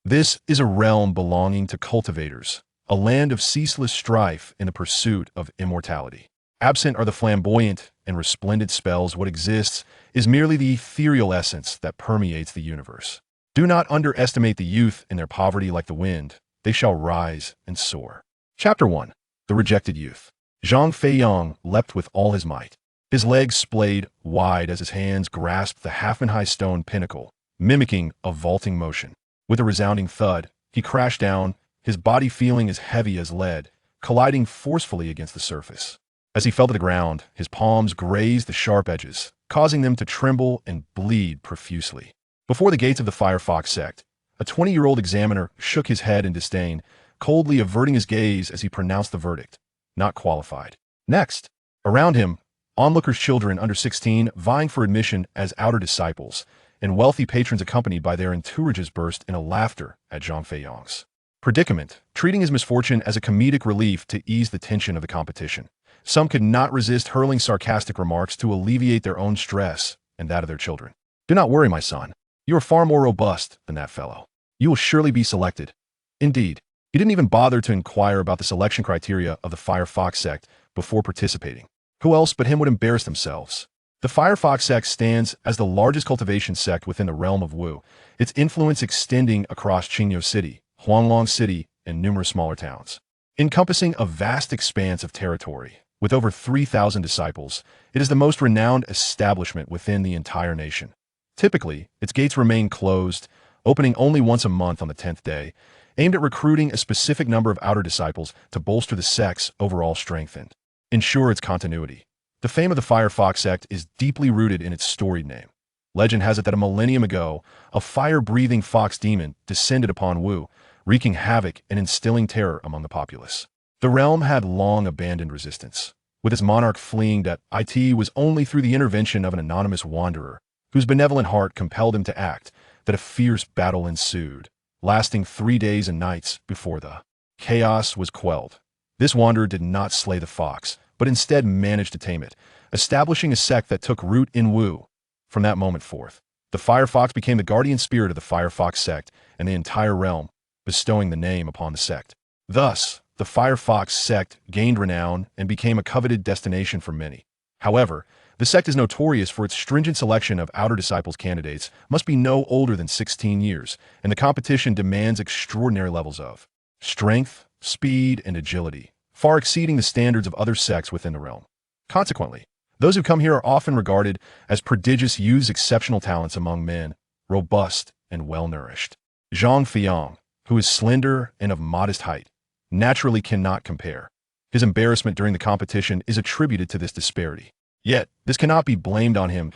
This is a realm belonging to cultivators, a land of ceaseless strife in the pursuit of immortality. Absent are the flamboyant and resplendent spells. What exists is merely the ethereal essence that permeates the universe. Do not underestimate the youth in their poverty. Like the wind, they shall rise and soar. Chapter 1. The Rejected Youth. Zhang Feiyang leapt with all his might. His legs splayed wide as his hands grasped the half-inch-high stone pinnacle, mimicking a vaulting motion. With a resounding thud, he crashed down, his body feeling as heavy as lead, colliding forcefully against the surface. As he fell to the ground, his palms grazed the sharp edges, causing them to tremble and bleed profusely. Before the gates of the Firefox sect, a 20-year-old examiner shook his head in disdain, coldly averting his gaze as he pronounced the verdict: not qualified. Next, around him, onlookers, children under 16 vying for admission as outer disciples, and wealthy patrons accompanied by their entourages burst into laughter at Zhang Feiyang's predicament, treating his misfortune as a comedic relief to ease the tension of the competition. Some could not resist hurling sarcastic remarks to alleviate their own stress and that of their children. Do not worry, my son. You are far more robust than that fellow. You will surely be selected. Indeed, he didn't even bother to inquire about the selection criteria of the Firefox sect before participating. Who else but him would embarrass themselves? The Firefox sect stands as the largest cultivation sect within the realm of Wu, its influence extending across Qingyo City, Huanglong City, and numerous smaller towns. Encompassing a vast expanse of territory, with over 3,000 disciples, it is the most renowned establishment within the entire nation. Typically, its gates remain closed, opening only once a month on the 10th day, aimed at recruiting a specific number of outer disciples to bolster the sect's overall strength and ensure its continuity. The fame of the Firefox sect is deeply rooted in its storied name. Legend has it that a millennium ago, a fire-breathing fox demon descended upon Wu, wreaking havoc and instilling terror among the populace. The realm had long abandoned resistance, with its monarch fleeing that it was only through the intervention of an anonymous wanderer, whose benevolent heart compelled him to act, that a fierce battle ensued, lasting 3 days and nights before the chaos was quelled. This wanderer did not slay the fox, but instead managed to tame it, establishing a sect that took root in Wu. From that moment forth, the Firefox became the guardian spirit of the Firefox sect and the entire realm, bestowing the name upon the sect. Thus, the Firefox sect gained renown and became a coveted destination for many. However, the sect is notorious for its stringent selection of outer disciples. Candidates must be no older than 16 years, and the competition demands extraordinary levels of strength, speed, and agility, far exceeding the standards of other sects within the realm. Consequently, those who come here are often regarded as prodigious youths, exceptional talents among men, robust and well-nourished. Zhang Feiyang, who is slender and of modest height, naturally cannot compare. His embarrassment during the competition is attributed to this disparity. Yet, this cannot be blamed on him.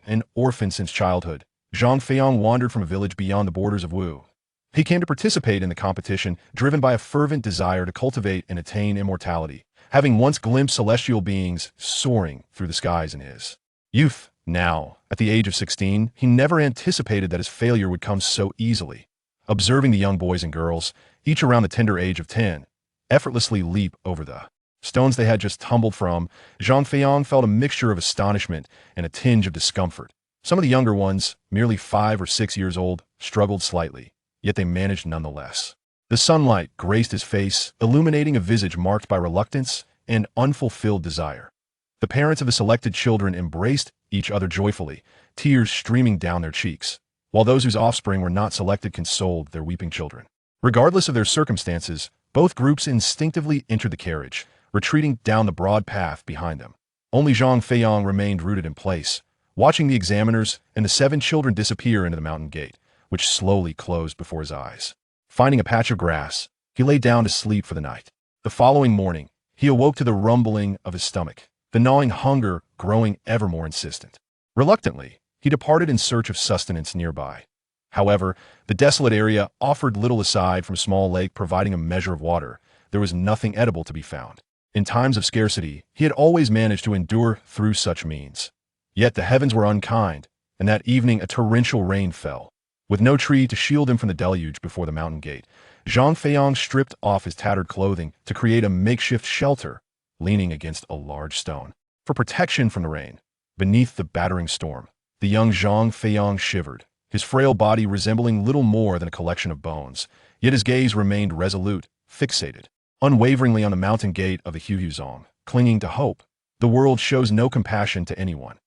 An orphan since childhood, Zhang Feiyang wandered from a village beyond the borders of Wu. He came to participate in the competition driven by a fervent desire to cultivate and attain immortality, having once glimpsed celestial beings soaring through the skies in his youth. Now, at the age of 16, he never anticipated that his failure would come so easily. Observing the young boys and girls, each around the tender age of 10, effortlessly leap over the stones they had just tumbled from, Zhang Feiyang felt a mixture of astonishment and a tinge of discomfort. Some of the younger ones, merely 5 or 6 years old, struggled slightly, yet they managed nonetheless. The sunlight graced his face, illuminating a visage marked by reluctance and unfulfilled desire. The parents of the selected children embraced each other joyfully, tears streaming down their cheeks, while those whose offspring were not selected consoled their weeping children. Regardless of their circumstances, both groups instinctively entered the carriage, retreating down the broad path behind them. Only Zhang Feiyang remained rooted in place, watching the examiners and the 7 children disappear into the mountain gate, which slowly closed before his eyes. Finding a patch of grass, he lay down to sleep for the night. The following morning, he awoke to the rumbling of his stomach, the gnawing hunger growing ever more insistent. Reluctantly, he departed in search of sustenance nearby. However, the desolate area offered little aside from a small lake providing a measure of water. There was nothing edible to be found. In times of scarcity, he had always managed to endure through such means. Yet the heavens were unkind, and that evening a torrential rain fell. With no tree to shield him from the deluge before the mountain gate, Zhang Feiyang stripped off his tattered clothing to create a makeshift shelter, leaning against a large stone. For protection from the rain, beneath the battering storm, the young Zhang Feiyang shivered, his frail body resembling little more than a collection of bones, yet his gaze remained resolute, fixated, unwaveringly on the mountain gate of the Huhuzong, clinging to hope. The world shows no compassion to anyone.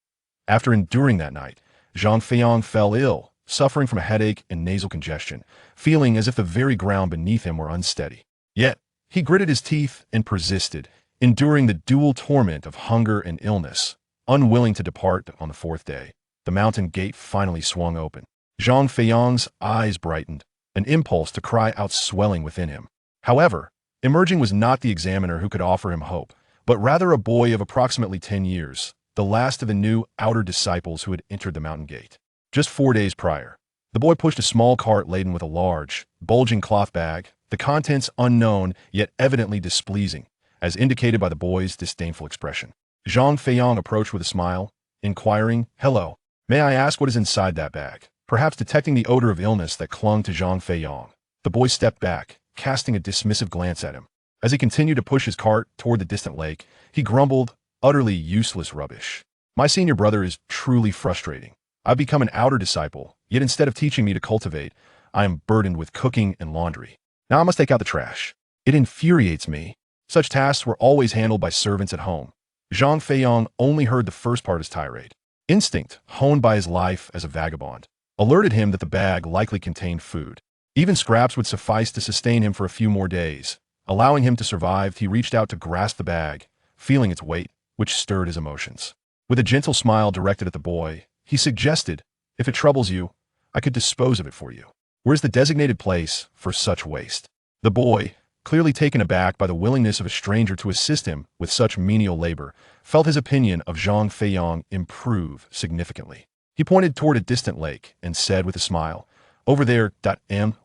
After enduring that night, Zhang Feiyang fell ill, suffering from a headache and nasal congestion, feeling as if the very ground beneath him were unsteady. Yet, he gritted his teeth and persisted, enduring the dual torment of hunger and illness. Unwilling to depart on the fourth day, the mountain gate finally swung open. Zhang Feiyang's eyes brightened, an impulse to cry out swelling within him. However, emerging was not the examiner who could offer him hope, but rather a boy of approximately 10 years, the last of the new outer disciples who had entered the mountain gate. Just 4 days prior, the boy pushed a small cart laden with a large, bulging cloth bag, the contents unknown yet evidently displeasing, as indicated by the boy's disdainful expression. Zhang Feiyang approached with a smile, inquiring, "Hello, may I ask what is inside that bag?" Perhaps detecting the odor of illness that clung to Zhang Feiyang, the boy stepped back, casting a dismissive glance at him. As he continued to push his cart toward the distant lake, he grumbled, "Utterly useless rubbish. My senior brother is truly frustrating. I've become an outer disciple, yet instead of teaching me to cultivate, I am burdened with cooking and laundry. Now I must take out the trash. It infuriates me. Such tasks were always handled by servants at home." Zhang Feiyang only heard the first part of his tirade. Instinct, honed by his life as a vagabond, alerted him that the bag likely contained food. Even scraps would suffice to sustain him for a few more days. Allowing him to survive, he reached out to grasp the bag, feeling its weight, which stirred his emotions. With a gentle smile directed at the boy, he suggested, "If it troubles you, I could dispose of it for you. Where's the designated place for such waste?" The boy, clearly taken aback by the willingness of a stranger to assist him with such menial labor, felt his opinion of Zhang Feiyang improve significantly. He pointed toward a distant lake and said with a smile, "Over there,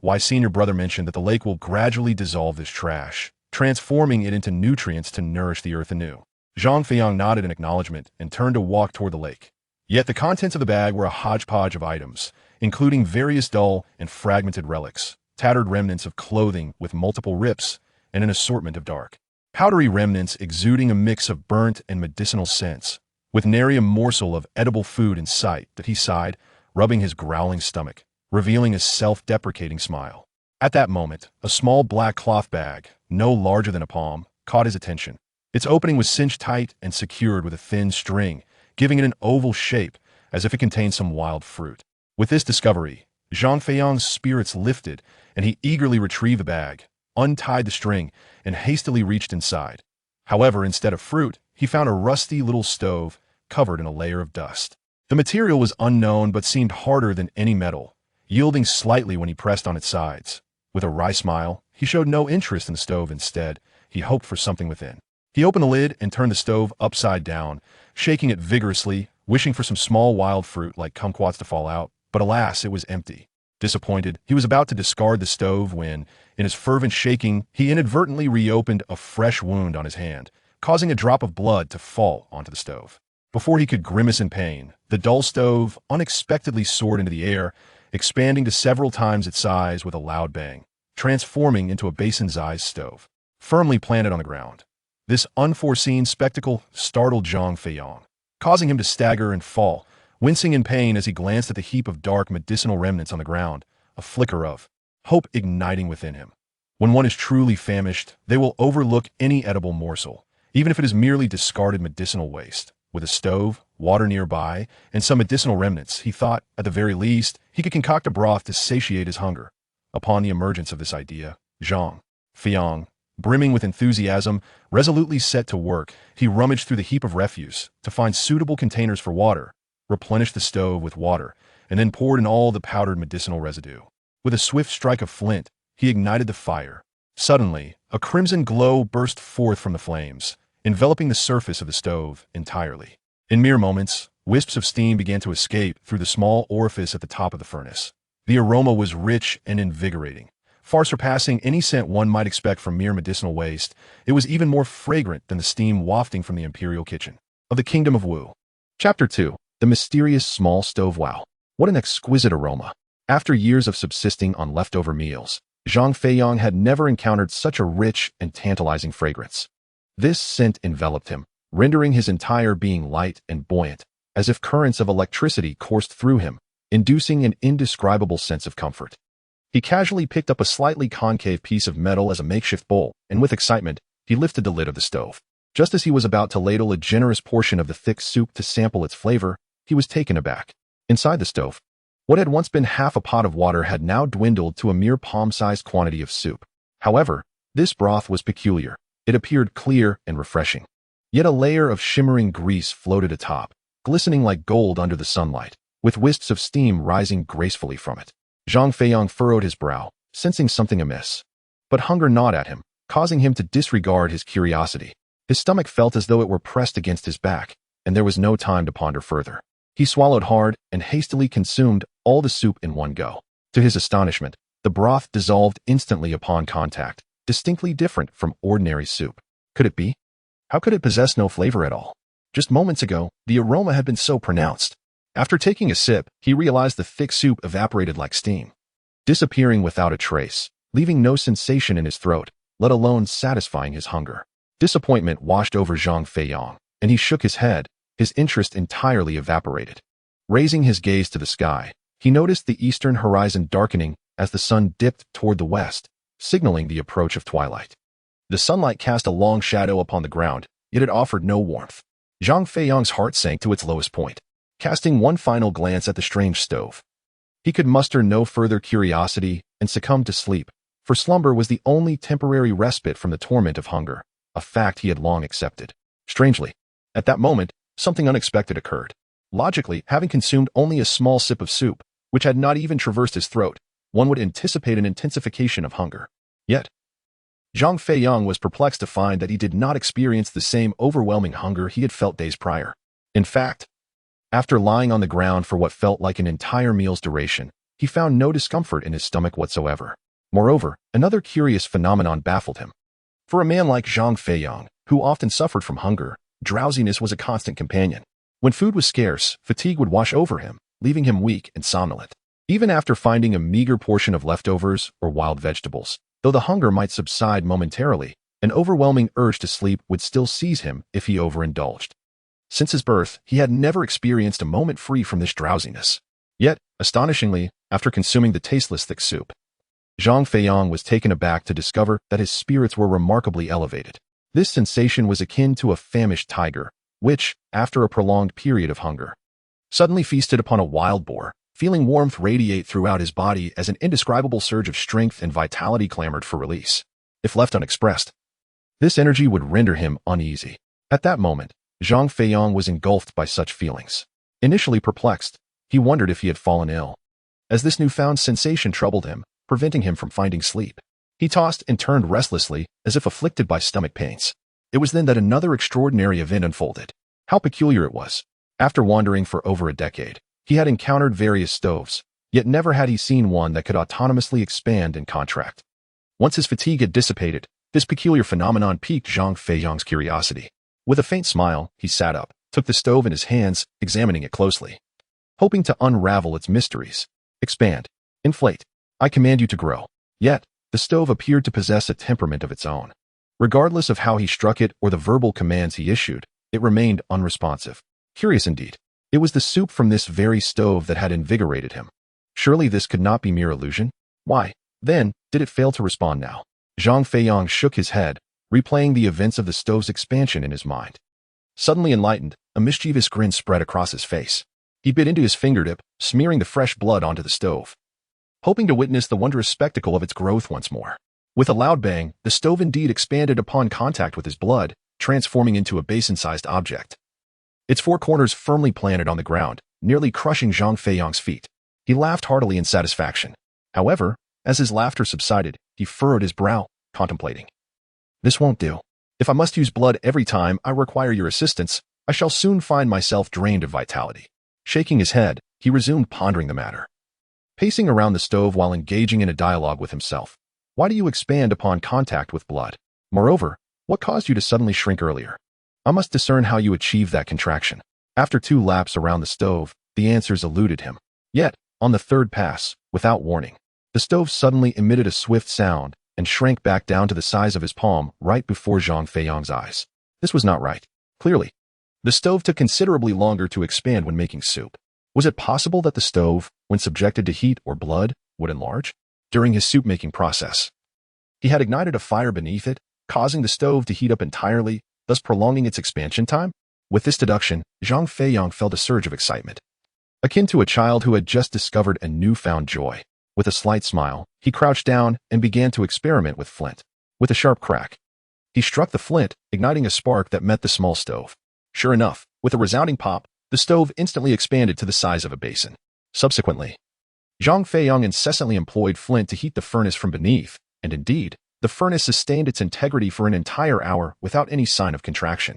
my senior brother mentioned that the lake will gradually dissolve this trash, transforming it into nutrients to nourish the earth anew." Zhang Feiyang nodded in acknowledgement and turned to walk toward the lake. Yet the contents of the bag were a hodgepodge of items, including various dull and fragmented relics, tattered remnants of clothing with multiple rips, and an assortment of dark, powdery remnants exuding a mix of burnt and medicinal scents, with nary a morsel of edible food in sight. That he sighed, rubbing his growling stomach, revealing a self-deprecating smile. At that moment, a small black cloth bag, no larger than a palm, caught his attention. Its opening was cinched tight and secured with a thin string, giving it an oval shape, as if it contained some wild fruit. With this discovery, Zhang Feiyang's spirits lifted, and he eagerly retrieved the bag, untied the string, and hastily reached inside. However, instead of fruit, he found a rusty little stove covered in a layer of dust. The material was unknown but seemed harder than any metal, yielding slightly when he pressed on its sides. With a wry smile, he showed no interest in the stove. Instead, he hoped for something within. He opened the lid and turned the stove upside down, shaking it vigorously, wishing for some small wild fruit like kumquats to fall out, but alas, it was empty. Disappointed, he was about to discard the stove when, in his fervent shaking, he inadvertently reopened a fresh wound on his hand, causing a drop of blood to fall onto the stove. Before he could grimace in pain, the dull stove unexpectedly soared into the air, expanding to several times its size with a loud bang, transforming into a basin-sized stove, firmly planted on the ground. This unforeseen spectacle startled Zhang Feiyang, causing him to stagger and fall, wincing in pain as he glanced at the heap of dark medicinal remnants on the ground, a flicker of hope igniting within him. When one is truly famished, they will overlook any edible morsel, even if it is merely discarded medicinal waste. With a stove, water nearby, and some medicinal remnants, he thought, at the very least, he could concoct a broth to satiate his hunger. Upon the emergence of this idea, Zhang Feiyang, brimming with enthusiasm, resolutely set to work. He rummaged through the heap of refuse to find suitable containers for water, replenished the stove with water, and then poured in all the powdered medicinal residue. With a swift strike of flint, he ignited the fire. Suddenly, a crimson glow burst forth from the flames, enveloping the surface of the stove entirely. In mere moments, wisps of steam began to escape through the small orifice at the top of the furnace. The aroma was rich and invigorating, far surpassing any scent one might expect from mere medicinal waste. It was even more fragrant than the steam wafting from the imperial kitchen of the Kingdom of Wu. Chapter 2. The mysterious small stove. Wow, what an exquisite aroma. After years of subsisting on leftover meals, Zhang Feiyang had never encountered such a rich and tantalizing fragrance. This scent enveloped him, rendering his entire being light and buoyant, as if currents of electricity coursed through him. inducing an indescribable sense of comfort. He casually picked up a slightly concave piece of metal as a makeshift bowl, and with excitement, he lifted the lid of the stove. Just as he was about to ladle a generous portion of the thick soup to sample its flavor, he was taken aback. Inside the stove, what had once been half a pot of water had now dwindled to a mere palm-sized quantity of soup. However, this broth was peculiar. It appeared clear and refreshing. Yet a layer of shimmering grease floated atop, glistening like gold under the sunlight, with wisps of steam rising gracefully from it. Zhang Feiyang furrowed his brow, sensing something amiss. But hunger gnawed at him, causing him to disregard his curiosity. His stomach felt as though it were pressed against his back, and there was no time to ponder further. He swallowed hard and hastily consumed all the soup in one go. To his astonishment, the broth dissolved instantly upon contact, distinctly different from ordinary soup. Could it be? How could it possess no flavor at all? Just moments ago, the aroma had been so pronounced. After taking a sip, he realized the thick soup evaporated like steam, disappearing without a trace, leaving no sensation in his throat, let alone satisfying his hunger. Disappointment washed over Zhang Feiyang, and he shook his head, his interest entirely evaporated. Raising his gaze to the sky, he noticed the eastern horizon darkening as the sun dipped toward the west, signaling the approach of twilight. The sunlight cast a long shadow upon the ground, yet it offered no warmth. Zhang Feiyang's heart sank to its lowest point. Casting one final glance at the strange stove, he could muster no further curiosity and succumbed to sleep, for slumber was the only temporary respite from the torment of hunger, a fact he had long accepted. Strangely, at that moment, something unexpected occurred. Logically, having consumed only a small sip of soup, which had not even traversed his throat, one would anticipate an intensification of hunger. Yet, Zhang Feiyang was perplexed to find that he did not experience the same overwhelming hunger he had felt days prior. In fact, after lying on the ground for what felt like an entire meal's duration, he found no discomfort in his stomach whatsoever. Moreover, another curious phenomenon baffled him. For a man like Zhang Feiyang, who often suffered from hunger, drowsiness was a constant companion. When food was scarce, fatigue would wash over him, leaving him weak and somnolent. Even after finding a meager portion of leftovers or wild vegetables, though the hunger might subside momentarily, an overwhelming urge to sleep would still seize him if he overindulged. Since his birth, he had never experienced a moment free from this drowsiness. Yet, astonishingly, after consuming the tasteless thick soup, Zhang Feiyang was taken aback to discover that his spirits were remarkably elevated. This sensation was akin to a famished tiger, which, after a prolonged period of hunger, suddenly feasted upon a wild boar, feeling warmth radiate throughout his body as an indescribable surge of strength and vitality clamored for release. If left unexpressed, this energy would render him uneasy. At that moment, Zhang Feiyang was engulfed by such feelings. Initially perplexed, he wondered if he had fallen ill, as this newfound sensation troubled him, preventing him from finding sleep. He tossed and turned restlessly, as if afflicted by stomach pains. It was then that another extraordinary event unfolded. How peculiar it was. After wandering for over a decade, he had encountered various stoves, yet never had he seen one that could autonomously expand and contract. Once his fatigue had dissipated, this peculiar phenomenon piqued Zhang Feiyang's curiosity. With a faint smile, he sat up, took the stove in his hands, examining it closely, hoping to unravel its mysteries. Expand. Inflate. I command you to grow. Yet, the stove appeared to possess a temperament of its own. Regardless of how he struck it or the verbal commands he issued, it remained unresponsive. Curious indeed. It was the soup from this very stove that had invigorated him. Surely this could not be mere illusion? Why, then, did it fail to respond now? Zhang Feiyang shook his head, replaying the events of the stove's expansion in his mind. Suddenly enlightened, a mischievous grin spread across his face. He bit into his fingertip, smearing the fresh blood onto the stove, hoping to witness the wondrous spectacle of its growth once more. With a loud bang, the stove indeed expanded upon contact with his blood, transforming into a basin-sized object. Its four corners firmly planted on the ground, nearly crushing Zhang Feiyang's feet. He laughed heartily in satisfaction. However, as his laughter subsided, he furrowed his brow, contemplating. This won't do. If I must use blood every time I require your assistance, I shall soon find myself drained of vitality. Shaking his head, he resumed pondering the matter. Pacing around the stove while engaging in a dialogue with himself. Why do you expand upon contact with blood? Moreover, what caused you to suddenly shrink earlier? I must discern how you achieved that contraction. After 2 laps around the stove, the answers eluded him. Yet, on the 3rd pass, without warning, the stove suddenly emitted a swift sound and shrank back down to the size of his palm right before Zhang Feiyang's eyes. This was not right. Clearly, the stove took considerably longer to expand when making soup. Was it possible that the stove, when subjected to heat or blood, would enlarge? During his soup-making process, he had ignited a fire beneath it, causing the stove to heat up entirely, thus prolonging its expansion time? With this deduction, Zhang Feiyang felt a surge of excitement, akin to a child who had just discovered a newfound joy. With a slight smile, he crouched down and began to experiment with flint. With a sharp crack, he struck the flint, igniting a spark that met the small stove. Sure enough, with a resounding pop, the stove instantly expanded to the size of a basin. Subsequently, Zhang Feiyang incessantly employed flint to heat the furnace from beneath, and indeed, the furnace sustained its integrity for an entire hour without any sign of contraction.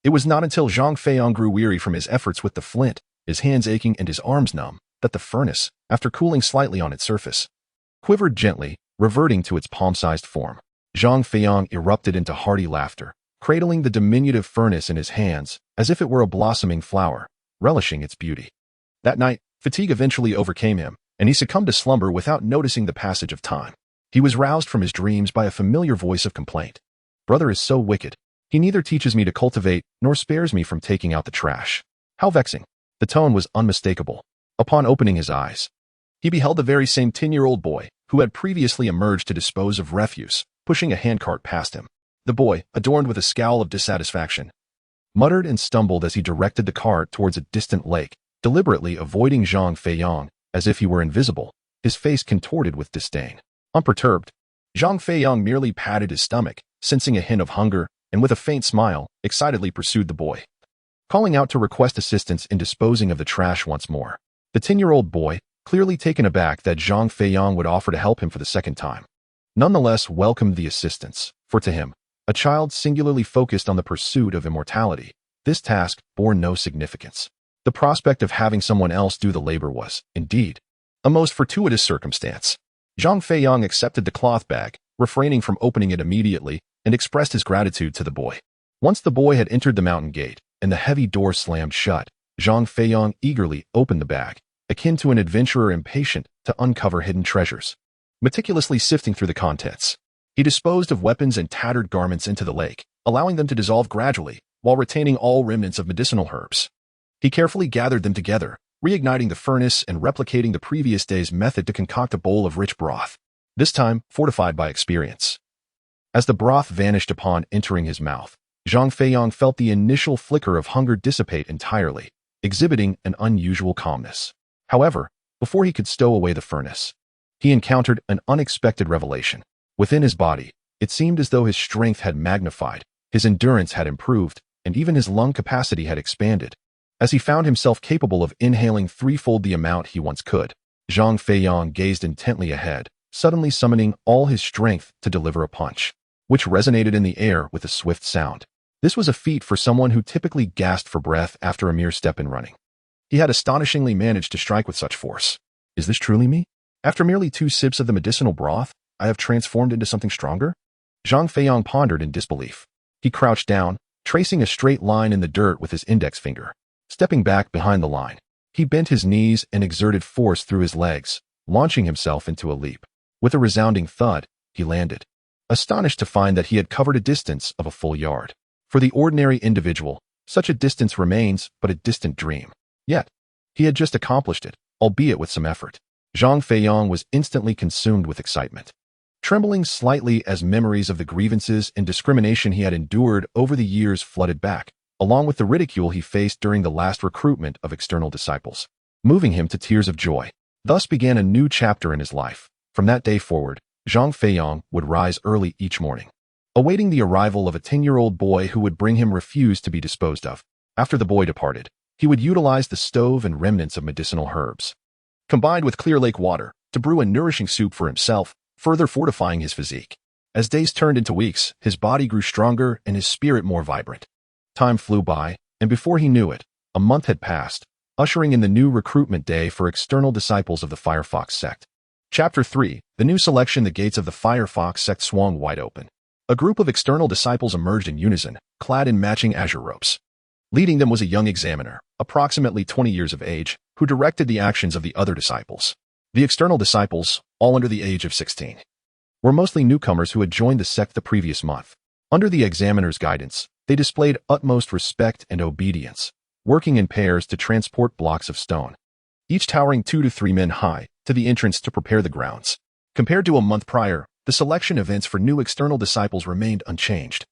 It was not until Zhang Feiyang grew weary from his efforts with the flint, his hands aching and his arms numb, that the furnace, after cooling slightly on its surface, quivered gently, reverting to its palm-sized form. Zhang Feiyang erupted into hearty laughter, cradling the diminutive furnace in his hands as if it were a blossoming flower, relishing its beauty. That night, fatigue eventually overcame him, and he succumbed to slumber without noticing the passage of time. He was roused from his dreams by a familiar voice of complaint. Brother is so wicked. He neither teaches me to cultivate nor spares me from taking out the trash. How vexing. The tone was unmistakable. Upon opening his eyes, he beheld the very same 10-year-old boy who had previously emerged to dispose of refuse, pushing a handcart past him. The boy, adorned with a scowl of dissatisfaction, muttered and stumbled as he directed the cart towards a distant lake, deliberately avoiding Zhang Feiyang as if he were invisible, his face contorted with disdain. Unperturbed, Zhang Feiyang merely patted his stomach, sensing a hint of hunger, and with a faint smile, excitedly pursued the boy, calling out to request assistance in disposing of the trash once more. The 10-year-old boy, clearly taken aback that Zhang Feiyang would offer to help him for the second time, nonetheless welcomed the assistance, for to him, a child singularly focused on the pursuit of immortality, this task bore no significance. The prospect of having someone else do the labor was, indeed, a most fortuitous circumstance. Zhang Feiyang accepted the cloth bag, refraining from opening it immediately, and expressed his gratitude to the boy. Once the boy had entered the mountain gate, and the heavy door slammed shut, Zhang Feiyang eagerly opened the bag, akin to an adventurer impatient to uncover hidden treasures. Meticulously sifting through the contents, he disposed of weapons and tattered garments into the lake, allowing them to dissolve gradually, while retaining all remnants of medicinal herbs. He carefully gathered them together, reigniting the furnace and replicating the previous day's method to concoct a bowl of rich broth, this time fortified by experience. As the broth vanished upon entering his mouth, Zhang Feiyang felt the initial flicker of hunger dissipate entirely, exhibiting an unusual calmness. However, before he could stow away the furnace, he encountered an unexpected revelation. Within his body, it seemed as though his strength had magnified, his endurance had improved, and even his lung capacity had expanded, as he found himself capable of inhaling threefold the amount he once could. Zhang Feiyang gazed intently ahead, suddenly summoning all his strength to deliver a punch, which resonated in the air with a swift sound. This was a feat for someone who typically gasped for breath after a mere step in running. He had astonishingly managed to strike with such force. Is this truly me? After merely 2 sips of the medicinal broth, I have transformed into something stronger? Zhang Feiyang pondered in disbelief. He crouched down, tracing a straight line in the dirt with his index finger. Stepping back behind the line, he bent his knees and exerted force through his legs, launching himself into a leap. With a resounding thud, he landed, astonished to find that he had covered a distance of a full yard. For the ordinary individual, such a distance remains but a distant dream. Yet, he had just accomplished it, albeit with some effort. Zhang Feiyang was instantly consumed with excitement, trembling slightly as memories of the grievances and discrimination he had endured over the years flooded back, along with the ridicule he faced during the last recruitment of external disciples, moving him to tears of joy. Thus began a new chapter in his life. From that day forward, Zhang Feiyang would rise early each morning, awaiting the arrival of a 10-year-old boy who would bring him refuse to be disposed of. After the boy departed, he would utilize the stove and remnants of medicinal herbs, combined with clear lake water, to brew a nourishing soup for himself, further fortifying his physique. As days turned into weeks, his body grew stronger and his spirit more vibrant. Time flew by, and before he knew it, a month had passed, ushering in the new recruitment day for external disciples of the Firefox sect. Chapter 3. The new selection. The gates of the Firefox sect swung wide open. A group of external disciples emerged in unison, clad in matching azure robes. Leading them was a young examiner, approximately 20 years of age, who directed the actions of the other disciples. The external disciples, all under the age of 16, were mostly newcomers who had joined the sect the previous month. Under the examiner's guidance, they displayed utmost respect and obedience, working in pairs to transport blocks of stone, each towering 2 to 3 men high, to the entrance to prepare the grounds. Compared to a month prior, the selection events for new external disciples remained unchanged,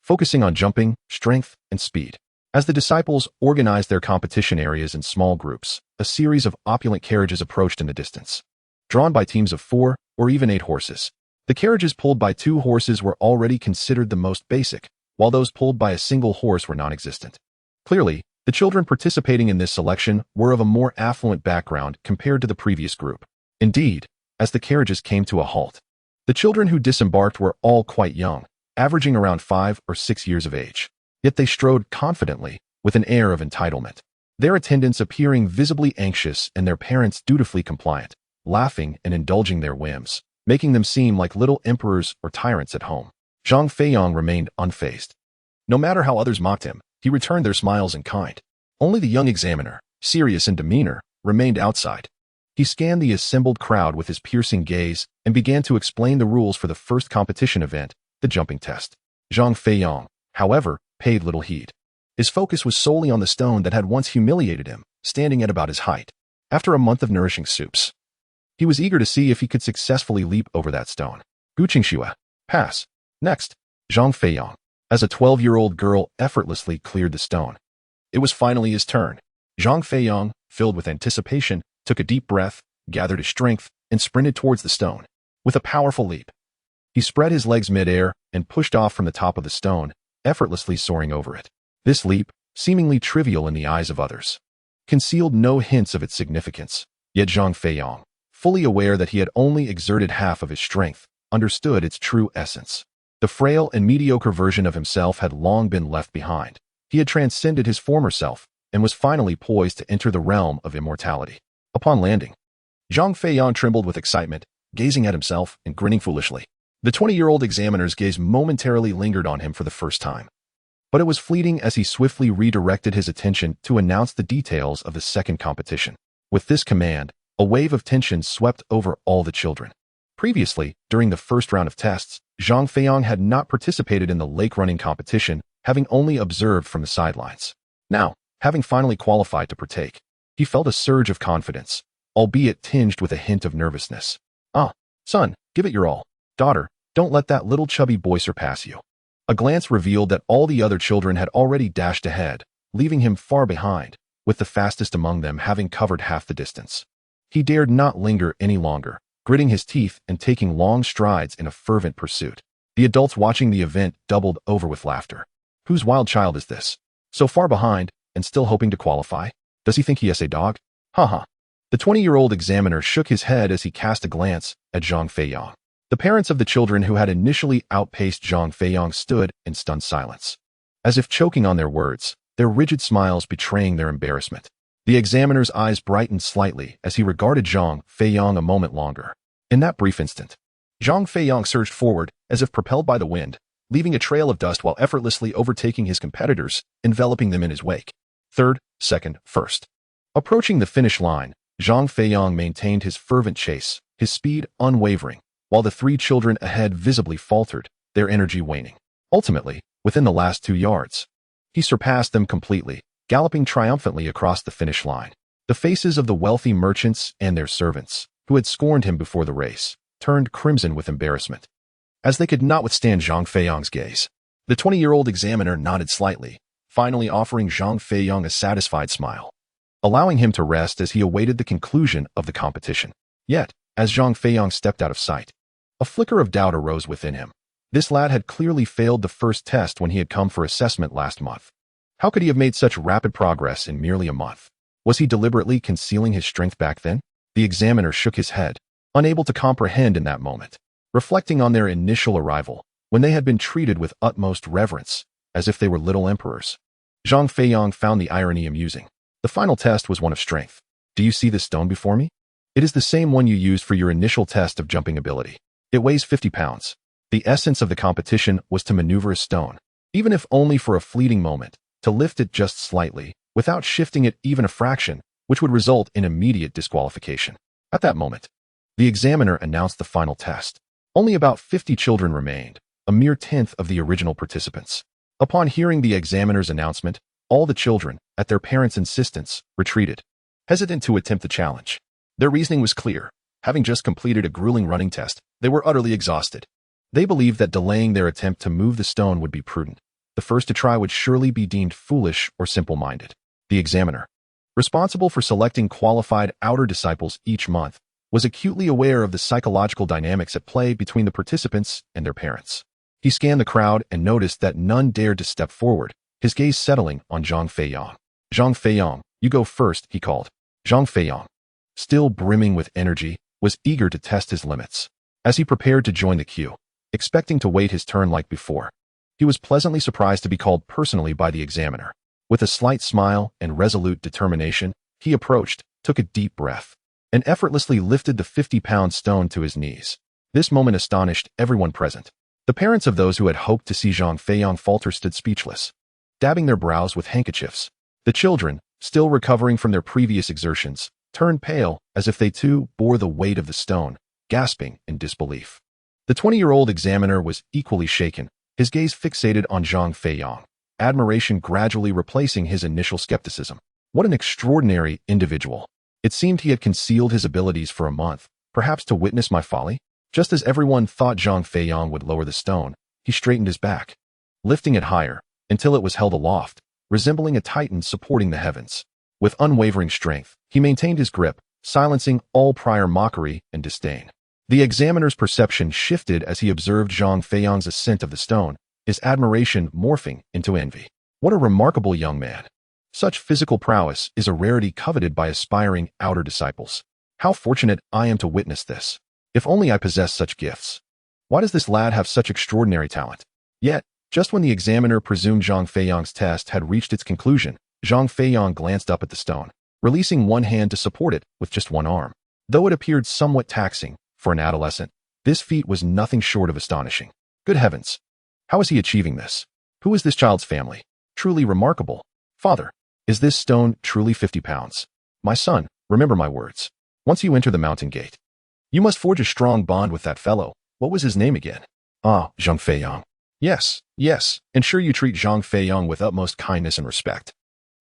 focusing on jumping, strength, and speed. As the disciples organized their competition areas in small groups, a series of opulent carriages approached in the distance, drawn by teams of 4 or even 8 horses. The carriages pulled by 2 horses were already considered the most basic, while those pulled by a single horse were non-existent. Clearly, the children participating in this selection were of a more affluent background compared to the previous group. Indeed, as the carriages came to a halt, the children who disembarked were all quite young, averaging around 5 or 6 years of age. Yet they strode confidently, with an air of entitlement, their attendants appearing visibly anxious and their parents dutifully compliant, laughing and indulging their whims, making them seem like little emperors or tyrants at home. Zhang Feiyang remained unfazed. No matter how others mocked him, he returned their smiles in kind. Only the young examiner, serious in demeanor, remained outside. He scanned the assembled crowd with his piercing gaze and began to explain the rules for the first competition event, the jumping test. Zhang Feiyang, however, paid little heed. His focus was solely on the stone that had once humiliated him, standing at about his height. After a month of nourishing soups, he was eager to see if he could successfully leap over that stone. Guqingxue, pass. Next, Zhang Feiyang, as a 12-year-old girl, effortlessly cleared the stone. It was finally his turn. Zhang Feiyang, filled with anticipation, took a deep breath, gathered his strength, and sprinted towards the stone. With a powerful leap, he spread his legs mid-air and pushed off from the top of the stone, effortlessly soaring over it. This leap, seemingly trivial in the eyes of others, concealed no hints of its significance. Yet Zhang Feiyang, fully aware that he had only exerted half of his strength, understood its true essence. The frail and mediocre version of himself had long been left behind. He had transcended his former self and was finally poised to enter the realm of immortality. Upon landing, Zhang Feiyang trembled with excitement, gazing at himself and grinning foolishly. The 20-year-old examiner's gaze momentarily lingered on him for the first time, but it was fleeting as he swiftly redirected his attention to announce the details of the second competition. With this command, a wave of tension swept over all the children. Previously, during the first round of tests, Zhang Feiyang had not participated in the lake running competition, having only observed from the sidelines. Now, having finally qualified to partake, he felt a surge of confidence, albeit tinged with a hint of nervousness. "Ah, son, give it your all. Daughter, don't let that little chubby boy surpass you." A glance revealed that all the other children had already dashed ahead, leaving him far behind, with the fastest among them having covered half the distance. He dared not linger any longer, gritting his teeth and taking long strides in a fervent pursuit. The adults watching the event doubled over with laughter. Whose wild child is this? So far behind, and still hoping to qualify? Does he think he is a dog? Ha. The 20-year-old examiner shook his head as he cast a glance at Zhang Feiyang. The parents of the children who had initially outpaced Zhang Feiyang stood in stunned silence, as if choking on their words, their rigid smiles betraying their embarrassment. The examiner's eyes brightened slightly as he regarded Zhang Feiyang a moment longer. In that brief instant, Zhang Feiyang surged forward as if propelled by the wind, leaving a trail of dust while effortlessly overtaking his competitors, enveloping them in his wake. Third, second, first. Approaching the finish line, Zhang Feiyang maintained his fervent chase, his speed unwavering, while the 3 children ahead visibly faltered, their energy waning. Ultimately, within the last 2 yards, he surpassed them completely, galloping triumphantly across the finish line. The faces of the wealthy merchants and their servants, who had scorned him before the race, turned crimson with embarrassment, as they could not withstand Zhang Feiyang's gaze. The 20-year-old examiner nodded slightly, finally offering Zhang Feiyang a satisfied smile, allowing him to rest as he awaited the conclusion of the competition. Yet, as Zhang Feiyang stepped out of sight, a flicker of doubt arose within him. This lad had clearly failed the first test when he had come for assessment last month. How could he have made such rapid progress in merely a month? Was he deliberately concealing his strength back then? The examiner shook his head, unable to comprehend in that moment, reflecting on their initial arrival, when they had been treated with utmost reverence, as if they were little emperors. Zhang Feiyang found the irony amusing. The final test was one of strength. Do you see this stone before me? It is the same one you used for your initial test of jumping ability. It weighs 50 pounds. The essence of the competition was to maneuver a stone, even if only for a fleeting moment, to lift it just slightly, without shifting it even a fraction, which would result in immediate disqualification. At that moment, the examiner announced the final test. Only about 50 children remained, a mere tenth of the original participants. Upon hearing the examiner's announcement, all the children, at their parents' insistence, retreated. hesitant to attempt the challenge. Their reasoning was clear. Having just completed a grueling running test, they were utterly exhausted. They believed that delaying their attempt to move the stone would be prudent. The first to try would surely be deemed foolish or simple-minded. The examiner, responsible for selecting qualified outer disciples each month, was acutely aware of the psychological dynamics at play between the participants and their parents. He scanned the crowd and noticed that none dared to step forward, his gaze settling on Zhang Feiyang. "Zhang Feiyang, you go first," he called. Zhang Feiyang, still brimming with energy, was eager to test his limits. As he prepared to join the queue, expecting to wait his turn like before, he was pleasantly surprised to be called personally by the examiner. With a slight smile and resolute determination, he approached, took a deep breath, and effortlessly lifted the 50-pound stone to his knees. This moment astonished everyone present. The parents of those who had hoped to see Zhang Feiyang falter stood speechless, dabbing their brows with handkerchiefs. The children, still recovering from their previous exertions, turned pale as if they too bore the weight of the stone, gasping in disbelief. The 20-year-old examiner was equally shaken, his gaze fixated on Zhang Feiyang, admiration gradually replacing his initial skepticism. What an extraordinary individual. It seemed he had concealed his abilities for a month, perhaps to witness my folly. Just as everyone thought Zhang Feiyang would lower the stone, he straightened his back, lifting it higher, until it was held aloft, resembling a titan supporting the heavens. With unwavering strength, he maintained his grip, silencing all prior mockery and disdain. The examiner's perception shifted as he observed Zhang Feiyang's ascent of the stone, his admiration morphing into envy. What a remarkable young man. Such physical prowess is a rarity coveted by aspiring outer disciples. How fortunate I am to witness this. If only I possessed such gifts. Why does this lad have such extraordinary talent? Yet, just when the examiner presumed Zhang Feiyang's test had reached its conclusion, Zhang Feiyang glanced up at the stone, releasing one hand to support it with just one arm. Though it appeared somewhat taxing for an adolescent, this feat was nothing short of astonishing. Good heavens! How is he achieving this? Who is this child's family? Truly remarkable. Father, is this stone truly 50 pounds? My son, remember my words. Once you enter the mountain gate, you must forge a strong bond with that fellow. What was his name again? Ah, Zhang Feiyang. Yes, ensure you treat Zhang Feiyang with utmost kindness and respect.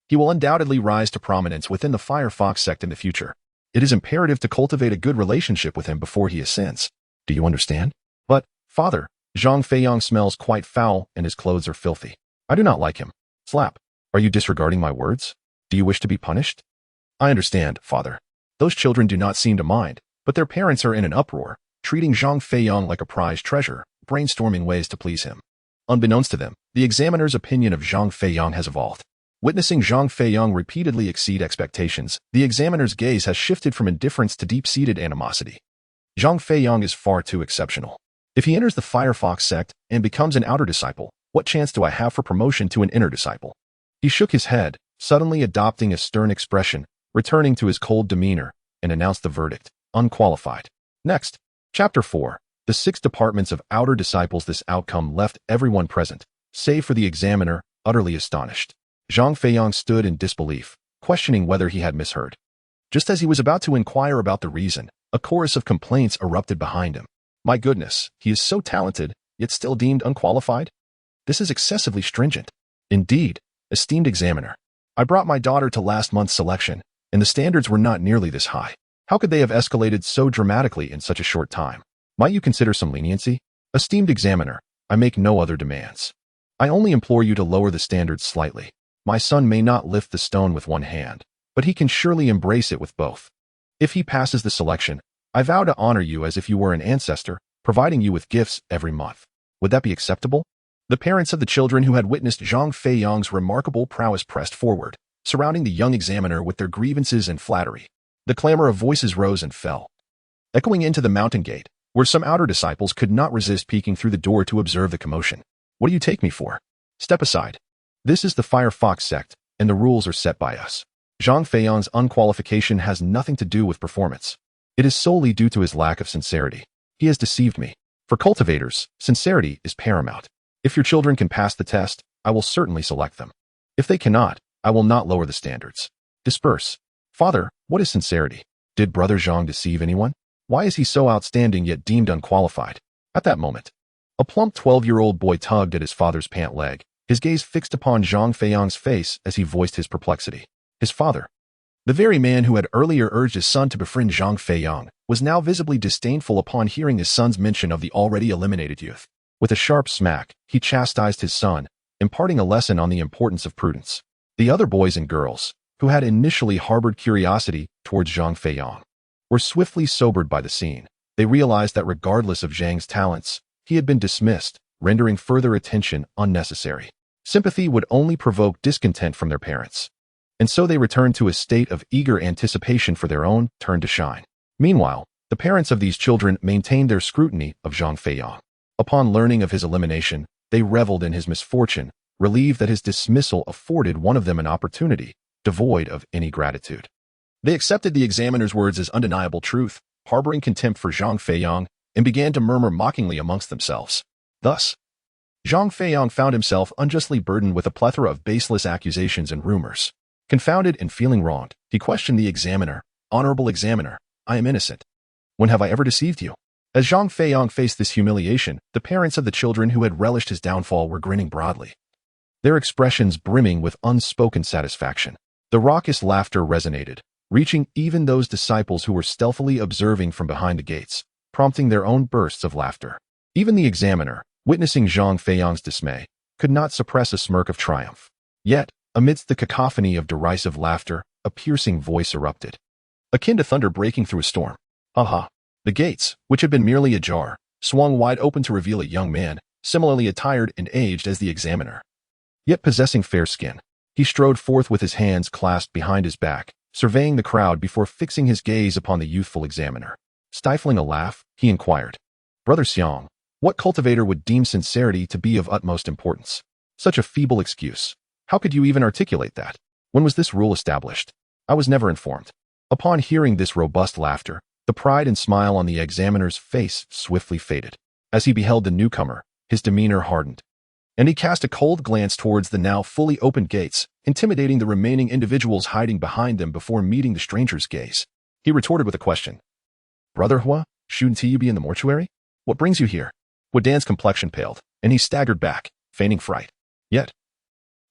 He will undoubtedly rise to prominence within the Firefox sect in the future. It is imperative to cultivate a good relationship with him before he ascends. Do you understand? But, Father, Zhang Feiyang smells quite foul and his clothes are filthy. I do not like him. Slap. Are you disregarding my words? Do you wish to be punished? I understand, Father. Those children do not seem to mind, but their parents are in an uproar, treating Zhang Feiyang like a prized treasure, brainstorming ways to please him. Unbeknownst to them, the examiner's opinion of Zhang Feiyang has evolved. Witnessing Zhang Feiyang repeatedly exceed expectations, the examiner's gaze has shifted from indifference to deep-seated animosity. Zhang Feiyang is far too exceptional. If he enters the Firefox sect and becomes an outer disciple, what chance do I have for promotion to an inner disciple? He shook his head, suddenly adopting a stern expression, returning to his cold demeanor, and announced the verdict, unqualified. Next, Chapter 4. The 6 departments of outer disciples. This outcome left everyone present, save for the examiner, utterly astonished. Zhang Feiyang stood in disbelief, questioning whether he had misheard. Just as he was about to inquire about the reason, a chorus of complaints erupted behind him. My goodness, he is so talented, yet still deemed unqualified? This is excessively stringent. Indeed, esteemed examiner, I brought my daughter to last month's selection, and the standards were not nearly this high. How could they have escalated so dramatically in such a short time? Might you consider some leniency? Esteemed examiner, I make no other demands. I only implore you to lower the standards slightly. My son may not lift the stone with one hand, but he can surely embrace it with both. If he passes the selection, I vow to honor you as if you were an ancestor, providing you with gifts every month. Would that be acceptable? The parents of the children who had witnessed Zhang Feiyang's remarkable prowess pressed forward, surrounding the young examiner with their grievances and flattery. The clamor of voices rose and fell, echoing into the mountain gate, where some outer disciples could not resist peeking through the door to observe the commotion. What do you take me for? Step aside. This is the Firefox sect, and the rules are set by us. Zhang Feiyang's unqualification has nothing to do with performance. It is solely due to his lack of sincerity. He has deceived me. For cultivators, sincerity is paramount. If your children can pass the test, I will certainly select them. If they cannot, I will not lower the standards. Disperse. Father, what is sincerity? Did Brother Zhang deceive anyone? Why is he so outstanding yet deemed unqualified? At that moment, a plump 12-year-old boy tugged at his father's pant leg, his gaze fixed upon Zhang Feiyang's face as he voiced his perplexity. His father. The very man who had earlier urged his son to befriend Zhang Feiyang was now visibly disdainful upon hearing his son's mention of the already eliminated youth. With a sharp smack, he chastised his son, imparting a lesson on the importance of prudence. The other boys and girls, who had initially harbored curiosity towards Zhang Feiyang, were swiftly sobered by the scene. They realized that regardless of Zhang's talents, he had been dismissed, rendering further attention unnecessary. Sympathy would only provoke discontent from their parents, and so they returned to a state of eager anticipation for their own turn to shine. Meanwhile, the parents of these children maintained their scrutiny of Zhang Feiyang. Upon learning of his elimination, they reveled in his misfortune, relieved that his dismissal afforded one of them an opportunity, devoid of any gratitude. They accepted the examiner's words as undeniable truth, harboring contempt for Zhang Feiyang, and began to murmur mockingly amongst themselves. Thus, Zhang Feiyang found himself unjustly burdened with a plethora of baseless accusations and rumors. Confounded and feeling wronged, he questioned the examiner. "Honorable examiner, I am innocent. When have I ever deceived you?" As Zhang Feiyang faced this humiliation, the parents of the children who had relished his downfall were grinning broadly, their expressions brimming with unspoken satisfaction. The raucous laughter resonated, reaching even those disciples who were stealthily observing from behind the gates, prompting their own bursts of laughter. Even the examiner, witnessing Zhang Feiyang's dismay, could not suppress a smirk of triumph. Yet, amidst the cacophony of derisive laughter, a piercing voice erupted, akin to thunder breaking through a storm. Aha! The gates, which had been merely ajar, swung wide open to reveal a young man, similarly attired and aged as the examiner, yet possessing fair skin. He strode forth with his hands clasped behind his back, surveying the crowd before fixing his gaze upon the youthful examiner. Stifling a laugh, he inquired, "Brother Xiang, what cultivator would deem sincerity to be of utmost importance? Such a feeble excuse. How could you even articulate that? When was this rule established? I was never informed." Upon hearing this robust laughter, the pride and smile on the examiner's face swiftly faded. As he beheld the newcomer, his demeanor hardened, and he cast a cold glance towards the now fully opened gates, intimidating the remaining individuals hiding behind them before meeting the stranger's gaze. He retorted with a question. "Brother Hua, shouldn't you be in the mortuary? What brings you here?" Hua Dan's complexion paled, and he staggered back, feigning fright. Yet,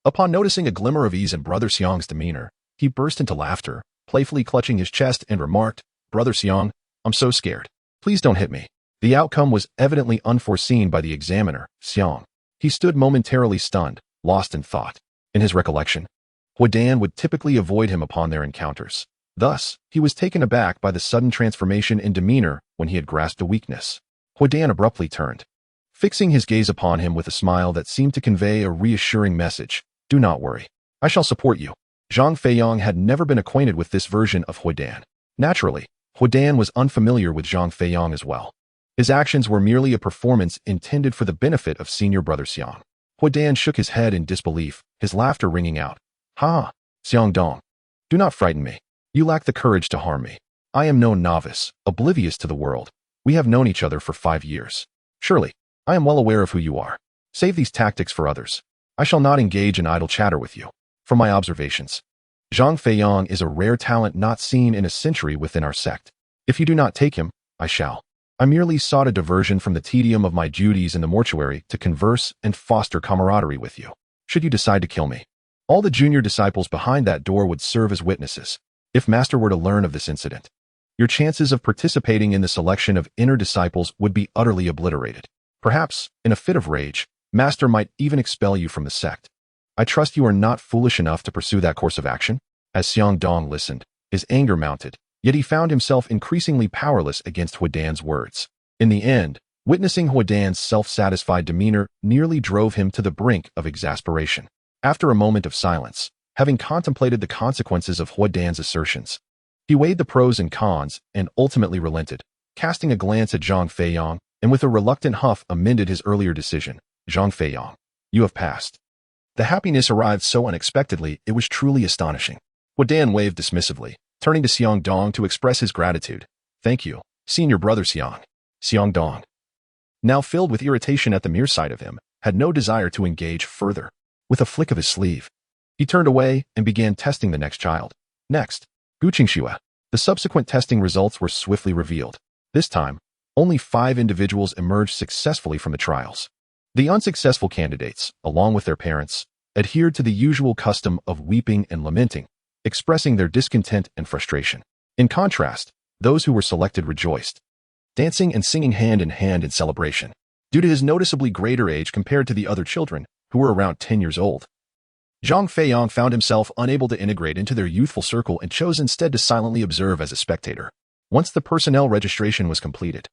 upon noticing a glimmer of ease in Brother Xiang's demeanor, he burst into laughter, playfully clutching his chest and remarked, "Brother Xiang, I'm so scared. Please don't hit me." The outcome was evidently unforeseen by the examiner, Xiang. He stood momentarily stunned, lost in thought. In his recollection, Hua Dan would typically avoid him upon their encounters. Thus, he was taken aback by the sudden transformation in demeanor when he had grasped a weakness. Hua Dan abruptly turned, fixing his gaze upon him with a smile that seemed to convey a reassuring message. "Do not worry. I shall support you." Zhang Feiyang had never been acquainted with this version of Hua Dan. Naturally, Hua Dan was unfamiliar with Zhang Feiyang as well. His actions were merely a performance intended for the benefit of senior brother Xiang. Hua Dan shook his head in disbelief, his laughter ringing out. "Ha! Xiang Dong, do not frighten me. You lack the courage to harm me. I am no novice, oblivious to the world. We have known each other for 5 years. Surely, I am well aware of who you are. Save these tactics for others. I shall not engage in idle chatter with you. From my observations, Zhang Feiyang is a rare talent not seen in a century within our sect. If you do not take him, I shall. I merely sought a diversion from the tedium of my duties in the mortuary to converse and foster camaraderie with you. Should you decide to kill me, all the junior disciples behind that door would serve as witnesses. If Master were to learn of this incident, your chances of participating in the selection of inner disciples would be utterly obliterated. Perhaps, in a fit of rage, Master might even expel you from the sect. I trust you are not foolish enough to pursue that course of action." As Xiang Dong listened, his anger mounted, yet he found himself increasingly powerless against Hua Dan's words. In the end, witnessing Hua Dan's self-satisfied demeanor nearly drove him to the brink of exasperation. After a moment of silence, having contemplated the consequences of Hua Dan's assertions, he weighed the pros and cons and ultimately relented, casting a glance at Zhang Feiyang, and with a reluctant huff amended his earlier decision. "Zhang Feiyang, you have passed." The happiness arrived so unexpectedly, it was truly astonishing. Hua Dan waved dismissively, turning to Xiang Dong to express his gratitude. "Thank you, senior brother Xiang." Xiang Dong, now filled with irritation at the mere sight of him, had no desire to engage further. With a flick of his sleeve, he turned away and began testing the next child. Next, Gu Qingxue. The subsequent testing results were swiftly revealed. This time, only 5 individuals emerged successfully from the trials. The unsuccessful candidates, along with their parents, adhered to the usual custom of weeping and lamenting, expressing their discontent and frustration. In contrast, those who were selected rejoiced, dancing and singing hand in hand in celebration, due to his noticeably greater age compared to the other children, who were around 10 years old. Zhang Feiyang found himself unable to integrate into their youthful circle and chose instead to silently observe as a spectator. Once the personnel registration was completed,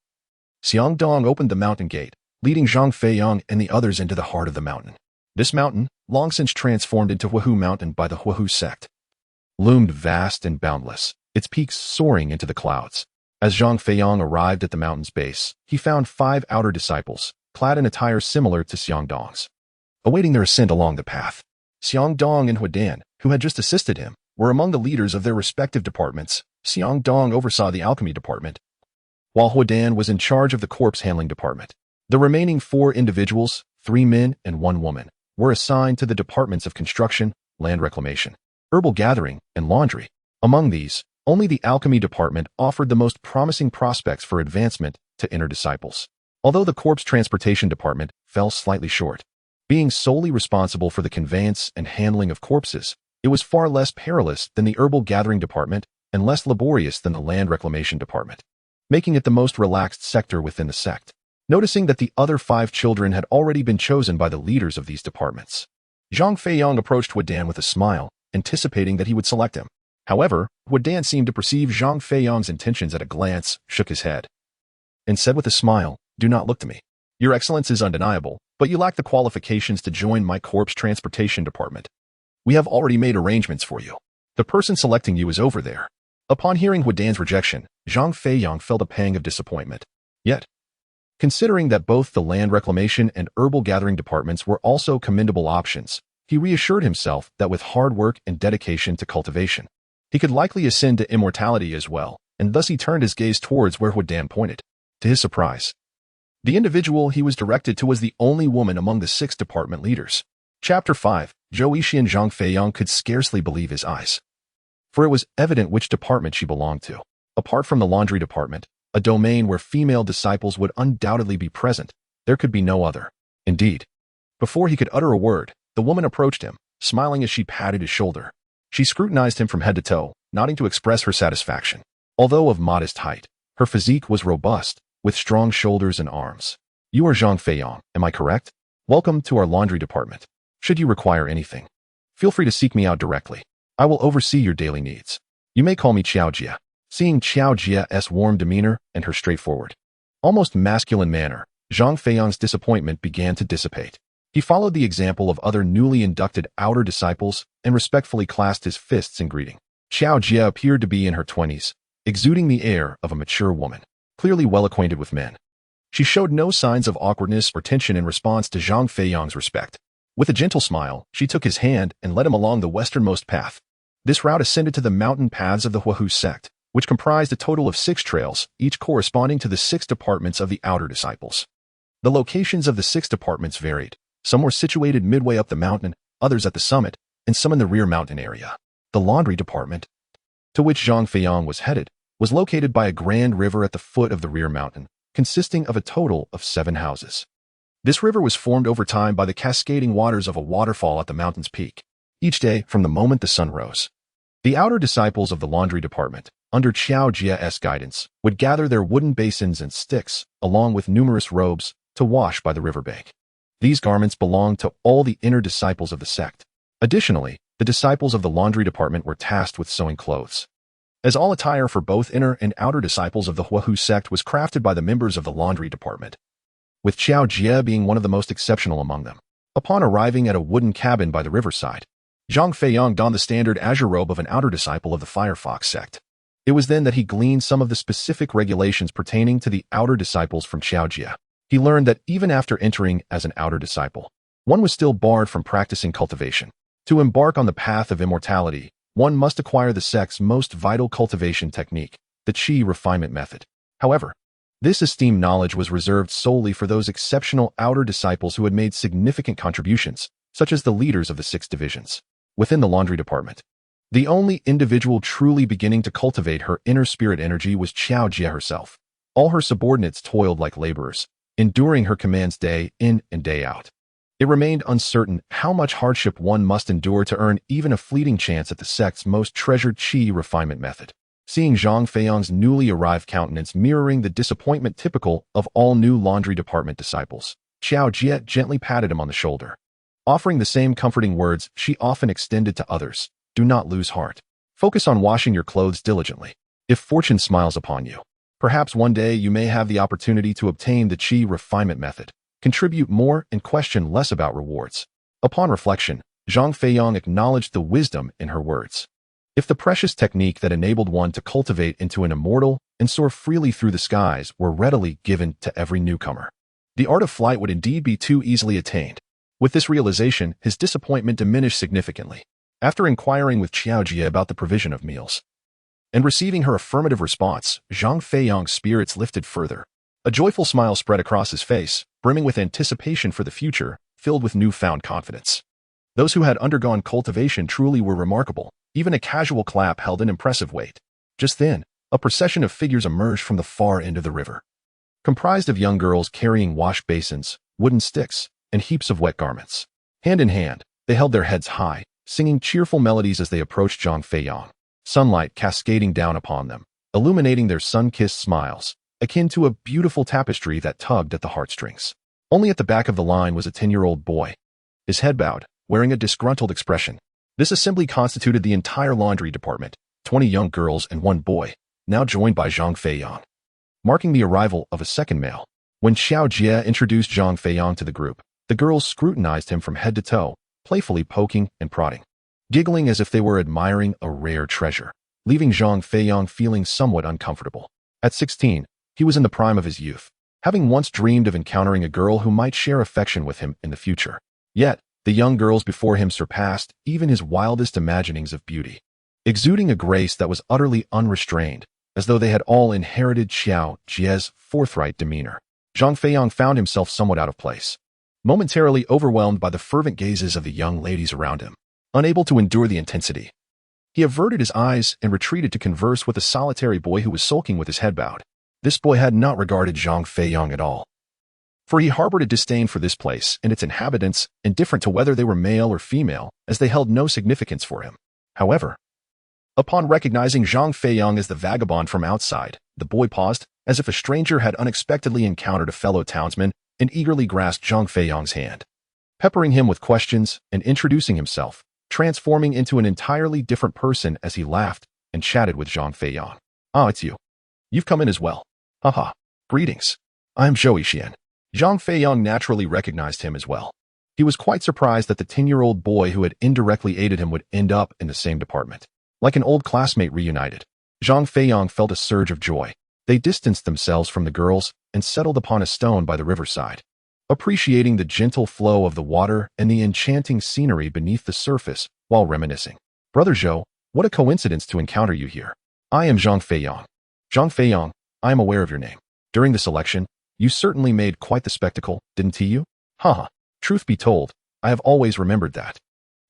Xiang Dong opened the mountain gate, leading Zhang Feiyang and the others into the heart of the mountain. This mountain, long since transformed into Huahu Mountain by the Huahu sect, loomed vast and boundless, its peaks soaring into the clouds. As Zhang Feiyang arrived at the mountain's base, he found 5 outer disciples, clad in attire similar to Xiang Dong's, awaiting their ascent along the path. Xiang Dong and Huadan, who had just assisted him, were among the leaders of their respective departments. Xiang Dong oversaw the alchemy department, while Huadan was in charge of the corpse handling department. The remaining 4 individuals, 3 men and 1 woman, were assigned to the departments of construction, land reclamation, herbal gathering, and laundry. Among these, only the alchemy department offered the most promising prospects for advancement to inner disciples, although the corpse transportation department fell slightly short. Being solely responsible for the conveyance and handling of corpses, it was far less perilous than the herbal gathering department and less laborious than the land reclamation department, making it the most relaxed sector within the sect. Noticing that the other 5 children had already been chosen by the leaders of these departments, Zhang Feiyang approached Huadan with a smile, anticipating that he would select him. However, Huadan seemed to perceive Zhang Feiyang's intentions at a glance, shook his head, and said with a smile, "Do not look to me. Your excellence is undeniable, but you lack the qualifications to join my corpse transportation department. We have already made arrangements for you. The person selecting you is over there." Upon hearing Huadan's rejection, Zhang Feiyang felt a pang of disappointment. Yet, considering that both the land reclamation and herbal gathering departments were also commendable options, he reassured himself that with hard work and dedication to cultivation, he could likely ascend to immortality as well, and thus he turned his gaze towards where Huadan pointed. To his surprise, the individual he was directed to was the only woman among the 6 department leaders. Chapter 5. Zhou Yishi and Zhang Feiyang could scarcely believe his eyes, for it was evident which department she belonged to. Apart from the laundry department, a domain where female disciples would undoubtedly be present, there could be no other. Indeed, before he could utter a word, the woman approached him, smiling as she patted his shoulder. She scrutinized him from head to toe, nodding to express her satisfaction. Although of modest height, her physique was robust, with strong shoulders and arms. "You are Zhang Feiyang, am I correct? Welcome to our laundry department. Should you require anything, feel free to seek me out directly. I will oversee your daily needs. You may call me Qiao Jia." Seeing Qiao Jia's warm demeanor and her straightforward, almost masculine manner, Zhang Feiyang's disappointment began to dissipate. He followed the example of other newly inducted outer disciples and respectfully clasped his fists in greeting. Qiao Jia appeared to be in her 20s, exuding the air of a mature woman, clearly well acquainted with men. She showed no signs of awkwardness or tension in response to Zhang Feiyang's respect. With a gentle smile, she took his hand and led him along the westernmost path. This route ascended to the mountain paths of the Huahu sect, which comprised a total of 6 trails, each corresponding to the 6 departments of the outer disciples. The locations of the 6 departments varied. Some were situated midway up the mountain, others at the summit, and some in the rear mountain area. The laundry department, to which Zhang Feiyang was headed, was located by a grand river at the foot of the rear mountain, consisting of a total of 7 houses. This river was formed over time by the cascading waters of a waterfall at the mountain's peak, each day from the moment the sun rose. The outer disciples of the laundry department, under Qiao Jia's guidance, would gather their wooden basins and sticks, along with numerous robes, to wash by the riverbank. These garments belonged to all the inner disciples of the sect. Additionally, the disciples of the laundry department were tasked with sewing clothes, as all attire for both inner and outer disciples of the Huahu sect was crafted by the members of the laundry department, with Qiao Jia being one of the most exceptional among them. Upon arriving at a wooden cabin by the riverside, Zhang Feiyang donned the standard azure robe of an outer disciple of the Firefox sect. It was then that he gleaned some of the specific regulations pertaining to the outer disciples from Qiao Jia. He learned that even after entering as an outer disciple, one was still barred from practicing cultivation. To embark on the path of immortality, one must acquire the sect's most vital cultivation technique, the Qi refinement method. However, this esteemed knowledge was reserved solely for those exceptional outer disciples who had made significant contributions, such as the leaders of the 6 divisions. Within the laundry department, the only individual truly beginning to cultivate her inner spirit energy was Qiao Jia herself. All her subordinates toiled like laborers, enduring her commands day in and day out. It remained uncertain how much hardship one must endure to earn even a fleeting chance at the sect's most treasured qi refinement method. Seeing Zhang Feiyang's newly arrived countenance mirroring the disappointment typical of all new laundry department disciples, Xiao Jie gently patted him on the shoulder. Offering the same comforting words she often extended to others, "Do not lose heart. Focus on washing your clothes diligently. If fortune smiles upon you, perhaps one day you may have the opportunity to obtain the qi refinement method, contribute more and question less about rewards." Upon reflection, Zhang Feiyang acknowledged the wisdom in her words. If the precious technique that enabled one to cultivate into an immortal and soar freely through the skies were readily given to every newcomer, the art of flight would indeed be too easily attained. With this realization, his disappointment diminished significantly. After inquiring with Xiao Jie about the provision of meals and receiving her affirmative response, Zhang Feiyang's spirits lifted further. A joyful smile spread across his face, brimming with anticipation for the future, filled with newfound confidence. Those who had undergone cultivation truly were remarkable. Even a casual clap held an impressive weight. Just then, a procession of figures emerged from the far end of the river, comprised of young girls carrying wash basins, wooden sticks, and heaps of wet garments. Hand in hand, they held their heads high, singing cheerful melodies as they approached Zhang Feiyang, sunlight cascading down upon them, illuminating their sun-kissed smiles, akin to a beautiful tapestry that tugged at the heartstrings. Only at the back of the line was a 10-year-old boy, his head bowed, wearing a disgruntled expression. This assembly constituted the entire laundry department, 20 young girls and one boy, now joined by Zhang Feiyang, marking the arrival of a second male. When Xiao Jie introduced Zhang Feiyang to the group, the girls scrutinized him from head to toe, playfully poking and prodding, giggling as if they were admiring a rare treasure, leaving Zhang Feiyang feeling somewhat uncomfortable. At 16, he was in the prime of his youth, having once dreamed of encountering a girl who might share affection with him in the future. Yet, the young girls before him surpassed even his wildest imaginings of beauty, exuding a grace that was utterly unrestrained, as though they had all inherited Xiao Jie's forthright demeanor. Zhang Feiyang found himself somewhat out of place, momentarily overwhelmed by the fervent gazes of the young ladies around him. Unable to endure the intensity, he averted his eyes and retreated to converse with a solitary boy who was sulking with his head bowed. This boy had not regarded Zhang Feiyang at all, for he harbored a disdain for this place and its inhabitants, indifferent to whether they were male or female, as they held no significance for him. However, upon recognizing Zhang Feiyang as the vagabond from outside, the boy paused, as if a stranger had unexpectedly encountered a fellow townsman, and eagerly grasped Zhang Feiyang's hand, peppering him with questions and introducing himself, transforming into an entirely different person as he laughed and chatted with Zhang Feiyang. "Ah, it's you. You've come in as well. Haha. Greetings. I'm Zhou Yixian." Zhang Feiyang naturally recognized him as well. He was quite surprised that the 10-year-old boy who had indirectly aided him would end up in the same department. Like an old classmate reunited, Zhang Feiyang felt a surge of joy. They distanced themselves from the girls and settled upon a stone by the riverside, appreciating the gentle flow of the water and the enchanting scenery beneath the surface while reminiscing. "Brother Zhou, what a coincidence to encounter you here. I am Zhang Feiyang. Zhang Feiyang, I am aware of your name. During the selection, you certainly made quite the spectacle, didn't you? Haha. Truth be told, I have always remembered that.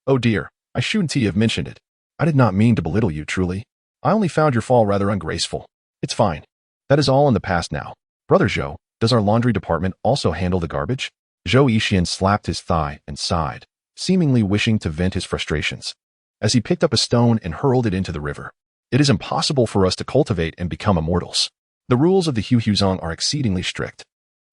Oh dear, I shouldn't have mentioned it. I did not mean to belittle you, truly. I only found your fall rather ungraceful. It's fine. That is all in the past now. Brother Zhou, does our laundry department also handle the garbage?" Zhou Yixian slapped his thigh and sighed, seemingly wishing to vent his frustrations, as he picked up a stone and hurled it into the river. "It is impossible for us to cultivate and become immortals. The rules of the Huizong are exceedingly strict.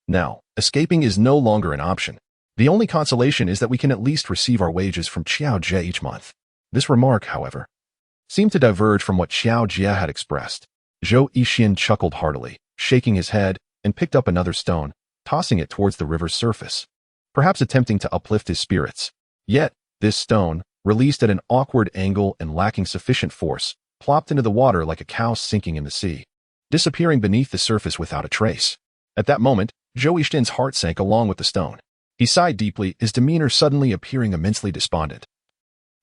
Now, escaping is no longer an option. The only consolation is that we can at least receive our wages from Xiao Jie each month." This remark, however, seemed to diverge from what Xiao Jie had expressed. Zhou Yixian chuckled heartily, shaking his head, and picked up another stone, tossing it towards the river's surface, perhaps attempting to uplift his spirits. Yet, this stone, released at an awkward angle and lacking sufficient force, plopped into the water like a cow sinking in the sea, disappearing beneath the surface without a trace. At that moment, Zhou Yixian's heart sank along with the stone. He sighed deeply, his demeanor suddenly appearing immensely despondent.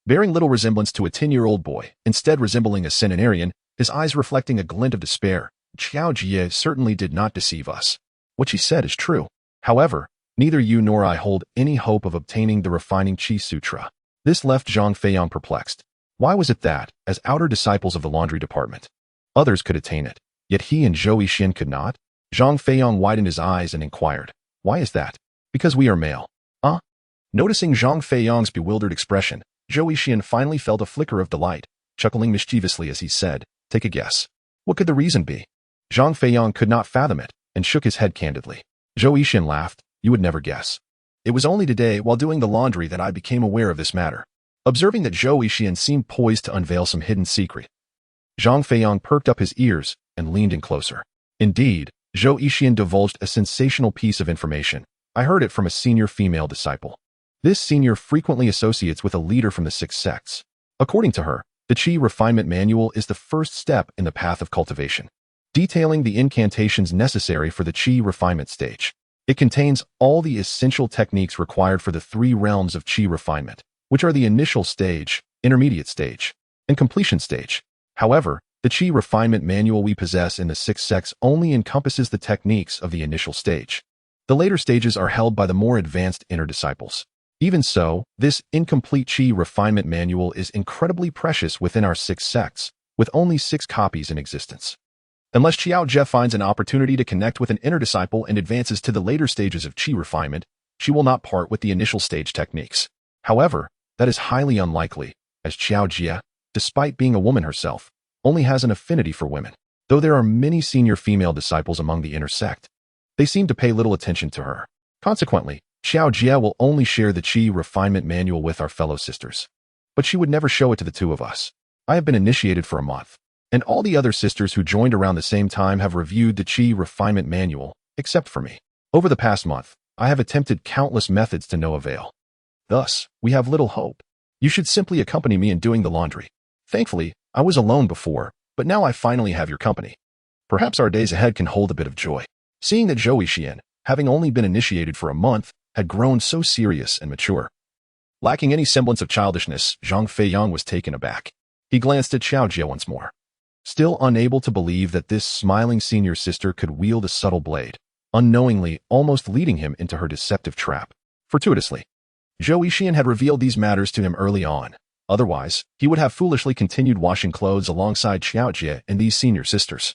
Bearing little resemblance to a 10-year-old boy, instead resembling a centenarian, his eyes reflecting a glint of despair, Xiao Jie certainly did not deceive us. What she said is true. However, neither you nor I hold any hope of obtaining the refining Qi Sutra. This left Zhang Feiyang perplexed. Why was it that, as outer disciples of the laundry department, others could attain it, yet he and Zhou Yixian could not? Zhang Feiyang widened his eyes and inquired, "Why is that?" "Because we are male." "Ah? Noticing Zhang Feiyang's bewildered expression, Zhou Yixian finally felt a flicker of delight, chuckling mischievously as he said, "Take a guess. What could the reason be?" Zhang Feiyang could not fathom it and shook his head candidly. Zhou Yixian laughed. "You would never guess. It was only today, while doing the laundry, that I became aware of this matter." Observing that Zhou Yixian seemed poised to unveil some hidden secret, Zhang Feiyang perked up his ears and leaned in closer. Indeed, Zhou Yixian divulged a sensational piece of information. "I heard it from a senior female disciple. This senior frequently associates with a leader from the six sects. According to her, the Qi Refinement Manual is the first step in the path of cultivation, detailing the incantations necessary for the Qi refinement stage. It contains all the essential techniques required for the three realms of Qi refinement, which are the initial stage, intermediate stage, and completion stage. However, the Qi Refinement Manual we possess in the six sects only encompasses the techniques of the initial stage. The later stages are held by the more advanced inner disciples. Even so, this incomplete Qi Refinement Manual is incredibly precious within our six sects, with only 6 copies in existence. Unless Xiao Jie finds an opportunity to connect with an inner disciple and advances to the later stages of Qi refinement, she will not part with the initial stage techniques. However, that is highly unlikely, as Xiao Jie, despite being a woman herself, only has an affinity for women. Though there are many senior female disciples among the inner sect, they seem to pay little attention to her. Consequently, Xiao Jie will only share the Qi Refinement Manual with our fellow sisters. But she would never show it to the two of us. I have been initiated for a month, and all the other sisters who joined around the same time have reviewed the Qi Refinement Manual, except for me. Over the past month, I have attempted countless methods to no avail. Thus, we have little hope. You should simply accompany me in doing the laundry. Thankfully, I was alone before, but now I finally have your company. Perhaps our days ahead can hold a bit of joy." Seeing that Zhou Yixian, having only been initiated for a month, had grown so serious and mature, lacking any semblance of childishness, Zhang Feiyang was taken aback. He glanced at Xiao Jie once more, still unable to believe that this smiling senior sister could wield a subtle blade, unknowingly almost leading him into her deceptive trap. Fortuitously, Zhou Yixian had revealed these matters to him early on. Otherwise, he would have foolishly continued washing clothes alongside Xiao Jie and these senior sisters.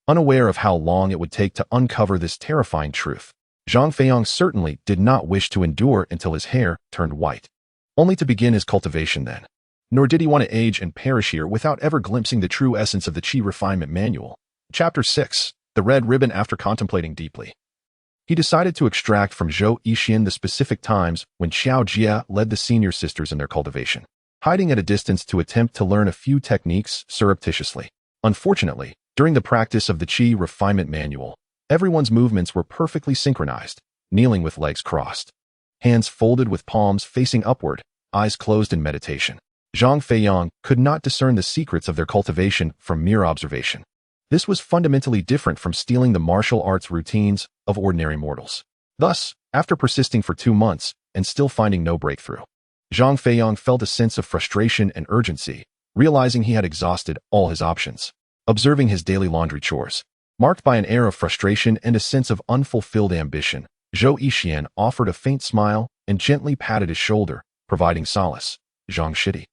Unaware of how long it would take to uncover this terrifying truth, Zhang Feiyang certainly did not wish to endure until his hair turned white, only to begin his cultivation then. Nor did he want to age and perish here without ever glimpsing the true essence of the Qi Refinement Manual. Chapter 6. The Red Ribbon. After contemplating deeply, he decided to extract from Zhou Yixian the specific times when Xiao Jie led the senior sisters in their cultivation, hiding at a distance to attempt to learn a few techniques surreptitiously. Unfortunately, during the practice of the Qi Refinement Manual, everyone's movements were perfectly synchronized, kneeling with legs crossed, hands folded with palms facing upward, eyes closed in meditation. Zhang Feiyang could not discern the secrets of their cultivation from mere observation. This was fundamentally different from stealing the martial arts routines of ordinary mortals. Thus, after persisting for 2 months and still finding no breakthrough, Zhang Feiyang felt a sense of frustration and urgency, realizing he had exhausted all his options. Observing his daily laundry chores, marked by an air of frustration and a sense of unfulfilled ambition, Zhou Yixian offered a faint smile and gently patted his shoulder, providing solace. "Zhang Shidi,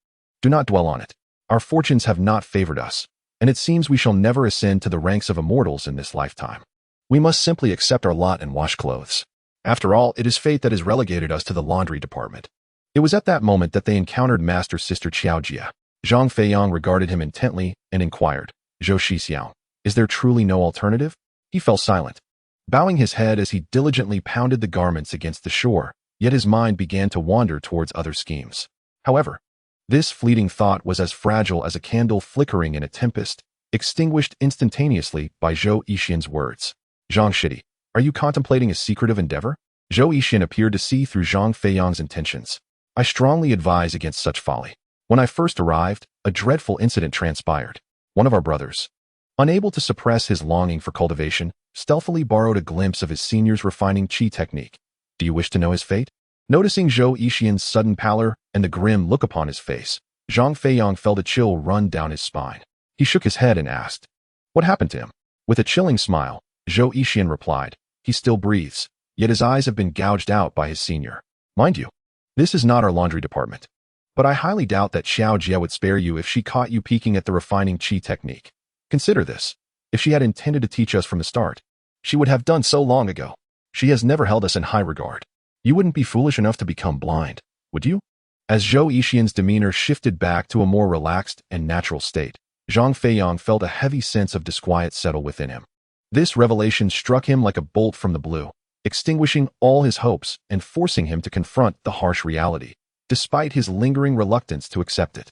do not dwell on it. Our fortunes have not favored us, and it seems we shall never ascend to the ranks of immortals in this lifetime. We must simply accept our lot and wash clothes. After all, it is fate that has relegated us to the laundry department." It was at that moment that they encountered Master Sister Xiao Jie. Zhang Feiyang regarded him intently and inquired, "Zhou Shixiao, is there truly no alternative?" He fell silent, bowing his head as he diligently pounded the garments against the shore, yet his mind began to wander towards other schemes. However, this fleeting thought was as fragile as a candle flickering in a tempest, extinguished instantaneously by Zhou Yixian's words. "Zhang Shidi, are you contemplating a secretive endeavor?" Zhou Yixian appeared to see through Zhang Feiyang's intentions. "I strongly advise against such folly. When I first arrived, a dreadful incident transpired. One of our brothers, unable to suppress his longing for cultivation, stealthily borrowed a glimpse of his senior's refining Qi technique. Do you wish to know his fate?" Noticing Zhou Yixian's sudden pallor and the grim look upon his face, Zhang Feiyang felt a chill run down his spine. He shook his head and asked, "What happened to him?" With a chilling smile, Zhou Yixian replied, "He still breathes, yet his eyes have been gouged out by his senior. Mind you, this is not our laundry department, but I highly doubt that Xiao Jie would spare you if she caught you peeking at the refining Qi technique. Consider this. If she had intended to teach us from the start, she would have done so long ago. She has never held us in high regard. You wouldn't be foolish enough to become blind, would you? As Zhou Yixian's demeanor shifted back to a more relaxed and natural state, Zhang Feiyang felt a heavy sense of disquiet settle within him. This revelation struck him like a bolt from the blue, extinguishing all his hopes and forcing him to confront the harsh reality, despite his lingering reluctance to accept it.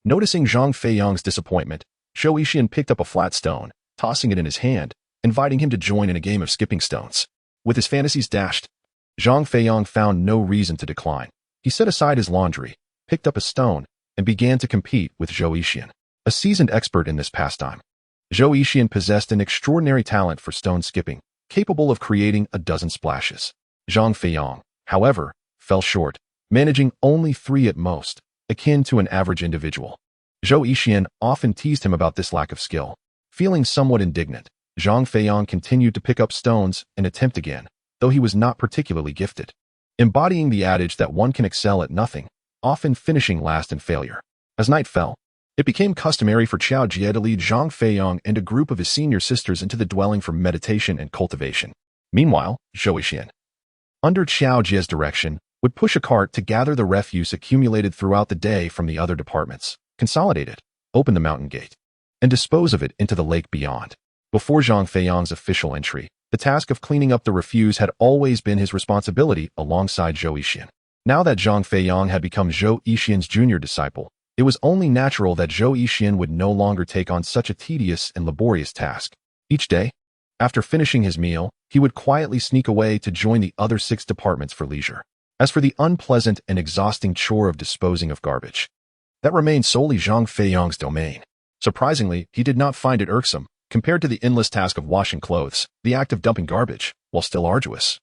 Noticing Zhang Feiyang's disappointment, Zhou Yixian picked up a flat stone, tossing it in his hand, inviting him to join in a game of skipping stones. With his fantasies dashed, Zhang Feiyang found no reason to decline. He set aside his laundry, picked up a stone, and began to compete with Zhou Yixian, a seasoned expert in this pastime. Zhou Yixian possessed an extraordinary talent for stone skipping, capable of creating a dozen splashes. Zhang Feiyang, however, fell short, managing only 3 at most, akin to an average individual. Zhou Yixian often teased him about this lack of skill. Feeling somewhat indignant, Zhang Feiyang continued to pick up stones and attempt again, though he was not particularly gifted. Embodying the adage that one can excel at nothing, often finishing last in failure. As night fell, it became customary for Qiao Jie to lead Zhang Feiyang and a group of his senior sisters into the dwelling for meditation and cultivation. Meanwhile, Zhou Yixian, under Qiao Jie's direction, would push a cart to gather the refuse accumulated throughout the day from the other departments, consolidate it, open the mountain gate, and dispose of it into the lake beyond. Before Zhang Feiyang's official entry, the task of cleaning up the refuse had always been his responsibility alongside Zhou Yixian. Now that Zhang Feiyang had become Zhou Yixian's junior disciple, it was only natural that Zhou Yixian would no longer take on such a tedious and laborious task. Each day, after finishing his meal, he would quietly sneak away to join the other 6 departments for leisure. As for the unpleasant and exhausting chore of disposing of garbage, that remained solely Zhang Feiyang's domain. Surprisingly, he did not find it irksome. Compared to the endless task of washing clothes, the act of dumping garbage, while still arduous,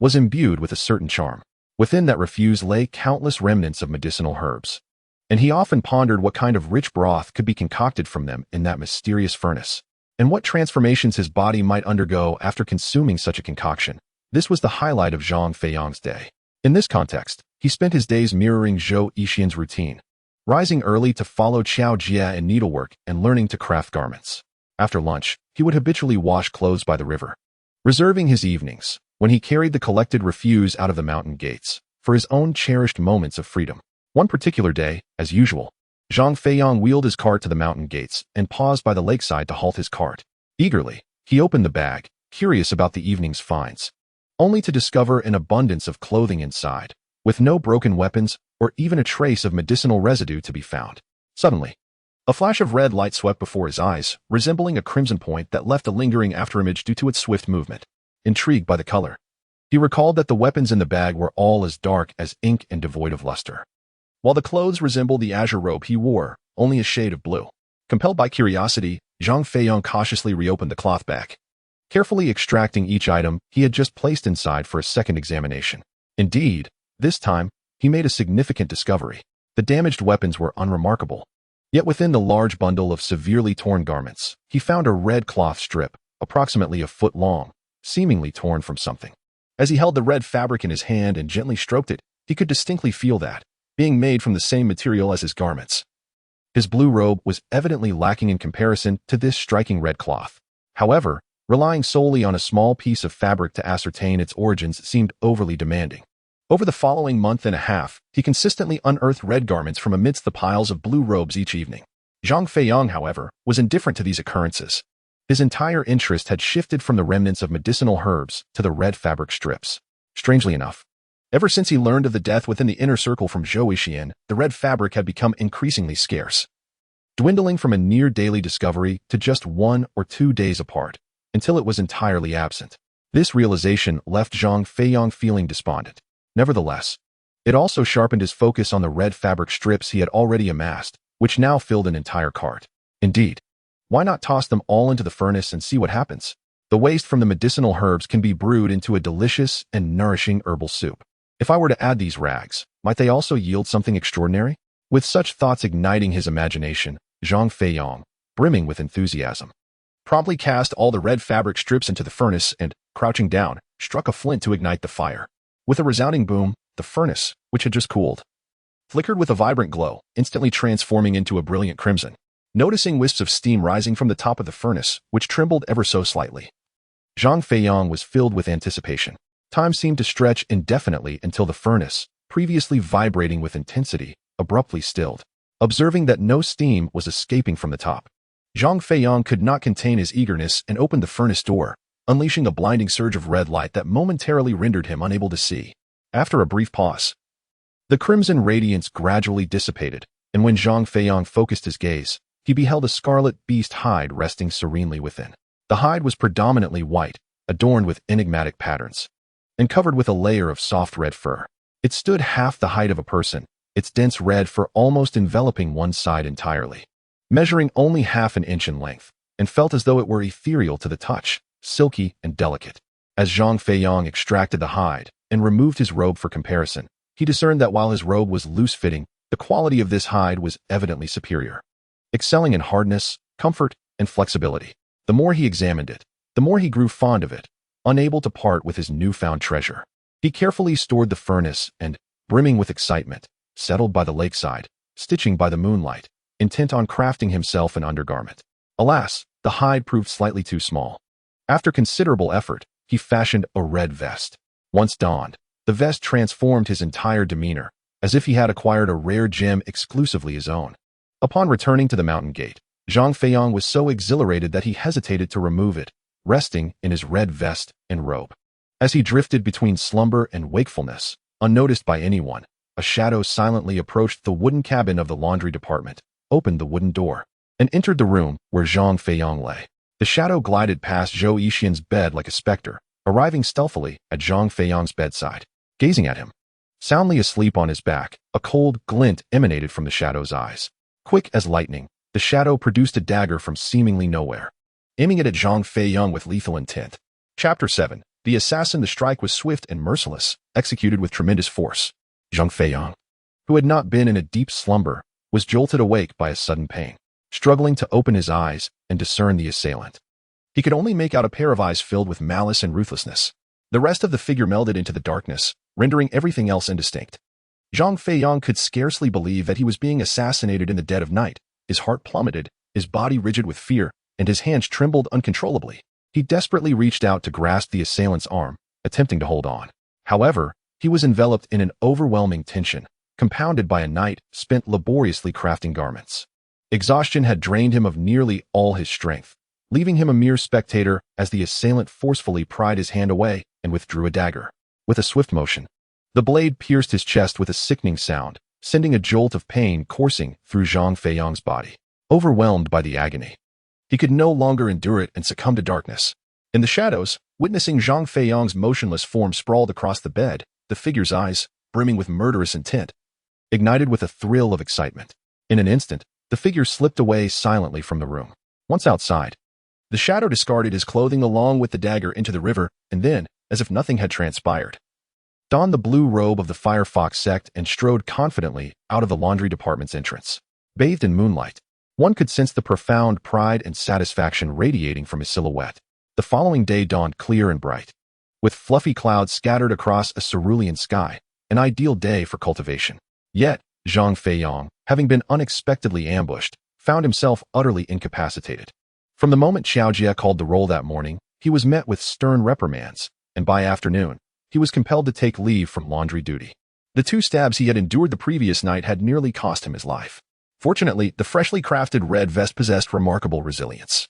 was imbued with a certain charm. Within that refuse lay countless remnants of medicinal herbs, and he often pondered what kind of rich broth could be concocted from them in that mysterious furnace, and what transformations his body might undergo after consuming such a concoction. This was the highlight of Zhang Feiyang's day. In this context, he spent his days mirroring Zhou Yixian's routine, rising early to follow Qiao Jie in needlework and learning to craft garments. After lunch, he would habitually wash clothes by the river, reserving his evenings, when he carried the collected refuse out of the mountain gates, for his own cherished moments of freedom. One particular day, as usual, Zhang Feiyang wheeled his cart to the mountain gates and paused by the lakeside to halt his cart. Eagerly, he opened the bag, curious about the evening's finds, only to discover an abundance of clothing inside, with no broken weapons or even a trace of medicinal residue to be found. Suddenly, a flash of red light swept before his eyes, resembling a crimson point that left a lingering afterimage due to its swift movement. Intrigued by the color, he recalled that the weapons in the bag were all as dark as ink and devoid of luster, while the clothes resembled the azure robe he wore, only a shade of blue. Compelled by curiosity, Zhang Feiyang cautiously reopened the cloth bag, carefully extracting each item he had just placed inside for a second examination. Indeed, this time, he made a significant discovery. The damaged weapons were unremarkable. Yet within the large bundle of severely torn garments, he found a red cloth strip, approximately a foot long, seemingly torn from something. As he held the red fabric in his hand and gently stroked it, he could distinctly feel that, being made from the same material as his garments. His blue robe was evidently lacking in comparison to this striking red cloth. However, relying solely on a small piece of fabric to ascertain its origins seemed overly demanding. Over the following month and a half, he consistently unearthed red garments from amidst the piles of blue robes each evening. Zhang Feiyang, however, was indifferent to these occurrences. His entire interest had shifted from the remnants of medicinal herbs to the red fabric strips. Strangely enough, ever since he learned of the death within the inner circle from Zhou Yixian, the red fabric had become increasingly scarce, dwindling from a near-daily discovery to just 1 or 2 days apart, until it was entirely absent. This realization left Zhang Feiyang feeling despondent. Nevertheless, it also sharpened his focus on the red fabric strips he had already amassed, which now filled an entire cart. Indeed, why not toss them all into the furnace and see what happens? The waste from the medicinal herbs can be brewed into a delicious and nourishing herbal soup. If I were to add these rags, might they also yield something extraordinary? With such thoughts igniting his imagination, Zhang Feiyang, brimming with enthusiasm, promptly cast all the red fabric strips into the furnace and, crouching down, struck a flint to ignite the fire. With a resounding boom, the furnace, which had just cooled, flickered with a vibrant glow, instantly transforming into a brilliant crimson. Noticing wisps of steam rising from the top of the furnace, which trembled ever so slightly, Zhang Feiyang was filled with anticipation. Time seemed to stretch indefinitely until the furnace, previously vibrating with intensity, abruptly stilled. Observing that no steam was escaping from the top, Zhang Feiyang could not contain his eagerness and opened the furnace door, unleashing a blinding surge of red light that momentarily rendered him unable to see. After a brief pause, the crimson radiance gradually dissipated, and when Zhang Feiyang focused his gaze, he beheld a scarlet beast hide resting serenely within. The hide was predominantly white, adorned with enigmatic patterns, and covered with a layer of soft red fur. It stood half the height of a person, its dense red fur almost enveloping one side entirely, measuring only half an inch in length, and felt as though it were ethereal to the touch, silky and delicate. As Zhang Feiyang extracted the hide and removed his robe for comparison, he discerned that while his robe was loose-fitting, the quality of this hide was evidently superior, excelling in hardness, comfort, and flexibility. The more he examined it, the more he grew fond of it, unable to part with his newfound treasure. He carefully stored the furnace and, brimming with excitement, settled by the lakeside, stitching by the moonlight, intent on crafting himself an undergarment. Alas, the hide proved slightly too small. After considerable effort, he fashioned a red vest. Once donned, the vest transformed his entire demeanor, as if he had acquired a rare gem exclusively his own. Upon returning to the mountain gate, Zhang Feiyang was so exhilarated that he hesitated to remove it, resting in his red vest and robe. As he drifted between slumber and wakefulness, unnoticed by anyone, a shadow silently approached the wooden cabin of the laundry department, opened the wooden door, and entered the room where Zhang Feiyang lay. The shadow glided past Zhou Yixian's bed like a specter, arriving stealthily at Zhang Feiyang's bedside. Gazing at him, soundly asleep on his back, a cold glint emanated from the shadow's eyes. Quick as lightning, the shadow produced a dagger from seemingly nowhere, aiming it at Zhang Feiyang with lethal intent. Chapter 7. The assassin. The strike was swift and merciless, executed with tremendous force. Zhang Feiyang, who had not been in a deep slumber, was jolted awake by a sudden pain. Struggling to open his eyes and discern the assailant, he could only make out a pair of eyes filled with malice and ruthlessness. The rest of the figure melded into the darkness, rendering everything else indistinct. Zhang Feiyang could scarcely believe that he was being assassinated in the dead of night. His heart plummeted, his body rigid with fear, and his hands trembled uncontrollably. He desperately reached out to grasp the assailant's arm, attempting to hold on. However, he was enveloped in an overwhelming tension, compounded by a night spent laboriously crafting garments. Exhaustion had drained him of nearly all his strength, leaving him a mere spectator as the assailant forcefully pried his hand away and withdrew a dagger. With a swift motion, the blade pierced his chest with a sickening sound, sending a jolt of pain coursing through Zhang Feiyang's body. Overwhelmed by the agony, he could no longer endure it and succumbed to darkness. In the shadows, witnessing Zhang Feiyang's motionless form sprawled across the bed, the figure's eyes, brimming with murderous intent, ignited with a thrill of excitement. In an instant, the figure slipped away silently from the room. Once outside, the shadow discarded his clothing along with the dagger into the river and then, as if nothing had transpired, donned the blue robe of the Firefox sect and strode confidently out of the laundry department's entrance. Bathed in moonlight, one could sense the profound pride and satisfaction radiating from his silhouette. The following day dawned clear and bright, with fluffy clouds scattered across a cerulean sky, an ideal day for cultivation. Yet, Zhang Feiyang, having been unexpectedly ambushed, found himself utterly incapacitated. From the moment Xiaojie called the roll that morning, he was met with stern reprimands, and by afternoon, he was compelled to take leave from laundry duty. The 2 stabs he had endured the previous night had nearly cost him his life. Fortunately, the freshly crafted red vest possessed remarkable resilience,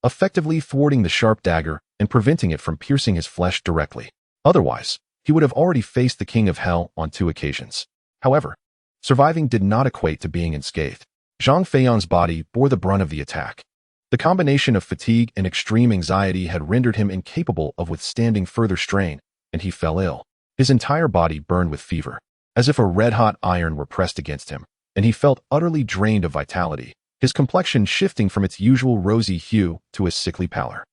effectively thwarting the sharp dagger and preventing it from piercing his flesh directly. Otherwise, he would have already faced the King of Hell on 2 occasions. However, surviving did not equate to being unscathed. Zhang Feiyang's body bore the brunt of the attack. The combination of fatigue and extreme anxiety had rendered him incapable of withstanding further strain, and he fell ill. His entire body burned with fever, as if a red-hot iron were pressed against him, and he felt utterly drained of vitality, his complexion shifting from its usual rosy hue to a sickly pallor.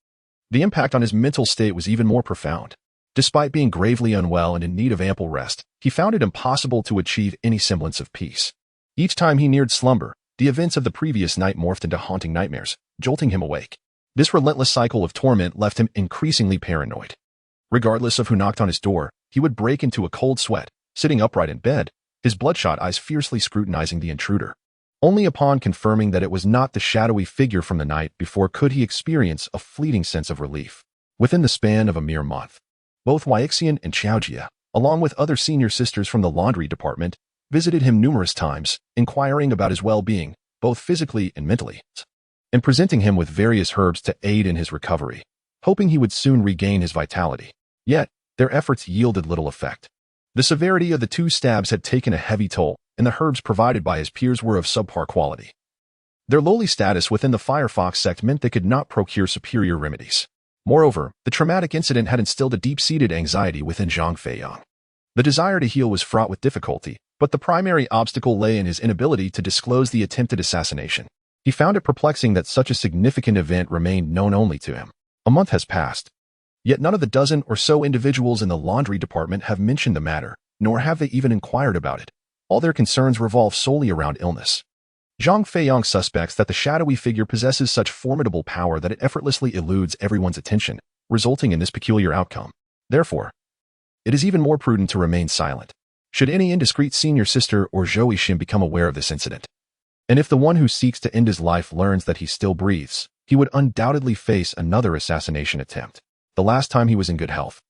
The impact on his mental state was even more profound. Despite being gravely unwell and in need of ample rest, he found it impossible to achieve any semblance of peace. Each time he neared slumber, the events of the previous night morphed into haunting nightmares, jolting him awake. This relentless cycle of torment left him increasingly paranoid. Regardless of who knocked on his door, he would break into a cold sweat, sitting upright in bed, his bloodshot eyes fiercely scrutinizing the intruder. Only upon confirming that it was not the shadowy figure from the night before could he experience a fleeting sense of relief. Within the span of a mere month, Both Weixian and Xiaojia, along with other senior sisters from the laundry department, visited him numerous times, inquiring about his well-being, both physically and mentally, and presenting him with various herbs to aid in his recovery, hoping he would soon regain his vitality. Yet, their efforts yielded little effect. The severity of the 2 stabs had taken a heavy toll, and the herbs provided by his peers were of subpar quality. Their lowly status within the Firefox sect meant they could not procure superior remedies. Moreover, the traumatic incident had instilled a deep-seated anxiety within Zhang Feiyang. The desire to heal was fraught with difficulty, but the primary obstacle lay in his inability to disclose the attempted assassination. He found it perplexing that such a significant event remained known only to him. A month has passed, yet none of the dozen or so individuals in the laundry department have mentioned the matter, nor have they even inquired about it. All their concerns revolve solely around illness. Zhang Feiyang suspects that the shadowy figure possesses such formidable power that it effortlessly eludes everyone's attention, resulting in this peculiar outcome. Therefore, it is even more prudent to remain silent, should any indiscreet senior sister or Zhou Yixin become aware of this incident. And if the one who seeks to end his life learns that he still breathes, he would undoubtedly face another assassination attempt. The last time he was in good health,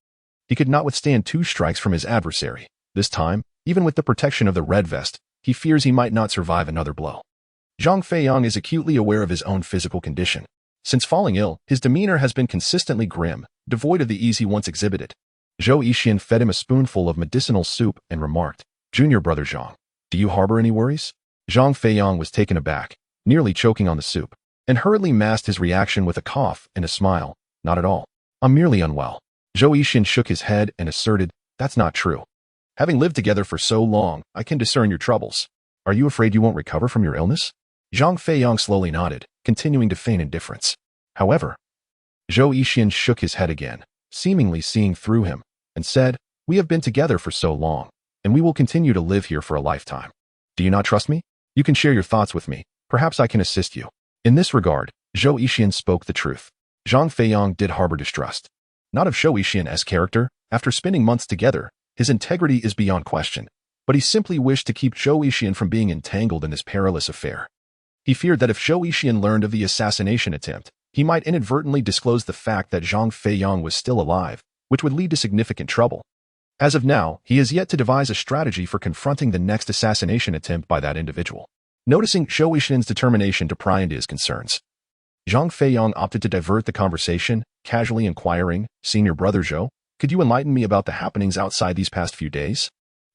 he could not withstand 2 strikes from his adversary. This time, even with the protection of the red vest, he fears he might not survive another blow. Zhang Feiyang is acutely aware of his own physical condition. Since falling ill, his demeanor has been consistently grim, devoid of the ease he once exhibited. Zhou Yixin fed him a spoonful of medicinal soup and remarked, "Junior brother Zhang, do you harbor any worries?" Zhang Feiyang was taken aback, nearly choking on the soup, and hurriedly masked his reaction with a cough and a smile. "Not at all. I'm merely unwell." Zhou Yixin shook his head and asserted, "That's not true. Having lived together for so long, I can discern your troubles. Are you afraid you won't recover from your illness?" Zhang Feiyang slowly nodded, continuing to feign indifference. However, Zhou Yixin shook his head again, seemingly seeing through him, and said, "We have been together for so long, and we will continue to live here for a lifetime. Do you not trust me? You can share your thoughts with me. Perhaps I can assist you." In this regard, Zhou Yixin spoke the truth. Zhang Feiyang did harbor distrust. Not of Zhou Yixin's character. After spending months together, his integrity is beyond question, but he simply wished to keep Zhou Yixin from being entangled in this perilous affair. He feared that if Zhou Yixin learned of the assassination attempt, he might inadvertently disclose the fact that Zhang Feiyang was still alive, which would lead to significant trouble. As of now, he has yet to devise a strategy for confronting the next assassination attempt by that individual. Noticing Zhou Yixin's determination to pry into his concerns, Zhang Feiyang opted to divert the conversation, casually inquiring, "Senior brother Zhou, could you enlighten me about the happenings outside these past few days?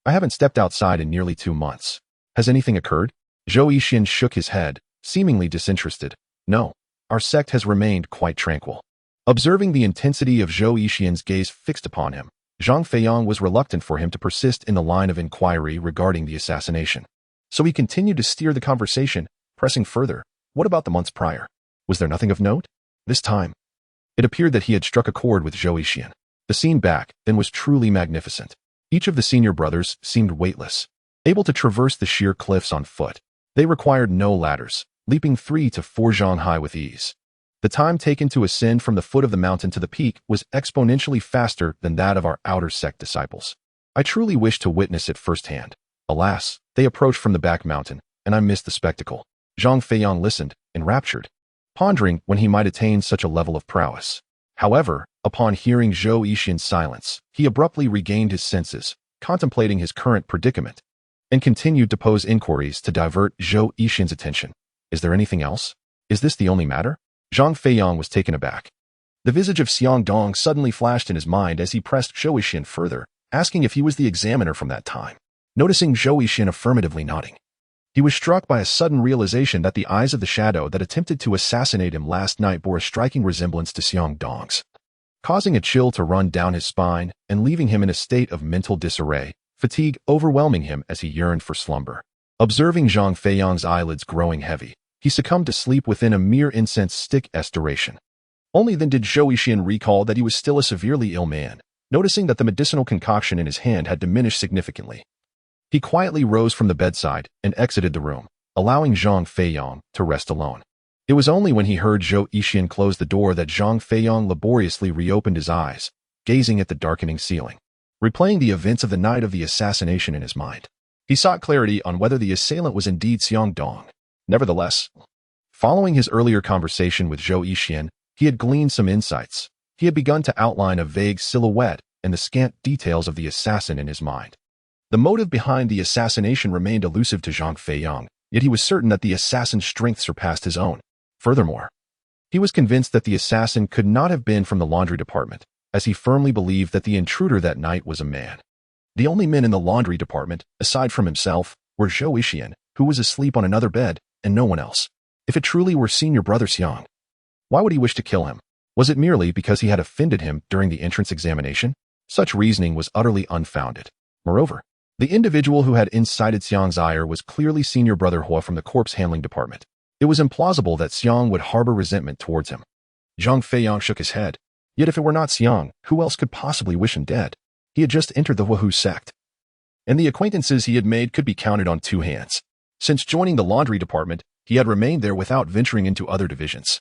I haven't stepped outside in nearly 2 months. Has anything occurred?" Zhou Yixin shook his head, seemingly disinterested. "No, our sect has remained quite tranquil." Observing the intensity of Zhou Yixin's gaze fixed upon him, Zhang Feiyang was reluctant for him to persist in the line of inquiry regarding the assassination. So he continued to steer the conversation, pressing further, "What about the months prior? Was there nothing of note?" This time, it appeared that he had struck a chord with Zhou Yixin. The scene back then was truly magnificent. Each of the senior brothers seemed weightless, able to traverse the sheer cliffs on foot. They required no ladders, leaping 3 to 4 zhang high with ease. The time taken to ascend from the foot of the mountain to the peak was exponentially faster than that of our outer sect disciples. I truly wished to witness it firsthand. Alas, they approached from the back mountain, and I missed the spectacle. Zhang Feiyang listened, enraptured, pondering when he might attain such a level of prowess. However, upon hearing Zhou Yixin's silence, he abruptly regained his senses, contemplating his current predicament, and continued to pose inquiries to divert Zhou Yixin's attention. "Is there anything else? Is this the only matter?" Zhang Feiyang was taken aback. The visage of Xiang Dong suddenly flashed in his mind as he pressed Zhou Yixin further, asking if he was the examiner from that time. Noticing Zhou Yixin affirmatively nodding, he was struck by a sudden realization that the eyes of the shadow that attempted to assassinate him last night bore a striking resemblance to Xiang Dong's, causing a chill to run down his spine and leaving him in a state of mental disarray, fatigue overwhelming him as he yearned for slumber. Observing Zhang Feiyang's eyelids growing heavy, he succumbed to sleep within a mere incense stick's duration. Only then did Zhou Yixin recall that he was still a severely ill man, noticing that the medicinal concoction in his hand had diminished significantly. He quietly rose from the bedside and exited the room, allowing Zhang Feiyang to rest alone. It was only when he heard Zhou Yixin close the door that Zhang Feiyang laboriously reopened his eyes, gazing at the darkening ceiling, replaying the events of the night of the assassination in his mind. He sought clarity on whether the assailant was indeed Xiang Dong. Nevertheless, following his earlier conversation with Zhou Yixin, he had gleaned some insights. He had begun to outline a vague silhouette and the scant details of the assassin in his mind. The motive behind the assassination remained elusive to Zhang Feiyang, yet he was certain that the assassin's strength surpassed his own. Furthermore, he was convinced that the assassin could not have been from the laundry department, as he firmly believed that the intruder that night was a man. The only men in the laundry department, aside from himself, were Zhou Yixian, who was asleep on another bed, and no one else. If it truly were senior brother Xiang, why would he wish to kill him? Was it merely because he had offended him during the entrance examination? Such reasoning was utterly unfounded. Moreover, the individual who had incited Xiang's ire was clearly senior brother Hua from the corpse handling department. It was implausible that Xiang would harbor resentment towards him. Zhang Feiyang shook his head. Yet if it were not Xiang, who else could possibly wish him dead? He had just entered the Wahoo sect, and the acquaintances he had made could be counted on two hands. Since joining the laundry department, he had remained there without venturing into other divisions.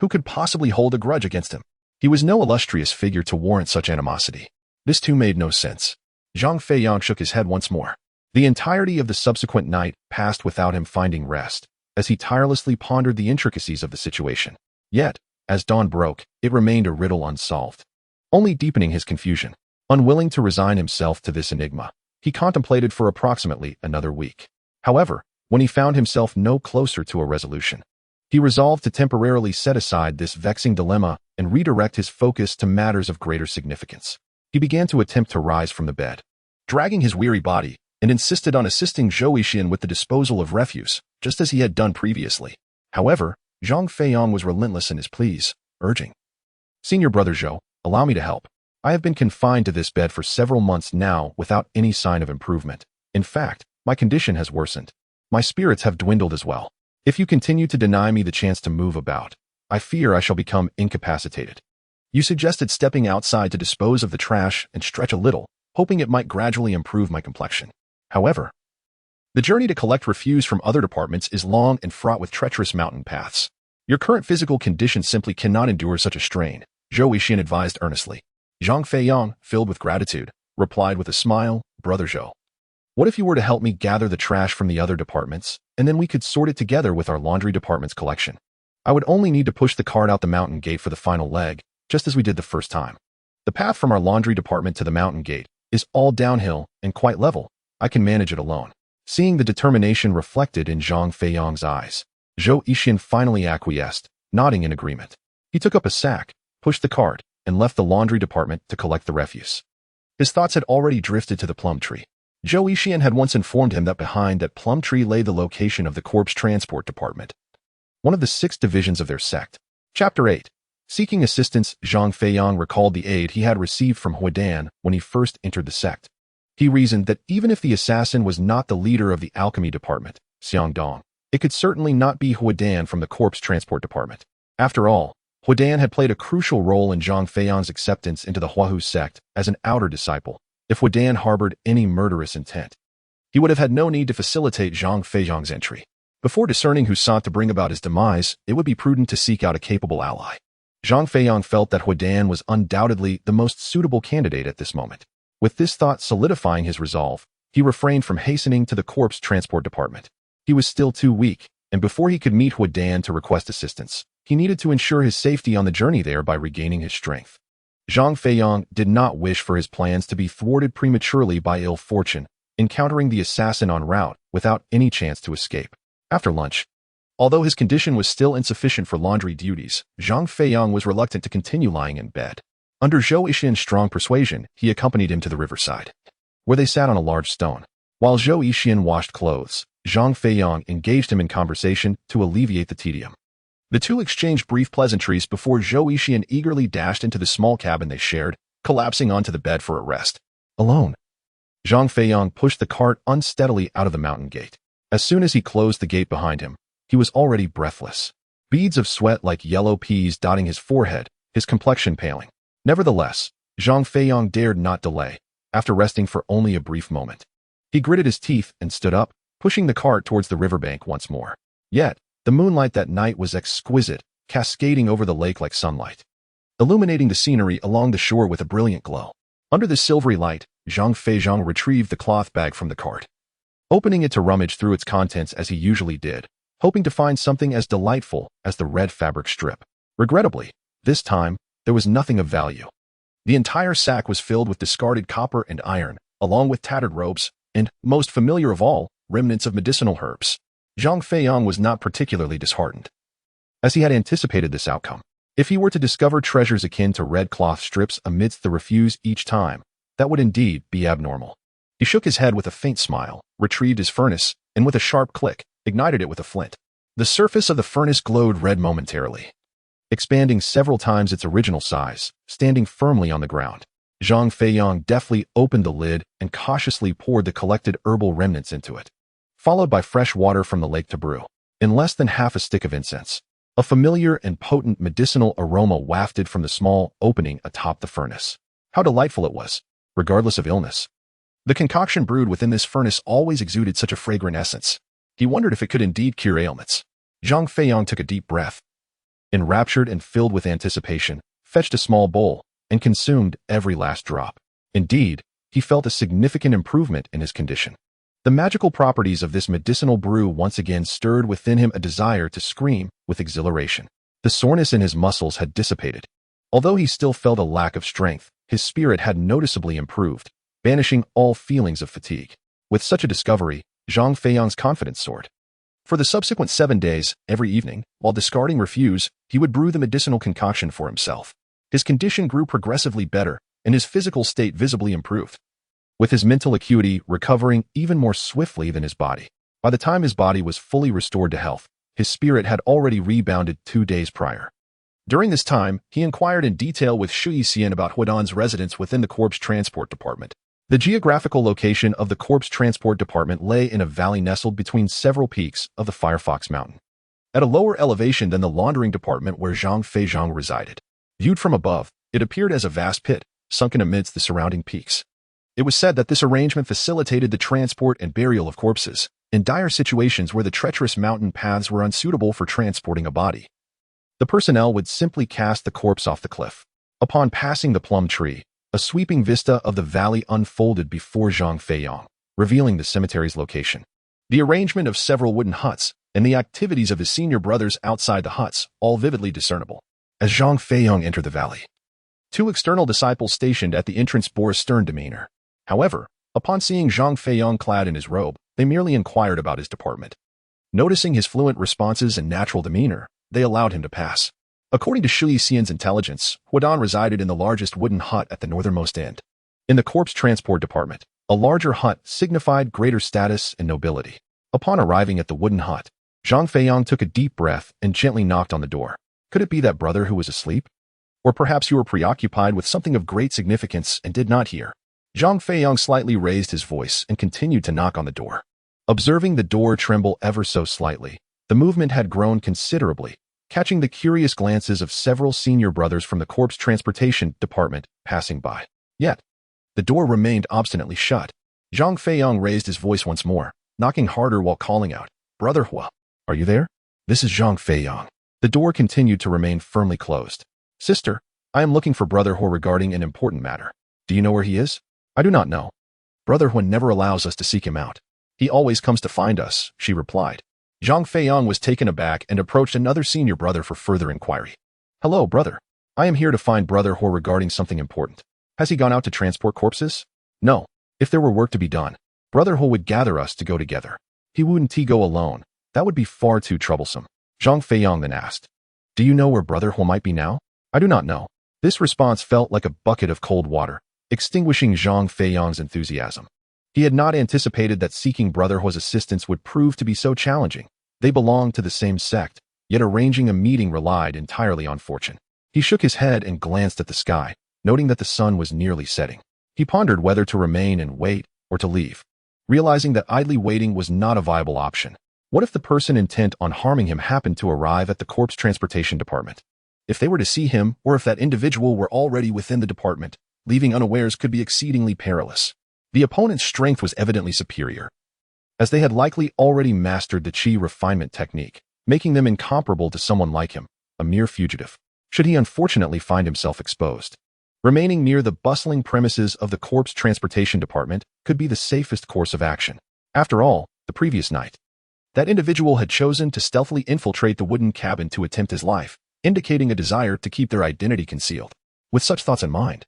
Who could possibly hold a grudge against him? He was no illustrious figure to warrant such animosity. This too made no sense. Zhang Feiyang shook his head once more. The entirety of the subsequent night passed without him finding rest, as he tirelessly pondered the intricacies of the situation. Yet, as dawn broke, it remained a riddle unsolved, only deepening his confusion. Unwilling to resign himself to this enigma, he contemplated for approximately another week. However, when he found himself no closer to a resolution, he resolved to temporarily set aside this vexing dilemma and redirect his focus to matters of greater significance. He began to attempt to rise from the bed, dragging his weary body, and insisted on assisting Zhou Yixian with the disposal of refuse, just as he had done previously. However, Zhang Feiyang was relentless in his pleas, urging, "Senior brother Zhou, allow me to help. I have been confined to this bed for several months now without any sign of improvement. In fact, my condition has worsened. My spirits have dwindled as well. If you continue to deny me the chance to move about, I fear I shall become incapacitated." You suggested stepping outside to dispose of the trash and stretch a little, hoping it might gradually improve my complexion. However, the journey to collect refuse from other departments is long and fraught with treacherous mountain paths. Your current physical condition simply cannot endure such a strain, Zhou Yixian advised earnestly. Zhang Feiyang, filled with gratitude, replied with a smile, "Brother Zhou, what if you were to help me gather the trash from the other departments, and then we could sort it together with our laundry department's collection? I would only need to push the cart out the mountain gate for the final leg, just as we did the first time. The path from our laundry department to the mountain gate is all downhill and quite level. I can manage it alone." Seeing the determination reflected in Zhang Feiyang's eyes, Zhou Yixian finally acquiesced, nodding in agreement. He took up a sack, pushed the cart, and left the laundry department to collect the refuse. His thoughts had already drifted to the plum tree. Zhou Yixian had once informed him that behind that plum tree lay the location of the corpse transport department, one of the 6 divisions of their sect. Chapter 8. Seeking assistance, Zhang Feiyang recalled the aid he had received from Huadan when he first entered the sect. He reasoned that even if the assassin was not the leader of the alchemy department, Xiang Dong, it could certainly not be Huadan from the corpse transport department. After all, Huadan had played a crucial role in Zhang Feiyang's acceptance into the Huahu sect as an outer disciple. If Huadan harbored any murderous intent, he would have had no need to facilitate Zhang Feiyang's entry. Before discerning who sought to bring about his demise, it would be prudent to seek out a capable ally. Zhang Feiyang felt that Huadan was undoubtedly the most suitable candidate at this moment. With this thought solidifying his resolve, he refrained from hastening to the corpse transport department. He was still too weak, and before he could meet Huadan to request assistance, he needed to ensure his safety on the journey there by regaining his strength. Zhang Feiyang did not wish for his plans to be thwarted prematurely by ill fortune, encountering the assassin en route without any chance to escape. After lunch, although his condition was still insufficient for laundry duties, Zhang Feiyang was reluctant to continue lying in bed. Under Zhou Yixian's strong persuasion, he accompanied him to the riverside, where they sat on a large stone. While Zhou Yixian washed clothes, Zhang Feiyang engaged him in conversation to alleviate the tedium. The two exchanged brief pleasantries before Zhou Yixian eagerly dashed into the small cabin they shared, collapsing onto the bed for a rest. Alone, Zhang Feiyang pushed the cart unsteadily out of the mountain gate. As soon as he closed the gate behind him, he was already breathless. Beads of sweat like yellow peas dotting his forehead, his complexion paling. Nevertheless, Zhang Feiyang dared not delay. After resting for only a brief moment, he gritted his teeth and stood up, pushing the cart towards the riverbank once more. Yet, the moonlight that night was exquisite, cascading over the lake like sunlight, illuminating the scenery along the shore with a brilliant glow. Under the silvery light, Zhang Feiyang retrieved the cloth bag from the cart, opening it to rummage through its contents as he usually did, hoping to find something as delightful as the red fabric strip. Regrettably, this time, there was nothing of value. The entire sack was filled with discarded copper and iron, along with tattered robes, and, most familiar of all, remnants of medicinal herbs. Zhang Feiyang was not particularly disheartened, as he had anticipated this outcome. If he were to discover treasures akin to red cloth strips amidst the refuse each time, that would indeed be abnormal. He shook his head with a faint smile, retrieved his furnace, and with a sharp click, ignited it with a flint. The surface of the furnace glowed red momentarily, expanding several times its original size, standing firmly on the ground. Zhang Feiyang deftly opened the lid and cautiously poured the collected herbal remnants into it, followed by fresh water from the lake to brew. In less than half a stick of incense, a familiar and potent medicinal aroma wafted from the small opening atop the furnace. How delightful it was, regardless of illness. The concoction brewed within this furnace always exuded such a fragrant essence. He wondered if it could indeed cure ailments. Zhang Feiyang took a deep breath, enraptured and filled with anticipation, fetched a small bowl, and consumed every last drop. Indeed, he felt a significant improvement in his condition. The magical properties of this medicinal brew once again stirred within him a desire to scream with exhilaration. The soreness in his muscles had dissipated. Although he still felt a lack of strength, his spirit had noticeably improved, banishing all feelings of fatigue. With such a discovery, Zhang Feiyang's confidence soared. For the subsequent 7 days, every evening, while discarding refuse, he would brew the medicinal concoction for himself. His condition grew progressively better, and his physical state visibly improved, with his mental acuity recovering even more swiftly than his body. By the time his body was fully restored to health, his spirit had already rebounded 2 days prior. During this time, he inquired in detail with Shu Yixian about Huadan's residence within the Corpse Transport Department. The geographical location of the Corpse Transport Department lay in a valley nestled between several peaks of the Firefox Mountain, at a lower elevation than the laundering department where Zhang Feiyang resided. Viewed from above, it appeared as a vast pit, sunken amidst the surrounding peaks. It was said that this arrangement facilitated the transport and burial of corpses, in dire situations where the treacherous mountain paths were unsuitable for transporting a body. The personnel would simply cast the corpse off the cliff. Upon passing the plum tree, a sweeping vista of the valley unfolded before Zhang Feiyang, revealing the cemetery's location. The arrangement of several wooden huts, and the activities of his senior brothers outside the huts, all vividly discernible. As Zhang Feiyang entered the valley, 2 external disciples stationed at the entrance bore a stern demeanor. However, upon seeing Zhang Feiyang clad in his robe, they merely inquired about his department. Noticing his fluent responses and natural demeanor, they allowed him to pass. According to Shu Yixian's intelligence, Huadan resided in the largest wooden hut at the northernmost end. In the Corpse Transport Department, a larger hut signified greater status and nobility. Upon arriving at the wooden hut, Zhang Feiyang took a deep breath and gently knocked on the door. Could it be that brother who was asleep? Or perhaps you were preoccupied with something of great significance and did not hear. Zhang Feiyang slightly raised his voice and continued to knock on the door. Observing the door tremble ever so slightly, the movement had grown considerably, catching the curious glances of several senior brothers from the Corpse Transportation Department passing by. Yet, the door remained obstinately shut. Zhang Feiyang raised his voice once more, knocking harder while calling out, "Brother Hua, are you there? This is Zhang Feiyang." The door continued to remain firmly closed. "Sister, I am looking for Brother Hua regarding an important matter. Do you know where he is?" "I do not know. Brother Hua never allows us to seek him out. He always comes to find us," she replied. Zhang Feiyang was taken aback and approached another senior brother for further inquiry. "Hello, brother. I am here to find Brother Hua regarding something important. Has he gone out to transport corpses?" "No. If there were work to be done, Brother Hua would gather us to go together. He wouldn't go alone. That would be far too troublesome." Zhang Feiyang then asked, "Do you know where Brother Hua might be now?" "I do not know." This response felt like a bucket of cold water, extinguishing Zhang Feiyang's enthusiasm. He had not anticipated that seeking Brother Hua's assistance would prove to be so challenging. They belonged to the same sect, yet arranging a meeting relied entirely on fortune. He shook his head and glanced at the sky, noting that the sun was nearly setting. He pondered whether to remain and wait or to leave, realizing that idly waiting was not a viable option. What if the person intent on harming him happened to arrive at the Corpse Transportation Department? If they were to see him, or if that individual were already within the department, leaving unawares could be exceedingly perilous. The opponent's strength was evidently superior, as they had likely already mastered the chi refinement technique, making them incomparable to someone like him, a mere fugitive, should he unfortunately find himself exposed. Remaining near the bustling premises of the Corpse Transportation Department could be the safest course of action. After all, the previous night, that individual had chosen to stealthily infiltrate the wooden cabin to attempt his life, indicating a desire to keep their identity concealed. With such thoughts in mind,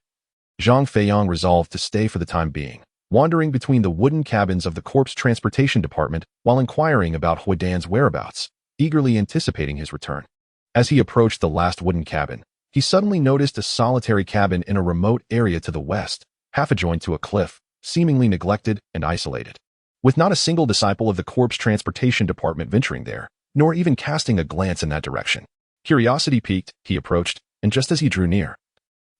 Zhang Feiyang resolved to stay for the time being, wandering between the wooden cabins of the corpse transportation department while inquiring about Huidan's whereabouts, eagerly anticipating his return. As he approached the last wooden cabin, he suddenly noticed a solitary cabin in a remote area to the west, half adjoined to a cliff, seemingly neglected and isolated. With not a single disciple of the corpse transportation department venturing there, nor even casting a glance in that direction. Curiosity piqued, he approached, and just as he drew near,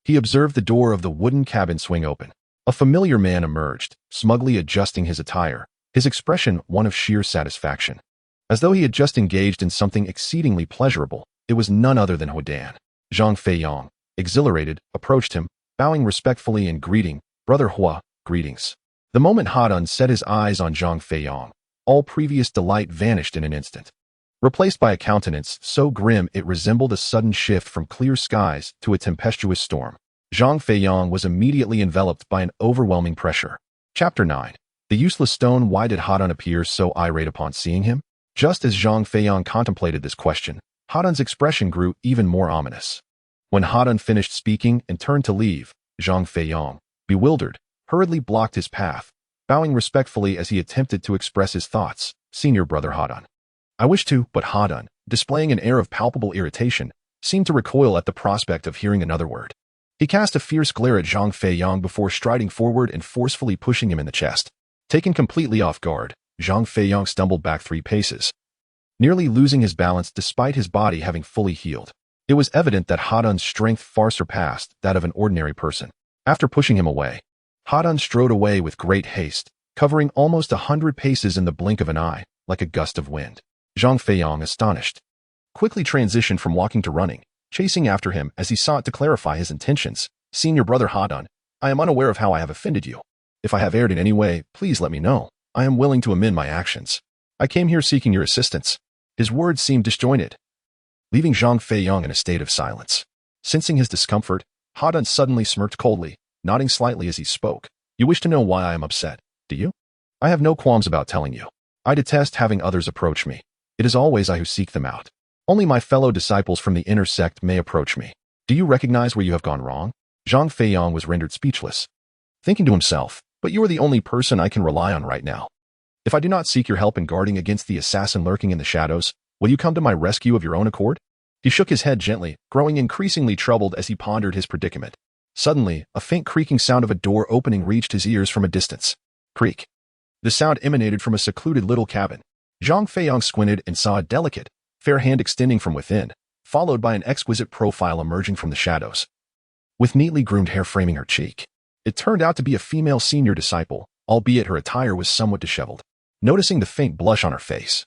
he observed the door of the wooden cabin swing open. A familiar man emerged, smugly adjusting his attire, his expression one of sheer satisfaction. As though he had just engaged in something exceedingly pleasurable, it was none other than Huidan. Zhang Feiyang, exhilarated, approached him, bowing respectfully and greeting, "Brother Hua, greetings." The moment Hadan set his eyes on Zhang Feiyang, all previous delight vanished in an instant, replaced by a countenance so grim it resembled a sudden shift from clear skies to a tempestuous storm. Zhang Feiyang was immediately enveloped by an overwhelming pressure. Chapter 9. The useless stone. Why did Hadan appear so irate upon seeing him? Just as Zhang Feiyang contemplated this question, Hadan's expression grew even more ominous. When Hadan finished speaking and turned to leave, Zhang Feiyang, bewildered, hurriedly blocked his path, bowing respectfully as he attempted to express his thoughts. "Senior brother Hadan." "I wish to," but Hadan, displaying an air of palpable irritation, seemed to recoil at the prospect of hearing another word. He cast a fierce glare at Zhang Feiyang before striding forward and forcefully pushing him in the chest. Taken completely off guard, Zhang Feiyang stumbled back 3 paces, nearly losing his balance despite his body having fully healed. It was evident that Hadan's strength far surpassed that of an ordinary person. After pushing him away, Hadan strode away with great haste, covering almost 100 paces in the blink of an eye, like a gust of wind. Zhang Feiyang, astonished, quickly transitioned from walking to running, chasing after him as he sought to clarify his intentions. "Senior brother Hadan, I am unaware of how I have offended you. If I have erred in any way, please let me know. I am willing to amend my actions. I came here seeking your assistance." His words seemed disjointed, leaving Zhang Feiyang in a state of silence. Sensing his discomfort, Hadan suddenly smirked coldly, nodding slightly as he spoke. "You wish to know why I am upset, do you? I have no qualms about telling you. I detest having others approach me. It is always I who seek them out. Only my fellow disciples from the inner sect may approach me. Do you recognize where you have gone wrong?" Zhang Feiyang was rendered speechless, thinking to himself, "But you are the only person I can rely on right now. If I do not seek your help in guarding against the assassin lurking in the shadows, will you come to my rescue of your own accord?" He shook his head gently, growing increasingly troubled as he pondered his predicament. Suddenly, a faint creaking sound of a door opening reached his ears from a distance. Creak. The sound emanated from a secluded little cabin. Zhang Feiyang squinted and saw a delicate, fair hand extending from within, followed by an exquisite profile emerging from the shadows, with neatly groomed hair framing her cheek. It turned out to be a female senior disciple, albeit her attire was somewhat disheveled. Noticing the faint blush on her face,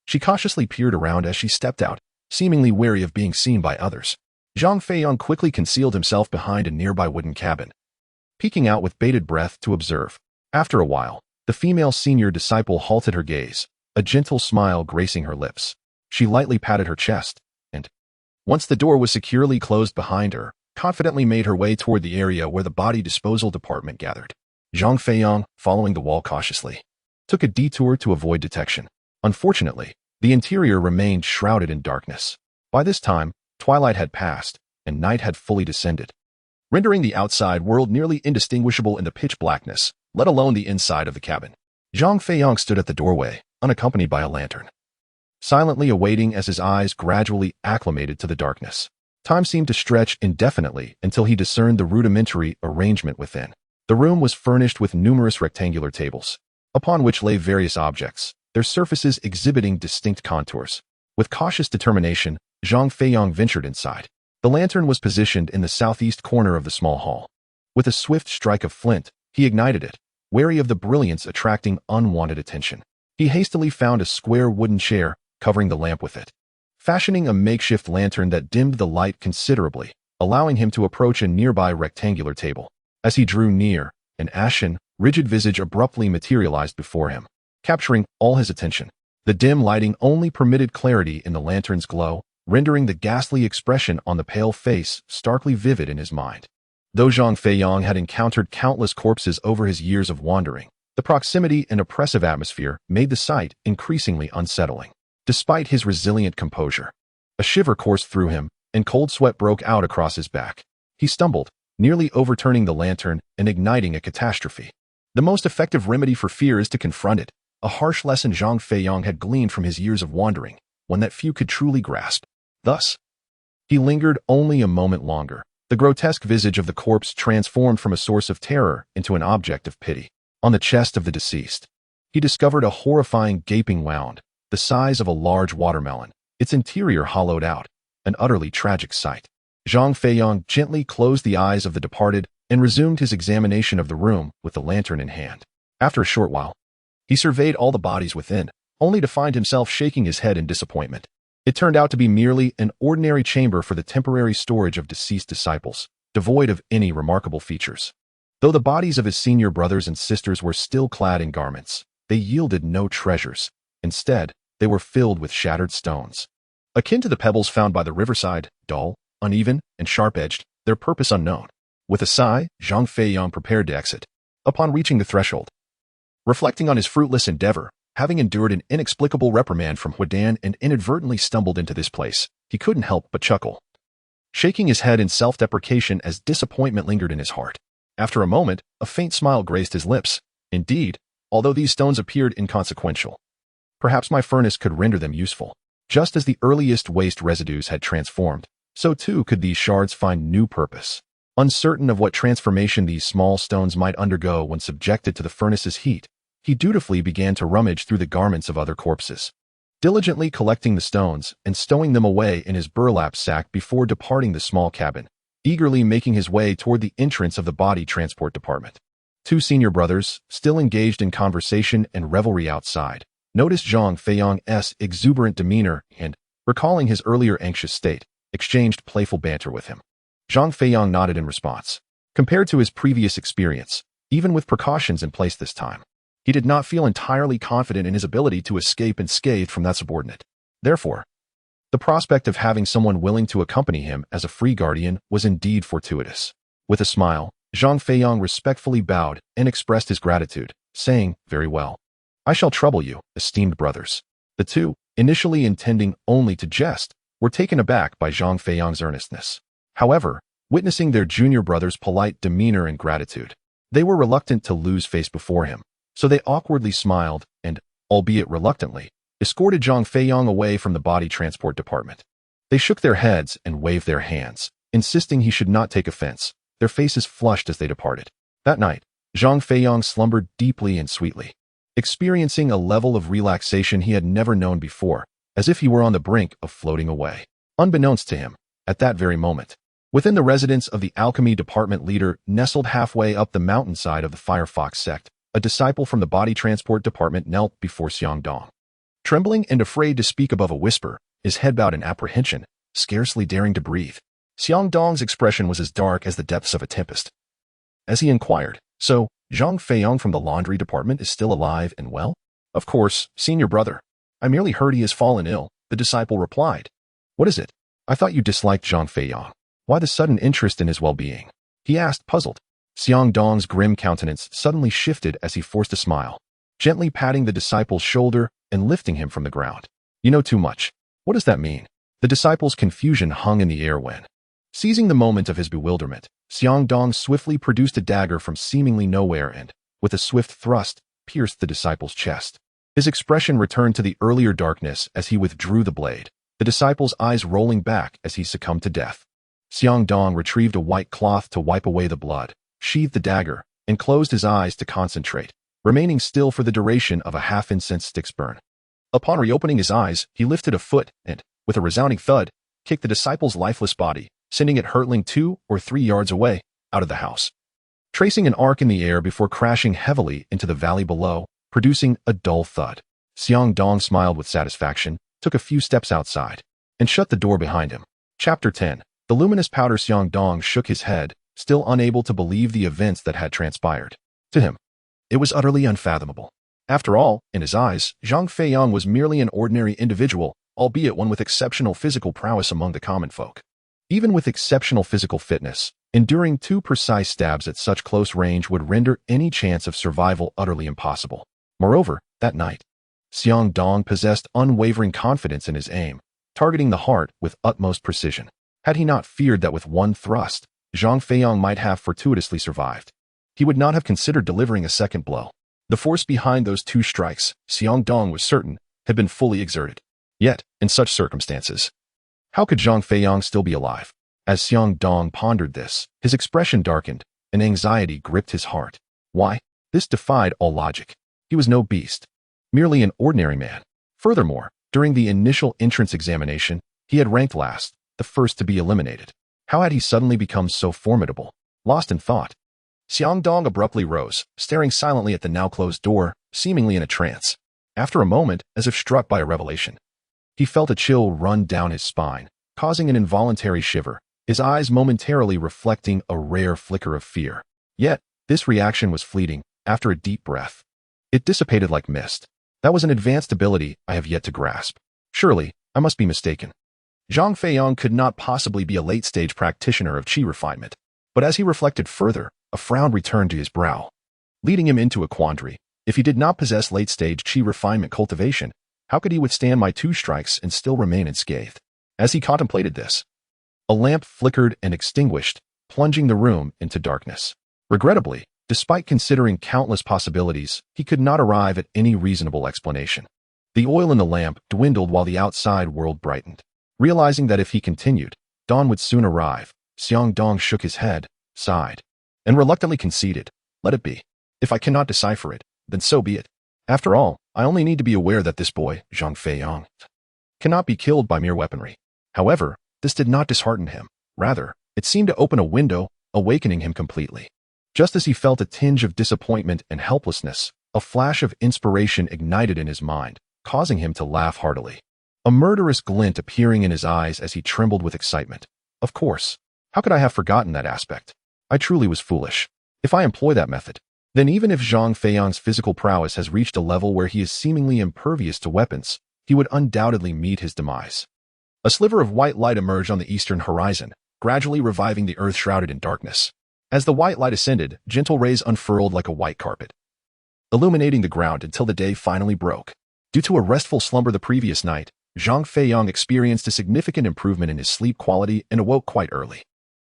she cautiously peered around as she stepped out, seemingly wary of being seen by others. Zhang Feiyang quickly concealed himself behind a nearby wooden cabin, peeking out with bated breath to observe. After a while, the female senior disciple halted her gaze, a gentle smile gracing her lips. She lightly patted her chest, and, once the door was securely closed behind her, confidently made her way toward the area where the body disposal department gathered. Zhang Feiyang, following the wall cautiously, took a detour to avoid detection. Unfortunately, the interior remained shrouded in darkness. By this time, twilight had passed, and night had fully descended, rendering the outside world nearly indistinguishable in the pitch blackness, let alone the inside of the cabin. Zhang Feiyang stood at the doorway, unaccompanied by a lantern, silently awaiting as his eyes gradually acclimated to the darkness. Time seemed to stretch indefinitely until he discerned the rudimentary arrangement within. The room was furnished with numerous rectangular tables, upon which lay various objects, their surfaces exhibiting distinct contours. With cautious determination, Zhang Feiyang ventured inside. The lantern was positioned in the southeast corner of the small hall. With a swift strike of flint, he ignited it, wary of the brilliance attracting unwanted attention. He hastily found a square wooden chair, covering the lamp with it, fashioning a makeshift lantern that dimmed the light considerably, allowing him to approach a nearby rectangular table. As he drew near, an ashen, rigid visage abruptly materialized before him, capturing all his attention. The dim lighting only permitted clarity in the lantern's glow, rendering the ghastly expression on the pale face starkly vivid in his mind. Though Zhang Feiyang had encountered countless corpses over his years of wandering, the proximity and oppressive atmosphere made the sight increasingly unsettling. Despite his resilient composure, a shiver coursed through him, and cold sweat broke out across his back. He stumbled, nearly overturning the lantern and igniting a catastrophe. The most effective remedy for fear is to confront it, a harsh lesson Zhang Feiyang had gleaned from his years of wandering, one that few could truly grasp. Thus, he lingered only a moment longer. The grotesque visage of the corpse transformed from a source of terror into an object of pity. On the chest of the deceased, he discovered a horrifying gaping wound, the size of a large watermelon, its interior hollowed out, an utterly tragic sight. Zhang Feiyang gently closed the eyes of the departed and resumed his examination of the room with the lantern in hand. After a short while, he surveyed all the bodies within, only to find himself shaking his head in disappointment. It turned out to be merely an ordinary chamber for the temporary storage of deceased disciples, devoid of any remarkable features. Though the bodies of his senior brothers and sisters were still clad in garments, they yielded no treasures. Instead, they were filled with shattered stones. Akin to the pebbles found by the riverside, dull, uneven, and sharp-edged, their purpose unknown. With a sigh, Zhang Feiyang prepared to exit. Upon reaching the threshold, reflecting on his fruitless endeavor, having endured an inexplicable reprimand from Huadan and inadvertently stumbled into this place, he couldn't help but chuckle, shaking his head in self-deprecation as disappointment lingered in his heart. After a moment, a faint smile graced his lips. Indeed, although these stones appeared inconsequential, perhaps my furnace could render them useful. Just as the earliest waste residues had transformed, so too could these shards find new purpose. Uncertain of what transformation these small stones might undergo when subjected to the furnace's heat, he dutifully began to rummage through the garments of other corpses, diligently collecting the stones and stowing them away in his burlap sack before departing the small cabin, eagerly making his way toward the entrance of the body transport department. Two senior brothers, still engaged in conversation and revelry outside, noticed Zhang Feiyang's exuberant demeanor and, recalling his earlier anxious state, exchanged playful banter with him. Zhang Feiyang nodded in response. Compared to his previous experience, even with precautions in place this time, he did not feel entirely confident in his ability to escape unscathed from that subordinate. Therefore, the prospect of having someone willing to accompany him as a free guardian was indeed fortuitous. With a smile, Zhang Feiyang respectfully bowed and expressed his gratitude, saying, "Very well. I shall trouble you, esteemed brothers." The two, initially intending only to jest, were taken aback by Zhang Feiyang's earnestness. However, witnessing their junior brother's polite demeanor and gratitude, they were reluctant to lose face before him, so they awkwardly smiled and, albeit reluctantly, escorted Zhang Feiyang away from the body transport department. They shook their heads and waved their hands, insisting he should not take offense, their faces flushed as they departed. That night, Zhang Feiyang slumbered deeply and sweetly, experiencing a level of relaxation he had never known before, as if he were on the brink of floating away. Unbeknownst to him, at that very moment, within the residence of the alchemy department leader nestled halfway up the mountainside of the Firefox sect, a disciple from the body transport department knelt before Xiang Dong. Trembling and afraid to speak above a whisper, his head bowed in apprehension, scarcely daring to breathe. Xiang Dong's expression was as dark as the depths of a tempest. As he inquired, "So, Zhang Feiyang from the laundry department is still alive and well?" "Of course, senior brother. I merely heard he has fallen ill," the disciple replied. "What is it? I thought you disliked Zhang Feiyang. Why the sudden interest in his well-being?" he asked, puzzled. Xiang Dong's grim countenance suddenly shifted as he forced a smile, gently patting the disciple's shoulder and lifting him from the ground. "You know too much. What does that mean?" The disciple's confusion hung in the air when, seizing the moment of his bewilderment, Xiang Dong swiftly produced a dagger from seemingly nowhere and, with a swift thrust, pierced the disciple's chest. His expression returned to the earlier darkness as he withdrew the blade, the disciple's eyes rolling back as he succumbed to death. Xiang Dong retrieved a white cloth to wipe away the blood, sheathed the dagger, and closed his eyes to concentrate, remaining still for the duration of a half-incense stick's burn. Upon reopening his eyes, he lifted a foot and, with a resounding thud, kicked the disciple's lifeless body, sending it hurtling 2 or 3 yards away, out of the house, tracing an arc in the air before crashing heavily into the valley below, producing a dull thud. Xiang Dong smiled with satisfaction, took a few steps outside, and shut the door behind him. Chapter 10. The luminous powder. Xiang Dong shook his head, still unable to believe the events that had transpired. To him, it was utterly unfathomable. After all, in his eyes, Zhang Feiyang was merely an ordinary individual, albeit one with exceptional physical prowess among the common folk. Even with exceptional physical fitness, enduring 2 precise stabs at such close range would render any chance of survival utterly impossible. Moreover, that night, Xiang Dong possessed unwavering confidence in his aim, targeting the heart with utmost precision. Had he not feared that with one thrust, Zhang Feiyang might have fortuitously survived. He would not have considered delivering a second blow. The force behind those two strikes, Xiang Dong was certain, had been fully exerted. Yet, in such circumstances, how could Zhang Feiyang still be alive? As Xiang Dong pondered this, his expression darkened, and anxiety gripped his heart. Why? This defied all logic. He was no beast, merely an ordinary man. Furthermore, during the initial entrance examination, he had ranked last, the first to be eliminated. How had he suddenly become so formidable? Lost in thought, Xiang Dong abruptly rose, staring silently at the now-closed door, seemingly in a trance. After a moment, as if struck by a revelation, he felt a chill run down his spine, causing an involuntary shiver, his eyes momentarily reflecting a rare flicker of fear. Yet, this reaction was fleeting. After a deep breath, it dissipated like mist. That was an advanced ability I have yet to grasp. Surely, I must be mistaken. Zhang Feiyang could not possibly be a late-stage practitioner of qi refinement. But as he reflected further, a frown returned to his brow, leading him into a quandary. If he did not possess late-stage qi refinement cultivation, how could he withstand my two strikes and still remain unscathed? As he contemplated this, a lamp flickered and extinguished, plunging the room into darkness. Regrettably, despite considering countless possibilities, he could not arrive at any reasonable explanation. The oil in the lamp dwindled while the outside world brightened. Realizing that if he continued, dawn would soon arrive, Xiang Dong shook his head, sighed, and reluctantly conceded, "Let it be. If I cannot decipher it, then so be it. After all, I only need to be aware that this boy, Zhang Feiyang, cannot be killed by mere weaponry." However, this did not dishearten him. Rather, it seemed to open a window, awakening him completely. Just as he felt a tinge of disappointment and helplessness, a flash of inspiration ignited in his mind, causing him to laugh heartily. A murderous glint appearing in his eyes as he trembled with excitement. Of course. How could I have forgotten that aspect? I truly was foolish. If I employ that method, then even if Zhang Feiyang's physical prowess has reached a level where he is seemingly impervious to weapons, he would undoubtedly meet his demise. A sliver of white light emerged on the eastern horizon, gradually reviving the earth shrouded in darkness. As the white light ascended, gentle rays unfurled like a white carpet, illuminating the ground until the day finally broke. Due to a restful slumber the previous night, Zhang Feiyang experienced a significant improvement in his sleep quality and awoke quite early.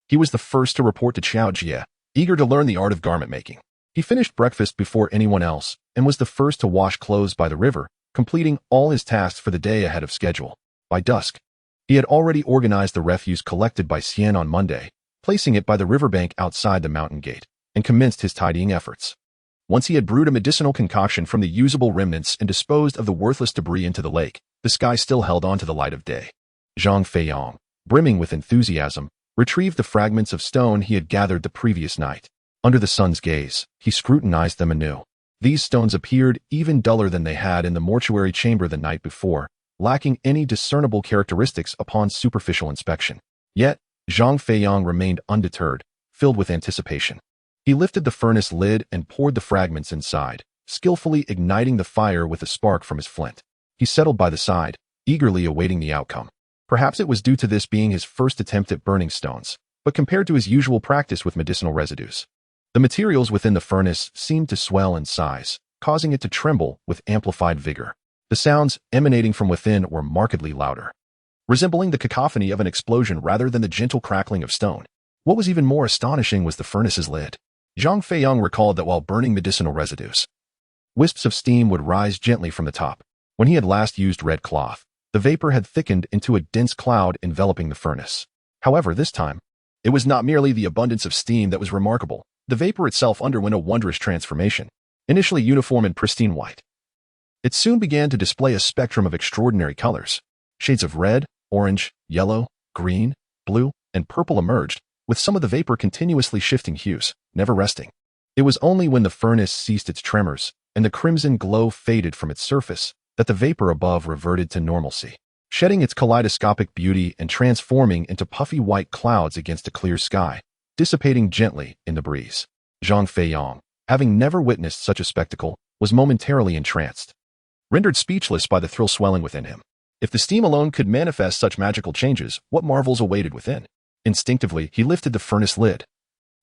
He was the first to report to Qiao Jie, eager to learn the art of garment making. He finished breakfast before anyone else and was the first to wash clothes by the river, completing all his tasks for the day ahead of schedule. By dusk, he had already organized the refuse collected by Xian on Monday, placing it by the riverbank outside the mountain gate, and commenced his tidying efforts. Once he had brewed a medicinal concoction from the usable remnants and disposed of the worthless debris into the lake, the sky still held on to the light of day. Zhang Feiyang, brimming with enthusiasm, retrieved the fragments of stone he had gathered the previous night. Under the sun's gaze, he scrutinized them anew. These stones appeared even duller than they had in the mortuary chamber the night before, lacking any discernible characteristics upon superficial inspection. Yet, Zhang Feiyang remained undeterred, filled with anticipation. He lifted the furnace lid and poured the fragments inside, skillfully igniting the fire with a spark from his flint. He settled by the side, eagerly awaiting the outcome. Perhaps it was due to this being his first attempt at burning stones, but compared to his usual practice with medicinal residues, the materials within the furnace seemed to swell in size, causing it to tremble with amplified vigor. The sounds emanating from within were markedly louder, resembling the cacophony of an explosion rather than the gentle crackling of stone. What was even more astonishing was the furnace's lid. Zhang Feiyang recalled that while burning medicinal residues, wisps of steam would rise gently from the top. When he had last used red cloth, the vapor had thickened into a dense cloud enveloping the furnace. However, this time, it was not merely the abundance of steam that was remarkable. The vapor itself underwent a wondrous transformation. Initially uniform and pristine white, it soon began to display a spectrum of extraordinary colors. Shades of red, orange, yellow, green, blue, and purple emerged, with some of the vapor continuously shifting hues, never resting. It was only when the furnace ceased its tremors and the crimson glow faded from its surface that the vapor above reverted to normalcy, shedding its kaleidoscopic beauty and transforming into puffy white clouds against a clear sky, dissipating gently in the breeze. Zhang Feiyang, having never witnessed such a spectacle, was momentarily entranced, rendered speechless by the thrill swelling within him. If the steam alone could manifest such magical changes, what marvels awaited within? Instinctively, he lifted the furnace lid,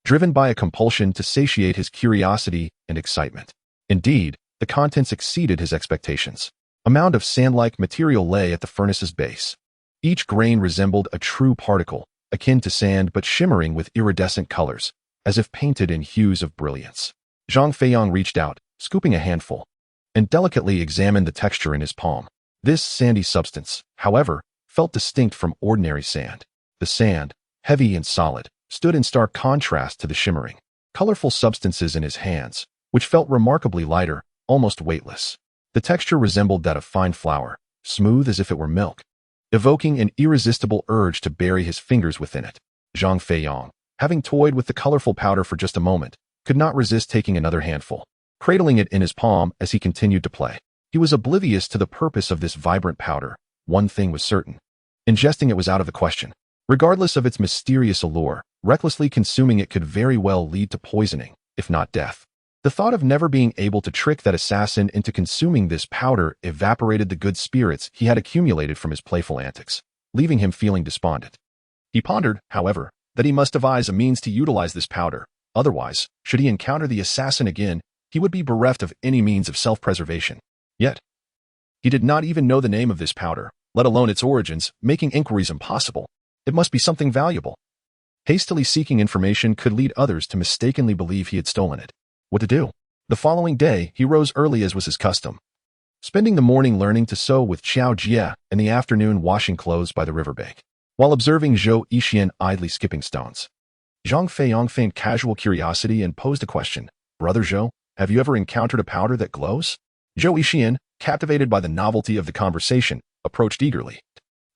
driven by a compulsion to satiate his curiosity and excitement. Indeed, the contents exceeded his expectations. A mound of sand-like material lay at the furnace's base. Each grain resembled a true particle, akin to sand but shimmering with iridescent colors, as if painted in hues of brilliance. Zhang Feiyang reached out, scooping a handful, and delicately examined the texture in his palm. This sandy substance, however, felt distinct from ordinary sand. The sand, heavy and solid, stood in stark contrast to the shimmering, colorful substances in his hands, which felt remarkably lighter, almost weightless. The texture resembled that of fine flour, smooth as if it were milk, evoking an irresistible urge to bury his fingers within it. Zhang Feiyang, having toyed with the colorful powder for just a moment, could not resist taking another handful, cradling it in his palm as he continued to play. He was oblivious to the purpose of this vibrant powder. One thing was certain: ingesting it was out of the question. Regardless of its mysterious allure, recklessly consuming it could very well lead to poisoning, if not death. The thought of never being able to trick that assassin into consuming this powder evaporated the good spirits he had accumulated from his playful antics, leaving him feeling despondent. He pondered, however, that he must devise a means to utilize this powder. Otherwise, should he encounter the assassin again, he would be bereft of any means of self-preservation. Yet, he did not even know the name of this powder, let alone its origins, making inquiries impossible. It must be something valuable. Hastily seeking information could lead others to mistakenly believe he had stolen it. What to do? The following day, he rose early as was his custom, spending the morning learning to sew with Xiao Jie and the afternoon washing clothes by the riverbank. While observing Zhou Yixian idly skipping stones, Zhang Feiyang feigned casual curiosity and posed a question. Brother Zhou, have you ever encountered a powder that glows? Zhou Yixian, captivated by the novelty of the conversation, approached eagerly,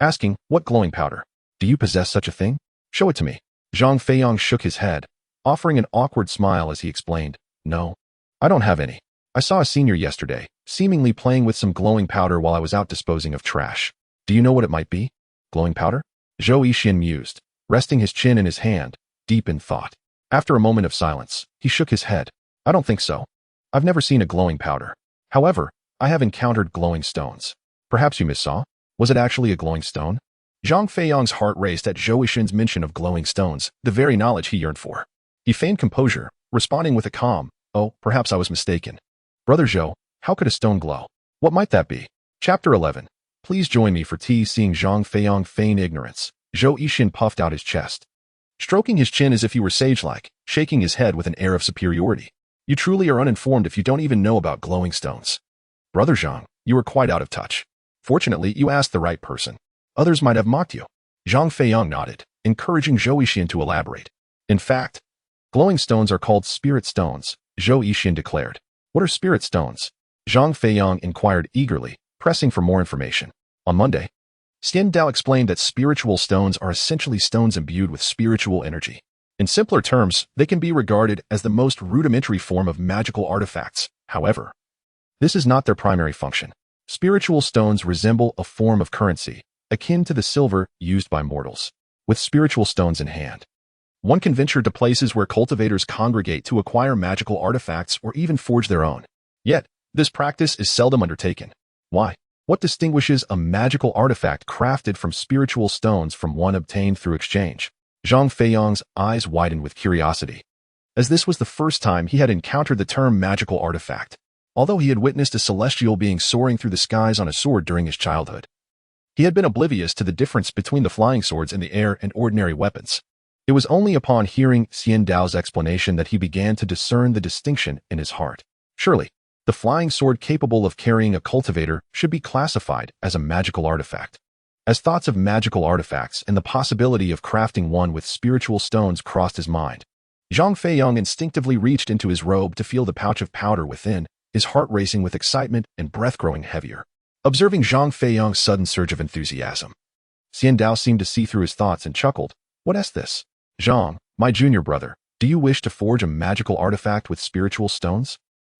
asking, what glowing powder? Do you possess such a thing? Show it to me. Zhang Feiyang shook his head, offering an awkward smile as he explained, no, I don't have any. I saw a senior yesterday, seemingly playing with some glowing powder while I was out disposing of trash. Do you know what it might be? Glowing powder? Zhou Yixian mused, resting his chin in his hand, deep in thought. After a moment of silence, he shook his head. I don't think so. I've never seen a glowing powder. However, I have encountered glowing stones. Perhaps you missaw? Was it actually a glowing stone? Zhang Feiyang's heart raced at Zhou Yixian's mention of glowing stones, the very knowledge he yearned for. He feigned composure, responding with a calm, oh, perhaps I was mistaken. Brother Zhou, how could a stone glow? What might that be? Chapter 11. Please join me for tea. Seeing Zhang Feiyang feign ignorance, Zhou Yixian puffed out his chest, stroking his chin as if he were sage-like, shaking his head with an air of superiority. You truly are uninformed if you don't even know about glowing stones. Brother Zhang, you are quite out of touch. Fortunately, you asked the right person. Others might have mocked you. Zhang Feiyang nodded, encouraging Zhou Yixian to elaborate. In fact, glowing stones are called spirit stones, Zhou Yixian declared. What are spirit stones? Zhang Feiyang inquired eagerly, pressing for more information. On Monday, Xian Dao explained that spiritual stones are essentially stones imbued with spiritual energy. In simpler terms, they can be regarded as the most rudimentary form of magical artifacts. However, this is not their primary function. Spiritual stones resemble a form of currency, akin to the silver used by mortals. With spiritual stones in hand, one can venture to places where cultivators congregate to acquire magical artifacts or even forge their own. Yet, this practice is seldom undertaken. Why? What distinguishes a magical artifact crafted from spiritual stones from one obtained through exchange? Zhang Feiyang's eyes widened with curiosity, as this was the first time he had encountered the term magical artifact, although he had witnessed a celestial being soaring through the skies on a sword during his childhood. He had been oblivious to the difference between the flying swords in the air and ordinary weapons. It was only upon hearing Xian Dao's explanation that he began to discern the distinction in his heart. Surely, the flying sword capable of carrying a cultivator should be classified as a magical artifact. As thoughts of magical artifacts and the possibility of crafting one with spiritual stones crossed his mind, Zhang Feiyang instinctively reached into his robe to feel the pouch of powder within, his heart racing with excitement and breath growing heavier. Observing Zhang Feiyang's sudden surge of enthusiasm, Xian Dao seemed to see through his thoughts and chuckled. What is this? Zhang, my junior brother, do you wish to forge a magical artifact with spiritual stones?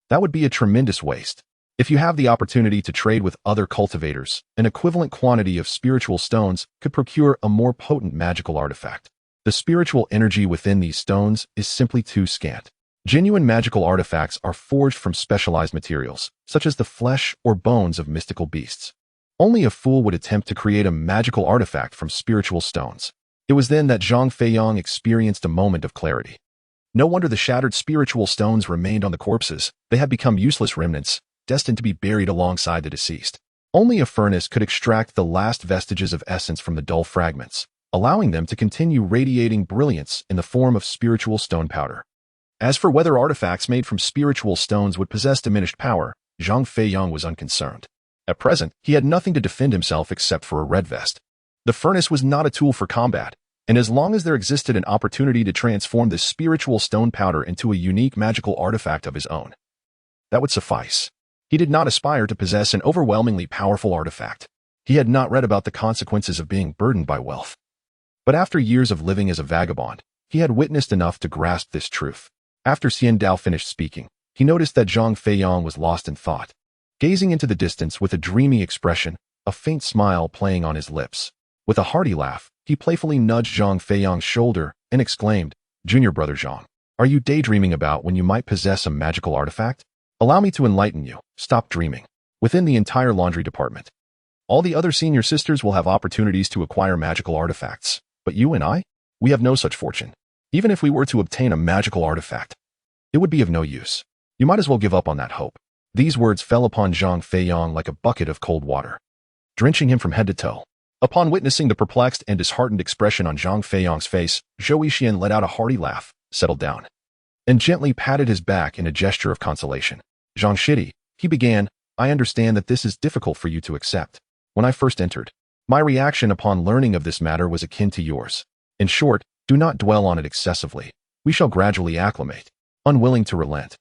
That would be a tremendous waste. If you have the opportunity to trade with other cultivators, an equivalent quantity of spiritual stones could procure a more potent magical artifact. The spiritual energy within these stones is simply too scant. Genuine magical artifacts are forged from specialized materials, such as the flesh or bones of mystical beasts. Only a fool would attempt to create a magical artifact from spiritual stones. It was then that Zhang Feiyang experienced a moment of clarity. No wonder the shattered spiritual stones remained on the corpses. They had become useless remnants, destined to be buried alongside the deceased. Only a furnace could extract the last vestiges of essence from the dull fragments. allowing them to continue radiating brilliance in the form of spiritual stone powder. As for whether artifacts made from spiritual stones would possess diminished power, Zhang Feiyang was unconcerned. At present, he had nothing to defend himself except for a red vest. The furnace was not a tool for combat, and as long as there existed an opportunity to transform this spiritual stone powder into a unique magical artifact of his own, that would suffice. He did not aspire to possess an overwhelmingly powerful artifact. He had not read about the consequences of being burdened by wealth. But after years of living as a vagabond, he had witnessed enough to grasp this truth. After Xian Dao finished speaking, he noticed that Zhang Feiyang was lost in thought, gazing into the distance with a dreamy expression, a faint smile playing on his lips. With a hearty laugh, he playfully nudged Zhang Feiyang's shoulder and exclaimed, "Junior brother Zhang, are you daydreaming about when you might possess a magical artifact? Allow me to enlighten you. Stop dreaming." Within the entire laundry department, all the other senior sisters will have opportunities to acquire magical artifacts. But you and I? We have no such fortune. Even if we were to obtain a magical artifact, it would be of no use. You might as well give up on that hope. These words fell upon Zhang Feiyang like a bucket of cold water, drenching him from head to toe. Upon witnessing the perplexed and disheartened expression on Zhang Feiyang's face, Zhou Yixian let out a hearty laugh, settled down, and gently patted his back in a gesture of consolation. "Zhang Shidi," he began, "I understand that this is difficult for you to accept. When I first entered, my reaction upon learning of this matter was akin to yours. In short, do not dwell on it excessively. We shall gradually acclimate." Unwilling to relent,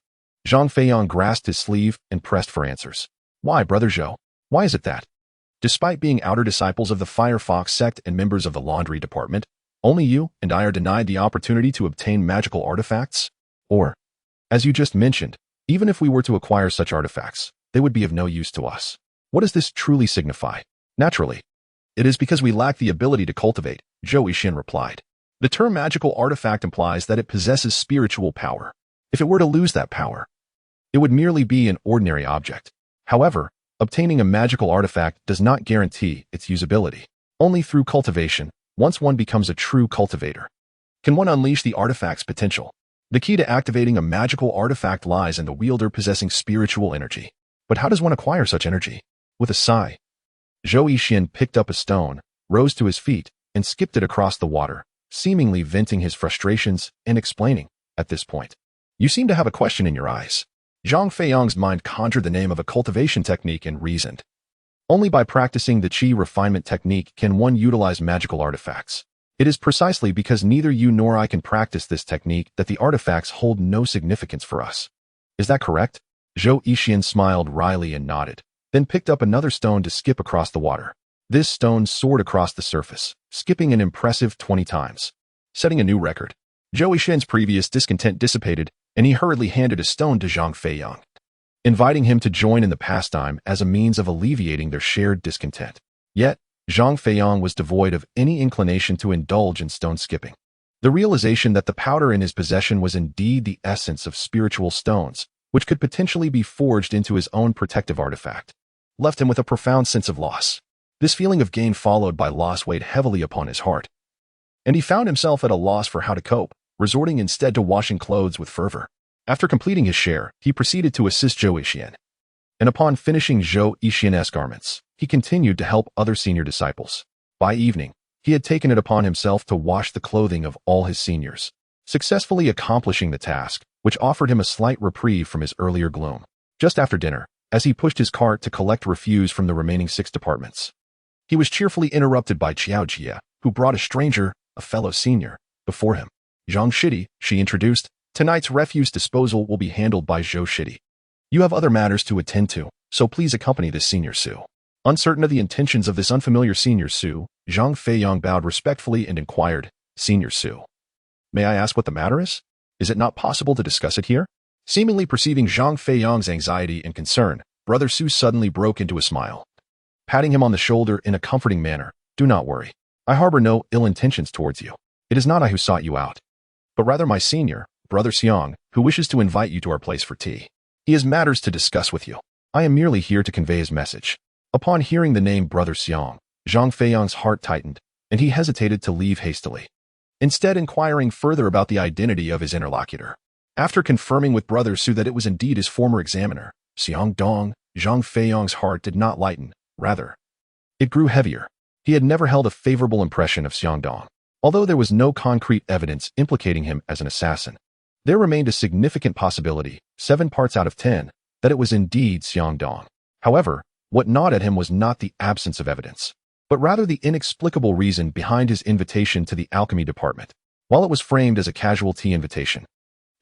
Zhang Feiyang grasped his sleeve and pressed for answers. "Why, brother Zhou? Why is it that, despite being outer disciples of the Firefox sect and members of the laundry department, only you and I are denied the opportunity to obtain magical artifacts? Or, as you just mentioned, even if we were to acquire such artifacts, they would be of no use to us. What does this truly signify?" "Naturally, it is because we lack the ability to cultivate," Zhou Yixin replied. "The term magical artifact implies that it possesses spiritual power. If it were to lose that power, it would merely be an ordinary object. However, obtaining a magical artifact does not guarantee its usability. Only through cultivation, once one becomes a true cultivator, can one unleash the artifact's potential. The key to activating a magical artifact lies in the wielder possessing spiritual energy. But how does one acquire such energy?" With a sigh, Zhou Yixian picked up a stone, rose to his feet, and skipped it across the water, seemingly venting his frustrations and explaining, "At this point, you seem to have a question in your eyes." Zhang Feiyang's mind conjured the name of a cultivation technique and reasoned. Only by practicing the qi refinement technique can one utilize magical artifacts. It is precisely because neither you nor I can practice this technique that the artifacts hold no significance for us. Is that correct? Zhou Yixian smiled wryly and nodded, then picked up another stone to skip across the water. This stone soared across the surface, skipping an impressive 20 times, setting a new record. Zhou Yixian's previous discontent dissipated, and he hurriedly handed a stone to Zhang Feiyang, inviting him to join in the pastime as a means of alleviating their shared discontent. Yet, Zhang Feiyang was devoid of any inclination to indulge in stone skipping. The realization that the powder in his possession was indeed the essence of spiritual stones, which could potentially be forged into his own protective artifact, left him with a profound sense of loss. This feeling of gain followed by loss weighed heavily upon his heart, and he found himself at a loss for how to cope, resorting instead to washing clothes with fervor. After completing his share, he proceeded to assist Zhou Yixian, and upon finishing Zhou Yixian's garments, he continued to help other senior disciples. By evening, he had taken it upon himself to wash the clothing of all his seniors, successfully accomplishing the task, which offered him a slight reprieve from his earlier gloom. Just after dinner, as he pushed his cart to collect refuse from the remaining 6 departments, he was cheerfully interrupted by Qiao Jia, who brought a stranger, a fellow senior, before him. "Zhang Shidi," she introduced, "tonight's refuse disposal will be handled by Zhou Shidi. You have other matters to attend to, so please accompany this senior Su." Uncertain of the intentions of this unfamiliar senior Su, Zhang Feiyang bowed respectfully and inquired, "Senior Su, may I ask what the matter is? Is it not possible to discuss it here?" Seemingly perceiving Zhang Feiyang's anxiety and concern, Brother Su suddenly broke into a smile, patting him on the shoulder in a comforting manner. "Do not worry. I harbor no ill intentions towards you. It is not I who sought you out, but rather my senior, Brother Xiang, who wishes to invite you to our place for tea. He has matters to discuss with you. I am merely here to convey his message." Upon hearing the name Brother Xiang, Zhang Feiyang's heart tightened, and he hesitated to leave hastily, instead inquiring further about the identity of his interlocutor. After confirming with Brother Su that it was indeed his former examiner, Xiang Dong, Zhang Feiyang's heart did not lighten, rather, it grew heavier. He had never held a favorable impression of Xiang Dong. Although there was no concrete evidence implicating him as an assassin, there remained a significant possibility, 7 parts out of 10, that it was indeed Xiang Dong. However, what gnawed at him was not the absence of evidence, but rather the inexplicable reason behind his invitation to the alchemy department. While it was framed as a casual tea invitation,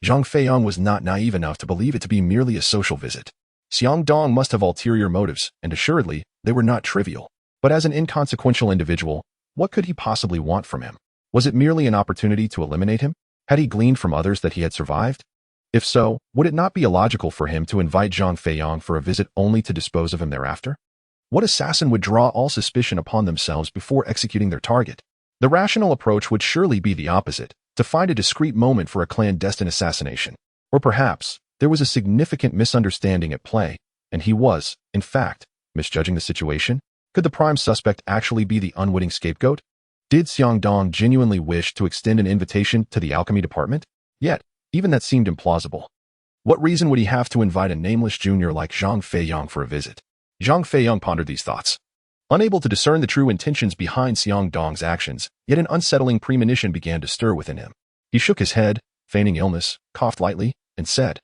Zhang Feiyang was not naive enough to believe it to be merely a social visit. Xiang Dong must have ulterior motives, and assuredly, they were not trivial. But as an inconsequential individual, what could he possibly want from him? Was it merely an opportunity to eliminate him? Had he gleaned from others that he had survived? If so, would it not be illogical for him to invite Zhang Feiyang for a visit only to dispose of him thereafter? What assassin would draw all suspicion upon themselves before executing their target? The rational approach would surely be the opposite, to find a discreet moment for a clandestine assassination. Or perhaps, there was a significant misunderstanding at play, and he was, in fact, misjudging the situation? Could the prime suspect actually be the unwitting scapegoat? Did Xiang Dong genuinely wish to extend an invitation to the alchemy department? Yet, even that seemed implausible. What reason would he have to invite a nameless junior like Zhang Feiyang for a visit? Zhang Feiyang pondered these thoughts. Unable to discern the true intentions behind Xiang Dong's actions, yet an unsettling premonition began to stir within him. He shook his head, feigning illness, coughed lightly, and said,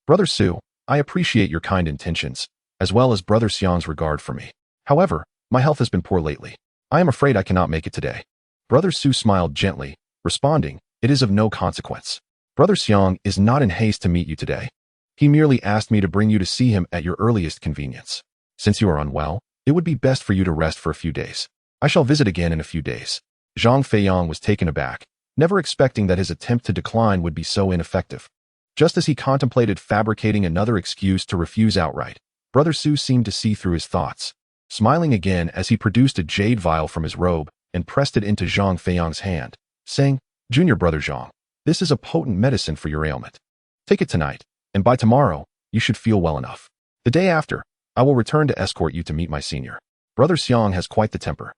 "Brother Su, I appreciate your kind intentions, as well as Brother Xiang's regard for me. However, my health has been poor lately. I am afraid I cannot make it today." Brother Su smiled gently, responding, "It is of no consequence. Brother Xiang is not in haste to meet you today. He merely asked me to bring you to see him at your earliest convenience. Since you are unwell, it would be best for you to rest for a few days. I shall visit again in a few days." Zhang Feiyang was taken aback, never expecting that his attempt to decline would be so ineffective. Just as he contemplated fabricating another excuse to refuse outright, Brother Su seemed to see through his thoughts, smiling again as he produced a jade vial from his robe and pressed it into Zhang Feiyang's hand, saying, "Junior Brother Zhang, this is a potent medicine for your ailment. Take it tonight, and by tomorrow, you should feel well enough. The day after, I will return to escort you to meet my senior. Brother Xiang has quite the temper.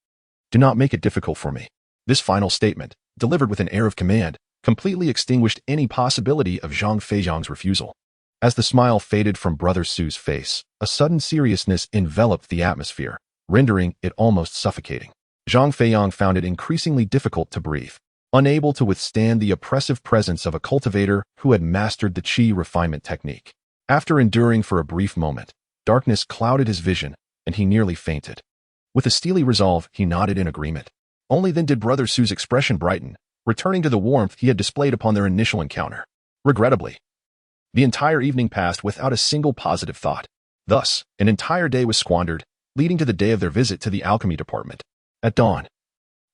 Do not make it difficult for me." This final statement, delivered with an air of command, completely extinguished any possibility of Zhang Feiyang's refusal. As the smile faded from Brother Su's face, a sudden seriousness enveloped the atmosphere, rendering it almost suffocating. Zhang Feiyang found it increasingly difficult to breathe, unable to withstand the oppressive presence of a cultivator who had mastered the qi refinement technique. After enduring for a brief moment, darkness clouded his vision, and he nearly fainted. With a steely resolve, he nodded in agreement. Only then did Brother Su's expression brighten, returning to the warmth he had displayed upon their initial encounter. Regrettably, the entire evening passed without a single positive thought. Thus, an entire day was squandered, leading to the day of their visit to the alchemy department. At dawn,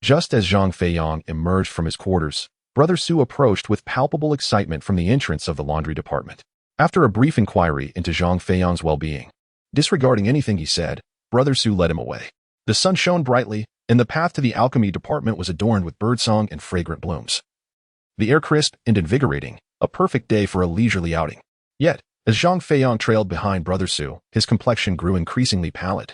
just as Zhang Feiyang emerged from his quarters, Brother Su approached with palpable excitement from the entrance of the laundry department. After a brief inquiry into Zhang Feiyang's well-being, disregarding anything he said, Brother Su led him away. The sun shone brightly, and the path to the alchemy department was adorned with birdsong and fragrant blooms. The air crisp and invigorating, a perfect day for a leisurely outing. Yet, as Zhang Feiyang trailed behind Brother Su, his complexion grew increasingly pallid.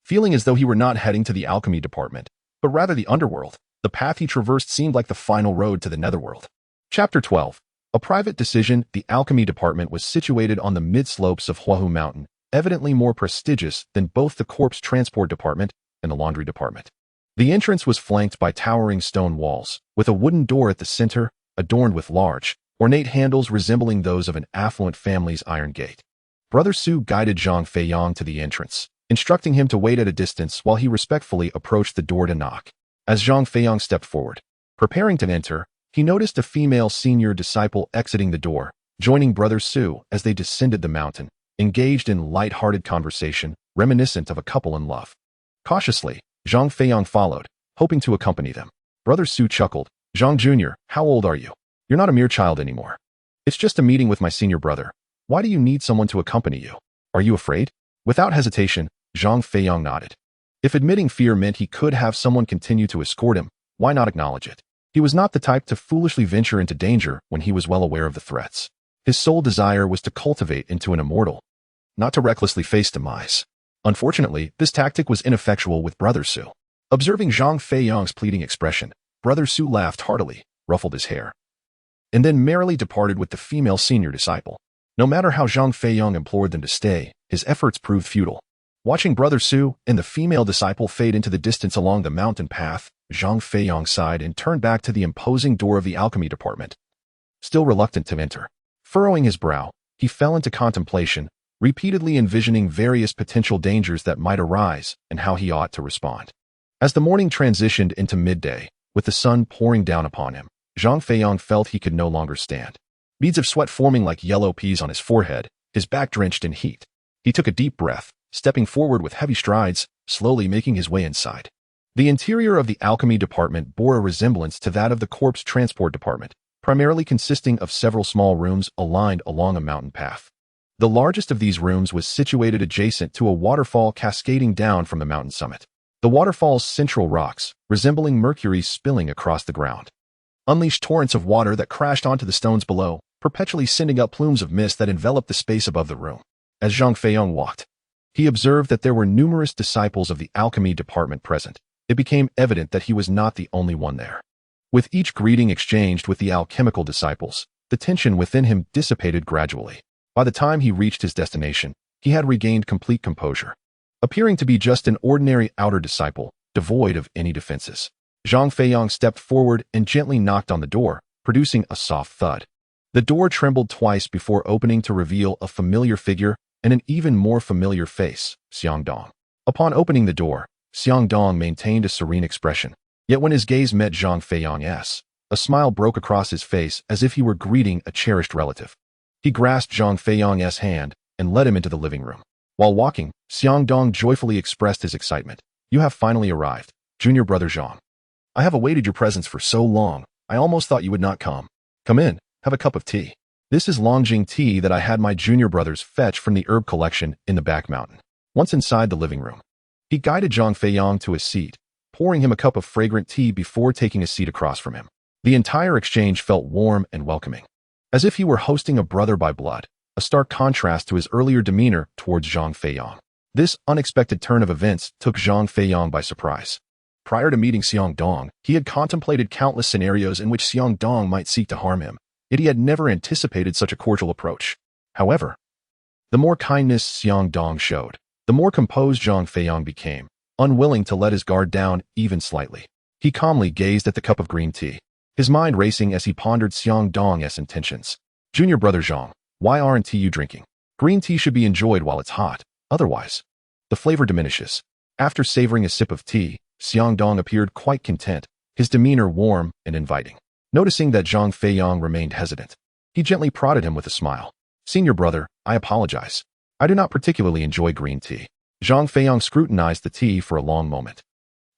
Feeling as though he were not heading to the alchemy department, but rather the underworld, the path he traversed seemed like the final road to the netherworld. Chapter 12. A private decision. The alchemy department was situated on the mid-slopes of Huahu Mountain, evidently more prestigious than both the corpse transport department and the laundry department. The entrance was flanked by towering stone walls, with a wooden door at the center, adorned with large, ornate handles resembling those of an affluent family's iron gate. Brother Su guided Zhang Feiyang to the entrance, instructing him to wait at a distance while he respectfully approached the door to knock. As Zhang Feiyang stepped forward, preparing to enter, he noticed a female senior disciple exiting the door, joining Brother Su as they descended the mountain, engaged in light-hearted conversation, reminiscent of a couple in love. Cautiously, Zhang Feiyang followed, hoping to accompany them. Brother Su chuckled, "Zhang Jr., how old are you? You're not a mere child anymore. It's just a meeting with my senior brother. Why do you need someone to accompany you? Are you afraid?" Without hesitation, Zhang Feiyang nodded. If admitting fear meant he could have someone continue to escort him, why not acknowledge it? He was not the type to foolishly venture into danger when he was well aware of the threats. His sole desire was to cultivate into an immortal, not to recklessly face demise. Unfortunately, this tactic was ineffectual with Brother Su. Observing Zhang Feiyang's pleading expression, Brother Su laughed heartily, ruffled his hair, and then merrily departed with the female senior disciple. No matter how Zhang Feiyang implored them to stay, his efforts proved futile. Watching Brother Su and the female disciple fade into the distance along the mountain path, Zhang Feiyong sighed and turned back to the imposing door of the alchemy department. Still reluctant to enter. Furrowing his brow, he fell into contemplation, repeatedly envisioning various potential dangers that might arise and how he ought to respond. As the morning transitioned into midday, with the sun pouring down upon him, Zhang Feiyong felt he could no longer stand. Beads of sweat forming like yellow peas on his forehead, his back drenched in heat. He took a deep breath, stepping forward with heavy strides, slowly making his way inside. The interior of the alchemy department bore a resemblance to that of the corpse transport department, primarily consisting of several small rooms aligned along a mountain path. The largest of these rooms was situated adjacent to a waterfall cascading down from the mountain summit. The waterfall's central rocks, resembling mercury spilling across the ground, unleashed torrents of water that crashed onto the stones below, perpetually sending up plumes of mist that enveloped the space above the room. As Zhang Feiyong walked, he observed that there were numerous disciples of the alchemy department present. It became evident that he was not the only one there. With each greeting exchanged with the alchemical disciples, the tension within him dissipated gradually. By the time he reached his destination, he had regained complete composure. Appearing to be just an ordinary outer disciple, devoid of any defenses, Zhang Feiyong stepped forward and gently knocked on the door, producing a soft thud. The door trembled twice before opening to reveal a familiar figure and an even more familiar face, Xiang Dong. Upon opening the door, Xiang Dong maintained a serene expression. Yet when his gaze met Zhang Feiyong's, a smile broke across his face as if he were greeting a cherished relative. He grasped Zhang Feiyong's hand and led him into the living room. While walking, Xiang Dong joyfully expressed his excitement. "You have finally arrived, junior brother Zhang. I have awaited your presence for so long, I almost thought you would not come. Come in, have a cup of tea. This is Longjing tea that I had my junior brothers fetch from the herb collection in the back mountain." Once inside the living room, he guided Zhang Feiyong to his seat, pouring him a cup of fragrant tea before taking a seat across from him. The entire exchange felt warm and welcoming, as if he were hosting a brother by blood, a stark contrast to his earlier demeanor towards Zhang Feiyong. This unexpected turn of events took Zhang Feiyong by surprise. Prior to meeting Xiang Dong, he had contemplated countless scenarios in which Xiang Dong might seek to harm him, yet he had never anticipated such a cordial approach. However, the more kindness Xiang Dong showed, the more composed Zhang Feiyong became, unwilling to let his guard down even slightly. He calmly gazed at the cup of green tea, his mind racing as he pondered Xiang Dong's intentions. "Junior brother Zhang, why aren't you drinking? Green tea should be enjoyed while it's hot, otherwise the flavor diminishes." After savoring a sip of tea, Xiang Dong appeared quite content, his demeanor warm and inviting. Noticing that Zhang Feiyong remained hesitant, he gently prodded him with a smile. "Senior brother, I apologize. I do not particularly enjoy green tea." Zhang Feiyong scrutinized the tea for a long moment.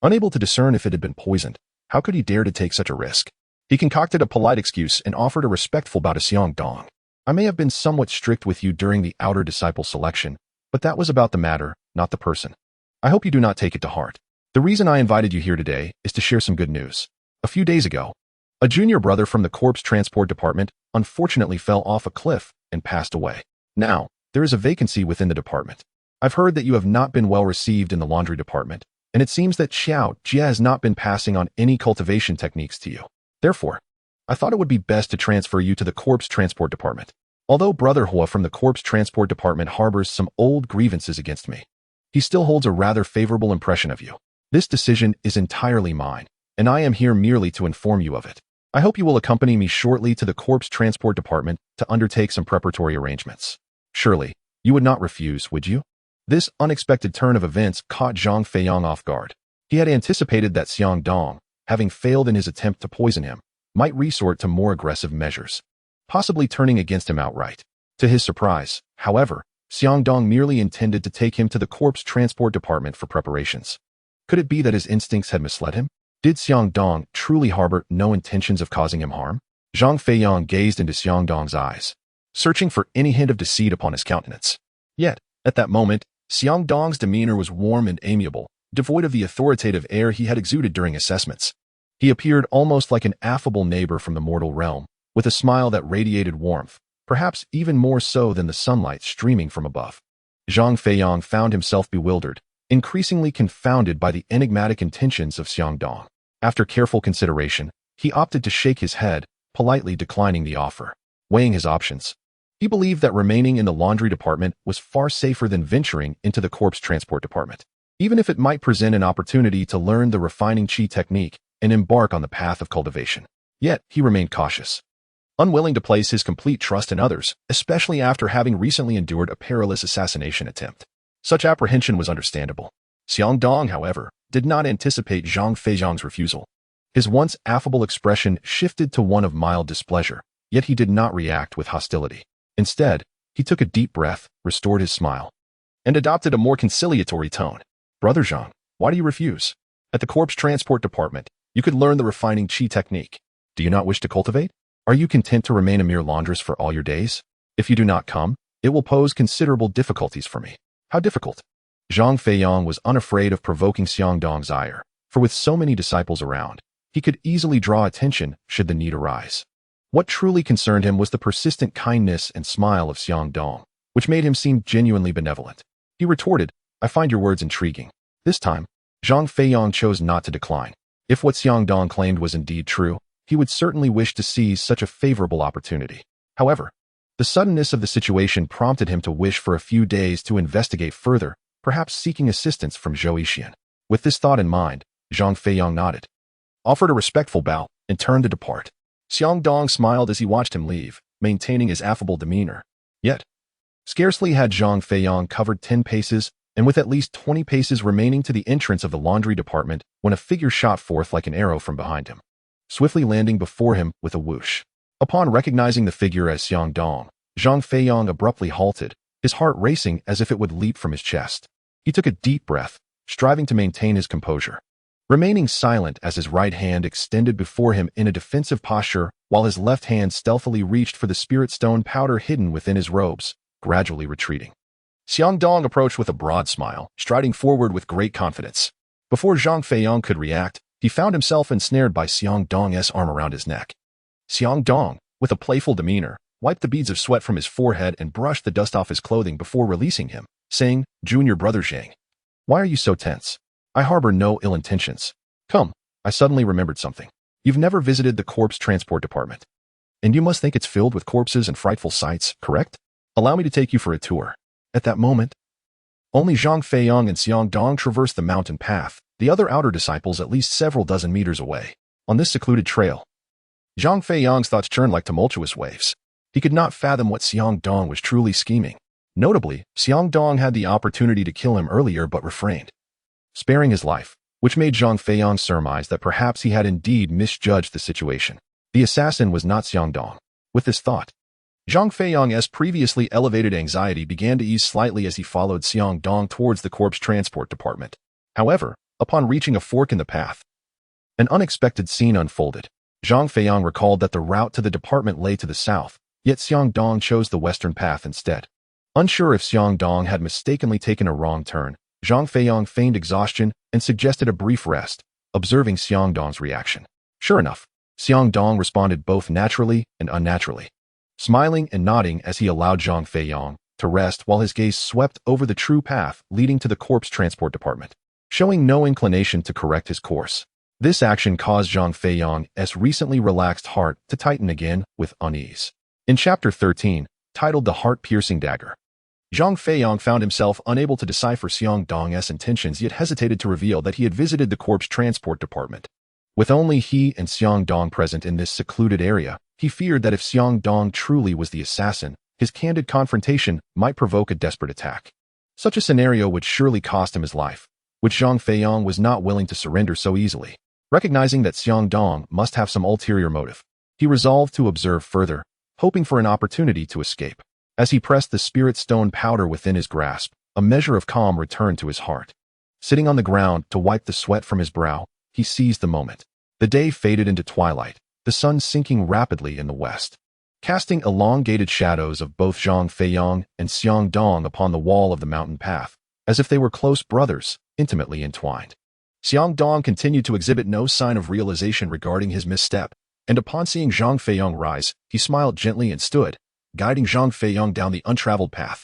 Unable to discern if it had been poisoned, how could he dare to take such a risk? He concocted a polite excuse and offered a respectful bow to Xiang Dong. "I may have been somewhat strict with you during the outer disciple selection, but that was about the matter, not the person. I hope you do not take it to heart. The reason I invited you here today is to share some good news. A few days ago, a junior brother from the corpse transport department unfortunately fell off a cliff and passed away. Now, there is a vacancy within the department. I've heard that you have not been well received in the laundry department, and it seems that Xiao Jia has not been passing on any cultivation techniques to you. Therefore, I thought it would be best to transfer you to the corpse transport department. Although Brother Hua from the corpse transport department harbors some old grievances against me, he still holds a rather favorable impression of you. This decision is entirely mine, and I am here merely to inform you of it. I hope you will accompany me shortly to the corpse transport department to undertake some preparatory arrangements. Surely, you would not refuse, would you?" This unexpected turn of events caught Zhang Feiyong off guard. He had anticipated that Xiang Dong, having failed in his attempt to poison him, might resort to more aggressive measures, possibly turning against him outright. To his surprise, however, Xiang Dong merely intended to take him to the corpse transport department for preparations. Could it be that his instincts had misled him? Did Xiang Dong truly harbor no intentions of causing him harm? Zhang Feiyong gazed into Xiang Dong's eyes, searching for any hint of deceit upon his countenance. Yet, at that moment, Xiang Dong's demeanor was warm and amiable, devoid of the authoritative air he had exuded during assessments. He appeared almost like an affable neighbor from the mortal realm, with a smile that radiated warmth, perhaps even more so than the sunlight streaming from above. Zhang Feiyong found himself bewildered, increasingly confounded by the enigmatic intentions of Xiang Dong. After careful consideration, he opted to shake his head, politely declining the offer. Weighing his options, He believed that remaining in the laundry department was far safer than venturing into the corpse transport department, even if it might present an opportunity to learn the refining qi technique and embark on the path of cultivation. Yet, he remained cautious, unwilling to place his complete trust in others, especially after having recently endured a perilous assassination attempt. Such apprehension was understandable. Xiang Dong, however, did not anticipate Zhang Feiyang's refusal. His once affable expression shifted to one of mild displeasure, yet he did not react with hostility. Instead, he took a deep breath, restored his smile, and adopted a more conciliatory tone. Brother Zhang, why do you refuse? At the corpse transport department, you could learn the refining qi technique. Do you not wish to cultivate? Are you content to remain a mere laundress for all your days? If you do not come, it will pose considerable difficulties for me. How difficult? Zhang Feiyang was unafraid of provoking Xiang Dong's ire, for with so many disciples around, he could easily draw attention should the need arise. What truly concerned him was the persistent kindness and smile of Xiang Dong, which made him seem genuinely benevolent. He retorted, I find your words intriguing. This time, Zhang Feiyang chose not to decline. If what Xiang Dong claimed was indeed true, he would certainly wish to seize such a favorable opportunity. However, the suddenness of the situation prompted him to wish for a few days to investigate further, perhaps seeking assistance from Zhou Yixian. With this thought in mind, Zhang Feiyang nodded, offered a respectful bow, and turned to depart. Xiang Dong smiled as he watched him leave, maintaining his affable demeanor. Yet, scarcely had Zhang Feiyang covered 10 paces, and with at least 20 paces remaining to the entrance of the laundry department, when a figure shot forth like an arrow from behind him, swiftly landing before him with a whoosh. Upon recognizing the figure as Xiang Dong, Zhang Feiyang abruptly halted, his heart racing as if it would leap from his chest. He took a deep breath, striving to maintain his composure, remaining silent as his right hand extended before him in a defensive posture while his left hand stealthily reached for the spirit stone powder hidden within his robes, gradually retreating. Xiang Dong approached with a broad smile, striding forward with great confidence. Before Zhang Feiyang could react, he found himself ensnared by Xiang Dong's arm around his neck. Xiang Dong, with a playful demeanor, wiped the beads of sweat from his forehead and brushed the dust off his clothing before releasing him, saying, Junior brother Zhang, why are you so tense? I harbor no ill intentions. Come, I suddenly remembered something. You've never visited the corpse transport department, and you must think it's filled with corpses and frightful sights, correct? Allow me to take you for a tour. At that moment, only Zhang Feiyang and Xiang Dong traversed the mountain path, the other outer disciples at least several dozen meters away. On this secluded trail, Zhang Feiyang's thoughts churned like tumultuous waves. He could not fathom what Xiang Dong was truly scheming. Notably, Xiang Dong had the opportunity to kill him earlier but refrained, sparing his life, which made Zhang Feiyang surmise that perhaps he had indeed misjudged the situation. The assassin was not Xiang Dong. With this thought, Zhang Feiyang's previously elevated anxiety began to ease slightly as he followed Xiang Dong towards the corpse transport department. However, upon reaching a fork in the path, an unexpected scene unfolded. Zhang Feiyang recalled that the route to the department lay to the south, yet Xiang Dong chose the western path instead. Unsure if Xiang Dong had mistakenly taken a wrong turn, Zhang Feiyang feigned exhaustion and suggested a brief rest, observing Xiang Dong's reaction. Sure enough, Xiang Dong responded both naturally and unnaturally, smiling and nodding as he allowed Zhang Feiyang to rest while his gaze swept over the true path leading to the corpse transport department, showing no inclination to correct his course. This action caused Zhang Feiyang's recently relaxed heart to tighten again with unease. In Chapter 13, titled The Heart-Piercing Dagger, Zhang Feiyang found himself unable to decipher Xiang Dong's intentions yet hesitated to reveal that he had visited the corpse transport department. With only he and Xiang Dong present in this secluded area, he feared that if Xiang Dong truly was the assassin, his candid confrontation might provoke a desperate attack. Such a scenario would surely cost him his life, which Zhang Feiyang was not willing to surrender so easily. Recognizing that Xiang Dong must have some ulterior motive, he resolved to observe further, hoping for an opportunity to escape. As he pressed the spirit stone powder within his grasp, a measure of calm returned to his heart. Sitting on the ground to wipe the sweat from his brow, he seized the moment. The day faded into twilight, the sun sinking rapidly in the west, casting elongated shadows of both Zhang Feiyang and Xiang Dong upon the wall of the mountain path, as if they were close brothers, intimately entwined. Xiang Dong continued to exhibit no sign of realization regarding his misstep, and upon seeing Zhang Feiyang rise, he smiled gently and stood, guiding Zhang Feiyang down the untraveled path.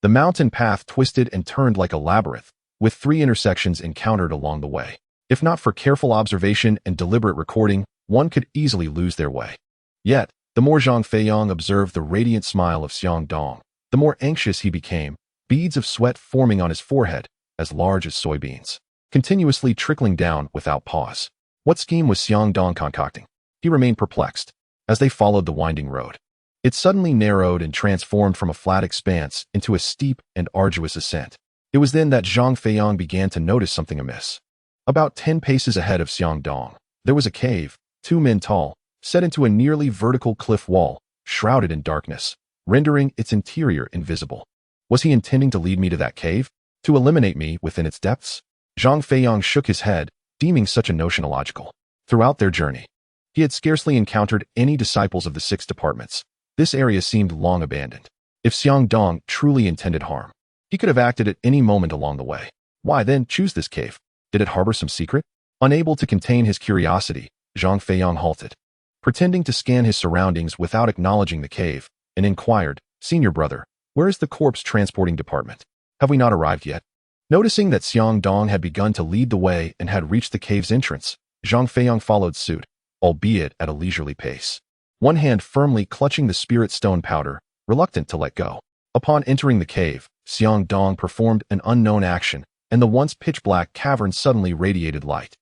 The mountain path twisted and turned like a labyrinth, with 3 intersections encountered along the way. If not for careful observation and deliberate recording, one could easily lose their way. Yet, The more Zhang Feiyang observed the radiant smile of Xiang Dong, the more anxious he became, beads of sweat forming on his forehead, as large as soybeans, continuously trickling down without pause. What scheme was Xiang Dong concocting? He remained perplexed. As they followed the winding road, it suddenly narrowed and transformed from a flat expanse into a steep and arduous ascent. It was then that Zhang Feiyang began to notice something amiss. About 10 paces ahead of Xiang Dong, there was a cave, 2 men tall, set into a nearly vertical cliff wall, shrouded in darkness, rendering its interior invisible. Was he intending to lead me to that cave? To eliminate me within its depths? Zhang Feiyang shook his head, deeming such a notion illogical. Throughout their journey, he had scarcely encountered any disciples of the 6 departments. This area seemed long abandoned. If Xiang Dong truly intended harm, he could have acted at any moment along the way. Why then choose this cave? Did it harbor some secret? Unable to contain his curiosity, Zhang Feiyang halted, pretending to scan his surroundings without acknowledging the cave, and inquired, "Senior brother, where is the corpse transporting department? Have we not arrived yet?" Noticing that Xiang Dong had begun to lead the way and had reached the cave's entrance, Zhang Feiyang followed suit, albeit at a leisurely pace, one hand firmly clutching the spirit stone powder, reluctant to let go. Upon entering the cave, Xiang Dong performed an unknown action, and the once pitch-black cavern suddenly radiated light.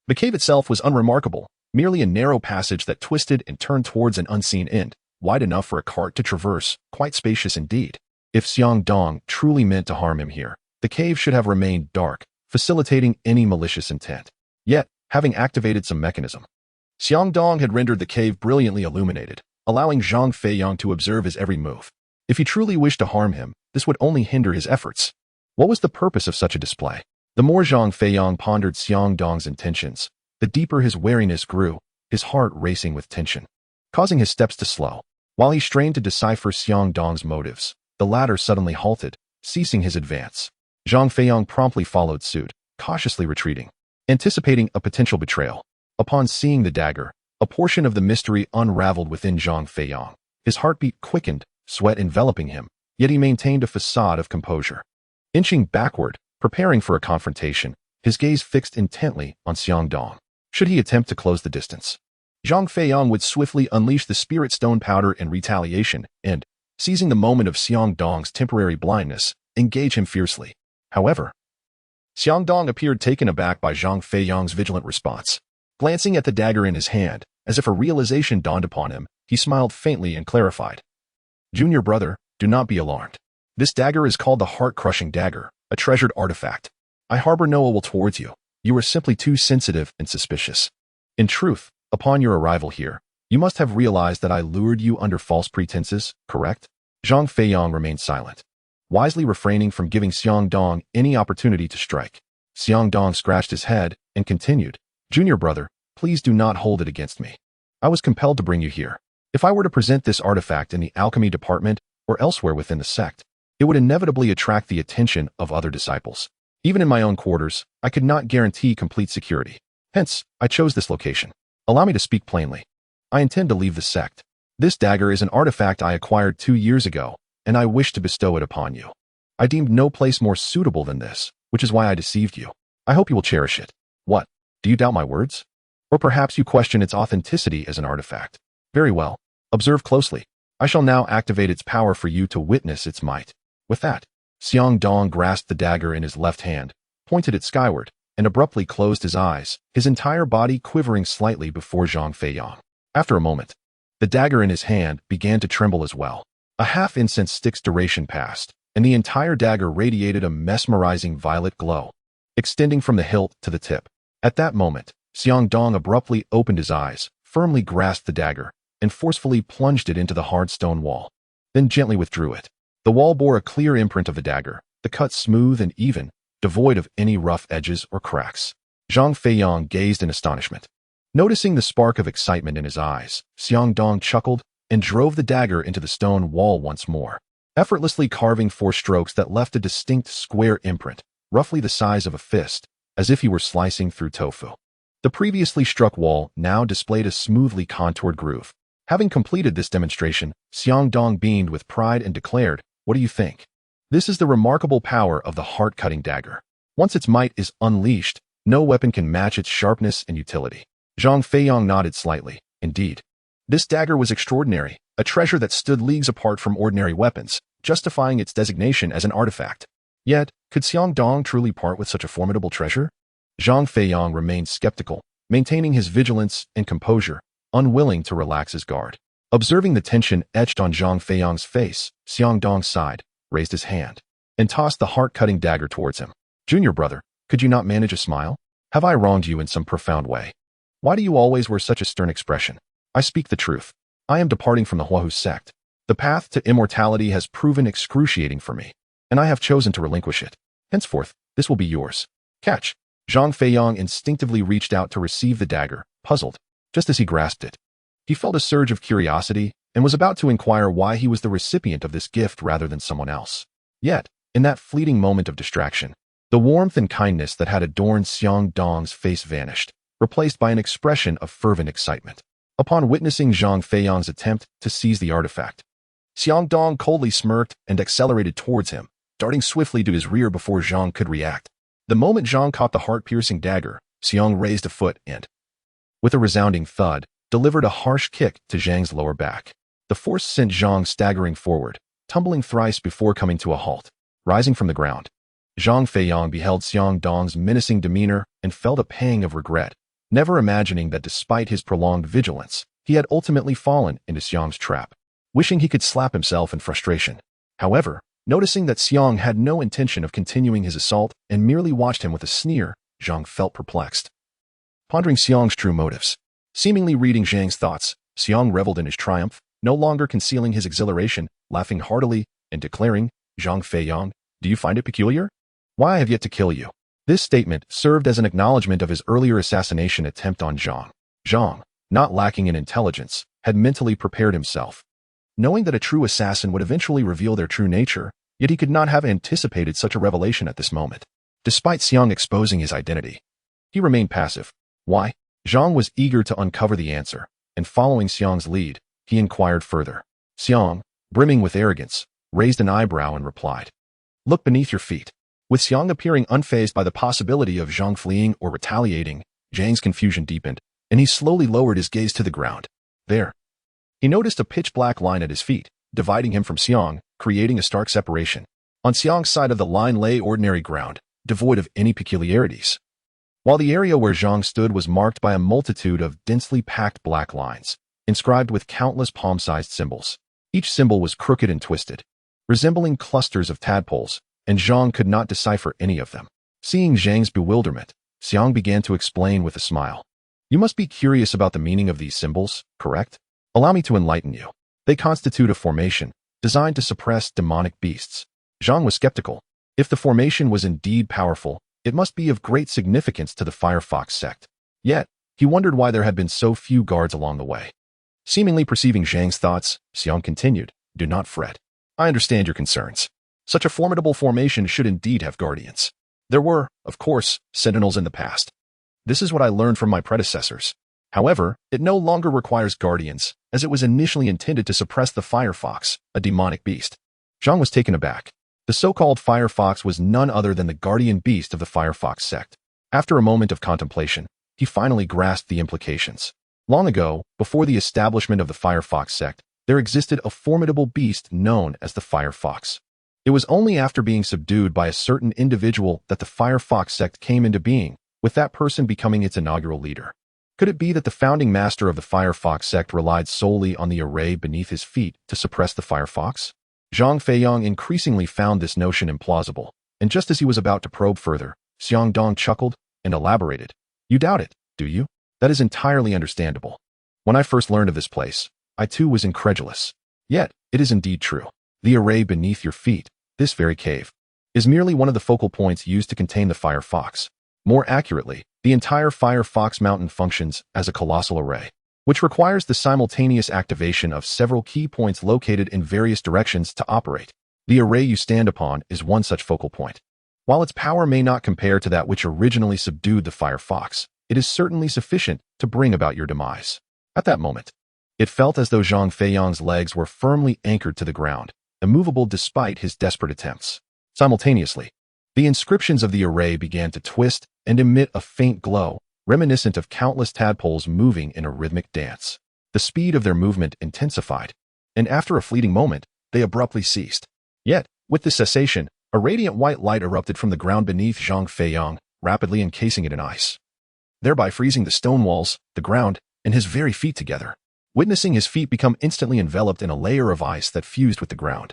The cave itself was unremarkable, merely a narrow passage that twisted and turned towards an unseen end, wide enough for a cart to traverse, quite spacious indeed. If Xiang Dong truly meant to harm him here, the cave should have remained dark, facilitating any malicious intent. Yet, having activated some mechanism, Xiang Dong had rendered the cave brilliantly illuminated, allowing Zhang Feiyang to observe his every move. If he truly wished to harm him, this would only hinder his efforts. What was the purpose of such a display? The more Zhang Feiyang pondered Xiang Dong's intentions, the deeper his wariness grew, his heart racing with tension, causing his steps to slow. While he strained to decipher Xiang Dong's motives, the latter suddenly halted, ceasing his advance. Zhang Feiyang promptly followed suit, cautiously retreating, anticipating a potential betrayal. Upon seeing the dagger, a portion of the mystery unraveled within Zhang Feiyang. His heartbeat quickened, sweat enveloping him, yet he maintained a facade of composure. Inching backward, preparing for a confrontation, his gaze fixed intently on Xiang Dong. Should he attempt to close the distance, Zhang Feiyang would swiftly unleash the spirit stone powder in retaliation and, seizing the moment of Xiang Dong's temporary blindness, engage him fiercely. However, Xiang Dong appeared taken aback by Zhang Feiyang's vigilant response. Glancing at the dagger in his hand, as if a realization dawned upon him, he smiled faintly and clarified, "Junior brother, do not be alarmed. This dagger is called the Heart-Crushing Dagger, a treasured artifact. I harbor no ill will towards you. You are simply too sensitive and suspicious. In truth, upon your arrival here, you must have realized that I lured you under false pretenses, correct?" Zhang Feiyang remained silent, wisely refraining from giving Xiang Dong any opportunity to strike. Xiang Dong scratched his head and continued, "Junior brother, please do not hold it against me. I was compelled to bring you here. If I were to present this artifact in the alchemy department or elsewhere within the sect, it would inevitably attract the attention of other disciples. Even in my own quarters, I could not guarantee complete security. Hence, I chose this location. Allow me to speak plainly. I intend to leave the sect. This dagger is an artifact I acquired 2 years ago, and I wish to bestow it upon you. I deemed no place more suitable than this, which is why I deceived you. I hope you will cherish it. What? Do you doubt my words? Or perhaps you question its authenticity as an artifact? Very well. Observe closely. I shall now activate its power for you to witness its might." With that, Xiang Dong grasped the dagger in his left hand, pointed it skyward, and abruptly closed his eyes, his entire body quivering slightly before Zhang Feiyang. After a moment, the dagger in his hand began to tremble as well. A half-incense stick's duration passed, and the entire dagger radiated a mesmerizing violet glow, extending from the hilt to the tip. At that moment, Xiang Dong abruptly opened his eyes, firmly grasped the dagger, and forcefully plunged it into the hard stone wall, then gently withdrew it. The wall bore a clear imprint of the dagger, the cut smooth and even, devoid of any rough edges or cracks. Zhang Feiyang gazed in astonishment. Noticing the spark of excitement in his eyes, Xiang Dong chuckled and drove the dagger into the stone wall once more, effortlessly carving 4 strokes that left a distinct square imprint, roughly the size of a fist, as if he were slicing through tofu. The previously struck wall now displayed a smoothly contoured groove. Having completed this demonstration, Xiang Dong beamed with pride and declared, "What do you think? This is the remarkable power of the heart-cutting dagger. Once its might is unleashed, no weapon can match its sharpness and utility." Zhang Feiyang nodded slightly. Indeed, This dagger was extraordinary, a treasure that stood leagues apart from ordinary weapons, justifying its designation as an artifact. Yet, could Xiang Dong truly part with such a formidable treasure? Zhang Feiyang remained skeptical, maintaining his vigilance and composure, unwilling to relax his guard. Observing the tension etched on Zhang Feiyang's face, Xiang Dong sighed, raised his hand, and tossed the heart-cutting dagger towards him. Junior brother, could you not manage a smile? Have I wronged you in some profound way? Why do you always wear such a stern expression? I speak the truth. I am departing from the Huahu sect. The path to immortality has proven excruciating for me, and I have chosen to relinquish it. Henceforth, this will be yours. Catch. Zhang Feiyang instinctively reached out to receive the dagger, puzzled. Just as he grasped it, he felt a surge of curiosity and was about to inquire why he was the recipient of this gift rather than someone else. Yet, in that fleeting moment of distraction, the warmth and kindness that had adorned Xiang Dong's face vanished, replaced by an expression of fervent excitement. Upon witnessing Zhang Feiyang's attempt to seize the artifact, Xiang Dong coldly smirked and accelerated towards him, darting swiftly to his rear before Zhang could react. The moment Zhang caught the heart-piercing dagger, Xiang raised a foot and, with a resounding thud, delivered a harsh kick to Zhang's lower back. The force sent Zhang staggering forward, tumbling thrice before coming to a halt. Rising from the ground, Zhang Feiyang beheld Xiang Dong's menacing demeanor and felt a pang of regret, never imagining that despite his prolonged vigilance, he had ultimately fallen into Xiang's trap. Wishing he could slap himself in frustration. However, noticing that Xiang had no intention of continuing his assault and merely watched him with a sneer, Zhang felt perplexed. Pondering Xiang's true motives, seemingly reading Zhang's thoughts, Xiang reveled in his triumph, no longer concealing his exhilaration, laughing heartily and declaring, Zhang Feiyang, do you find it peculiar? Why I have yet to kill you. This statement served as an acknowledgement of his earlier assassination attempt on Zhang. Zhang, not lacking in intelligence, had mentally prepared himself. Knowing that a true assassin would eventually reveal their true nature, yet he could not have anticipated such a revelation at this moment. Despite Xiang exposing his identity, he remained passive. Why? Zhang was eager to uncover the answer, and following Xiang's lead, he inquired further. Xiang, brimming with arrogance, raised an eyebrow and replied, look beneath your feet. With Xiang appearing unfazed by the possibility of Zhang fleeing or retaliating, Zhang's confusion deepened, and he slowly lowered his gaze to the ground. There. He noticed a pitch-black line at his feet, dividing him from Xiang, creating a stark separation. On Xiang's side of the line lay ordinary ground, devoid of any peculiarities, while the area where Zhang stood was marked by a multitude of densely packed black lines, inscribed with countless palm-sized symbols. Each symbol was crooked and twisted, resembling clusters of tadpoles, and Zhang could not decipher any of them. Seeing Zhang's bewilderment, Xiang began to explain with a smile. You must be curious about the meaning of these symbols, correct? Allow me to enlighten you. They constitute a formation, designed to suppress demonic beasts. Zhang was skeptical. If the formation was indeed powerful, it must be of great significance to the Firefox sect. Yet, he wondered why there had been so few guards along the way. Seemingly perceiving Zhang's thoughts, Xiang continued, do not fret. I understand your concerns. Such a formidable formation should indeed have guardians. There were, of course, sentinels in the past. This is what I learned from my predecessors. However, it no longer requires guardians, as it was initially intended to suppress the Firefox, a demonic beast. Zhang was taken aback. The so-called Firefox was none other than the guardian beast of the Firefox sect. After a moment of contemplation, he finally grasped the implications. Long ago, before the establishment of the Firefox sect, there existed a formidable beast known as the Firefox. It was only after being subdued by a certain individual that the Firefox sect came into being, with that person becoming its inaugural leader. Could it be that the founding master of the Firefox sect relied solely on the array beneath his feet to suppress the Firefox? Zhang Feiyang increasingly found this notion implausible, and just as he was about to probe further, Xiang Dong chuckled and elaborated. You doubt it, do you? That is entirely understandable. When I first learned of this place, I too was incredulous. Yet, it is indeed true. The array beneath your feet, this very cave, is merely one of the focal points used to contain the Firefox. More accurately, the entire Firefox mountain functions as a colossal array, which requires the simultaneous activation of several key points located in various directions to operate. The array you stand upon is one such focal point. While its power may not compare to that which originally subdued the Firefox, it is certainly sufficient to bring about your demise. At that moment, it felt as though Zhang Feiyang's legs were firmly anchored to the ground, immovable despite his desperate attempts. Simultaneously, the inscriptions of the array began to twist and emit a faint glow, reminiscent of countless tadpoles moving in a rhythmic dance. The speed of their movement intensified, and after a fleeting moment, they abruptly ceased. Yet, with this cessation, a radiant white light erupted from the ground beneath Zhang Feiyang, rapidly encasing it in ice, thereby freezing the stone walls, the ground, and his very feet together. Witnessing his feet become instantly enveloped in a layer of ice that fused with the ground,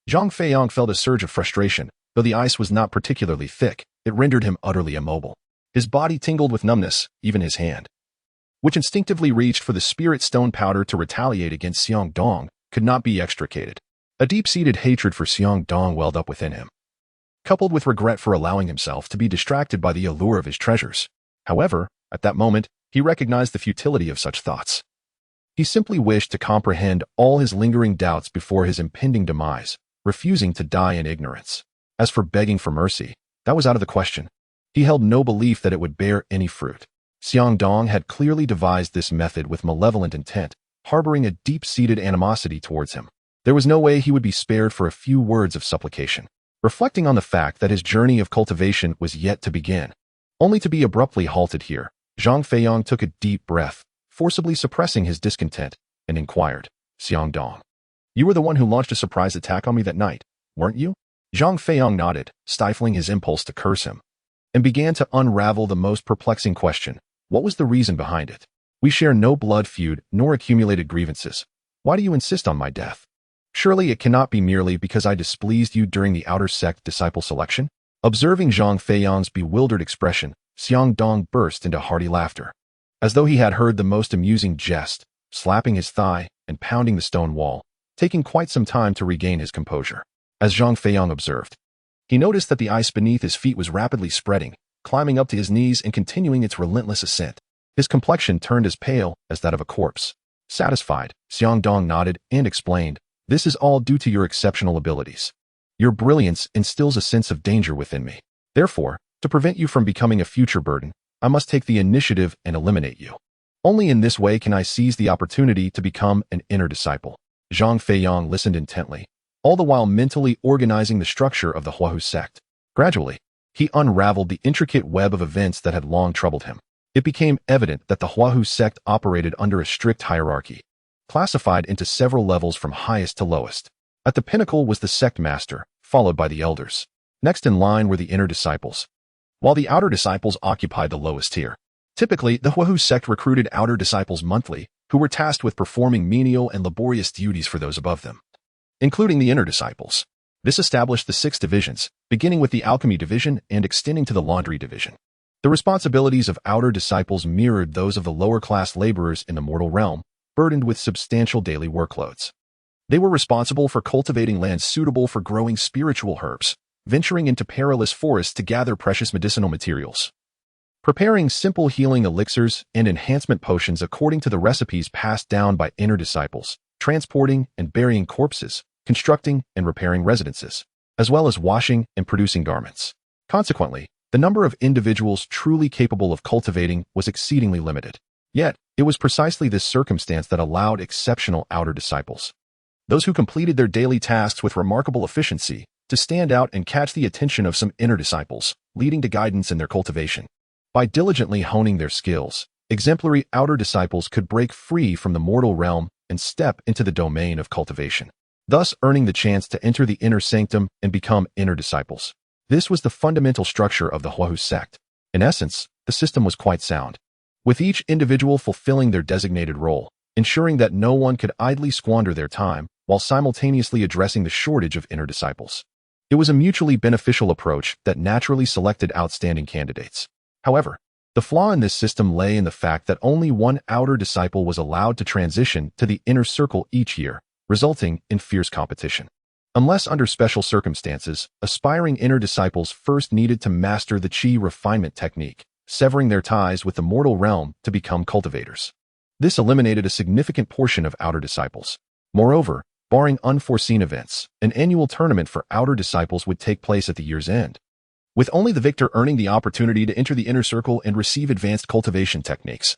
Zhang Feiyang felt a surge of frustration. Though the ice was not particularly thick, it rendered him utterly immobile. His body tingled with numbness, even his hand, which instinctively reached for the spirit stone powder to retaliate against Xiong Dong, could not be extricated. A deep-seated hatred for Xiong Dong welled up within him, coupled with regret for allowing himself to be distracted by the allure of his treasures. However, at that moment, he recognized the futility of such thoughts. He simply wished to comprehend all his lingering doubts before his impending demise, refusing to die in ignorance. As for begging for mercy, that was out of the question. He held no belief that it would bear any fruit. Xiong Dong had clearly devised this method with malevolent intent, harboring a deep-seated animosity towards him. There was no way he would be spared for a few words of supplication. Reflecting on the fact that his journey of cultivation was yet to begin, only to be abruptly halted here, Zhang Feiyang took a deep breath, forcibly suppressing his discontent, and inquired, "Xiong Dong, you were the one who launched a surprise attack on me that night, weren't you?" Zhang Feiyang nodded, stifling his impulse to curse him, and began to unravel the most perplexing question. What was the reason behind it? We share no blood feud nor accumulated grievances. Why do you insist on my death? Surely it cannot be merely because I displeased you during the outer sect disciple selection? Observing Zhang Feiyang's bewildered expression, Xiong Dong burst into hearty laughter, as though he had heard the most amusing jest, slapping his thigh and pounding the stone wall, taking quite some time to regain his composure. As Zhang Feiyang observed, he noticed that the ice beneath his feet was rapidly spreading, climbing up to his knees and continuing its relentless ascent. His complexion turned as pale as that of a corpse. Satisfied, Xiong Dong nodded and explained, "This is all due to your exceptional abilities. Your brilliance instills a sense of danger within me. Therefore, to prevent you from becoming a future burden, I must take the initiative and eliminate you. Only in this way can I seize the opportunity to become an inner disciple." Zhang Feiyang listened intently, all the while mentally organizing the structure of the Huahu sect. Gradually, he unraveled the intricate web of events that had long troubled him. It became evident that the Huahu sect operated under a strict hierarchy, classified into several levels from highest to lowest. At the pinnacle was the sect master, followed by the elders. Next in line were the inner disciples, while the outer disciples occupied the lowest tier. Typically, the Huahu sect recruited outer disciples monthly, who were tasked with performing menial and laborious duties for those above them, including the inner disciples. This established the 6 divisions, beginning with the alchemy division and extending to the laundry division. The responsibilities of outer disciples mirrored those of the lower-class laborers in the mortal realm, burdened with substantial daily workloads. They were responsible for cultivating lands suitable for growing spiritual herbs, venturing into perilous forests to gather precious medicinal materials, preparing simple healing elixirs and enhancement potions according to the recipes passed down by inner disciples, transporting and burying corpses, constructing and repairing residences, as well as washing and producing garments. Consequently, the number of individuals truly capable of cultivating was exceedingly limited. Yet, it was precisely this circumstance that allowed exceptional outer disciples, those who completed their daily tasks with remarkable efficiency, to stand out and catch the attention of some inner disciples, leading to guidance in their cultivation. By diligently honing their skills, exemplary outer disciples could break free from the mortal realm and step into the domain of cultivation, thus earning the chance to enter the inner sanctum and become inner disciples. This was the fundamental structure of the Huahu sect. In essence, the system was quite sound, with each individual fulfilling their designated role, ensuring that no one could idly squander their time while simultaneously addressing the shortage of inner disciples. It was a mutually beneficial approach that naturally selected outstanding candidates. However, the flaw in this system lay in the fact that only one outer disciple was allowed to transition to the inner circle each year, resulting in fierce competition. Unless under special circumstances, aspiring inner disciples first needed to master the qi refinement technique, severing their ties with the mortal realm to become cultivators. This eliminated a significant portion of outer disciples. Moreover, barring unforeseen events, an annual tournament for outer disciples would take place at the year's end, with only the victor earning the opportunity to enter the inner circle and receive advanced cultivation techniques,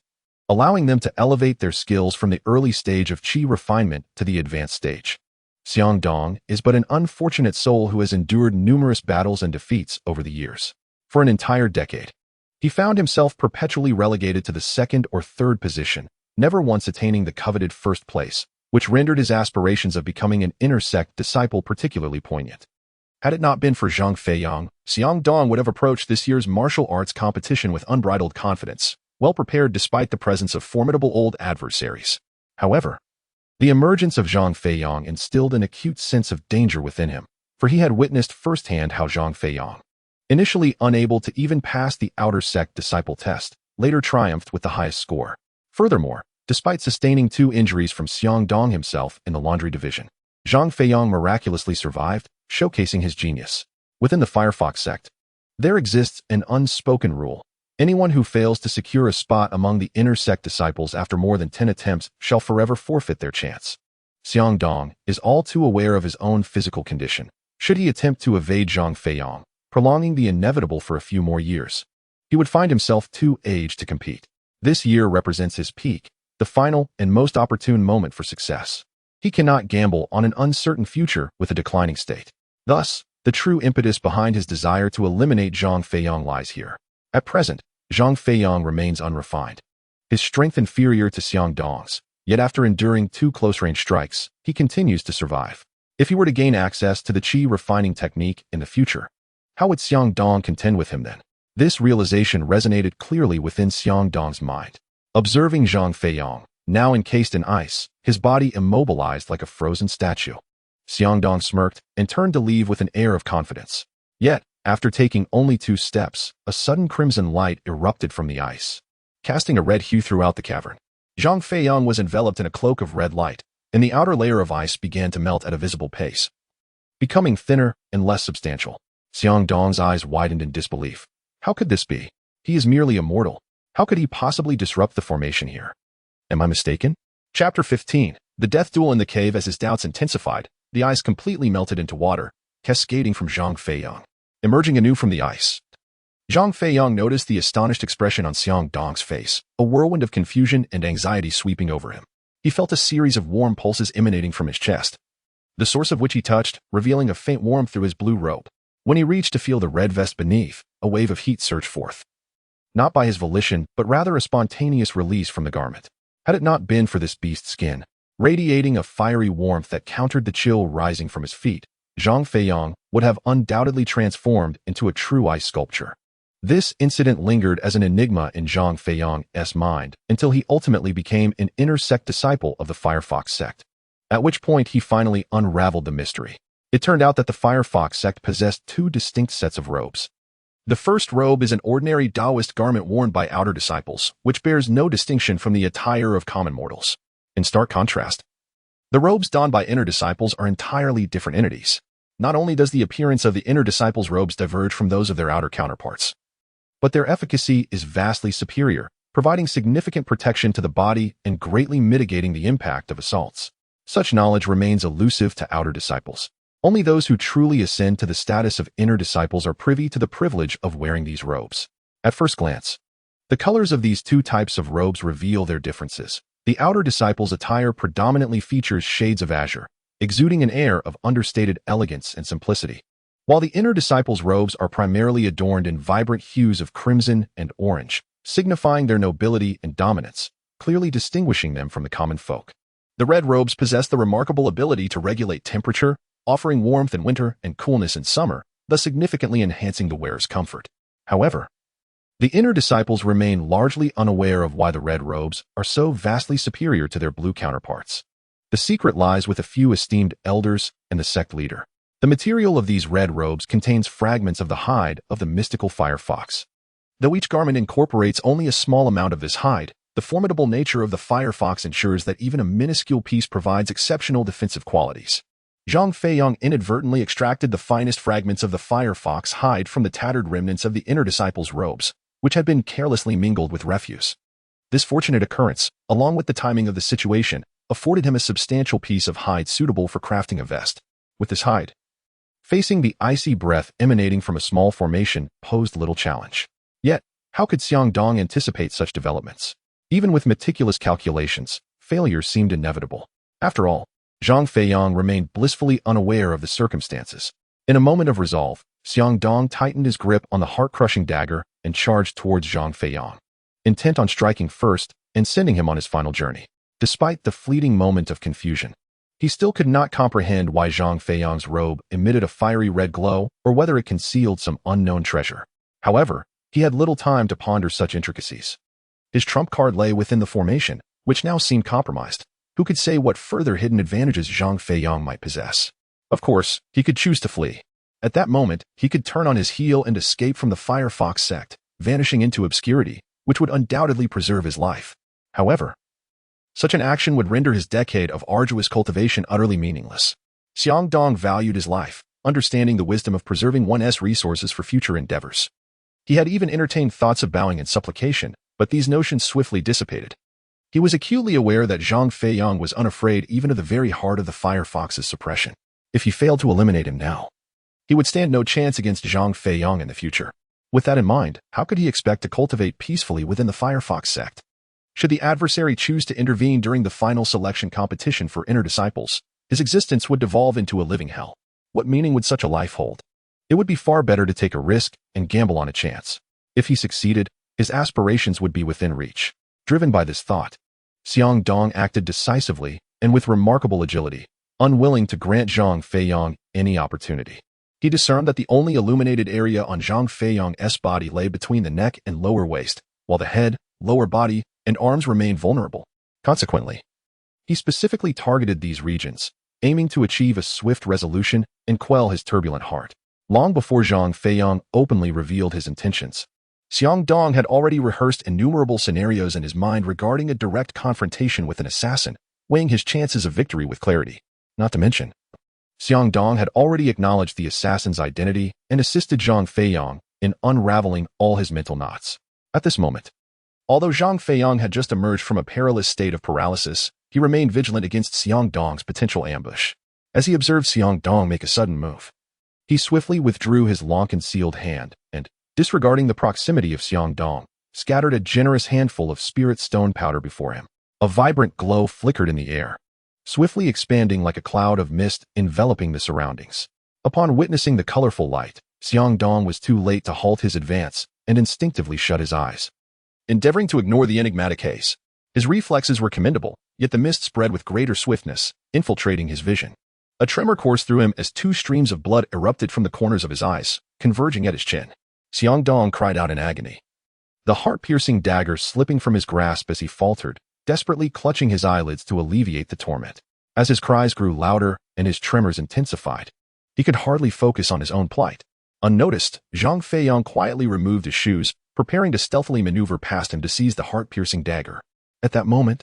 allowing them to elevate their skills from the early stage of qi refinement to the advanced stage. Xiong Dong is but an unfortunate soul who has endured numerous battles and defeats over the years. For an entire decade, he found himself perpetually relegated to the second or third position, never once attaining the coveted first place, which rendered his aspirations of becoming an inner sect disciple particularly poignant. Had it not been for Zhang Feiyang, Xiang Dong would have approached this year's martial arts competition with unbridled confidence, well prepared despite the presence of formidable old adversaries. However, the emergence of Zhang Feiyang instilled an acute sense of danger within him, for he had witnessed firsthand how Zhang Feiyang, initially unable to even pass the outer sect disciple test, later triumphed with the highest score. Furthermore, despite sustaining 2 injuries from Xiang Dong himself in the laundry division, Zhang Feiyang miraculously survived, showcasing his genius. Within the Firefox sect, there exists an unspoken rule. Anyone who fails to secure a spot among the inner sect disciples after more than 10 attempts shall forever forfeit their chance. Xiang Dong is all too aware of his own physical condition. Should he attempt to evade Zhang Feiyang, prolonging the inevitable for a few more years, he would find himself too aged to compete. This year represents his peak, the final and most opportune moment for success. He cannot gamble on an uncertain future with a declining state. Thus, the true impetus behind his desire to eliminate Zhang Feiyang lies here. At present, Zhang Feiyang remains unrefined, his strength inferior to Xiang Dong's, yet after enduring 2 close-range strikes, he continues to survive. If he were to gain access to the qi refining technique in the future, how would Xiang Dong contend with him then? This realization resonated clearly within Xiang Dong's mind. Observing Zhang Feiyang, now encased in ice, his body immobilized like a frozen statue, Xiang Dong smirked and turned to leave with an air of confidence. Yet, after taking only 2 steps, a sudden crimson light erupted from the ice, casting a red hue throughout the cavern. Zhang Feiyang was enveloped in a cloak of red light, and the outer layer of ice began to melt at a visible pace, becoming thinner and less substantial. Xiang Dong's eyes widened in disbelief. How could this be? He is merely a mortal. How could he possibly disrupt the formation here? Am I mistaken? Chapter 15. The death duel in the cave. As his doubts intensified, the ice completely melted into water, cascading from Zhang Feiyang, emerging anew from the ice. Zhang Feiyang noticed the astonished expression on Xiang Dong's face, a whirlwind of confusion and anxiety sweeping over him. He felt a series of warm pulses emanating from his chest, the source of which he touched, revealing a faint warmth through his blue robe. When he reached to feel the red vest beneath, a wave of heat surged forth. Not by his volition, but rather a spontaneous release from the garment. Had it not been for this beast's skin, radiating a fiery warmth that countered the chill rising from his feet, Zhang Feiyang would have undoubtedly transformed into a true ice sculpture. This incident lingered as an enigma in Zhang Feiyang's mind until he ultimately became an inner sect disciple of the Firefox sect, at which point he finally unraveled the mystery. It turned out that the Firefox sect possessed 2 distinct sets of robes. The first robe is an ordinary Taoist garment worn by outer disciples, which bears no distinction from the attire of common mortals. In stark contrast, the robes donned by inner disciples are entirely different entities. Not only does the appearance of the inner disciples' robes diverge from those of their outer counterparts, but their efficacy is vastly superior, providing significant protection to the body and greatly mitigating the impact of assaults. Such knowledge remains elusive to outer disciples. Only those who truly ascend to the status of inner disciples are privy to the privilege of wearing these robes. At first glance, the colors of these 2 types of robes reveal their differences. The outer disciples' attire predominantly features shades of azure, exuding an air of understated elegance and simplicity, while the inner disciples' robes are primarily adorned in vibrant hues of crimson and orange, signifying their nobility and dominance, clearly distinguishing them from the common folk. The red robes possess the remarkable ability to regulate temperature, offering warmth in winter and coolness in summer, thus significantly enhancing the wearer's comfort. However, the inner disciples remain largely unaware of why the red robes are so vastly superior to their blue counterparts. The secret lies with a few esteemed elders and the sect leader. The material of these red robes contains fragments of the hide of the mystical firefox. Though each garment incorporates only a small amount of this hide, the formidable nature of the firefox ensures that even a minuscule piece provides exceptional defensive qualities. Zhang Feiyang inadvertently extracted the finest fragments of the firefox hide from the tattered remnants of the inner disciples' robes, which had been carelessly mingled with refuse. This fortunate occurrence, along with the timing of the situation, afforded him a substantial piece of hide suitable for crafting a vest. With this hide, facing the icy breath emanating from a small formation posed little challenge. Yet, how could Xiang Dong anticipate such developments? Even with meticulous calculations, failure seemed inevitable. After all, Zhang Feiyang remained blissfully unaware of the circumstances. In a moment of resolve, Xiang Dong tightened his grip on the heart-crushing dagger and charged towards Zhang Feiyang. Intent on striking first, and sending him on his final journey. Despite the fleeting moment of confusion, he still could not comprehend why Zhang Feiyang's robe emitted a fiery red glow or whether it concealed some unknown treasure. However, he had little time to ponder such intricacies. His trump card lay within the formation, which now seemed compromised. Who could say what further hidden advantages Zhang Feiyang might possess? Of course, he could choose to flee. At that moment, he could turn on his heel and escape from the Firefox sect, vanishing into obscurity, which would undoubtedly preserve his life. However, such an action would render his decade of arduous cultivation utterly meaningless. Xiang Dong valued his life, understanding the wisdom of preserving one's resources for future endeavors. He had even entertained thoughts of bowing in supplication, but these notions swiftly dissipated. He was acutely aware that Zhang Feiyang was unafraid even of the very heart of the Firefox's suppression. If he failed to eliminate him now, he would stand no chance against Zhang Feiyang in the future. With that in mind, how could he expect to cultivate peacefully within the Firefox sect? Should the adversary choose to intervene during the final selection competition for inner disciples, his existence would devolve into a living hell. What meaning would such a life hold? It would be far better to take a risk and gamble on a chance. If he succeeded, his aspirations would be within reach. Driven by this thought, Xiang Dong acted decisively and with remarkable agility, unwilling to grant Zhang Feiyang any opportunity. He discerned that the only illuminated area on Zhang Feiyang's body lay between the neck and lower waist, while the head, lower body, and arms remained vulnerable. Consequently, he specifically targeted these regions, aiming to achieve a swift resolution and quell his turbulent heart. Long before Zhang Feiyang openly revealed his intentions, Xiang Dong had already rehearsed innumerable scenarios in his mind regarding a direct confrontation with an assassin, weighing his chances of victory with clarity. Not to mention, Xiang Dong had already acknowledged the assassin's identity and assisted Zhang Feiyang in unraveling all his mental knots. At this moment, although Zhang Feiyang had just emerged from a perilous state of paralysis, he remained vigilant against Xiang Dong's potential ambush. As he observed Xiang Dong make a sudden move, he swiftly withdrew his long-concealed hand and, disregarding the proximity of Xiang Dong, scattered a generous handful of spirit stone powder before him. A vibrant glow flickered in the air, swiftly expanding like a cloud of mist enveloping the surroundings. Upon witnessing the colorful light, Xiang Dong was too late to halt his advance and instinctively shut his eyes. Endeavoring to ignore the enigmatic haze, his reflexes were commendable, yet the mist spread with greater swiftness, infiltrating his vision. A tremor coursed through him as two streams of blood erupted from the corners of his eyes, converging at his chin. Xiang Dong cried out in agony, the heart-piercing dagger slipping from his grasp as he faltered, desperately clutching his eyelids to alleviate the torment. As his cries grew louder and his tremors intensified, he could hardly focus on his own plight. Unnoticed, Zhang Feiyang quietly removed his shoes, preparing to stealthily maneuver past him to seize the heart-piercing dagger. At that moment,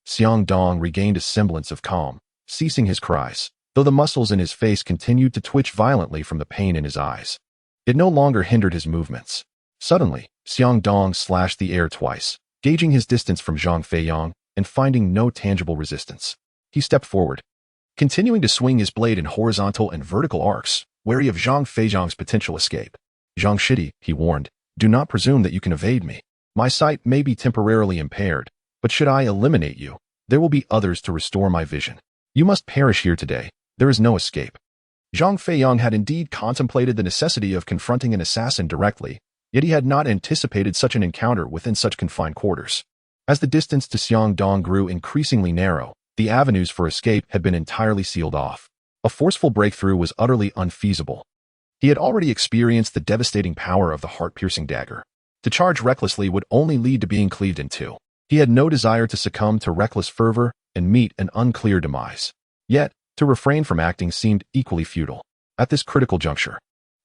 Xiang Dong regained a semblance of calm, ceasing his cries, though the muscles in his face continued to twitch violently from the pain in his eyes. It no longer hindered his movements. Suddenly, Xiang Dong slashed the air twice, gauging his distance from Zhang Feiyang and finding no tangible resistance. He stepped forward, continuing to swing his blade in horizontal and vertical arcs, wary of Zhang Feiyang's potential escape. Zhang Shidi, he warned, do not presume that you can evade me. My sight may be temporarily impaired, but should I eliminate you, there will be others to restore my vision. You must perish here today. There is no escape. Zhang Feiyang had indeed contemplated the necessity of confronting an assassin directly, yet he had not anticipated such an encounter within such confined quarters. As the distance to Xiang Dong grew increasingly narrow, the avenues for escape had been entirely sealed off. A forceful breakthrough was utterly unfeasible. He had already experienced the devastating power of the heart-piercing dagger. To charge recklessly would only lead to being cleaved in two. He had no desire to succumb to reckless fervor and meet an unclear demise. Yet, to refrain from acting seemed equally futile. At this critical juncture,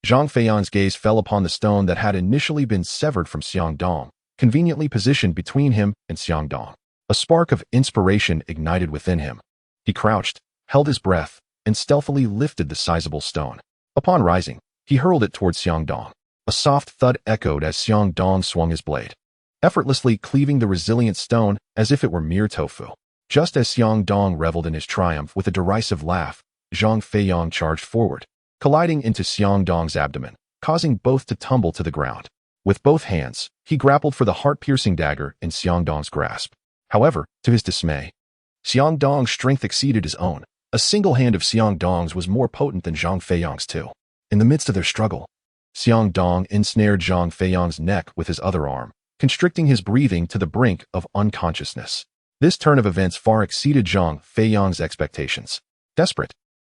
Zhang Feiyang's gaze fell upon the stone that had initially been severed from Xiang Dong, conveniently positioned between him and Xiang Dong. A spark of inspiration ignited within him. He crouched, held his breath, and stealthily lifted the sizable stone. Upon rising, he hurled it towards Xiang Dong. A soft thud echoed as Xiang Dong swung his blade, effortlessly cleaving the resilient stone as if it were mere tofu. Just as Xiang Dong reveled in his triumph with a derisive laugh, Zhang Feiyang charged forward, colliding into Xiang Dong's abdomen, causing both to tumble to the ground. With both hands, he grappled for the heart-piercing dagger in Xiang Dong's grasp. However, to his dismay, Xiang Dong's strength exceeded his own. A single hand of Xiang Dong's was more potent than Zhang Feiyang's too. In the midst of their struggle, Xiang Dong ensnared Zhang Feiyang's neck with his other arm, constricting his breathing to the brink of unconsciousness. This turn of events far exceeded Zhang Feiyang's expectations. Desperate,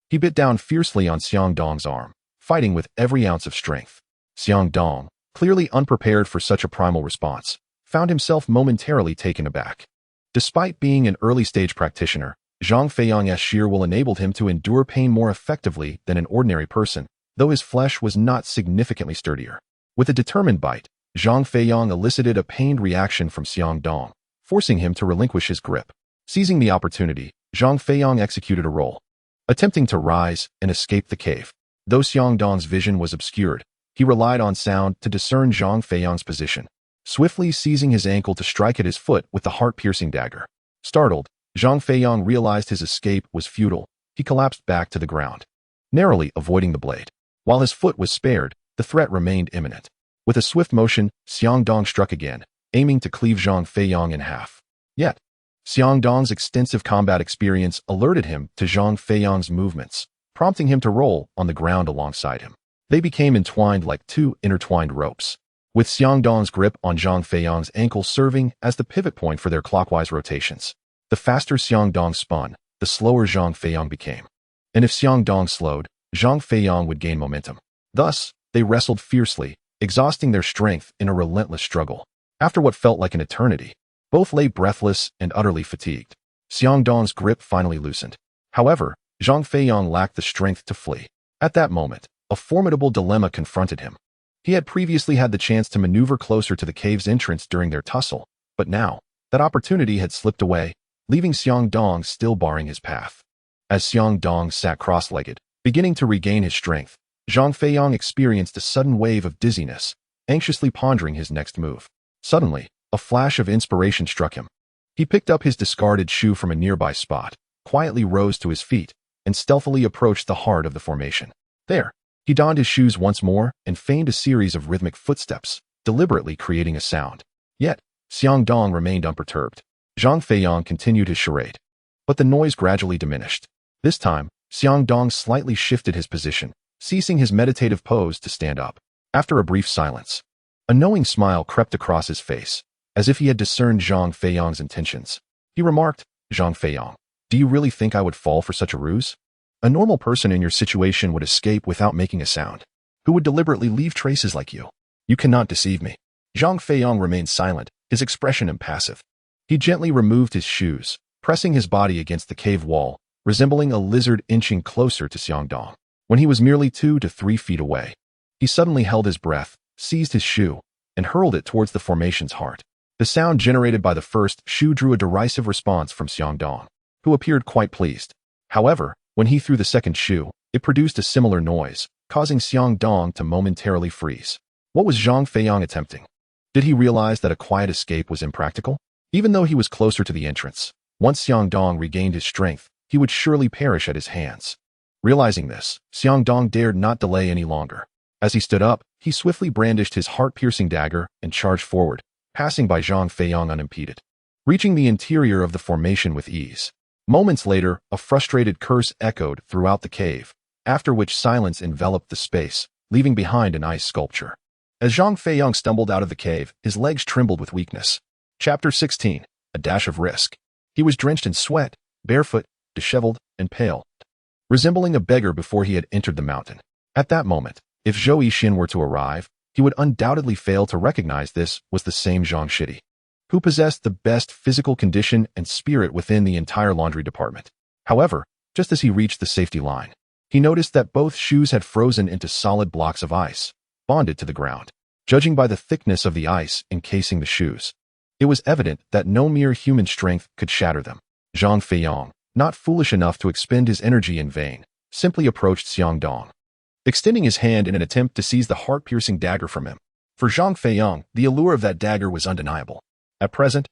he bit down fiercely on Xiang Dong's arm, fighting with every ounce of strength. Xiang Dong, clearly unprepared for such a primal response, found himself momentarily taken aback. Despite being an early-stage practitioner, Zhang Feiyang's sheer will enabled him to endure pain more effectively than an ordinary person, though his flesh was not significantly sturdier. With a determined bite, Zhang Feiyang elicited a pained reaction from Xiang Dong, forcing him to relinquish his grip. Seizing the opportunity, Zhang Feiyang executed a roll, attempting to rise and escape the cave. Though Xiang Dong's vision was obscured, he relied on sound to discern Zhang Feiyang's position, swiftly seizing his ankle to strike at his foot with the heart-piercing dagger. Startled, Zhang Feiyang realized his escape was futile. He collapsed back to the ground, narrowly avoiding the blade. While his foot was spared, the threat remained imminent. With a swift motion, Xiang Dong struck again, aiming to cleave Zhang Feiyang in half. Yet, Xiang Dong's extensive combat experience alerted him to Zhang Feiyang's movements, prompting him to roll on the ground alongside him. They became entwined like two intertwined ropes, with Xiang Dong's grip on Zhang Feiyang's ankle serving as the pivot point for their clockwise rotations. The faster Xiang Dong spun, the slower Zhang Feiyang became. And if Xiang Dong slowed, Zhang Feiyang would gain momentum. Thus, they wrestled fiercely, exhausting their strength in a relentless struggle. After what felt like an eternity, both lay breathless and utterly fatigued. Xiang Dong's grip finally loosened. However, Zhang Feiyang lacked the strength to flee. At that moment, a formidable dilemma confronted him. He had previously had the chance to maneuver closer to the cave's entrance during their tussle, but now, that opportunity had slipped away, leaving Xiang Dong still barring his path. As Xiang Dong sat cross-legged, beginning to regain his strength, Zhang Feiyang experienced a sudden wave of dizziness, anxiously pondering his next move. Suddenly, a flash of inspiration struck him. He picked up his discarded shoe from a nearby spot, quietly rose to his feet, and stealthily approached the heart of the formation. There, he donned his shoes once more and feigned a series of rhythmic footsteps, deliberately creating a sound. Yet, Xiang Dong remained unperturbed. Zhang Feiyang continued his charade, but the noise gradually diminished. This time, Xiang Dong slightly shifted his position, ceasing his meditative pose to stand up. After a brief silence, a knowing smile crept across his face, as if he had discerned Zhang Feiyang's intentions. He remarked, "Zhang Feiyang, do you really think I would fall for such a ruse? A normal person in your situation would escape without making a sound. Who would deliberately leave traces like you? You cannot deceive me." Zhang Feiyang remained silent, his expression impassive. He gently removed his shoes, pressing his body against the cave wall, resembling a lizard inching closer to Xiang Dong. When he was merely 2 to 3 feet away, he suddenly held his breath, seized his shoe, and hurled it towards the formation's heart. The sound generated by the first shoe drew a derisive response from Xiang Dong, who appeared quite pleased. However, when he threw the second shoe, it produced a similar noise, causing Xiang Dong to momentarily freeze. What was Zhang Feiyang attempting? Did he realize that a quiet escape was impractical? Even though he was closer to the entrance, once Xiang Dong regained his strength, he would surely perish at his hands. Realizing this, Xiang Dong dared not delay any longer. As he stood up, he swiftly brandished his heart-piercing dagger and charged forward, passing by Zhang Feiyang unimpeded, reaching the interior of the formation with ease. Moments later, a frustrated curse echoed throughout the cave, after which silence enveloped the space, leaving behind an ice sculpture. As Zhang Feiyang stumbled out of the cave, his legs trembled with weakness. Chapter 16. A Dash of Risk. He was drenched in sweat, barefoot, disheveled, and pale, resembling a beggar before he had entered the mountain. At that moment, if Zhou Yixin were to arrive, he would undoubtedly fail to recognize this was the same Zhang Shidi, who possessed the best physical condition and spirit within the entire laundry department. However, just as he reached the safety line, he noticed that both shoes had frozen into solid blocks of ice, bonded to the ground. Judging by the thickness of the ice encasing the shoes, it was evident that no mere human strength could shatter them. Zhang Feiyang, not foolish enough to expend his energy in vain, simply approached Xiang Dong, extending his hand in an attempt to seize the heart-piercing dagger from him. For Zhang Feiyang, the allure of that dagger was undeniable. At present,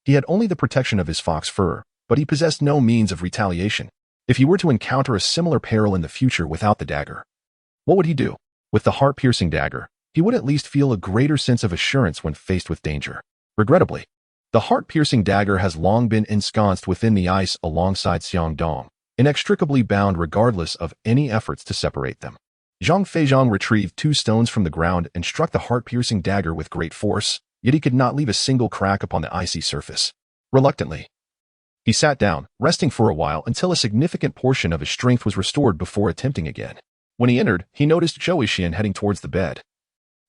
he had only the protection of his fox fur, but he possessed no means of retaliation. If he were to encounter a similar peril in the future without the dagger, what would he do? With the heart-piercing dagger, he would at least feel a greater sense of assurance when faced with danger. Regrettably, the heart-piercing dagger has long been ensconced within the ice alongside Xiang Dong, inextricably bound regardless of any efforts to separate them. Zhang Feiyang retrieved 2 stones from the ground and struck the heart-piercing dagger with great force, yet he could not leave a single crack upon the icy surface. Reluctantly, he sat down, resting for a while until a significant portion of his strength was restored before attempting again. When he entered, he noticed Zhou Yixian heading towards the bed,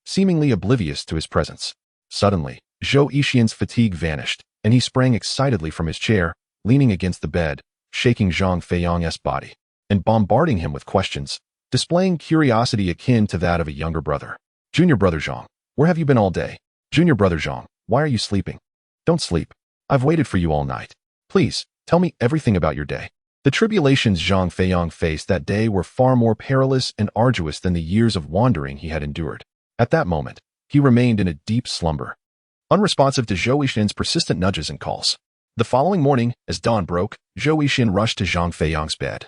seemingly oblivious to his presence. Suddenly, Zhou Yixian's fatigue vanished, and he sprang excitedly from his chair, leaning against the bed, shaking Zhang Feiyang's body, and bombarding him with questions, displaying curiosity akin to that of a younger brother. Junior brother Zhang, where have you been all day? Junior brother Zhang, why are you sleeping? Don't sleep. I've waited for you all night. Please, tell me everything about your day. The tribulations Zhang Feiyang faced that day were far more perilous and arduous than the years of wandering he had endured. At that moment, he remained in a deep slumber, unresponsive to Zhou Yixian's persistent nudges and calls. The following morning, as dawn broke, Zhou Yixian rushed to Zhang Feiyang's bed,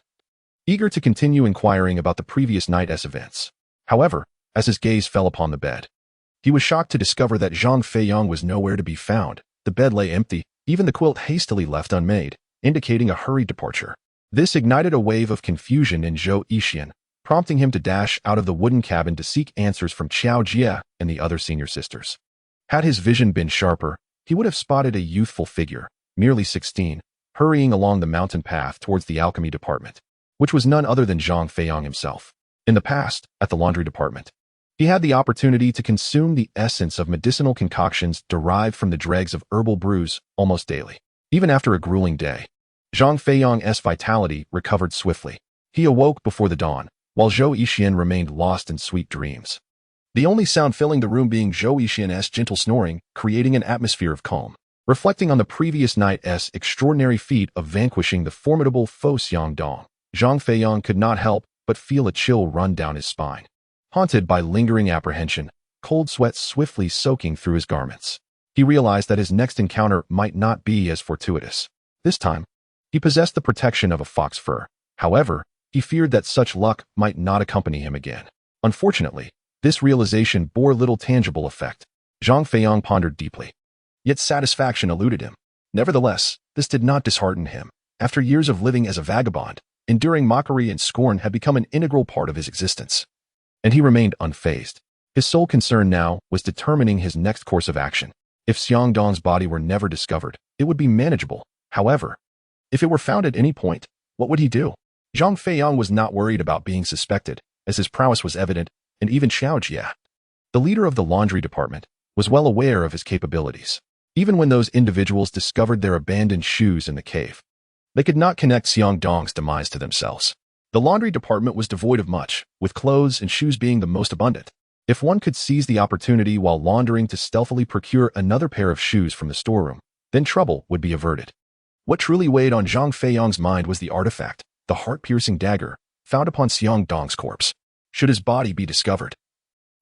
eager to continue inquiring about the previous night's events. However, as his gaze fell upon the bed, he was shocked to discover that Zhang Feiyang was nowhere to be found. The bed lay empty, even the quilt hastily left unmade, indicating a hurried departure. This ignited a wave of confusion in Zhou Yixian, prompting him to dash out of the wooden cabin to seek answers from Qiao Jie and the other senior sisters. Had his vision been sharper, he would have spotted a youthful figure, merely 16, hurrying along the mountain path towards the alchemy department, which was none other than Zhang Feiyang himself. In the past, at the laundry department, he had the opportunity to consume the essence of medicinal concoctions derived from the dregs of herbal brews almost daily. Even after a grueling day, Zhang Feiyang's vitality recovered swiftly. He awoke before the dawn, while Zhou Yixian remained lost in sweet dreams. The only sound filling the room being Zhou Yixian's gentle snoring, creating an atmosphere of calm. Reflecting on the previous night's extraordinary feat of vanquishing the formidable Fo Xiangdong, Zhang Feiyang could not help but feel a chill run down his spine. Haunted by lingering apprehension, cold sweat swiftly soaking through his garments, he realized that his next encounter might not be as fortuitous. This time, he possessed the protection of a fox fur. However, he feared that such luck might not accompany him again. Unfortunately, this realization bore little tangible effect. Zhang Feiyang pondered deeply, yet satisfaction eluded him. Nevertheless, this did not dishearten him. After years of living as a vagabond, enduring mockery and scorn had become an integral part of his existence, and he remained unfazed. His sole concern now was determining his next course of action. If Xiangdong's body were never discovered, it would be manageable. However, if it were found at any point, what would he do? Zhang Feiyang was not worried about being suspected, as his prowess was evident, and even Qiao Jie, the leader of the laundry department, was well aware of his capabilities. Even when those individuals discovered their abandoned shoes in the cave, they could not connect Xiangdong's demise to themselves. The laundry department was devoid of much, with clothes and shoes being the most abundant. If one could seize the opportunity while laundering to stealthily procure another pair of shoes from the storeroom, then trouble would be averted. What truly weighed on Zhang Feiyang's mind was the artifact, the heart-piercing dagger, found upon Xiangdong's corpse. Should his body be discovered,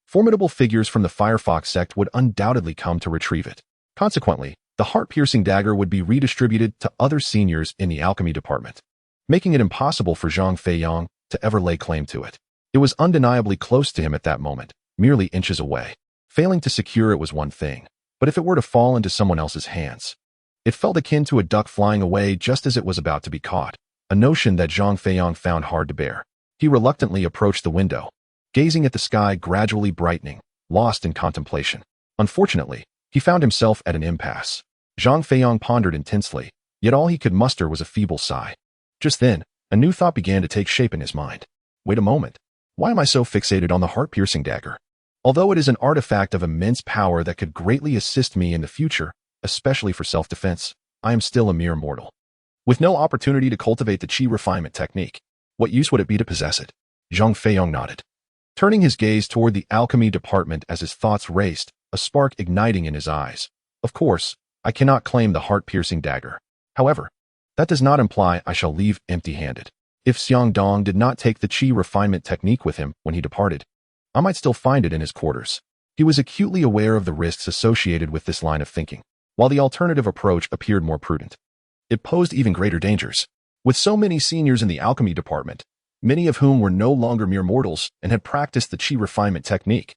formidable figures from the Firefox sect would undoubtedly come to retrieve it. Consequently, the heart-piercing dagger would be redistributed to other seniors in the alchemy department, making it impossible for Zhang Feiyang to ever lay claim to it. It was undeniably close to him at that moment, merely inches away. Failing to secure it was one thing, but if it were to fall into someone else's hands, it felt akin to a duck flying away just as it was about to be caught, a notion that Zhang Feiyang found hard to bear. He reluctantly approached the window, gazing at the sky gradually brightening, lost in contemplation. Unfortunately, he found himself at an impasse. Zhang Feiyang pondered intensely, yet all he could muster was a feeble sigh. Just then, a new thought began to take shape in his mind. Wait a moment. Why am I so fixated on the heart-piercing dagger? Although it is an artifact of immense power that could greatly assist me in the future, especially for self-defense, I am still a mere mortal, with no opportunity to cultivate the qi refinement technique. What use would it be to possess it? Zhang Feiyang nodded, turning his gaze toward the alchemy department as his thoughts raced, a spark igniting in his eyes. Of course, I cannot claim the heart-piercing dagger. However, that does not imply I shall leave empty-handed. If Xiangdong did not take the qi refinement technique with him when he departed, I might still find it in his quarters. He was acutely aware of the risks associated with this line of thinking. While the alternative approach appeared more prudent, it posed even greater dangers. With so many seniors in the alchemy department, many of whom were no longer mere mortals and had practiced the qi refinement technique,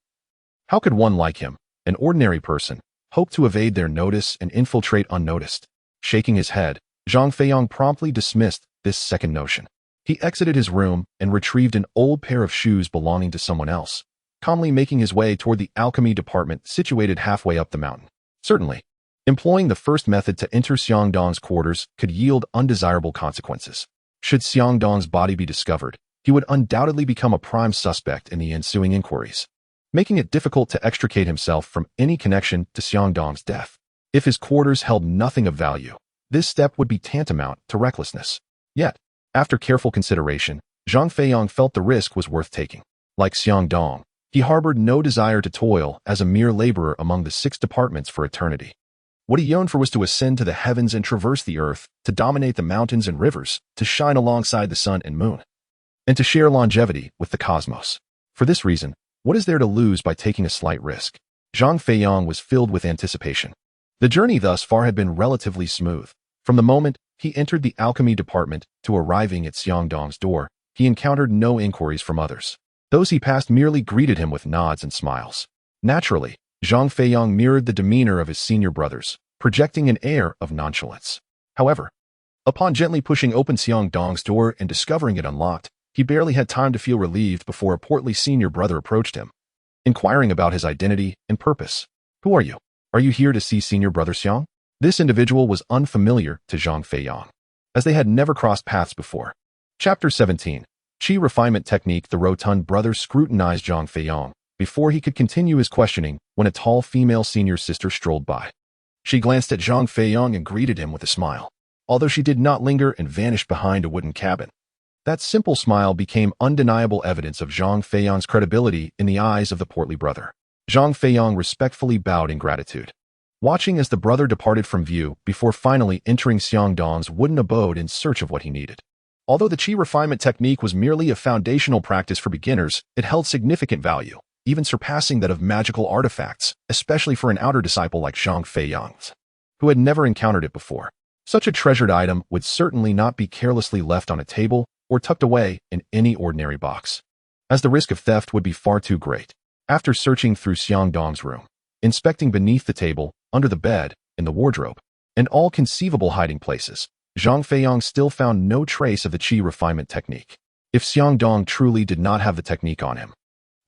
how could one like him, an ordinary person, hope to evade their notice and infiltrate unnoticed? Shaking his head, Zhang Feiyang promptly dismissed this second notion. He exited his room and retrieved an old pair of shoes belonging to someone else, calmly making his way toward the alchemy department situated halfway up the mountain. Certainly, employing the first method to enter Xiangdong's quarters could yield undesirable consequences. Should Xiangdong's body be discovered, he would undoubtedly become a prime suspect in the ensuing inquiries, making it difficult to extricate himself from any connection to Xiangdong's death. If his quarters held nothing of value, this step would be tantamount to recklessness. Yet, after careful consideration, Zhang Feiyang felt the risk was worth taking. Like Xiangdong, he harbored no desire to toil as a mere laborer among the 6 departments for eternity. What he yearned for was to ascend to the heavens and traverse the earth, to dominate the mountains and rivers, to shine alongside the sun and moon, and to share longevity with the cosmos. For this reason, what is there to lose by taking a slight risk? Zhang Feiyang was filled with anticipation. The journey thus far had been relatively smooth. From the moment he entered the alchemy department to arriving at Xiangdong's door, he encountered no inquiries from others. Those he passed merely greeted him with nods and smiles. Naturally, Zhang Feiyang mirrored the demeanor of his senior brothers, projecting an air of nonchalance. However, upon gently pushing open Xiangdong's door and discovering it unlocked, he barely had time to feel relieved before a portly senior brother approached him, inquiring about his identity and purpose. "Who are you? Are you here to see senior brother Xiang?" This individual was unfamiliar to Zhang Feiyang, as they had never crossed paths before. Chapter 17. Qi Refinement Technique. The rotund brother scrutinized Zhang Feiyang before he could continue his questioning when a tall female senior sister strolled by. She glanced at Zhang Feiyang and greeted him with a smile, although she did not linger and vanished behind a wooden cabin. That simple smile became undeniable evidence of Zhang Feiyang's credibility in the eyes of the portly brother. Zhang Feiyang respectfully bowed in gratitude, watching as the brother departed from view before finally entering Xiangdong's wooden abode in search of what he needed. Although the Qi Refinement Technique was merely a foundational practice for beginners, it held significant value, even surpassing that of magical artifacts, especially for an outer disciple like Zhang Feiyang, who had never encountered it before. Such a treasured item would certainly not be carelessly left on a table or tucked away in any ordinary box, as the risk of theft would be far too great. After searching through Xiangdong's room, inspecting beneath the table, under the bed, in the wardrobe, and all conceivable hiding places, Zhang Feiyang still found no trace of the Qi Refinement Technique. If Xiangdong truly did not have the technique on him,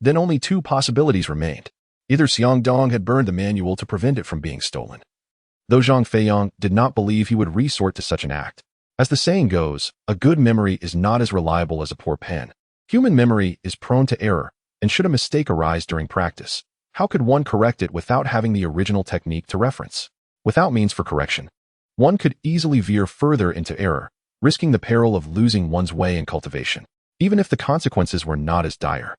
then only 2 possibilities remained. Either Xiangdong had burned the manual to prevent it from being stolen, though Zhang Feiyang did not believe he would resort to such an act. As the saying goes, a good memory is not as reliable as a poor pen. Human memory is prone to error, and should a mistake arise during practice, how could one correct it without having the original technique to reference? Without means for correction, one could easily veer further into error, risking the peril of losing one's way in cultivation. Even if the consequences were not as dire,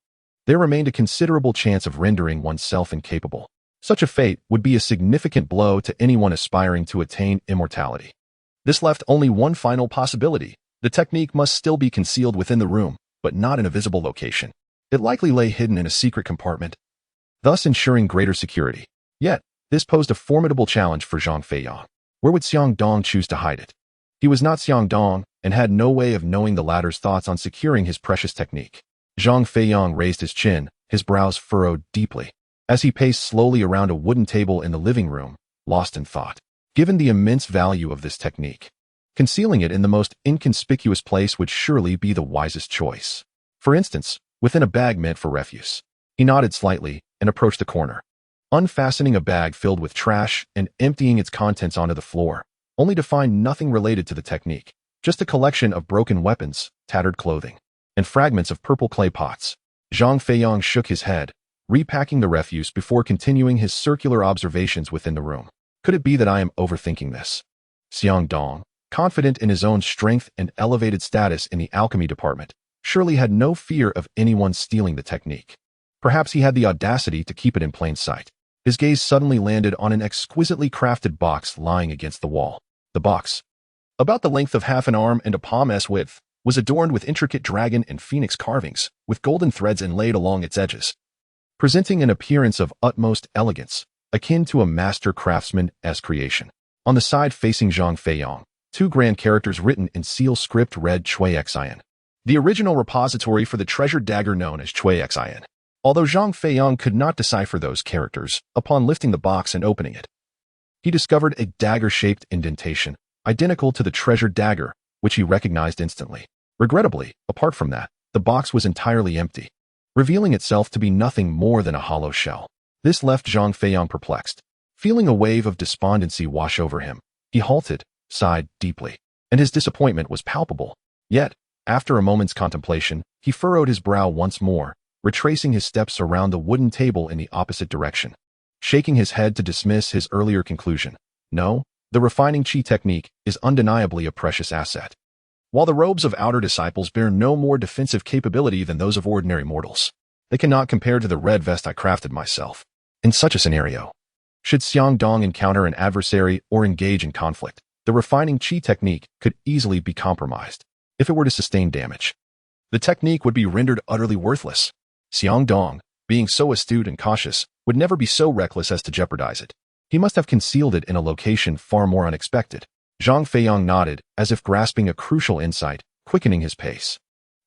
there remained a considerable chance of rendering oneself incapable. Such a fate would be a significant blow to anyone aspiring to attain immortality. This left only one final possibility. The technique must still be concealed within the room, but not in a visible location. It likely lay hidden in a secret compartment, thus ensuring greater security. Yet, this posed a formidable challenge for Zhang Feiyang. Where would Xiangdong choose to hide it? He was not Xiangdong and had no way of knowing the latter's thoughts on securing his precious technique. Zhang Feiyang raised his chin, his brows furrowed deeply, as he paced slowly around a wooden table in the living room, lost in thought. Given the immense value of this technique, concealing it in the most inconspicuous place would surely be the wisest choice. For instance, within a bag meant for refuse. He nodded slightly and approached the corner, unfastening a bag filled with trash and emptying its contents onto the floor, only to find nothing related to the technique, just a collection of broken weapons, tattered clothing, and fragments of purple clay pots. Zhang Feiyang shook his head, repacking the refuse before continuing his circular observations within the room. Could it be that I am overthinking this? Xiangdong, confident in his own strength and elevated status in the alchemy department, surely had no fear of anyone stealing the technique. Perhaps he had the audacity to keep it in plain sight. His gaze suddenly landed on an exquisitely crafted box lying against the wall. The box, about the length of half an arm and a palm's width, was adorned with intricate dragon and phoenix carvings, with golden threads inlaid along its edges, presenting an appearance of utmost elegance, akin to a master craftsman's creation. On the side facing Zhang Feiyang, 2 grand characters written in seal script read Chui Xin, the original repository for the treasured dagger known as Chui Xin. Although Zhang Feiyang could not decipher those characters, upon lifting the box and opening it, he discovered a dagger-shaped indentation, identical to the treasured dagger, which he recognized instantly. Regrettably, apart from that, the box was entirely empty, revealing itself to be nothing more than a hollow shell. This left Zhang Feiyang perplexed. Feeling a wave of despondency wash over him, he halted, sighed deeply, and his disappointment was palpable. Yet, after a moment's contemplation, he furrowed his brow once more, retracing his steps around the wooden table in the opposite direction, shaking his head to dismiss his earlier conclusion. No, the refining chi technique is undeniably a precious asset. While the robes of outer disciples bear no more defensive capability than those of ordinary mortals, they cannot compare to the red vest I crafted myself. In such a scenario, should Xiang Dong encounter an adversary or engage in conflict, the refining chi technique could easily be compromised. If it were to sustain damage, the technique would be rendered utterly worthless. Xiang Dong, being so astute and cautious, would never be so reckless as to jeopardize it. He must have concealed it in a location far more unexpected. Zhang Feiyang nodded, as if grasping a crucial insight, quickening his pace,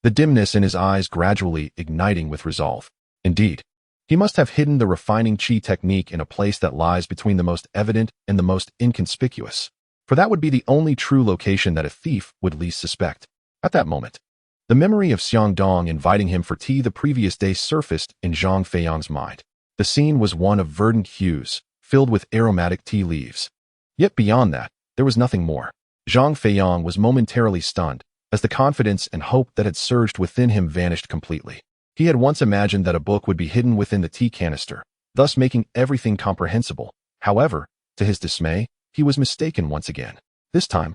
the dimness in his eyes gradually igniting with resolve. Indeed, he must have hidden the refining chi technique in a place that lies between the most evident and the most inconspicuous, for that would be the only true location that a thief would least suspect. At that moment, the memory of Xiang Dong inviting him for tea the previous day surfaced in Zhang Feiyang's mind. The scene was one of verdant hues, filled with aromatic tea leaves. Yet beyond that, there was nothing more. Zhang Feiyang was momentarily stunned, as the confidence and hope that had surged within him vanished completely. He had once imagined that a book would be hidden within the tea canister, thus making everything comprehensible. However, to his dismay, he was mistaken once again. This time,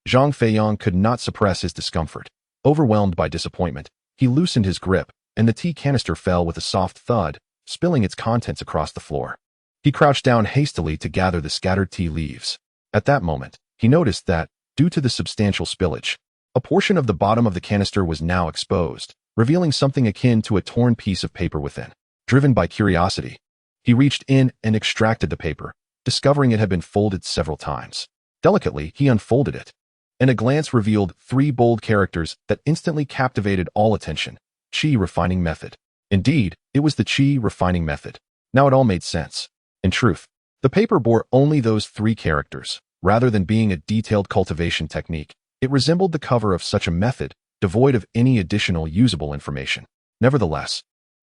Zhang Feiyang could not suppress his discomfort. Overwhelmed by disappointment, he loosened his grip, and the tea canister fell with a soft thud, spilling its contents across the floor. He crouched down hastily to gather the scattered tea leaves. At that moment, he noticed that, due to the substantial spillage, a portion of the bottom of the canister was now exposed, revealing something akin to a torn piece of paper within. Driven by curiosity, he reached in and extracted the paper, discovering it had been folded several times. Delicately, he unfolded it, and a glance revealed 3 bold characters that instantly captivated all attention. Chi refining method. Indeed, it was the chi refining method. Now it all made sense. In truth, the paper bore only those 3 characters. Rather than being a detailed cultivation technique, it resembled the cover of such a method, devoid of any additional usable information. Nevertheless,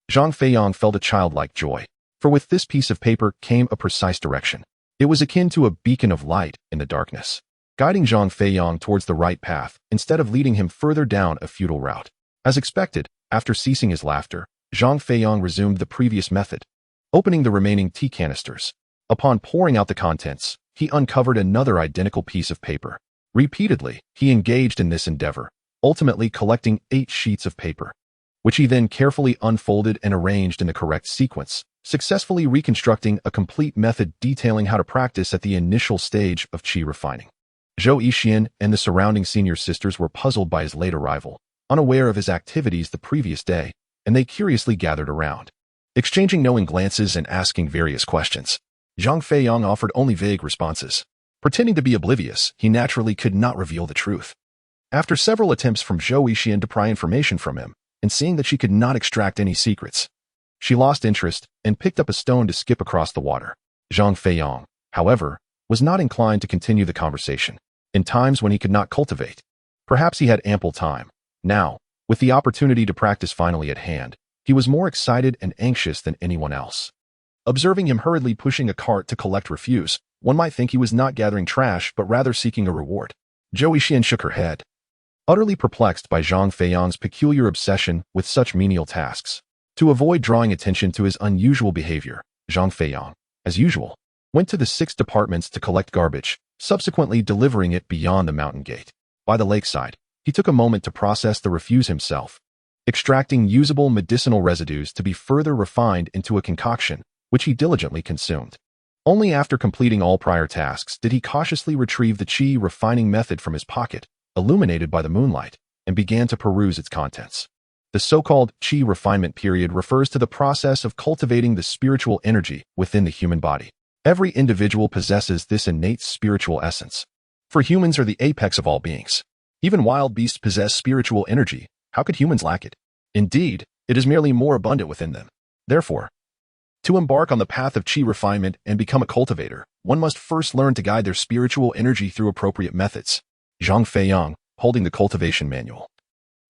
Zhang Feiyang felt a childlike joy, for with this piece of paper came a precise direction. It was akin to a beacon of light in the darkness, guiding Zhang Feiyang towards the right path instead of leading him further down a futile route. As expected, after ceasing his laughter, Zhang Feiyang resumed the previous method, opening the remaining tea canisters. Upon pouring out the contents, he uncovered another identical piece of paper. Repeatedly, he engaged in this endeavor, ultimately collecting 8 sheets of paper, which he then carefully unfolded and arranged in the correct sequence, successfully reconstructing a complete method detailing how to practice at the initial stage of chi refining. Zhou Yixian and the surrounding senior sisters were puzzled by his late arrival, unaware of his activities the previous day, and they curiously gathered around, exchanging knowing glances and asking various questions. Zhang Feiyang offered only vague responses. Pretending to be oblivious, he naturally could not reveal the truth. After several attempts from Zhou Yixian to pry information from him, and seeing that she could not extract any secrets, she lost interest and picked up a stone to skip across the water. Zhang Feiyang, however, was not inclined to continue the conversation. In times when he could not cultivate, perhaps he had ample time. Now, with the opportunity to practice finally at hand, he was more excited and anxious than anyone else. Observing him hurriedly pushing a cart to collect refuse, one might think he was not gathering trash but rather seeking a reward. Zhou Yixian shook her head, utterly perplexed by Zhang Feiyang's peculiar obsession with such menial tasks. To avoid drawing attention to his unusual behavior, Zhang Feiyang, as usual, went to the 6 departments to collect garbage, subsequently delivering it beyond the mountain gate. By the lakeside, he took a moment to process the refuse himself, extracting usable medicinal residues to be further refined into a concoction, which he diligently consumed. Only after completing all prior tasks did he cautiously retrieve the chi refining method from his pocket, illuminated by the moonlight, and began to peruse its contents. The so-called chi refinement period refers to the process of cultivating the spiritual energy within the human body. Every individual possesses this innate spiritual essence, for humans are the apex of all beings. Even wild beasts possess spiritual energy. How could humans lack it? Indeed, it is merely more abundant within them. Therefore, to embark on the path of chi refinement and become a cultivator, one must first learn to guide their spiritual energy through appropriate methods. Zhang Feiyang, holding the cultivation manual,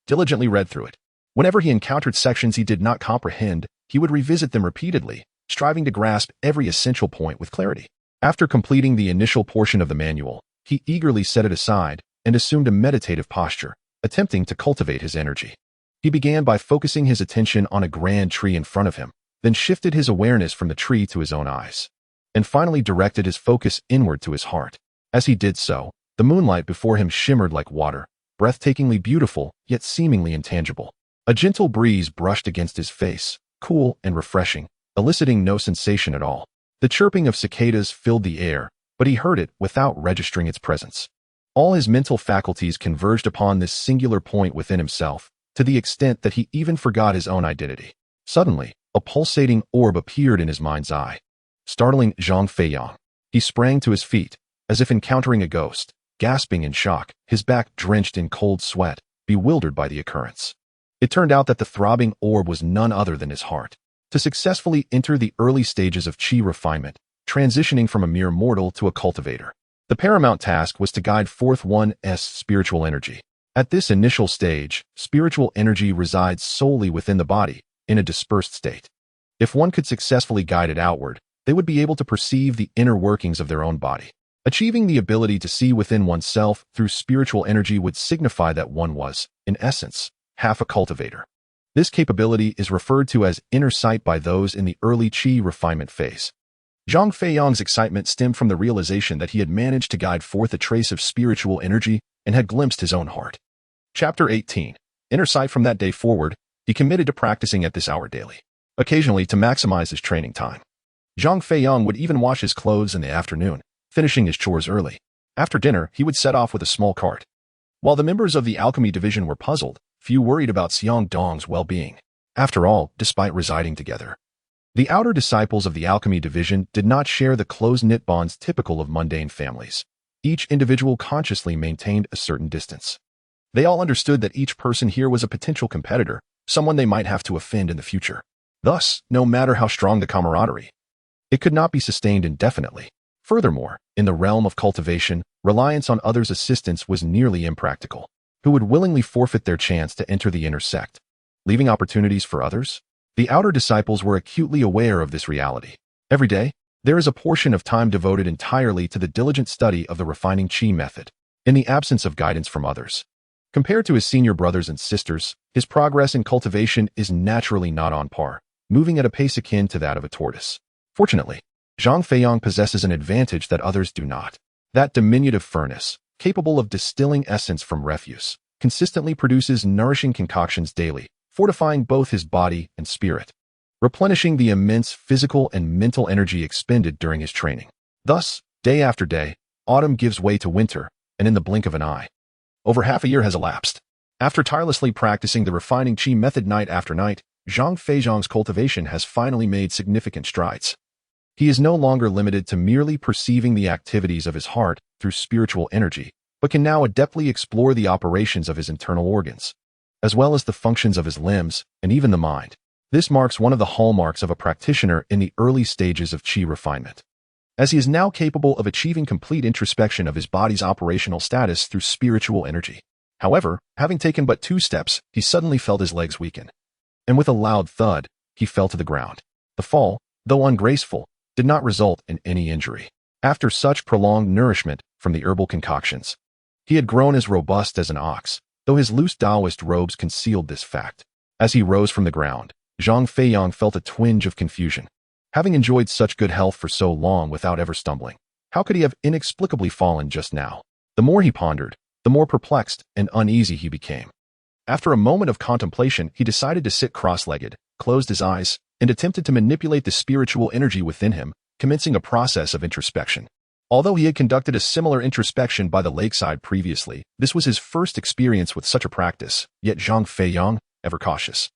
diligently read through it. Whenever he encountered sections he did not comprehend, he would revisit them repeatedly, striving to grasp every essential point with clarity. After completing the initial portion of the manual, he eagerly set it aside and assumed a meditative posture, attempting to cultivate his energy. He began by focusing his attention on a grand tree in front of him, then shifted his awareness from the tree to his own eyes, and finally directed his focus inward to his heart. As he did so, the moonlight before him shimmered like water, breathtakingly beautiful, yet seemingly intangible. A gentle breeze brushed against his face, cool and refreshing, eliciting no sensation at all. The chirping of cicadas filled the air, but he heard it without registering its presence. All his mental faculties converged upon this singular point within himself, to the extent that he even forgot his own identity. Suddenly, a pulsating orb appeared in his mind's eye, startling Zhang Feiyang. He sprang to his feet, as if encountering a ghost, gasping in shock, his back drenched in cold sweat, bewildered by the occurrence. It turned out that the throbbing orb was none other than his heart. To successfully enter the early stages of qi refinement, transitioning from a mere mortal to a cultivator, the paramount task was to guide forth one's spiritual energy. At this initial stage, spiritual energy resides solely within the body, in a dispersed state. If one could successfully guide it outward, they would be able to perceive the inner workings of their own body. Achieving the ability to see within oneself through spiritual energy would signify that one was, in essence, half a cultivator. This capability is referred to as inner sight by those in the early qi refinement phase. Zhang Feiyang's excitement stemmed from the realization that he had managed to guide forth a trace of spiritual energy and had glimpsed his own heart. Chapter 18. Inner sight. From that day forward, he committed to practicing at this hour daily, occasionally to maximize his training time. Zhang Feiyang would even wash his clothes in the afternoon, finishing his chores early. After dinner, he would set off with a small cart. While the members of the alchemy division were puzzled, few worried about Xiang Dong's well-being. After all, despite residing together, the outer disciples of the alchemy division did not share the close-knit bonds typical of mundane families. Each individual consciously maintained a certain distance. They all understood that each person here was a potential competitor, someone they might have to offend in the future. Thus, no matter how strong the camaraderie, it could not be sustained indefinitely. Furthermore, in the realm of cultivation, reliance on others' assistance was nearly impractical. Who would willingly forfeit their chance to enter the inner sect, leaving opportunities for others? The outer disciples were acutely aware of this reality. Every day, there is a portion of time devoted entirely to the diligent study of the refining qi method, in the absence of guidance from others. Compared to his senior brothers and sisters, his progress in cultivation is naturally not on par, moving at a pace akin to that of a tortoise. Fortunately, Zhang Feiyang possesses an advantage that others do not. That diminutive furnace, capable of distilling essence from refuse, consistently produces nourishing concoctions daily, fortifying both his body and spirit, replenishing the immense physical and mental energy expended during his training. Thus, day after day, autumn gives way to winter, and in the blink of an eye, over half a year has elapsed. After tirelessly practicing the refining qi method night after night, Zhang Feiyang's cultivation has finally made significant strides. He is no longer limited to merely perceiving the activities of his heart through spiritual energy, but can now adeptly explore the operations of his internal organs, as well as the functions of his limbs and even the mind. This marks one of the hallmarks of a practitioner in the early stages of qi refinement, as he is now capable of achieving complete introspection of his body's operational status through spiritual energy. However, having taken but 2 steps, he suddenly felt his legs weaken, and with a loud thud, he fell to the ground. The fall, though ungraceful, did not result in any injury. After such prolonged nourishment from the herbal concoctions, he had grown as robust as an ox, though his loose Taoist robes concealed this fact. As he rose from the ground, Zhang Feiyang felt a twinge of confusion. Having enjoyed such good health for so long without ever stumbling, how could he have inexplicably fallen just now? The more he pondered, the more perplexed and uneasy he became. After a moment of contemplation, he decided to sit cross-legged, closed his eyes, and attempted to manipulate the spiritual energy within him, commencing a process of introspection. Although he had conducted a similar introspection by the lakeside previously, this was his first experience with such a practice, yet Zhang Feiyang, ever cautious,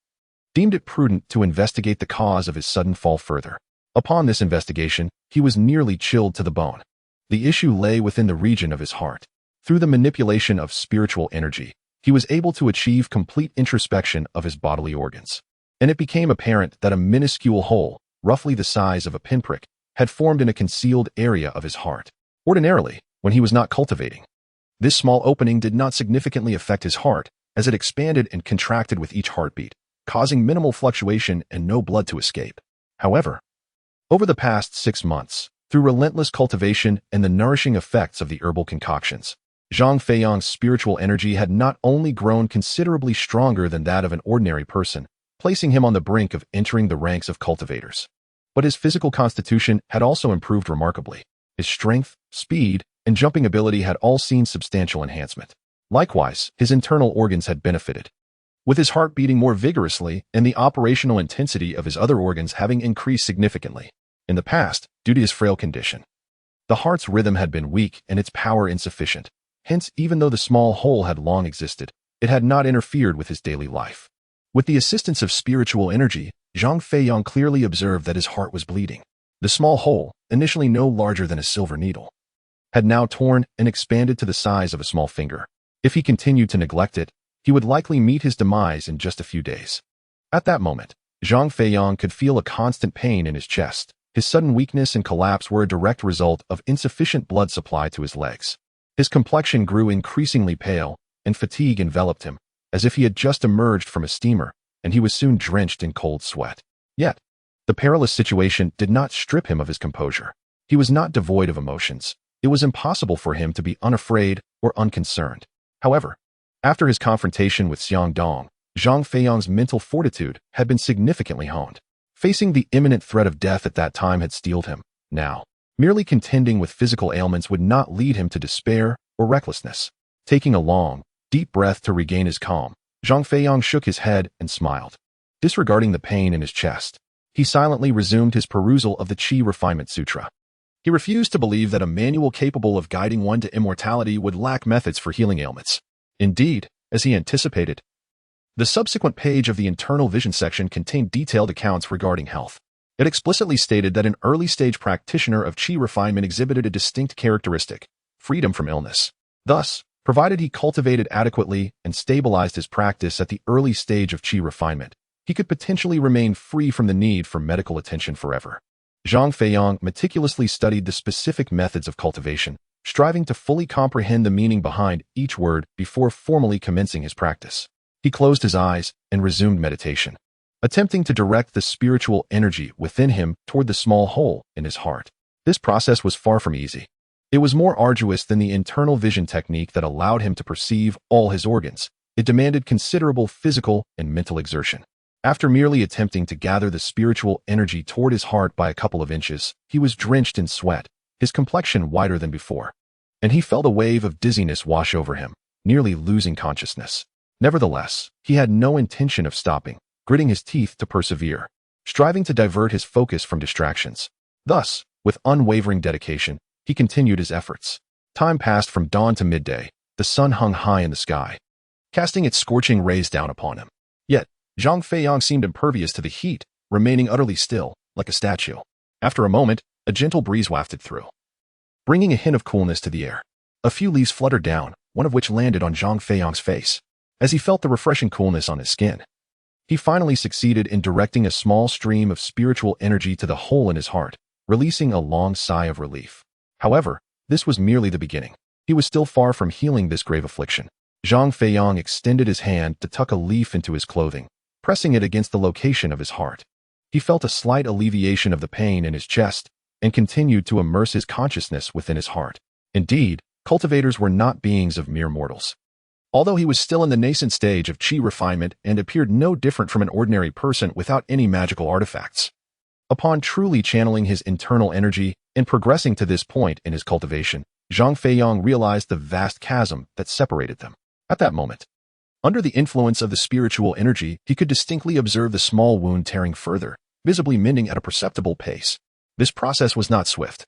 deemed it prudent to investigate the cause of his sudden fall further. Upon this investigation, he was nearly chilled to the bone. The issue lay within the region of his heart. Through the manipulation of spiritual energy, he was able to achieve complete introspection of his bodily organs, and it became apparent that a minuscule hole, roughly the size of a pinprick, had formed in a concealed area of his heart. Ordinarily, when he was not cultivating, this small opening did not significantly affect his heart, as it expanded and contracted with each heartbeat, causing minimal fluctuation and no blood to escape. However, over the past 6 months, through relentless cultivation and the nourishing effects of the herbal concoctions. Zhang Feiyang's spiritual energy had not only grown considerably stronger than that of an ordinary person, placing him on the brink of entering the ranks of cultivators, but his physical constitution had also improved remarkably. His strength, speed, and jumping ability had all seen substantial enhancement. Likewise, his internal organs had benefited, with his heart beating more vigorously and the operational intensity of his other organs having increased significantly. In the past, due to his frail condition, the heart's rhythm had been weak and its power insufficient. Hence, even though the small hole had long existed, it had not interfered with his daily life. With the assistance of spiritual energy, Zhang Feiyang clearly observed that his heart was bleeding. The small hole, initially no larger than a silver needle, had now torn and expanded to the size of a small finger. If he continued to neglect it, he would likely meet his demise in just a few days. At that moment, Zhang Feiyang could feel a constant pain in his chest. His sudden weakness and collapse were a direct result of insufficient blood supply to his legs. His complexion grew increasingly pale, and fatigue enveloped him, as if he had just emerged from a steamer, and he was soon drenched in cold sweat. Yet, the perilous situation did not strip him of his composure. He was not devoid of emotions. It was impossible for him to be unafraid or unconcerned. However, after his confrontation with Xiang Dong, Zhang Feiyang's mental fortitude had been significantly honed. Facing the imminent threat of death at that time had steeled him. Now, merely contending with physical ailments would not lead him to despair or recklessness. Taking a long, deep breath to regain his calm, Zhang Feiyang shook his head and smiled. Disregarding the pain in his chest, he silently resumed his perusal of the Qi Refinement Sutra. He refused to believe that a manual capable of guiding one to immortality would lack methods for healing ailments. Indeed, as he anticipated, the subsequent page of the internal vision section contained detailed accounts regarding health. It explicitly stated that an early-stage practitioner of Qi refinement exhibited a distinct characteristic: freedom from illness. Thus, provided he cultivated adequately and stabilized his practice at the early stage of Qi refinement, he could potentially remain free from the need for medical attention forever. Zhang Feiyang meticulously studied the specific methods of cultivation, striving to fully comprehend the meaning behind each word before formally commencing his practice. He closed his eyes and resumed meditation, attempting to direct the spiritual energy within him toward the small hole in his heart. This process was far from easy. It was more arduous than the internal vision technique that allowed him to perceive all his organs. It demanded considerable physical and mental exertion. After merely attempting to gather the spiritual energy toward his heart by a couple of inches, he was drenched in sweat, his complexion whiter than before, and he felt a wave of dizziness wash over him, nearly losing consciousness. Nevertheless, he had no intention of stopping, gritting his teeth to persevere, striving to divert his focus from distractions. Thus, with unwavering dedication, he continued his efforts. Time passed from dawn to midday. The sun hung high in the sky, casting its scorching rays down upon him. Yet, Zhang Feiyang seemed impervious to the heat, remaining utterly still, like a statue. After a moment, a gentle breeze wafted through, bringing a hint of coolness to the air. A few leaves fluttered down, one of which landed on Zhang Feiyang's face. As he felt the refreshing coolness on his skin, he finally succeeded in directing a small stream of spiritual energy to the hole in his heart, releasing a long sigh of relief. However, this was merely the beginning. He was still far from healing this grave affliction. Zhang Feiyang extended his hand to tuck a leaf into his clothing, pressing it against the location of his heart. He felt a slight alleviation of the pain in his chest and continued to immerse his consciousness within his heart. Indeed, cultivators were not beings of mere mortals. Although he was still in the nascent stage of Qi refinement and appeared no different from an ordinary person without any magical artifacts, upon truly channeling his internal energy and progressing to this point in his cultivation, Zhang Feiyang realized the vast chasm that separated them. At that moment, under the influence of the spiritual energy, he could distinctly observe the small wound tearing further, visibly mending at a perceptible pace. This process was not swift,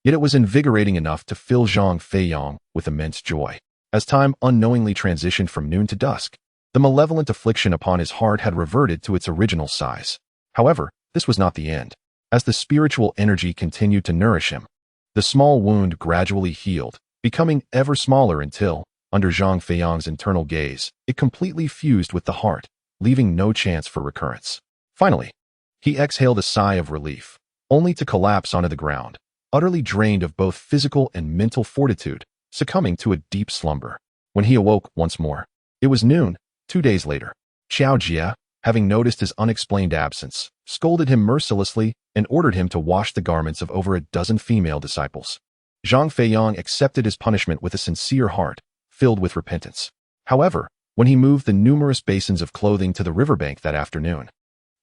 yet it was invigorating enough to fill Zhang Feiyang with immense joy. As time unknowingly transitioned from noon to dusk, the malevolent affliction upon his heart had reverted to its original size. However, this was not the end. As the spiritual energy continued to nourish him, the small wound gradually healed, becoming ever smaller until, under Zhang Feiyang's internal gaze, it completely fused with the heart, leaving no chance for recurrence. Finally, he exhaled a sigh of relief, only to collapse onto the ground, utterly drained of both physical and mental fortitude, succumbing to a deep slumber. When he awoke once more, it was noon, 2 days later. Xiao Jia, having noticed his unexplained absence, scolded him mercilessly and ordered him to wash the garments of over a dozen female disciples. Zhang Feiyang accepted his punishment with a sincere heart, filled with repentance. However, when he moved the numerous basins of clothing to the riverbank that afternoon,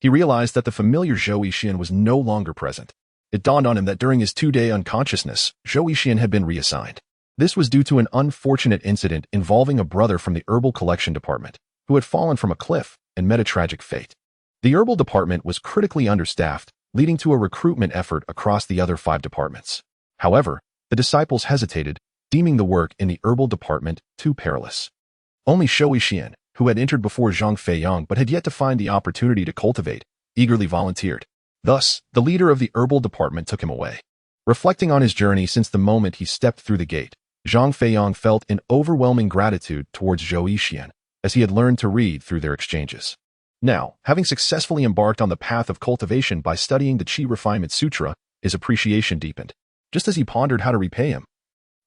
he realized that the familiar Zhou Yixian was no longer present. It dawned on him that during his 2-day unconsciousness, Zhou Yixian had been reassigned. This was due to an unfortunate incident involving a brother from the herbal collection department, who had fallen from a cliff and met a tragic fate. The herbal department was critically understaffed, leading to a recruitment effort across the other 5 departments. However, the disciples hesitated, deeming the work in the herbal department too perilous. Only Zhou Yixian, who had entered before Zhang Feiyang but had yet to find the opportunity to cultivate, eagerly volunteered. Thus, the leader of the herbal department took him away. Reflecting on his journey since the moment he stepped through the gate, Zhang Feiyang felt an overwhelming gratitude towards Zhou Yixian, as he had learned to read through their exchanges. Now, having successfully embarked on the path of cultivation by studying the Qi Refinement Sutra, his appreciation deepened. Just as he pondered how to repay him,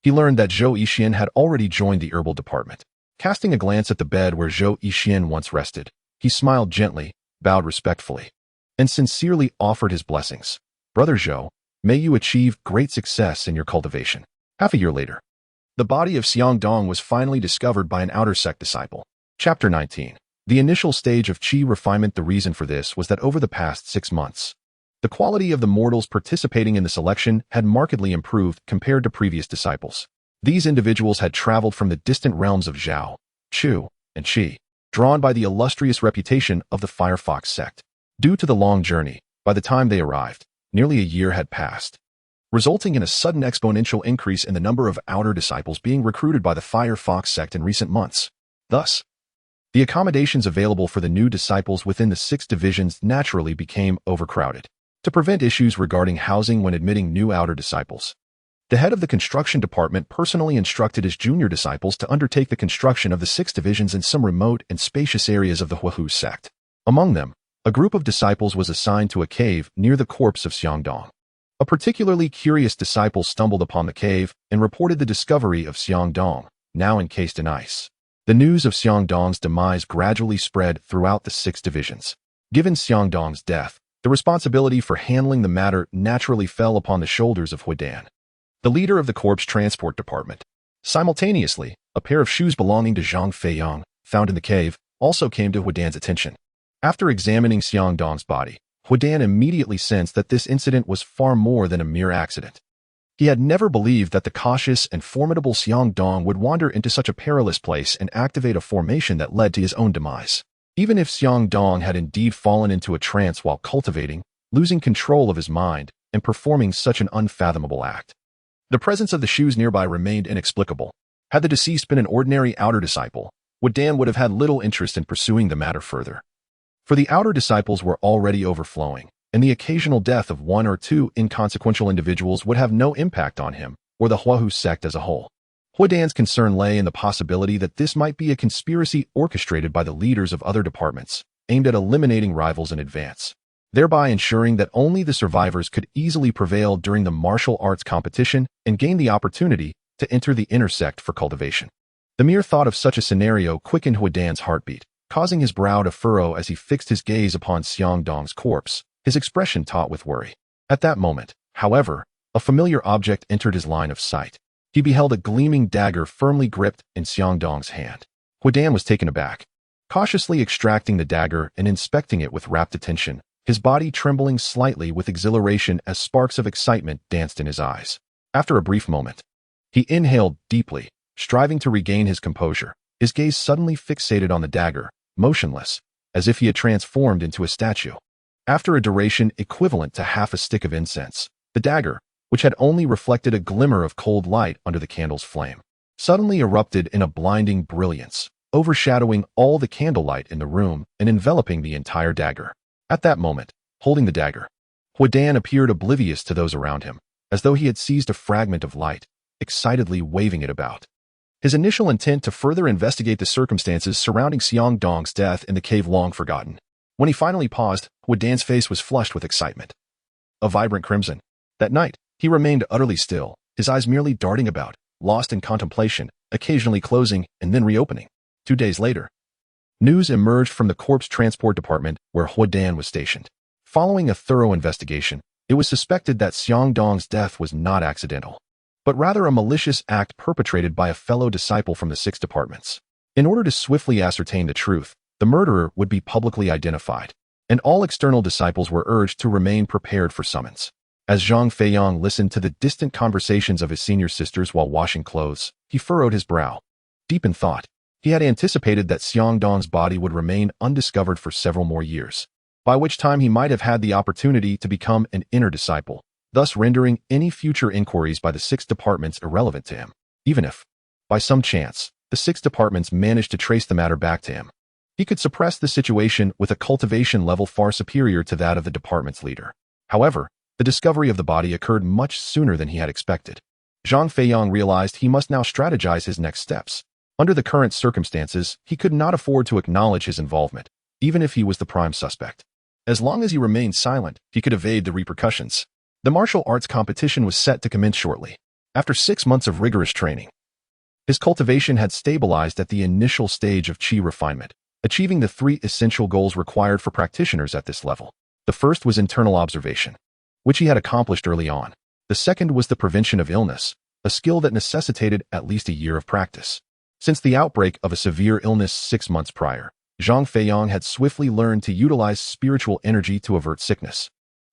he learned that Zhou Yixian had already joined the herbal department. Casting a glance at the bed where Zhou Yixian once rested, he smiled gently, bowed respectfully, and sincerely offered his blessings. Brother Zhou, may you achieve great success in your cultivation. Half a year later, the body of Xiang Dong was finally discovered by an outer sect disciple. Chapter 19. The initial stage of Qi refinement. The reason for this was that over the past 6 months, the quality of the mortals participating in the selection had markedly improved compared to previous disciples. These individuals had traveled from the distant realms of Zhao, Chu, and Qi, drawn by the illustrious reputation of the Firefox sect. Due to the long journey, by the time they arrived, nearly a year had passed, resulting in a sudden exponential increase in the number of outer disciples being recruited by the Firefox sect in recent months. Thus, the accommodations available for the new disciples within the 6 divisions naturally became overcrowded. To prevent issues regarding housing when admitting new outer disciples, the head of the construction department personally instructed his junior disciples to undertake the construction of the 6 divisions in some remote and spacious areas of the Huahu sect. Among them, a group of disciples was assigned to a cave near the corpse of Xiang Dong. A particularly curious disciple stumbled upon the cave and reported the discovery of Xiang Dong, now encased in ice. The news of Xiang Dong's demise gradually spread throughout the 6 divisions. Given Xiang Dong's death, the responsibility for handling the matter naturally fell upon the shoulders of Huidan, the leader of the corpse transport department. Simultaneously, a pair of shoes belonging to Zhang Feiyang, found in the cave, also came to Huidan's attention. After examining Xiang Dong's body, Huidan immediately sensed that this incident was far more than a mere accident. He had never believed that the cautious and formidable Xiang Dong would wander into such a perilous place and activate a formation that led to his own demise. Even if Xiang Dong had indeed fallen into a trance while cultivating, losing control of his mind, and performing such an unfathomable act, the presence of the shoes nearby remained inexplicable. Had the deceased been an ordinary outer disciple, Huidan would have had little interest in pursuing the matter further. For the outer disciples were already overflowing, and the occasional death of 1 or 2 inconsequential individuals would have no impact on him or the Huahu sect as a whole. Huidan's concern lay in the possibility that this might be a conspiracy orchestrated by the leaders of other departments, aimed at eliminating rivals in advance, thereby ensuring that only the survivors could easily prevail during the martial arts competition and gain the opportunity to enter the inner sect for cultivation. The mere thought of such a scenario quickened Huidan's heartbeat, causing his brow to furrow as he fixed his gaze upon Xiang Dong's corpse, his expression taut with worry. At that moment, however, a familiar object entered his line of sight. He beheld a gleaming dagger firmly gripped in Xiang Dong's hand. Huidan was taken aback. Cautiously extracting the dagger and inspecting it with rapt attention, his body trembling slightly with exhilaration as sparks of excitement danced in his eyes. After a brief moment, he inhaled deeply, striving to regain his composure, his gaze suddenly fixated on the dagger, motionless, as if he had transformed into a statue. After a duration equivalent to half a stick of incense, the dagger, which had only reflected a glimmer of cold light under the candle's flame, suddenly erupted in a blinding brilliance, overshadowing all the candlelight in the room and enveloping the entire dagger. At that moment, holding the dagger, Huidan appeared oblivious to those around him, as though he had seized a fragment of light, excitedly waving it about. His initial intent to further investigate the circumstances surrounding Xiang Dong's death in the cave long forgotten. When he finally paused, Huidan's face was flushed with excitement, a vibrant crimson. That night, he remained utterly still, his eyes merely darting about, lost in contemplation, occasionally closing and then reopening. 2 days later, News emerged from the corpse transport department where Huadan was stationed. Following a thorough investigation, it was suspected that Xiang Dong's death was not accidental, but rather a malicious act perpetrated by a fellow disciple from the 6 departments. In order to swiftly ascertain the truth, the murderer would be publicly identified, and all external disciples were urged to remain prepared for summons. As Zhang Feiyang listened to the distant conversations of his senior sisters while washing clothes, he furrowed his brow. Deep in thought, he had anticipated that Xiang Dong's body would remain undiscovered for several more years, by which time he might have had the opportunity to become an inner disciple, thus rendering any future inquiries by the 6 departments irrelevant to him. Even if, by some chance, the 6 departments managed to trace the matter back to him, he could suppress the situation with a cultivation level far superior to that of the department's leader. However, the discovery of the body occurred much sooner than he had expected. Zhang Feiyang realized he must now strategize his next steps. Under the current circumstances, he could not afford to acknowledge his involvement, even if he was the prime suspect. As long as he remained silent, he could evade the repercussions. The martial arts competition was set to commence shortly. After 6 months of rigorous training, his cultivation had stabilized at the initial stage of qi refinement, achieving the 3 essential goals required for practitioners at this level. The first was internal observation, which he had accomplished early on. The second was the prevention of illness, a skill that necessitated at least a year of practice. Since the outbreak of a severe illness 6 months prior, Zhang Feiyang had swiftly learned to utilize spiritual energy to avert sickness.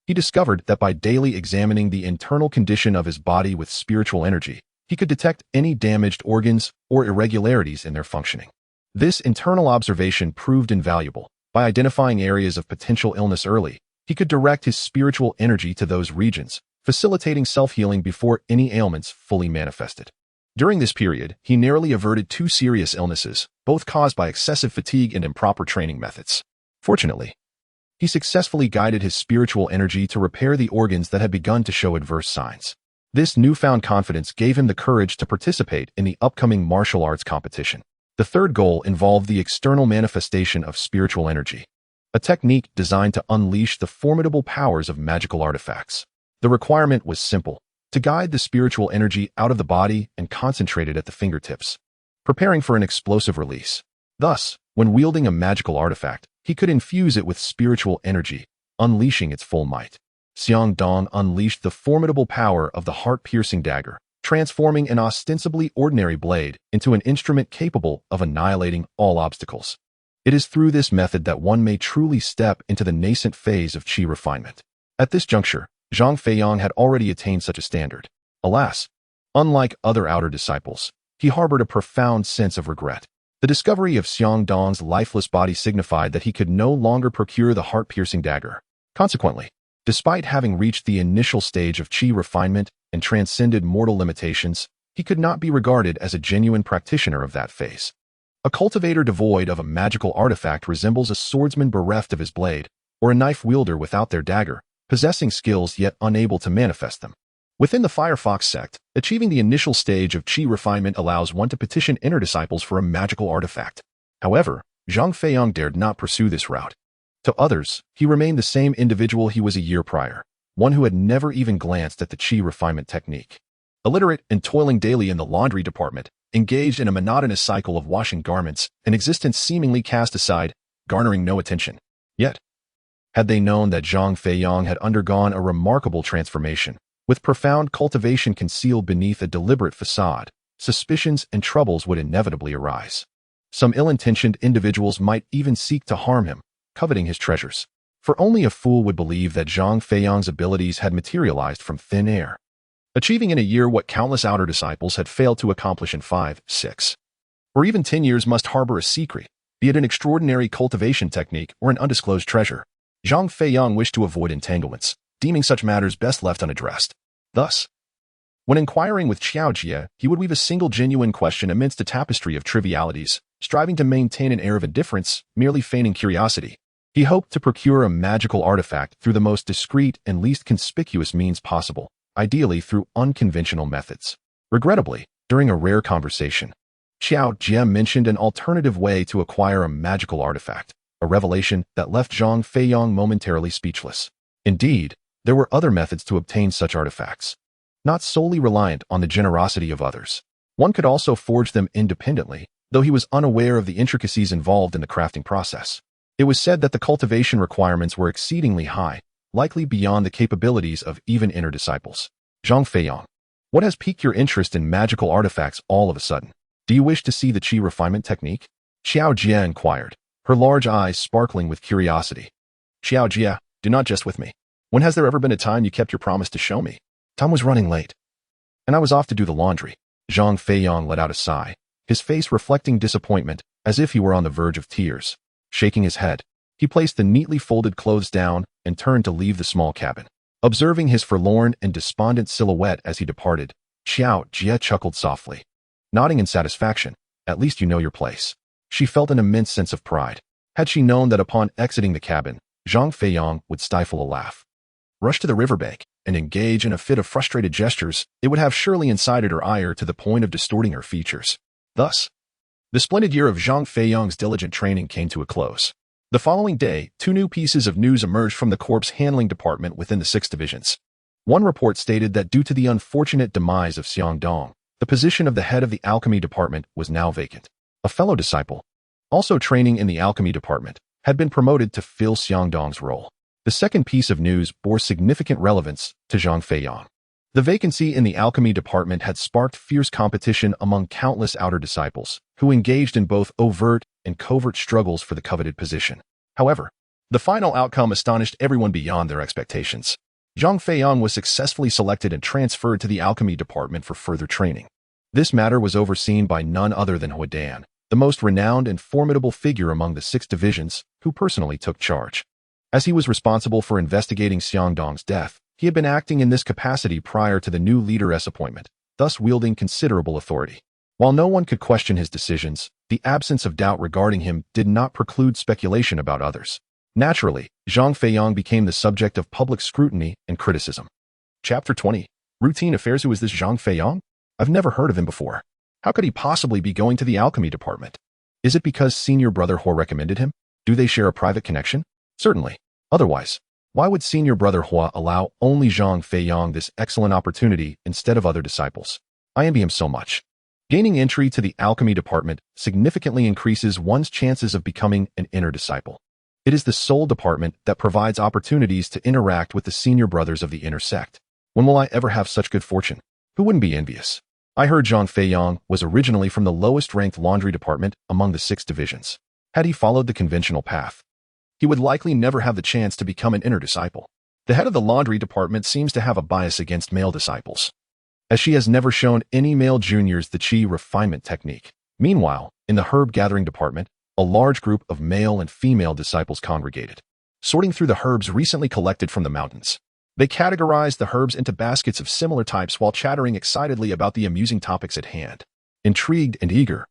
He discovered that by daily examining the internal condition of his body with spiritual energy, he could detect any damaged organs or irregularities in their functioning. This internal observation proved invaluable. By identifying areas of potential illness early, he could direct his spiritual energy to those regions, facilitating self-healing before any ailments fully manifested. During this period, he narrowly averted 2 serious illnesses, both caused by excessive fatigue and improper training methods. Fortunately, he successfully guided his spiritual energy to repair the organs that had begun to show adverse signs. This newfound confidence gave him the courage to participate in the upcoming martial arts competition. The third goal involved the external manifestation of spiritual energy, a technique designed to unleash the formidable powers of magical artifacts. The requirement was simple: to guide the spiritual energy out of the body and concentrate it at the fingertips, preparing for an explosive release. Thus, when wielding a magical artifact, he could infuse it with spiritual energy, unleashing its full might. Xiang Dong unleashed the formidable power of the heart-piercing dagger, transforming an ostensibly ordinary blade into an instrument capable of annihilating all obstacles. It is through this method that one may truly step into the nascent phase of qi refinement. At this juncture, Zhang Feiyang had already attained such a standard. Alas, unlike other outer disciples, he harbored a profound sense of regret. The discovery of Xiang Dong's lifeless body signified that he could no longer procure the heart-piercing dagger. Consequently, despite having reached the initial stage of qi refinement and transcended mortal limitations, he could not be regarded as a genuine practitioner of that phase. A cultivator devoid of a magical artifact resembles a swordsman bereft of his blade, or a knife wielder without their dagger, possessing skills yet unable to manifest them. Within the Firefox sect, achieving the initial stage of qi refinement allows one to petition inner disciples for a magical artifact. However, Zhang Feiyang dared not pursue this route. To others, he remained the same individual he was a year prior, one who had never even glanced at the qi refinement technique. Illiterate and toiling daily in the laundry department, engaged in a monotonous cycle of washing garments, an existence seemingly cast aside, garnering no attention. Yet, had they known that Zhang Feiyang had undergone a remarkable transformation, with profound cultivation concealed beneath a deliberate facade, suspicions and troubles would inevitably arise. Some ill-intentioned individuals might even seek to harm him, coveting his treasures. For only a fool would believe that Zhang Feiyang's abilities had materialized from thin air, achieving in a year what countless outer disciples had failed to accomplish in 5, 6, or even 10 years must harbor a secret, be it an extraordinary cultivation technique or an undisclosed treasure. Zhang Feiyang wished to avoid entanglements, deeming such matters best left unaddressed. Thus, when inquiring with Xiao Jie, he would weave a single genuine question amidst a tapestry of trivialities, striving to maintain an air of indifference, merely feigning curiosity. He hoped to procure a magical artifact through the most discreet and least conspicuous means possible, ideally through unconventional methods. Regrettably, during a rare conversation, Xiao Jie mentioned an alternative way to acquire a magical artifact, a revelation that left Zhang Feiyang momentarily speechless. Indeed, there were other methods to obtain such artifacts, not solely reliant on the generosity of others. One could also forge them independently, though he was unaware of the intricacies involved in the crafting process. It was said that the cultivation requirements were exceedingly high, likely beyond the capabilities of even inner disciples. Zhang Feiyang, what has piqued your interest in magical artifacts all of a sudden? Do you wish to see the qi refinement technique? Xiao Jie inquired, her large eyes sparkling with curiosity. Xiao Jie, do not jest with me. When has there ever been a time you kept your promise to show me? Time was running late, and I was off to do the laundry. Zhang Feiyang let out a sigh, his face reflecting disappointment, as if he were on the verge of tears. Shaking his head, he placed the neatly folded clothes down and turned to leave the small cabin. Observing his forlorn and despondent silhouette as he departed, Xiao Jie chuckled softly. Nodding in satisfaction, at least you know your place. She felt an immense sense of pride. Had she known that upon exiting the cabin, Zhang Feiyang would stifle a laugh, rush to the riverbank, and engage in a fit of frustrated gestures, it would have surely incited her ire to the point of distorting her features. Thus, the splendid year of Zhang Feiyang's diligent training came to a close. The following day, 2 new pieces of news emerged from the corpse handling department within the 6 divisions. One report stated that due to the unfortunate demise of Xiang Dong, the position of the head of the alchemy department was now vacant. A fellow disciple, also training in the alchemy department, had been promoted to fill Xiang Dong's role. The second piece of news bore significant relevance to Zhang Feiyang. The vacancy in the alchemy department had sparked fierce competition among countless outer disciples, who engaged in both overt and covert struggles for the coveted position. However, the final outcome astonished everyone beyond their expectations. Zhang Feiyang was successfully selected and transferred to the alchemy department for further training. This matter was overseen by none other than Hu Dan, the most renowned and formidable figure among the 6 divisions, who personally took charge. As he was responsible for investigating Xiang Dong's death, he had been acting in this capacity prior to the new leader's appointment, thus wielding considerable authority. While no one could question his decisions, the absence of doubt regarding him did not preclude speculation about others. Naturally, Zhang Feiyang became the subject of public scrutiny and criticism. Chapter 20. Routine Affairs. Who is this Zhang Feiyang? I've never heard of him before. How could he possibly be going to the alchemy department? Is it because senior brother Hua recommended him? Do they share a private connection? Certainly. Otherwise, why would senior brother Hua allow only Zhang Feiyang this excellent opportunity instead of other disciples? I envy him so much. Gaining entry to the alchemy department significantly increases one's chances of becoming an inner disciple. It is the sole department that provides opportunities to interact with the senior brothers of the inner sect. When will I ever have such good fortune? Who wouldn't be envious? I heard Zhang Feiyang was originally from the lowest-ranked laundry department among the 6 divisions. Had he followed the conventional path, he would likely never have the chance to become an inner disciple. The head of the laundry department seems to have a bias against male disciples, as she has never shown any male juniors the qi refinement technique. Meanwhile, in the herb gathering department, a large group of male and female disciples congregated, sorting through the herbs recently collected from the mountains. They categorized the herbs into baskets of similar types while chattering excitedly about the amusing topics at hand. Intrigued and eager,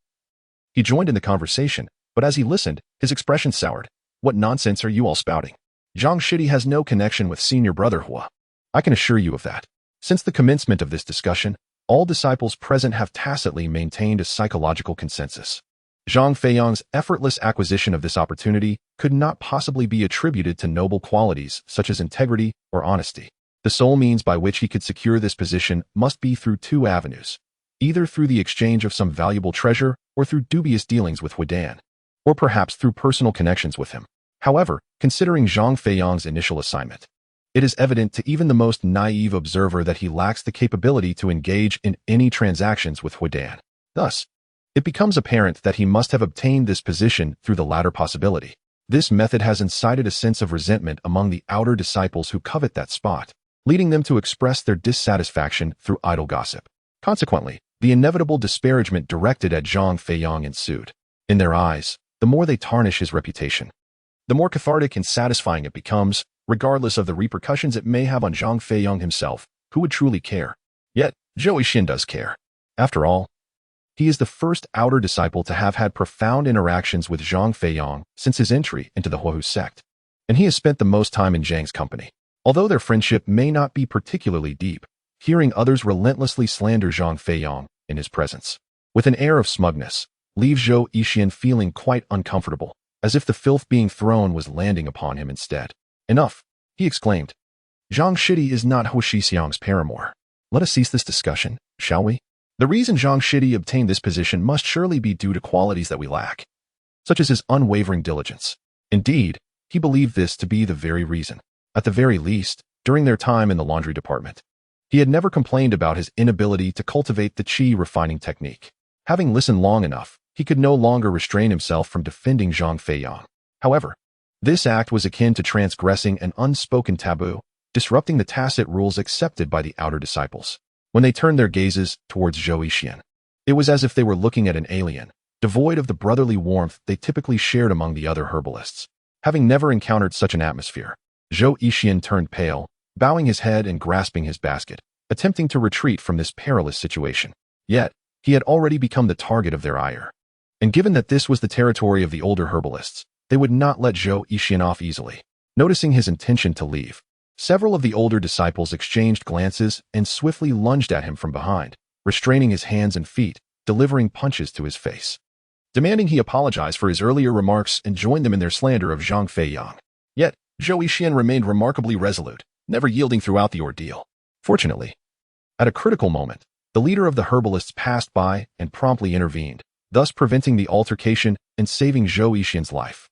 he joined in the conversation, but as he listened, his expression soured. What nonsense are you all spouting? Zhang Shidi has no connection with senior brother Hua. I can assure you of that. Since the commencement of this discussion, all disciples present have tacitly maintained a psychological consensus. Zhang Feiyang's effortless acquisition of this opportunity could not possibly be attributed to noble qualities such as integrity or honesty. The sole means by which he could secure this position must be through 2 avenues, either through the exchange of some valuable treasure or through dubious dealings with Hu Dan, or perhaps through personal connections with him. However, considering Zhang Feiyang's initial assignment, it is evident to even the most naive observer that he lacks the capability to engage in any transactions with Hu Dan. Thus, it becomes apparent that he must have obtained this position through the latter possibility. This method has incited a sense of resentment among the outer disciples who covet that spot, leading them to express their dissatisfaction through idle gossip. Consequently, the inevitable disparagement directed at Zhang Feiyang ensued. In their eyes, the more they tarnish his reputation, the more cathartic and satisfying it becomes, regardless of the repercussions it may have on Zhang Feiyang himself, who would truly care. Yet, Zhou Yixin does care. After all, he is the first outer disciple to have had profound interactions with Zhang Feiyang since his entry into the Huahu sect, and he has spent the most time in Zhang's company. Although their friendship may not be particularly deep, hearing others relentlessly slander Zhang Feiyang in his presence, with an air of smugness, leaves Zhou Yixin feeling quite uncomfortable, as if the filth being thrown was landing upon him instead. Enough, he exclaimed. Zhang Shidi is not Hu Shixiang's paramour. Let us cease this discussion, shall we? The reason Zhang Shidi obtained this position must surely be due to qualities that we lack, such as his unwavering diligence. Indeed, he believed this to be the very reason. At the very least, during their time in the laundry department, he had never complained about his inability to cultivate the qi refining technique. Having listened long enough, he could no longer restrain himself from defending Zhang Feiyang. However, this act was akin to transgressing an unspoken taboo, disrupting the tacit rules accepted by the outer disciples. When they turned their gazes towards Zhou Yixian, it was as if they were looking at an alien, devoid of the brotherly warmth they typically shared among the other herbalists. Having never encountered such an atmosphere, Zhou Yixian turned pale, bowing his head and grasping his basket, attempting to retreat from this perilous situation. Yet, he had already become the target of their ire. And given that this was the territory of the older herbalists, they would not let Zhou Yixian off easily. Noticing his intention to leave, several of the older disciples exchanged glances and swiftly lunged at him from behind, restraining his hands and feet, delivering punches to his face, demanding he apologize for his earlier remarks and join them in their slander of Zhang Feiyang. Yet, Zhou Yixian remained remarkably resolute, never yielding throughout the ordeal. Fortunately, at a critical moment, the leader of the herbalists passed by and promptly intervened, thus preventing the altercation and saving Zhou Yixian's life.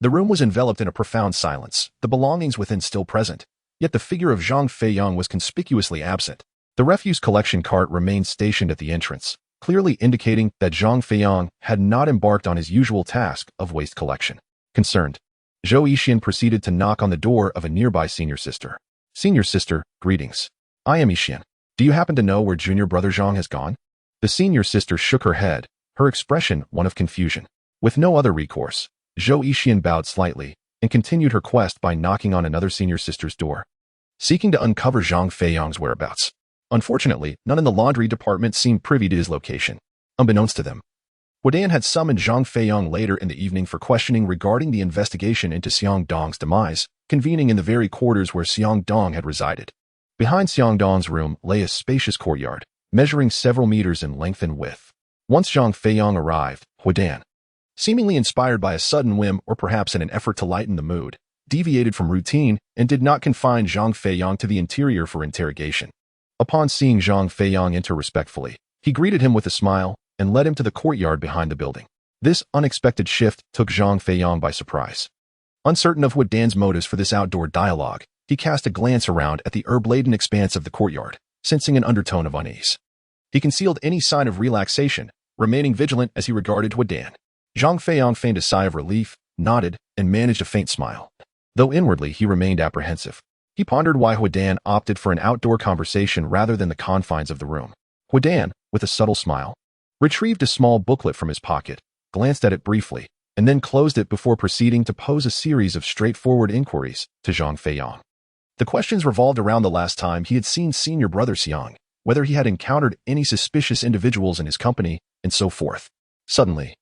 The room was enveloped in a profound silence, the belongings within still present, yet the figure of Zhang Feiyang was conspicuously absent. The refuse collection cart remained stationed at the entrance, clearly indicating that Zhang Feiyang had not embarked on his usual task of waste collection. Concerned, Zhou Yixian proceeded to knock on the door of a nearby senior sister. "Senior sister, greetings. I am Yixian. Do you happen to know where junior brother Zhang has gone?" The senior sister shook her head, her expression one of confusion. With no other recourse, Zhou Yixian bowed slightly and continued her quest by knocking on another senior sister's door, seeking to uncover Zhang Feiyang's whereabouts. Unfortunately, none in the laundry department seemed privy to his location. Unbeknownst to them, Huadan had summoned Zhang Feiyang later in the evening for questioning regarding the investigation into Xiang Dong's demise, convening in the very quarters where Xiang Dong had resided. Behind Xiang Dong's room lay a spacious courtyard, measuring several meters in length and width. Once Zhang Feiyang arrived, Huadan, seemingly inspired by a sudden whim or perhaps in an effort to lighten the mood, deviated from routine and did not confine Zhang Feiyang to the interior for interrogation. Upon seeing Zhang Feiyang enter respectfully, he greeted him with a smile and led him to the courtyard behind the building. This unexpected shift took Zhang Feiyang by surprise. Uncertain of Huadan's motives for this outdoor dialogue, he cast a glance around at the herb-laden expanse of the courtyard, sensing an undertone of unease. He concealed any sign of relaxation, remaining vigilant as he regarded Huadan. Zhang Feiyang feigned a sigh of relief, nodded, and managed a faint smile. Though inwardly he remained apprehensive, he pondered why Huadan opted for an outdoor conversation rather than the confines of the room. Huadan, with a subtle smile, retrieved a small booklet from his pocket, glanced at it briefly, and then closed it before proceeding to pose a series of straightforward inquiries to Zhang Feiyang. The questions revolved around the last time he had seen senior brother Xiang, whether he had encountered any suspicious individuals in his company, and so forth. Suddenly,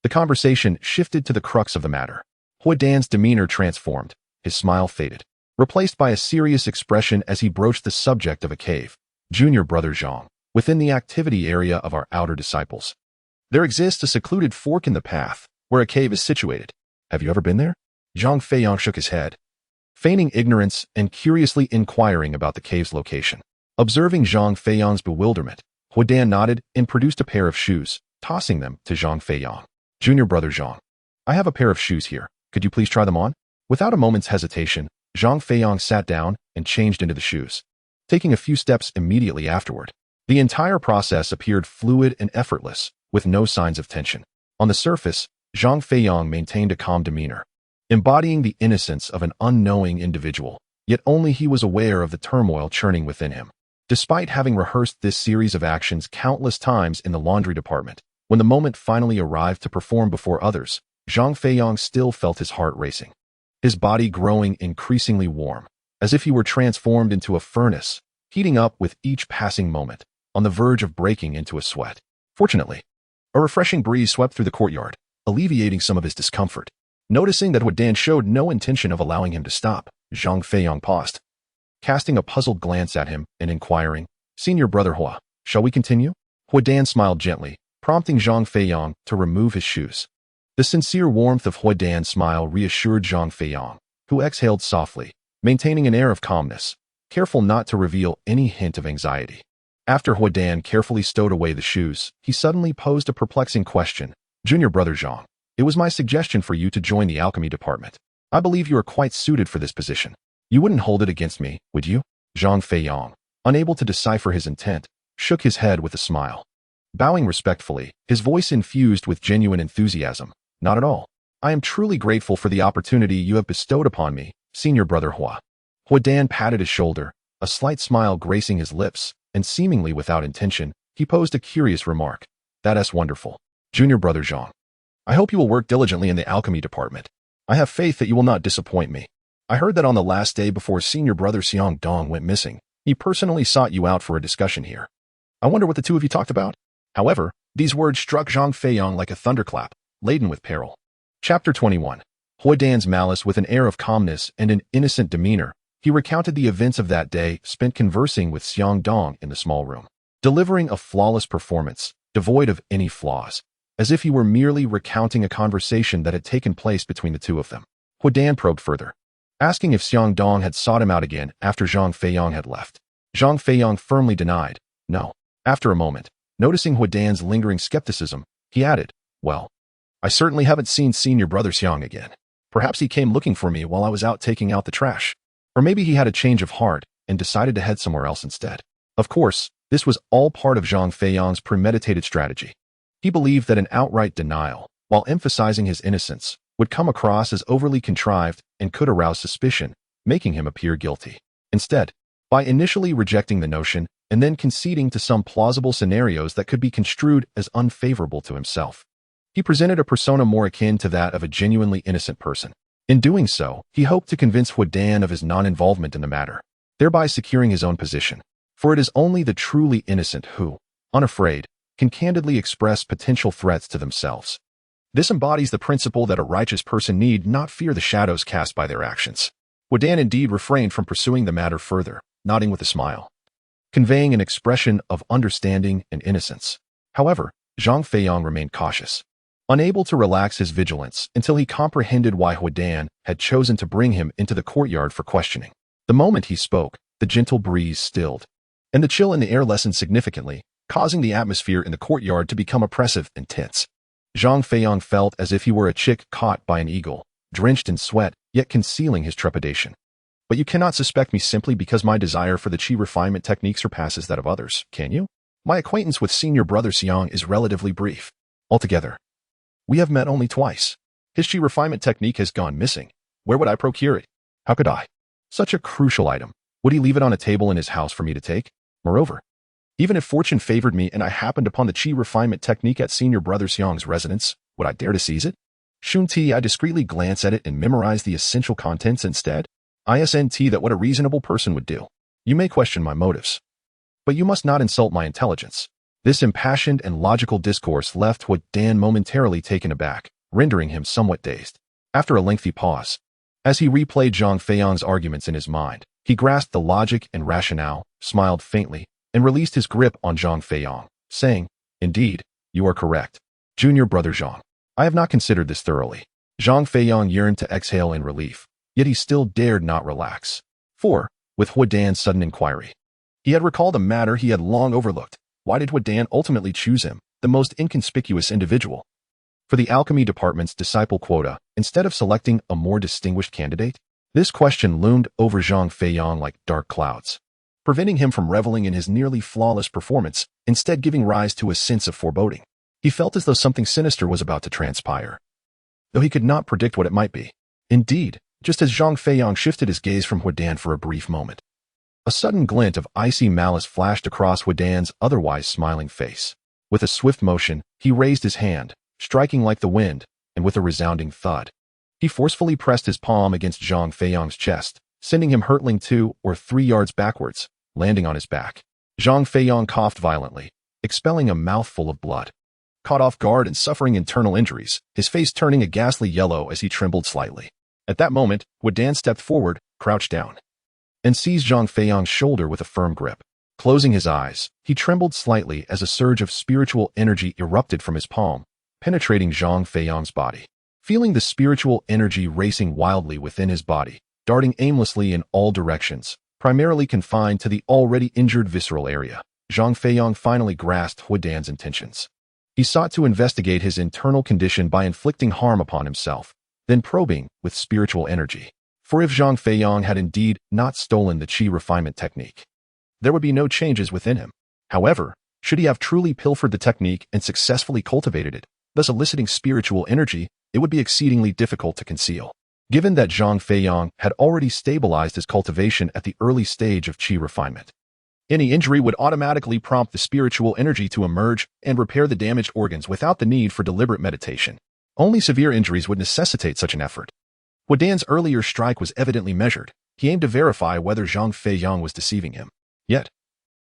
the conversation shifted to the crux of the matter. Huadan's demeanor transformed, his smile faded, replaced by a serious expression as he broached the subject of a cave. "Junior brother Zhang, within the activity area of our outer disciples, there exists a secluded fork in the path where a cave is situated. Have you ever been there?" Zhang Feiyang shook his head, feigning ignorance and curiously inquiring about the cave's location. Observing Zhang Feiyang's bewilderment, Huadan nodded and produced a pair of shoes, tossing them to Zhang Feiyang. "Junior brother Zhang, I have a pair of shoes here. Could you please try them on?" Without a moment's hesitation, Zhang Feiyang sat down and changed into the shoes, taking a few steps immediately afterward. The entire process appeared fluid and effortless, with no signs of tension. On the surface, Zhang Feiyang maintained a calm demeanor, embodying the innocence of an unknowing individual, yet only he was aware of the turmoil churning within him. Despite having rehearsed this series of actions countless times in the laundry department, when the moment finally arrived to perform before others, Zhang Feiyang still felt his heart racing, his body growing increasingly warm, as if he were transformed into a furnace, heating up with each passing moment, on the verge of breaking into a sweat. Fortunately, a refreshing breeze swept through the courtyard, alleviating some of his discomfort. Noticing that Huadan showed no intention of allowing him to stop, Zhang Feiyang paused, casting a puzzled glance at him and inquiring, "Senior brother Hua, shall we continue?" Huadan smiled gently, prompting Zhang Feiyang to remove his shoes. The sincere warmth of Huadan's smile reassured Zhang Feiyang, who exhaled softly, maintaining an air of calmness, careful not to reveal any hint of anxiety. After Huadan carefully stowed away the shoes, he suddenly posed a perplexing question. Junior brother Zhang, it was my suggestion for you to join the alchemy department. I believe you are quite suited for this position. You wouldn't hold it against me, would you? Zhang Feiyang, unable to decipher his intent, shook his head with a smile. Bowing respectfully, his voice infused with genuine enthusiasm. Not at all. I am truly grateful for the opportunity you have bestowed upon me, senior brother Hua. Huadan patted his shoulder, a slight smile gracing his lips, and seemingly without intention, he posed a curious remark. That's wonderful. Junior brother Zhang, I hope you will work diligently in the alchemy department. I have faith that you will not disappoint me. I heard that on the last day before senior brother Xiang Dong went missing, he personally sought you out for a discussion here. I wonder what the two of you talked about? However, these words struck Zhang Feiyang like a thunderclap, laden with peril. Chapter 21. Huadan's malice. With an air of calmness and an innocent demeanor, he recounted the events of that day spent conversing with Xiang Dong in the small room, delivering a flawless performance, devoid of any flaws, as if he were merely recounting a conversation that had taken place between the two of them. Huadan probed further, asking if Xiang Dong had sought him out again after Zhang Feiyang had left. Zhang Feiyang firmly denied, no. After a moment, noticing Huadan's lingering skepticism, he added, well, I certainly haven't seen senior brother Xiang again. Perhaps he came looking for me while I was out taking out the trash. Or maybe he had a change of heart and decided to head somewhere else instead. Of course, this was all part of Zhang Feiyang's premeditated strategy. He believed that an outright denial, while emphasizing his innocence, would come across as overly contrived and could arouse suspicion, making him appear guilty. Instead, by initially rejecting the notion and then conceding to some plausible scenarios that could be construed as unfavorable to himself, he presented a persona more akin to that of a genuinely innocent person. In doing so, he hoped to convince Huadan of his non-involvement in the matter, thereby securing his own position. For it is only the truly innocent who, unafraid, can candidly express potential threats to themselves. This embodies the principle that a righteous person need not fear the shadows cast by their actions. Huadan indeed refrained from pursuing the matter further, nodding with a smile, conveying an expression of understanding and innocence. However, Zhang Feiyang remained cautious, unable to relax his vigilance until he comprehended why Huadan had chosen to bring him into the courtyard for questioning. The moment he spoke, the gentle breeze stilled, and the chill in the air lessened significantly, causing the atmosphere in the courtyard to become oppressive and tense. Zhang Feiyang felt as if he were a chick caught by an eagle, drenched in sweat, yet concealing his trepidation. But you cannot suspect me simply because my desire for the chi refinement technique surpasses that of others, can you? My acquaintance with senior brother Xiang is relatively brief. Altogether, we have met only twice. His chi refinement technique has gone missing. Where would I procure it? How could I? Such a crucial item. Would he leave it on a table in his house for me to take? Moreover, even if fortune favored me and I happened upon the chi refinement technique at senior brother Xiang's residence, would I dare to seize it? Shouldn't I discreetly glance at it and memorize the essential contents instead? ISNT that what a reasonable person would do. You may question my motives, but you must not insult my intelligence. This impassioned and logical discourse left Huadan momentarily taken aback, rendering him somewhat dazed. After a lengthy pause, as he replayed Zhang Feiyang's arguments in his mind, he grasped the logic and rationale, smiled faintly, and released his grip on Zhang Feiyang, saying, indeed, you are correct. Junior brother Zhang, I have not considered this thoroughly. Zhang Feiyang yearned to exhale in relief, yet he still dared not relax. For, with Huadan's sudden inquiry, he had recalled a matter he had long overlooked. Why did Huadan ultimately choose him, the most inconspicuous individual, for the alchemy department's disciple quota, instead of selecting a more distinguished candidate? This question loomed over Zhang Feiyang like dark clouds, preventing him from reveling in his nearly flawless performance, instead giving rise to a sense of foreboding. He felt as though something sinister was about to transpire, though he could not predict what it might be. Indeed, just as Zhang Feiyang shifted his gaze from Huadan for a brief moment, a sudden glint of icy malice flashed across Huadan's otherwise smiling face. With a swift motion, he raised his hand, striking like the wind, and with a resounding thud, he forcefully pressed his palm against Zhang Feiyang's chest, sending him hurtling 2 or 3 yards backwards, landing on his back. Zhang Feiyang coughed violently, expelling a mouthful of blood. Caught off guard and suffering internal injuries, his face turning a ghastly yellow as he trembled slightly. At that moment, Huadan stepped forward, crouched down, and seized Zhang Feiyang's shoulder with a firm grip. Closing his eyes, he trembled slightly as a surge of spiritual energy erupted from his palm, penetrating Zhang Feiyang's body. Feeling the spiritual energy racing wildly within his body, darting aimlessly in all directions, primarily confined to the already injured visceral area, Zhang Feiyang finally grasped Huadan's intentions. He sought to investigate his internal condition by inflicting harm upon himself, then probing with spiritual energy. For if Zhang Feiyang had indeed not stolen the qi refinement technique, there would be no changes within him. However, should he have truly pilfered the technique and successfully cultivated it, thus eliciting spiritual energy, it would be exceedingly difficult to conceal. Given that Zhang Feiyang had already stabilized his cultivation at the early stage of qi refinement, any injury would automatically prompt the spiritual energy to emerge and repair the damaged organs without the need for deliberate meditation. Only severe injuries would necessitate such an effort. Huadan's earlier strike was evidently measured. He aimed to verify whether Zhang Feiyang was deceiving him. Yet,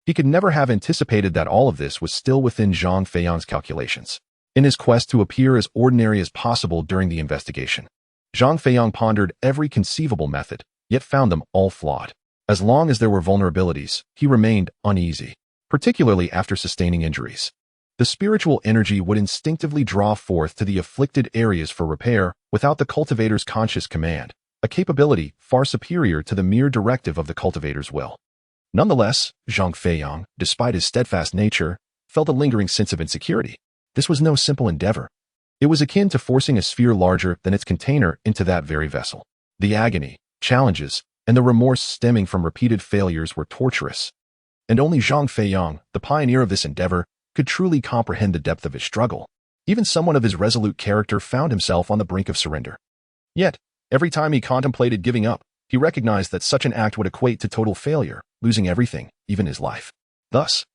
he could never have anticipated that all of this was still within Zhang Feiyang's calculations. In his quest to appear as ordinary as possible during the investigation, Zhang Feiyang pondered every conceivable method, yet found them all flawed. As long as there were vulnerabilities, he remained uneasy, particularly after sustaining injuries. The spiritual energy would instinctively draw forth to the afflicted areas for repair without the cultivator's conscious command, a capability far superior to the mere directive of the cultivator's will. Nonetheless, Zhang Feiyang, despite his steadfast nature, felt a lingering sense of insecurity. This was no simple endeavor. It was akin to forcing a sphere larger than its container into that very vessel. The agony, challenges, and the remorse stemming from repeated failures were torturous. And only Zhang Feiyang, the pioneer of this endeavor, could truly comprehend the depth of his struggle. Even someone of his resolute character found himself on the brink of surrender. Yet, every time he contemplated giving up, he recognized that such an act would equate to total failure, losing everything, even his life. Thus,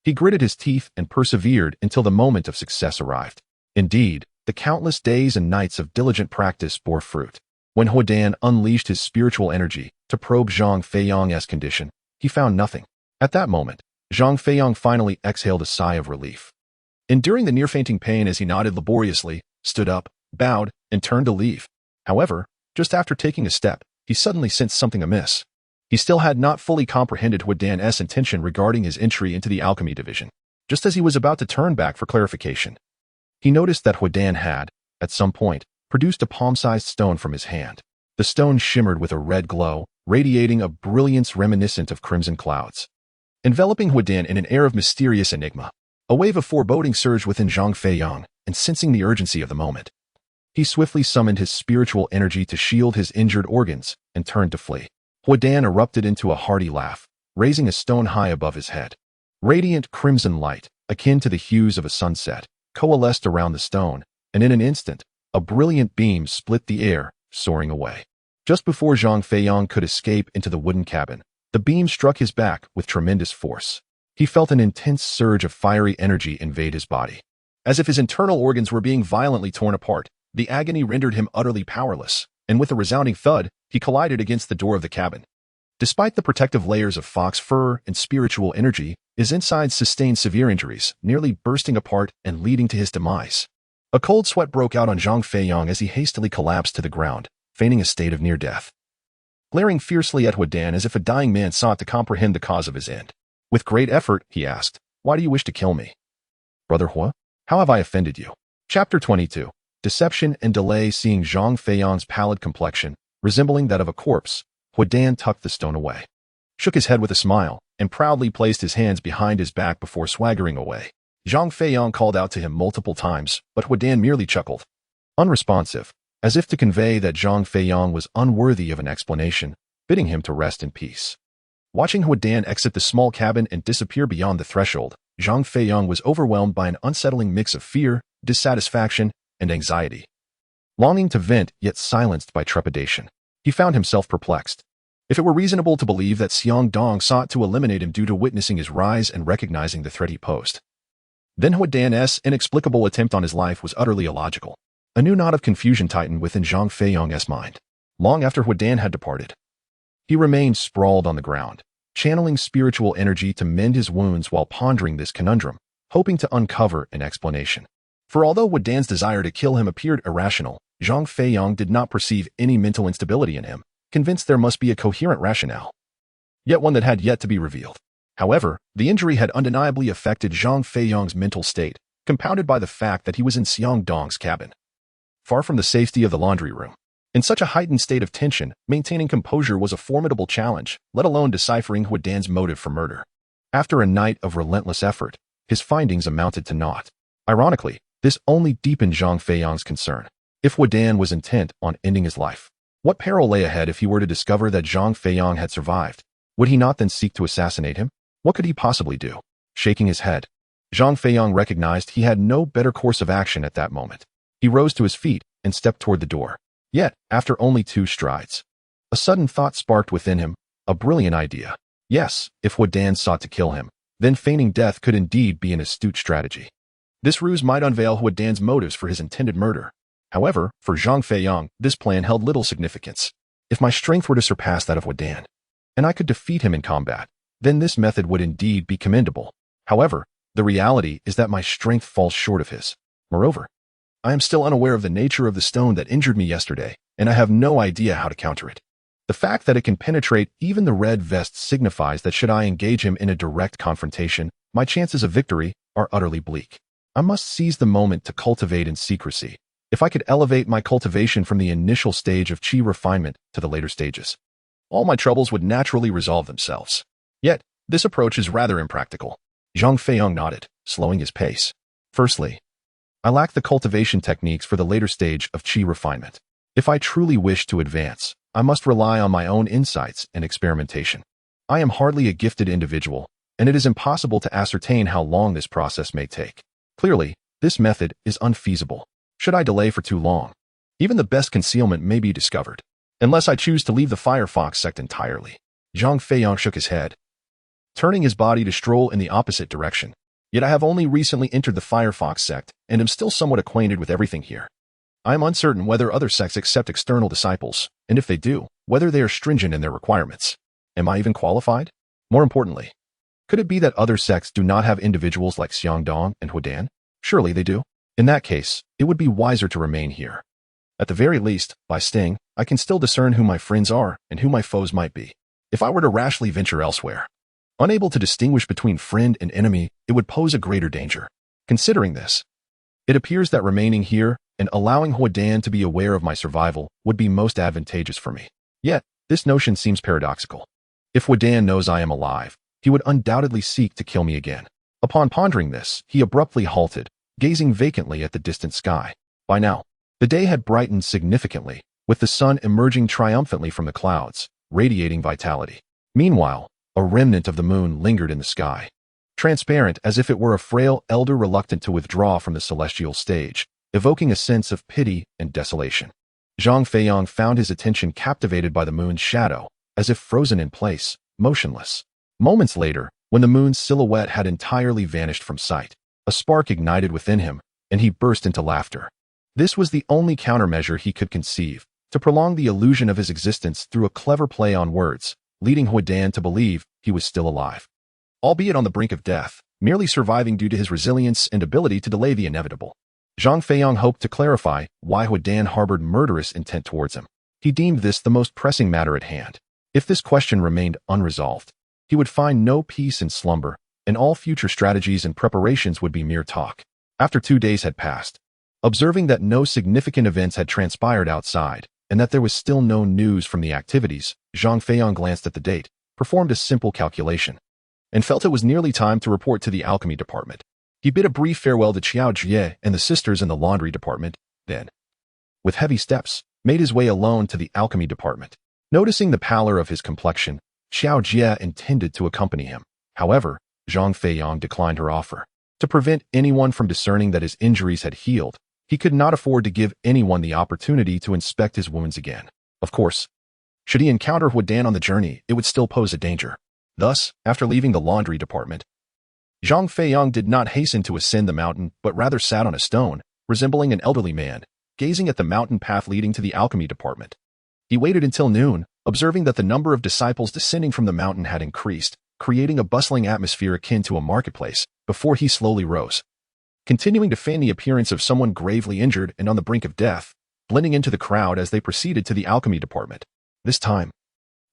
he gritted his teeth and persevered until the moment of success arrived. Indeed, the countless days and nights of diligent practice bore fruit. When Huadan unleashed his spiritual energy to probe Zhang Feiyang's condition, he found nothing. At that moment, Zhang Feiyang finally exhaled a sigh of relief. Enduring the near-fainting pain as he nodded laboriously, stood up, bowed, and turned to leave. However, just after taking a step, he suddenly sensed something amiss. He still had not fully comprehended Huadan's intention regarding his entry into the alchemy division. Just as he was about to turn back for clarification, he noticed that Huadan had, at some point, produced a palm-sized stone from his hand. The stone shimmered with a red glow, radiating a brilliance reminiscent of crimson clouds. Enveloping Huadan in an air of mysterious enigma, a wave of foreboding surged within Zhang Feiyang, and sensing the urgency of the moment, he swiftly summoned his spiritual energy to shield his injured organs and turned to flee. Huadan erupted into a hearty laugh, raising a stone high above his head. Radiant crimson light, akin to the hues of a sunset, coalesced around the stone, and in an instant, a brilliant beam split the air, soaring away. Just before Zhang Feiyang could escape into the wooden cabin, the beam struck his back with tremendous force. He felt an intense surge of fiery energy invade his body. As if his internal organs were being violently torn apart, the agony rendered him utterly powerless, and with a resounding thud, he collided against the door of the cabin. Despite the protective layers of fox fur and spiritual energy, his insides sustained severe injuries, nearly bursting apart and leading to his demise. A cold sweat broke out on Zhang Feiyang as he hastily collapsed to the ground, feigning a state of near death. Glaring fiercely at Huadan as if a dying man sought to comprehend the cause of his end. With great effort, he asked, "Why do you wish to kill me?" "Brother Hua, how have I offended you?" Chapter 22. Deception and delay. Seeing Zhang Feiyang's pallid complexion, resembling that of a corpse, Huadan tucked the stone away, shook his head with a smile, and proudly placed his hands behind his back before swaggering away. Zhang Feiyang called out to him multiple times, but Huadan merely chuckled. Unresponsive, as if to convey that Zhang Feiyang was unworthy of an explanation, bidding him to rest in peace. Watching Huadan exit the small cabin and disappear beyond the threshold, Zhang Feiyang was overwhelmed by an unsettling mix of fear, dissatisfaction, and anxiety. Longing to vent, yet silenced by trepidation, he found himself perplexed. If it were reasonable to believe that Xiang Dong sought to eliminate him due to witnessing his rise and recognizing the threat he posed, then Huadan's inexplicable attempt on his life was utterly illogical. A new knot of confusion tightened within Zhang Feiyang's mind. Long after Huadan had departed, he remained sprawled on the ground, channeling spiritual energy to mend his wounds while pondering this conundrum, hoping to uncover an explanation. For although Huadan's desire to kill him appeared irrational, Zhang Feiyang did not perceive any mental instability in him, convinced there must be a coherent rationale, yet one that had yet to be revealed. However, the injury had undeniably affected Zhang Feiyang's mental state, compounded by the fact that he was in Xiang Dong's cabin, far from the safety of the laundry room. In such a heightened state of tension, maintaining composure was a formidable challenge, let alone deciphering Huadan's motive for murder. After a night of relentless effort, his findings amounted to naught. Ironically, this only deepened Zhang Feiyang's concern. If Huadan was intent on ending his life, what peril lay ahead if he were to discover that Zhang Feiyang had survived? Would he not then seek to assassinate him? What could he possibly do? Shaking his head, Zhang Feiyang recognized he had no better course of action at that moment. He rose to his feet and stepped toward the door. Yet, after only 2 strides, a sudden thought sparked within him, a brilliant idea. Yes, if Huadan sought to kill him, then feigning death could indeed be an astute strategy. This ruse might unveil Huadan's motives for his intended murder. However, for Zhang Feiyang, this plan held little significance. If my strength were to surpass that of Huadan, and I could defeat him in combat, then this method would indeed be commendable. However, the reality is that my strength falls short of his. Moreover, I am still unaware of the nature of the stone that injured me yesterday, and I have no idea how to counter it. The fact that it can penetrate even the red vest signifies that should I engage him in a direct confrontation, my chances of victory are utterly bleak. I must seize the moment to cultivate in secrecy. If I could elevate my cultivation from the initial stage of qi refinement to the later stages, all my troubles would naturally resolve themselves. Yet, this approach is rather impractical. Zhang Feiyang nodded, slowing his pace. Firstly, I lack the cultivation techniques for the later stage of qi refinement. If I truly wish to advance, I must rely on my own insights and experimentation. I am hardly a gifted individual, and it is impossible to ascertain how long this process may take. Clearly, this method is unfeasible. Should I delay for too long, even the best concealment may be discovered, unless I choose to leave the Firefox sect entirely. Zhang Feiyang shook his head, turning his body to stroll in the opposite direction. Yet I have only recently entered the Firefox sect, and am still somewhat acquainted with everything here. I am uncertain whether other sects accept external disciples, and if they do, whether they are stringent in their requirements. Am I even qualified? More importantly, could it be that other sects do not have individuals like Xiangdong and Huadan? Surely they do. In that case, it would be wiser to remain here. At the very least, by staying, I can still discern who my friends are and who my foes might be. If I were to rashly venture elsewhere, unable to distinguish between friend and enemy, it would pose a greater danger. Considering this, it appears that remaining here and allowing Huadan to be aware of my survival would be most advantageous for me. Yet, this notion seems paradoxical. If Huadan knows I am alive, he would undoubtedly seek to kill me again. Upon pondering this, he abruptly halted, gazing vacantly at the distant sky. By now, the day had brightened significantly, with the sun emerging triumphantly from the clouds, radiating vitality. Meanwhile, a remnant of the moon lingered in the sky, transparent as if it were a frail elder reluctant to withdraw from the celestial stage, evoking a sense of pity and desolation. Zhang Feiyang found his attention captivated by the moon's shadow, as if frozen in place, motionless. Moments later, when the moon's silhouette had entirely vanished from sight, a spark ignited within him, and he burst into laughter. This was the only countermeasure he could conceive, to prolong the illusion of his existence through a clever play on words, leading Huadan to believe he was still alive. Albeit on the brink of death, merely surviving due to his resilience and ability to delay the inevitable. Zhang Feiyang hoped to clarify why Huadan harbored murderous intent towards him. He deemed this the most pressing matter at hand. If this question remained unresolved, he would find no peace in slumber, and all future strategies and preparations would be mere talk. After 2 days had passed, observing that no significant events had transpired outside, and that there was still no news from the activities, Zhang Feiyang glanced at the date, performed a simple calculation, and felt it was nearly time to report to the alchemy department. He bid a brief farewell to Qiao Jie and the sisters in the laundry department, then, with heavy steps, made his way alone to the alchemy department. Noticing the pallor of his complexion, Qiao Jie intended to accompany him. However, Zhang Feiyang declined her offer. To prevent anyone from discerning that his injuries had healed, he could not afford to give anyone the opportunity to inspect his wounds again. Of course, should he encounter Huadan on the journey, it would still pose a danger. Thus, after leaving the laundry department, Zhang Feiyang did not hasten to ascend the mountain, but rather sat on a stone, resembling an elderly man, gazing at the mountain path leading to the alchemy department. He waited until noon, observing that the number of disciples descending from the mountain had increased, creating a bustling atmosphere akin to a marketplace, before he slowly rose, continuing to feign the appearance of someone gravely injured and on the brink of death, blending into the crowd as they proceeded to the alchemy department. This time,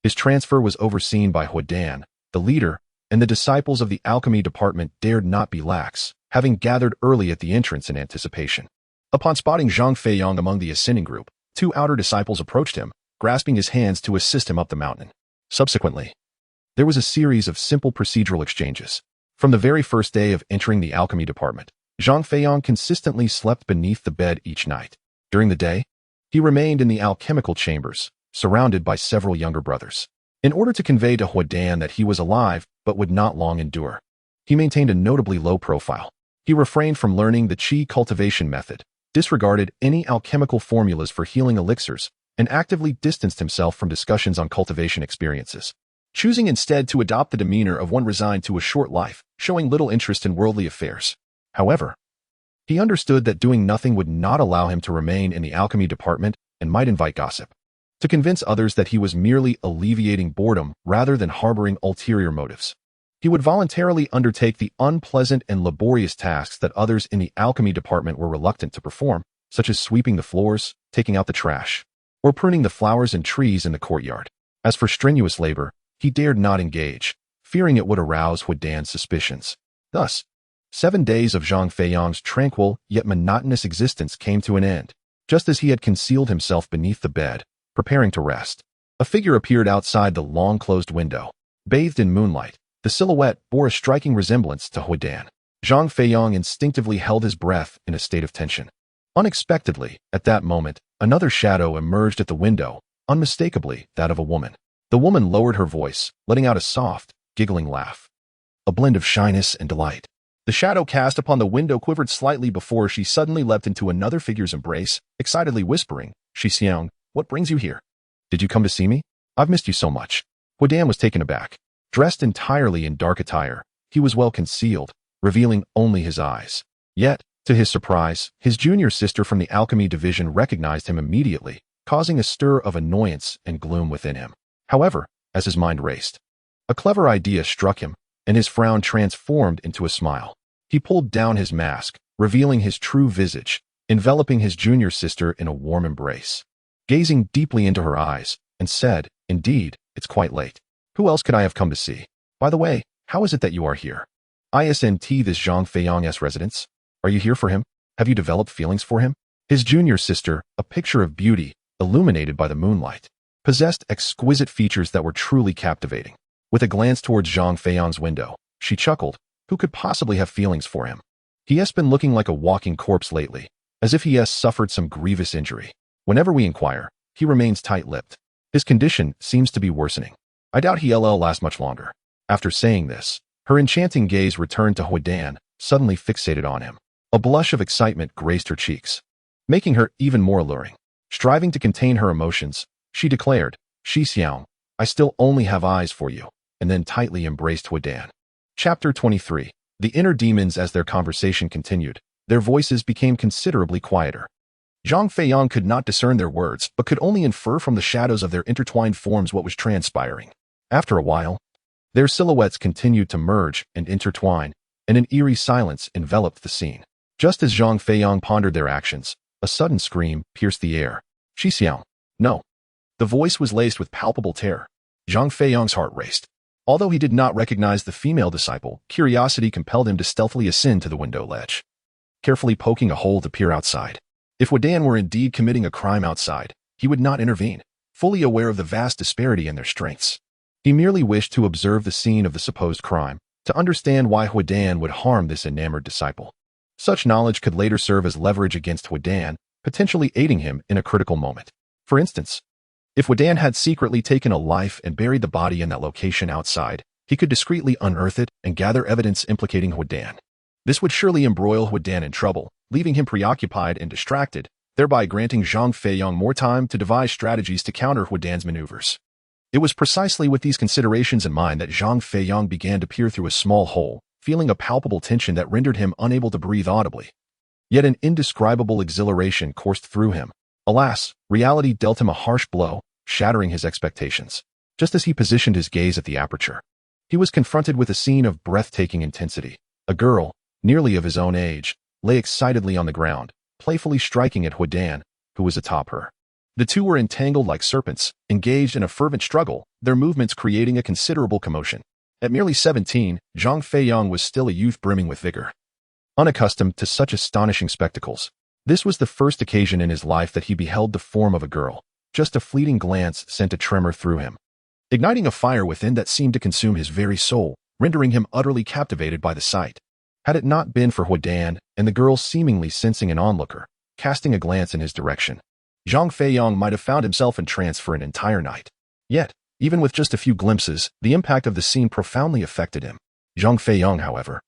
his transfer was overseen by Huadan, the leader, and the disciples of the alchemy department dared not be lax, having gathered early at the entrance in anticipation. Upon spotting Zhang Feiyang among the ascending group, 2 outer disciples approached him, grasping his hands to assist him up the mountain. Subsequently, There was a series of simple procedural exchanges. From the very first day of entering the alchemy department, Zhang Feiyang consistently slept beneath the bed each night. During the day, he remained in the alchemical chambers, surrounded by several younger brothers. In order to convey to Huadan that he was alive but would not long endure, he maintained a notably low profile. He refrained from learning the qi cultivation method, disregarded any alchemical formulas for healing elixirs, and actively distanced himself from discussions on cultivation experiences, choosing instead to adopt the demeanor of one resigned to a short life, showing little interest in worldly affairs. However, he understood that doing nothing would not allow him to remain in the alchemy department and might invite gossip, to convince others that he was merely alleviating boredom rather than harboring ulterior motives. He would voluntarily undertake the unpleasant and laborious tasks that others in the alchemy department were reluctant to perform, such as sweeping the floors, taking out the trash, or pruning the flowers and trees in the courtyard. As for strenuous labor, he dared not engage, fearing it would arouse Huadan's suspicions. Thus, 7 days of Zhang Feiyang's tranquil yet monotonous existence came to an end. Just as he had concealed himself beneath the bed, preparing to rest, a figure appeared outside the long-closed window. Bathed in moonlight, the silhouette bore a striking resemblance to Huadan. Zhang Feiyang instinctively held his breath in a state of tension. Unexpectedly, at that moment, another shadow emerged at the window, unmistakably that of a woman. The woman lowered her voice, letting out a soft, giggling laugh, a blend of shyness and delight. The shadow cast upon the window quivered slightly before she suddenly leapt into another figure's embrace, excitedly whispering, "Xixiang, what brings you here? Did you come to see me? I've missed you so much." Huadan was taken aback. Dressed entirely in dark attire, he was well concealed, revealing only his eyes. Yet, to his surprise, his junior sister from the alchemy division recognized him immediately, causing a stir of annoyance and gloom within him. However, as his mind raced, a clever idea struck him, and his frown transformed into a smile. He pulled down his mask, revealing his true visage, enveloping his junior sister in a warm embrace. Gazing deeply into her eyes, and said, "Indeed, it's quite late. Who else could I have come to see? By the way, how is it that you are here? Isn't this Zhang Feiyang's residence? Are you here for him? Have you developed feelings for him?" His junior sister, a picture of beauty, illuminated by the moonlight, possessed exquisite features that were truly captivating. With a glance towards Zhang Feiyang's window, she chuckled. Who could possibly have feelings for him? He has been looking like a walking corpse lately, as if he has suffered some grievous injury. Whenever we inquire, he remains tight-lipped. His condition seems to be worsening. I doubt he'll last much longer. After saying this, her enchanting gaze returned to Huadan, suddenly fixated on him. A blush of excitement graced her cheeks, making her even more alluring. Striving to contain her emotions, she declared, "Xixiang, I still only have eyes for you," and then tightly embraced Huadan. Chapter 23. The inner demons. As their conversation continued, their voices became considerably quieter. Zhang Feiyang could not discern their words, but could only infer from the shadows of their intertwined forms what was transpiring. After a while, their silhouettes continued to merge and intertwine, and an eerie silence enveloped the scene. Just as Zhang Feiyang pondered their actions, a sudden scream pierced the air. "Xixiang, no." The voice was laced with palpable terror. Zhang Feiyang's heart raced. Although he did not recognize the female disciple, curiosity compelled him to stealthily ascend to the window ledge, carefully poking a hole to peer outside. If Huadan were indeed committing a crime outside, he would not intervene, fully aware of the vast disparity in their strengths. He merely wished to observe the scene of the supposed crime, to understand why Huadan would harm this enamored disciple. Such knowledge could later serve as leverage against Huadan, potentially aiding him in a critical moment. For instance, if Huadan had secretly taken a life and buried the body in that location outside, he could discreetly unearth it and gather evidence implicating Huadan. This would surely embroil Huadan in trouble, leaving him preoccupied and distracted, thereby granting Zhang Feiyang more time to devise strategies to counter Huadan's maneuvers. It was precisely with these considerations in mind that Zhang Feiyang began to peer through a small hole, feeling a palpable tension that rendered him unable to breathe audibly. Yet an indescribable exhilaration coursed through him. Alas, reality dealt him a harsh blow, shattering his expectations. Just as he positioned his gaze at the aperture, he was confronted with a scene of breathtaking intensity. A girl, nearly of his own age, lay excitedly on the ground, playfully striking at Huadan, who was atop her. The two were entangled like serpents, engaged in a fervent struggle, their movements creating a considerable commotion. At merely 17, Zhang Feiyang was still a youth brimming with vigor. Unaccustomed to such astonishing spectacles, this was the first occasion in his life that he beheld the form of a girl. Just a fleeting glance sent a tremor through him. igniting a fire within that seemed to consume his very soul, rendering him utterly captivated by the sight. Had it not been for Huodan and the girl seemingly sensing an onlooker, casting a glance in his direction, Zhang Feiyang might have found himself in trance for an entire night. Yet, even with just a few glimpses, the impact of the scene profoundly affected him. Zhang Feiyang, however,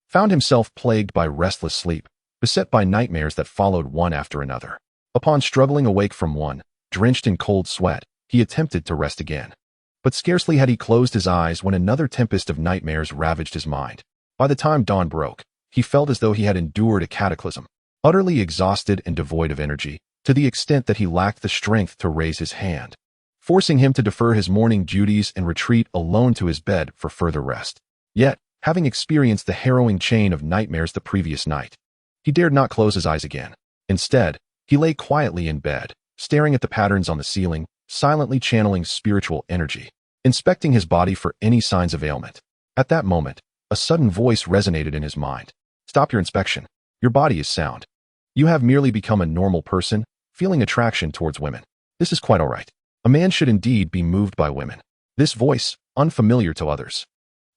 found himself plagued by restless sleep, beset by nightmares that followed one after another. Upon struggling awake from one, drenched in cold sweat, he attempted to rest again. But scarcely had he closed his eyes when another tempest of nightmares ravaged his mind. By the time dawn broke, he felt as though he had endured a cataclysm, utterly exhausted and devoid of energy, to the extent that he lacked the strength to raise his hand, forcing him to defer his morning duties and retreat alone to his bed for further rest. Yet, having experienced the harrowing chain of nightmares the previous night, he dared not close his eyes again. Instead, he lay quietly in bed, staring at the patterns on the ceiling, silently channeling spiritual energy, inspecting his body for any signs of ailment. At that moment, a sudden voice resonated in his mind. Stop your inspection. Your body is sound. You have merely become a normal person, feeling attraction towards women. This is quite all right. A man should indeed be moved by women. This voice, unfamiliar to others,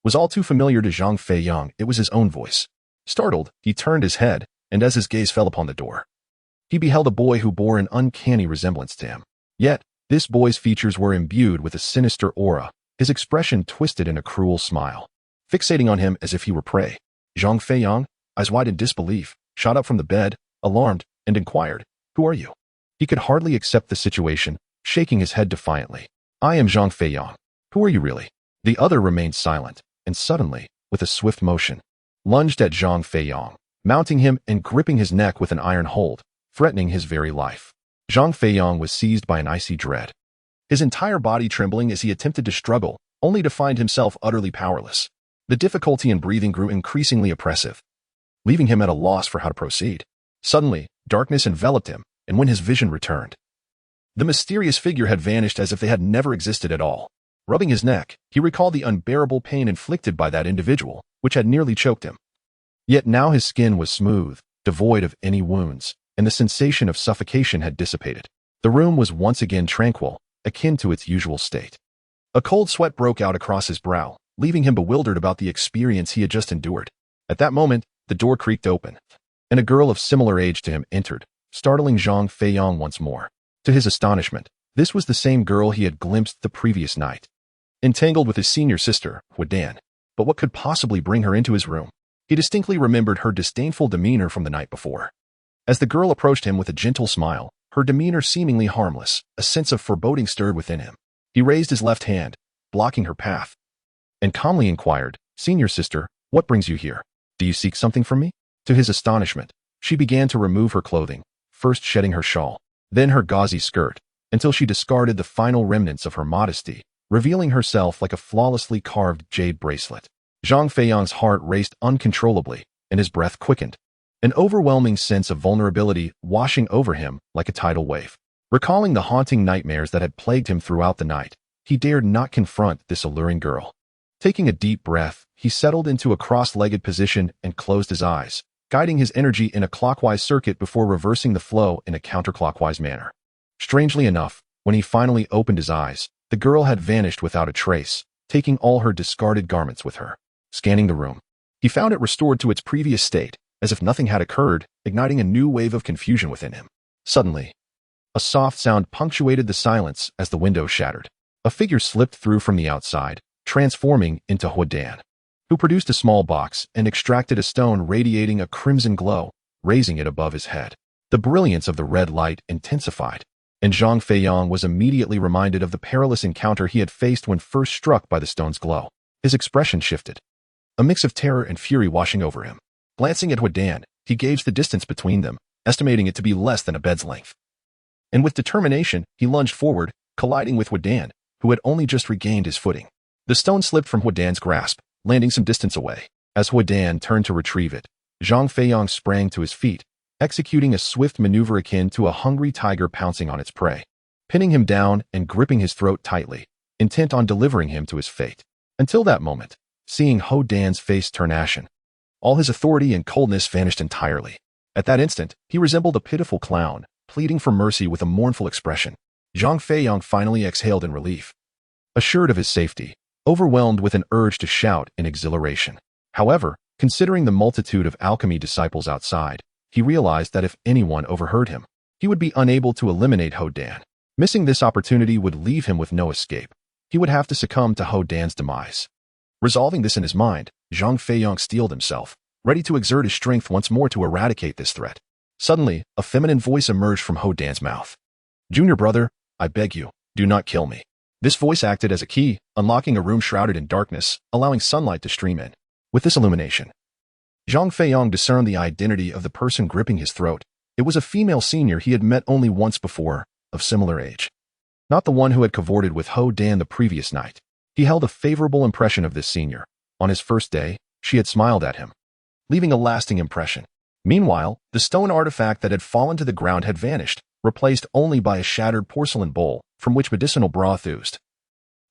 was all too familiar to Zhang Feiyang. It was his own voice. Startled, he turned his head, and as his gaze fell upon the door, he beheld a boy who bore an uncanny resemblance to him. Yet, this boy's features were imbued with a sinister aura, his expression twisted in a cruel smile. Fixating on him as if he were prey, Zhang Feiyang, eyes wide in disbelief, shot up from the bed, alarmed, and inquired, "Who are you?" He could hardly accept the situation, shaking his head defiantly. "I am Zhang Feiyang. Who are you really?" The other remained silent, and suddenly, with a swift motion, lunged at Zhang Feiyang, mounting him and gripping his neck with an iron hold, threatening his very life. Zhang Feiyang was seized by an icy dread, his entire body trembling as he attempted to struggle, only to find himself utterly powerless. The difficulty in breathing grew increasingly oppressive, leaving him at a loss for how to proceed. Suddenly, darkness enveloped him, and when his vision returned, the mysterious figure had vanished as if they had never existed at all. Rubbing his neck, he recalled the unbearable pain inflicted by that individual, which had nearly choked him. Yet now his skin was smooth, devoid of any wounds, and the sensation of suffocation had dissipated. The room was once again tranquil, akin to its usual state. A cold sweat broke out across his brow, leaving him bewildered about the experience he had just endured. At that moment, the door creaked open, and a girl of similar age to him entered, startling Zhang Feiyang once more. To his astonishment, this was the same girl he had glimpsed the previous night, entangled with his senior sister, Huodan. But what could possibly bring her into his room? He distinctly remembered her disdainful demeanor from the night before. As the girl approached him with a gentle smile, her demeanor seemingly harmless, a sense of foreboding stirred within him. He raised his left hand, blocking her path, and calmly inquired, "Senior sister, what brings you here? Do you seek something from me?" To his astonishment, she began to remove her clothing, first shedding her shawl, then her gauzy skirt, until she discarded the final remnants of her modesty, revealing herself like a flawlessly carved jade bracelet. Zhang Feiyang's heart raced uncontrollably, and his breath quickened, an overwhelming sense of vulnerability washing over him like a tidal wave. Recalling the haunting nightmares that had plagued him throughout the night, he dared not confront this alluring girl. Taking a deep breath, he settled into a cross-legged position and closed his eyes, guiding his energy in a clockwise circuit before reversing the flow in a counterclockwise manner. Strangely enough, when he finally opened his eyes, the girl had vanished without a trace, taking all her discarded garments with her. Scanning the room, he found it restored to its previous state, as if nothing had occurred, igniting a new wave of confusion within him. Suddenly, a soft sound punctuated the silence as the window shattered. A figure slipped through from the outside, transforming into Huodan, who produced a small box and extracted a stone radiating a crimson glow, raising it above his head. The brilliance of the red light intensified, and Zhang Feiyang was immediately reminded of the perilous encounter he had faced when first struck by the stone's glow. His expression shifted, a mix of terror and fury washing over him. Glancing at Huodan, he gauged the distance between them, estimating it to be less than a bed's length. And with determination, he lunged forward, colliding with Huodan, who had only just regained his footing. The stone slipped from Huodan's grasp, landing some distance away. As Huodan turned to retrieve it, Zhang Feiyang sprang to his feet, executing a swift maneuver akin to a hungry tiger pouncing on its prey, pinning him down and gripping his throat tightly, intent on delivering him to his fate. Until that moment, seeing Huodan's face turn ashen, all his authority and coldness vanished entirely. At that instant, he resembled a pitiful clown, pleading for mercy with a mournful expression. Zhang Feiyang finally exhaled in relief. assured of his safety, overwhelmed with an urge to shout in exhilaration. However, considering the multitude of alchemy disciples outside, he realized that if anyone overheard him, he would be unable to eliminate Ho Dan. Missing this opportunity would leave him with no escape. He would have to succumb to Ho Dan's demise. Resolving this in his mind, Zhang Feiyang steeled himself, ready to exert his strength once more to eradicate this threat. Suddenly, a feminine voice emerged from Ho Dan's mouth. "Junior brother, I beg you, do not kill me." This voice acted as a key, unlocking a room shrouded in darkness, allowing sunlight to stream in. With this illumination, Zhang Feiyang discerned the identity of the person gripping his throat. It was a female senior he had met only once before, of similar age. Not the one who had cavorted with Ho Dan the previous night. He held a favorable impression of this senior. On his first day, she had smiled at him, leaving a lasting impression. Meanwhile, the stone artifact that had fallen to the ground had vanished, replaced only by a shattered porcelain bowl from which medicinal broth oozed,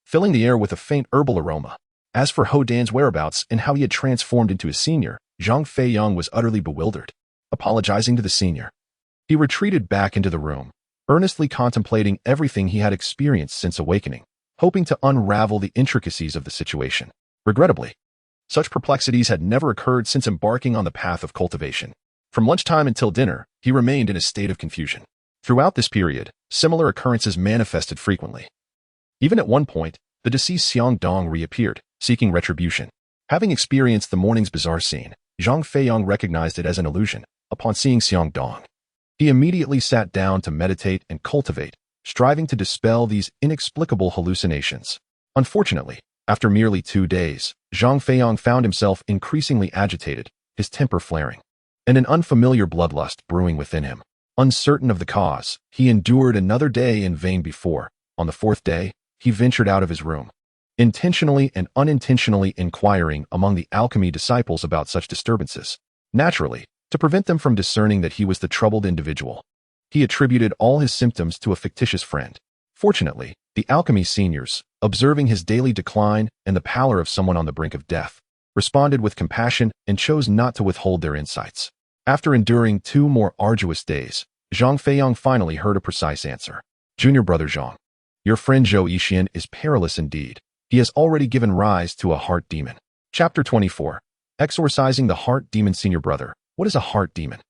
filling the air with a faint herbal aroma. As for Ho Dan's whereabouts and how he had transformed into a senior, Zhang Feiyang was utterly bewildered. Apologizing to the senior, he retreated back into the room, earnestly contemplating everything he had experienced since awakening, hoping to unravel the intricacies of the situation. Regrettably, such perplexities had never occurred since embarking on the path of cultivation. From lunchtime until dinner, he remained in a state of confusion. Throughout this period, similar occurrences manifested frequently. Even at one point, the deceased Xiang Dong reappeared, seeking retribution. Having experienced the morning's bizarre scene, Zhang Feiyang recognized it as an illusion. Upon seeing Xiang Dong, he immediately sat down to meditate and cultivate, striving to dispel these inexplicable hallucinations. Unfortunately, after merely 2 days, Zhang Feiyang found himself increasingly agitated, his temper flaring, and an unfamiliar bloodlust brewing within him. Uncertain of the cause, he endured another day in vain before, on the 4th day, he ventured out of his room, intentionally and unintentionally inquiring among the alchemy disciples about such disturbances. Naturally, to prevent them from discerning that he was the troubled individual, he attributed all his symptoms to a fictitious friend. Fortunately, the alchemy seniors, observing his daily decline and the pallor of someone on the brink of death, responded with compassion and chose not to withhold their insights. After enduring 2 more arduous days, Zhang Feiyang finally heard a precise answer. "Junior brother Zhang, your friend Zhou Yixian is perilous indeed. He has already given rise to a heart demon." Chapter 24. Exorcising the Heart Demon. Senior brother, what is a heart demon?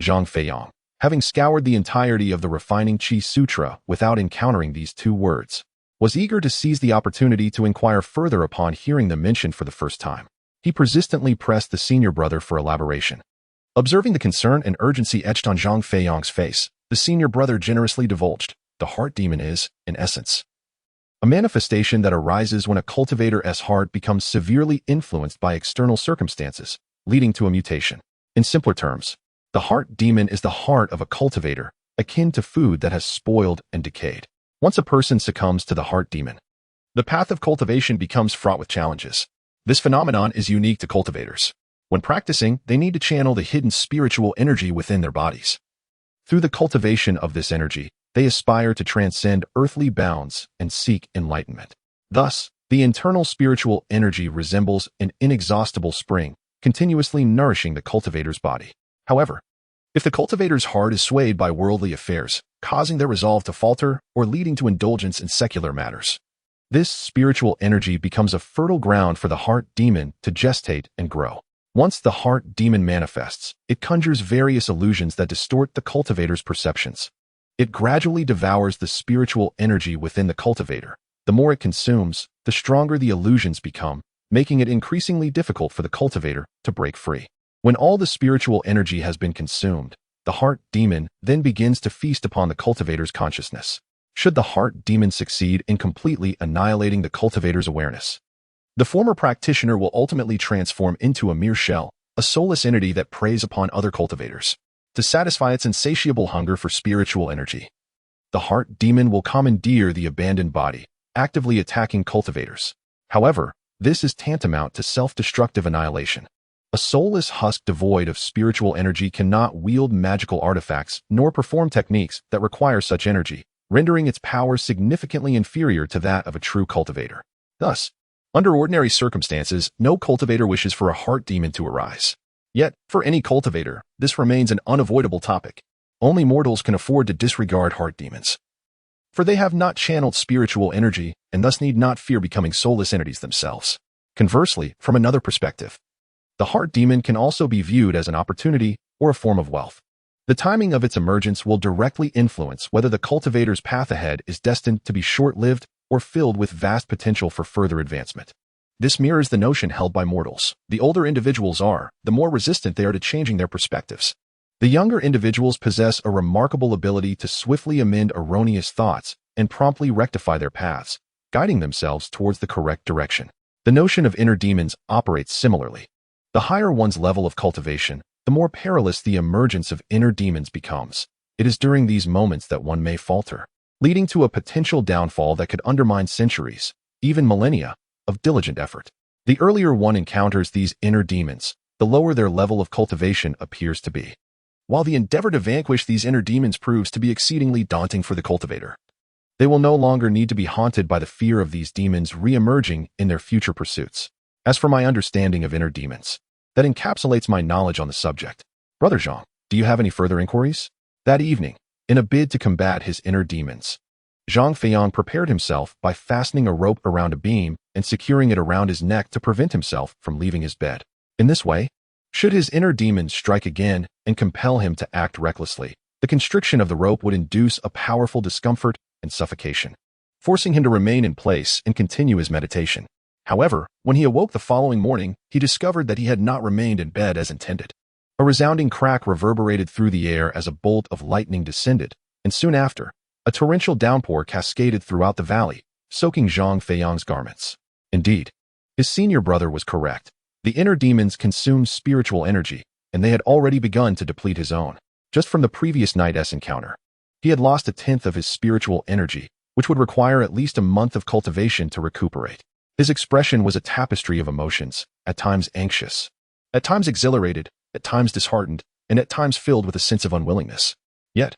Zhang Feiyang, having scoured the entirety of the Refining Chi Sutra without encountering these 2 words, was eager to seize the opportunity to inquire further upon hearing them mentioned for the first time. He persistently pressed the senior brother for elaboration. Observing the concern and urgency etched on Zhang Feiyang's face, the senior brother generously divulged, "The heart demon is, in essence, a manifestation that arises when a cultivator's heart becomes severely influenced by external circumstances, leading to a mutation. In simpler terms, the heart demon is the heart of a cultivator, akin to food that has spoiled and decayed. Once a person succumbs to the heart demon, the path of cultivation becomes fraught with challenges. This phenomenon is unique to cultivators. When practicing, they need to channel the hidden spiritual energy within their bodies. Through the cultivation of this energy, they aspire to transcend earthly bounds and seek enlightenment. Thus, the internal spiritual energy resembles an inexhaustible spring, continuously nourishing the cultivator's body. However, if the cultivator's heart is swayed by worldly affairs, causing their resolve to falter or leading to indulgence in secular matters, this spiritual energy becomes a fertile ground for the heart demon to gestate and grow. Once the heart demon manifests, it conjures various illusions that distort the cultivator's perceptions. It gradually devours the spiritual energy within the cultivator. The more it consumes, the stronger the illusions become, making it increasingly difficult for the cultivator to break free. When all the spiritual energy has been consumed, the heart demon then begins to feast upon the cultivator's consciousness. Should the heart demon succeed in completely annihilating the cultivator's awareness, the former practitioner will ultimately transform into a mere shell, a soulless entity that preys upon other cultivators to satisfy its insatiable hunger for spiritual energy. The heart demon will commandeer the abandoned body, actively attacking cultivators. However, this is tantamount to self-destructive annihilation. A soulless husk devoid of spiritual energy cannot wield magical artifacts nor perform techniques that require such energy, rendering its power significantly inferior to that of a true cultivator. Thus, under ordinary circumstances, no cultivator wishes for a heart demon to arise. Yet, for any cultivator, this remains an unavoidable topic. Only mortals can afford to disregard heart demons. for they have not channeled spiritual energy and thus need not fear becoming soulless entities themselves. Conversely, from another perspective, the heart demon can also be viewed as an opportunity or a form of wealth. The timing of its emergence will directly influence whether the cultivator's path ahead is destined to be short-lived or filled with vast potential for further advancement. This mirrors the notion held by mortals. The older individuals are, the more resistant they are to changing their perspectives. The younger individuals possess a remarkable ability to swiftly amend erroneous thoughts and promptly rectify their paths, guiding themselves towards the correct direction. The notion of inner demons operates similarly. The higher one's level of cultivation, the more perilous the emergence of inner demons becomes. It is during these moments that one may falter, leading to a potential downfall that could undermine centuries, even millennia, of diligent effort. The earlier one encounters these inner demons, the lower their level of cultivation appears to be. While the endeavor to vanquish these inner demons proves to be exceedingly daunting for the cultivator, they will no longer need to be haunted by the fear of these demons re-emerging in their future pursuits. As for my understanding of inner demons, that encapsulates my knowledge on the subject. Brother Zhang, do you have any further inquiries? That evening, in a bid to combat his inner demons, Zhang Feiyang prepared himself by fastening a rope around a beam and securing it around his neck to prevent himself from leaving his bed. In this way, should his inner demons strike again and compel him to act recklessly, the constriction of the rope would induce a powerful discomfort and suffocation, forcing him to remain in place and continue his meditation. However, when he awoke the following morning, he discovered that he had not remained in bed as intended. A resounding crack reverberated through the air as a bolt of lightning descended, and soon after, a torrential downpour cascaded throughout the valley, soaking Zhang Feiyang's garments. Indeed, his senior brother was correct. The inner demons consumed spiritual energy, and they had already begun to deplete his own. Just from the previous night's encounter, he had lost 1/10 of his spiritual energy, which would require at least a month of cultivation to recuperate. His expression was a tapestry of emotions, at times anxious, at times exhilarated, at times disheartened, and at times filled with a sense of unwillingness. Yet,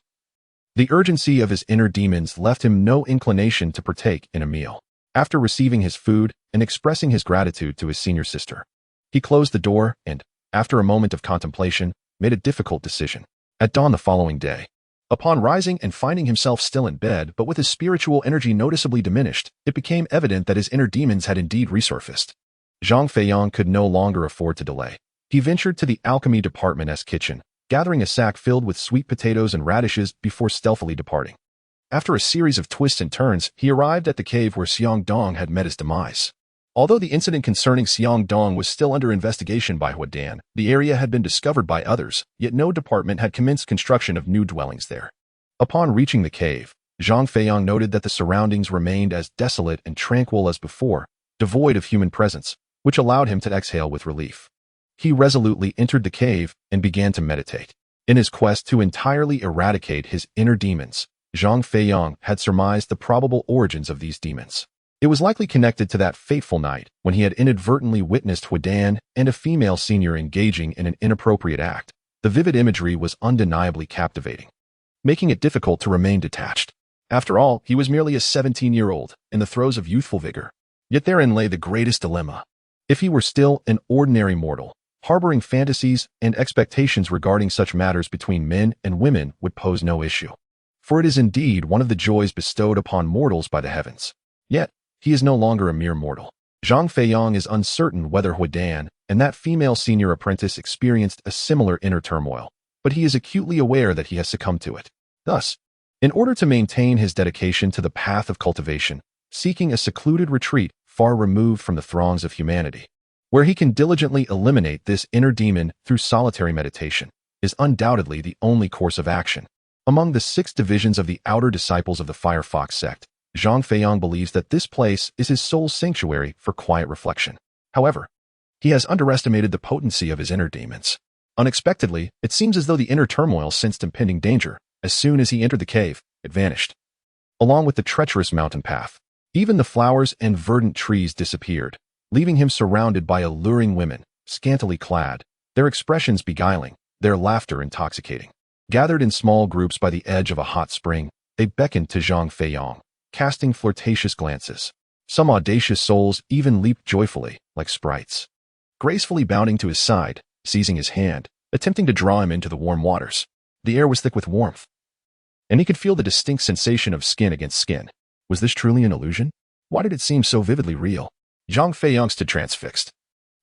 the urgency of his inner demons left him no inclination to partake in a meal. After receiving his food and expressing his gratitude to his senior sister, he closed the door and, after a moment of contemplation, made a difficult decision. At dawn the following day, upon rising and finding himself still in bed but with his spiritual energy noticeably diminished, it became evident that his inner demons had indeed resurfaced. Zhang Feiyang could no longer afford to delay. He ventured to the alchemy department's kitchen, gathering a sack filled with sweet potatoes and radishes before stealthily departing. After a series of twists and turns, he arrived at the cave where Xiang Dong had met his demise. Although the incident concerning Xiang Dong was still under investigation by Huadan, the area had been discovered by others, yet no department had commenced construction of new dwellings there. Upon reaching the cave, Zhang Feiyang noted that the surroundings remained as desolate and tranquil as before, devoid of human presence, which allowed him to exhale with relief. He resolutely entered the cave and began to meditate. In his quest to entirely eradicate his inner demons, Zhang Feiyang had surmised the probable origins of these demons. It was likely connected to that fateful night when he had inadvertently witnessed Huadan and a female senior engaging in an inappropriate act. The vivid imagery was undeniably captivating, making it difficult to remain detached. After all, he was merely a 17-year-old, in the throes of youthful vigor. Yet therein lay the greatest dilemma. If he were still an ordinary mortal, harboring fantasies and expectations regarding such matters between men and women would pose no issue. For it is indeed one of the joys bestowed upon mortals by the heavens. Yet, he is no longer a mere mortal. Zhang Feiyang is uncertain whether Huadan and that female senior apprentice experienced a similar inner turmoil, but he is acutely aware that he has succumbed to it. Thus, in order to maintain his dedication to the path of cultivation, seeking a secluded retreat far removed from the throngs of humanity, where he can diligently eliminate this inner demon through solitary meditation, is undoubtedly the only course of action. Among the 6 divisions of the outer disciples of the Firefox sect, Zhang Feiyang believes that this place is his soul's sanctuary for quiet reflection. However, he has underestimated the potency of his inner demons. Unexpectedly, it seems as though the inner turmoil sensed impending danger. As soon as he entered the cave, it vanished. Along with the treacherous mountain path, even the flowers and verdant trees disappeared, leaving him surrounded by alluring women, scantily clad, their expressions beguiling, their laughter intoxicating. Gathered in small groups by the edge of a hot spring, they beckoned to Zhang Feiyang, casting flirtatious glances. Some audacious souls even leaped joyfully, like sprites, gracefully bounding to his side, seizing his hand, attempting to draw him into the warm waters. The air was thick with warmth, and he could feel the distinct sensation of skin against skin. Was this truly an illusion? Why did it seem so vividly real? Zhang Feiyang stood transfixed,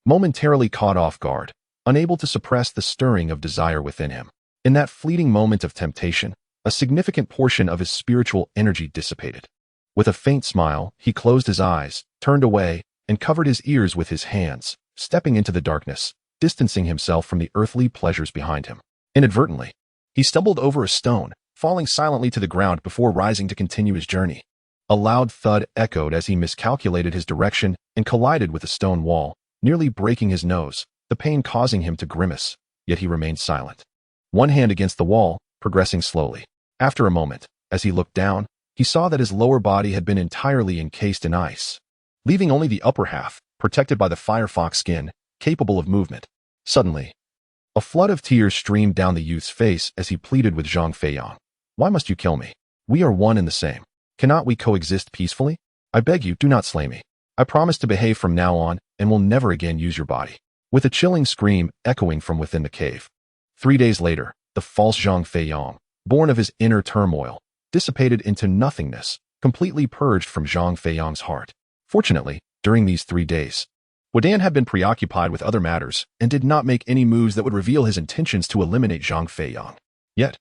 momentarily caught off guard, unable to suppress the stirring of desire within him. In that fleeting moment of temptation, a significant portion of his spiritual energy dissipated. With a faint smile, he closed his eyes, turned away, and covered his ears with his hands, stepping into the darkness, distancing himself from the earthly pleasures behind him. Inadvertently, he stumbled over a stone, falling silently to the ground before rising to continue his journey. A loud thud echoed as he miscalculated his direction and collided with a stone wall, nearly breaking his nose, the pain causing him to grimace, yet he remained silent. One hand against the wall, progressing slowly. After a moment, as he looked down, he saw that his lower body had been entirely encased in ice, leaving only the upper half, protected by the firefox skin, capable of movement. Suddenly, a flood of tears streamed down the youth's face as he pleaded with Zhang Feiyang. Why must you kill me? We are one and the same. Cannot we coexist peacefully? I beg you, do not slay me. I promise to behave from now on and will never again use your body. With a chilling scream echoing from within the cave. 3 days later, the false Zhang Feiyang, born of his inner turmoil, dissipated into nothingness, completely purged from Zhang Feiyang's heart. Fortunately, during these 3 days, Wadan had been preoccupied with other matters and did not make any moves that would reveal his intentions to eliminate Zhang Feiyang. Yet,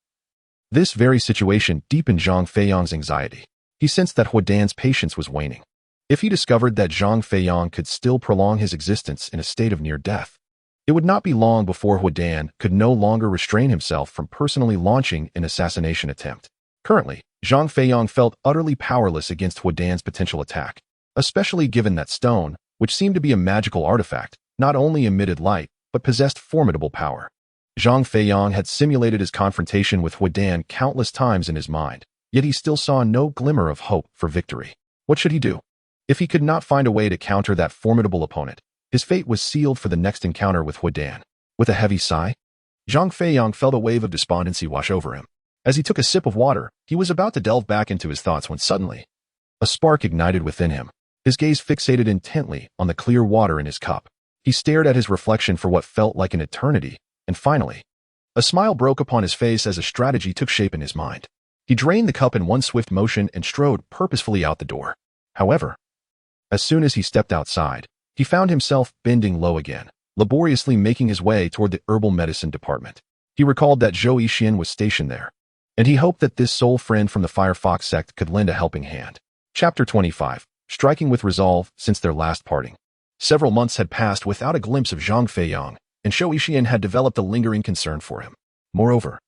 this very situation deepened Zhang Feiyang's anxiety. He sensed that Huadan's patience was waning. If he discovered that Zhang Feiyang could still prolong his existence in a state of near death, it would not be long before Huadan could no longer restrain himself from personally launching an assassination attempt. Currently, Zhang Feiyang felt utterly powerless against Huadan's potential attack, especially given that stone, which seemed to be a magical artifact, not only emitted light, but possessed formidable power. Zhang Feiyang had simulated his confrontation with Huadan countless times in his mind, yet he still saw no glimmer of hope for victory. What should he do? If he could not find a way to counter that formidable opponent, his fate was sealed for the next encounter with Huadan. With a heavy sigh, Zhang Feiyang felt a wave of despondency wash over him. As he took a sip of water, he was about to delve back into his thoughts when suddenly, a spark ignited within him. His gaze fixated intently on the clear water in his cup. He stared at his reflection for what felt like an eternity, and finally, a smile broke upon his face as a strategy took shape in his mind. He drained the cup in one swift motion and strode purposefully out the door. However, as soon as he stepped outside, he found himself bending low again, laboriously making his way toward the herbal medicine department. He recalled that Zhou Yixian was stationed there, and he hoped that this soul friend from the Firefox sect could lend a helping hand. Chapter 25. Striking with resolve since their last parting. Several months had passed without a glimpse of Zhang Feiyang, and Zhou Yixian had developed a lingering concern for him. Moreover,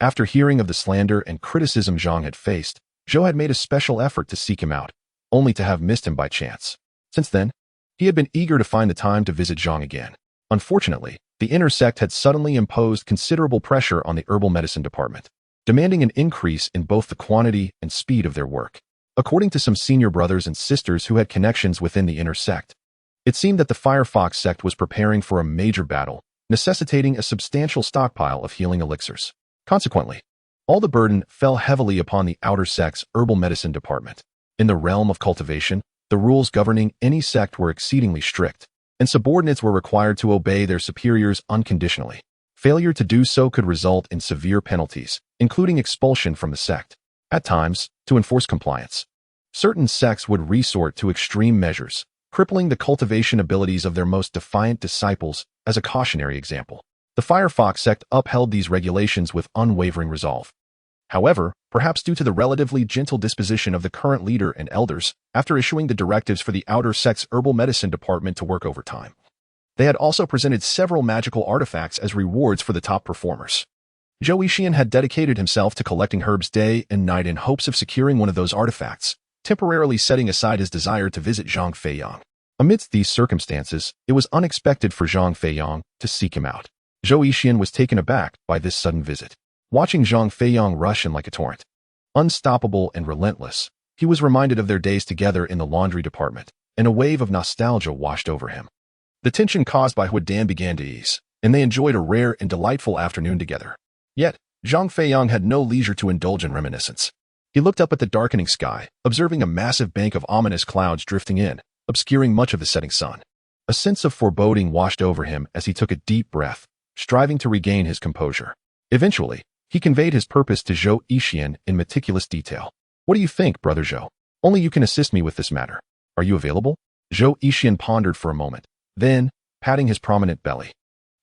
after hearing of the slander and criticism Zhang had faced, Zhou had made a special effort to seek him out, only to have missed him by chance. Since then, he had been eager to find the time to visit Zhang again. Unfortunately, the inner sect had suddenly imposed considerable pressure on the herbal medicine department, demanding an increase in both the quantity and speed of their work. According to some senior brothers and sisters who had connections within the inner sect, it seemed that the Firefox sect was preparing for a major battle, necessitating a substantial stockpile of healing elixirs. Consequently, all the burden fell heavily upon the outer sect's herbal medicine department. In the realm of cultivation, the rules governing any sect were exceedingly strict, and subordinates were required to obey their superiors unconditionally. Failure to do so could result in severe penalties, including expulsion from the sect. At times, to enforce compliance, certain sects would resort to extreme measures, crippling the cultivation abilities of their most defiant disciples. As a cautionary example, the Firefox sect upheld these regulations with unwavering resolve. However, perhaps due to the relatively gentle disposition of the current leader and elders, after issuing the directives for the outer sect's herbal medicine department to work overtime, they had also presented several magical artifacts as rewards for the top performers. Zhou Yixian had dedicated himself to collecting herbs day and night in hopes of securing one of those artifacts, temporarily setting aside his desire to visit Zhang Feiyang. Amidst these circumstances, it was unexpected for Zhang Feiyang to seek him out. Zhou Yixian was taken aback by this sudden visit. Watching Zhang Feiyang rush in like a torrent, unstoppable and relentless, he was reminded of their days together in the laundry department, and a wave of nostalgia washed over him. The tension caused by Huadan began to ease, and they enjoyed a rare and delightful afternoon together. Yet, Zhang Feiyang had no leisure to indulge in reminiscence. He looked up at the darkening sky, observing a massive bank of ominous clouds drifting in, obscuring much of the setting sun. A sense of foreboding washed over him as he took a deep breath, striving to regain his composure. Eventually, He conveyed his purpose to Zhou Yixian in meticulous detail. "What do you think, brother Zhou? Only you can assist me with this matter. Are you available?" Zhou Yixian pondered for a moment, then, patting his prominent belly,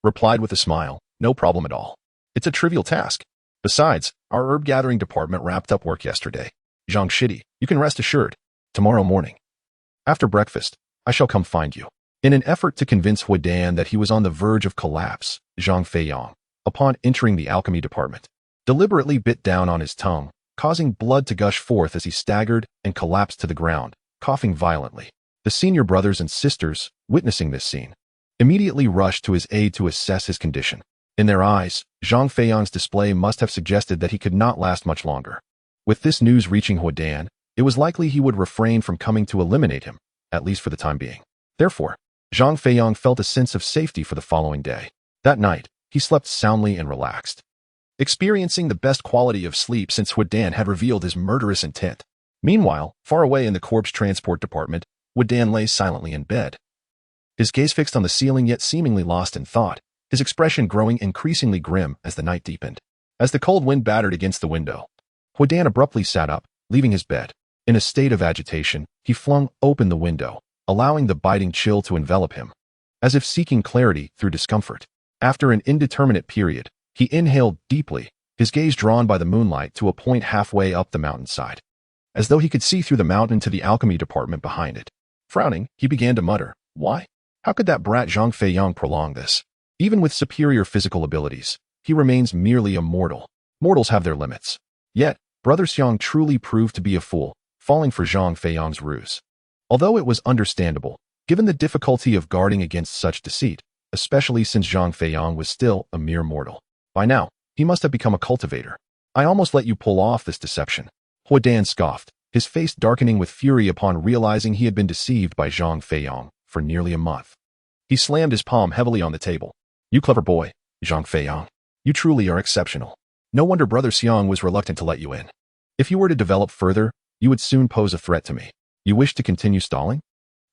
replied with a smile, "No problem at all. It's a trivial task. Besides, our herb gathering department wrapped up work yesterday. Zhang Shidi, you can rest assured. Tomorrow morning, after breakfast, I shall come find you." In an effort to convince Huidan that he was on the verge of collapse, Zhang Feiyang, upon entering the alchemy department, deliberately bit down on his tongue, causing blood to gush forth as he staggered and collapsed to the ground, coughing violently. The senior brothers and sisters, witnessing this scene, immediately rushed to his aid to assess his condition. In their eyes, Zhang Feiyang's display must have suggested that he could not last much longer. With this news reaching Huidan, it was likely he would refrain from coming to eliminate him, at least for the time being. Therefore, Zhang Feiyang felt a sense of safety for the following day. That night, he slept soundly and relaxed, experiencing the best quality of sleep since Huidan had revealed his murderous intent. Meanwhile, far away in the corpse transport department, Huidan lay silently in bed, his gaze fixed on the ceiling yet seemingly lost in thought, his expression growing increasingly grim as the night deepened. As the cold wind battered against the window, Huidan abruptly sat up, leaving his bed. In a state of agitation, he flung open the window, allowing the biting chill to envelop him, as if seeking clarity through discomfort. After an indeterminate period, he inhaled deeply, his gaze drawn by the moonlight to a point halfway up the mountainside, as though he could see through the mountain to the alchemy department behind it. Frowning, he began to mutter, "Why? How could that brat Zhang Feiyang prolong this? Even with superior physical abilities, he remains merely a mortal. Mortals have their limits." Yet, Brother Xiang truly proved to be a fool, falling for Zhang Feiyang's ruse. Although it was understandable, given the difficulty of guarding against such deceit, especially since Zhang Feiyang was still a mere mortal. By now, he must have become a cultivator. "I almost let you pull off this deception." Huidan scoffed, his face darkening with fury upon realizing he had been deceived by Zhang Feiyang for nearly a month. He slammed his palm heavily on the table. "You clever boy, Zhang Feiyang. You truly are exceptional. No wonder Brother Xiang was reluctant to let you in. If you were to develop further, you would soon pose a threat to me. You wish to continue stalling?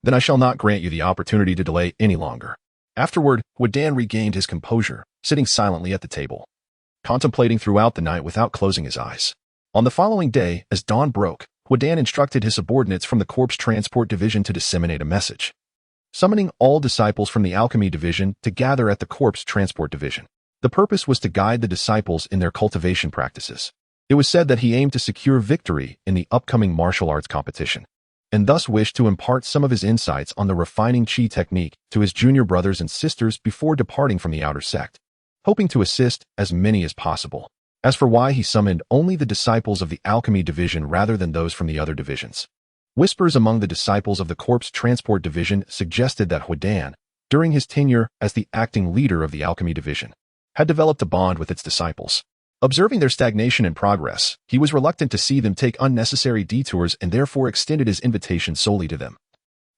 Then I shall not grant you the opportunity to delay any longer." Afterward, Huidan regained his composure, sitting silently at the table, contemplating throughout the night without closing his eyes. On the following day, as dawn broke, Huidan instructed his subordinates from the Corpse Transport Division to disseminate a message, summoning all disciples from the Alchemy Division to gather at the Corpse Transport Division. The purpose was to guide the disciples in their cultivation practices. It was said that he aimed to secure victory in the upcoming martial arts competition, and thus wished to impart some of his insights on the refining Qi technique to his junior brothers and sisters before departing from the outer sect, hoping to assist as many as possible. As for why he summoned only the disciples of the Alchemy Division rather than those from the other divisions, whispers among the disciples of the Corpse Transport Division suggested that Huidan, during his tenure as the acting leader of the Alchemy Division, had developed a bond with its disciples. Observing their stagnation and progress, he was reluctant to see them take unnecessary detours and therefore extended his invitation solely to them,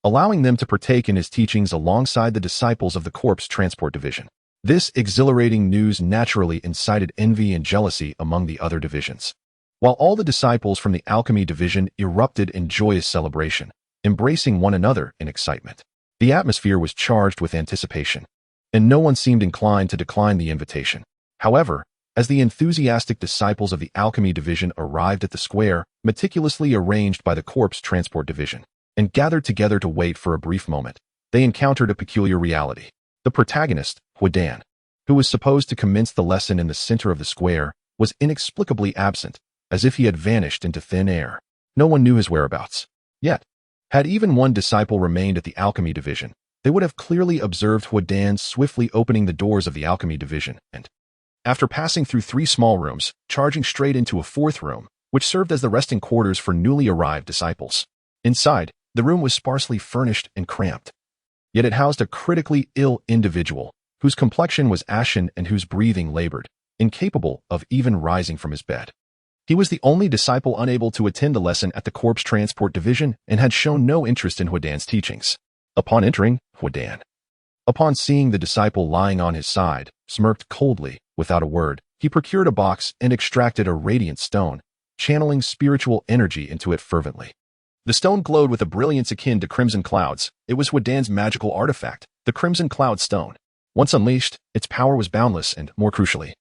allowing them to partake in his teachings alongside the disciples of the Corpse Transport Division. This exhilarating news naturally incited envy and jealousy among the other divisions. While all the disciples from the Alchemy Division erupted in joyous celebration, embracing one another in excitement, the atmosphere was charged with anticipation, and no one seemed inclined to decline the invitation. However, as the enthusiastic disciples of the Alchemy Division arrived at the square, meticulously arranged by the Corpse Transport Division, and gathered together to wait for a brief moment, they encountered a peculiar reality. The protagonist, Huidan, who was supposed to commence the lesson in the center of the square, was inexplicably absent, as if he had vanished into thin air. No one knew his whereabouts. Yet, had even one disciple remained at the Alchemy Division, they would have clearly observed Huidan swiftly opening the doors of the Alchemy Division and, after passing through 3 small rooms, charging straight into a 4th room, which served as the resting quarters for newly arrived disciples. Inside, the room was sparsely furnished and cramped, yet it housed a critically ill individual, whose complexion was ashen and whose breathing labored, incapable of even rising from his bed. He was the only disciple unable to attend the lesson at the Corpse Transport Division and had shown no interest in Huidan's teachings. Upon entering, Huidan, upon seeing the disciple lying on his side, smirked coldly. Without a word, he procured a box and extracted a radiant stone, channeling spiritual energy into it fervently. The stone glowed with a brilliance akin to crimson clouds. It was Huidan's magical artifact, the Crimson Cloud Stone. Once unleashed, its power was boundless and, more crucially,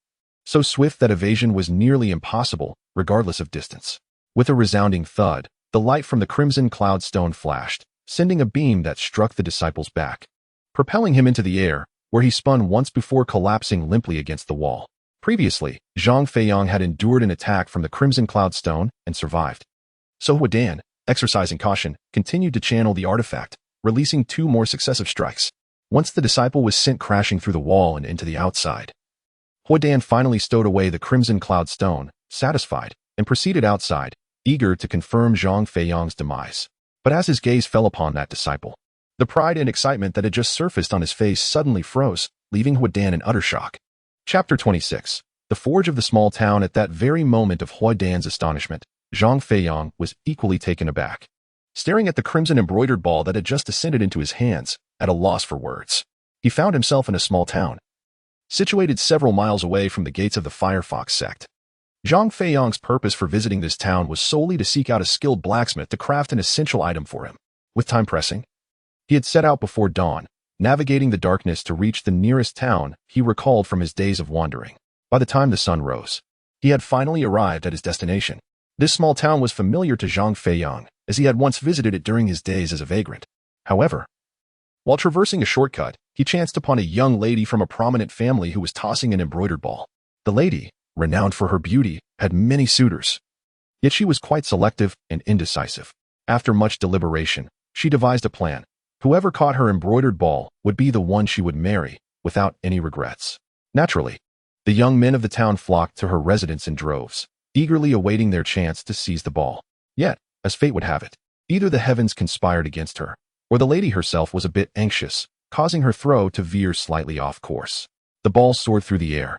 so swift that evasion was nearly impossible, regardless of distance. With a resounding thud, the light from the crimson cloud stone flashed, sending a beam that struck the disciple's back, propelling him into the air, where he spun once before collapsing limply against the wall. Previously, Zhang Feiyang had endured an attack from the crimson cloud stone and survived. So Huadan, exercising caution, continued to channel the artifact, releasing 2 more successive strikes. Once the disciple was sent crashing through the wall and into the outside, Huadan finally stowed away the crimson cloud stone, satisfied, and proceeded outside, eager to confirm Zhang Feiyang's demise. But as his gaze fell upon that disciple, the pride and excitement that had just surfaced on his face suddenly froze, leaving Huadan in utter shock. Chapter 26. The Forge of the Small Town. At that very moment of Huadan's astonishment, Zhang Feiyang was equally taken aback. Staring at the crimson embroidered ball that had just descended into his hands, at a loss for words, he found himself in a small town, situated several miles away from the gates of the Firefox sect. Zhang Feiyang's purpose for visiting this town was solely to seek out a skilled blacksmith to craft an essential item for him. With time pressing, he had set out before dawn, navigating the darkness to reach the nearest town he recalled from his days of wandering. By the time the sun rose, he had finally arrived at his destination. This small town was familiar to Zhang Feiyang, as he had once visited it during his days as a vagrant. However, while traversing a shortcut, he chanced upon a young lady from a prominent family who was tossing an embroidered ball. The lady, renowned for her beauty, had many suitors. Yet she was quite selective and indecisive. After much deliberation, she devised a plan. Whoever caught her embroidered ball would be the one she would marry, without any regrets. Naturally, the young men of the town flocked to her residence in droves, eagerly awaiting their chance to seize the ball. Yet, as fate would have it, either the heavens conspired against her, or the lady herself was a bit anxious, causing her throw to veer slightly off course. The ball soared through the air,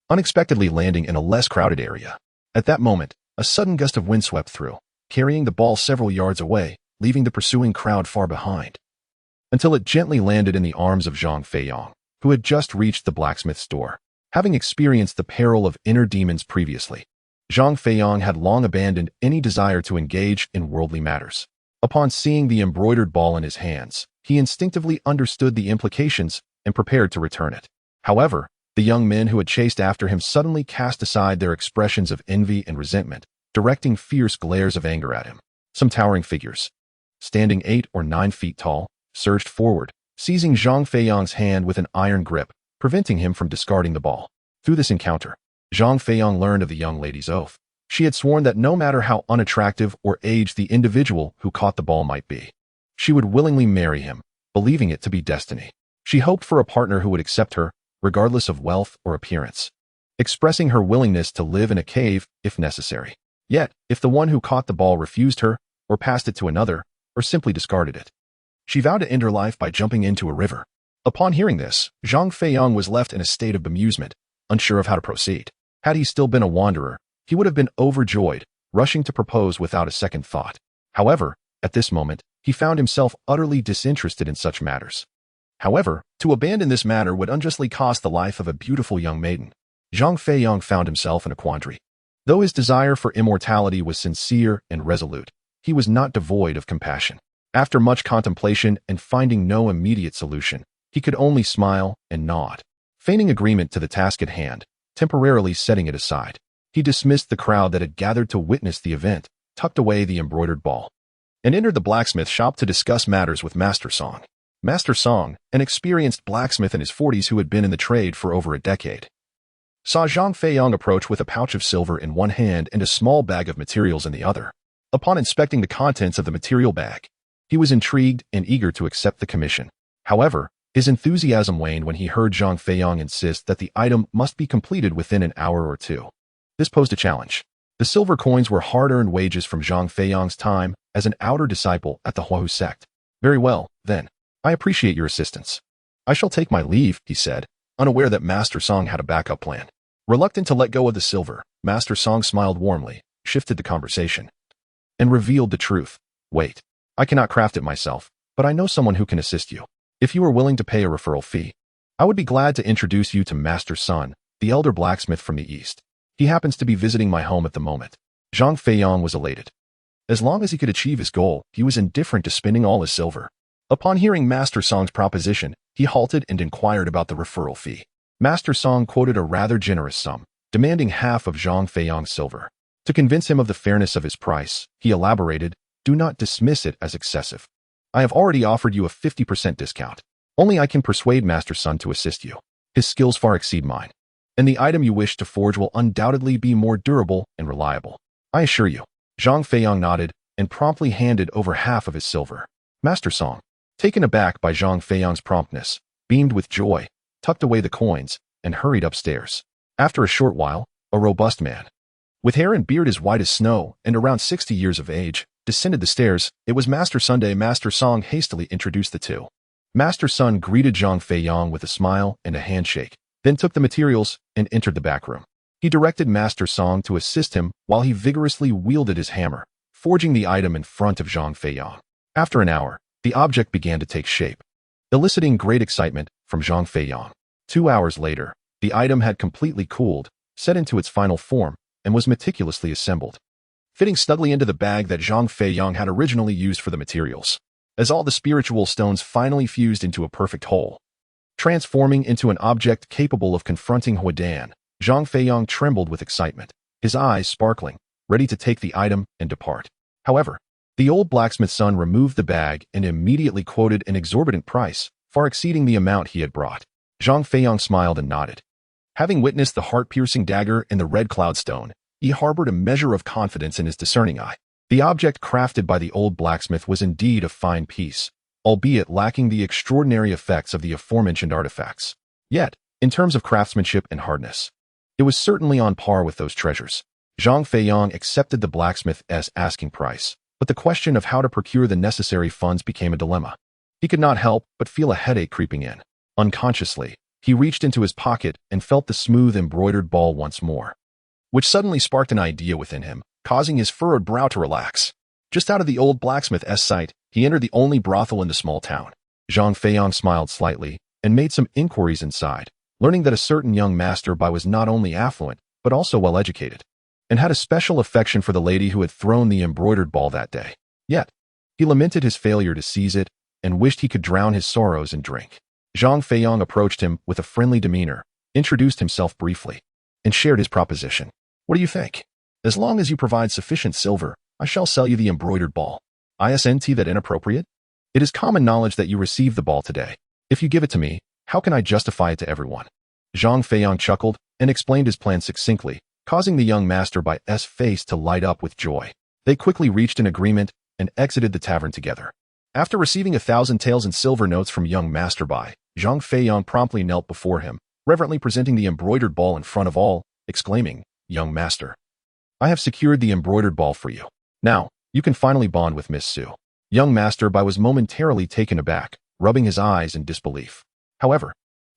unexpectedly landing in a less crowded area. At that moment, a sudden gust of wind swept through, carrying the ball several yards away, leaving the pursuing crowd far behind, until it gently landed in the arms of Zhang Feiyang, who had just reached the blacksmith's door. Having experienced the peril of inner demons previously, Zhang Feiyang had long abandoned any desire to engage in worldly matters. Upon seeing the embroidered ball in his hands, he instinctively understood the implications and prepared to return it. However, the young men who had chased after him suddenly cast aside their expressions of envy and resentment, directing fierce glares of anger at him. Some towering figures, standing 8 or 9 feet tall, surged forward, seizing Zhang Feiyang's hand with an iron grip, preventing him from discarding the ball. Through this encounter, Zhang Feiyang learned of the young lady's oath. She had sworn that no matter how unattractive or aged the individual who caught the ball might be, she would willingly marry him, believing it to be destiny. She hoped for a partner who would accept her, regardless of wealth or appearance, expressing her willingness to live in a cave if necessary. Yet, if the one who caught the ball refused her, or passed it to another, or simply discarded it, she vowed to end her life by jumping into a river. Upon hearing this, Zhang Feiyang was left in a state of bemusement, unsure of how to proceed. Had he still been a wanderer, he would have been overjoyed, rushing to propose without a second thought. However, at this moment, he found himself utterly disinterested in such matters. However, to abandon this matter would unjustly cost the life of a beautiful young maiden. Zhang Feiyang found himself in a quandary. Though his desire for immortality was sincere and resolute, he was not devoid of compassion. After much contemplation and finding no immediate solution, he could only smile and nod. Feigning agreement to the task at hand, temporarily setting it aside, he dismissed the crowd that had gathered to witness the event, tucked away the embroidered ball, and entered the blacksmith shop to discuss matters with Master Song. Master Song, an experienced blacksmith in his 40s who had been in the trade for over a decade, saw Zhang Feiyang approach with a pouch of silver in one hand and a small bag of materials in the other. Upon inspecting the contents of the material bag, he was intrigued and eager to accept the commission. However, his enthusiasm waned when he heard Zhang Feiyang insist that the item must be completed within an hour or 2. This posed a challenge. The silver coins were hard-earned wages from Zhang Feiyang's time as an outer disciple at the Huahu sect. Very well, then. I appreciate your assistance. I shall take my leave, he said, unaware that Master Song had a backup plan. Reluctant to let go of the silver, Master Song smiled warmly, shifted the conversation, and revealed the truth. Wait, I cannot craft it myself, but I know someone who can assist you. If you are willing to pay a referral fee, I would be glad to introduce you to Master Sun, the elder blacksmith from the east. He happens to be visiting my home at the moment. Zhang Feiyang was elated. As long as he could achieve his goal, he was indifferent to spending all his silver. Upon hearing Master Song's proposition, he halted and inquired about the referral fee. Master Song quoted a rather generous sum, demanding half of Zhang Feiyang's silver. To convince him of the fairness of his price, he elaborated, "Do not dismiss it as excessive. I have already offered you a 50% discount. Only I can persuade Master Sun to assist you. His skills far exceed mine. And the item you wish to forge will undoubtedly be more durable and reliable. I assure you." Zhang Feiyang nodded and promptly handed over half of his silver. Master Song, taken aback by Zhang Feiyang's promptness, beamed with joy, tucked away the coins, and hurried upstairs. After a short while, a robust man, with hair and beard as white as snow and around 60 years of age, descended the stairs. It was Master Sunday. Master Song hastily introduced the two. Master Sun greeted Zhang Feiyang with a smile and a handshake, then took the materials and entered the back room. He directed Master Song to assist him while he vigorously wielded his hammer, forging the item in front of Zhang Feiyang. After an hour, the object began to take shape, eliciting great excitement from Zhang Feiyang. 2 hours later, the item had completely cooled, set into its final form, and was meticulously assembled, fitting snugly into the bag that Zhang Feiyang had originally used for the materials. As all the spiritual stones finally fused into a perfect whole, transforming into an object capable of confronting Huadan, Zhang Feiyang trembled with excitement, his eyes sparkling, ready to take the item and depart. However, the old blacksmith's son removed the bag and immediately quoted an exorbitant price, far exceeding the amount he had brought. Zhang Feiyang smiled and nodded. Having witnessed the heart-piercing dagger and the red cloud stone, he harbored a measure of confidence in his discerning eye. The object crafted by the old blacksmith was indeed a fine piece, albeit lacking the extraordinary effects of the aforementioned artifacts. Yet, in terms of craftsmanship and hardness, it was certainly on par with those treasures. Zhang Feiyang accepted the blacksmith's asking price, but the question of how to procure the necessary funds became a dilemma. He could not help but feel a headache creeping in. Unconsciously, he reached into his pocket and felt the smooth embroidered ball once more, which suddenly sparked an idea within him, causing his furrowed brow to relax. Just out of the old blacksmith's sight, he entered the only brothel in the small town. Zhang Feiyang smiled slightly and made some inquiries inside, learning that a certain young master-by was not only affluent, but also well-educated, and had a special affection for the lady who had thrown the embroidered ball that day. Yet, he lamented his failure to seize it and wished he could drown his sorrows in drink. Zhang Feiyang approached him with a friendly demeanor, introduced himself briefly, and shared his proposition. "What do you think? As long as you provide sufficient silver, I shall sell you the embroidered ball. Isn't that inappropriate? It is common knowledge that you received the ball today. If you give it to me, how can I justify it to everyone?" Zhang Feiyang chuckled and explained his plan succinctly, causing the young master-by's face to light up with joy. They quickly reached an agreement and exited the tavern together. After receiving 1,000 taels in silver notes from young master-by, Zhang Feiyang promptly knelt before him, reverently presenting the embroidered ball in front of all, exclaiming, "Young master, I have secured the embroidered ball for you. Now, you can finally bond with Miss Su." Young master-by was momentarily taken aback, rubbing his eyes in disbelief. However,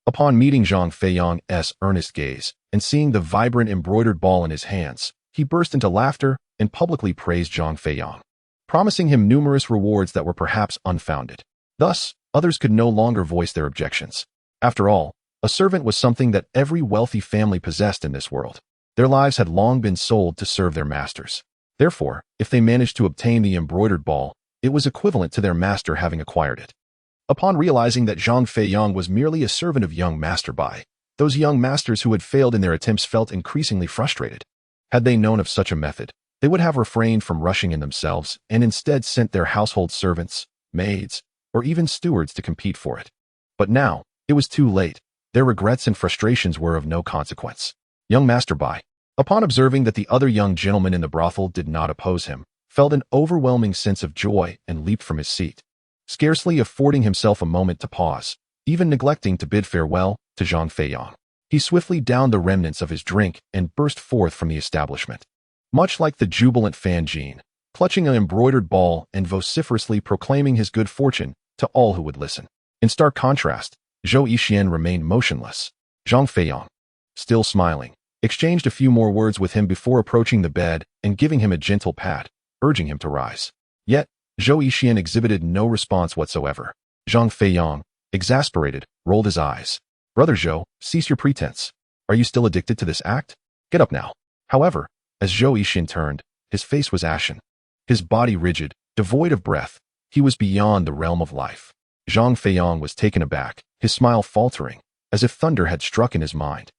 upon meeting Zhang Feiyang's earnest gaze and seeing the vibrant embroidered ball in his hands, he burst into laughter and publicly praised Zhang Feiyang, promising him numerous rewards that were perhaps unfounded. Thus, others could no longer voice their objections. After all, a servant was something that every wealthy family possessed in this world. Their lives had long been sold to serve their masters. Therefore, if they managed to obtain the embroidered ball, it was equivalent to their master having acquired it. Upon realizing that Zhang Feiyang was merely a servant of young master-by, those young masters who had failed in their attempts felt increasingly frustrated. Had they known of such a method, they would have refrained from rushing in themselves and instead sent their household servants, maids, or even stewards to compete for it. But now, it was too late. Their regrets and frustrations were of no consequence. Young master-by, upon observing that the other young gentlemen in the brothel did not oppose him, felt an overwhelming sense of joy and leaped from his seat, scarcely affording himself a moment to pause, even neglecting to bid farewell to Zhang Feiyang. He swiftly downed the remnants of his drink and burst forth from the establishment, much like the jubilant Fan Jin, clutching an embroidered ball and vociferously proclaiming his good fortune to all who would listen. In stark contrast, Zhou Yixian remained motionless. Zhang Feiyang, still smiling, exchanged a few more words with him before approaching the bed and giving him a gentle pat, urging him to rise. Yet, Zhou Yixian exhibited no response whatsoever. Zhang Feiyang, exasperated, rolled his eyes. "Brother Zhou, cease your pretense. Are you still addicted to this act? Get up now." However, as Zhou Yixian turned, his face was ashen, his body rigid, devoid of breath. He was beyond the realm of life. Zhang Feiyang was taken aback, his smile faltering, as if thunder had struck in his mind.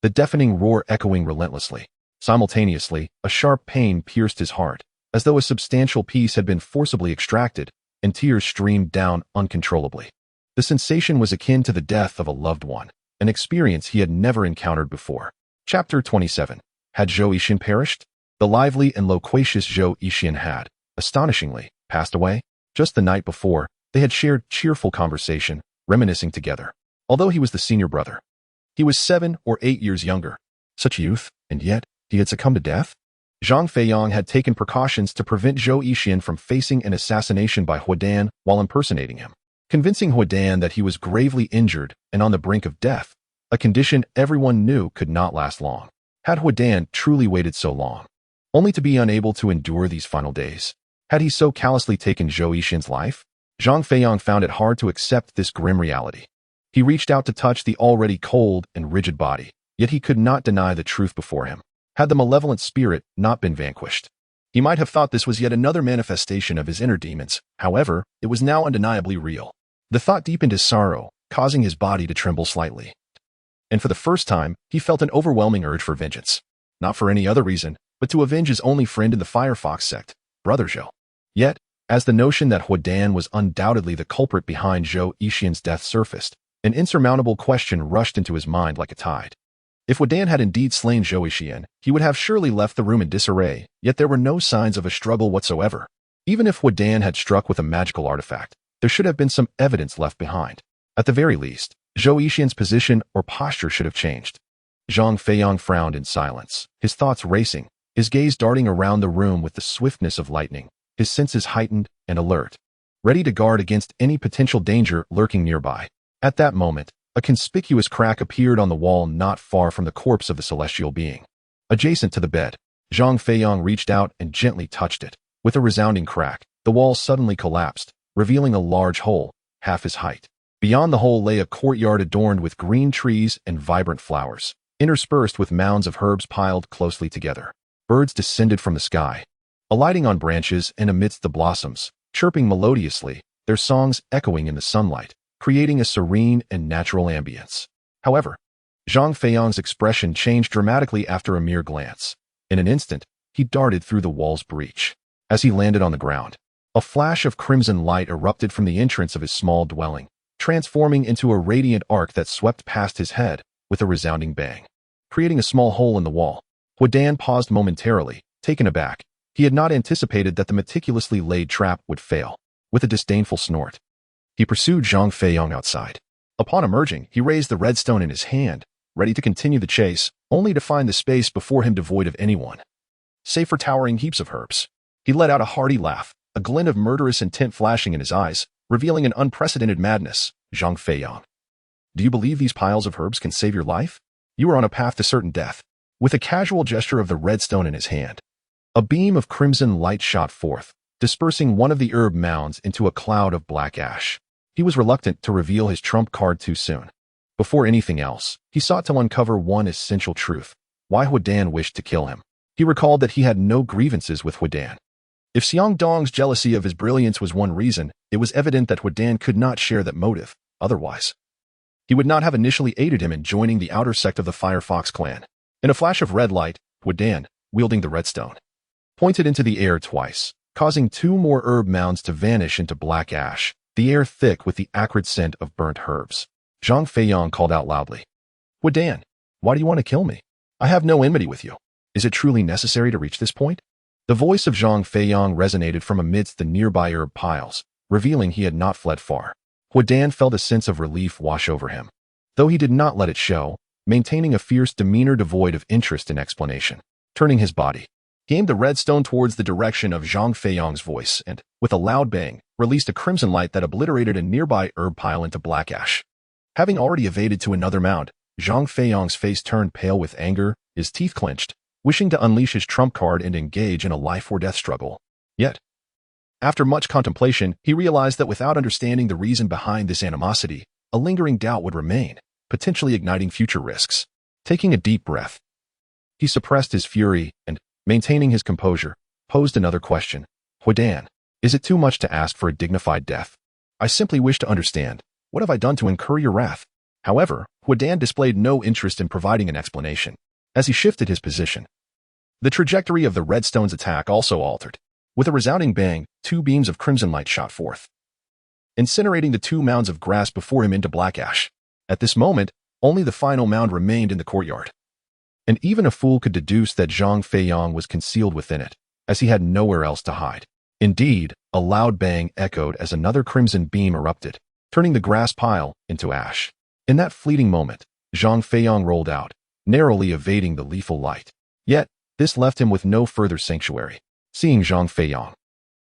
the deafening roar echoing relentlessly. Simultaneously, a sharp pain pierced his heart, as though a substantial piece had been forcibly extracted, and tears streamed down uncontrollably. The sensation was akin to the death of a loved one, an experience he had never encountered before. Chapter 27. Had Zhou Yixin perished? The lively and loquacious Zhou Yixin had, astonishingly, passed away. Just the night before, they had shared cheerful conversation, reminiscing together. Although he was the senior brother, he was 7 or 8 years younger. Such youth, and yet he had succumbed to death? Zhang Feiyang had taken precautions to prevent Zhou Yixin from facing an assassination by Huadan while impersonating him, convincing Huadan that he was gravely injured and on the brink of death, a condition everyone knew could not last long. Had Huadan truly waited so long, only to be unable to endure these final days? Had he so callously taken Zhou Yixin's life? Zhang Feiyang found it hard to accept this grim reality. He reached out to touch the already cold and rigid body, yet he could not deny the truth before him. Had the malevolent spirit not been vanquished, he might have thought this was yet another manifestation of his inner demons. However, it was now undeniably real. The thought deepened his sorrow, causing his body to tremble slightly. And for the first time, he felt an overwhelming urge for vengeance. Not for any other reason, but to avenge his only friend in the Firefox sect, Brother Zhou. Yet, as the notion that Huadan was undoubtedly the culprit behind Zhou Yixin's death surfaced, an insurmountable question rushed into his mind like a tide. If Huadan had indeed slain Zhou Yixin, he would have surely left the room in disarray, yet there were no signs of a struggle whatsoever. Even if Huadan had struck with a magical artifact, there should have been some evidence left behind. At the very least, Zhou Yixin's position or posture should have changed. Zhang Feiyang frowned in silence, his thoughts racing, his gaze darting around the room with the swiftness of lightning, his senses heightened and alert, ready to guard against any potential danger lurking nearby. At that moment, a conspicuous crack appeared on the wall not far from the corpse of the celestial being. Adjacent to the bed, Zhang Feiyang reached out and gently touched it. With a resounding crack, the wall suddenly collapsed, revealing a large hole, half his height. Beyond the hole lay a courtyard adorned with green trees and vibrant flowers, interspersed with mounds of herbs piled closely together. Birds descended from the sky, alighting on branches and amidst the blossoms, chirping melodiously, their songs echoing in the sunlight, creating a serene and natural ambience. However, Zhang Feiyang's expression changed dramatically after a mere glance. In an instant, he darted through the wall's breach. As he landed on the ground, a flash of crimson light erupted from the entrance of his small dwelling, transforming into a radiant arc that swept past his head with a resounding bang, creating a small hole in the wall. Huadan paused momentarily, taken aback. He had not anticipated that the meticulously laid trap would fail. With a disdainful snort, he pursued Zhang Feiyang outside. Upon emerging, he raised the redstone in his hand, ready to continue the chase, only to find the space before him devoid of anyone, save for towering heaps of herbs. He let out a hearty laugh, a glint of murderous intent flashing in his eyes, revealing an unprecedented madness. Zhang Feiyang, do you believe these piles of herbs can save your life? You are on a path to certain death. With a casual gesture of the redstone in his hand, a beam of crimson light shot forth, dispersing one of the herb mounds into a cloud of black ash. He was reluctant to reveal his trump card too soon. Before anything else, he sought to uncover one essential truth: why Huadan wished to kill him. He recalled that he had no grievances with Huadan. If Xiang Dong's jealousy of his brilliance was one reason, it was evident that Huadan could not share that motive. Otherwise, he would not have initially aided him in joining the outer sect of the Firefox clan. In a flash of red light, Huadan, wielding the redstone, pointed into the air twice, causing 2 more herb mounds to vanish into black ash, the air thick with the acrid scent of burnt herbs. Zhang Feiyang called out loudly, Huadan, why do you want to kill me? I have no enmity with you. Is it truly necessary to reach this point? The voice of Zhang Feiyang resonated from amidst the nearby herb piles, revealing he had not fled far. Huadan felt a sense of relief wash over him, though he did not let it show, maintaining a fierce demeanor devoid of interest in explanation. Turning his body, he aimed the redstone towards the direction of Zhang Feiyang's voice and, with a loud bang, released a crimson light that obliterated a nearby herb pile into black ash. Having already evaded to another mound, Zhang Feiyang's face turned pale with anger, his teeth clenched, wishing to unleash his trump card and engage in a life-or-death struggle. Yet, after much contemplation, he realized that without understanding the reason behind this animosity, a lingering doubt would remain, potentially igniting future risks. Taking a deep breath, he suppressed his fury and, maintaining his composure, posed another question. Huadan, is it too much to ask for a dignified death? I simply wish to understand, what have I done to incur your wrath? However, Huidan displayed no interest in providing an explanation. As he shifted his position, the trajectory of the Redstone's attack also altered. With a resounding bang, 2 beams of crimson light shot forth, incinerating the 2 mounds of grass before him into black ash. At this moment, only the final mound remained in the courtyard. And even a fool could deduce that Zhang Feiyang was concealed within it, as he had nowhere else to hide. Indeed, a loud bang echoed as another crimson beam erupted, turning the grass pile into ash. In that fleeting moment, Zhang Feiyang rolled out, narrowly evading the lethal light. Yet, this left him with no further sanctuary. Seeing Zhang Feiyang,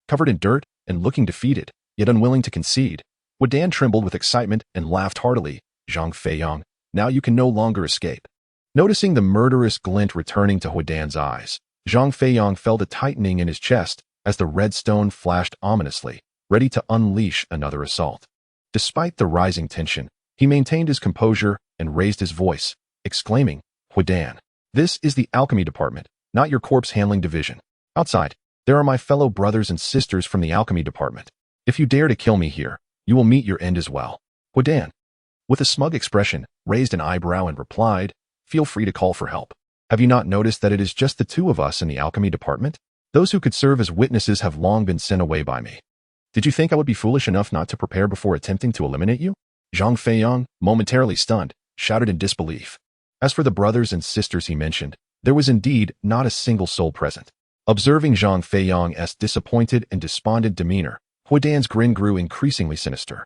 covered in dirt and looking defeated, yet unwilling to concede, Huidan trembled with excitement and laughed heartily. Zhang Feiyang, now you can no longer escape. Noticing the murderous glint returning to Huidan's eyes, Zhang Feiyang felt a tightening in his chest as the red stone flashed ominously, ready to unleash another assault. Despite the rising tension, he maintained his composure and raised his voice, exclaiming, Huidan, this is the alchemy department, not your corpse handling division. Outside, there are my fellow brothers and sisters from the alchemy department. If you dare to kill me here, you will meet your end as well. Huidan, with a smug expression, raised an eyebrow and replied, feel free to call for help. Have you not noticed that it is just the 2 of us in the alchemy department? Those who could serve as witnesses have long been sent away by me. Did you think I would be foolish enough not to prepare before attempting to eliminate you? Zhang Feiyang, momentarily stunned, shouted in disbelief. As for the brothers and sisters he mentioned, there was indeed not a single soul present. Observing Zhang Feiyang's disappointed and despondent demeanor, Huidan's grin grew increasingly sinister,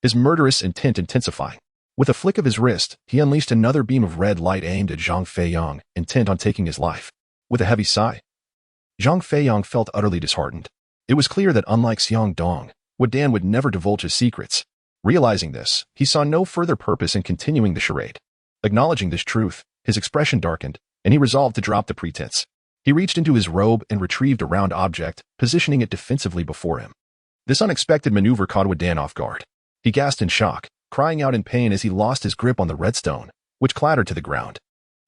his murderous intent intensifying. With a flick of his wrist, he unleashed another beam of red light aimed at Zhang Feiyang, intent on taking his life. With a heavy sigh, Zhang Feiyang felt utterly disheartened. It was clear that unlike Xiang Dong, Huidan would never divulge his secrets. Realizing this, he saw no further purpose in continuing the charade. Acknowledging this truth, his expression darkened, and he resolved to drop the pretense. He reached into his robe and retrieved a round object, positioning it defensively before him. This unexpected maneuver caught Huidan off guard. He gasped in shock, crying out in pain as he lost his grip on the redstone, which clattered to the ground.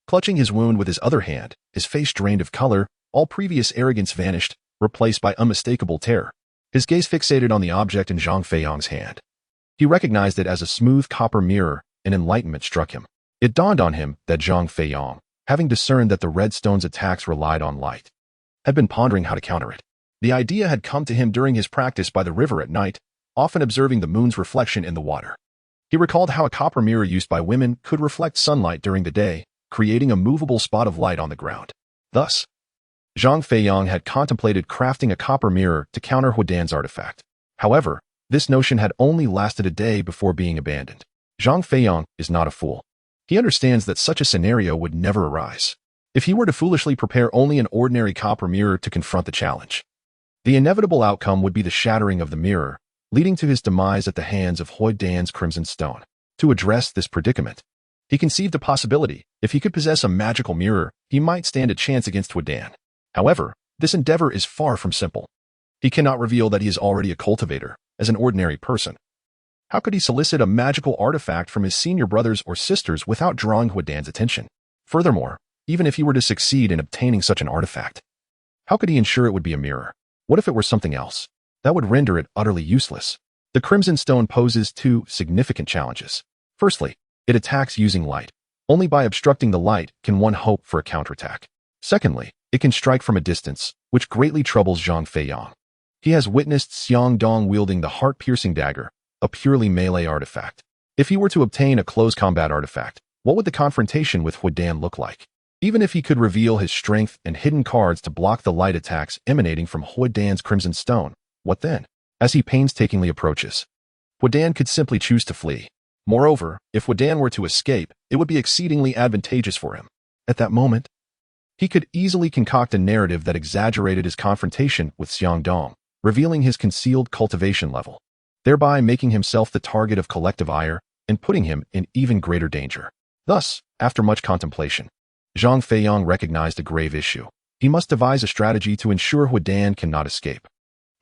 Clutching his wound with his other hand, his face drained of color, all previous arrogance vanished, replaced by unmistakable terror. His gaze fixated on the object in Zhang Feiyang's hand. He recognized it as a smooth copper mirror, and enlightenment struck him. It dawned on him that Zhang Feiyang, having discerned that the redstone's attacks relied on light, had been pondering how to counter it. The idea had come to him during his practice by the river at night, often observing the moon's reflection in the water. He recalled how a copper mirror used by women could reflect sunlight during the day, creating a movable spot of light on the ground. Thus, Zhang Feiyang had contemplated crafting a copper mirror to counter Huidan's artifact. However, this notion had only lasted a day before being abandoned. Zhang Feiyang is not a fool. He understands that such a scenario would never arise. If he were to foolishly prepare only an ordinary copper mirror to confront the challenge, the inevitable outcome would be the shattering of the mirror, leading to his demise at the hands of Huidan's Crimson Stone. To address this predicament, he conceived a possibility. If he could possess a magical mirror, he might stand a chance against Huidan. However, this endeavor is far from simple. He cannot reveal that he is already a cultivator, as an ordinary person. How could he solicit a magical artifact from his senior brothers or sisters without drawing Huidan's attention? Furthermore, even if he were to succeed in obtaining such an artifact, how could he ensure it would be a mirror? What if it were something else? That would render it utterly useless. The Crimson Stone poses 2 significant challenges. Firstly, it attacks using light. Only by obstructing the light can one hope for a counterattack. Secondly, it can strike from a distance, which greatly troubles Zhang Feiyang. He has witnessed Xiang Dong wielding the heart-piercing dagger, a purely melee artifact. If he were to obtain a close combat artifact, what would the confrontation with Huidan look like? Even if he could reveal his strength and hidden cards to block the light attacks emanating from Huidan's Crimson Stone, what then? As he painstakingly approaches, Huidan could simply choose to flee. Moreover, if Huidan were to escape, it would be exceedingly advantageous for him. At that moment, he could easily concoct a narrative that exaggerated his confrontation with Xiang Dong, revealing his concealed cultivation level, thereby making himself the target of collective ire and putting him in even greater danger. Thus, after much contemplation, Zhang Feiyang recognized a grave issue. He must devise a strategy to ensure Huidan cannot escape.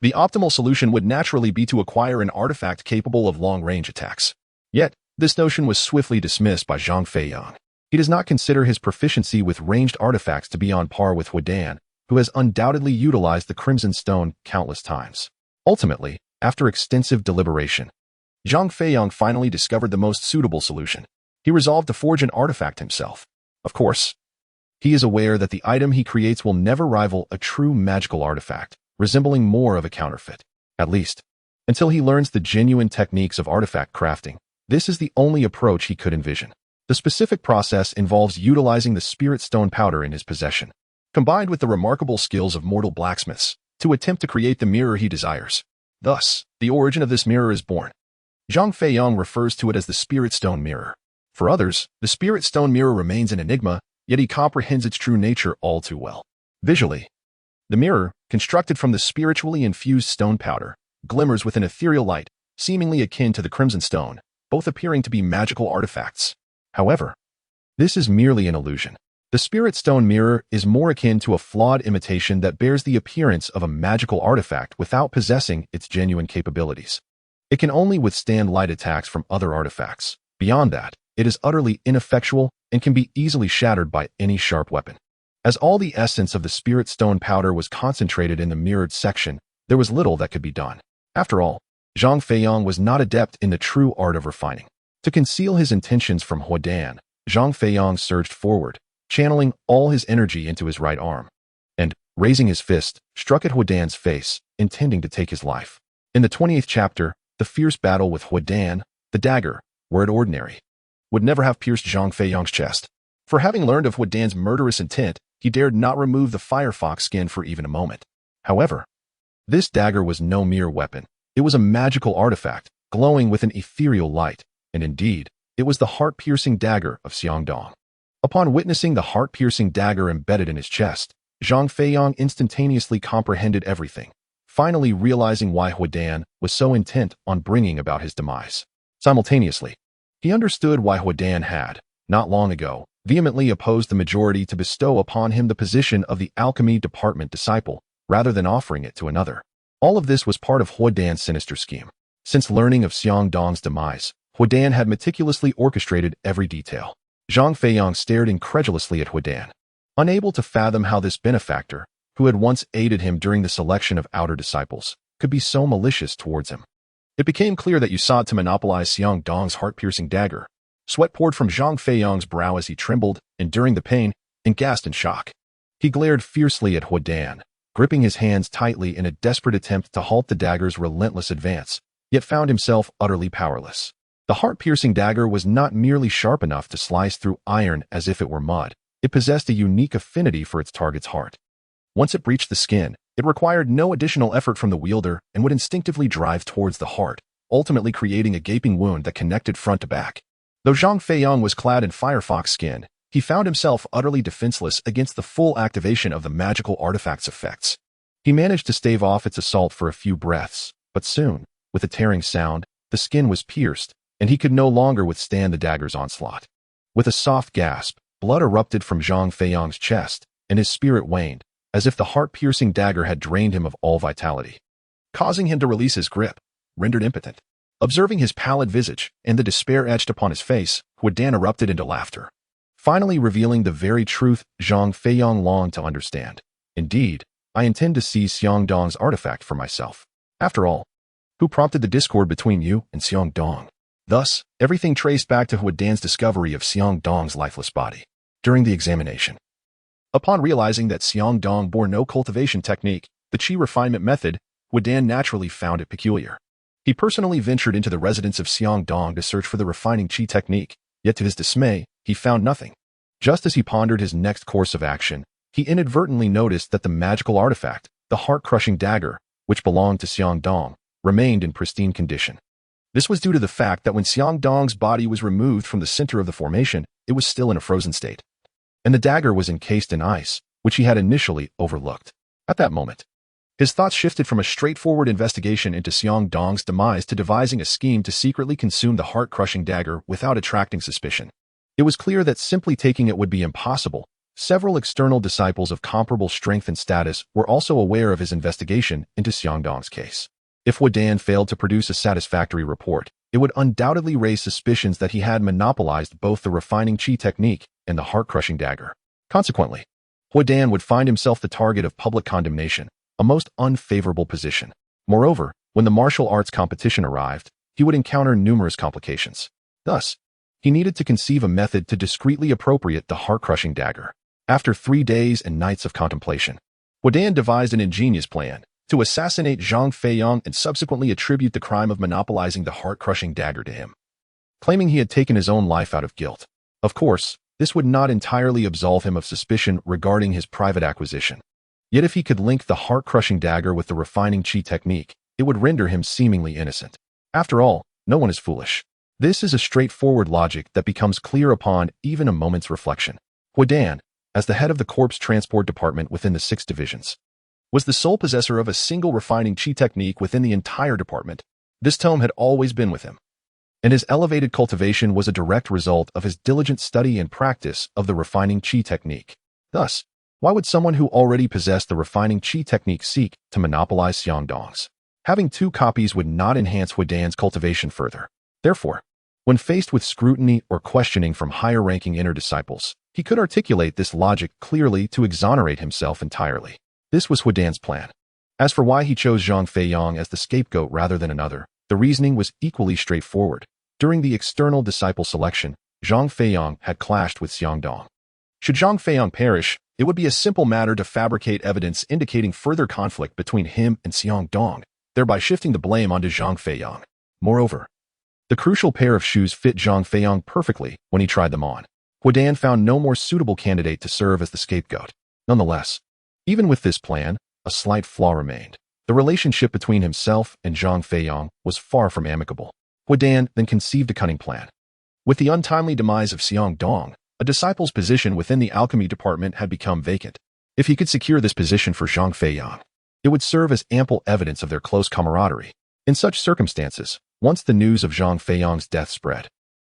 The optimal solution would naturally be to acquire an artifact capable of long-range attacks. Yet, this notion was swiftly dismissed by Zhang Feiyang. He does not consider his proficiency with ranged artifacts to be on par with Huidan, who has undoubtedly utilized the Crimson Stone countless times. Ultimately, after extensive deliberation, Zhang Feiyang finally discovered the most suitable solution. He resolved to forge an artifact himself. Of course, he is aware that the item he creates will never rival a true magical artifact, resembling more of a counterfeit. At least, until he learns the genuine techniques of artifact crafting, this is the only approach he could envision. The specific process involves utilizing the spirit stone powder in his possession, combined with the remarkable skills of mortal blacksmiths, to attempt to create the mirror he desires. Thus, the origin of this mirror is born. Zhang Feiyang refers to it as the spirit stone mirror. For others, the spirit stone mirror remains an enigma, yet he comprehends its true nature all too well. Visually, the mirror, constructed from the spiritually infused stone powder, glimmers with an ethereal light, seemingly akin to the crimson stone, both appearing to be magical artifacts. However, this is merely an illusion. The spirit stone mirror is more akin to a flawed imitation that bears the appearance of a magical artifact without possessing its genuine capabilities. It can only withstand light attacks from other artifacts. Beyond that, it is utterly ineffectual and can be easily shattered by any sharp weapon. As all the essence of the spirit stone powder was concentrated in the mirrored section, there was little that could be done. After all, Zhang Feiyang was not adept in the true art of refining. To conceal his intentions from Huodan, Zhang Feiyang surged forward, channeling all his energy into his right arm, and, raising his fist, struck at Huodan's face, intending to take his life. In the 20th chapter, the fierce battle with Huodan, the dagger, were it ordinary, would never have pierced Zhang Feiyang's chest. For having learned of Huodan's murderous intent, he dared not remove the firefox skin for even a moment. However, this dagger was no mere weapon. It was a magical artifact, glowing with an ethereal light, and indeed, it was the heart-piercing dagger of Xiangdong. Upon witnessing the heart-piercing dagger embedded in his chest, Zhang Feiyang instantaneously comprehended everything, finally realizing why Huodan was so intent on bringing about his demise. Simultaneously, he understood why Huodan had, not long ago, vehemently opposed the majority to bestow upon him the position of the alchemy department disciple, rather than offering it to another. All of this was part of Huodan's sinister scheme. Since learning of Xiangdong's demise, Huodan had meticulously orchestrated every detail. Zhang Feiyang stared incredulously at Huodan, unable to fathom how this benefactor, who had once aided him during the selection of outer disciples, could be so malicious towards him. It became clear that you sought to monopolize Xiangdong's heart-piercing dagger. Sweat poured from Zhang Feiyang's brow as he trembled, enduring the pain, and gasped in shock. He glared fiercely at Huodan, gripping his hands tightly in a desperate attempt to halt the dagger's relentless advance, yet found himself utterly powerless. The heart-piercing dagger was not merely sharp enough to slice through iron as if it were mud. It possessed a unique affinity for its target's heart. Once it breached the skin, it required no additional effort from the wielder and would instinctively drive towards the heart, ultimately creating a gaping wound that connected front to back. Though Zhang Feiyang was clad in firefox skin, he found himself utterly defenseless against the full activation of the magical artifact's effects. He managed to stave off its assault for a few breaths, but soon, with a tearing sound, the skin was pierced, and he could no longer withstand the dagger's onslaught. With a soft gasp, blood erupted from Zhang Feiyang's chest, and his spirit waned, as if the heart-piercing dagger had drained him of all vitality, causing him to release his grip, rendered impotent. Observing his pallid visage and the despair etched upon his face, Huodan erupted into laughter, finally revealing the very truth Zhang Feiyang longed to understand. Indeed, I intend to seize Xiangdong's artifact for myself. After all, who prompted the discord between you and Xiangdong? Thus, everything traced back to Huodan's discovery of Xiangdong's lifeless body. During the examination, upon realizing that Xiangdong bore no cultivation technique, the qi refinement method, Huodan naturally found it peculiar. He personally ventured into the residence of Xiangdong to search for the refining qi technique, yet to his dismay, he found nothing. Just as he pondered his next course of action, he inadvertently noticed that the magical artifact, the heart-crushing dagger, which belonged to Xiangdong, remained in pristine condition. This was due to the fact that when Xiangdong's body was removed from the center of the formation, it was still in a frozen state, and the dagger was encased in ice, which he had initially overlooked. At that moment, his thoughts shifted from a straightforward investigation into Xiangdong's demise to devising a scheme to secretly consume the heart-crushing dagger without attracting suspicion. It was clear that simply taking it would be impossible. Several external disciples of comparable strength and status were also aware of his investigation into Xiangdong's case. If Huodan failed to produce a satisfactory report, it would undoubtedly raise suspicions that he had monopolized both the refining qi technique and the heart-crushing dagger. Consequently, Huodan would find himself the target of public condemnation, a most unfavorable position. Moreover, when the martial arts competition arrived, he would encounter numerous complications. Thus, He needed to conceive a method to discreetly appropriate the heart-crushing dagger. After 3 days and nights of contemplation, Huaidan devised an ingenious plan to assassinate Zhang Feiyang and subsequently attribute the crime of monopolizing the heart-crushing dagger to him, claiming he had taken his own life out of guilt. Of course, this would not entirely absolve him of suspicion regarding his private acquisition. Yet if he could link the heart-crushing dagger with the refining qi technique, it would render him seemingly innocent. After all, no one is foolish. This is a straightforward logic that becomes clear upon even a moment's reflection. Huaidan, as the head of the corpse transport department within the 6 divisions, was the sole possessor of a single refining qi technique within the entire department. This tome had always been with him, and his elevated cultivation was a direct result of his diligent study and practice of the refining qi technique. Thus, why would someone who already possessed the refining qi technique seek to monopolize Xiangdong's? Having 2 copies would not enhance Huaidan's cultivation further. Therefore, when faced with scrutiny or questioning from higher-ranking inner disciples, he could articulate this logic clearly to exonerate himself entirely. This was Huaidan's plan. As for why he chose Zhang Feiyang as the scapegoat rather than another, the reasoning was equally straightforward. During the external disciple selection, Zhang Feiyang had clashed with Xiangdong. Should Zhang Feiyang perish, it would be a simple matter to fabricate evidence indicating further conflict between him and Xiangdong, thereby shifting the blame onto Zhang Feiyang. Moreover, the crucial pair of shoes fit Zhang Feiyang perfectly when he tried them on. Huaidan found no more suitable candidate to serve as the scapegoat. Nonetheless, even with this plan, a slight flaw remained. The relationship between himself and Zhang Feiyang was far from amicable. Huaidan then conceived a cunning plan. With the untimely demise of Xiangdong, a disciple's position within the alchemy department had become vacant. If he could secure this position for Zhang Feiyang, it would serve as ample evidence of their close camaraderie. In such circumstances, once the news of Zhang Feiyang's death spread,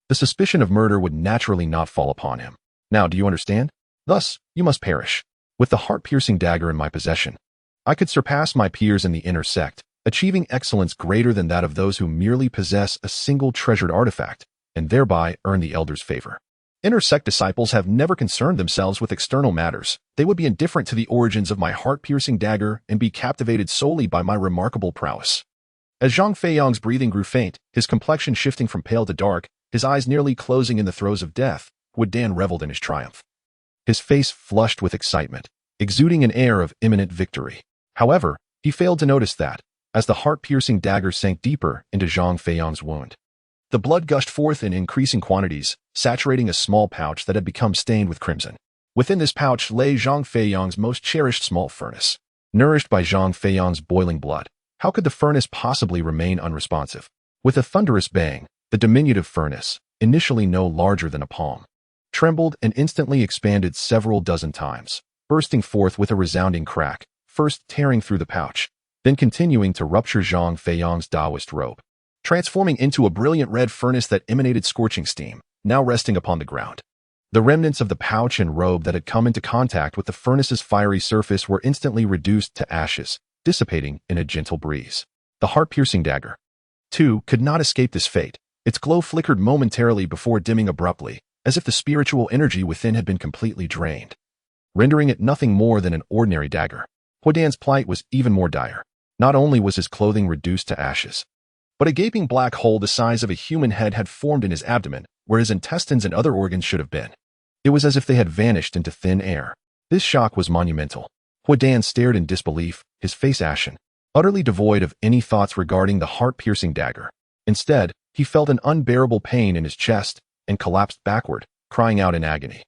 the suspicion of murder would naturally not fall upon him. Now, do you understand? Thus, you must perish. With the heart-piercing dagger in my possession, I could surpass my peers in the inner sect, achieving excellence greater than that of those who merely possess a single treasured artifact, and thereby earn the elder's favor. Inner sect disciples have never concerned themselves with external matters. They would be indifferent to the origins of my heart-piercing dagger and be captivated solely by my remarkable prowess. As Zhang Feiyang's breathing grew faint, his complexion shifting from pale to dark, his eyes nearly closing in the throes of death, Huaidan reveled in his triumph. His face flushed with excitement, exuding an air of imminent victory. However, he failed to notice that, as the heart-piercing dagger sank deeper into Zhang Feiyang's wound, the blood gushed forth in increasing quantities, saturating a small pouch that had become stained with crimson. Within this pouch lay Zhang Feiyang's most cherished small furnace. Nourished by Zhang Feiyang's boiling blood, how could the furnace possibly remain unresponsive? With a thunderous bang, the diminutive furnace, initially no larger than a palm, trembled and instantly expanded several dozen times, bursting forth with a resounding crack, first tearing through the pouch, then continuing to rupture Zhang Feiyang's Taoist robe, transforming into a brilliant red furnace that emanated scorching steam, now resting upon the ground. The remnants of the pouch and robe that had come into contact with the furnace's fiery surface were instantly reduced to ashes, dissipating in a gentle breeze. The heart-piercing dagger, too, could not escape this fate. Its glow flickered momentarily before dimming abruptly, as if the spiritual energy within had been completely drained, rendering it nothing more than an ordinary dagger. Huaidan's plight was even more dire. Not only was his clothing reduced to ashes, but a gaping black hole the size of a human head had formed in his abdomen, where his intestines and other organs should have been. It was as if they had vanished into thin air. This shock was monumental. Huaidan stared in disbelief, his face ashen, utterly devoid of any thoughts regarding the heart-piercing dagger. Instead, he felt an unbearable pain in his chest and collapsed backward, crying out in agony.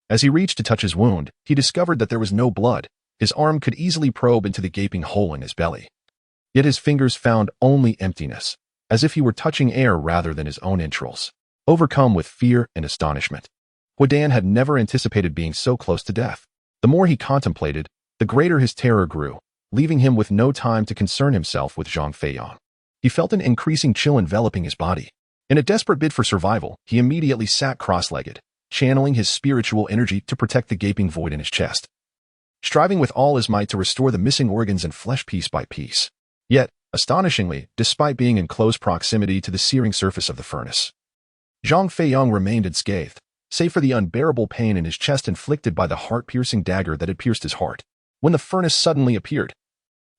As he reached to touch his wound, he discovered that there was no blood. His arm could easily probe into the gaping hole in his belly. Yet his fingers found only emptiness, as if he were touching air rather than his own entrails. Overcome with fear and astonishment, Huaidan had never anticipated being so close to death. The more he contemplated, the greater his terror grew, leaving him with no time to concern himself with Zhang Feiyang. He felt an increasing chill enveloping his body. In a desperate bid for survival, he immediately sat cross-legged, channeling his spiritual energy to protect the gaping void in his chest, striving with all his might to restore the missing organs and flesh piece by piece. Yet, astonishingly, despite being in close proximity to the searing surface of the furnace, Zhang Feiyang remained unscathed, save for the unbearable pain in his chest inflicted by the heart-piercing dagger that had pierced his heart. When the furnace suddenly appeared,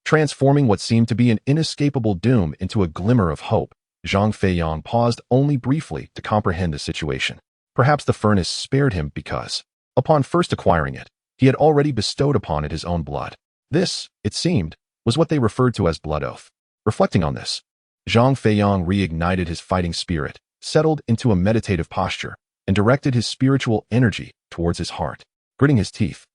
transforming what seemed to be an inescapable doom into a glimmer of hope, Zhang Feiyang paused only briefly to comprehend the situation. Perhaps the furnace spared him because, upon first acquiring it, he had already bestowed upon it his own blood. This, it seemed, was what they referred to as blood oath. Reflecting on this, Zhang Feiyang reignited his fighting spirit, settled into a meditative posture, and directed his spiritual energy towards his heart. Gritting his teeth,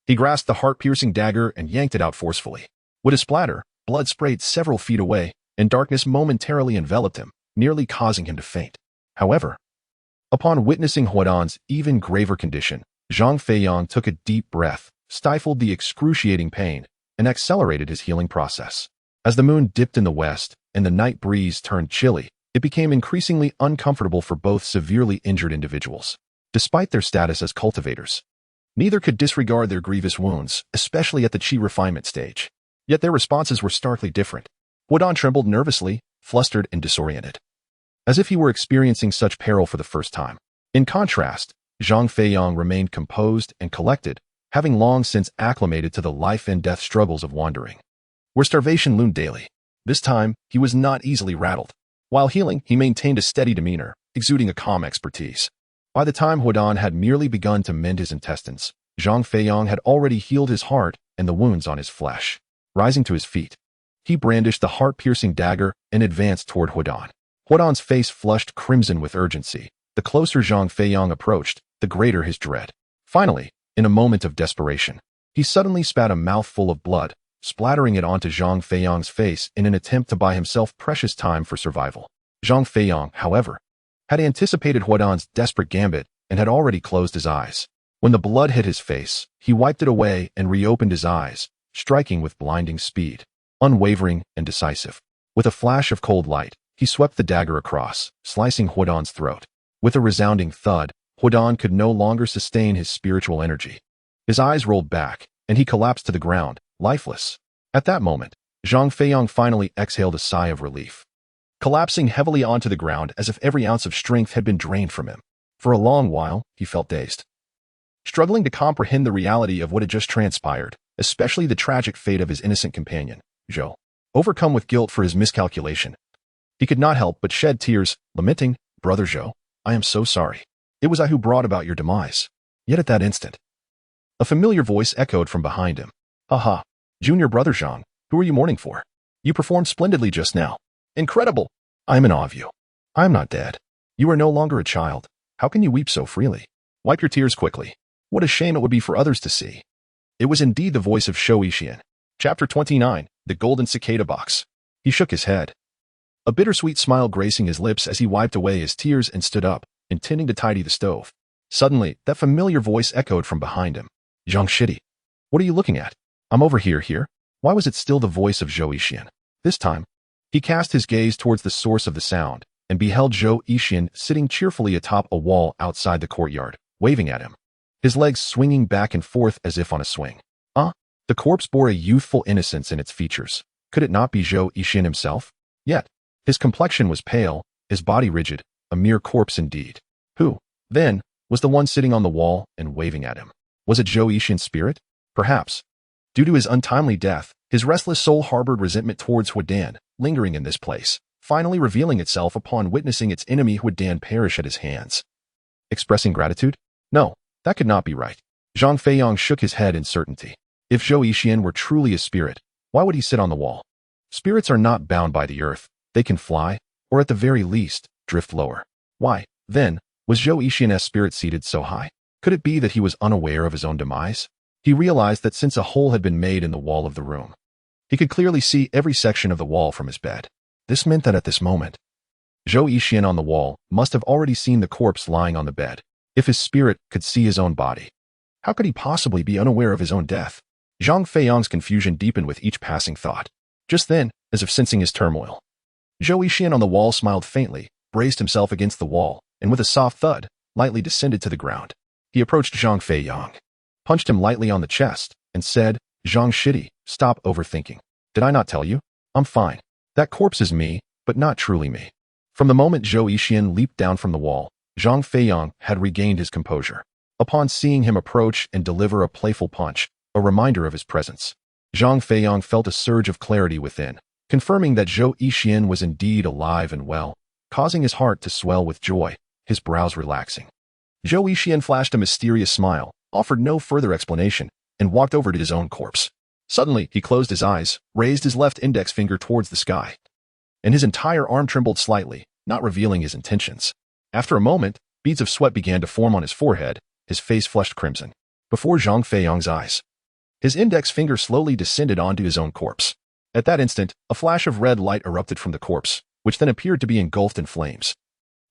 he grasped the heart-piercing dagger and yanked it out forcefully. With a splatter, blood sprayed several feet away, and darkness momentarily enveloped him, nearly causing him to faint. However, upon witnessing Huadan's even graver condition, Zhang Feiyang took a deep breath, stifled the excruciating pain, and accelerated his healing process. As the moon dipped in the west and the night breeze turned chilly, it became increasingly uncomfortable for both severely injured individuals. Despite their status as cultivators, neither could disregard their grievous wounds, especially at the chi refinement stage. Yet their responses were starkly different. Huadan trembled nervously, flustered and disoriented, as if he were experiencing such peril for the first time. In contrast, Zhang Feiyang remained composed and collected, having long since acclimated to the life and death struggles of wandering, where starvation loomed daily. This time, he was not easily rattled. While healing, he maintained a steady demeanor, exuding a calm expertise. By the time Huadan had merely begun to mend his intestines, Zhang Feiyang had already healed his heart and the wounds on his flesh. Rising to his feet, he brandished the heart-piercing dagger and advanced toward Huadan. Huadan's face flushed crimson with urgency. The closer Zhang Feiyang approached, the greater his dread. Finally, in a moment of desperation, he suddenly spat a mouthful of blood, splattering it onto Zhang Feiyang's face in an attempt to buy himself precious time for survival. Zhang Feiyang, however, had anticipated Huadan's desperate gambit and had already closed his eyes. When the blood hit his face, he wiped it away and reopened his eyes, striking with blinding speed, unwavering and decisive. With a flash of cold light, he swept the dagger across, slicing Huadan's throat. With a resounding thud, Huadan could no longer sustain his spiritual energy. His eyes rolled back, and he collapsed to the ground, lifeless. At that moment, Zhang Feiyang finally exhaled a sigh of relief, collapsing heavily onto the ground as if every ounce of strength had been drained from him. For a long while, he felt dazed, struggling to comprehend the reality of what had just transpired, especially the tragic fate of his innocent companion, Zhou. Overcome with guilt for his miscalculation, he could not help but shed tears, lamenting, "Brother Zhou, I am so sorry. It was I who brought about your demise." Yet at that instant, a familiar voice echoed from behind him. "Aha, junior brother Zhang, who are you mourning for? You performed splendidly just now. Incredible! I am in awe of you. I am not dead. You are no longer a child. How can you weep so freely? Wipe your tears quickly. What a shame it would be for others to see." It was indeed the voice of Shou Yixian. Chapter 29, The Golden Cicada Box. He shook his head, a bittersweet smile gracing his lips as he wiped away his tears and stood up, intending to tidy the stove. Suddenly, that familiar voice echoed from behind him. "Zhang Shidi, what are you looking at? I'm over here. Why was it still the voice of Zhou Yixian? This time, he cast his gaze towards the source of the sound and beheld Zhou Yixian sitting cheerfully atop a wall outside the courtyard, waving at him, his legs swinging back and forth as if on a swing. The corpse bore a youthful innocence in its features. Could it not be Zhou Yixian himself? Yet, his complexion was pale, his body rigid, a mere corpse indeed. Who, then, was the one sitting on the wall and waving at him? Was it Zhou Yixian's spirit? Perhaps. Due to his untimely death, his restless soul harbored resentment towards Huadan, lingering in this place, finally revealing itself upon witnessing its enemy Huadan perish at his hands. Expressing gratitude? No, that could not be right. Zhang Feiyang shook his head in certainty. If Zhou Yixian were truly a spirit, why would he sit on the wall? Spirits are not bound by the earth. They can fly, or at the very least, drift lower. Why, then, was Zhou Yixian's spirit seated so high? Could it be that he was unaware of his own demise? He realized that since a hole had been made in the wall of the room, he could clearly see every section of the wall from his bed. This meant that at this moment, Zhou Yixian on the wall must have already seen the corpse lying on the bed. If his spirit could see his own body, how could he possibly be unaware of his own death? Zhang Feiyang's confusion deepened with each passing thought. Just then, as if sensing his turmoil, Zhou Yixian on the wall smiled faintly, braced himself against the wall, and with a soft thud, lightly descended to the ground. He approached Zhang Feiyang, punched him lightly on the chest, and said, "Zhang Shidi, stop overthinking. Did I not tell you? I'm fine. That corpse is me, but not truly me." From the moment Zhou Yixian leaped down from the wall, Zhang Feiyang had regained his composure. Upon seeing him approach and deliver a playful punch, a reminder of his presence, Zhang Feiyang felt a surge of clarity within, confirming that Zhou Yixian was indeed alive and well, causing his heart to swell with joy, his brows relaxing. Zhou Yixian flashed a mysterious smile, offered no further explanation, and walked over to his own corpse. Suddenly, he closed his eyes, raised his left index finger towards the sky, and his entire arm trembled slightly, not revealing his intentions. After a moment, beads of sweat began to form on his forehead, his face flushed crimson. Before Zhang Feiyang's eyes, his index finger slowly descended onto his own corpse. At that instant, a flash of red light erupted from the corpse, which then appeared to be engulfed in flames,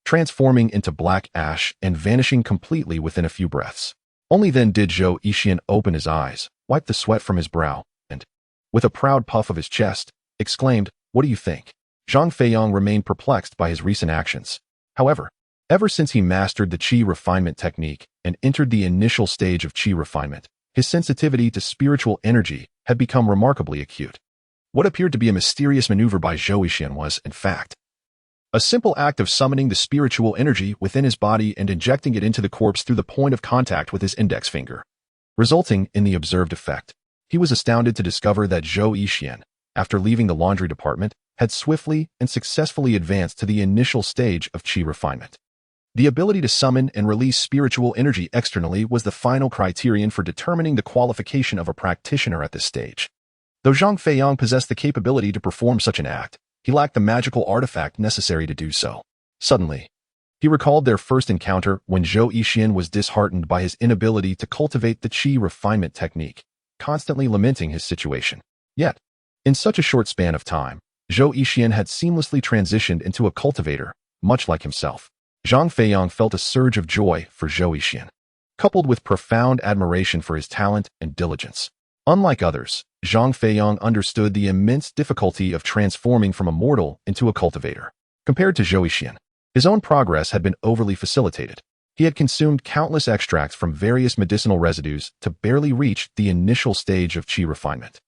transforming into black ash and vanishing completely within a few breaths. Only then did Zhou Yixian open his eyes, wipe the sweat from his brow, and, with a proud puff of his chest, exclaimed, "What do you think?" Zhang Feiyang remained perplexed by his recent actions. However, ever since he mastered the qi refinement technique and entered the initial stage of qi refinement, his sensitivity to spiritual energy had become remarkably acute. What appeared to be a mysterious maneuver by Zhou Yixian was, in fact, a simple act of summoning the spiritual energy within his body and injecting it into the corpse through the point of contact with his index finger, resulting in the observed effect. He was astounded to discover that Zhou Yixian, after leaving the laundry department, had swiftly and successfully advanced to the initial stage of qi refinement. The ability to summon and release spiritual energy externally was the final criterion for determining the qualification of a practitioner at this stage. Though Zhang Feiyang possessed the capability to perform such an act, he lacked the magical artifact necessary to do so. Suddenly, he recalled their first encounter when Zhou Yixian was disheartened by his inability to cultivate the qi refinement technique, constantly lamenting his situation. Yet, in such a short span of time, Zhou Yixian had seamlessly transitioned into a cultivator, much like himself. Zhang Feiyang felt a surge of joy for Zhou Yixian, coupled with profound admiration for his talent and diligence. Unlike others, Zhang Feiyang understood the immense difficulty of transforming from a mortal into a cultivator. Compared to Zhou Yixian, his own progress had been overly facilitated. He had consumed countless extracts from various medicinal residues to barely reach the initial stage of qi refinement,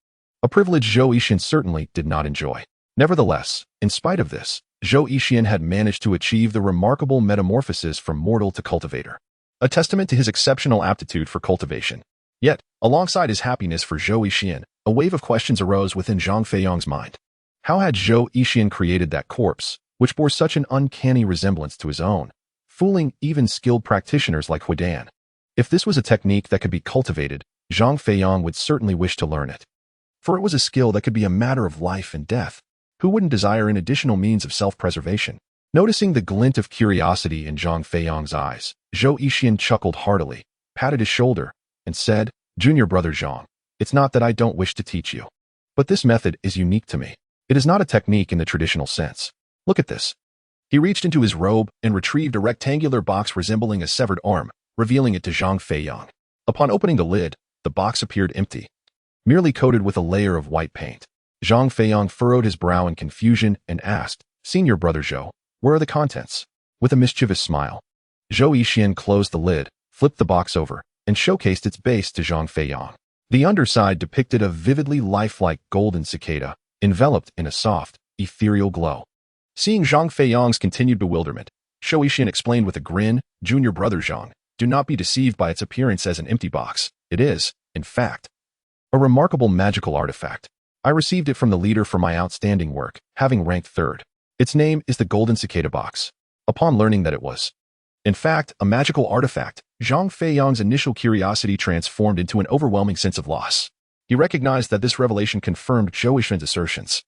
a privilege Zhou Yixian certainly did not enjoy. Nevertheless, in spite of this, Zhou Yixian had managed to achieve the remarkable metamorphosis from mortal to cultivator, a testament to his exceptional aptitude for cultivation. Yet, alongside his happiness for Zhou Yixian, a wave of questions arose within Zhang Feiyang's mind. How had Zhou Yixian created that corpse, which bore such an uncanny resemblance to his own, fooling even skilled practitioners like Huidan? If this was a technique that could be cultivated, Zhang Feiyang would certainly wish to learn it. For it was a skill that could be a matter of life and death. Who wouldn't desire an additional means of self-preservation? Noticing the glint of curiosity in Zhang Feiyang's eyes, Zhou Yixian chuckled heartily, patted his shoulder, and said, "Junior brother Zhang, it's not that I don't wish to teach you, but this method is unique to me. It is not a technique in the traditional sense. Look at this." He reached into his robe and retrieved a rectangular box resembling a severed arm, revealing it to Zhang Feiyang. Upon opening the lid, the box appeared empty, merely coated with a layer of white paint. Zhang Feiyang furrowed his brow in confusion and asked, "Senior brother Zhou, where are the contents?" With a mischievous smile, Zhou Yixian closed the lid, flipped the box over, and showcased its base to Zhang Feiyang. The underside depicted a vividly lifelike golden cicada, enveloped in a soft, ethereal glow. Seeing Zhang Feiyang's continued bewilderment, Zhou Yixian explained with a grin, "Junior brother Zhang, do not be deceived by its appearance as an empty box. It is, in fact, a remarkable magical artifact. I received it from the leader for my outstanding work, having ranked third. Its name is the Golden Cicada Box." Upon learning that it was, in fact, a magical artifact, Zhang Feiyang's initial curiosity transformed into an overwhelming sense of loss. He recognized that this revelation confirmed Zhou Yixian's assertions.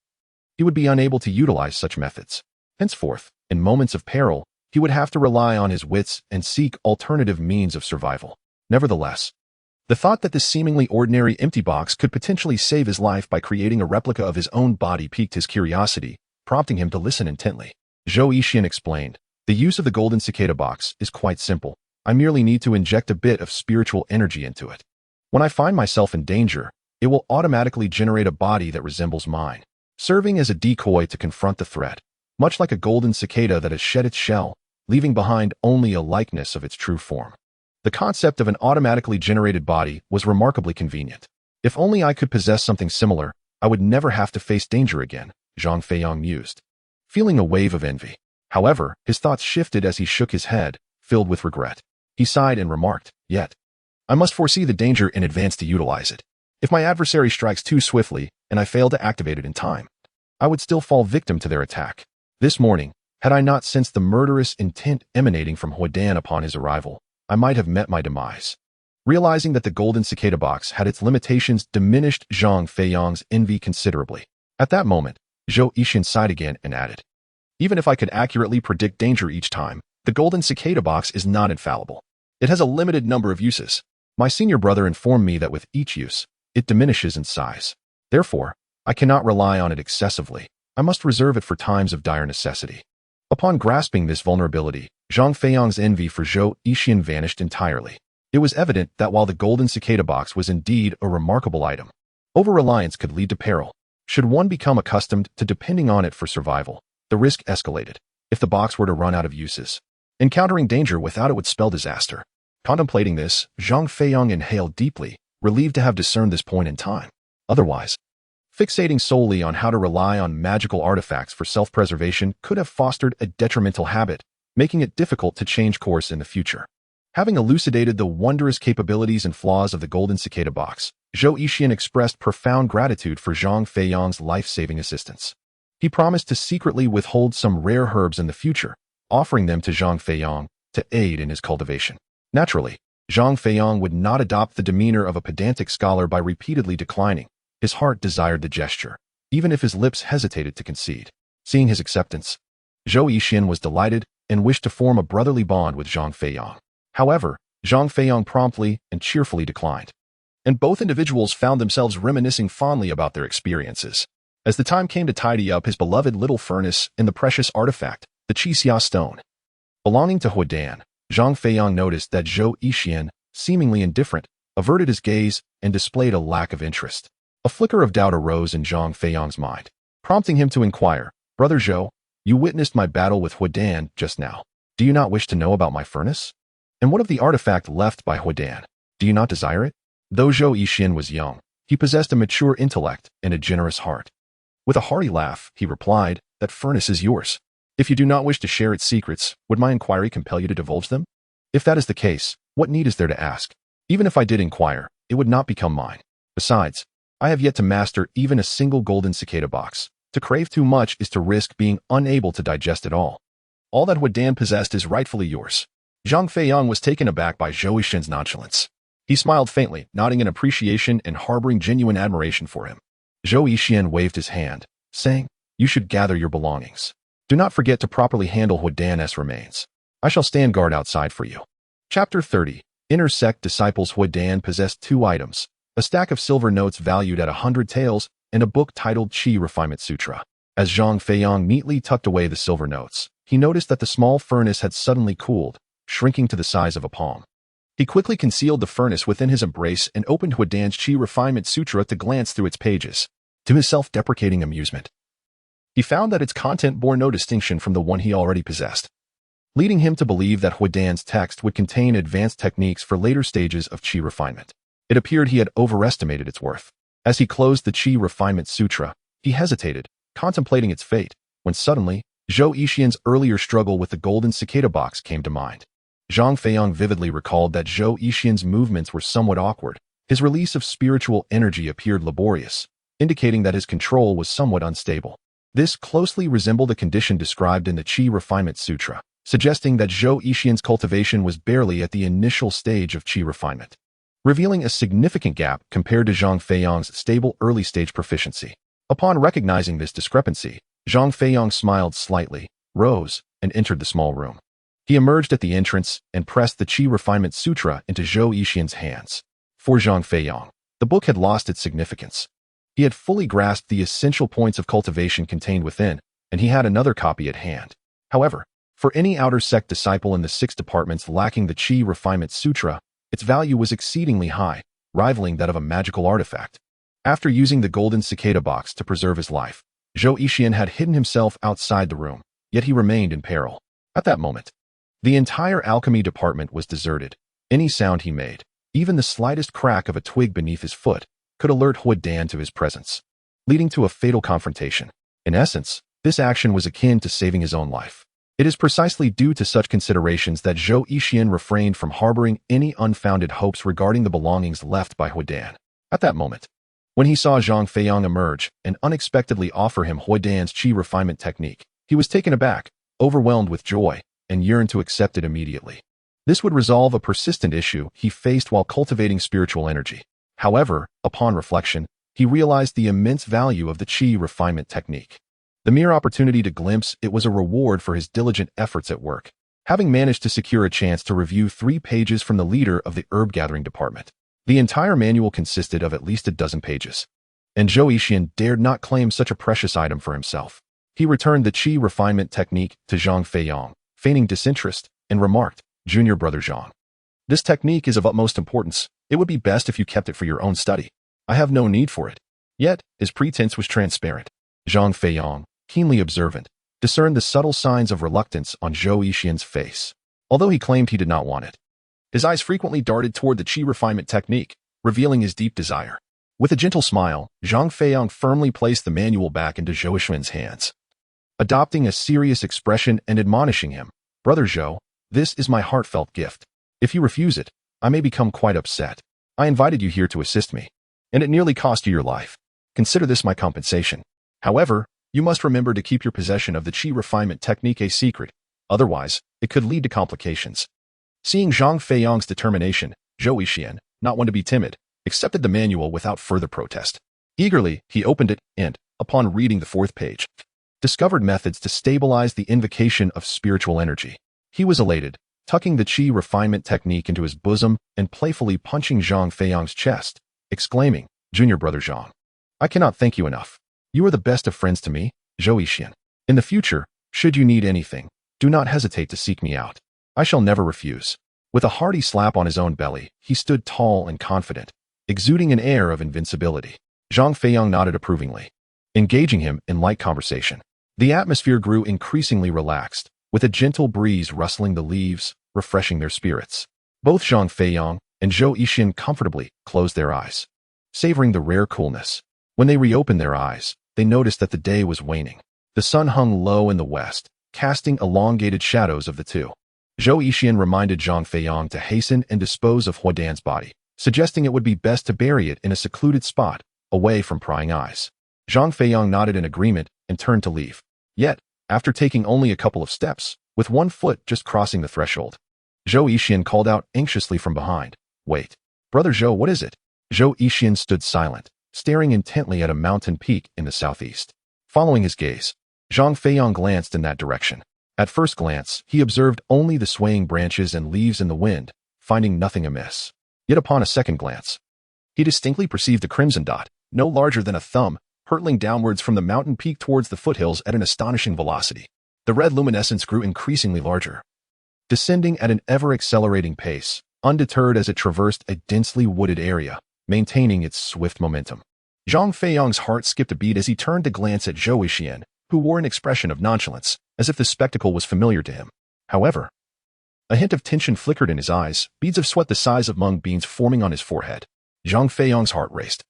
He would be unable to utilize such methods. Henceforth, in moments of peril, he would have to rely on his wits and seek alternative means of survival. Nevertheless, the thought that this seemingly ordinary empty box could potentially save his life by creating a replica of his own body piqued his curiosity, prompting him to listen intently. Zhou Yixian explained, "The use of the Golden Cicada Box is quite simple. I merely need to inject a bit of spiritual energy into it. When I find myself in danger, it will automatically generate a body that resembles mine, serving as a decoy to confront the threat, much like a golden cicada that has shed its shell, leaving behind only a likeness of its true form." The concept of an automatically generated body was remarkably convenient. If only I could possess something similar, I would never have to face danger again, Zhang Feiyang mused, feeling a wave of envy. However, his thoughts shifted as he shook his head, filled with regret. He sighed and remarked, "Yet, I must foresee the danger in advance to utilize it. If my adversary strikes too swiftly and I fail to activate it in time, I would still fall victim to their attack." This morning, Had I not sensed the murderous intent emanating from Huadan upon his arrival, I might have met my demise. Realizing that the golden cicada box had its limitations diminished Zhang Feiyang's envy considerably. At that moment, Zhou Yixin sighed again and added, "Even if I could accurately predict danger each time, the golden cicada box is not infallible. It has a limited number of uses. My senior brother informed me that with each use, it diminishes in size. Therefore, I cannot rely on it excessively. I must reserve it for times of dire necessity." Upon grasping this vulnerability, Zhang Feiyang's envy for Zhou Yixin vanished entirely. It was evident that while the golden cicada box was indeed a remarkable item, over-reliance could lead to peril. Should one become accustomed to depending on it for survival, the risk escalated. If the box were to run out of uses, encountering danger without it would spell disaster. Contemplating this, Zhang Feiyang inhaled deeply, relieved to have discerned this point in time. Otherwise, fixating solely on how to rely on magical artifacts for self-preservation could have fostered a detrimental habit, making it difficult to change course in the future. Having elucidated the wondrous capabilities and flaws of the golden cicada box, Zhou Yixin expressed profound gratitude for Zhang Feiyang's life-saving assistance. He promised to secretly withhold some rare herbs in the future, offering them to Zhang Feiyang to aid in his cultivation. Naturally, Zhang Feiyang would not adopt the demeanor of a pedantic scholar by repeatedly declining. His heart desired the gesture, even if his lips hesitated to concede. Seeing his acceptance, Zhou Yixin was delighted and wished to form a brotherly bond with Zhang Feiyang. However, Zhang Feiyang promptly and cheerfully declined, and both individuals found themselves reminiscing fondly about their experiences. As the time came to tidy up his beloved little furnace and the precious artifact, the Qixia stone, belonging to Huadan, Zhang Feiyang noticed that Zhou Yixin, seemingly indifferent, averted his gaze and displayed a lack of interest. A flicker of doubt arose in Zhang Feiyang's mind, prompting him to inquire, "Brother Zhou, you witnessed my battle with Huadan just now. Do you not wish to know about my furnace? And what of the artifact left by Huadan? Do you not desire it?" Though Zhou Yixin was young, he possessed a mature intellect and a generous heart. With a hearty laugh, he replied, "That furnace is yours. If you do not wish to share its secrets, would my inquiry compel you to divulge them? If that is the case, what need is there to ask? Even if I did inquire, it would not become mine. Besides, I have yet to master even a single golden cicada box. To crave too much is to risk being unable to digest it all. All that Huadan possessed is rightfully yours." Zhang Feiyang was taken aback by Zhou Yixin's nonchalance. He smiled faintly, nodding in appreciation and harboring genuine admiration for him. Zhou Yixin waved his hand, saying, "You should gather your belongings. Do not forget to properly handle Huadan's remains. I shall stand guard outside for you." Chapter 30. Inner sect disciples. Huadan possessed two items, a stack of silver notes valued at 100 taels, and a book titled Qi Refinement Sutra. As Zhang Feiyang neatly tucked away the silver notes, he noticed that the small furnace had suddenly cooled, shrinking to the size of a palm. He quickly concealed the furnace within his embrace and opened Huadan's Qi Refinement Sutra to glance through its pages. To his self-deprecating amusement, he found that its content bore no distinction from the one he already possessed, leading him to believe that Huadan's text would contain advanced techniques for later stages of Qi refinement. It appeared he had overestimated its worth. As he closed the Qi Refinement Sutra, he hesitated, contemplating its fate, when suddenly, Zhou Yixin's earlier struggle with the golden cicada box came to mind. Zhang Feiyang vividly recalled that Zhou Yixin's movements were somewhat awkward. His release of spiritual energy appeared laborious, indicating that his control was somewhat unstable. This closely resembled a condition described in the Qi Refinement Sutra, suggesting that Zhou Yixin's cultivation was barely at the initial stage of Qi refinement, revealing a significant gap compared to Zhang Feiyang's stable early-stage proficiency. Upon recognizing this discrepancy, Zhang Feiyang smiled slightly, rose, and entered the small room. He emerged at the entrance and pressed the Qi Refinement Sutra into Zhou Yixin's hands. For Zhang Feiyang, the book had lost its significance. He had fully grasped the essential points of cultivation contained within, and he had another copy at hand. However, for any outer sect disciple in the 6 departments lacking the Qi Refinement Sutra, its value was exceedingly high, rivaling that of a magical artifact. After using the golden cicada box to preserve his life, Zhou Yixin had hidden himself outside the room, yet he remained in peril. At that moment, the entire alchemy department was deserted. Any sound he made, even the slightest crack of a twig beneath his foot, could alert Huadan to his presence, leading to a fatal confrontation. In essence, this action was akin to saving his own life. It is precisely due to such considerations that Zhou Yixin refrained from harboring any unfounded hopes regarding the belongings left by Huadan. At that moment, when he saw Zhang Feiyang emerge and unexpectedly offer him Huadan's Qi refinement technique, he was taken aback, overwhelmed with joy, and yearned to accept it immediately. This would resolve a persistent issue he faced while cultivating spiritual energy. However, upon reflection, he realized the immense value of the qi refinement technique. The mere opportunity to glimpse it was a reward for his diligent efforts at work, having managed to secure a chance to review 3 pages from the leader of the herb-gathering department. The entire manual consisted of at least a dozen pages, and Zhou Yixian dared not claim such a precious item for himself. He returned the qi refinement technique to Zhang Feiyang, feigning disinterest, and remarked, "Junior brother Zhang, this technique is of utmost importance. It would be best if you kept it for your own study. I have no need for it." Yet, his pretense was transparent. Zhang Feiyang, keenly observant, discerned the subtle signs of reluctance on Zhou Yixian's face, although he claimed he did not want it. His eyes frequently darted toward the qi refinement technique, revealing his deep desire. With a gentle smile, Zhang Feiyang firmly placed the manual back into Zhou Yixian's hands, adopting a serious expression and admonishing him, "Brother Zhou, this is my heartfelt gift. If you refuse it, I may become quite upset. I invited you here to assist me, and it nearly cost you your life. Consider this my compensation. However, you must remember to keep your possession of the qi refinement technique a secret, otherwise, it could lead to complications." Seeing Zhang Feiyang's determination, Zhou Yixian, not one to be timid, accepted the manual without further protest. Eagerly, he opened it and, upon reading the 4th page, discovered methods to stabilize the invocation of spiritual energy. He was elated, tucking the qi refinement technique into his bosom and playfully punching Zhang Feiyang's chest, exclaiming, "Junior brother Zhang, I cannot thank you enough. You are the best of friends to me, Zhou Yixian. In the future, should you need anything, do not hesitate to seek me out. I shall never refuse." With a hearty slap on his own belly, he stood tall and confident, exuding an air of invincibility. Zhang Feiyang nodded approvingly, engaging him in light conversation. The atmosphere grew increasingly relaxed, with a gentle breeze rustling the leaves, refreshing their spirits. Both Zhang Feiyang and Zhou Yixian comfortably closed their eyes, savoring the rare coolness. When they reopened their eyes, they noticed that the day was waning. The sun hung low in the west, casting elongated shadows of the two. Zhou Yixian reminded Zhang Feiyang to hasten and dispose of Huadan's body, suggesting it would be best to bury it in a secluded spot, away from prying eyes. Zhang Feiyang nodded in agreement and turned to leave. Yet, after taking only a couple of steps, with one foot just crossing the threshold, Zhou Yixian called out anxiously from behind, "Wait. Brother Zhou, what is it?" Zhou Yixian stood silent, staring intently at a mountain peak in the southeast. Following his gaze, Zhang Feiyang glanced in that direction. At first glance, he observed only the swaying branches and leaves in the wind, finding nothing amiss. Yet upon a second glance, he distinctly perceived a crimson dot, no larger than a thumb, hurtling downwards from the mountain peak towards the foothills at an astonishing velocity. The red luminescence grew increasingly larger, descending at an ever-accelerating pace, undeterred as it traversed a densely wooded area, maintaining its swift momentum. Zhang Feiyang's heart skipped a beat as he turned to glance at Zhou Yixian, who wore an expression of nonchalance, as if the spectacle was familiar to him. However, a hint of tension flickered in his eyes, beads of sweat the size of mung beans forming on his forehead. Zhang Feiyang's heart raced,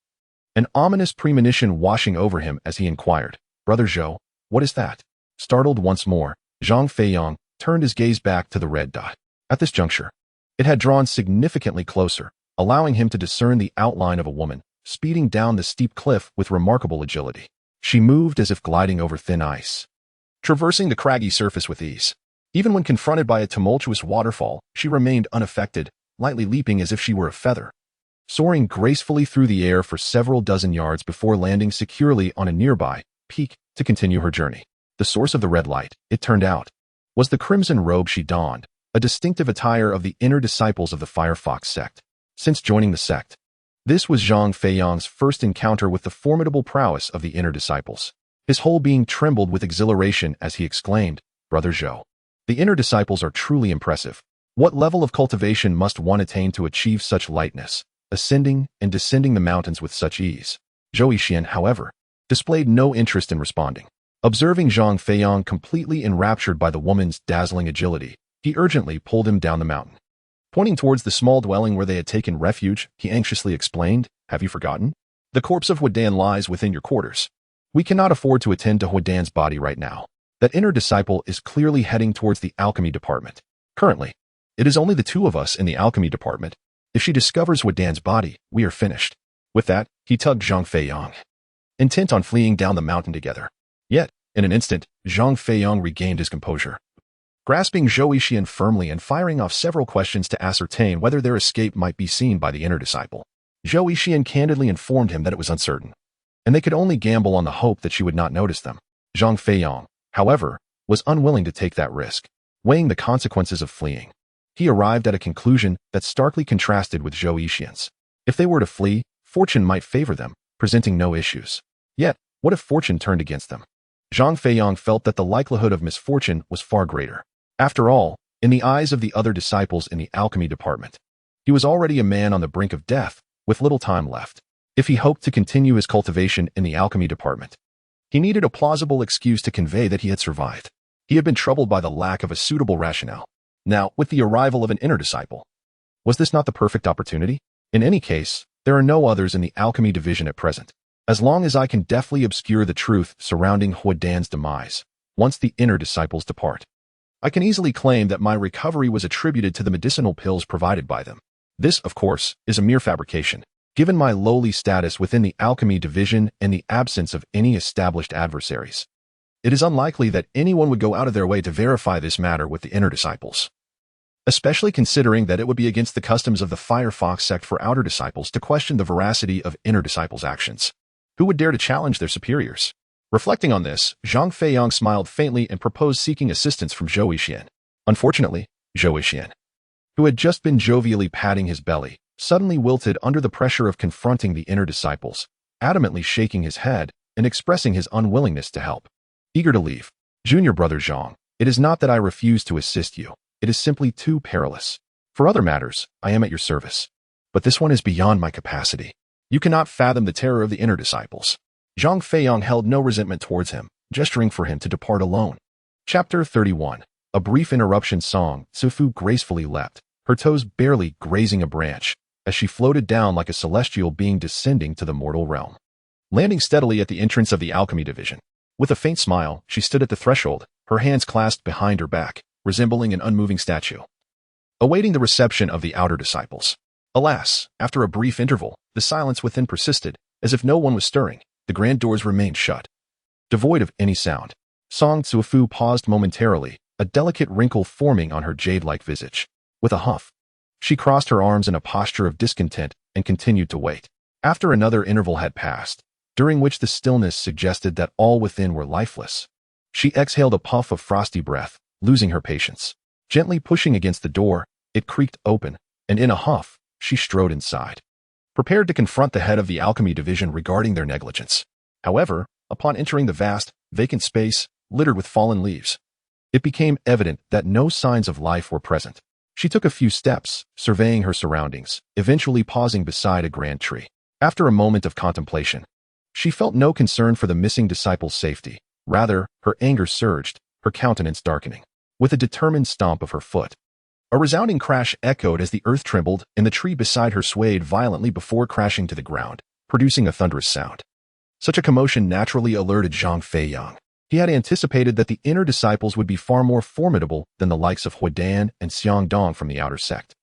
an ominous premonition washing over him as he inquired, "Brother Zhou, what is that?" Startled once more, Zhang Feiyang turned his gaze back to the red dot. At this juncture, it had drawn significantly closer, allowing him to discern the outline of a woman, speeding down the steep cliff with remarkable agility. She moved as if gliding over thin ice, traversing the craggy surface with ease. Even when confronted by a tumultuous waterfall, she remained unaffected, lightly leaping as if she were a feather, soaring gracefully through the air for several dozen yards before landing securely on a nearby peak to continue her journey. The source of the red light, it turned out, was the crimson robe she donned, a distinctive attire of the inner disciples of the Firefox sect. Since joining the sect, this was Zhang Feiyang's first encounter with the formidable prowess of the inner disciples. His whole being trembled with exhilaration as he exclaimed, "Brother Zhou, the inner disciples are truly impressive. What level of cultivation must one attain to achieve such lightness, ascending and descending the mountains with such ease?" Zhou Yixian, however, displayed no interest in responding. Observing Zhang Feiyang completely enraptured by the woman's dazzling agility, he urgently pulled him down the mountain. Pointing towards the small dwelling where they had taken refuge, he anxiously explained, "Have you forgotten? The corpse of Huadan lies within your quarters. We cannot afford to attend to Huadan's body right now. That inner disciple is clearly heading towards the alchemy department. Currently, it is only the two of us in the alchemy department. If she discovers Huadan's body, we are finished." With that, he tugged Zhang Feiyang, intent on fleeing down the mountain together. Yet, In an instant, Zhang Feiyang regained his composure. Grasping Zhou Yixian firmly and firing off several questions to ascertain whether their escape might be seen by the inner disciple, Zhou Yixian candidly informed him that it was uncertain, and they could only gamble on the hope that she would not notice them. Zhang Feiyang, however, was unwilling to take that risk, weighing the consequences of fleeing. He arrived at a conclusion that starkly contrasted with Zhou Yixian's. If they were to flee, fortune might favor them, presenting no issues. Yet, what if fortune turned against them? Zhang Feiyang felt that the likelihood of misfortune was far greater. After all, in the eyes of the other disciples in the alchemy department, he was already a man on the brink of death, with little time left. If he hoped to continue his cultivation in the alchemy department, he needed a plausible excuse to convey that he had survived. He had been troubled by the lack of a suitable rationale. Now, with the arrival of an inner disciple, was this not the perfect opportunity? In any case, there are no others in the alchemy division at present. As long as I can deftly obscure the truth surrounding Huadan's demise, once the inner disciples depart, I can easily claim that my recovery was attributed to the medicinal pills provided by them. This, of course, is a mere fabrication. Given my lowly status within the alchemy division and the absence of any established adversaries, it is unlikely that anyone would go out of their way to verify this matter with the inner disciples, especially considering that it would be against the customs of the Firefox sect for outer disciples to question the veracity of inner disciples' actions. Who would dare to challenge their superiors? Reflecting on this, Zhang Feiyang smiled faintly and proposed seeking assistance from Zhou Yixian. Unfortunately, Zhou Yixian, who had just been jovially patting his belly, suddenly wilted under the pressure of confronting the inner disciples, adamantly shaking his head and expressing his unwillingness to help. Eager to leave, "Junior brother Zhang, it is not that I refuse to assist you, it is simply too perilous. For other matters, I am at your service. But this one is beyond my capacity. You cannot fathom the terror of the inner disciples." Zhang Feiyang held no resentment towards him, gesturing for him to depart alone. Chapter 31. A brief interruption. Song Sufu gracefully leapt, her toes barely grazing a branch, as she floated down like a celestial being descending to the mortal realm. Landing steadily at the entrance of the alchemy division, with a faint smile, she stood at the threshold, her hands clasped behind her back, resembling an unmoving statue, awaiting the reception of the outer disciples. Alas, after a brief interval, the silence within persisted, as if no one was stirring. The grand doors remained shut, devoid of any sound. Song Tsufu paused momentarily, a delicate wrinkle forming on her jade-like visage. With a huff, she crossed her arms in a posture of discontent and continued to wait. After another interval had passed, during which the stillness suggested that all within were lifeless, she exhaled a puff of frosty breath, losing her patience. Gently pushing against the door, it creaked open, and in a huff, she strode inside, prepared to confront the head of the alchemy division regarding their negligence. However, upon entering the vast, vacant space, littered with fallen leaves, it became evident that no signs of life were present. She took a few steps, surveying her surroundings, eventually pausing beside a grand tree. After a moment of contemplation, she felt no concern for the missing disciple's safety. Rather, her anger surged, her countenance darkening. With a determined stomp of her foot, a resounding crash echoed as the earth trembled and the tree beside her swayed violently before crashing to the ground, producing a thunderous sound. Such a commotion naturally alerted Zhang Feiyang. He had anticipated that the inner disciples would be far more formidable than the likes of Huadan and Xiangdong from the outer sect,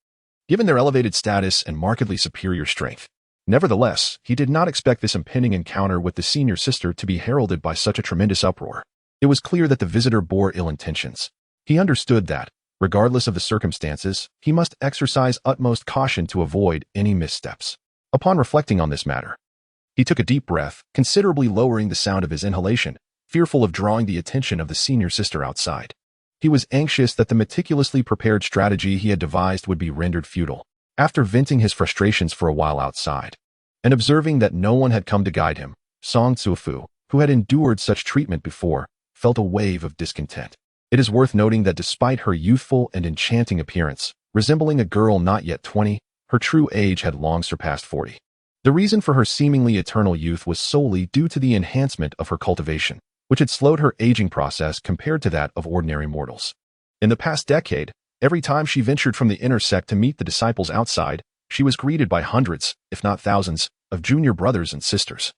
given their elevated status and markedly superior strength. Nevertheless, he did not expect this impending encounter with the senior sister to be heralded by such a tremendous uproar. It was clear that the visitor bore ill intentions. He understood that, regardless of the circumstances, he must exercise utmost caution to avoid any missteps. Upon reflecting on this matter, he took a deep breath, considerably lowering the sound of his inhalation, fearful of drawing the attention of the senior sister outside. He was anxious that the meticulously prepared strategy he had devised would be rendered futile. After venting his frustrations for a while outside, and observing that no one had come to guide him, Song Tsufu, who had endured such treatment before, felt a wave of discontent. It is worth noting that despite her youthful and enchanting appearance, resembling a girl not yet 20, her true age had long surpassed 40. The reason for her seemingly eternal youth was solely due to the enhancement of her cultivation, which had slowed her aging process compared to that of ordinary mortals. In the past decade, every time she ventured from the inner sect to meet the disciples outside, she was greeted by hundreds, if not thousands, of junior brothers and sisters,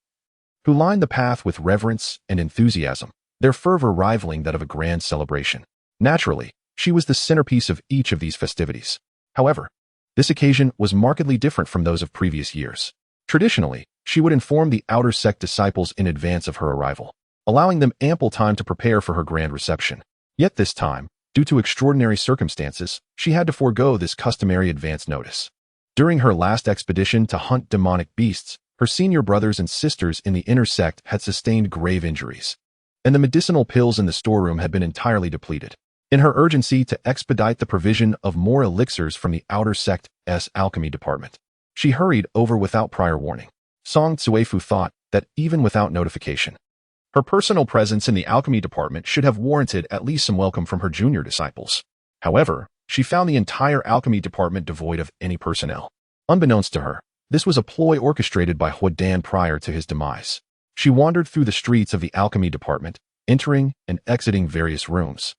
who lined the path with reverence and enthusiasm, their fervor rivaling that of a grand celebration. Naturally, she was the centerpiece of each of these festivities. However, this occasion was markedly different from those of previous years. Traditionally, she would inform the outer sect disciples in advance of her arrival. allowing them ample time to prepare for her grand reception. Yet this time, due to extraordinary circumstances, she had to forego this customary advance notice. During her last expedition to hunt demonic beasts, her senior brothers and sisters in the inner sect had sustained grave injuries, and the medicinal pills in the storeroom had been entirely depleted. In her urgency to expedite the provision of more elixirs from the outer sect's alchemy department, she hurried over without prior warning. Song Tsuefu thought that even without notification, her personal presence in the alchemy department should have warranted at least some welcome from her junior disciples. However, she found the entire alchemy department devoid of any personnel. Unbeknownst to her, this was a ploy orchestrated by Huodan prior to his demise. She wandered through the streets of the alchemy department, entering and exiting various rooms,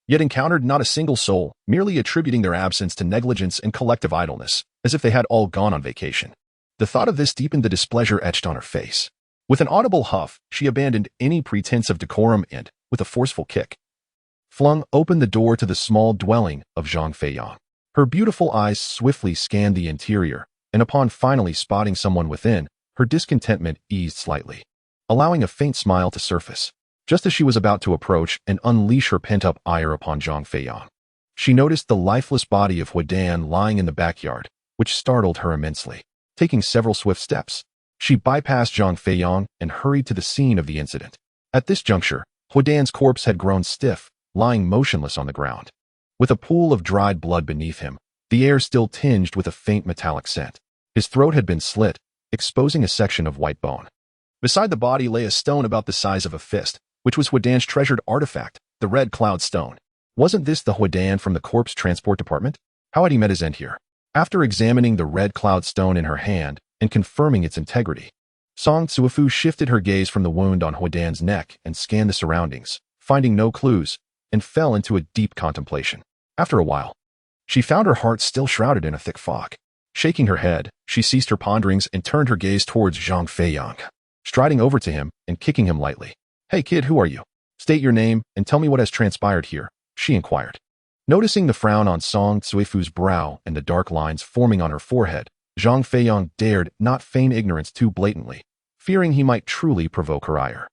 yet encountered not a single soul, merely attributing their absence to negligence and collective idleness, as if they had all gone on vacation. The thought of this deepened the displeasure etched on her face. With an audible huff, she abandoned any pretense of decorum and, with a forceful kick, flung open the door to the small dwelling of Zhang Feiyang. Her beautiful eyes swiftly scanned the interior, and upon finally spotting someone within, her discontentment eased slightly, allowing a faint smile to surface. Just as she was about to approach and unleash her pent-up ire upon Zhang Feiyang, she noticed the lifeless body of Huodan lying in the backyard, which startled her immensely. Taking several swift steps, she bypassed Zhang Feiyang and hurried to the scene of the incident. At this juncture, Huodan's corpse had grown stiff, lying motionless on the ground. With a pool of dried blood beneath him, the air still tinged with a faint metallic scent. His throat had been slit, exposing a section of white bone. Beside the body lay a stone about the size of a fist, which was Huodan's treasured artifact, the Red Cloud Stone. Wasn't this the Huodan from the corpse transport department? How had he met his end here? After examining the Red Cloud Stone in her hand and confirming its integrity, Song Tsuefu shifted her gaze from the wound on Huodan's neck and scanned the surroundings, finding no clues, and fell into a deep contemplation. After a while, she found her heart still shrouded in a thick fog. Shaking her head, she ceased her ponderings and turned her gaze towards Zhang Feiyang. Striding over to him and kicking him lightly. "Hey kid, who are you? State your name and tell me what has transpired here," she inquired. Noticing the frown on Song Tsuefu's brow and the dark lines forming on her forehead, Zhang Feiyang dared not feign ignorance too blatantly, fearing he might truly provoke her ire.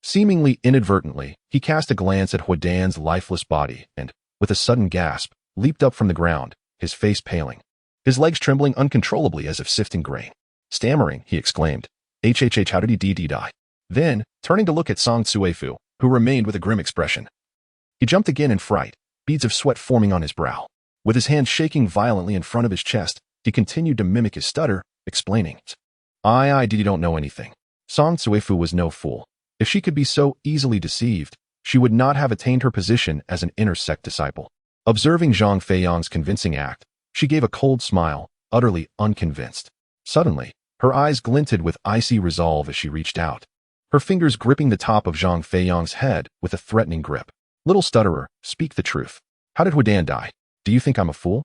Seemingly inadvertently, he cast a glance at Huodan's lifeless body and, with a sudden gasp, leaped up from the ground, his face paling, his legs trembling uncontrollably as if sifting grain. Stammering, he exclaimed, "HHH, how did he die?" Then, turning to look at Song Tsuefu, who remained with a grim expression, he jumped again in fright, beads of sweat forming on his brow. With his hands shaking violently in front of his chest, he continued to mimic his stutter, explaining, I did you don't know anything." Song Tsuefu was no fool. If she could be so easily deceived, she would not have attained her position as an inner sect disciple. Observing Zhang Feiyang's convincing act, she gave a cold smile, utterly unconvinced. Suddenly, her eyes glinted with icy resolve as she reached out, her fingers gripping the top of Zhang Feiyang's head with a threatening grip. "Little stutterer, speak the truth. How did Huodan die? Do you think I'm a fool?"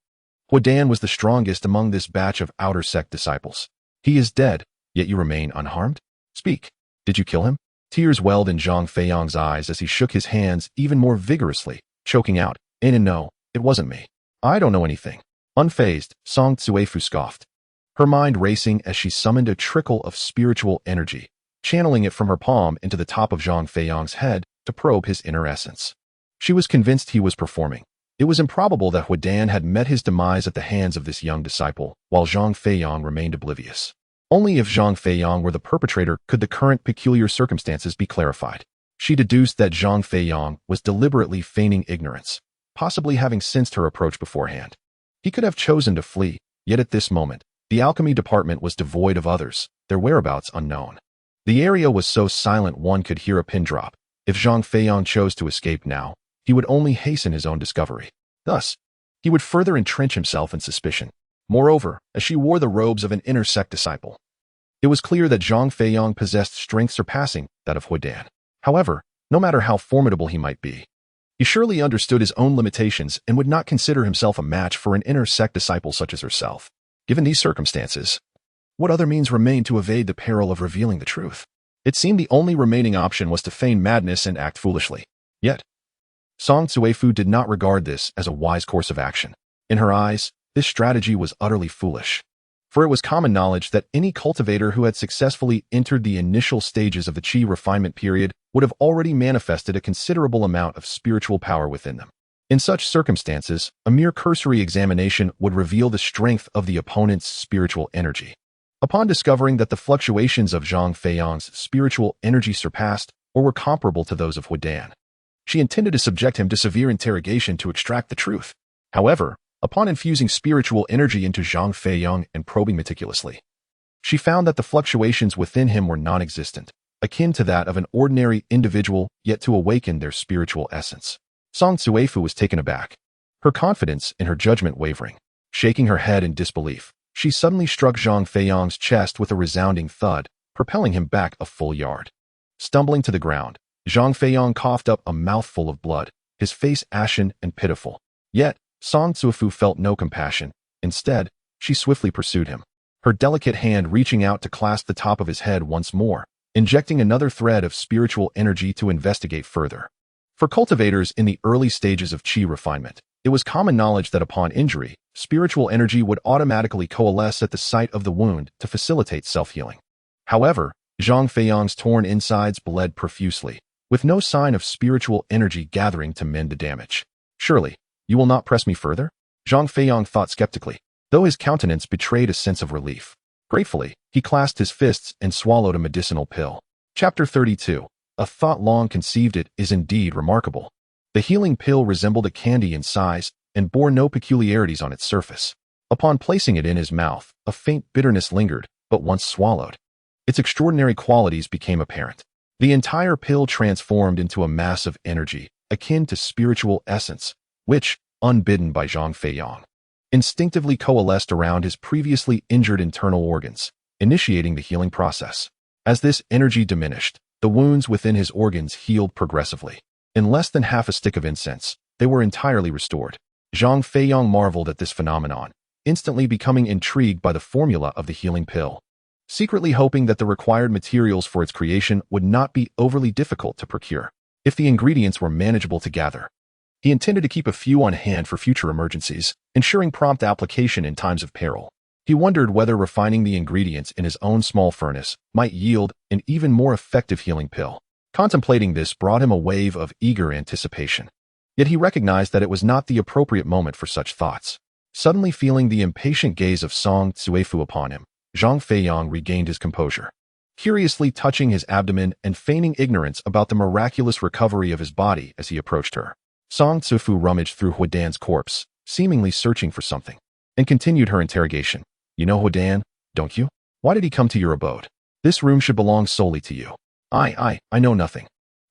Huodan was the strongest among this batch of outer sect disciples. "He is dead, yet you remain unharmed? Speak. Did you kill him?" Tears welled in Zhang Feiyang's eyes as he shook his hands even more vigorously, choking out, No, it wasn't me. I don't know anything." Unfazed, Song Tsuefu scoffed, her mind racing as she summoned a trickle of spiritual energy, channeling it from her palm into the top of Zhang Feiyang's head to probe his inner essence. She was convinced he was performing. It was improbable that Huodan had met his demise at the hands of this young disciple, while Zhang Feiyang remained oblivious. Only if Zhang Feiyang were the perpetrator could the current peculiar circumstances be clarified. She deduced that Zhang Feiyang was deliberately feigning ignorance, possibly having sensed her approach beforehand. He could have chosen to flee, yet at this moment, the alchemy department was devoid of others, their whereabouts unknown. The area was so silent one could hear a pin drop. If Zhang Feiyang chose to escape now, he would only hasten his own discovery. Thus, he would further entrench himself in suspicion. Moreover, as she wore the robes of an inner sect disciple, it was clear that Zhang Feiyang possessed strength surpassing that of Huodan. However, no matter how formidable he might be, he surely understood his own limitations and would not consider himself a match for an inner sect disciple such as herself. Given these circumstances, what other means remained to evade the peril of revealing the truth? It seemed the only remaining option was to feign madness and act foolishly. Yet, Song Tsuefu did not regard this as a wise course of action. In her eyes, this strategy was utterly foolish. For it was common knowledge that any cultivator who had successfully entered the initial stages of the qi refinement period would have already manifested a considerable amount of spiritual power within them. In such circumstances, a mere cursory examination would reveal the strength of the opponent's spiritual energy. Upon discovering that the fluctuations of Zhang Feiyang's spiritual energy surpassed or were comparable to those of Huidan, she intended to subject him to severe interrogation to extract the truth. However, upon infusing spiritual energy into Zhang Feiyang and probing meticulously, she found that the fluctuations within him were non-existent, akin to that of an ordinary individual yet to awaken their spiritual essence. Song Tsuefu was taken aback, her confidence in her judgment wavering. Shaking her head in disbelief, she suddenly struck Zhang Feiyang's chest with a resounding thud, propelling him back a full yard. Stumbling to the ground, Zhang Feiyang coughed up a mouthful of blood, his face ashen and pitiful. Yet, Song Tsuefu felt no compassion. Instead, she swiftly pursued him, her delicate hand reaching out to clasp the top of his head once more, injecting another thread of spiritual energy to investigate further. For cultivators in the early stages of qi refinement, it was common knowledge that upon injury, spiritual energy would automatically coalesce at the site of the wound to facilitate self-healing. However, Zhang Feiyang's torn insides bled profusely, with no sign of spiritual energy gathering to mend the damage. Surely, you will not press me further? Zhang Feiyang thought skeptically, though his countenance betrayed a sense of relief. Gratefully, he clasped his fists and swallowed a medicinal pill. Chapter 32. A thought long conceived. It is indeed remarkable. The healing pill resembled a candy in size and bore no peculiarities on its surface. Upon placing it in his mouth, a faint bitterness lingered, but once swallowed, its extraordinary qualities became apparent. The entire pill transformed into a mass of energy, akin to spiritual essence, which, unbidden by Zhang Feiyang, instinctively coalesced around his previously injured internal organs, initiating the healing process. As this energy diminished, the wounds within his organs healed progressively. In less than half a stick of incense, they were entirely restored. Zhang Feiyang marveled at this phenomenon, instantly becoming intrigued by the formula of the healing pill, secretly hoping that the required materials for its creation would not be overly difficult to procure, if the ingredients were manageable to gather. He intended to keep a few on hand for future emergencies, ensuring prompt application in times of peril. He wondered whether refining the ingredients in his own small furnace might yield an even more effective healing pill. Contemplating this brought him a wave of eager anticipation. Yet he recognized that it was not the appropriate moment for such thoughts. Suddenly feeling the impatient gaze of Song Tsuefu upon him, Zhang Feiyang regained his composure. Curiously touching his abdomen and feigning ignorance about the miraculous recovery of his body as he approached her, Song Tsuefu rummaged through Huidan's corpse, seemingly searching for something, and continued her interrogation. You know Huidan, don't you? Why did he come to your abode? This room should belong solely to you. I know nothing.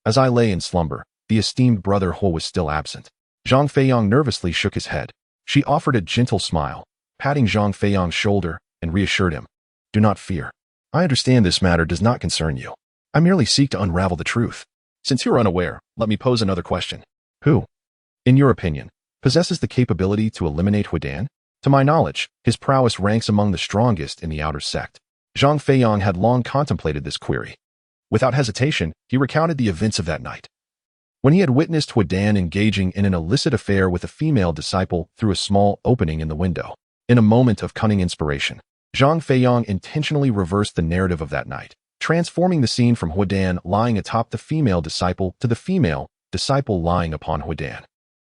As I lay in slumber, the esteemed brother Ho was still absent. Zhang Feiyang nervously shook his head. She offered a gentle smile, patting Zhang Feiyang's shoulder, and reassured him. Do not fear. I understand this matter does not concern you. I merely seek to unravel the truth. Since you're unaware, let me pose another question. Who, in your opinion, possesses the capability to eliminate Huidan? To my knowledge, his prowess ranks among the strongest in the outer sect. Zhang Feiyang had long contemplated this query. Without hesitation, he recounted the events of that night, when he had witnessed Huidan engaging in an illicit affair with a female disciple through a small opening in the window. In a moment of cunning inspiration, Zhang Feiyang intentionally reversed the narrative of that night, transforming the scene from Huidan lying atop the female disciple to the female disciple lying upon Huidan.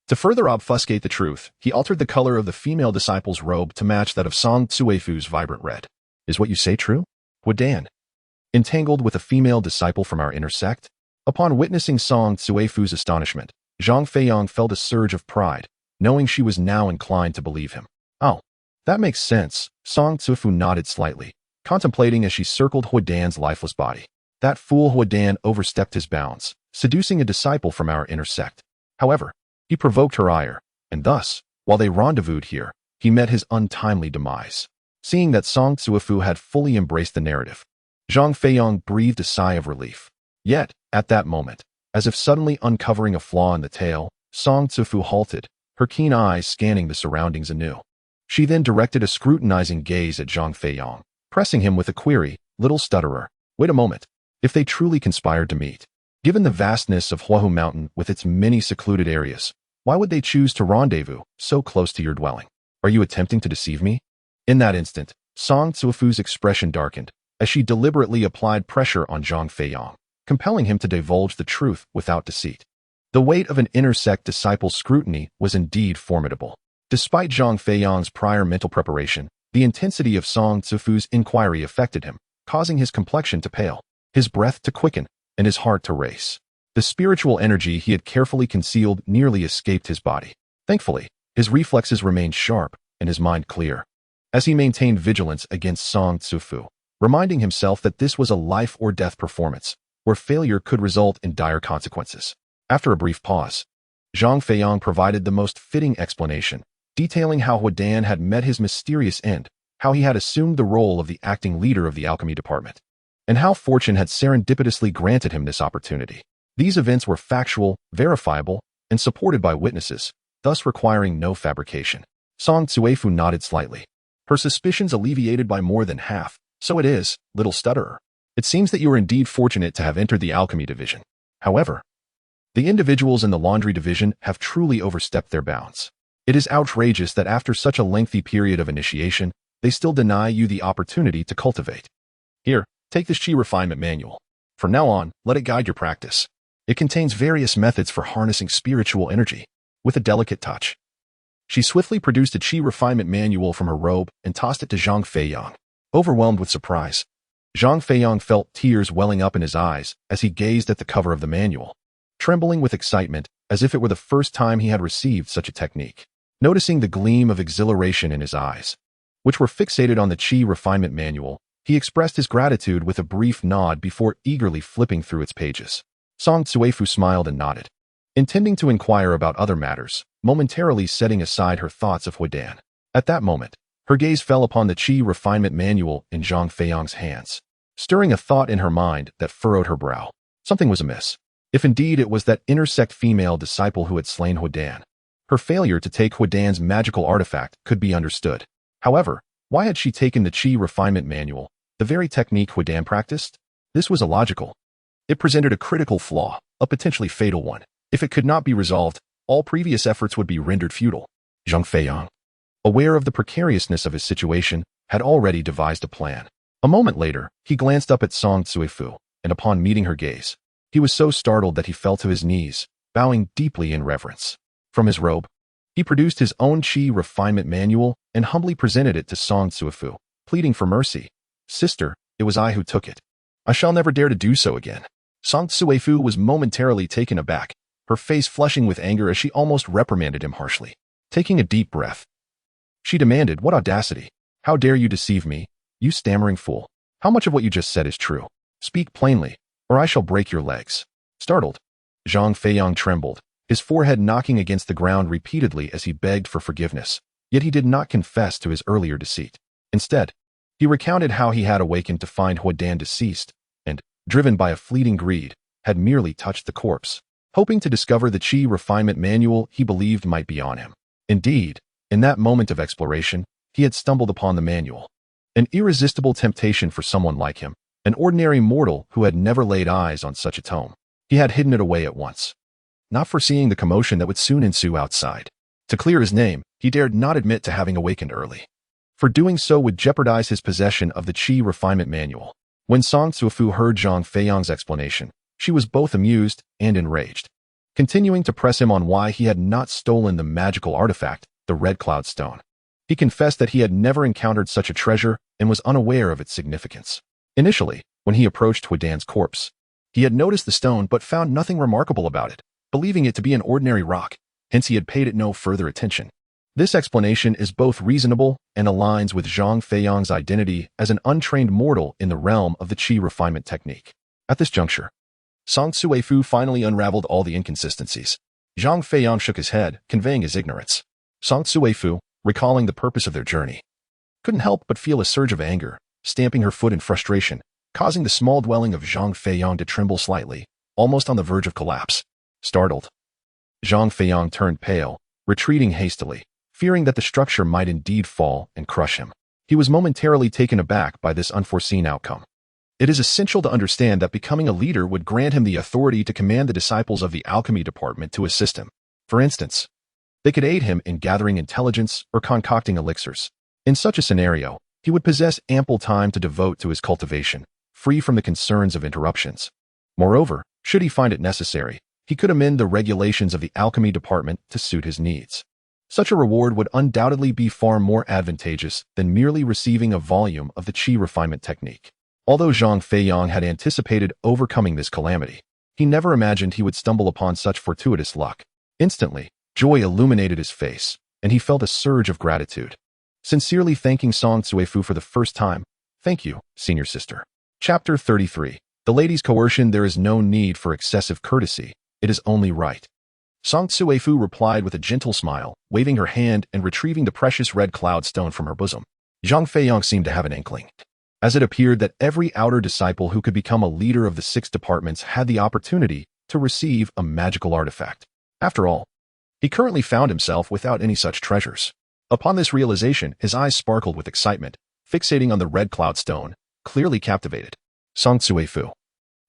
To further obfuscate the truth, he altered the color of the female disciple's robe to match that of Song Tsuefu's vibrant red. Is what you say true? Huidan, entangled with a female disciple from our inner sect? Upon witnessing Song Tsuefu's astonishment, Zhang Feiyang felt a surge of pride, knowing she was now inclined to believe him. Oh, that makes sense. Song Tsuefu nodded slightly, contemplating as she circled Huidan's lifeless body. That fool Huidan overstepped his bounds, seducing a disciple from our inner sect. However, he provoked her ire, and thus, while they rendezvoused here, he met his untimely demise. Seeing that Song Tsuefu had fully embraced the narrative, Zhang Feiyang breathed a sigh of relief. Yet, at that moment, as if suddenly uncovering a flaw in the tale, Song Tsuefu halted, her keen eyes scanning the surroundings anew. She then directed a scrutinizing gaze at Zhang Feiyang, pressing him with a query. Little stutterer, wait a moment. If they truly conspired to meet, given the vastness of Huahu Mountain with its many secluded areas, why would they choose to rendezvous so close to your dwelling? Are you attempting to deceive me? In that instant, Song Tsuefu's expression darkened, as she deliberately applied pressure on Zhang Feiyang. compelling him to divulge the truth without deceit. The weight of an inner sect disciple's scrutiny was indeed formidable. Despite Zhang Feiyang's prior mental preparation, the intensity of Song Zufu's inquiry affected him, causing his complexion to pale, his breath to quicken, and his heart to race. The spiritual energy he had carefully concealed nearly escaped his body. Thankfully, his reflexes remained sharp and his mind clear, as he maintained vigilance against Song Zufu, reminding himself that this was a life-or-death performance, where failure could result in dire consequences. After a brief pause, Zhang Feiyang provided the most fitting explanation, detailing how Huadan had met his mysterious end, how he had assumed the role of the acting leader of the alchemy department, and how fortune had serendipitously granted him this opportunity. These events were factual, verifiable, and supported by witnesses, thus requiring no fabrication. Song Zuefu nodded slightly, her suspicions alleviated by more than half. So it is, little stutterer. It seems that you are indeed fortunate to have entered the alchemy division. However, the individuals in the laundry division have truly overstepped their bounds. It is outrageous that after such a lengthy period of initiation, they still deny you the opportunity to cultivate. Here, take this Qi refinement manual. From now on, let it guide your practice. It contains various methods for harnessing spiritual energy, with a delicate touch. She swiftly produced a Qi refinement manual from her robe and tossed it to Zhang Feiyang. Overwhelmed with surprise, Zhang Feiyang felt tears welling up in his eyes as he gazed at the cover of the manual, trembling with excitement as if it were the first time he had received such a technique. Noticing the gleam of exhilaration in his eyes, which were fixated on the Qi refinement manual, he expressed his gratitude with a brief nod before eagerly flipping through its pages. Song Zuefu smiled and nodded, intending to inquire about other matters, momentarily setting aside her thoughts of Huadan. At that moment, her gaze fell upon the Qi refinement manual in Zhang Feiyang's hands, stirring a thought in her mind that furrowed her brow. Something was amiss. If indeed it was that intersect female disciple who had slain Huadan, her failure to take Huadan's magical artifact could be understood. However, why had she taken the Qi refinement manual, the very technique Huadan practiced? This was illogical. It presented a critical flaw, a potentially fatal one. If it could not be resolved, all previous efforts would be rendered futile. Zhang Feiyang, aware of the precariousness of his situation, had already devised a plan. A moment later, he glanced up at Song Zuefu, and upon meeting her gaze, he was so startled that he fell to his knees, bowing deeply in reverence. From his robe, he produced his own Qi refinement manual and humbly presented it to Song Zuefu, pleading for mercy. Sister, it was I who took it. I shall never dare to do so again. Song Zuefu was momentarily taken aback, her face flushing with anger as she almost reprimanded him harshly. Taking a deep breath, she demanded, "What audacity! How dare you deceive me, you stammering fool? How much of what you just said is true? Speak plainly, or I shall break your legs." Startled, Zhang Feiyang trembled, his forehead knocking against the ground repeatedly as he begged for forgiveness. Yet he did not confess to his earlier deceit. Instead, he recounted how he had awakened to find Huadan deceased, and, driven by a fleeting greed, had merely touched the corpse, hoping to discover the Qi refinement manual he believed might be on him. Indeed, in that moment of exploration, he had stumbled upon the manual. An irresistible temptation for someone like him, an ordinary mortal who had never laid eyes on such a tome. He had hidden it away at once, not foreseeing the commotion that would soon ensue outside. To clear his name, he dared not admit to having awakened early, for doing so would jeopardize his possession of the Qi refinement manual. When Song Zuefu heard Zhang Feiyang's explanation, she was both amused and enraged, continuing to press him on why he had not stolen the magical artifact, the Red Cloud Stone. He confessed that he had never encountered such a treasure and was unaware of its significance. Initially, when he approached Huadan's corpse, he had noticed the stone but found nothing remarkable about it, believing it to be an ordinary rock, hence he had paid it no further attention. This explanation is both reasonable and aligns with Zhang Feiyang's identity as an untrained mortal in the realm of the Qi refinement technique. At this juncture, Song Zuefu finally unraveled all the inconsistencies. Zhang Feiyang shook his head, conveying his ignorance. Song Zuefu, recalling the purpose of their journey, couldn't help but feel a surge of anger, stamping her foot in frustration, causing the small dwelling of Zhang Feiyang to tremble slightly, almost on the verge of collapse. Startled, Zhang Feiyang turned pale, retreating hastily, fearing that the structure might indeed fall and crush him. He was momentarily taken aback by this unforeseen outcome. It is essential to understand that becoming a leader would grant him the authority to command the disciples of the alchemy department to assist him. For instance, they could aid him in gathering intelligence or concocting elixirs. In such a scenario, he would possess ample time to devote to his cultivation, free from the concerns of interruptions. Moreover, should he find it necessary, he could amend the regulations of the alchemy department to suit his needs. Such a reward would undoubtedly be far more advantageous than merely receiving a volume of the qi refinement technique. Although Zhang Feiyang had anticipated overcoming this calamity, he never imagined he would stumble upon such fortuitous luck. Instantly, joy illuminated his face, and he felt a surge of gratitude. Sincerely thanking Song Cuifu for the first time, "Thank you, senior sister." Chapter 33. The lady's coercion. There is no need for excessive courtesy. It is only right. Song Cuifu replied with a gentle smile, waving her hand and retrieving the precious red cloud stone from her bosom. Zhang Feiyang seemed to have an inkling, as it appeared that every outer disciple who could become a leader of the 6 departments had the opportunity to receive a magical artifact. After all, he currently found himself without any such treasures. Upon this realization, his eyes sparkled with excitement, fixating on the red cloud stone, clearly captivated. Song Cuifu,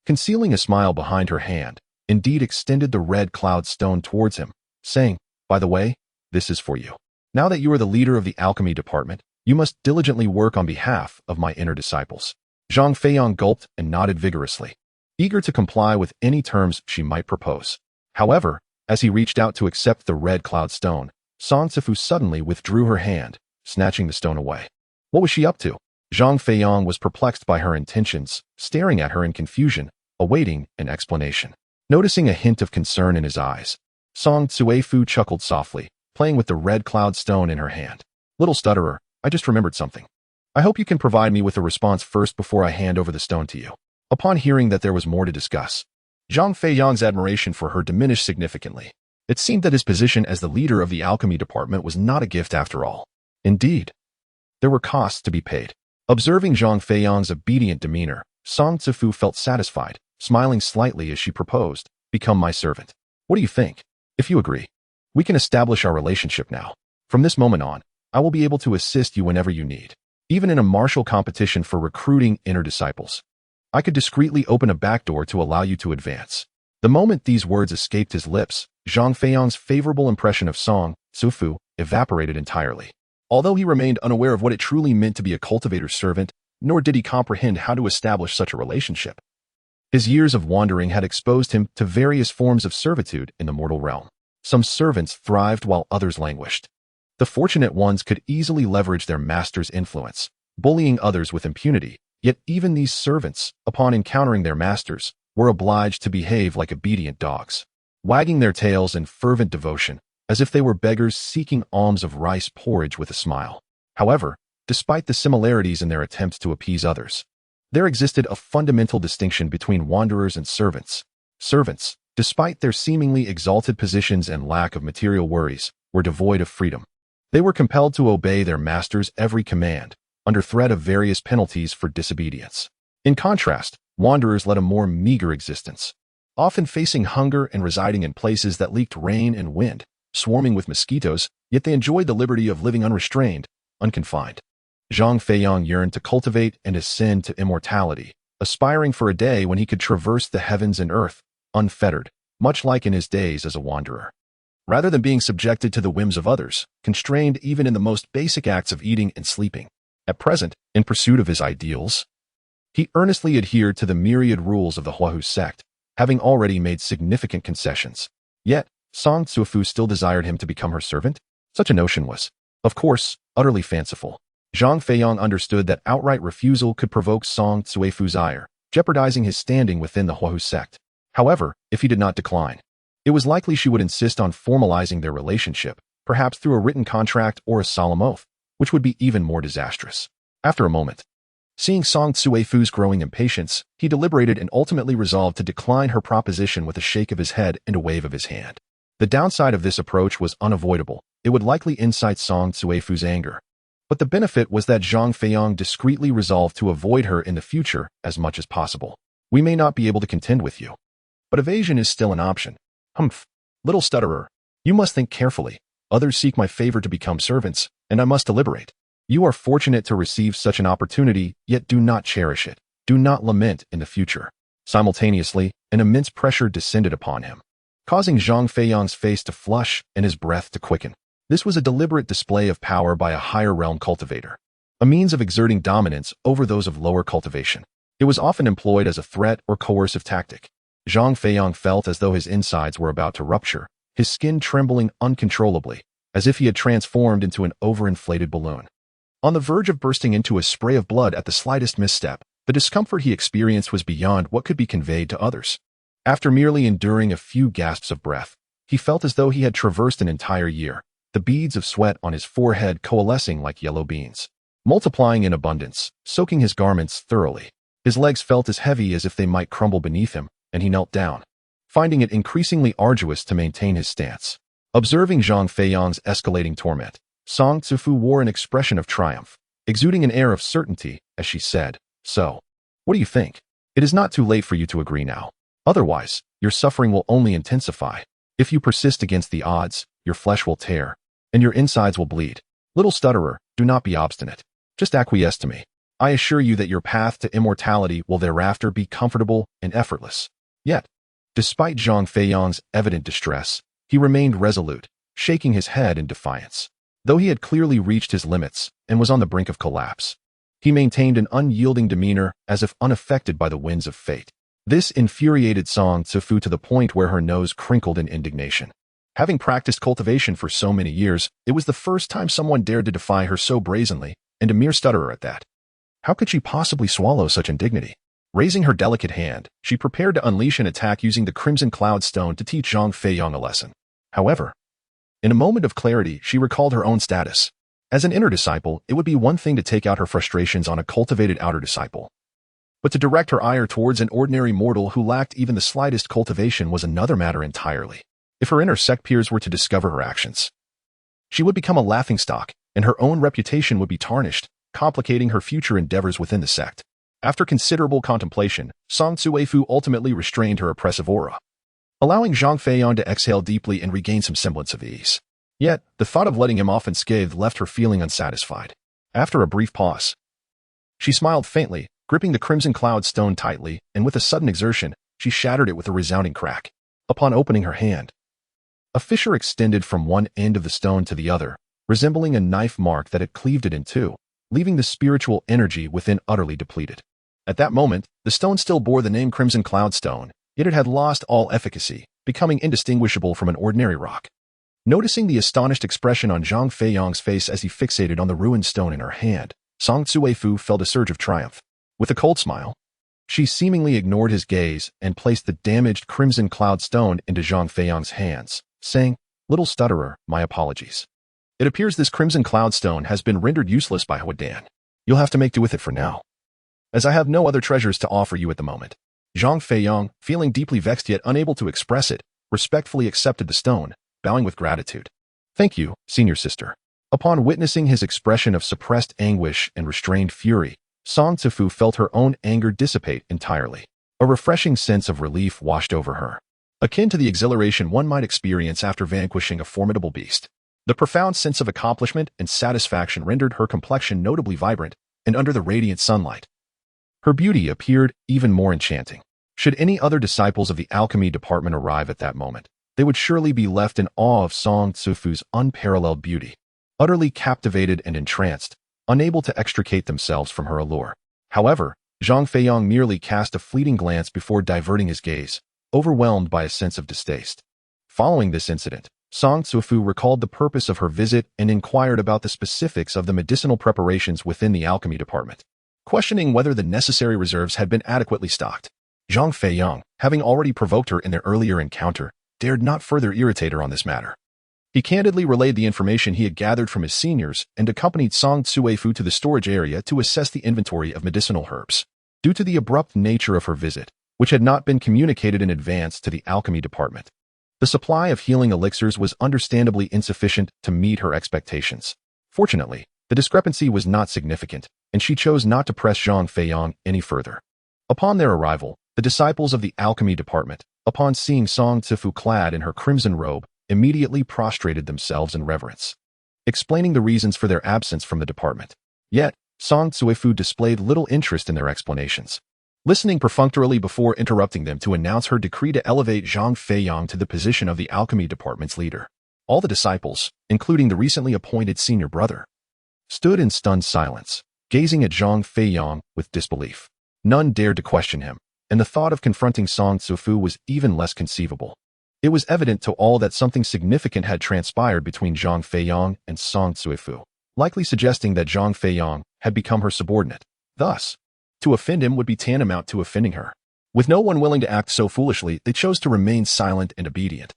concealing a smile behind her hand, indeed extended the red cloud stone towards him, saying, "By the way, this is for you. Now that you are the leader of the alchemy department, you must diligently work on behalf of my inner disciples." Zhang Feiyang gulped and nodded vigorously, eager to comply with any terms she might propose. However, as he reached out to accept the red cloud stone, Song Cuifu suddenly withdrew her hand, snatching the stone away. What was she up to? Zhang Feiyang was perplexed by her intentions, staring at her in confusion, awaiting an explanation. Noticing a hint of concern in his eyes, Song Cuifu chuckled softly, playing with the red cloud stone in her hand. "Little stutterer, I just remembered something. I hope you can provide me with a response first before I hand over the stone to you." Upon hearing that there was more to discuss, Zhang Feiyang's admiration for her diminished significantly. It seemed that his position as the leader of the alchemy department was not a gift after all. Indeed, there were costs to be paid. Observing Zhang Feiyang's obedient demeanor, Song Cuifu felt satisfied, smiling slightly as she proposed, "Become my servant. What do you think? If you agree, we can establish our relationship now. From this moment on, I will be able to assist you whenever you need. Even in a martial competition for recruiting inner disciples, I could discreetly open a back door to allow you to advance." The moment these words escaped his lips, Zhang Feiyang's favorable impression of Song Cuifu evaporated entirely. Although he remained unaware of what it truly meant to be a cultivator's servant, nor did he comprehend how to establish such a relationship. His years of wandering had exposed him to various forms of servitude in the mortal realm. Some servants thrived while others languished. The fortunate ones could easily leverage their master's influence, bullying others with impunity, yet even these servants, upon encountering their masters, were obliged to behave like obedient dogs, wagging their tails in fervent devotion, as if they were beggars seeking alms of rice porridge with a smile. However, despite the similarities in their attempts to appease others, there existed a fundamental distinction between wanderers and servants. Servants, despite their seemingly exalted positions and lack of material worries, were devoid of freedom. They were compelled to obey their master's every command, under threat of various penalties for disobedience. In contrast, wanderers led a more meager existence, often facing hunger and residing in places that leaked rain and wind, swarming with mosquitoes, yet they enjoyed the liberty of living unrestrained, unconfined. Zhang Feiyang yearned to cultivate and ascend to immortality, aspiring for a day when he could traverse the heavens and earth, unfettered, much like in his days as a wanderer. Rather than being subjected to the whims of others, constrained even in the most basic acts of eating and sleeping. At present, in pursuit of his ideals, he earnestly adhered to the myriad rules of the Huahu sect, having already made significant concessions. Yet, Song Cuifu still desired him to become her servant? Such a notion was, of course, utterly fanciful. Zhang Feiyang understood that outright refusal could provoke Song Cuifu's ire, jeopardizing his standing within the Huahu sect. However, if he did not decline, it was likely she would insist on formalizing their relationship, perhaps through a written contract or a solemn oath, which would be even more disastrous. After a moment, seeing Song Cuifu's growing impatience, he deliberated and ultimately resolved to decline her proposition with a shake of his head and a wave of his hand. The downside of this approach was unavoidable. It would likely incite Song Cuifu's anger. But the benefit was that Zhang Feiyang discreetly resolved to avoid her in the future as much as possible. "We may not be able to contend with you, but evasion is still an option." "Humph, little stutterer, you must think carefully. Others seek my favor to become servants, and I must deliberate. You are fortunate to receive such an opportunity, yet do not cherish it. Do not lament in the future." Simultaneously, an immense pressure descended upon him, causing Zhang Feiyang's face to flush and his breath to quicken. This was a deliberate display of power by a higher realm cultivator, a means of exerting dominance over those of lower cultivation. It was often employed as a threat or coercive tactic, Zhang Feiyang felt as though his insides were about to rupture, his skin trembling uncontrollably, as if he had transformed into an overinflated balloon. On the verge of bursting into a spray of blood at the slightest misstep, the discomfort he experienced was beyond what could be conveyed to others. After merely enduring a few gasps of breath, he felt as though he had traversed an entire year, the beads of sweat on his forehead coalescing like yellow beans, multiplying in abundance, soaking his garments thoroughly. His legs felt as heavy as if they might crumble beneath him, and he knelt down, finding it increasingly arduous to maintain his stance. Observing Zhang Feiyang's escalating torment, Song Zufu wore an expression of triumph, exuding an air of certainty as she said, "So, what do you think? It is not too late for you to agree now. Otherwise, your suffering will only intensify. If you persist against the odds, your flesh will tear, and your insides will bleed. Little stutterer, do not be obstinate. Just acquiesce to me. I assure you that your path to immortality will thereafter be comfortable and effortless." Yet, despite Zhang Feiyang's evident distress, he remained resolute, shaking his head in defiance. Though he had clearly reached his limits and was on the brink of collapse, he maintained an unyielding demeanor as if unaffected by the winds of fate. This infuriated Song Zufu to the point where her nose crinkled in indignation. Having practiced cultivation for so many years, it was the first time someone dared to defy her so brazenly, and a mere stutterer at that. How could she possibly swallow such indignity? Raising her delicate hand, she prepared to unleash an attack using the Crimson Cloud Stone to teach Zhang Feiyang a lesson. However, in a moment of clarity, she recalled her own status. As an inner disciple, it would be one thing to take out her frustrations on a cultivated outer disciple. But to direct her ire towards an ordinary mortal who lacked even the slightest cultivation was another matter entirely. If her inner sect peers were to discover her actions, she would become a laughingstock, and her own reputation would be tarnished, complicating her future endeavors within the sect. After considerable contemplation, Song Zuefu ultimately restrained her oppressive aura, allowing Zhang Feiyang to exhale deeply and regain some semblance of ease. Yet, the thought of letting him off unscathed left her feeling unsatisfied. After a brief pause, she smiled faintly, gripping the Crimson Cloud Stone tightly, and with a sudden exertion, she shattered it with a resounding crack. Upon opening her hand, a fissure extended from one end of the stone to the other, resembling a knife mark that had cleaved it in two, leaving the spiritual energy within utterly depleted. At that moment, the stone still bore the name Crimson Cloud Stone, yet it had lost all efficacy, becoming indistinguishable from an ordinary rock. Noticing the astonished expression on Zhang Feiyang's face as he fixated on the ruined stone in her hand, Song Zuefu felt a surge of triumph. With a cold smile, she seemingly ignored his gaze and placed the damaged Crimson Cloud Stone into Zhang Feiyang's hands, saying, "Little stutterer, my apologies. It appears this Crimson Cloud Stone has been rendered useless by Huadan. You'll have to make do with it for now, as I have no other treasures to offer you at the moment." Zhang Feiyang, feeling deeply vexed yet unable to express it, respectfully accepted the stone, bowing with gratitude. "Thank you, senior sister." Upon witnessing his expression of suppressed anguish and restrained fury, Song Zufu felt her own anger dissipate entirely. A refreshing sense of relief washed over her, akin to the exhilaration one might experience after vanquishing a formidable beast. The profound sense of accomplishment and satisfaction rendered her complexion notably vibrant, and under the radiant sunlight, her beauty appeared even more enchanting. Should any other disciples of the alchemy department arrive at that moment, they would surely be left in awe of Song Zufu's unparalleled beauty, utterly captivated and entranced, unable to extricate themselves from her allure. However, Zhang Feiyang merely cast a fleeting glance before diverting his gaze, overwhelmed by a sense of distaste. Following this incident, Song Zuefu recalled the purpose of her visit and inquired about the specifics of the medicinal preparations within the alchemy department, questioning whether the necessary reserves had been adequately stocked. Zhang Feiyang, having already provoked her in their earlier encounter, dared not further irritate her on this matter. He candidly relayed the information he had gathered from his seniors and accompanied Song Zuefu to the storage area to assess the inventory of medicinal herbs. Due to the abrupt nature of her visit, which had not been communicated in advance to the alchemy department, the supply of healing elixirs was understandably insufficient to meet her expectations. Fortunately, the discrepancy was not significant, and she chose not to press Zhang Feiyang any further. Upon their arrival, the disciples of the alchemy department, upon seeing Song Zuefu clad in her crimson robe, immediately prostrated themselves in reverence, explaining the reasons for their absence from the department. Yet, Song Zuefu displayed little interest in their explanations, listening perfunctorily before interrupting them to announce her decree to elevate Zhang Feiyang to the position of the alchemy department's leader. All the disciples, including the recently appointed senior brother, stood in stunned silence, gazing at Zhang Feiyang with disbelief. None dared to question him, and the thought of confronting Song Tzufu was even less conceivable. It was evident to all that something significant had transpired between Zhang Feiyang and Song Tzufu, likely suggesting that Zhang Feiyang had become her subordinate. Thus, to offend him would be tantamount to offending her. With no one willing to act so foolishly, they chose to remain silent and obedient,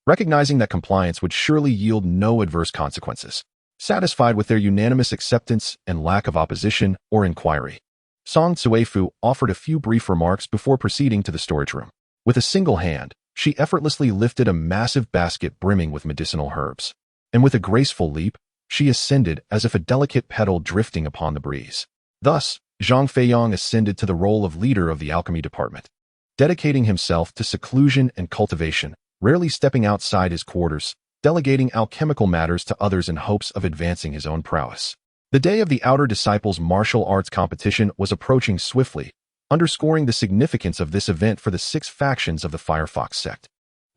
recognizing that compliance would surely yield no adverse consequences. Satisfied with their unanimous acceptance and lack of opposition or inquiry, Song Tzufu offered a few brief remarks before proceeding to the storage room. With a single hand, she effortlessly lifted a massive basket brimming with medicinal herbs, and with a graceful leap, she ascended as if a delicate petal drifting upon the breeze. Thus, Zhang Feiyang ascended to the role of leader of the alchemy department, dedicating himself to seclusion and cultivation, rarely stepping outside his quarters, delegating alchemical matters to others in hopes of advancing his own prowess. The day of the Outer Disciples martial arts competition was approaching swiftly, underscoring the significance of this event for the 6 factions of the Firefox sect.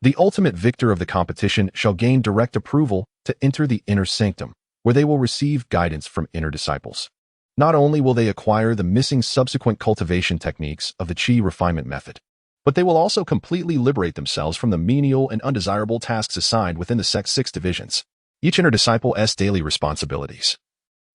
The ultimate victor of the competition shall gain direct approval to enter the inner sanctum, where they will receive guidance from inner disciples. Not only will they acquire the missing subsequent cultivation techniques of the Qi refinement method, but they will also completely liberate themselves from the menial and undesirable tasks assigned within the sect's 6 divisions, each inner disciple's daily responsibilities.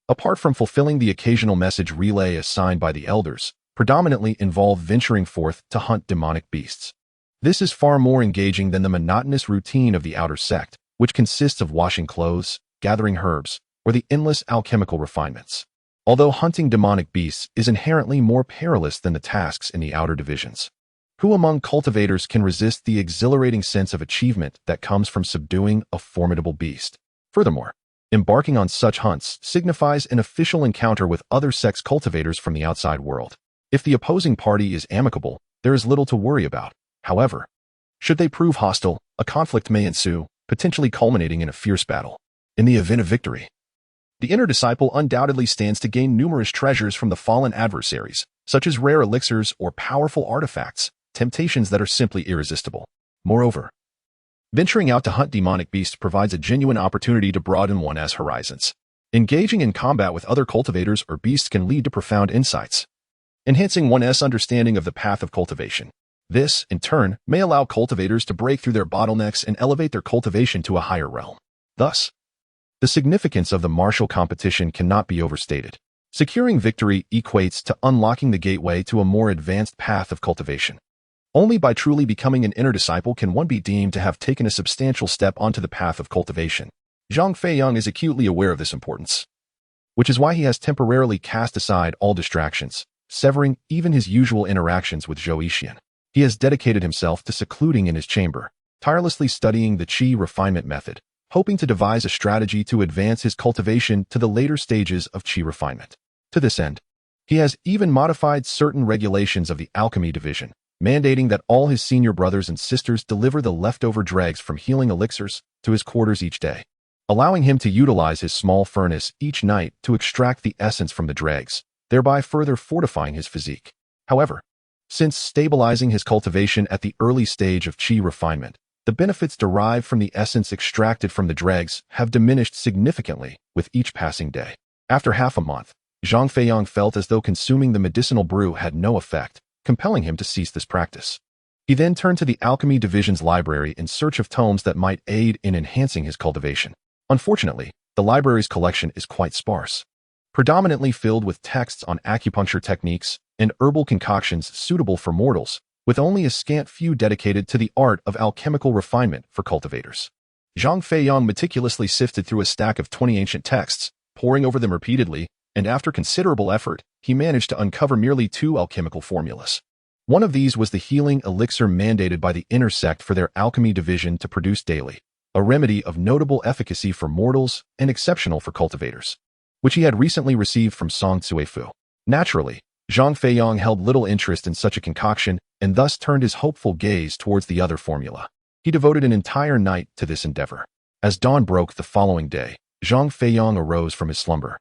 Apart from fulfilling the occasional message relay assigned by the elders, predominantly involve venturing forth to hunt demonic beasts. This is far more engaging than the monotonous routine of the outer sect, which consists of washing clothes, gathering herbs, or the endless alchemical refinements. Although hunting demonic beasts is inherently more perilous than the tasks in the outer divisions, who among cultivators can resist the exhilarating sense of achievement that comes from subduing a formidable beast? Furthermore, embarking on such hunts signifies an official encounter with other sects cultivators from the outside world. If the opposing party is amicable, there is little to worry about. However, should they prove hostile, a conflict may ensue, potentially culminating in a fierce battle. In the event of victory, the inner disciple undoubtedly stands to gain numerous treasures from the fallen adversaries, such as rare elixirs or powerful artifacts, temptations that are simply irresistible. Moreover, venturing out to hunt demonic beasts provides a genuine opportunity to broaden one's horizons. Engaging in combat with other cultivators or beasts can lead to profound insights, enhancing one's understanding of the path of cultivation. This, in turn, may allow cultivators to break through their bottlenecks and elevate their cultivation to a higher realm. Thus, the significance of the martial competition cannot be overstated. Securing victory equates to unlocking the gateway to a more advanced path of cultivation. Only by truly becoming an inner disciple can one be deemed to have taken a substantial step onto the path of cultivation. Zhang Feiyang is acutely aware of this importance, which is why he has temporarily cast aside all distractions, severing even his usual interactions with Zhou Yixian. He has dedicated himself to secluding in his chamber, tirelessly studying the Qi refinement method, hoping to devise a strategy to advance his cultivation to the later stages of Qi refinement. To this end, he has even modified certain regulations of the alchemy division, mandating that all his senior brothers and sisters deliver the leftover dregs from healing elixirs to his quarters each day, allowing him to utilize his small furnace each night to extract the essence from the dregs, thereby further fortifying his physique. However, since stabilizing his cultivation at the early stage of Qi refinement, the benefits derived from the essence extracted from the dregs have diminished significantly with each passing day. After half a month, Zhang Feiyang felt as though consuming the medicinal brew had no effect, compelling him to cease this practice. He then turned to the alchemy division's library in search of tomes that might aid in enhancing his cultivation. Unfortunately, the library's collection is quite sparse, predominantly filled with texts on acupuncture techniques and herbal concoctions suitable for mortals, with only a scant few dedicated to the art of alchemical refinement for cultivators. Zhang Feiyang meticulously sifted through a stack of 20 ancient texts, poring over them repeatedly, and after considerable effort, he managed to uncover merely 2 alchemical formulas. One of these was the healing elixir mandated by the inner sect for their alchemy division to produce daily, a remedy of notable efficacy for mortals and exceptional for cultivators, which he had recently received from Song Tzufu. Naturally, Zhang Feiyang held little interest in such a concoction and thus turned his hopeful gaze towards the other formula. He devoted an entire night to this endeavor. As dawn broke the following day, Zhang Feiyang arose from his slumber,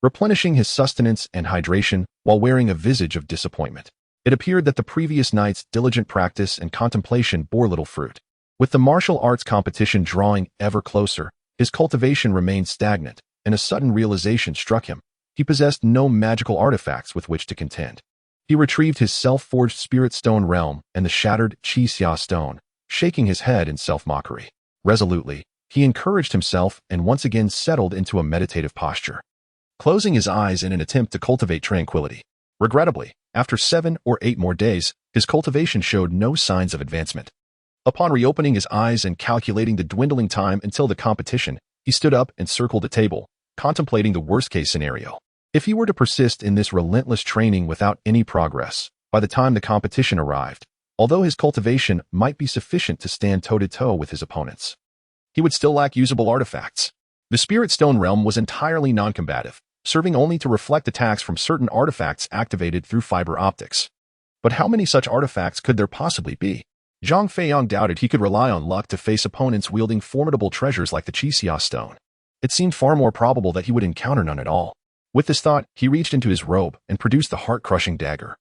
replenishing his sustenance and hydration while wearing a visage of disappointment. It appeared that the previous night's diligent practice and contemplation bore little fruit. With the martial arts competition drawing ever closer, his cultivation remained stagnant, and a sudden realization struck him. He possessed no magical artifacts with which to contend. He retrieved his self-forged spirit stone realm and the shattered Qixia stone, shaking his head in self-mockery. Resolutely, he encouraged himself and once again settled into a meditative posture, closing his eyes in an attempt to cultivate tranquility. Regrettably, after 7 or 8 more days, his cultivation showed no signs of advancement. Upon reopening his eyes and calculating the dwindling time until the competition, he stood up and circled the table, contemplating the worst-case scenario. If he were to persist in this relentless training without any progress, by the time the competition arrived, although his cultivation might be sufficient to stand toe-to-toe with his opponents, he would still lack usable artifacts. The Spirit Stone realm was entirely non-combative, serving only to reflect attacks from certain artifacts activated through fiber optics. But how many such artifacts could there possibly be? Zhang Feiyang doubted he could rely on luck to face opponents wielding formidable treasures like the Qixia stone. It seemed far more probable that he would encounter none at all. With this thought, he reached into his robe and produced the heart-crushing dagger,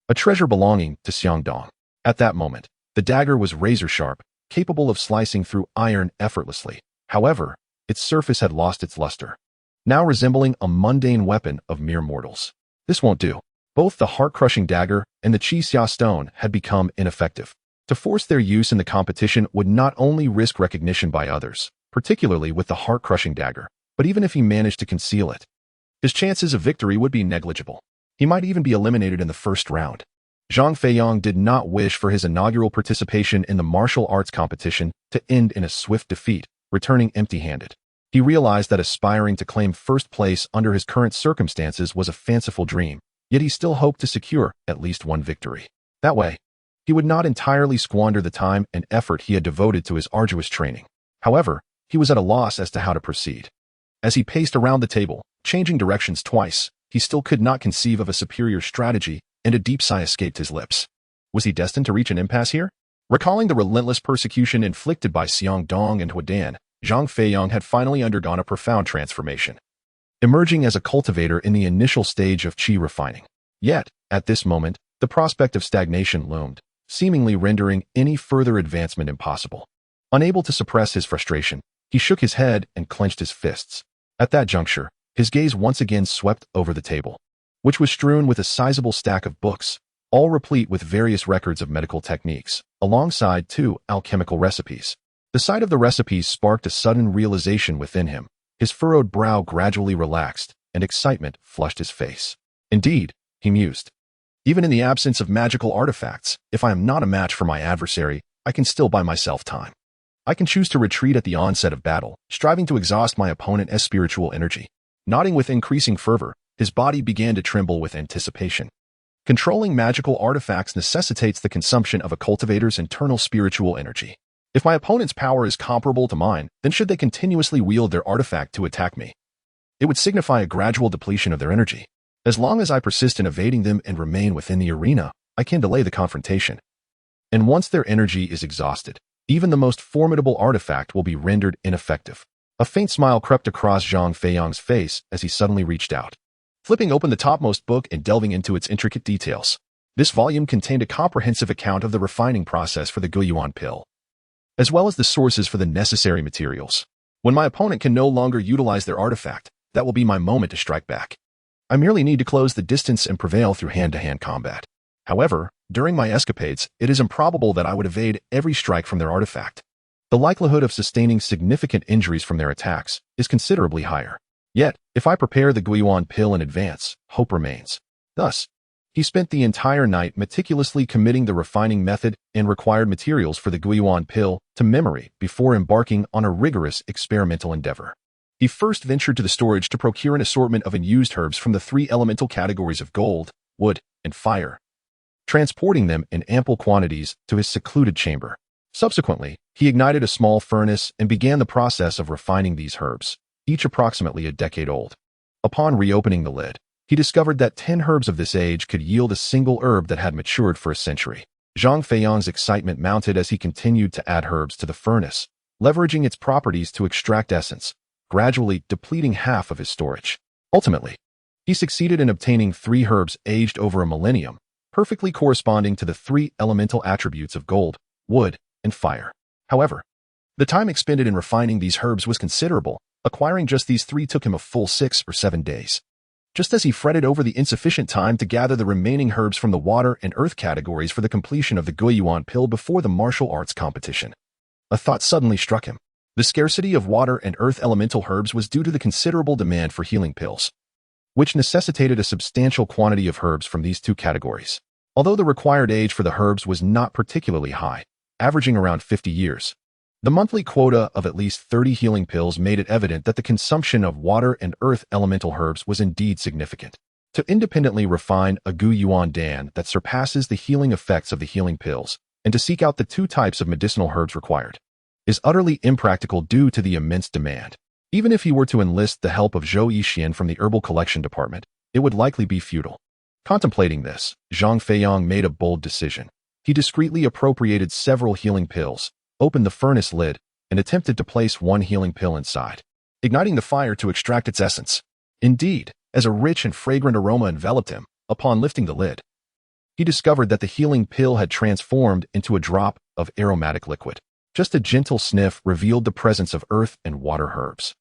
a treasure belonging to Xiangdong. At that moment, the dagger was razor-sharp, capable of slicing through iron effortlessly. However, its surface had lost its luster, now resembling a mundane weapon of mere mortals. This won't do. Both the heart-crushing dagger and the Qixia stone had become ineffective. To force their use in the competition would not only risk recognition by others, particularly with the heart-crushing dagger, but even if he managed to conceal it, his chances of victory would be negligible. He might even be eliminated in the first round. Zhang Feiyang did not wish for his inaugural participation in the martial arts competition to end in a swift defeat, returning empty-handed. He realized that aspiring to claim first place under his current circumstances was a fanciful dream, yet he still hoped to secure at least one victory. That way, he would not entirely squander the time and effort he had devoted to his arduous training. However, he was at a loss as to how to proceed. As he paced around the table, changing directions twice, he still could not conceive of a superior strategy, and a deep sigh escaped his lips. Was he destined to reach an impasse here? Recalling the relentless persecution inflicted by Xiangdong and Huadan, Zhang Feiyang had finally undergone a profound transformation, emerging as a cultivator in the initial stage of qi refining. Yet, at this moment, the prospect of stagnation loomed, seemingly rendering any further advancement impossible. Unable to suppress his frustration, he shook his head and clenched his fists. At that juncture, his gaze once again swept over the table, which was strewn with a sizable stack of books, all replete with various records of medical techniques, alongside 2 alchemical recipes. The sight of the recipes sparked a sudden realization within him. His furrowed brow gradually relaxed, and excitement flushed his face. Indeed, he mused, even in the absence of magical artifacts, if I am not a match for my adversary, I can still buy myself time. I can choose to retreat at the onset of battle, striving to exhaust my opponent as spiritual energy. Nodding with increasing fervor, his body began to tremble with anticipation. Controlling magical artifacts necessitates the consumption of a cultivator's internal spiritual energy. If my opponent's power is comparable to mine, then should they continuously wield their artifact to attack me, it would signify a gradual depletion of their energy. As long as I persist in evading them and remain within the arena, I can delay the confrontation. And once their energy is exhausted, even the most formidable artifact will be rendered ineffective. A faint smile crept across Zhang Feiyang's face as he suddenly reached out, flipping open the topmost book and delving into its intricate details. This volume contained a comprehensive account of the refining process for the Guiyuan pill, as well as the sources for the necessary materials. When my opponent can no longer utilize their artifact, that will be my moment to strike back. I merely need to close the distance and prevail through hand-to-hand combat. However, during my escapades, it is improbable that I would evade every strike from their artifact. The likelihood of sustaining significant injuries from their attacks is considerably higher. Yet, if I prepare the Guiyuan pill in advance, hope remains. Thus, he spent the entire night meticulously committing the refining method and required materials for the Guiyuan pill to memory before embarking on a rigorous experimental endeavor. He first ventured to the storage to procure an assortment of unused herbs from the 3 elemental categories of gold, wood, and fire, transporting them in ample quantities to his secluded chamber. Subsequently, he ignited a small furnace and began the process of refining these herbs, each approximately a decade old. Upon reopening the lid, he discovered that 10 herbs of this age could yield a single herb that had matured for a century. Zhang Feiyang's excitement mounted as he continued to add herbs to the furnace, leveraging its properties to extract essence, gradually depleting half of his storage. Ultimately, he succeeded in obtaining 3 herbs aged over a millennium, perfectly corresponding to the 3 elemental attributes of gold, wood, and fire. However, the time expended in refining these herbs was considerable. Acquiring just these 3 took him a full 6 or 7 days. just as he fretted over the insufficient time to gather the remaining herbs from the water and earth categories for the completion of the Guiyuan pill before the martial arts competition. A thought suddenly struck him. The scarcity of water and earth elemental herbs was due to the considerable demand for healing pills, which necessitated a substantial quantity of herbs from these two categories. Although the required age for the herbs was not particularly high, averaging around 50 years, the monthly quota of at least 30 healing pills made it evident that the consumption of water and earth elemental herbs was indeed significant. To independently refine a Guiyuan Dan that surpasses the healing effects of the healing pills, and to seek out the two types of medicinal herbs required, is utterly impractical due to the immense demand. Even if he were to enlist the help of Zhou Yixian from the herbal collection department, it would likely be futile. Contemplating this, Zhang Feiyang made a bold decision. He discreetly appropriated several healing pills, opened the furnace lid, and attempted to place one healing pill inside, igniting the fire to extract its essence. Indeed, as a rich and fragrant aroma enveloped him, upon lifting the lid, he discovered that the healing pill had transformed into a drop of aromatic liquid. Just a gentle sniff revealed the presence of earth and water herbs,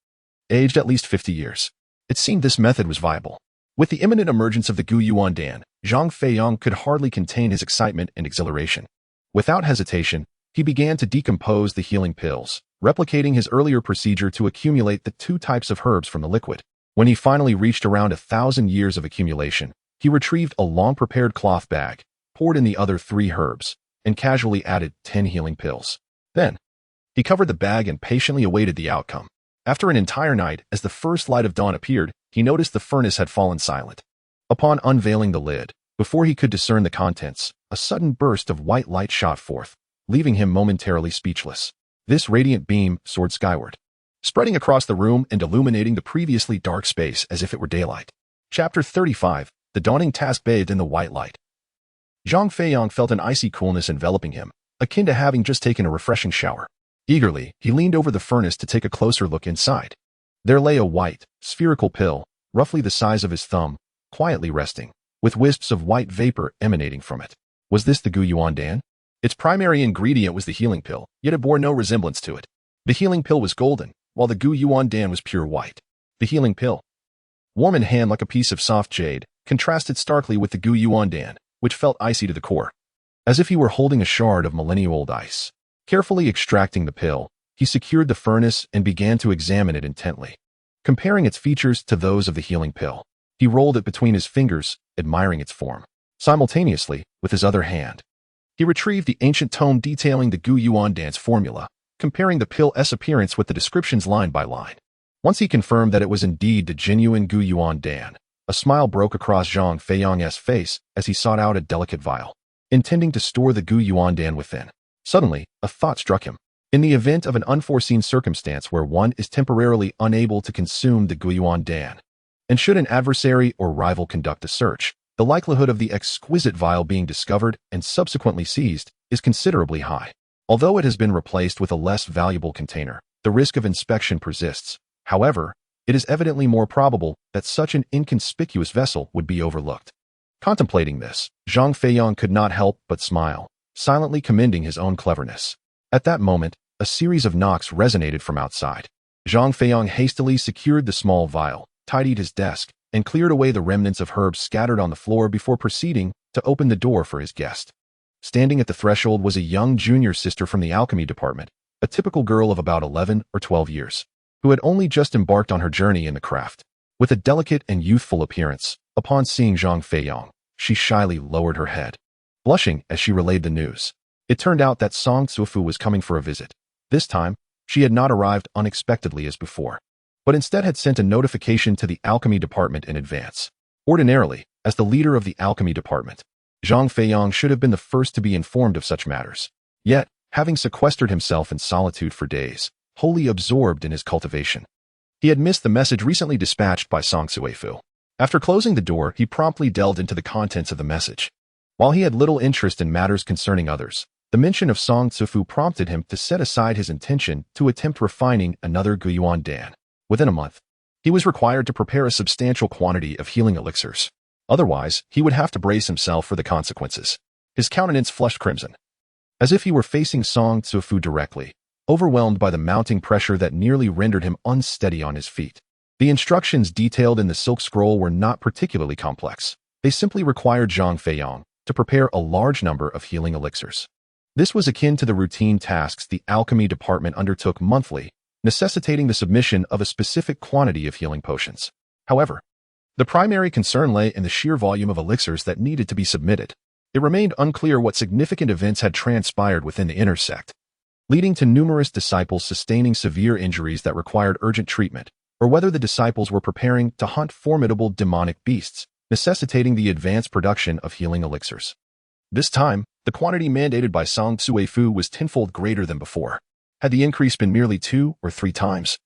aged at least 50 years. It seemed this method was viable. With the imminent emergence of the Guiyuan Dan, Zhang Feiyang could hardly contain his excitement and exhilaration. Without hesitation, he began to decompose the healing pills, replicating his earlier procedure to accumulate the two types of herbs from the liquid. When he finally reached around 1,000 years of accumulation, he retrieved a long-prepared cloth bag, poured in the other 3 herbs, and casually added 10 healing pills. Then, he covered the bag and patiently awaited the outcome. After an entire night, as the first light of dawn appeared, he noticed the furnace had fallen silent. Upon unveiling the lid, before he could discern the contents, a sudden burst of white light shot forth, leaving him momentarily speechless. This radiant beam soared skyward, spreading across the room and illuminating the previously dark space as if it were daylight. Chapter 35, The Dawning Task bathed in the white light. Zhang Feiyang felt an icy coolness enveloping him, akin to having just taken a refreshing shower. Eagerly, he leaned over the furnace to take a closer look inside. There lay a white, spherical pill, roughly the size of his thumb, quietly resting, with wisps of white vapor emanating from it. Was this the Guiyuan Dan? Its primary ingredient was the healing pill, yet it bore no resemblance to it. The healing pill was golden, while the Guiyuan Dan was pure white. The healing pill, warm in hand like a piece of soft jade, contrasted starkly with the Guiyuan Dan, which felt icy to the core, as if he were holding a shard of millennial-old ice. Carefully extracting the pill, he secured the furnace and began to examine it intently. Comparing its features to those of the healing pill, he rolled it between his fingers, admiring its form. Simultaneously, with his other hand, he retrieved the ancient tome detailing the Guiyuan Dan's formula, comparing the pill's appearance with the descriptions line by line. Once he confirmed that it was indeed the genuine Guiyuan Dan, a smile broke across Zhang Feiyang's face as he sought out a delicate vial, intending to store the Guiyuan Dan within. Suddenly, a thought struck him. In the event of an unforeseen circumstance where one is temporarily unable to consume the Guiyuan Dan, and should an adversary or rival conduct a search, the likelihood of the exquisite vial being discovered and subsequently seized is considerably high. Although it has been replaced with a less valuable container, the risk of inspection persists. However, it is evidently more probable that such an inconspicuous vessel would be overlooked. Contemplating this, Zhang Feiyang could not help but smile, silently commending his own cleverness. At that moment, a series of knocks resonated from outside. Zhang Feiyang hastily secured the small vial, tidied his desk, and cleared away the remnants of herbs scattered on the floor before proceeding to open the door for his guest. Standing at the threshold was a young junior sister from the alchemy department, a typical girl of about 11 or 12 years, who had only just embarked on her journey in the craft. With a delicate and youthful appearance, upon seeing Zhang Feiyang, she shyly lowered her head, blushing as she relayed the news. It turned out that Song Zuofu was coming for a visit. This time, she had not arrived unexpectedly as before, but instead had sent a notification to the alchemy department in advance. Ordinarily, as the leader of the alchemy department, Zhang Feiyang should have been the first to be informed of such matters. Yet, having sequestered himself in solitude for days, wholly absorbed in his cultivation, he had missed the message recently dispatched by Song Zuofu. After closing the door, he promptly delved into the contents of the message. While he had little interest in matters concerning others, the mention of Song Zuofu prompted him to set aside his intention to attempt refining another Guiyuan Dan. Within a month, he was required to prepare a substantial quantity of healing elixirs. Otherwise, he would have to brace himself for the consequences. His countenance flushed crimson, as if he were facing Song Zuofu directly, overwhelmed by the mounting pressure that nearly rendered him unsteady on his feet. The instructions detailed in the silk scroll were not particularly complex. They simply required Zhang Feiyang to prepare a large number of healing elixirs. This was akin to the routine tasks the alchemy department undertook monthly, necessitating the submission of a specific quantity of healing potions. However, the primary concern lay in the sheer volume of elixirs that needed to be submitted. It remained unclear what significant events had transpired within the inner sect, leading to numerous disciples sustaining severe injuries that required urgent treatment, or whether the disciples were preparing to hunt formidable demonic beasts, necessitating the advanced production of healing elixirs. This time, the quantity mandated by Song Suifu was tenfold greater than before. Had the increase been merely 2 or 3 times,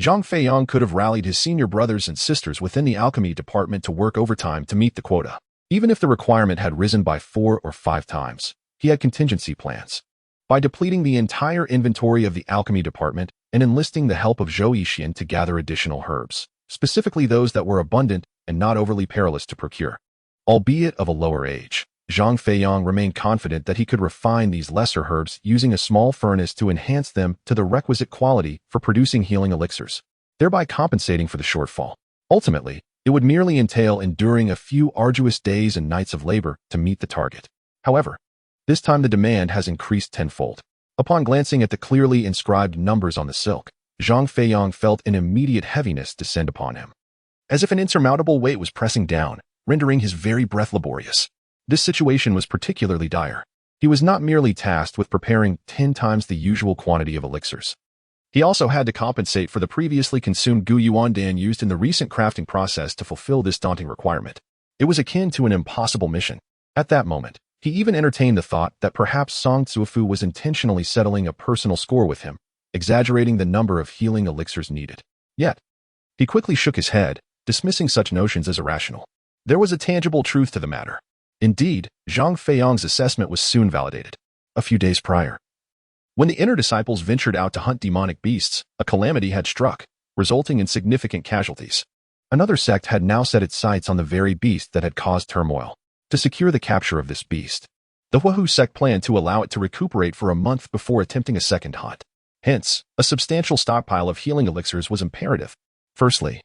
Zhang Feiyang could have rallied his senior brothers and sisters within the alchemy department to work overtime to meet the quota. Even if the requirement had risen by 4 or 5 times, he had contingency plans. By depleting the entire inventory of the alchemy department and enlisting the help of Zhou Yixin to gather additional herbs, specifically those that were abundant and not overly perilous to procure. Albeit of a lower age, Zhang Feiyang remained confident that he could refine these lesser herbs using a small furnace to enhance them to the requisite quality for producing healing elixirs, thereby compensating for the shortfall. Ultimately, it would merely entail enduring a few arduous days and nights of labor to meet the target. However, this time the demand has increased tenfold. Upon glancing at the clearly inscribed numbers on the silk, Zhang Feiyang felt an immediate heaviness descend upon him, as if an insurmountable weight was pressing down, rendering his very breath laborious. This situation was particularly dire. He was not merely tasked with preparing 10 times the usual quantity of elixirs. He also had to compensate for the previously consumed Gu Yuan Dan used in the recent crafting process to fulfill this daunting requirement. It was akin to an impossible mission. At that moment, he even entertained the thought that perhaps Song Zuofu was intentionally settling a personal score with him, exaggerating the number of healing elixirs needed. Yet, he quickly shook his head, dismissing such notions as irrational. There was a tangible truth to the matter. Indeed, Zhang Feiyang's assessment was soon validated. A few days prior, when the inner disciples ventured out to hunt demonic beasts, a calamity had struck, resulting in significant casualties. Another sect had now set its sights on the very beast that had caused turmoil. To secure the capture of this beast, the Huahu sect planned to allow it to recuperate for a month before attempting a second hunt. Hence, a substantial stockpile of healing elixirs was imperative. Firstly,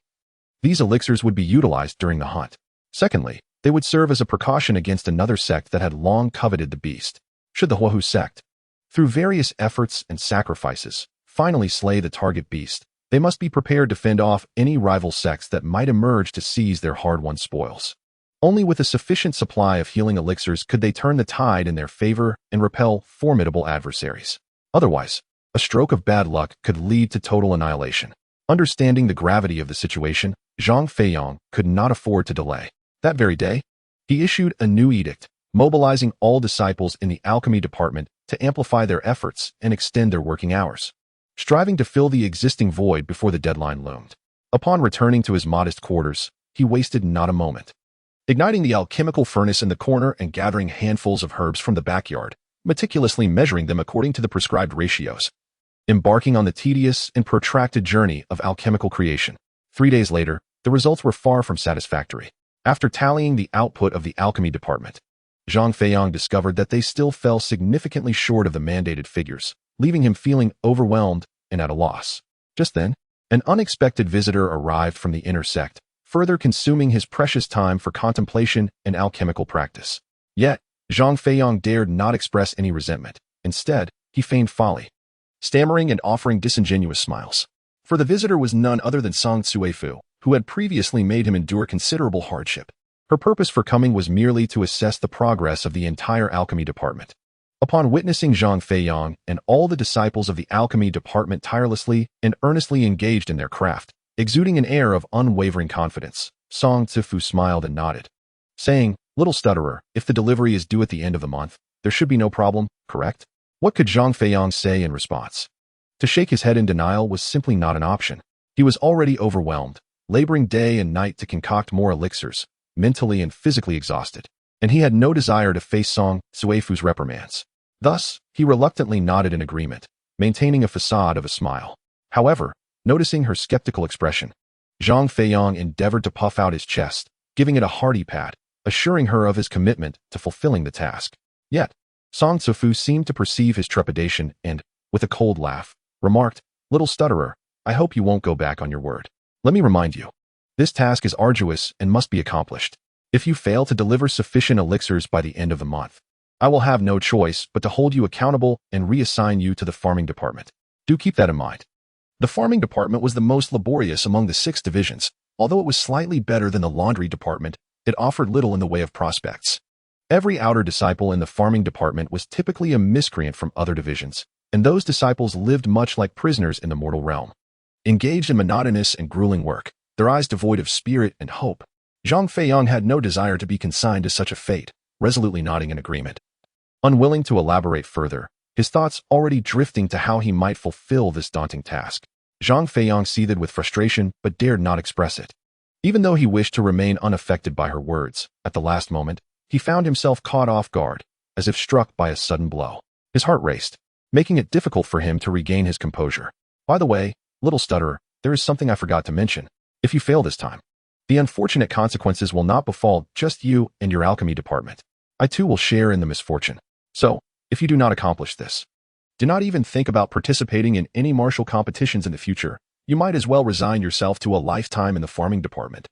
these elixirs would be utilized during the hunt. Secondly, they would serve as a precaution against another sect that had long coveted the beast. Should the Huahu sect, through various efforts and sacrifices, finally slay the target beast, they must be prepared to fend off any rival sects that might emerge to seize their hard-won spoils. Only with a sufficient supply of healing elixirs could they turn the tide in their favor and repel formidable adversaries. Otherwise, a stroke of bad luck could lead to total annihilation. Understanding the gravity of the situation, Zhang Feiyang could not afford to delay. That very day, he issued a new edict, mobilizing all disciples in the alchemy department to amplify their efforts and extend their working hours, striving to fill the existing void before the deadline loomed. Upon returning to his modest quarters, he wasted not a moment. Igniting the alchemical furnace in the corner and gathering handfuls of herbs from the backyard, meticulously measuring them according to the prescribed ratios. Embarking on the tedious and protracted journey of alchemical creation. 3 days later, the results were far from satisfactory. After tallying the output of the alchemy department, Zhang Feiyang discovered that they still fell significantly short of the mandated figures, leaving him feeling overwhelmed and at a loss. Just then, an unexpected visitor arrived from the inner sect, further consuming his precious time for contemplation and alchemical practice. Yet, Zhang Feiyang dared not express any resentment. Instead, he feigned folly, stammering and offering disingenuous smiles. For the visitor was none other than Song Suifu, who had previously made him endure considerable hardship. Her purpose for coming was merely to assess the progress of the entire alchemy department. Upon witnessing Zhang Feiyang and all the disciples of the alchemy department tirelessly and earnestly engaged in their craft, exuding an air of unwavering confidence, Song Zifu smiled and nodded, saying, "Little stutterer, if the delivery is due at the end of the month, there should be no problem, correct?" What could Zhang Feiyang say in response? To shake his head in denial was simply not an option. He was already overwhelmed, laboring day and night to concoct more elixirs, mentally and physically exhausted, and he had no desire to face Song Zuifu's reprimands. Thus, he reluctantly nodded in agreement, maintaining a facade of a smile. However, noticing her skeptical expression, Zhang Feiyang endeavored to puff out his chest, giving it a hearty pat, assuring her of his commitment to fulfilling the task. Yet, Song Zufu seemed to perceive his trepidation and, with a cold laugh, remarked, "Little stutterer, I hope you won't go back on your word." Let me remind you, this task is arduous and must be accomplished. If you fail to deliver sufficient elixirs by the end of the month, I will have no choice but to hold you accountable and reassign you to the farming department. Do keep that in mind. The farming department was the most laborious among the 6 divisions. Although it was slightly better than the laundry department, it offered little in the way of prospects. Every outer disciple in the farming department was typically a miscreant from other divisions, and those disciples lived much like prisoners in the mortal realm. Engaged in monotonous and grueling work, their eyes devoid of spirit and hope, Zhang Feiyang had no desire to be consigned to such a fate, resolutely nodding in agreement. Unwilling to elaborate further, his thoughts already drifting to how he might fulfill this daunting task, Zhang Feiyang seethed with frustration but dared not express it. Even though he wished to remain unaffected by her words, at the last moment, he found himself caught off guard, as if struck by a sudden blow. His heart raced, making it difficult for him to regain his composure. By the way, little stutterer, there is something I forgot to mention. If you fail this time, the unfortunate consequences will not befall just you and your alchemy department. I too will share in the misfortune. So, if you do not accomplish this, do not even think about participating in any martial competitions in the future. You might as well resign yourself to a lifetime in the farming department.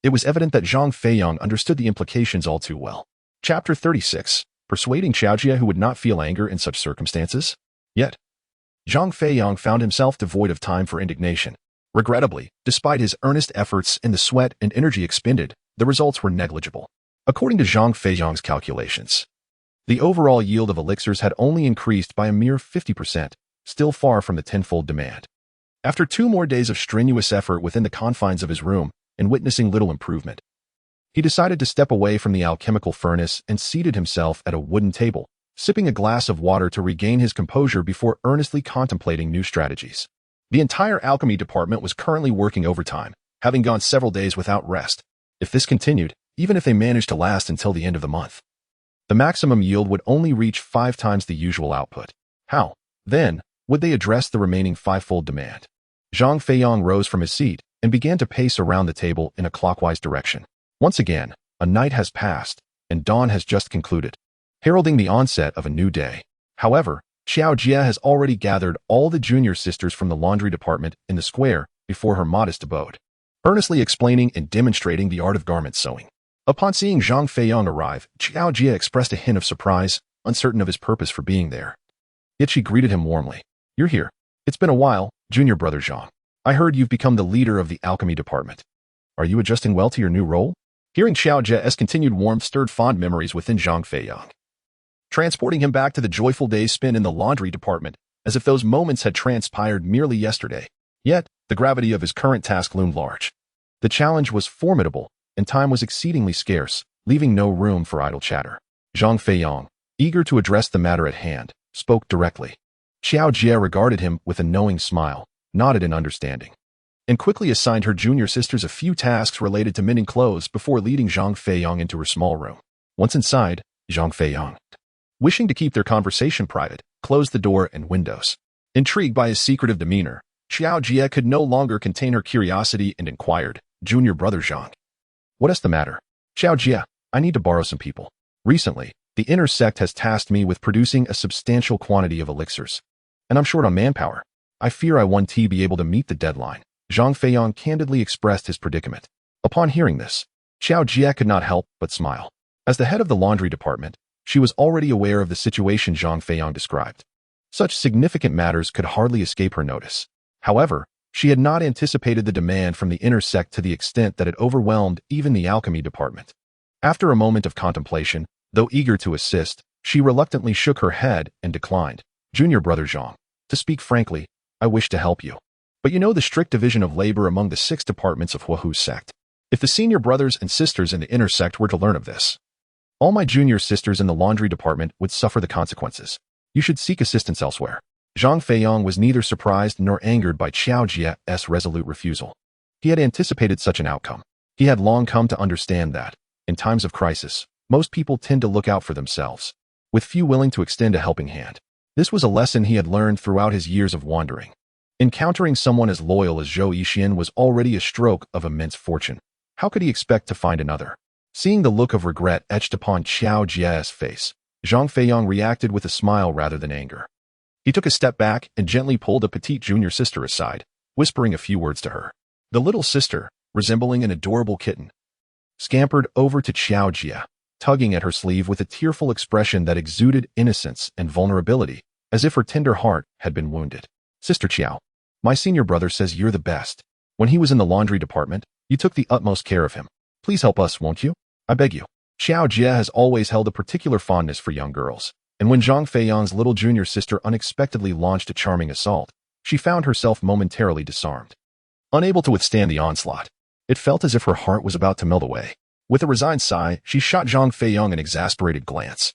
It was evident that Zhang Feiyang understood the implications all too well. Chapter 36. Persuading Xiaojie who would not feel anger in such circumstances? Yet, Zhang Feiyang found himself devoid of time for indignation. Regrettably, despite his earnest efforts and the sweat and energy expended, the results were negligible. According to Zhang Feiyang's calculations, the overall yield of elixirs had only increased by a mere 50%, still far from the tenfold demand. After 2 more days of strenuous effort within the confines of his room and witnessing little improvement, he decided to step away from the alchemical furnace and seated himself at a wooden table, sipping a glass of water to regain his composure before earnestly contemplating new strategies. The entire alchemy department was currently working overtime, having gone several days without rest. If this continued, even if they managed to last until the end of the month, the maximum yield would only reach 5 times the usual output. How, then, would they address the remaining 5-fold demand? Zhang Feiyang rose from his seat and began to pace around the table in a clockwise direction. Once again, a night has passed, and dawn has just concluded, heralding the onset of a new day. However, Xiaojie has already gathered all the junior sisters from the laundry department in the square before her modest abode, earnestly explaining and demonstrating the art of garment sewing. Upon seeing Zhang Feiyang arrive, Xiaojie expressed a hint of surprise, uncertain of his purpose for being there. Yet she greeted him warmly. "You're here. It's been a while, junior brother Zhang. I heard you've become the leader of the alchemy department. Are you adjusting well to your new role?" Hearing Xiaojie's continued warmth stirred fond memories within Zhang Feiyang, transporting him back to the joyful days spent in the laundry department, as if those moments had transpired merely yesterday. Yet, the gravity of his current task loomed large. The challenge was formidable, and time was exceedingly scarce, leaving no room for idle chatter. Zhang Feiyang, eager to address the matter at hand, spoke directly. Xiaojie regarded him with a knowing smile, nodded in understanding, and quickly assigned her junior sisters a few tasks related to mending clothes before leading Zhang Feiyang into her small room. Once inside, Zhang Feiyang, wishing to keep their conversation private, closed the door and windows. Intrigued by his secretive demeanor, Xiaojie could no longer contain her curiosity and inquired, "Junior brother Zhang, what is the matter?" "Xiaojie, I need to borrow some people. Recently, the inner sect has tasked me with producing a substantial quantity of elixirs, and I'm short on manpower. I fear I won't be able to meet the deadline." Zhang Feiyang candidly expressed his predicament. Upon hearing this, Xiaojie could not help but smile. As the head of the laundry department, she was already aware of the situation Zhang Feiyang described. Such significant matters could hardly escape her notice. However, she had not anticipated the demand from the inner sect to the extent that it overwhelmed even the alchemy department. After a moment of contemplation, though eager to assist, she reluctantly shook her head and declined. "Junior brother Zhang, to speak frankly, I wish to help you. But you know the strict division of labor among the 6 departments of Huahu's sect. If the senior brothers and sisters in the inner sect were to learn of this, all my junior sisters in the laundry department would suffer the consequences. You should seek assistance elsewhere." Zhang Feiyang was neither surprised nor angered by Xiaojie's resolute refusal. He had anticipated such an outcome. He had long come to understand that, in times of crisis, most people tend to look out for themselves, with few willing to extend a helping hand. This was a lesson he had learned throughout his years of wandering. Encountering someone as loyal as Zhou Yixian was already a stroke of immense fortune. How could he expect to find another? Seeing the look of regret etched upon Xiaojie's face, Zhang Feiyang reacted with a smile rather than anger. He took a step back and gently pulled a petite junior sister aside, whispering a few words to her. The little sister, resembling an adorable kitten, scampered over to Xiao Jia, tugging at her sleeve with a tearful expression that exuded innocence and vulnerability, as if her tender heart had been wounded. Sister Xiao, my senior brother says you're the best. When he was in the laundry department, you took the utmost care of him. Please help us, won't you? I beg you. Xiao Jia has always held a particular fondness for young girls, and when Zhang Feiyang's little junior sister unexpectedly launched a charming assault, she found herself momentarily disarmed. Unable to withstand the onslaught, it felt as if her heart was about to melt away. With a resigned sigh, she shot Zhang Feiyang an exasperated glance,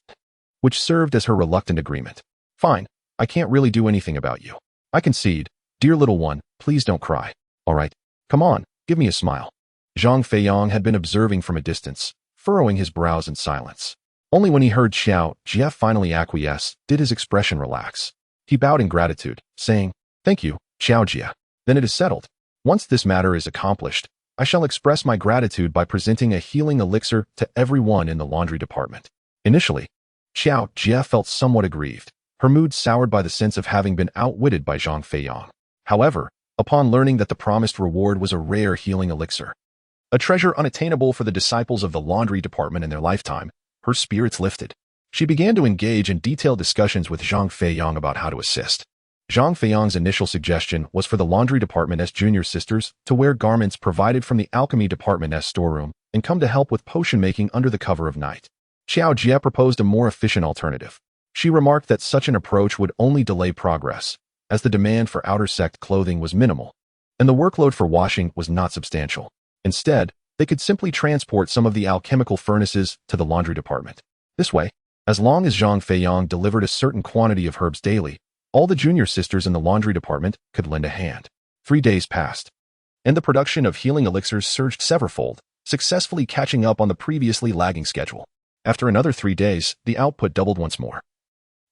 which served as her reluctant agreement. Fine, I can't really do anything about you. I concede. Dear little one, please don't cry. All right, come on, give me a smile. Zhang Feiyang had been observing from a distance, furrowing his brows in silence. Only when he heard Xiao Jia finally acquiesce did his expression relax. He bowed in gratitude, saying, Thank you, Xiao Jia. Then it is settled. Once this matter is accomplished, I shall express my gratitude by presenting a healing elixir to everyone in the laundry department. Initially, Xiao Jia felt somewhat aggrieved, her mood soured by the sense of having been outwitted by Zhang Feiyang. However, upon learning that the promised reward was a rare healing elixir, a treasure unattainable for the disciples of the laundry department in their lifetime, her spirits lifted. She began to engage in detailed discussions with Zhang Feiyang about how to assist. Zhang Feiyang's initial suggestion was for the laundry department's junior sisters to wear garments provided from the alchemy department's storeroom and come to help with potion making under the cover of night. Xiao Jia proposed a more efficient alternative. She remarked that such an approach would only delay progress, as the demand for outer sect clothing was minimal, and the workload for washing was not substantial. Instead, they could simply transport some of the alchemical furnaces to the laundry department. This way, as long as Zhang Feiyang delivered a certain quantity of herbs daily, all the junior sisters in the laundry department could lend a hand. 3 days passed, and the production of healing elixirs surged severalfold, successfully catching up on the previously lagging schedule. After another 3 days, the output doubled once more,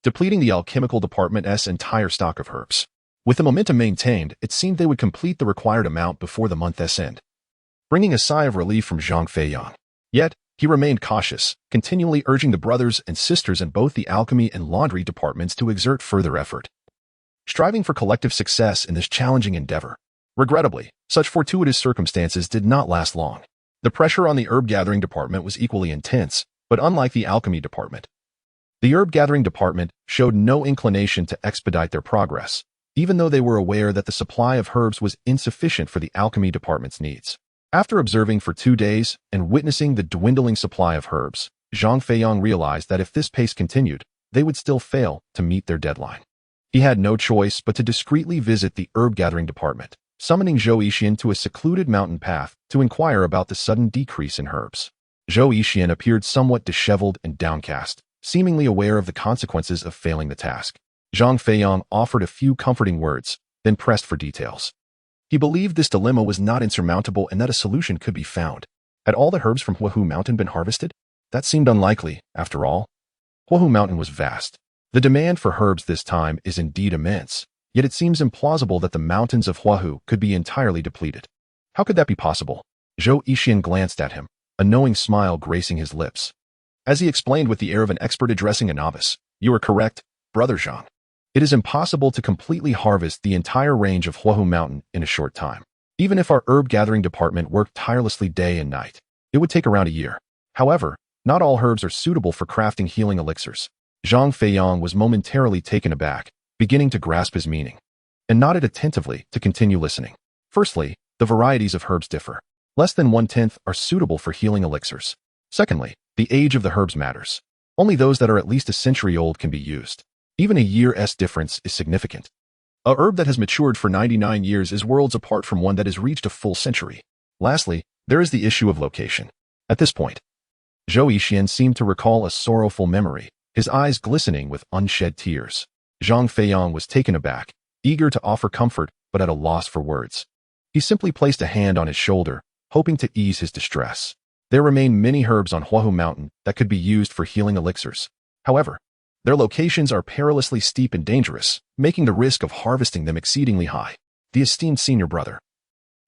depleting the alchemical department's entire stock of herbs. With the momentum maintained, it seemed they would complete the required amount before the month's end, bringing a sigh of relief from Zhang Feiyang. Yet, he remained cautious, continually urging the brothers and sisters in both the alchemy and laundry departments to exert further effort, striving for collective success in this challenging endeavor. Regrettably, such fortuitous circumstances did not last long. The pressure on the herb-gathering department was equally intense, but unlike the alchemy department, the herb-gathering department showed no inclination to expedite their progress, even though they were aware that the supply of herbs was insufficient for the alchemy department's needs. After observing for 2 days and witnessing the dwindling supply of herbs, Zhang Feiyang realized that if this pace continued, they would still fail to meet their deadline. He had no choice but to discreetly visit the herb-gathering department, summoning Zhou Yixian to a secluded mountain path to inquire about the sudden decrease in herbs. Zhou Yixian appeared somewhat disheveled and downcast, seemingly aware of the consequences of failing the task. Zhang Feiyang offered a few comforting words, then pressed for details. He believed this dilemma was not insurmountable and that a solution could be found. Had all the herbs from Huahu Mountain been harvested? That seemed unlikely, after all. Huahu Mountain was vast. The demand for herbs this time is indeed immense, yet it seems implausible that the mountains of Huahu could be entirely depleted. How could that be possible? Zhou Yixian glanced at him, a knowing smile gracing his lips. As he explained with the air of an expert addressing a novice, You are correct, Brother Zhang. It is impossible to completely harvest the entire range of Huahu Mountain in a short time. Even if our herb-gathering department worked tirelessly day and night, it would take around a year. However, not all herbs are suitable for crafting healing elixirs. Zhang Feiyang was momentarily taken aback, beginning to grasp his meaning, and nodded attentively to continue listening. Firstly, the varieties of herbs differ. Less than 1/10 are suitable for healing elixirs. Secondly, the age of the herbs matters. Only those that are at least a century old can be used. Even a year's difference is significant. A herb that has matured for 99 years is worlds apart from one that has reached a full century. Lastly, there is the issue of location. At this point, Zhou Yixian seemed to recall a sorrowful memory, his eyes glistening with unshed tears. Zhang Feiyang was taken aback, eager to offer comfort but at a loss for words. He simply placed a hand on his shoulder, hoping to ease his distress. There remain many herbs on Huahu Mountain that could be used for healing elixirs. However, their locations are perilously steep and dangerous, making the risk of harvesting them exceedingly high. The esteemed senior brother,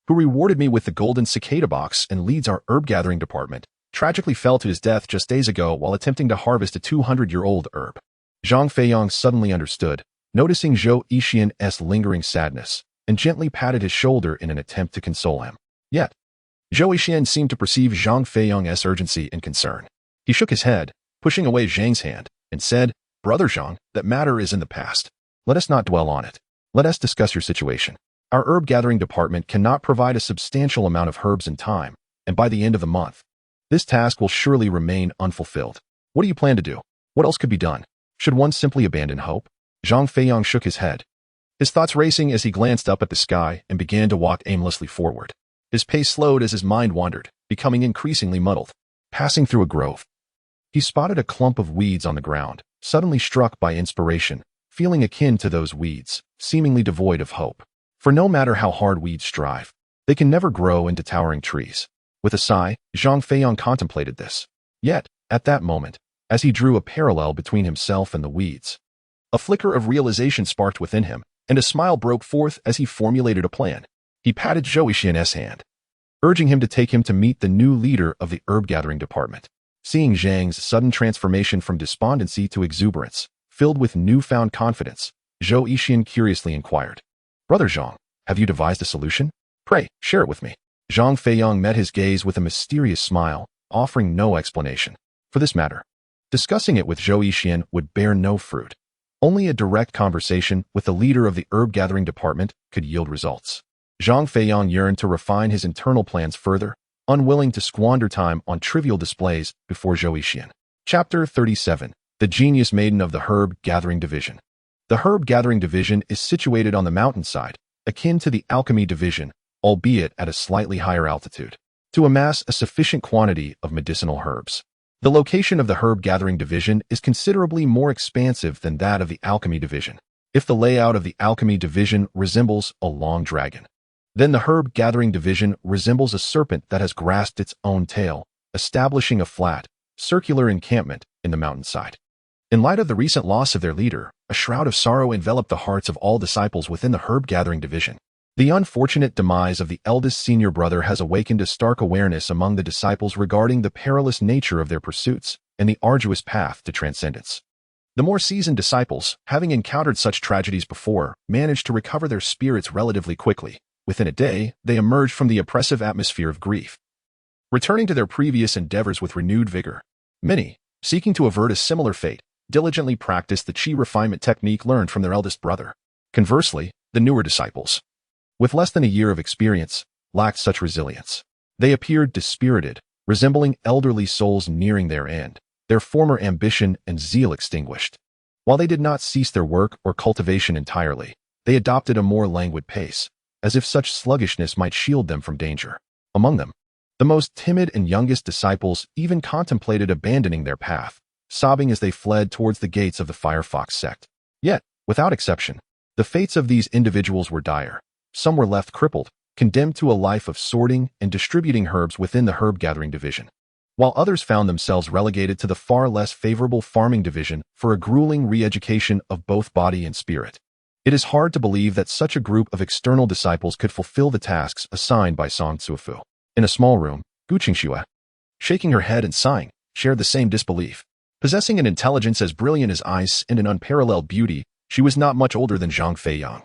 who rewarded me with the golden cicada box and leads our herb-gathering department, tragically fell to his death just days ago while attempting to harvest a 200-year-old herb. Zhang Feiyang suddenly understood, noticing Zhou Yixian's lingering sadness. and gently patted his shoulder in an attempt to console him. Yet, Zhou Yixian seemed to perceive Zhang Feiyang's urgency and concern. He shook his head, pushing away Zhang's hand, and said, "Brother Zhang, that matter is in the past. Let us not dwell on it. Let us discuss your situation. Our herb gathering department cannot provide a substantial amount of herbs in time, and by the end of the month, this task will surely remain unfulfilled. What do you plan to do? What else could be done? Should one simply abandon hope?" Zhang Feiyang shook his head, his thoughts racing as he glanced up at the sky and began to walk aimlessly forward. His pace slowed as his mind wandered, becoming increasingly muddled. Passing through a grove, he spotted a clump of weeds on the ground, suddenly struck by inspiration, feeling akin to those weeds, seemingly devoid of hope. For no matter how hard weeds strive, they can never grow into towering trees. With a sigh, Zhang Feiyang contemplated this. Yet, at that moment, as he drew a parallel between himself and the weeds, a flicker of realization sparked within him, and a smile broke forth as he formulated a plan. He patted Zhou Yixian's hand, urging him to take him to meet the new leader of the herb-gathering department. Seeing Zhang's sudden transformation from despondency to exuberance, filled with newfound confidence, Zhou Yixian curiously inquired, "Brother Zhang, have you devised a solution? Pray, share it with me." Zhang Feiyang met his gaze with a mysterious smile, offering no explanation. For this matter, discussing it with Zhou Yixian would bear no fruit. Only a direct conversation with the leader of the herb-gathering department could yield results. Zhang Feiyang yearned to refine his internal plans further, unwilling to squander time on trivial displays before Zhou Yixian. Chapter 37. The Genius Maiden of the Herb-Gathering Division. The Herb-Gathering Division is situated on the mountainside, akin to the Alchemy Division, albeit at a slightly higher altitude, to amass a sufficient quantity of medicinal herbs. The location of the Herb-Gathering Division is considerably more expansive than that of the Alchemy Division. If the layout of the Alchemy Division resembles a long dragon, then the Herb-Gathering Division resembles a serpent that has grasped its own tail, establishing a flat, circular encampment in the mountainside. In light of the recent loss of their leader, a shroud of sorrow enveloped the hearts of all disciples within the Herb-Gathering Division. The unfortunate demise of the eldest senior brother has awakened a stark awareness among the disciples regarding the perilous nature of their pursuits and the arduous path to transcendence. The more seasoned disciples, having encountered such tragedies before, managed to recover their spirits relatively quickly. Within a day, they emerged from the oppressive atmosphere of grief, returning to their previous endeavors with renewed vigor. Many, seeking to avert a similar fate, diligently practiced the qi refinement technique learned from their eldest brother. Conversely, the newer disciples, with less than a year of experience, lacked such resilience. They appeared dispirited, resembling elderly souls nearing their end, their former ambition and zeal extinguished. While they did not cease their work or cultivation entirely, they adopted a more languid pace, as if such sluggishness might shield them from danger. Among them, the most timid and youngest disciples even contemplated abandoning their path, sobbing as they fled towards the gates of the Firefox sect. Yet, without exception, the fates of these individuals were dire. Some were left crippled, condemned to a life of sorting and distributing herbs within the herb-gathering division, while others found themselves relegated to the far less favorable farming division for a grueling re-education of both body and spirit. It is hard to believe that such a group of external disciples could fulfill the tasks assigned by Song Cuofu. In a small room, Gu Qingxue, shaking her head and sighing, shared the same disbelief. Possessing an intelligence as brilliant as ice and an unparalleled beauty, she was not much older than Zhang Feiyang.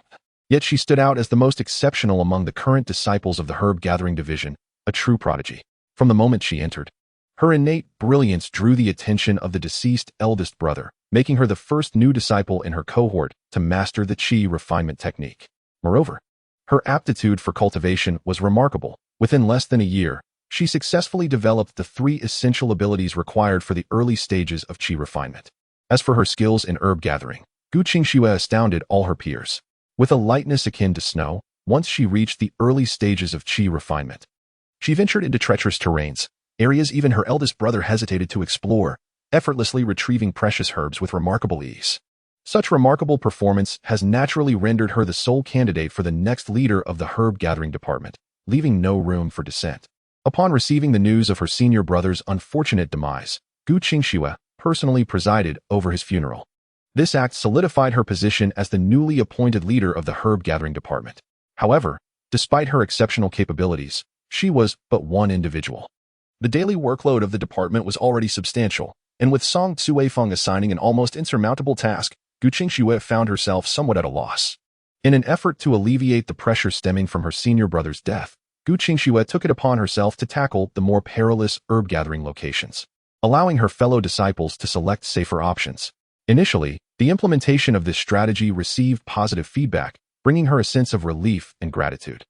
Yet she stood out as the most exceptional among the current disciples of the herb-gathering division, a true prodigy. From the moment she entered, her innate brilliance drew the attention of the deceased eldest brother, making her the first new disciple in her cohort to master the qi refinement technique. Moreover, her aptitude for cultivation was remarkable. Within less than a year, she successfully developed the 3 essential abilities required for the early stages of qi refinement. As for her skills in herb gathering, Gu Qingxue astounded all her peers. With a lightness akin to snow, once she reached the early stages of qi refinement, she ventured into treacherous terrains, areas even her eldest brother hesitated to explore, effortlessly retrieving precious herbs with remarkable ease. Such remarkable performance has naturally rendered her the sole candidate for the next leader of the herb-gathering department, leaving no room for dissent. Upon receiving the news of her senior brother's unfortunate demise, Gu Qingxue personally presided over his funeral. This act solidified her position as the newly appointed leader of the herb-gathering department. However, despite her exceptional capabilities, she was but one individual. The daily workload of the department was already substantial, and with Song Cuofu assigning an almost insurmountable task, Gu Qingxue found herself somewhat at a loss. In an effort to alleviate the pressure stemming from her senior brother's death, Gu Qingxue took it upon herself to tackle the more perilous herb-gathering locations, allowing her fellow disciples to select safer options. Initially, the implementation of this strategy received positive feedback, bringing her a sense of relief and gratitude.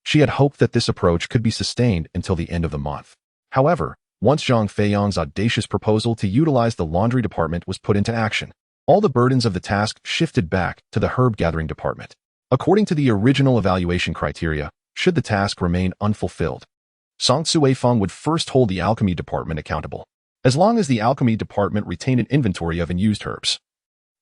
She had hoped that this approach could be sustained until the end of the month. However, once Zhang Feiyang's audacious proposal to utilize the laundry department was put into action, all the burdens of the task shifted back to the herb-gathering department. According to the original evaluation criteria, should the task remain unfulfilled, Song Feng would first hold the alchemy department accountable. As long as the alchemy department retained an inventory of unused herbs,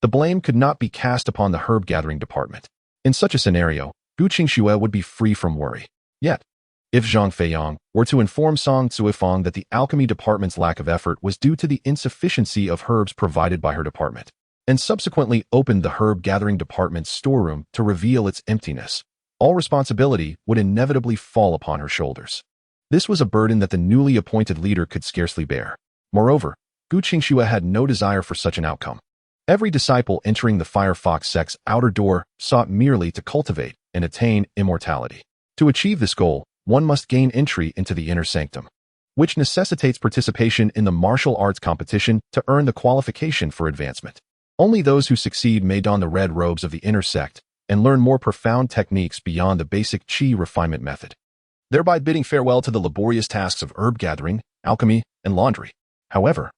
the blame could not be cast upon the herb-gathering department. In such a scenario, Gu Qingxue would be free from worry. Yet, if Zhang Feiyang were to inform Song Feng that the alchemy department's lack of effort was due to the insufficiency of herbs provided by her department, and subsequently opened the herb-gathering department's storeroom to reveal its emptiness, all responsibility would inevitably fall upon her shoulders. This was a burden that the newly appointed leader could scarcely bear. Moreover, Gu Qingxue had no desire for such an outcome. Every disciple entering the Firefox sect's outer door sought merely to cultivate and attain immortality. To achieve this goal, one must gain entry into the inner sanctum, which necessitates participation in the martial arts competition to earn the qualification for advancement. Only those who succeed may don the red robes of the inner sect and learn more profound techniques beyond the basic qi refinement method, thereby bidding farewell to the laborious tasks of herb gathering, alchemy, and laundry. However,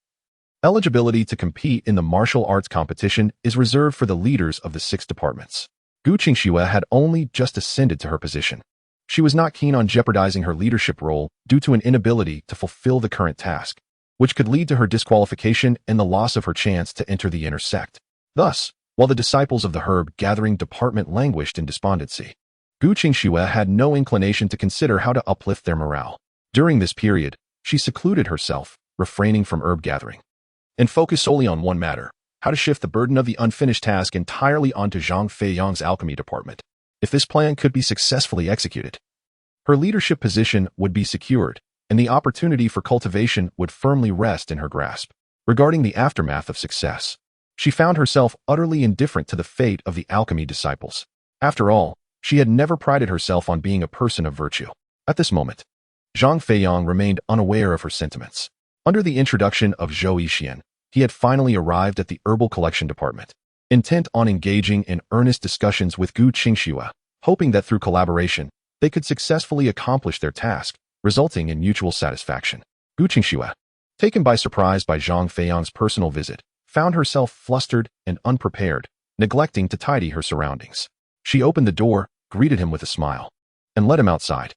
eligibility to compete in the martial arts competition is reserved for the leaders of the 6 departments. Gu Qingxue had only just ascended to her position. She was not keen on jeopardizing her leadership role due to an inability to fulfill the current task, which could lead to her disqualification and the loss of her chance to enter the inner sect. Thus, while the disciples of the herb-gathering department languished in despondency, Gu Qingxue had no inclination to consider how to uplift their morale. During this period, she secluded herself, refraining from herb gathering, and focused solely on one matter: how to shift the burden of the unfinished task entirely onto Zhang Feiyang's alchemy department. If this plan could be successfully executed, her leadership position would be secured, and the opportunity for cultivation would firmly rest in her grasp. Regarding the aftermath of success, she found herself utterly indifferent to the fate of the alchemy disciples. After all, she had never prided herself on being a person of virtue. At this moment, Zhang Feiyang remained unaware of her sentiments. Under the introduction of Zhou Yixian, he had finally arrived at the herbal collection department, intent on engaging in earnest discussions with Gu Qingxue, hoping that through collaboration, they could successfully accomplish their task, resulting in mutual satisfaction. Gu Qingxue, taken by surprise by Zhang Feiyang's personal visit, found herself flustered and unprepared, neglecting to tidy her surroundings. She opened the door, greeted him with a smile, and led him outside.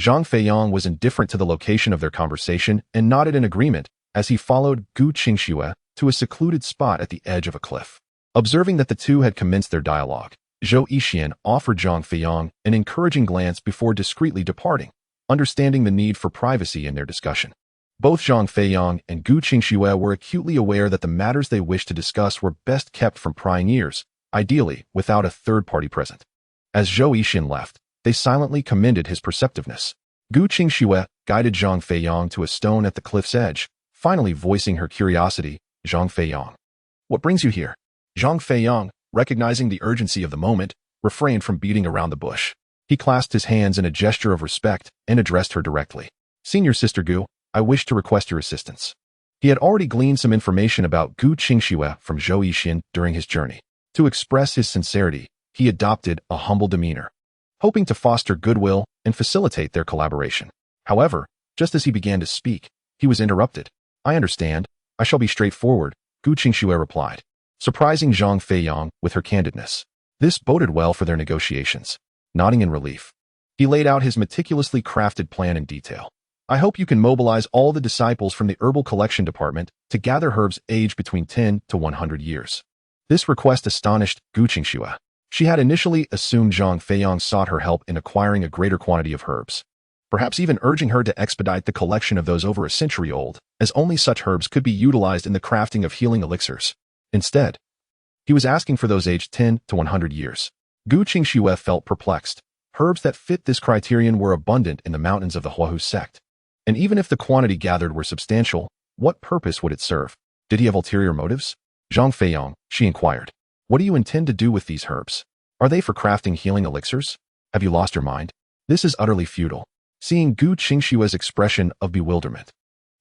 Zhang Feiyang was indifferent to the location of their conversation and nodded in agreement as he followed Gu Qingxue to a secluded spot at the edge of a cliff. Observing that the two had commenced their dialogue, Zhou Yixian offered Zhang Feiyang an encouraging glance before discreetly departing, understanding the need for privacy in their discussion. Both Zhang Feiyang and Gu Qingxue were acutely aware that the matters they wished to discuss were best kept from prying ears, ideally without a third party present. As Zhou Yixian left, they silently commended his perceptiveness. Gu Qingxue guided Zhang Feiyang to a stone at the cliff's edge, finally voicing her curiosity. Zhang Feiyang, what brings you here? Zhang Feiyang, recognizing the urgency of the moment, refrained from beating around the bush. He clasped his hands in a gesture of respect and addressed her directly. Senior Sister Gu, I wish to request your assistance. He had already gleaned some information about Gu Qingxue from Zhou Yixian during his journey. To express his sincerity, he adopted a humble demeanor, hoping to foster goodwill and facilitate their collaboration. However, just as he began to speak, he was interrupted. I understand. I shall be straightforward, Gu Qingxue replied, surprising Zhang Feiyang with her candidness. This boded well for their negotiations. Nodding in relief, he laid out his meticulously crafted plan in detail. I hope you can mobilize all the disciples from the herbal collection department to gather herbs aged between 10 to 100 years. This request astonished Gu Qingxue. She had initially assumed Zhang Feiyang sought her help in acquiring a greater quantity of herbs, perhaps even urging her to expedite the collection of those over a century old, as only such herbs could be utilized in the crafting of healing elixirs. Instead, he was asking for those aged 10 to 100 years. Gu Qingxue felt perplexed. Herbs that fit this criterion were abundant in the mountains of the Huahu sect. And even if the quantity gathered were substantial, what purpose would it serve? Did he have ulterior motives? Zhang Feiyang, she inquired. What do you intend to do with these herbs? Are they for crafting healing elixirs? Have you lost your mind? This is utterly futile. Seeing Gu Qingshua's expression of bewilderment,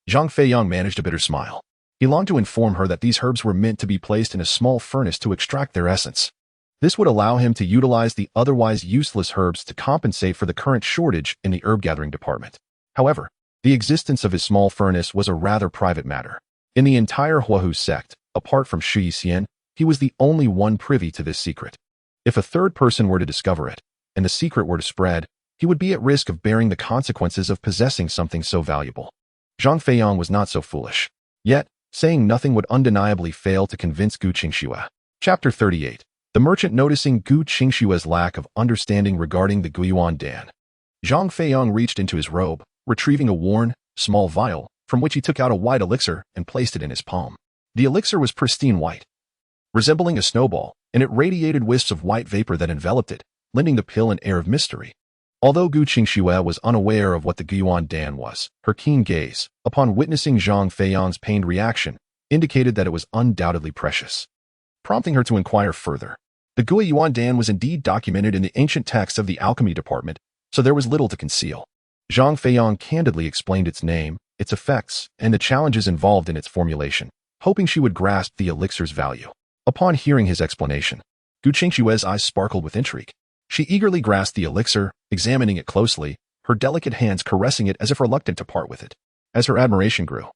Zhang Feiyang managed a bitter smile. He longed to inform her that these herbs were meant to be placed in a small furnace to extract their essence. This would allow him to utilize the otherwise useless herbs to compensate for the current shortage in the herb-gathering department. However, the existence of his small furnace was a rather private matter. In the entire Huahu sect, apart from Shi Xian, he was the only one privy to this secret. If a third person were to discover it, and the secret were to spread, he would be at risk of bearing the consequences of possessing something so valuable. Zhang Feiyang was not so foolish. Yet, saying nothing would undeniably fail to convince Gu Qingxue. Chapter 38. The merchant noticing Gu Qingshua's lack of understanding regarding the Guiyuan Dan. Zhang Feiyang reached into his robe, retrieving a worn, small vial, from which he took out a white elixir and placed it in his palm. The elixir was pristine white, resembling a snowball, and it radiated wisps of white vapor that enveloped it, lending the pill an air of mystery. Although Gu Qingxue was unaware of what the Guiyuan Dan was, her keen gaze, upon witnessing Zhang Feiyang's pained reaction, indicated that it was undoubtedly precious, prompting her to inquire further. The Guiyuan Dan was indeed documented in the ancient texts of the alchemy department, so there was little to conceal. Zhang Feiyang candidly explained its name, its effects, and the challenges involved in its formulation, hoping she would grasp the elixir's value. Upon hearing his explanation, Gu Qingshue's eyes sparkled with intrigue. She eagerly grasped the elixir, examining it closely, her delicate hands caressing it as if reluctant to part with it. As her admiration grew,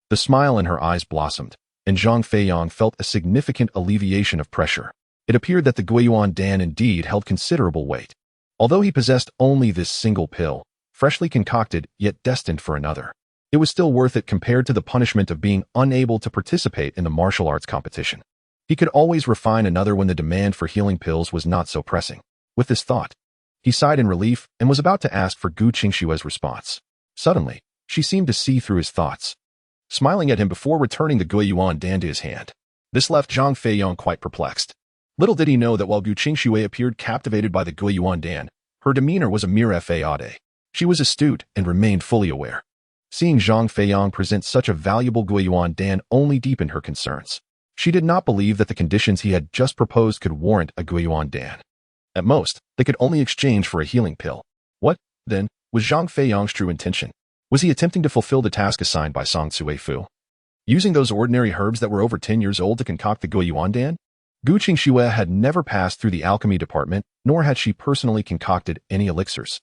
the smile in her eyes blossomed, and Zhang Feiyang felt a significant alleviation of pressure. It appeared that the Guiyuan Dan indeed held considerable weight. Although he possessed only this single pill, freshly concocted yet destined for another, it was still worth it compared to the punishment of being unable to participate in the martial arts competition. He could always refine another when the demand for healing pills was not so pressing. With this thought, he sighed in relief and was about to ask for Gu Qingshue's response. Suddenly, she seemed to see through his thoughts, smiling at him before returning the Guiyuan Dan to his hand. This left Zhang Feiyang quite perplexed. Little did he know that while Gu Qingxue appeared captivated by the Guiyuan Dan, her demeanor was a mere fade. She was astute and remained fully aware. Seeing Zhang Feiyang present such a valuable Guiyuan Dan only deepened her concerns. She did not believe that the conditions he had just proposed could warrant a Guiyuan Dan. At most, they could only exchange for a healing pill. What, then, was Zhang Feiyang's true intention? Was he attempting to fulfill the task assigned by Song Cuifu? Using those ordinary herbs that were over 10 years old to concoct the Guiyuan Dan? Gu Qingxue had never passed through the alchemy department, nor had she personally concocted any elixirs.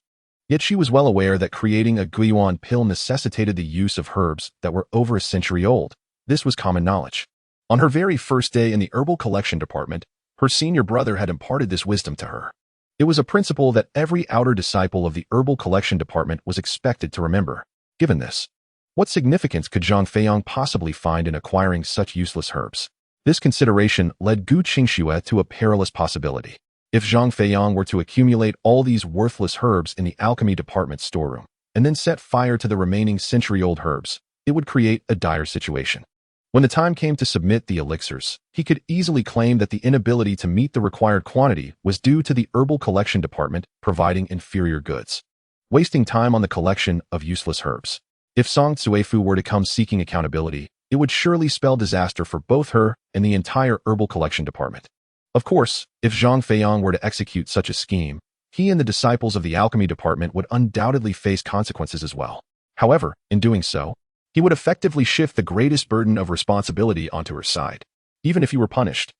Yet she was well aware that creating a Guiyuan pill necessitated the use of herbs that were over a century old. This was common knowledge. On her very first day in the herbal collection department, her senior brother had imparted this wisdom to her. It was a principle that every outer disciple of the herbal collection department was expected to remember. Given this, what significance could Zhang Feiyang possibly find in acquiring such useless herbs? This consideration led Gu Qingxue to a perilous possibility. If Zhang Feiyang were to accumulate all these worthless herbs in the alchemy department storeroom, and then set fire to the remaining century-old herbs, it would create a dire situation. When the time came to submit the elixirs, he could easily claim that the inability to meet the required quantity was due to the herbal collection department providing inferior goods, wasting time on the collection of useless herbs. If Song Cuifu were to come seeking accountability, it would surely spell disaster for both her and the entire herbal collection department. Of course, if Zhang Feiyang were to execute such a scheme, he and the disciples of the alchemy department would undoubtedly face consequences as well. However, in doing so, he would effectively shift the greatest burden of responsibility onto her side. Even if he were punished,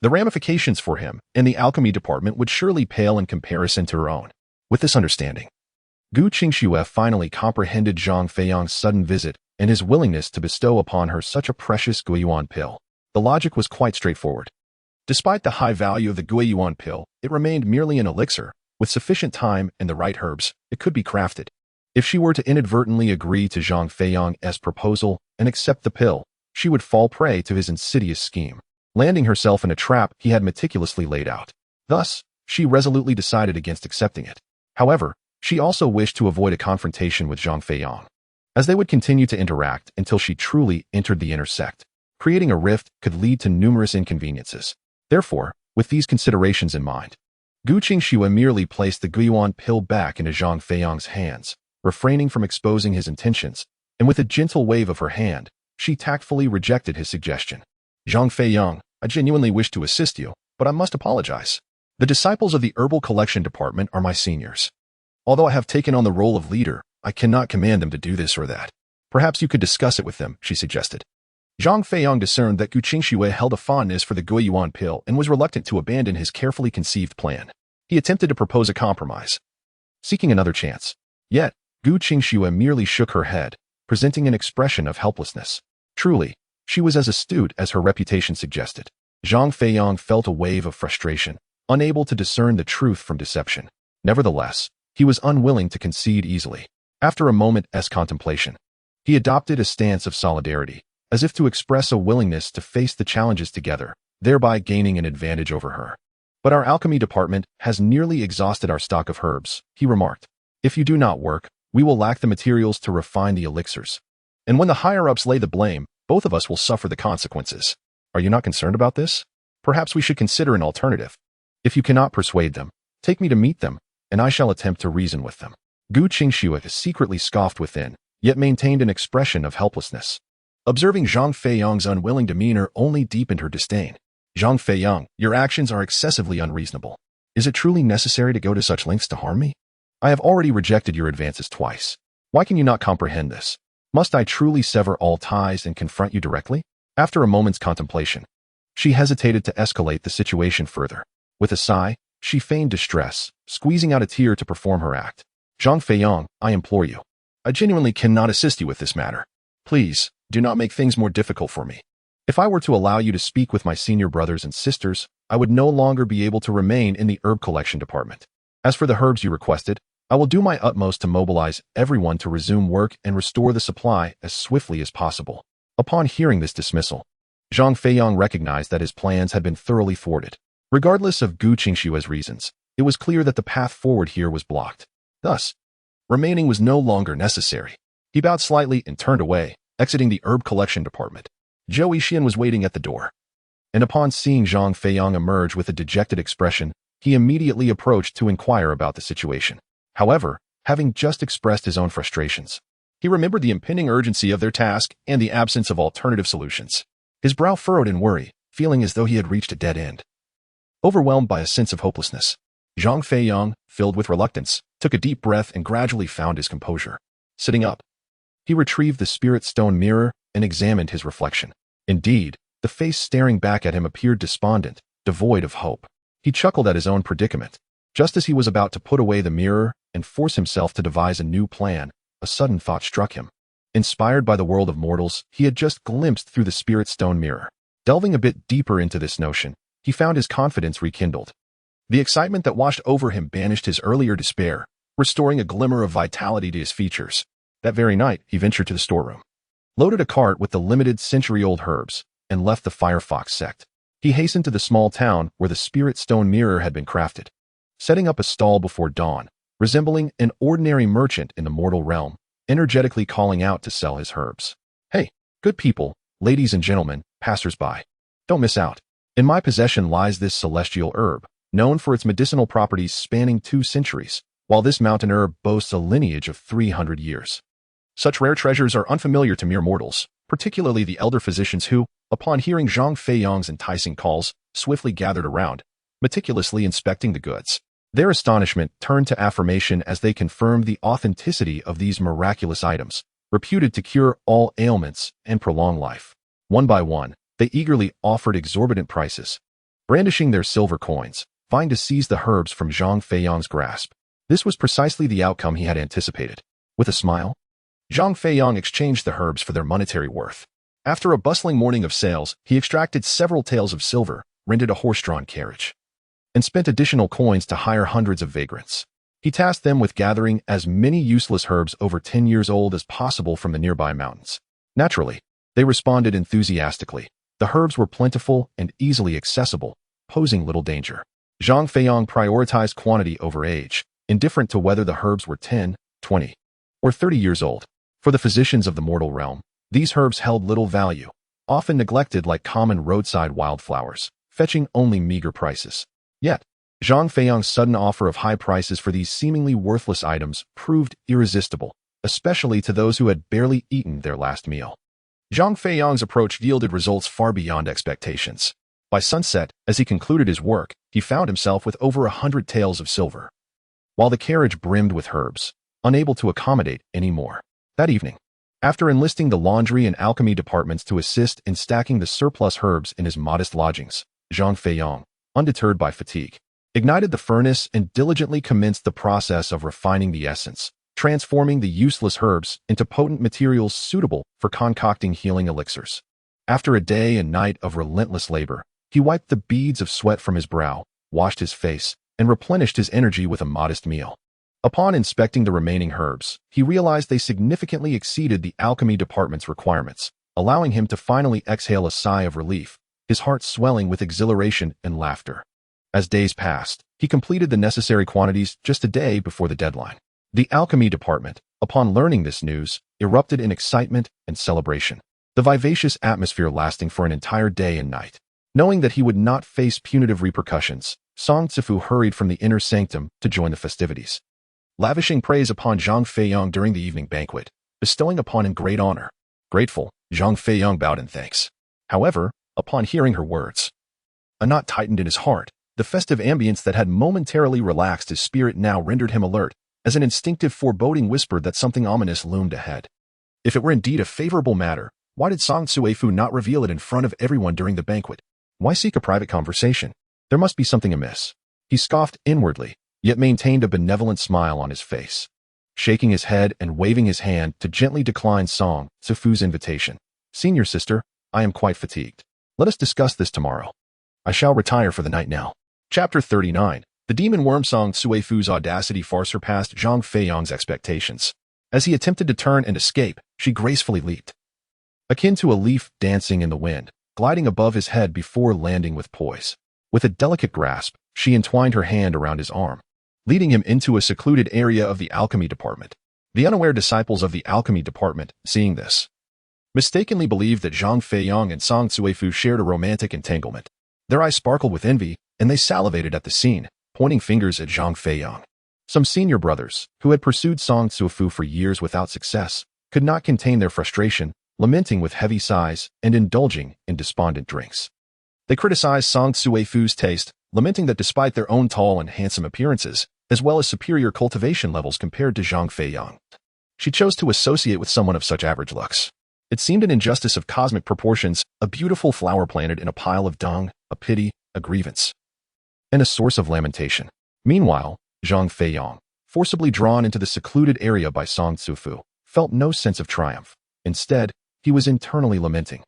the ramifications for him and the alchemy department would surely pale in comparison to her own. With this understanding, Gu Qingxue finally comprehended Zhang Feiyang's sudden visit and his willingness to bestow upon her such a precious Guiyuan pill. The logic was quite straightforward. Despite the high value of the Guiyuan pill, it remained merely an elixir. With sufficient time and the right herbs, it could be crafted. If she were to inadvertently agree to Zhang Feiyang's proposal and accept the pill, she would fall prey to his insidious scheme, landing herself in a trap he had meticulously laid out. Thus, she resolutely decided against accepting it. However, she also wished to avoid a confrontation with Zhang Feiyang, as they would continue to interact until she truly entered the inner sect. Creating a rift could lead to numerous inconveniences. Therefore, with these considerations in mind, Gu Qingxue merely placed the Guiyuan pill back into Zhang Feiyang's hands, refraining from exposing his intentions, and with a gentle wave of her hand, she tactfully rejected his suggestion. Zhang Feiyang, I genuinely wish to assist you, but I must apologize. The disciples of the herbal collection department are my seniors. Although I have taken on the role of leader, I cannot command them to do this or that. Perhaps you could discuss it with them, she suggested. Zhang Feiyang discerned that Gu Qingxue held a fondness for the Guiyuan pill and was reluctant to abandon his carefully conceived plan. He attempted to propose a compromise, seeking another chance. Yet, Gu Qingxue merely shook her head, presenting an expression of helplessness. Truly, she was as astute as her reputation suggested. Zhang Feiyang felt a wave of frustration, unable to discern the truth from deception. Nevertheless, he was unwilling to concede easily. After a moment's contemplation, he adopted a stance of solidarity, as if to express a willingness to face the challenges together, thereby gaining an advantage over her. But our alchemy department has nearly exhausted our stock of herbs, he remarked. If you do not work, we will lack the materials to refine the elixirs. And when the higher-ups lay the blame, both of us will suffer the consequences. Are you not concerned about this? Perhaps we should consider an alternative. If you cannot persuade them, take me to meet them, and I shall attempt to reason with them. Gu Qingxue secretly scoffed within, yet maintained an expression of helplessness. Observing Zhang Feiyang's unwilling demeanor only deepened her disdain. Zhang Feiyang, your actions are excessively unreasonable. Is it truly necessary to go to such lengths to harm me? I have already rejected your advances twice. Why can you not comprehend this? Must I truly sever all ties and confront you directly? After a moment's contemplation, she hesitated to escalate the situation further. With a sigh, she feigned distress, squeezing out a tear to perform her act. Zhang Feiyang, I implore you. I genuinely cannot assist you with this matter. Please, do not make things more difficult for me. If I were to allow you to speak with my senior brothers and sisters, I would no longer be able to remain in the herb collection department. As for the herbs you requested, I will do my utmost to mobilize everyone to resume work and restore the supply as swiftly as possible. Upon hearing this dismissal, Zhang Feiyang recognized that his plans had been thoroughly thwarted. Regardless of Gu Qingxue's reasons, it was clear that the path forward here was blocked. Thus, remaining was no longer necessary. He bowed slightly and turned away, exiting the herb collection department. Zhou Yixian was waiting at the door, and upon seeing Zhang Feiyang emerge with a dejected expression, he immediately approached to inquire about the situation. However, having just expressed his own frustrations, he remembered the impending urgency of their task and the absence of alternative solutions. His brow furrowed in worry, feeling as though he had reached a dead end. Overwhelmed by a sense of hopelessness, Zhang Feiyang, filled with reluctance, took a deep breath and gradually found his composure. Sitting up, he retrieved the spirit stone mirror and examined his reflection. Indeed, the face staring back at him appeared despondent, devoid of hope. He chuckled at his own predicament. Just as he was about to put away the mirror and force himself to devise a new plan, a sudden thought struck him. Inspired by the world of mortals, he had just glimpsed through the spirit stone mirror. Delving a bit deeper into this notion, he found his confidence rekindled. The excitement that washed over him banished his earlier despair, restoring a glimmer of vitality to his features. That very night, he ventured to the storeroom, loaded a cart with the limited century-old herbs, and left the Firefox sect. He hastened to the small town where the spirit stone mirror had been crafted, setting up a stall before dawn, resembling an ordinary merchant in the mortal realm, energetically calling out to sell his herbs. Hey, good people, ladies and gentlemen, passers-by, don't miss out. In my possession lies this celestial herb, known for its medicinal properties spanning 2 centuries, while this mountain herb boasts a lineage of 300 years. Such rare treasures are unfamiliar to mere mortals, particularly the elder physicians who, upon hearing Zhang Feiyang's enticing calls, swiftly gathered around, meticulously inspecting the goods. Their astonishment turned to affirmation as they confirmed the authenticity of these miraculous items, reputed to cure all ailments and prolong life. One by one, they eagerly offered exorbitant prices, brandishing their silver coins, vying to seize the herbs from Zhang Feiyang's grasp. This was precisely the outcome he had anticipated. With a smile, Zhang Feiyang exchanged the herbs for their monetary worth. After a bustling morning of sales, he extracted several taels of silver, rented a horse-drawn carriage, and spent additional coins to hire hundreds of vagrants. He tasked them with gathering as many useless herbs over 10 years old as possible from the nearby mountains. Naturally, they responded enthusiastically. The herbs were plentiful and easily accessible, posing little danger. Zhang Feiyang prioritized quantity over age, indifferent to whether the herbs were 10, 20, or 30 years old. For the physicians of the mortal realm, these herbs held little value, often neglected like common roadside wildflowers, fetching only meager prices. Yet, Zhang Feiyang's sudden offer of high prices for these seemingly worthless items proved irresistible, especially to those who had barely eaten their last meal. Zhang Feiyang's approach yielded results far beyond expectations. By sunset, as he concluded his work, he found himself with over 100 taels of silver, while the carriage brimmed with herbs, unable to accommodate any more. That evening, after enlisting the laundry and alchemy departments to assist in stacking the surplus herbs in his modest lodgings, Zhang Feiyang, undeterred by fatigue, ignited the furnace and diligently commenced the process of refining the essence, transforming the useless herbs into potent materials suitable for concocting healing elixirs. After a day and night of relentless labor, he wiped the beads of sweat from his brow, washed his face, and replenished his energy with a modest meal. Upon inspecting the remaining herbs, he realized they significantly exceeded the alchemy department's requirements, allowing him to finally exhale a sigh of relief, his heart swelling with exhilaration and laughter. As days passed, he completed the necessary quantities just a day before the deadline. The alchemy department, upon learning this news, erupted in excitement and celebration, the vivacious atmosphere lasting for an entire day and night. Knowing that he would not face punitive repercussions, Song Zifu hurried from the inner sanctum to join the festivities, lavishing praise upon Zhang Feiyang during the evening banquet, bestowing upon him great honor. Grateful, Zhang Feiyang bowed in thanks. However, upon hearing her words, a knot tightened in his heart. The festive ambience that had momentarily relaxed his spirit now rendered him alert, as an instinctive foreboding whispered that something ominous loomed ahead. If it were indeed a favorable matter, why did Song Cuefu not reveal it in front of everyone during the banquet? Why seek a private conversation? There must be something amiss. He scoffed inwardly, yet maintained a benevolent smile on his face, shaking his head and waving his hand to gently decline Song Cuefu's invitation. Senior sister, I am quite fatigued. Let us discuss this tomorrow. I shall retire for the night now. Chapter 39. The demon worm Song Cuefu's audacity far surpassed Zhang Feiyang's expectations. As he attempted to turn and escape, she gracefully leaped, akin to a leaf dancing in the wind, gliding above his head before landing with poise. With a delicate grasp, she entwined her hand around his arm, leading him into a secluded area of the alchemy department. The unaware disciples of the alchemy department, seeing this, mistakenly believed that Zhang Feiyang and Song Cuefu shared a romantic entanglement. Their eyes sparkled with envy, and they salivated at the scene, pointing fingers at Zhang Feiyang. Some senior brothers, who had pursued Song Cuefu for years without success, could not contain their frustration, lamenting with heavy sighs and indulging in despondent drinks. They criticized Song Cuefu's taste, lamenting that despite their own tall and handsome appearances, as well as superior cultivation levels compared to Zhang Feiyang, she chose to associate with someone of such average looks. It seemed an injustice of cosmic proportions, a beautiful flower planted in a pile of dung, a pity, a grievance, and a source of lamentation. Meanwhile, Zhang Feiyang, forcibly drawn into the secluded area by Song Cuefu, felt no sense of triumph. Instead, he was internally lamenting,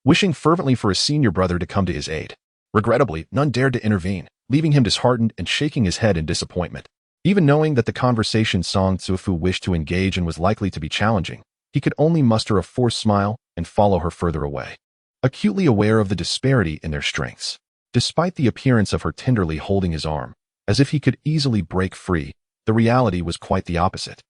wishing fervently for a senior brother to come to his aid. Regrettably, none dared to intervene, leaving him disheartened and shaking his head in disappointment. Even knowing that the conversation Song Cuefu wished to engage in was likely to be challenging, he could only muster a forced smile and follow her further away, acutely aware of the disparity in their strengths. Despite the appearance of her tenderly holding his arm, as if he could easily break free, the reality was quite the opposite.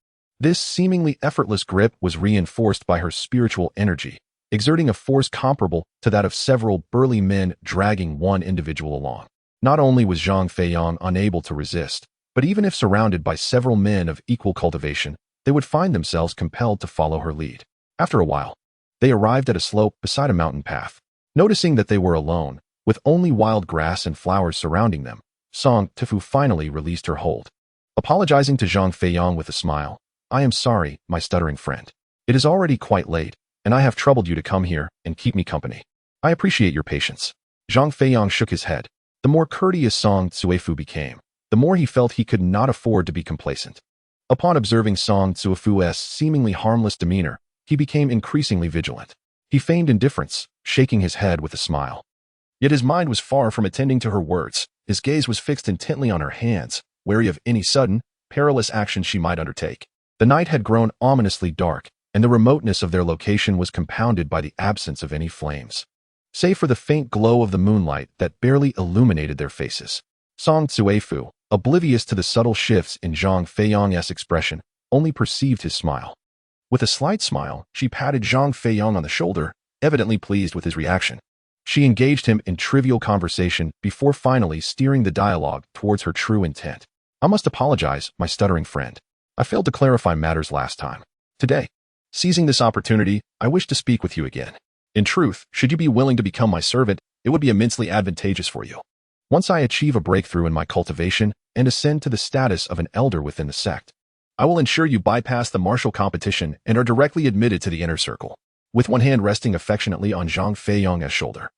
This seemingly effortless grip was reinforced by her spiritual energy, exerting a force comparable to that of several burly men dragging one individual along. Not only was Zhang Feiyang unable to resist, but even if surrounded by several men of equal cultivation, they would find themselves compelled to follow her lead. After a while, they arrived at a slope beside a mountain path. Noticing that they were alone, with only wild grass and flowers surrounding them, Song Cuefu finally released her hold. Apologizing to Zhang Feiyang with a smile, I am sorry, my stuttering friend. It is already quite late, and I have troubled you to come here and keep me company. I appreciate your patience. Zhang Feiyang shook his head. The more courteous Song Cuefu became, the more he felt he could not afford to be complacent. Upon observing Song Cuefu's seemingly harmless demeanor, he became increasingly vigilant. He feigned indifference, shaking his head with a smile. Yet his mind was far from attending to her words. His gaze was fixed intently on her hands, wary of any sudden, perilous action she might undertake. The night had grown ominously dark, and the remoteness of their location was compounded by the absence of any flames, save for the faint glow of the moonlight that barely illuminated their faces. Song Cuefu, oblivious to the subtle shifts in Zhang Feiyang's expression, only perceived his smile. With a slight smile, she patted Zhang Feiyang on the shoulder, evidently pleased with his reaction. She engaged him in trivial conversation before finally steering the dialogue towards her true intent. I must apologize, my stuttering friend. I failed to clarify matters last time. Today, seizing this opportunity, I wish to speak with you again. In truth, should you be willing to become my servant, it would be immensely advantageous for you. Once I achieve a breakthrough in my cultivation and ascend to the status of an elder within the sect, I will ensure you bypass the martial competition and are directly admitted to the inner circle. With one hand resting affectionately on Zhang Feiyang's shoulder,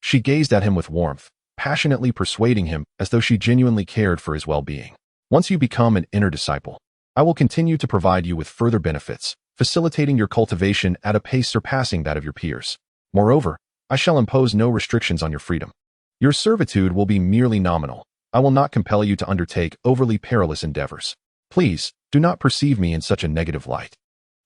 she gazed at him with warmth, passionately persuading him as though she genuinely cared for his well-being. Once you become an inner disciple, I will continue to provide you with further benefits, facilitating your cultivation at a pace surpassing that of your peers. Moreover, I shall impose no restrictions on your freedom. Your servitude will be merely nominal. I will not compel you to undertake overly perilous endeavors. Please, do not perceive me in such a negative light.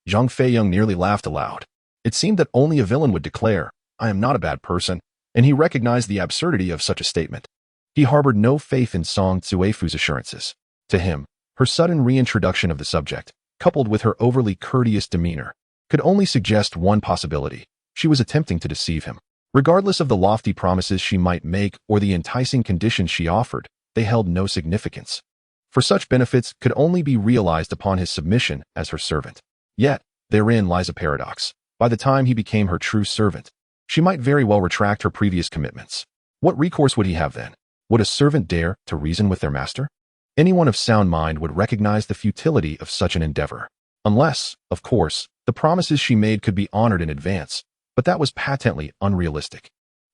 Zhang Feiyang nearly laughed aloud. It seemed that only a villain would declare, I am not a bad person, and he recognized the absurdity of such a statement. He harbored no faith in Song Tsuefu's assurances. To him, her sudden reintroduction of the subject, coupled with her overly courteous demeanor, could only suggest one possibility. She was attempting to deceive him. Regardless of the lofty promises she might make or the enticing conditions she offered, they held no significance. For such benefits could only be realized upon his submission as her servant. Yet, therein lies a paradox. By the time he became her true servant, she might very well retract her previous commitments. What recourse would he have then? Would a servant dare to reason with their master? Anyone of sound mind would recognize the futility of such an endeavor. Unless, of course, the promises she made could be honored in advance, but that was patently unrealistic.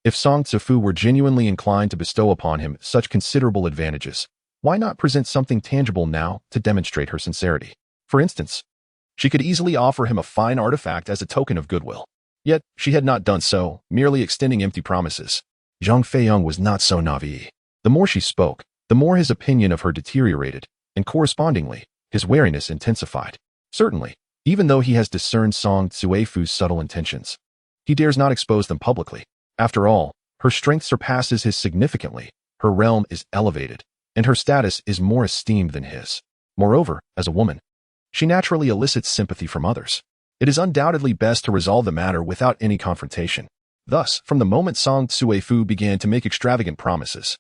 If Song Tsuefu were genuinely inclined to bestow upon him such considerable advantages, why not present something tangible now to demonstrate her sincerity? For instance, she could easily offer him a fine artifact as a token of goodwill. Yet, she had not done so, merely extending empty promises. Zhang Feiyang was not so naive. The more she spoke, the more his opinion of her deteriorated, and correspondingly, his wariness intensified. Certainly, even though he has discerned Song Tsuefu's subtle intentions, he dares not expose them publicly. After all, her strength surpasses his significantly, her realm is elevated, and her status is more esteemed than his. Moreover, as a woman, she naturally elicits sympathy from others. It is undoubtedly best to resolve the matter without any confrontation. Thus, from the moment Song Tsuefu began to make extravagant promises,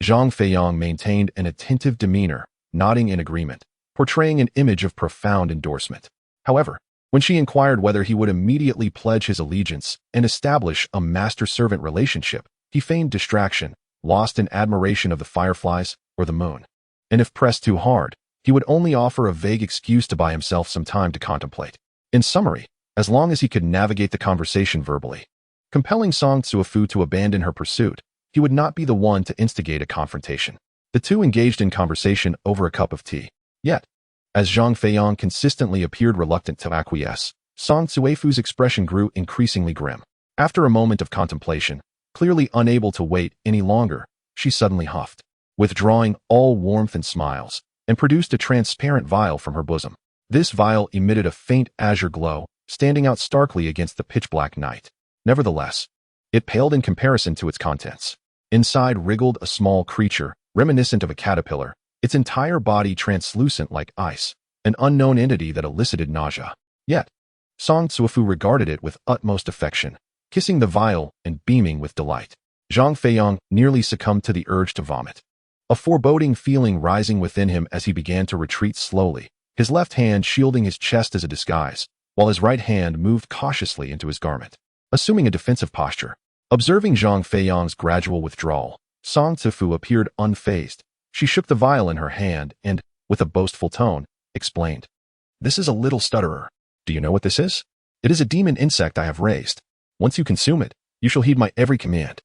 Zhang Feiyang maintained an attentive demeanor, nodding in agreement, portraying an image of profound endorsement. However, when she inquired whether he would immediately pledge his allegiance and establish a master-servant relationship, he feigned distraction, lost in admiration of the fireflies or the moon. And if pressed too hard, he would only offer a vague excuse to buy himself some time to contemplate. In summary, as long as he could navigate the conversation verbally, compelling Song Tsuefu to abandon her pursuit, he would not be the one to instigate a confrontation. The two engaged in conversation over a cup of tea. Yet, as Zhang Feiyang consistently appeared reluctant to acquiesce, Song Tsuefu's expression grew increasingly grim. After a moment of contemplation, clearly unable to wait any longer, she suddenly huffed, withdrawing all warmth and smiles, and produced a transparent vial from her bosom. This vial emitted a faint azure glow, standing out starkly against the pitch-black night. Nevertheless, it paled in comparison to its contents. Inside wriggled a small creature, reminiscent of a caterpillar, its entire body translucent like ice, an unknown entity that elicited nausea. Yet, Song Tsuefu regarded it with utmost affection, kissing the vial and beaming with delight. Zhang Feiyang nearly succumbed to the urge to vomit, a foreboding feeling rising within him as he began to retreat slowly, his left hand shielding his chest as a disguise, while his right hand moved cautiously into his garment, assuming a defensive posture. Observing Zhang Feiyang's gradual withdrawal, Song Tsuefu appeared unfazed. She shook the vial in her hand and, with a boastful tone, explained, "This is a little stutterer. Do you know what this is? It is a demon insect I have raised. Once you consume it, you shall heed my every command.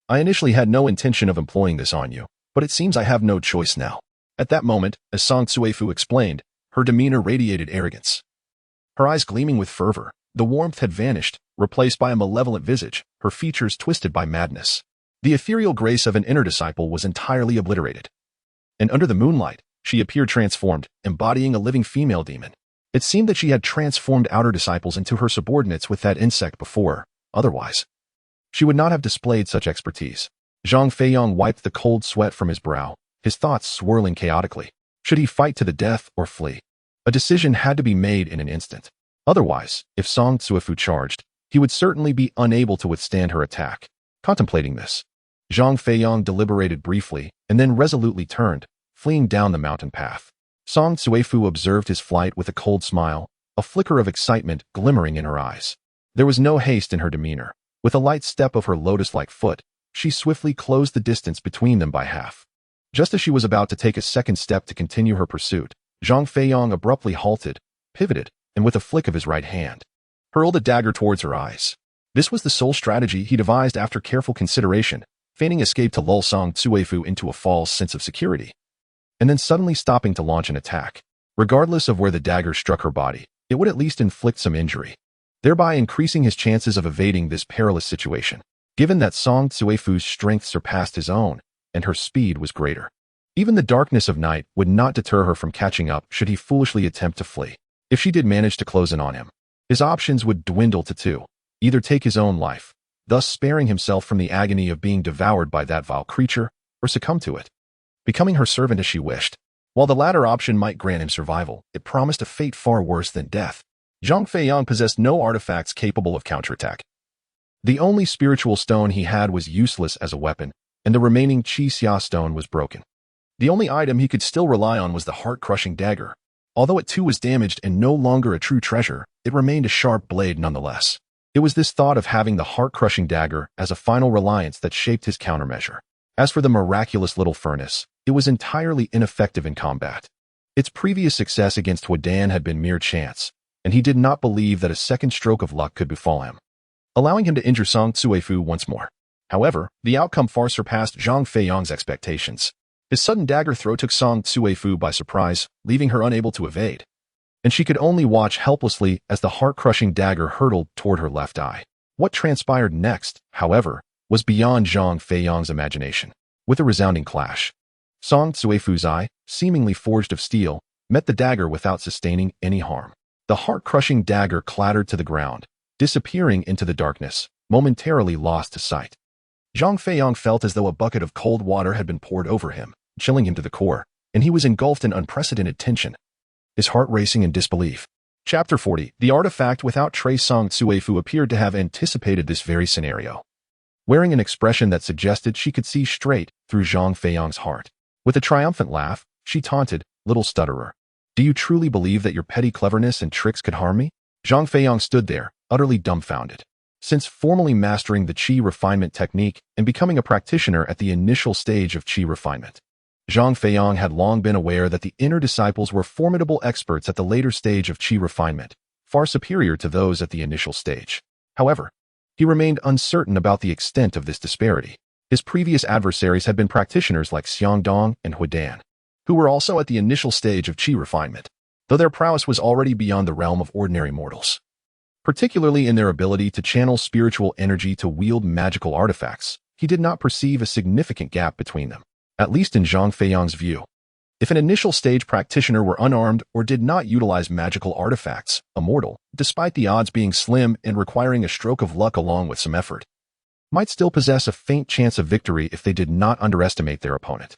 I initially had no intention of employing this on you, but it seems I have no choice now." At that moment, as Song Tsuefu explained, her demeanor radiated arrogance. Her eyes gleaming with fervor, the warmth had vanished, replaced by a malevolent visage, her features twisted by madness. The ethereal grace of an inner disciple was entirely obliterated. And under the moonlight, she appeared transformed, embodying a living female demon. It seemed that she had transformed outer disciples into her subordinates with that insect before her. Otherwise, she would not have displayed such expertise. Zhang Feiyang wiped the cold sweat from his brow, his thoughts swirling chaotically. Should he fight to the death or flee? A decision had to be made in an instant. Otherwise, if Song Tsuefu charged, he would certainly be unable to withstand her attack. Contemplating this, Zhang Feiyang deliberated briefly and then resolutely turned, fleeing down the mountain path. Song Tsuefu observed his flight with a cold smile, a flicker of excitement glimmering in her eyes. There was no haste in her demeanor. With a light step of her lotus-like foot, she swiftly closed the distance between them by half. Just as she was about to take a second step to continue her pursuit, Zhang Feiyang abruptly halted, pivoted, and with a flick of his right hand, hurled a dagger towards her eyes. This was the sole strategy he devised after careful consideration, feigning escape to lull Song Tsuefu into a false sense of security, and then suddenly stopping to launch an attack. Regardless of where the dagger struck her body, it would at least inflict some injury, thereby increasing his chances of evading this perilous situation. Given that Song Tsuefu's strength surpassed his own, and her speed was greater, even the darkness of night would not deter her from catching up should he foolishly attempt to flee. If she did manage to close in on him, his options would dwindle to two: either take his own life, thus sparing himself from the agony of being devoured by that vile creature, or succumb to it, becoming her servant as she wished. While the latter option might grant him survival, it promised a fate far worse than death. Zhang Feiyang possessed no artifacts capable of counterattack. The only spiritual stone he had was useless as a weapon, and the remaining Qi Xia stone was broken. The only item he could still rely on was the heart-crushing dagger. Although it too was damaged and no longer a true treasure, it remained a sharp blade nonetheless. It was this thought of having the heart-crushing dagger as a final reliance that shaped his countermeasure. As for the miraculous little furnace, it was entirely ineffective in combat. Its previous success against Huadan had been mere chance, and he did not believe that a second stroke of luck could befall him, allowing him to injure Song Tsuefu once more. However, the outcome far surpassed Zhang Feiyang's expectations. His sudden dagger throw took Song Tsuefu by surprise, leaving her unable to evade, and she could only watch helplessly as the heart-crushing dagger hurtled toward her left eye. What transpired next, however, was beyond Zhang Feiyang's imagination. With a resounding clash, Song Tsuefu's eye, seemingly forged of steel, met the dagger without sustaining any harm. The heart-crushing dagger clattered to the ground, disappearing into the darkness, momentarily lost to sight. Zhang Feiyang felt as though a bucket of cold water had been poured over him, chilling him to the core, and he was engulfed in unprecedented tension, his heart racing in disbelief. Chapter 40. The artifact without trace. Song Tsuefu appeared to have anticipated this very scenario, wearing an expression that suggested she could see straight through Zhang Feiyang's heart. With a triumphant laugh, she taunted, "Little stutterer, do you truly believe that your petty cleverness and tricks could harm me?" Zhang Feiyang stood there, utterly dumbfounded. Since formally mastering the Qi refinement technique and becoming a practitioner at the initial stage of Qi refinement, Zhang Feiyang had long been aware that the inner disciples were formidable experts at the later stage of Qi refinement, far superior to those at the initial stage. However, he remained uncertain about the extent of this disparity. His previous adversaries had been practitioners like Xiangdong and Huadan, who were also at the initial stage of Qi refinement, though their prowess was already beyond the realm of ordinary mortals, particularly in their ability to channel spiritual energy to wield magical artifacts. He did not perceive a significant gap between them, at least in Zhang Feiyang's view. If an initial stage practitioner were unarmed or did not utilize magical artifacts, a mortal, despite the odds being slim and requiring a stroke of luck along with some effort, might still possess a faint chance of victory if they did not underestimate their opponent.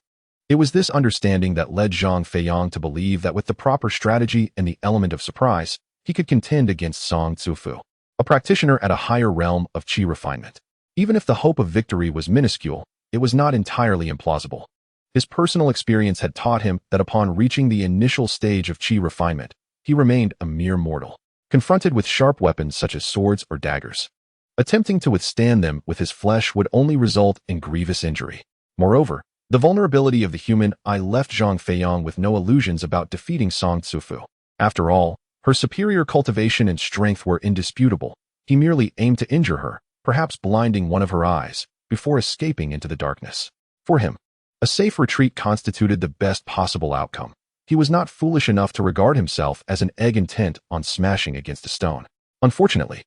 It was this understanding that led Zhang Feiyang to believe that with the proper strategy and the element of surprise, he could contend against Song Tsuefu, a practitioner at a higher realm of Qi refinement. Even if the hope of victory was minuscule, it was not entirely implausible. His personal experience had taught him that upon reaching the initial stage of Qi refinement, he remained a mere mortal, confronted with sharp weapons such as swords or daggers. Attempting to withstand them with his flesh would only result in grievous injury. Moreover, the vulnerability of the human eye left Zhang Feiyang with no illusions about defeating Song Tsuefu. After all, her superior cultivation and strength were indisputable. He merely aimed to injure her, perhaps blinding one of her eyes, before escaping into the darkness. For him, a safe retreat constituted the best possible outcome. He was not foolish enough to regard himself as an egg intent on smashing against a stone. Unfortunately,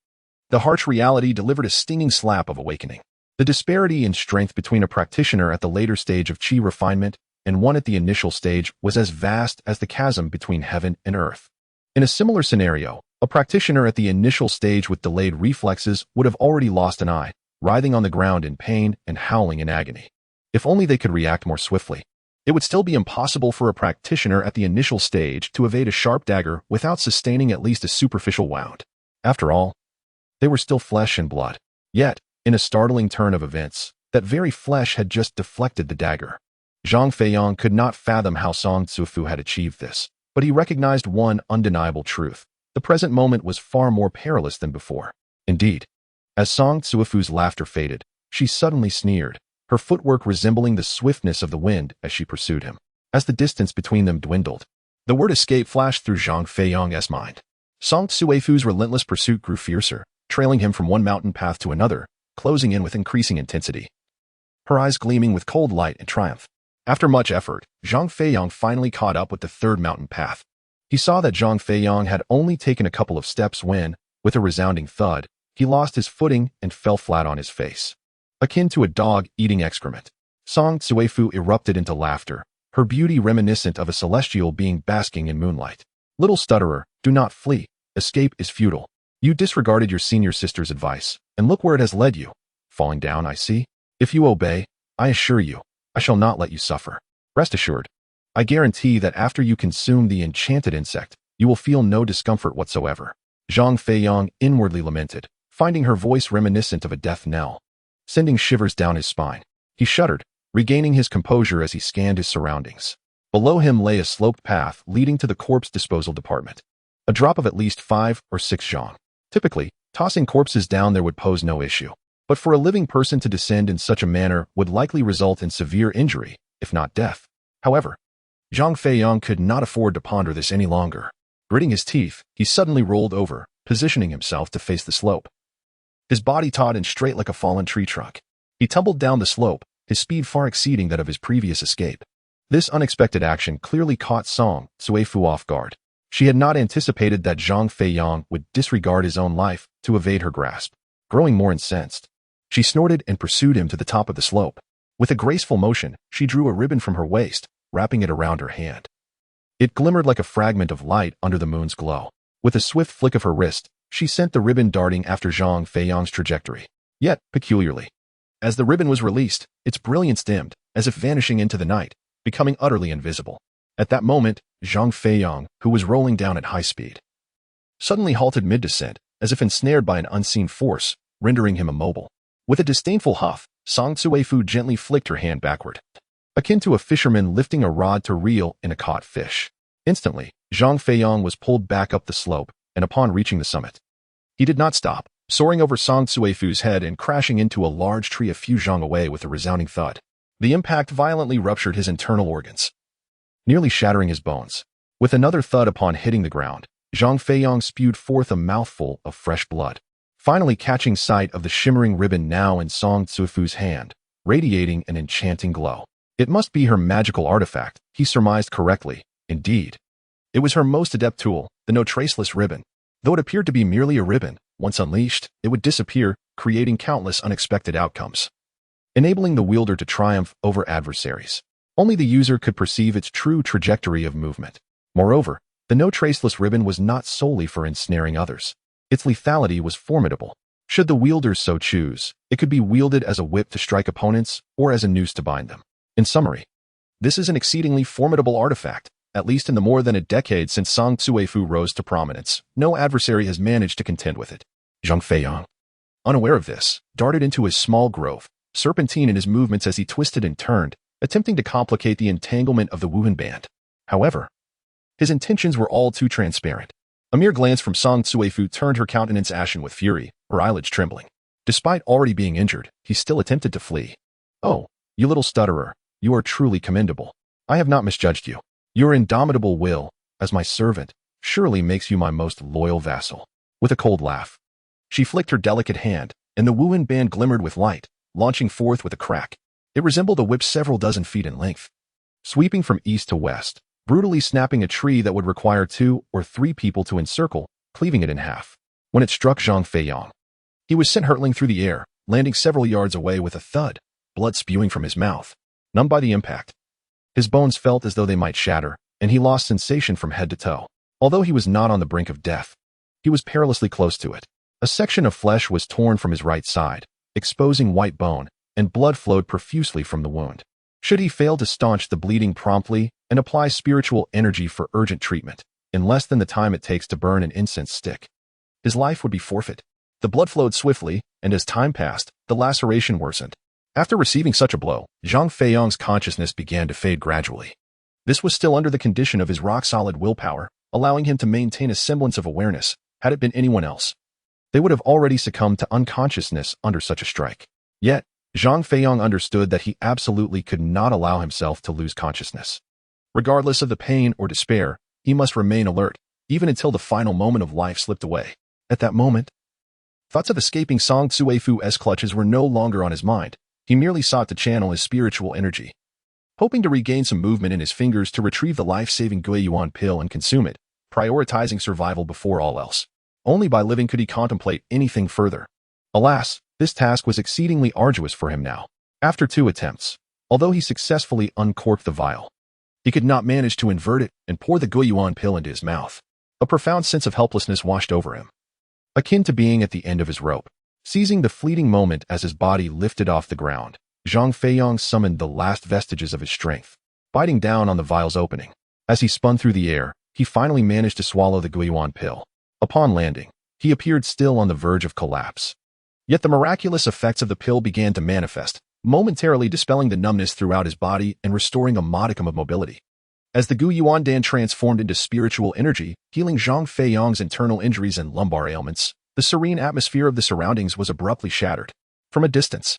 the harsh reality delivered a stinging slap of awakening. The disparity in strength between a practitioner at the later stage of Qi refinement and one at the initial stage was as vast as the chasm between heaven and earth. In a similar scenario, a practitioner at the initial stage with delayed reflexes would have already lost an eye, writhing on the ground in pain and howling in agony. If only they could react more swiftly. It would still be impossible for a practitioner at the initial stage to evade a sharp dagger without sustaining at least a superficial wound. After all, they were still flesh and blood. Yet, in a startling turn of events, that very flesh had just deflected the dagger. Zhang Feiyang could not fathom how Song Tsuefu had achieved this, but he recognized one undeniable truth. The present moment was far more perilous than before. Indeed, as Song Tsuefu's laughter faded, She suddenly sneered, her footwork resembling the swiftness of the wind as she pursued him. As the distance between them dwindled, the word escape flashed through Zhang Feiyang's mind. Song Tsuefu's relentless pursuit grew fiercer, trailing him from one mountain path to another, closing in with increasing intensity. Her eyes gleaming with cold light and triumph. After much effort, Zhang Feiyang finally caught up with the third mountain path. He saw that Zhang Feiyang had only taken a couple of steps when, with a resounding thud, he lost his footing and fell flat on his face. Akin to a dog eating excrement, Song Tsuefu erupted into laughter, her beauty reminiscent of a celestial being basking in moonlight. Little stutterer, do not flee. Escape is futile. You disregarded your senior sister's advice, and look where it has led you. Falling down, I see. If you obey, I assure you, I shall not let you suffer. Rest assured. I guarantee that after you consume the enchanted insect, you will feel no discomfort whatsoever. Zhang Feiyang inwardly lamented, finding her voice reminiscent of a death knell, sending shivers down his spine. He shuddered, regaining his composure as he scanned his surroundings. Below him lay a sloped path leading to the corpse disposal department. A drop of at least 5 or 6 zhang. Typically, tossing corpses down there would pose no issue. But for a living person to descend in such a manner would likely result in severe injury, if not death. However, Zhang Feiyang could not afford to ponder this any longer. Gritting his teeth, he suddenly rolled over, positioning himself to face the slope. His body taut and straight like a fallen tree trunk. He tumbled down the slope, his speed far exceeding that of his previous escape. This unexpected action clearly caught Song Tsuefu off guard. She had not anticipated that Zhang Feiyang would disregard his own life to evade her grasp. Growing more incensed, she snorted and pursued him to the top of the slope. With a graceful motion, she drew a ribbon from her waist, wrapping it around her hand. It glimmered like a fragment of light under the moon's glow. With a swift flick of her wrist, she sent the ribbon darting after Zhang Feiyang's trajectory. Yet, peculiarly, as the ribbon was released, its brilliance dimmed, as if vanishing into the night, becoming utterly invisible. At that moment, Zhang Feiyang, who was rolling down at high speed, suddenly halted mid-descent, as if ensnared by an unseen force, rendering him immobile. With a disdainful huff, Song Tsuefu gently flicked her hand backward, akin to a fisherman lifting a rod to reel in a caught fish. Instantly, Zhang Feiyang was pulled back up the slope, and upon reaching the summit, he did not stop, soaring over Song Tsuefu's head and crashing into a large tree a few zhang away with a resounding thud. The impact violently ruptured his internal organs, nearly shattering his bones. With another thud upon hitting the ground, Zhang Feiyang spewed forth a mouthful of fresh blood. Finally catching sight of the shimmering ribbon now in Song Tsuefu's hand, radiating an enchanting glow. It must be her magical artifact, he surmised correctly. Indeed, it was her most adept tool, the no traceless ribbon. Though it appeared to be merely a ribbon, once unleashed, it would disappear, creating countless unexpected outcomes, enabling the wielder to triumph over adversaries. Only the user could perceive its true trajectory of movement. Moreover, the no traceless ribbon was not solely for ensnaring others. Its lethality was formidable. Should the wielders so choose, it could be wielded as a whip to strike opponents or as a noose to bind them. In summary, this is an exceedingly formidable artifact. At least in the more than a decade since Song Tsuefu rose to prominence, no adversary has managed to contend with it. Zhang Feiyang, unaware of this, darted into his small grove, serpentine in his movements as he twisted and turned, attempting to complicate the entanglement of the Wuhan band. However, his intentions were all too transparent. A mere glance from Song Tsuefu turned her countenance ashen with fury, her eyelids trembling. Despite already being injured, he still attempted to flee. Oh, you little stutterer, you are truly commendable. I have not misjudged you. Your indomitable will, as my servant, surely makes you my most loyal vassal. With a cold laugh, she flicked her delicate hand, and the Wuhan band glimmered with light, launching forth with a crack. It resembled a whip several dozen feet in length, sweeping from east to west, brutally snapping a tree that would require 2 or 3 people to encircle, cleaving it in half. When it struck Zhang Feiyang, he was sent hurtling through the air, landing several yards away with a thud, blood spewing from his mouth. Numbed by the impact, his bones felt as though they might shatter, and he lost sensation from head to toe. Although he was not on the brink of death, he was perilously close to it. A section of flesh was torn from his right side, exposing white bone, and blood flowed profusely from the wound. Should he fail to staunch the bleeding promptly and apply spiritual energy for urgent treatment, in less than the time it takes to burn an incense stick, his life would be forfeit. The blood flowed swiftly, and as time passed, the laceration worsened. After receiving such a blow, Zhang Feiyang's consciousness began to fade gradually. This was still under the condition of his rock-solid willpower, allowing him to maintain a semblance of awareness. Had it been anyone else, they would have already succumbed to unconsciousness under such a strike. Yet, Zhang Feiyang understood that he absolutely could not allow himself to lose consciousness. Regardless of the pain or despair, he must remain alert, even until the final moment of life slipped away. At that moment, thoughts of escaping Song Tsuefu's clutches were no longer on his mind. He merely sought to channel his spiritual energy, hoping to regain some movement in his fingers to retrieve the life-saving Guiyuan pill and consume it, prioritizing survival before all else. Only by living could he contemplate anything further. Alas, this task was exceedingly arduous for him now. After 2 attempts, although he successfully uncorked the vial, he could not manage to invert it and pour the Guiyuan pill into his mouth. A profound sense of helplessness washed over him, akin to being at the end of his rope. Seizing the fleeting moment as his body lifted off the ground, Zhang Feiyang summoned the last vestiges of his strength, biting down on the vial's opening. As he spun through the air, he finally managed to swallow the Guiyuan pill. Upon landing, he appeared still on the verge of collapse. Yet the miraculous effects of the pill began to manifest, momentarily dispelling the numbness throughout his body and restoring a modicum of mobility. As the Guiyuan Dan transformed into spiritual energy, healing Zhang Feiyang's internal injuries and lumbar ailments, the serene atmosphere of the surroundings was abruptly shattered. From a distance,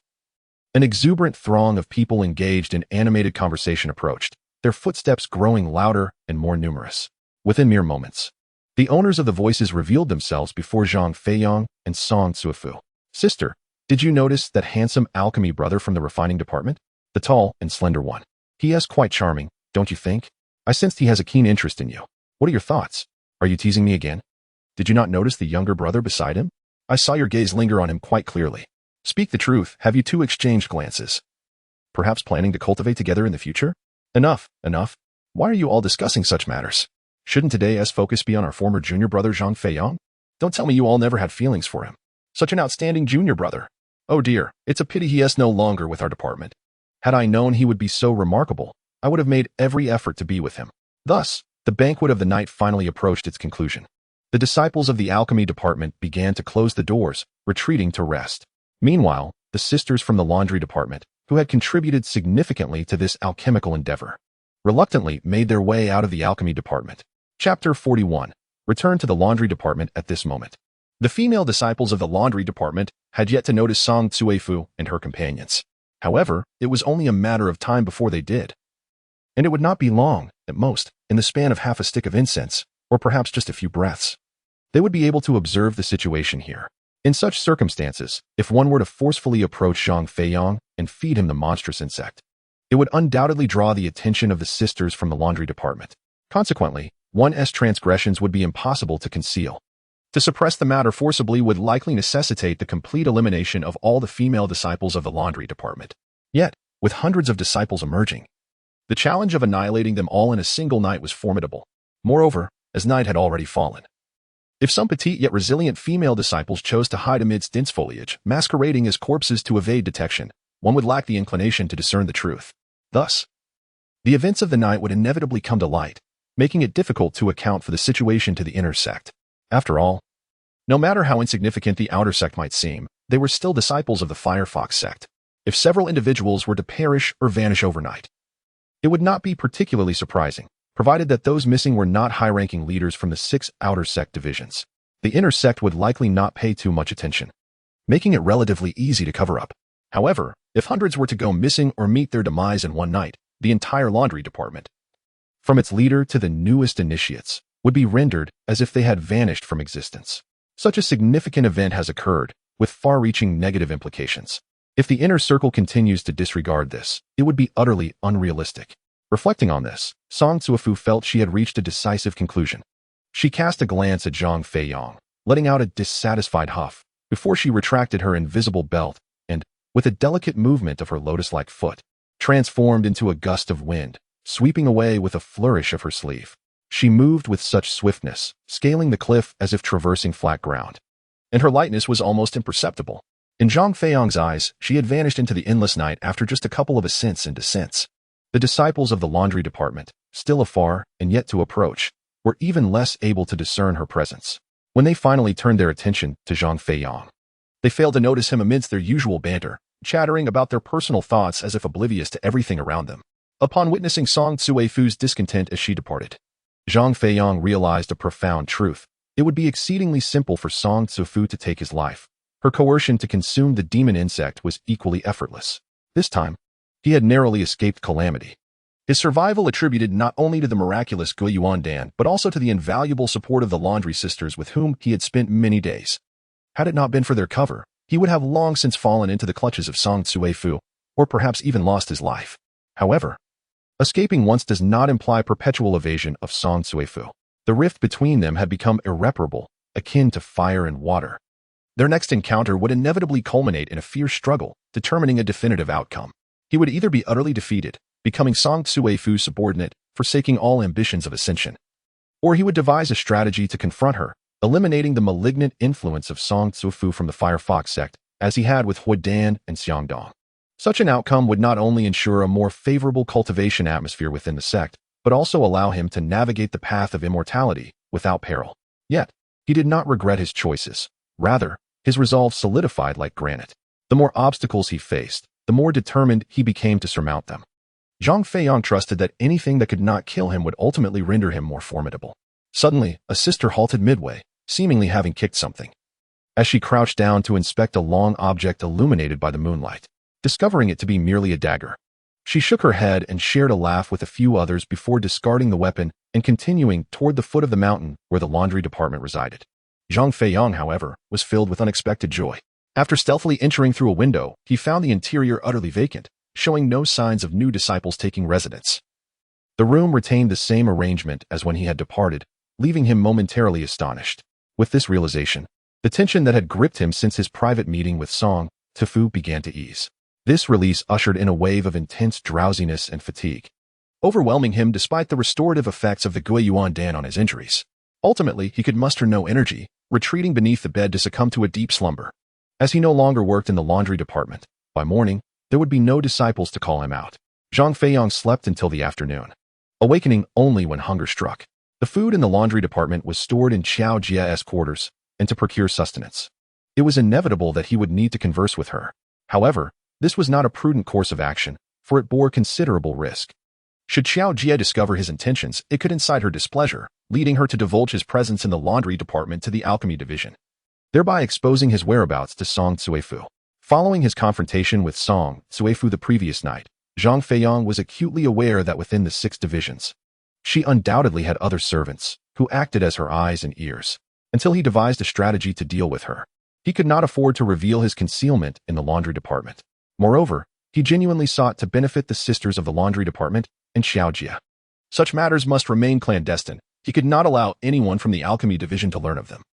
an exuberant throng of people engaged in animated conversation approached, their footsteps growing louder and more numerous. Within mere moments, the owners of the voices revealed themselves before Zhang Feiyang and Song Tsuefu. "Sister, did you notice that handsome alchemy brother from the refining department? The tall and slender one. He is quite charming, don't you think? I sensed he has a keen interest in you. What are your thoughts? Are you teasing me again? Did you not notice the younger brother beside him? I saw your gaze linger on him quite clearly. Speak the truth, have you two exchanged glances? Perhaps planning to cultivate together in the future? Enough. Why are you all discussing such matters? Shouldn't today's focus be on our former junior brother Zhang Feiyang? Don't tell me you all never had feelings for him. Such an outstanding junior brother. Oh dear, it's a pity he is no longer with our department. Had I known he would be so remarkable, I would have made every effort to be with him." Thus, the banquet of the night finally approached its conclusion. The disciples of the alchemy department began to close the doors, retreating to rest. Meanwhile, the sisters from the laundry department, who had contributed significantly to this alchemical endeavor, reluctantly made their way out of the alchemy department. Chapter 41. Return to the laundry department at this moment. The female disciples of the laundry department had yet to notice Song Tsuefu and her companions. However, it was only a matter of time before they did. And it would not be long, at most, in the span of half a stick of incense, or perhaps just a few breaths. They would be able to observe the situation here. In such circumstances, if one were to forcefully approach Zhang Feiyang and feed him the monstrous insect, it would undoubtedly draw the attention of the sisters from the laundry department. Consequently, one's transgressions would be impossible to conceal. To suppress the matter forcibly would likely necessitate the complete elimination of all the female disciples of the laundry department. Yet, with hundreds of disciples emerging, the challenge of annihilating them all in a single night was formidable. Moreover, as night had already fallen, if some petite yet resilient female disciples chose to hide amidst dense foliage, masquerading as corpses to evade detection, one would lack the inclination to discern the truth. Thus, the events of the night would inevitably come to light, making it difficult to account for the situation to the inner sect. After all, no matter how insignificant the outer sect might seem, they were still disciples of the Firefox sect. If several individuals were to perish or vanish overnight, it would not be particularly surprising, provided that those missing were not high-ranking leaders from the 6 outer sect divisions. The inner sect would likely not pay too much attention, making it relatively easy to cover up. However, if hundreds were to go missing or meet their demise in one night, the entire laundry department, from its leader to the newest initiates, would be rendered as if they had vanished from existence. Such a significant event has occurred, with far-reaching negative implications. If the inner circle continues to disregard this, it would be utterly unrealistic. Reflecting on this, Song Tsuefu felt she had reached a decisive conclusion. She cast a glance at Zhang Feiyang, letting out a dissatisfied huff, before she retracted her invisible belt and, with a delicate movement of her lotus-like foot, transformed into a gust of wind, sweeping away with a flourish of her sleeve. She moved with such swiftness, scaling the cliff as if traversing flat ground, and her lightness was almost imperceptible. In Zhang Feiyang's eyes, she had vanished into the endless night after just a couple of ascents and descents. The disciples of the laundry department, still afar and yet to approach, were even less able to discern her presence. When they finally turned their attention to Zhang Feiyang, they failed to notice him amidst their usual banter, chattering about their personal thoughts as if oblivious to everything around them. Upon witnessing Song Tsuefu's discontent as she departed, Zhang Feiyang realized a profound truth. It would be exceedingly simple for Song Tsuefu to take his life. Her coercion to consume the demon insect was equally effortless. This time, he had narrowly escaped calamity. His survival attributed not only to the miraculous Guiyuan Dan, but also to the invaluable support of the laundry sisters with whom he had spent many days. Had it not been for their cover, he would have long since fallen into the clutches of Song Tzuefu, or perhaps even lost his life. However, escaping once does not imply perpetual evasion of Song Tzuefu. The rift between them had become irreparable, akin to fire and water. Their next encounter would inevitably culminate in a fierce struggle, determining a definitive outcome. He would either be utterly defeated, becoming Song Tzuefu's subordinate, forsaking all ambitions of ascension, or he would devise a strategy to confront her, eliminating the malignant influence of Song Tzuefu from the Firefox sect, as he had with Huidan and Xiangdong. Such an outcome would not only ensure a more favorable cultivation atmosphere within the sect, but also allow him to navigate the path of immortality without peril. Yet, he did not regret his choices. Rather, his resolve solidified like granite. The more obstacles he faced, the more determined he became to surmount them. Zhang Feiyang trusted that anything that could not kill him would ultimately render him more formidable. Suddenly, a sister halted midway, seemingly having kicked something. As she crouched down to inspect a long object illuminated by the moonlight, discovering it to be merely a dagger, she shook her head and shared a laugh with a few others before discarding the weapon and continuing toward the foot of the mountain where the laundry department resided. Zhang Feiyang, however, was filled with unexpected joy. After stealthily entering through a window, he found the interior utterly vacant, showing no signs of new disciples taking residence. The room retained the same arrangement as when he had departed, leaving him momentarily astonished. With this realization, the tension that had gripped him since his private meeting with Song Tzuefu began to ease. This release ushered in a wave of intense drowsiness and fatigue, overwhelming him despite the restorative effects of the Guiyuan Dan on his injuries. Ultimately, he could muster no energy, retreating beneath the bed to succumb to a deep slumber. As he no longer worked in the laundry department, by morning, there would be no disciples to call him out. Zhang Feiyang slept until the afternoon, awakening only when hunger struck. The food in the laundry department was stored in Xiao Jia's quarters, and to procure sustenance, it was inevitable that he would need to converse with her. However, this was not a prudent course of action, for it bore considerable risk. Should Xiao Jia discover his intentions, it could incite her displeasure, leading her to divulge his presence in the laundry department to the alchemy division, thereby exposing his whereabouts to Song Tzuefu. Following his confrontation with Song Tzuefu the previous night, Zhang Feiyang was acutely aware that within the 6 divisions, she undoubtedly had other servants, who acted as her eyes and ears, until he devised a strategy to deal with her. He could not afford to reveal his concealment in the laundry department. Moreover, he genuinely sought to benefit the sisters of the laundry department and Xiaojia. Such matters must remain clandestine. He could not allow anyone from the alchemy division to learn of them.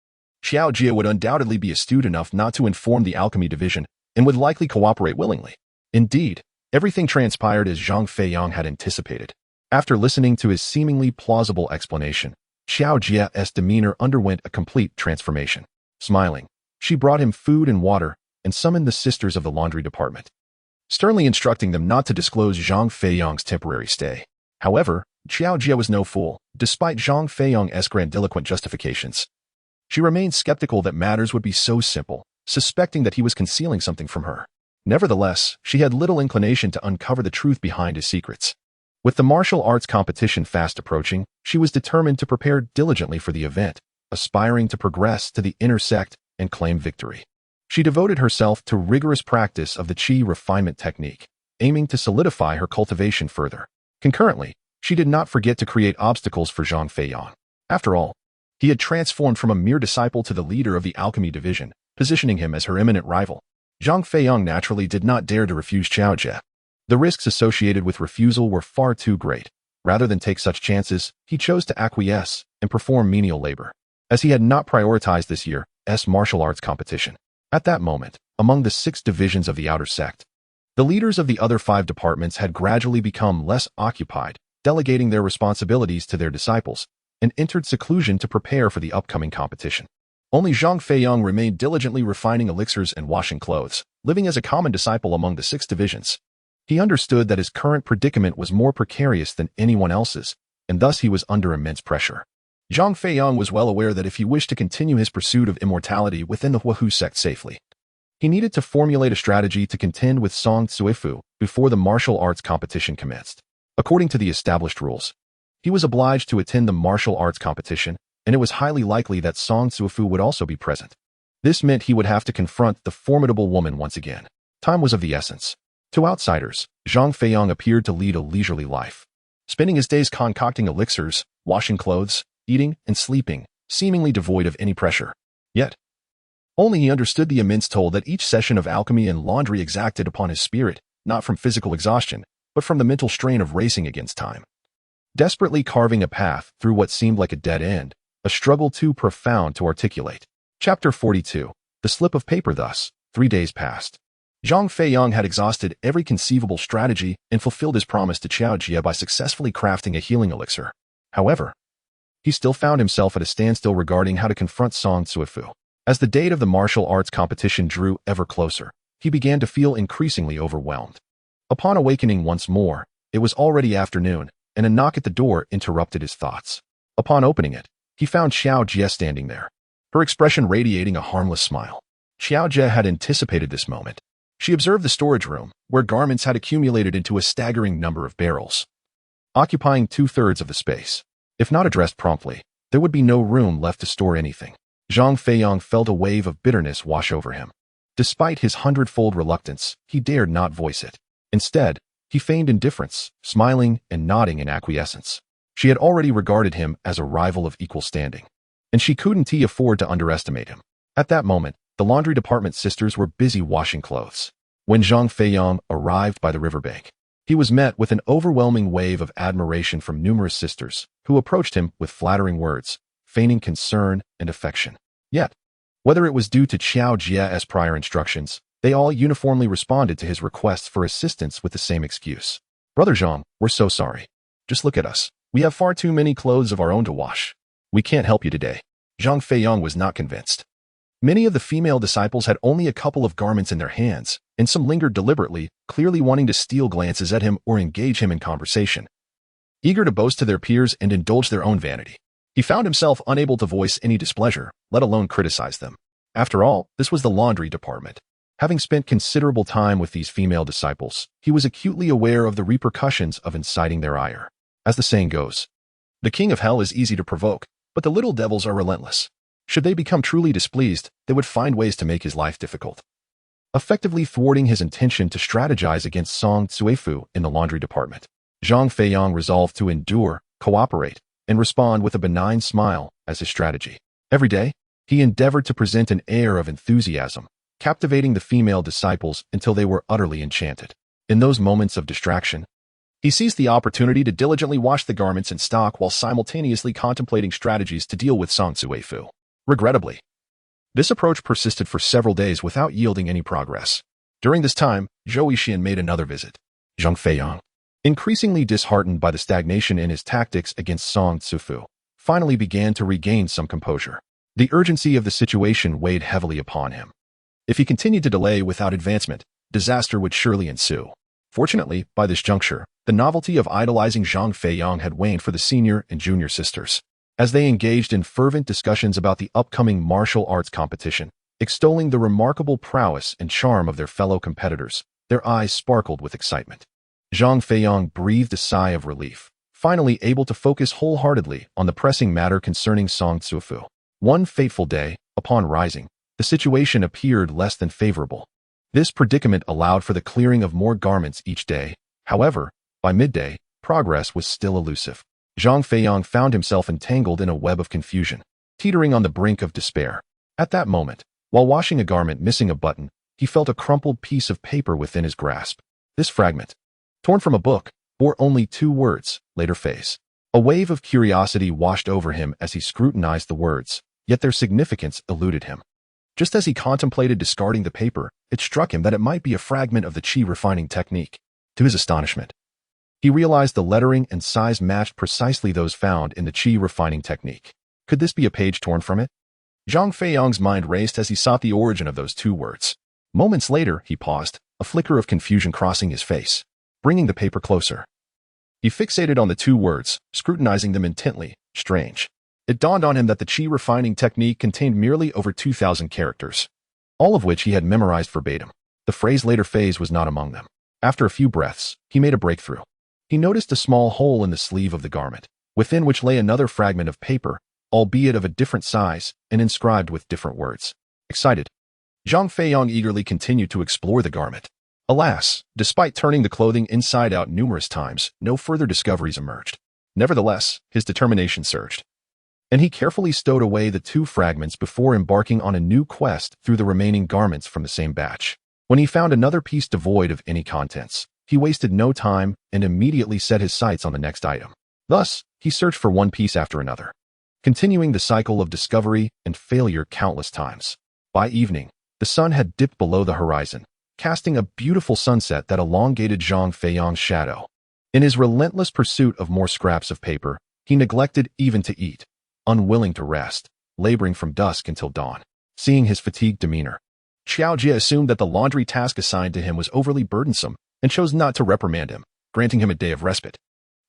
Xiaojia would undoubtedly be astute enough not to inform the alchemy division and would likely cooperate willingly. Indeed, everything transpired as Zhang Feiyang had anticipated. After listening to his seemingly plausible explanation, Xiaojia's demeanor underwent a complete transformation. Smiling, she brought him food and water and summoned the sisters of the laundry department, sternly instructing them not to disclose Zhang Feiyang's temporary stay. However, Xiaojia was no fool, despite Zhang Feiyang's grandiloquent justifications. She remained skeptical that matters would be so simple, suspecting that he was concealing something from her. Nevertheless, she had little inclination to uncover the truth behind his secrets. With the martial arts competition fast approaching, she was determined to prepare diligently for the event, aspiring to progress to the inner sect and claim victory. She devoted herself to rigorous practice of the qi refinement technique, aiming to solidify her cultivation further. Concurrently, she did not forget to create obstacles for Zhang Feiyang. After all, he had transformed from a mere disciple to the leader of the alchemy division, positioning him as her imminent rival. Zhang Feiyang naturally did not dare to refuse Xiaojia. The risks associated with refusal were far too great. Rather than take such chances, he chose to acquiesce and perform menial labor, as he had not prioritized this year's martial arts competition. At that moment, among the 6 divisions of the outer sect, the leaders of the other 5 departments had gradually become less occupied, delegating their responsibilities to their disciples, and entered seclusion to prepare for the upcoming competition. Only Zhang Feiyang remained diligently refining elixirs and washing clothes, living as a common disciple among the 6 divisions. He understood that his current predicament was more precarious than anyone else's, and thus he was under immense pressure. Zhang Feiyang was well aware that if he wished to continue his pursuit of immortality within the Huahu sect safely, he needed to formulate a strategy to contend with Song Tzuefu before the martial arts competition commenced. According to the established rules, he was obliged to attend the martial arts competition, and it was highly likely that Song Tzuefu would also be present. This meant he would have to confront the formidable woman once again. Time was of the essence. To outsiders, Zhang Feiyang appeared to lead a leisurely life, spending his days concocting elixirs, washing clothes, eating, and sleeping, seemingly devoid of any pressure. Yet, only he understood the immense toll that each session of alchemy and laundry exacted upon his spirit, not from physical exhaustion, but from the mental strain of racing against time. Desperately carving a path through what seemed like a dead end, a struggle too profound to articulate. Chapter 42. The slip of paper. Thus, 3 days passed. Zhang Feiyang had exhausted every conceivable strategy and fulfilled his promise to Qiao Jie by successfully crafting a healing elixir. However, he still found himself at a standstill regarding how to confront Song Cuifu. As the date of the martial arts competition drew ever closer, he began to feel increasingly overwhelmed. Upon awakening once more, it was already afternoon, and a knock at the door interrupted his thoughts. Upon opening it, he found Qiao Jie standing there, her expression radiating a harmless smile. Qiao Jie had anticipated this moment. She observed the storage room, where garments had accumulated into a staggering number of barrels, occupying 2/3 of the space. If not addressed promptly, there would be no room left to store anything. Zhang Feiyang felt a wave of bitterness wash over him. Despite his 100-fold reluctance, he dared not voice it. Instead, he feigned indifference, smiling and nodding in acquiescence. She had already regarded him as a rival of equal standing, and she couldn't afford to underestimate him. At that moment, the laundry department sisters were busy washing clothes. When Zhang Feiyang arrived by the riverbank, he was met with an overwhelming wave of admiration from numerous sisters, who approached him with flattering words, feigning concern and affection. Yet, whether it was due to Qiao Jie's prior instructions, they all uniformly responded to his requests for assistance with the same excuse. "Brother Zhang, we're so sorry. Just look at us. We have far too many clothes of our own to wash. We can't help you today." Zhang Feiyang was not convinced. Many of the female disciples had only a couple of garments in their hands, and some lingered deliberately, clearly wanting to steal glances at him or engage him in conversation, eager to boast to their peers and indulge their own vanity. He found himself unable to voice any displeasure, let alone criticize them. After all, this was the laundry department. Having spent considerable time with these female disciples, he was acutely aware of the repercussions of inciting their ire. As the saying goes, the king of hell is easy to provoke, but the little devils are relentless. Should they become truly displeased, they would find ways to make his life difficult, effectively thwarting his intention to strategize against Song Cuifu in the laundry department. Zhang Feiyang resolved to endure, cooperate, and respond with a benign smile as his strategy. Every day, he endeavored to present an air of enthusiasm, captivating the female disciples until they were utterly enchanted. In those moments of distraction, he seized the opportunity to diligently wash the garments in stock while simultaneously contemplating strategies to deal with Song Cuifu. Regrettably, this approach persisted for several days without yielding any progress. During this time, Zhou Yixin made another visit. Zhang Feiyang, increasingly disheartened by the stagnation in his tactics against Song Cuifu, finally began to regain some composure. The urgency of the situation weighed heavily upon him. If he continued to delay without advancement, disaster would surely ensue. Fortunately, by this juncture, the novelty of idolizing Zhang Feiyang had waned for the senior and junior sisters. As they engaged in fervent discussions about the upcoming martial arts competition, extolling the remarkable prowess and charm of their fellow competitors, their eyes sparkled with excitement. Zhang Feiyang breathed a sigh of relief, finally able to focus wholeheartedly on the pressing matter concerning Song Cuifu. One fateful day, upon rising, the situation appeared less than favorable. This predicament allowed for the clearing of more garments each day. However, by midday, progress was still elusive. Zhang Feiyang found himself entangled in a web of confusion, teetering on the brink of despair. At that moment, while washing a garment missing a button, he felt a crumpled piece of paper within his grasp. This fragment, torn from a book, bore only 2 words, "later phase." A wave of curiosity washed over him as he scrutinized the words, yet their significance eluded him. Just as he contemplated discarding the paper, it struck him that it might be a fragment of the qi refining technique. To his astonishment, he realized the lettering and size matched precisely those found in the qi refining technique. Could this be a page torn from it? Zhang Feiyang's mind raced as he sought the origin of those 2 words. Moments later, he paused, a flicker of confusion crossing his face, bringing the paper closer. He fixated on the 2 words, scrutinizing them intently. Strange. It dawned on him that the qi refining technique contained merely over 2,000 characters, all of which he had memorized verbatim. The phrase "later phase" was not among them. After a few breaths, he made a breakthrough. He noticed a small hole in the sleeve of the garment, within which lay another fragment of paper, albeit of a different size and inscribed with different words. Excited, Zhang Feiyang eagerly continued to explore the garment. Alas, despite turning the clothing inside out numerous times, no further discoveries emerged. Nevertheless, his determination surged, and he carefully stowed away the 2 fragments before embarking on a new quest through the remaining garments from the same batch. When he found another piece devoid of any contents, he wasted no time and immediately set his sights on the next item. Thus, he searched for one piece after another, continuing the cycle of discovery and failure countless times. By evening, the sun had dipped below the horizon, casting a beautiful sunset that elongated Zhang Feiyang's shadow. In his relentless pursuit of more scraps of paper, he neglected even to eat, unwilling to rest, laboring from dusk until dawn. Seeing his fatigued demeanor, Xiao Jie assumed that the laundry task assigned to him was overly burdensome and chose not to reprimand him, granting him a day of respite.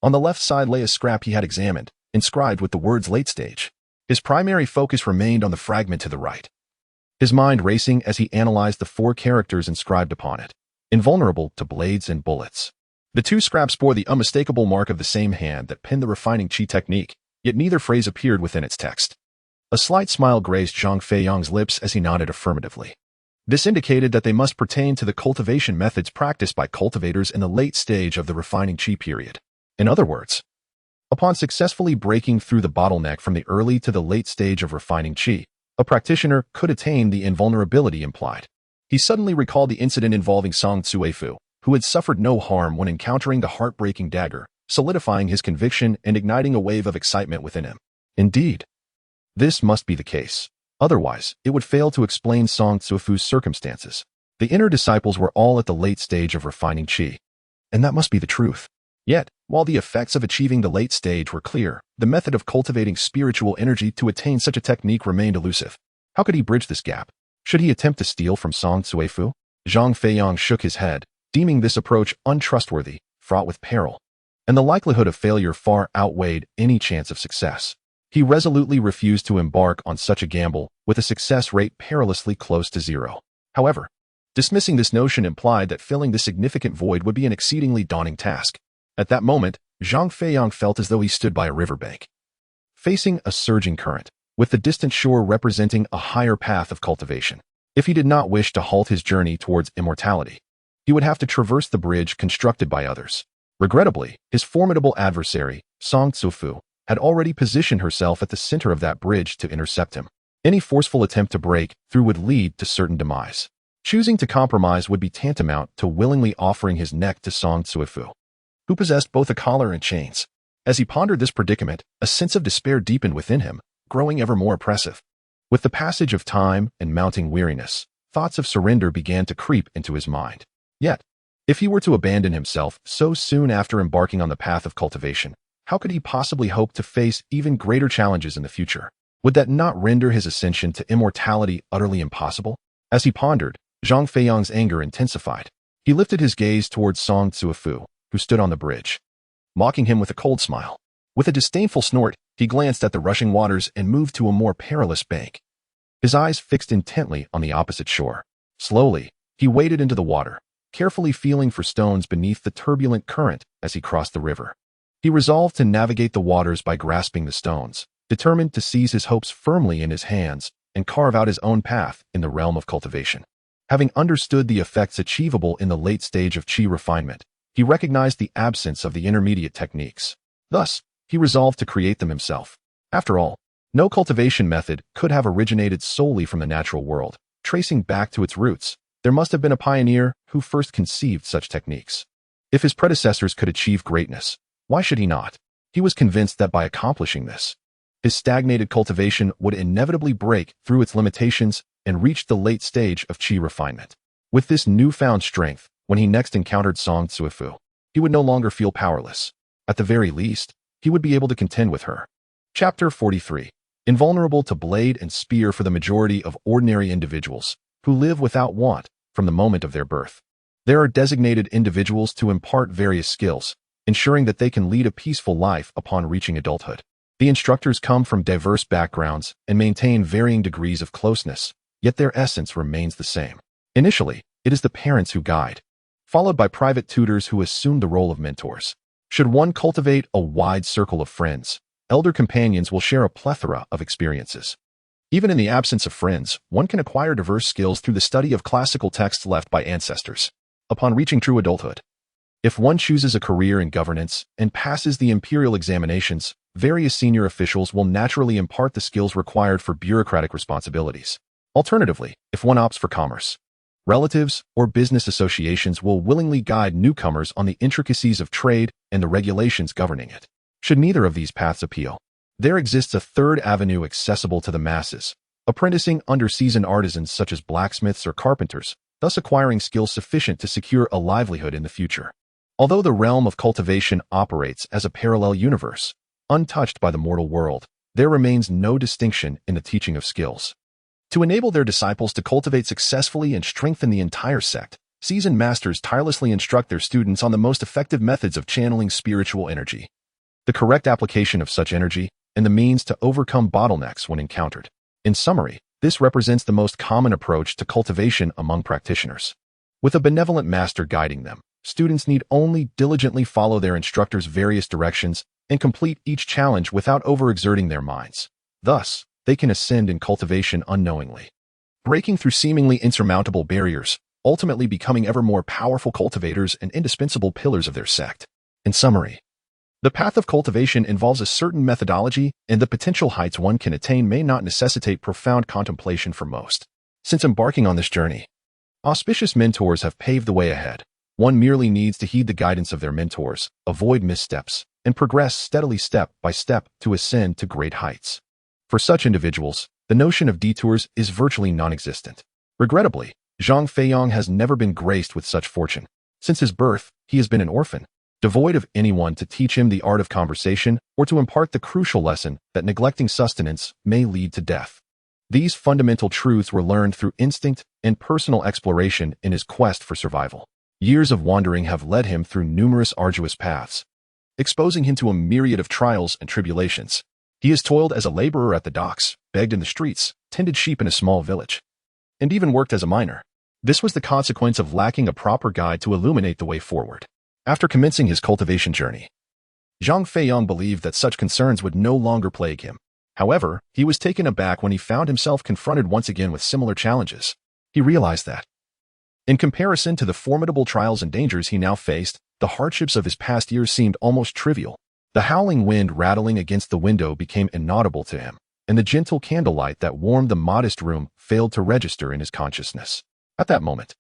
On the left side lay a scrap he had examined, inscribed with the words late stage. His primary focus remained on the fragment to the right, his mind racing as he analyzed the 4 characters inscribed upon it, invulnerable to blades and bullets. The 2 scraps bore the unmistakable mark of the same hand that pinned the refining chi technique, yet neither phrase appeared within its text. A slight smile graced Zhang Feiyang's lips as he nodded affirmatively. This indicated that they must pertain to the cultivation methods practiced by cultivators in the late stage of the refining chi period. In other words, upon successfully breaking through the bottleneck from the early to the late stage of refining chi, a practitioner could attain the invulnerability implied. He suddenly recalled the incident involving Song Tsuefu, who had suffered no harm when encountering the heartbreaking dagger, solidifying his conviction and igniting a wave of excitement within him. Indeed, this must be the case. Otherwise, it would fail to explain Song Tsuefu's circumstances. The inner disciples were all at the late stage of refining chi, and that must be the truth. Yet, while the effects of achieving the late stage were clear, the method of cultivating spiritual energy to attain such a technique remained elusive. How could he bridge this gap? Should he attempt to steal from Song Tsuefu? Zhang Feiyang shook his head, deeming this approach untrustworthy, fraught with peril, and the likelihood of failure far outweighed any chance of success. He resolutely refused to embark on such a gamble, with a success rate perilously close to 0. However, dismissing this notion implied that filling this significant void would be an exceedingly daunting task. At that moment, Zhang Feiyang felt as though he stood by a riverbank, facing a surging current, with the distant shore representing a higher path of cultivation. If he did not wish to halt his journey towards immortality, he would have to traverse the bridge constructed by others. Regrettably, his formidable adversary, Song Tsuefu, had already positioned herself at the center of that bridge to intercept him. Any forceful attempt to break through would lead to certain demise. Choosing to compromise would be tantamount to willingly offering his neck to Song Tsuefu, who possessed both a collar and chains. As he pondered this predicament, a sense of despair deepened within him, growing ever more oppressive. With the passage of time and mounting weariness, thoughts of surrender began to creep into his mind. Yet, if he were to abandon himself so soon after embarking on the path of cultivation, how could he possibly hope to face even greater challenges in the future? Would that not render his ascension to immortality utterly impossible? As he pondered, Zhang Feiyang's anger intensified. He lifted his gaze towards Song Tsuefu, who stood on the bridge, mocking him with a cold smile. With a disdainful snort, he glanced at the rushing waters and moved to a more perilous bank, his eyes fixed intently on the opposite shore. Slowly, he waded into the water, carefully feeling for stones beneath the turbulent current as he crossed the river. He resolved to navigate the waters by grasping the stones, determined to seize his hopes firmly in his hands and carve out his own path in the realm of cultivation. Having understood the effects achievable in the late stage of chi refinement, he recognized the absence of the intermediate techniques. Thus, he resolved to create them himself. After all, no cultivation method could have originated solely from the natural world. Tracing back to its roots, there must have been a pioneer who first conceived such techniques. If his predecessors could achieve greatness, why should he not? He was convinced that by accomplishing this, his stagnated cultivation would inevitably break through its limitations and reach the late stage of chi refinement. With this newfound strength, when he next encountered Song Tsuefu, he would no longer feel powerless. At the very least, he would be able to contend with her. Chapter 43. Invulnerable to blade and spear for the majority of ordinary individuals who live without want from the moment of their birth. There are designated individuals to impart various skills, ensuring that they can lead a peaceful life upon reaching adulthood. The instructors come from diverse backgrounds and maintain varying degrees of closeness, yet their essence remains the same. Initially, it is the parents who guide, followed by private tutors who assume the role of mentors. Should one cultivate a wide circle of friends, elder companions will share a plethora of experiences, Even in the absence of friends, one can acquire diverse skills through the study of classical texts left by ancestors. Upon reaching true adulthood, if one chooses a career in governance and passes the imperial examinations, various senior officials will naturally impart the skills required for bureaucratic responsibilities. Alternatively, if one opts for commerce, relatives or business associations will willingly guide newcomers on the intricacies of trade and the regulations governing it. Should neither of these paths appeal, there exists a third avenue accessible to the masses, apprenticing under seasoned artisans such as blacksmiths or carpenters, thus acquiring skills sufficient to secure a livelihood in the future. Although the realm of cultivation operates as a parallel universe, untouched by the mortal world, there remains no distinction in the teaching of skills. To enable their disciples to cultivate successfully and strengthen the entire sect, seasoned masters tirelessly instruct their students on the most effective methods of channeling spiritual energy, the correct application of such energy, and the means to overcome bottlenecks when encountered. In summary, this represents the most common approach to cultivation among practitioners. With a benevolent master guiding them, students need only diligently follow their instructor's various directions and complete each challenge without overexerting their minds. Thus, they can ascend in cultivation unknowingly, breaking through seemingly insurmountable barriers, ultimately becoming ever more powerful cultivators and indispensable pillars of their sect. In summary, the path of cultivation involves a certain methodology, and the potential heights one can attain may not necessitate profound contemplation for most. Since embarking on this journey, auspicious mentors have paved the way ahead. One merely needs to heed the guidance of their mentors, avoid missteps, and progress steadily step by step to ascend to great heights. For such individuals, the notion of detours is virtually non-existent. Regrettably, Zhang Feiyang has never been graced with such fortune. Since his birth, he has been an orphan, devoid of anyone to teach him the art of conversation or to impart the crucial lesson that neglecting sustenance may lead to death. These fundamental truths were learned through instinct and personal exploration in his quest for survival. Years of wandering have led him through numerous arduous paths, exposing him to a myriad of trials and tribulations. He has toiled as a laborer at the docks, begged in the streets, tended sheep in a small village, and even worked as a miner. This was the consequence of lacking a proper guide to illuminate the way forward. After commencing his cultivation journey, Zhang Feiyang believed that such concerns would no longer plague him. However, he was taken aback when he found himself confronted once again with similar challenges. He realized that, in comparison to the formidable trials and dangers he now faced, the hardships of his past years seemed almost trivial. The howling wind rattling against the window became inaudible to him, and the gentle candlelight that warmed the modest room failed to register in his consciousness. At that moment,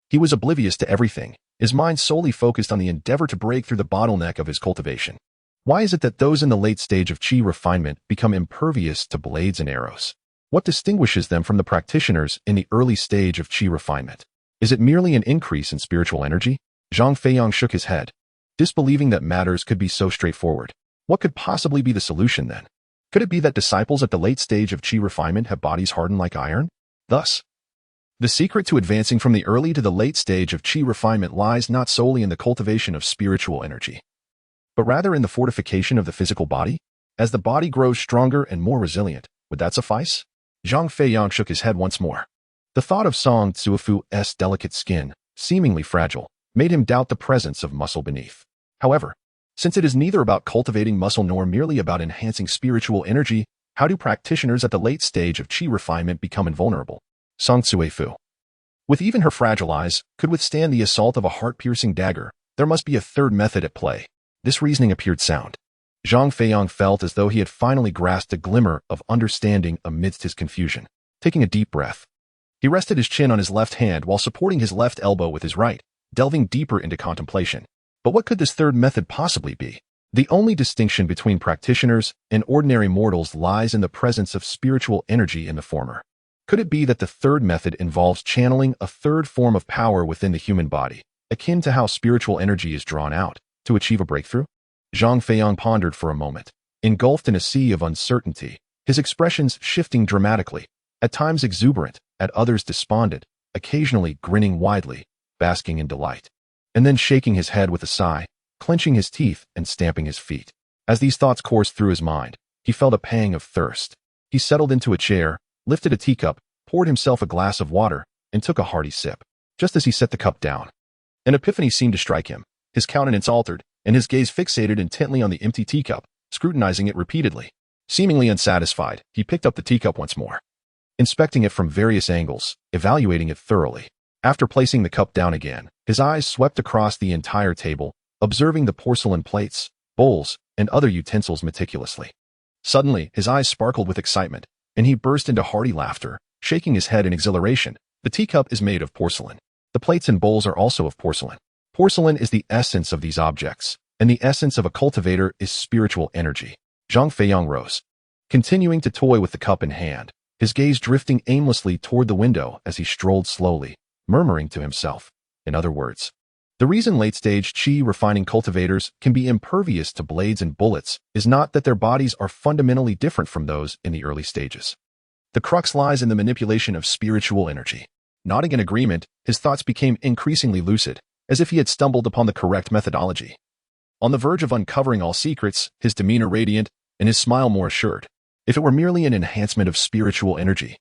he was oblivious to everything, his mind solely focused on the endeavor to break through the bottleneck of his cultivation. Why is it that those in the late stage of qi refinement become impervious to blades and arrows? What distinguishes them from the practitioners in the early stage of qi refinement? Is it merely an increase in spiritual energy? Zhang Feiyang shook his head, disbelieving that matters could be so straightforward. What could possibly be the solution then? Could it be that disciples at the late stage of qi refinement have bodies hardened like iron? Thus, the secret to advancing from the early to the late stage of qi refinement lies not solely in the cultivation of spiritual energy, but rather in the fortification of the physical body. As the body grows stronger and more resilient, would that suffice? Zhang Feiyang shook his head once more. The thought of Song Zuofu's delicate skin, seemingly fragile, made him doubt the presence of muscle beneath. However, since it is neither about cultivating muscle nor merely about enhancing spiritual energy, how do practitioners at the late stage of qi refinement become invulnerable? Song Zuofu, with even her fragile eyes, could withstand the assault of a heart-piercing dagger. There must be a third method at play. This reasoning appeared sound. Zhang Feiyang felt as though he had finally grasped a glimmer of understanding amidst his confusion. Taking a deep breath, he rested his chin on his left hand while supporting his left elbow with his right, delving deeper into contemplation. But what could this third method possibly be? The only distinction between practitioners and ordinary mortals lies in the presence of spiritual energy in the former. Could it be that the third method involves channeling a third form of power within the human body, akin to how spiritual energy is drawn out, to achieve a breakthrough? Zhang Feiyang pondered for a moment, engulfed in a sea of uncertainty, his expressions shifting dramatically, at times exuberant, at others despondent, occasionally grinning widely, basking in delight, and then shaking his head with a sigh, clenching his teeth and stamping his feet. As these thoughts coursed through his mind, he felt a pang of thirst. He settled into a chair, lifted a teacup, poured himself a glass of water, and took a hearty sip. Just as he set the cup down, an epiphany seemed to strike him. His countenance altered, and his gaze fixated intently on the empty teacup, scrutinizing it repeatedly. Seemingly unsatisfied, he picked up the teacup once more. inspecting it from various angles, evaluating it thoroughly. After placing the cup down again, his eyes swept across the entire table, observing the porcelain plates, bowls, and other utensils meticulously. Suddenly, his eyes sparkled with excitement, and he burst into hearty laughter, shaking his head in exhilaration. The teacup is made of porcelain. The plates and bowls are also of porcelain. Porcelain is the essence of these objects, and the essence of a cultivator is spiritual energy. Zhang Feiyang rose, continuing to toy with the cup in hand, his gaze drifting aimlessly toward the window as he strolled slowly, murmuring to himself. In other words, the reason late-stage qi refining cultivators can be impervious to blades and bullets is not that their bodies are fundamentally different from those in the early stages. The crux lies in the manipulation of spiritual energy. Nodding in agreement, his thoughts became increasingly lucid, as if he had stumbled upon the correct methodology. On the verge of uncovering all secrets, his demeanor radiant, and his smile more assured. If it were merely an enhancement of spiritual energy,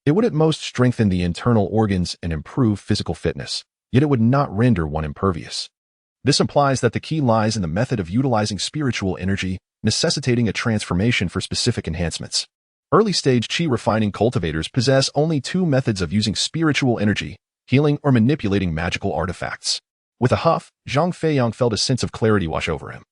it would at most strengthen the internal organs and improve physical fitness, yet it would not render one impervious. This implies that the key lies in the method of utilizing spiritual energy, necessitating a transformation for specific enhancements. Early-stage qi refining cultivators possess only two methods of using spiritual energy: healing or manipulating magical artifacts. With a huff, Zhang Feiyang felt a sense of clarity wash over him.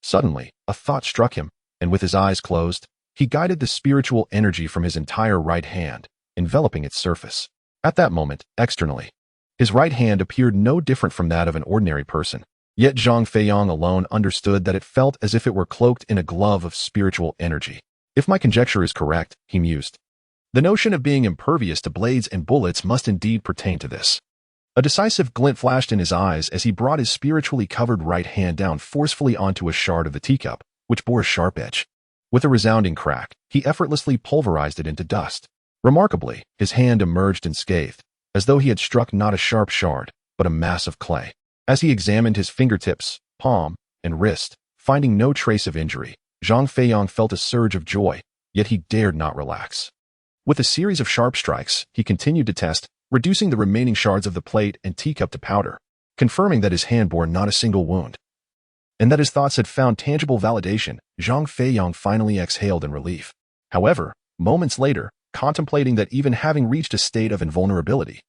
Suddenly, a thought struck him, and with his eyes closed, he guided the spiritual energy from his entire right hand, enveloping its surface. At that moment, externally, his right hand appeared no different from that of an ordinary person. Yet Zhang Feiyang alone understood that it felt as if it were cloaked in a glove of spiritual energy. If my conjecture is correct, he mused, the notion of being impervious to blades and bullets must indeed pertain to this. A decisive glint flashed in his eyes as he brought his spiritually covered right hand down forcefully onto a shard of the teacup, which bore a sharp edge. With a resounding crack, he effortlessly pulverized it into dust. Remarkably, his hand emerged unscathed, as though he had struck not a sharp shard, but a mass of clay. As he examined his fingertips, palm, and wrist, finding no trace of injury, Zhang Feiyang felt a surge of joy, yet he dared not relax. With a series of sharp strikes, he continued to test, reducing the remaining shards of the plate and teacup to powder, confirming that his hand bore not a single wound, and that his thoughts had found tangible validation. Zhang Feiyang finally exhaled in relief. However, moments later, contemplating that even having reached a state of invulnerability,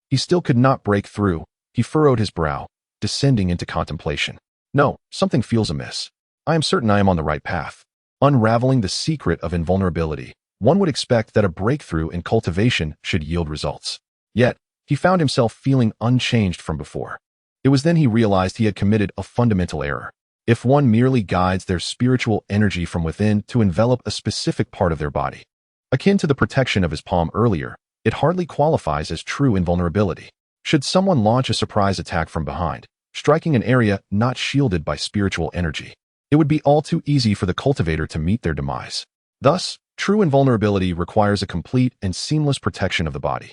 he still could not break through, he furrowed his brow, descending into contemplation. No, something feels amiss. I am certain I am on the right path. Unraveling the secret of invulnerability, one would expect that a breakthrough in cultivation should yield results. Yet, he found himself feeling unchanged from before. It was then he realized he had committed a fundamental error. If one merely guides their spiritual energy from within to envelop a specific part of their body, akin to the protection of his palm earlier, it hardly qualifies as true invulnerability. Should someone launch a surprise attack from behind, striking an area not shielded by spiritual energy, it would be all too easy for the cultivator to meet their demise. Thus, true invulnerability requires a complete and seamless protection of the body,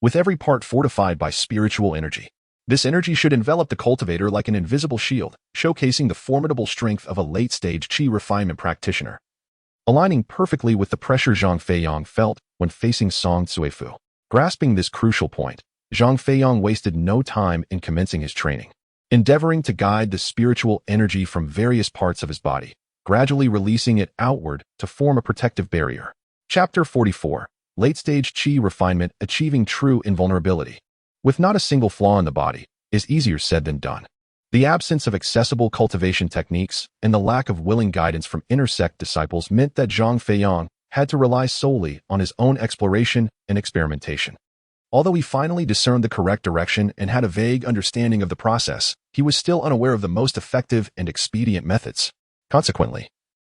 with every part fortified by spiritual energy. This energy should envelop the cultivator like an invisible shield, showcasing the formidable strength of a late-stage qi refinement practitioner, aligning perfectly with the pressure Zhang Feiyang felt when facing Song Cuifu. Grasping this crucial point, Zhang Feiyang wasted no time in commencing his training, endeavoring to guide the spiritual energy from various parts of his body, gradually releasing it outward to form a protective barrier. Chapter 44. Late-stage qi refinement achieving true invulnerability. With not a single flaw in the body, is easier said than done. The absence of accessible cultivation techniques and the lack of willing guidance from inner sect disciples meant that Zhang Feiyang had to rely solely on his own exploration and experimentation. Although he finally discerned the correct direction and had a vague understanding of the process, he was still unaware of the most effective and expedient methods. Consequently,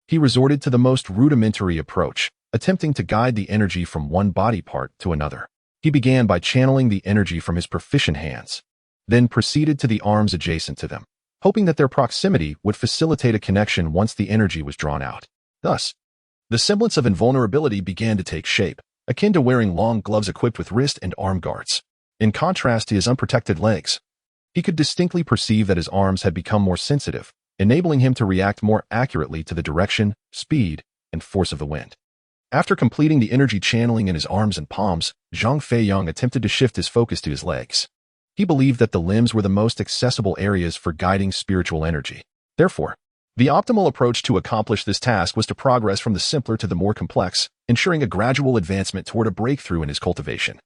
he resorted to the most rudimentary approach, attempting to guide the energy from one body part to another. He began by channeling the energy from his proficient hands, then proceeded to the arms adjacent to them, hoping that their proximity would facilitate a connection once the energy was drawn out. Thus, the semblance of invulnerability began to take shape, akin to wearing long gloves equipped with wrist and arm guards. In contrast to his unprotected legs, he could distinctly perceive that his arms had become more sensitive, enabling him to react more accurately to the direction, speed, and force of the wind. After completing the energy channeling in his arms and palms, Zhang Feiyang attempted to shift his focus to his legs. He believed that the limbs were the most accessible areas for guiding spiritual energy. Therefore, The optimal approach to accomplish this task was to progress from the simpler to the more complex, ensuring a gradual advancement toward a breakthrough in his cultivation,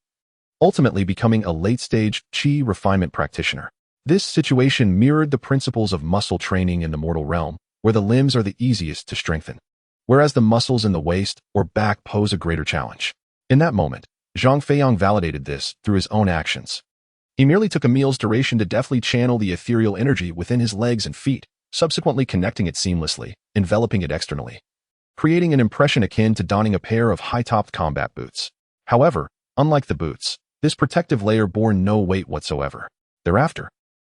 ultimately becoming a late-stage qi refinement practitioner. This situation mirrored the principles of muscle training in the mortal realm, where the limbs are the easiest to strengthen, whereas the muscles in the waist or back pose a greater challenge. In that moment, Zhang Feiyang validated this through his own actions. He merely took a meal's duration to deftly channel the ethereal energy within his legs and feet, subsequently connecting it seamlessly, enveloping it externally, creating an impression akin to donning a pair of high-topped combat boots. However, unlike the boots, this protective layer bore no weight whatsoever. Thereafter,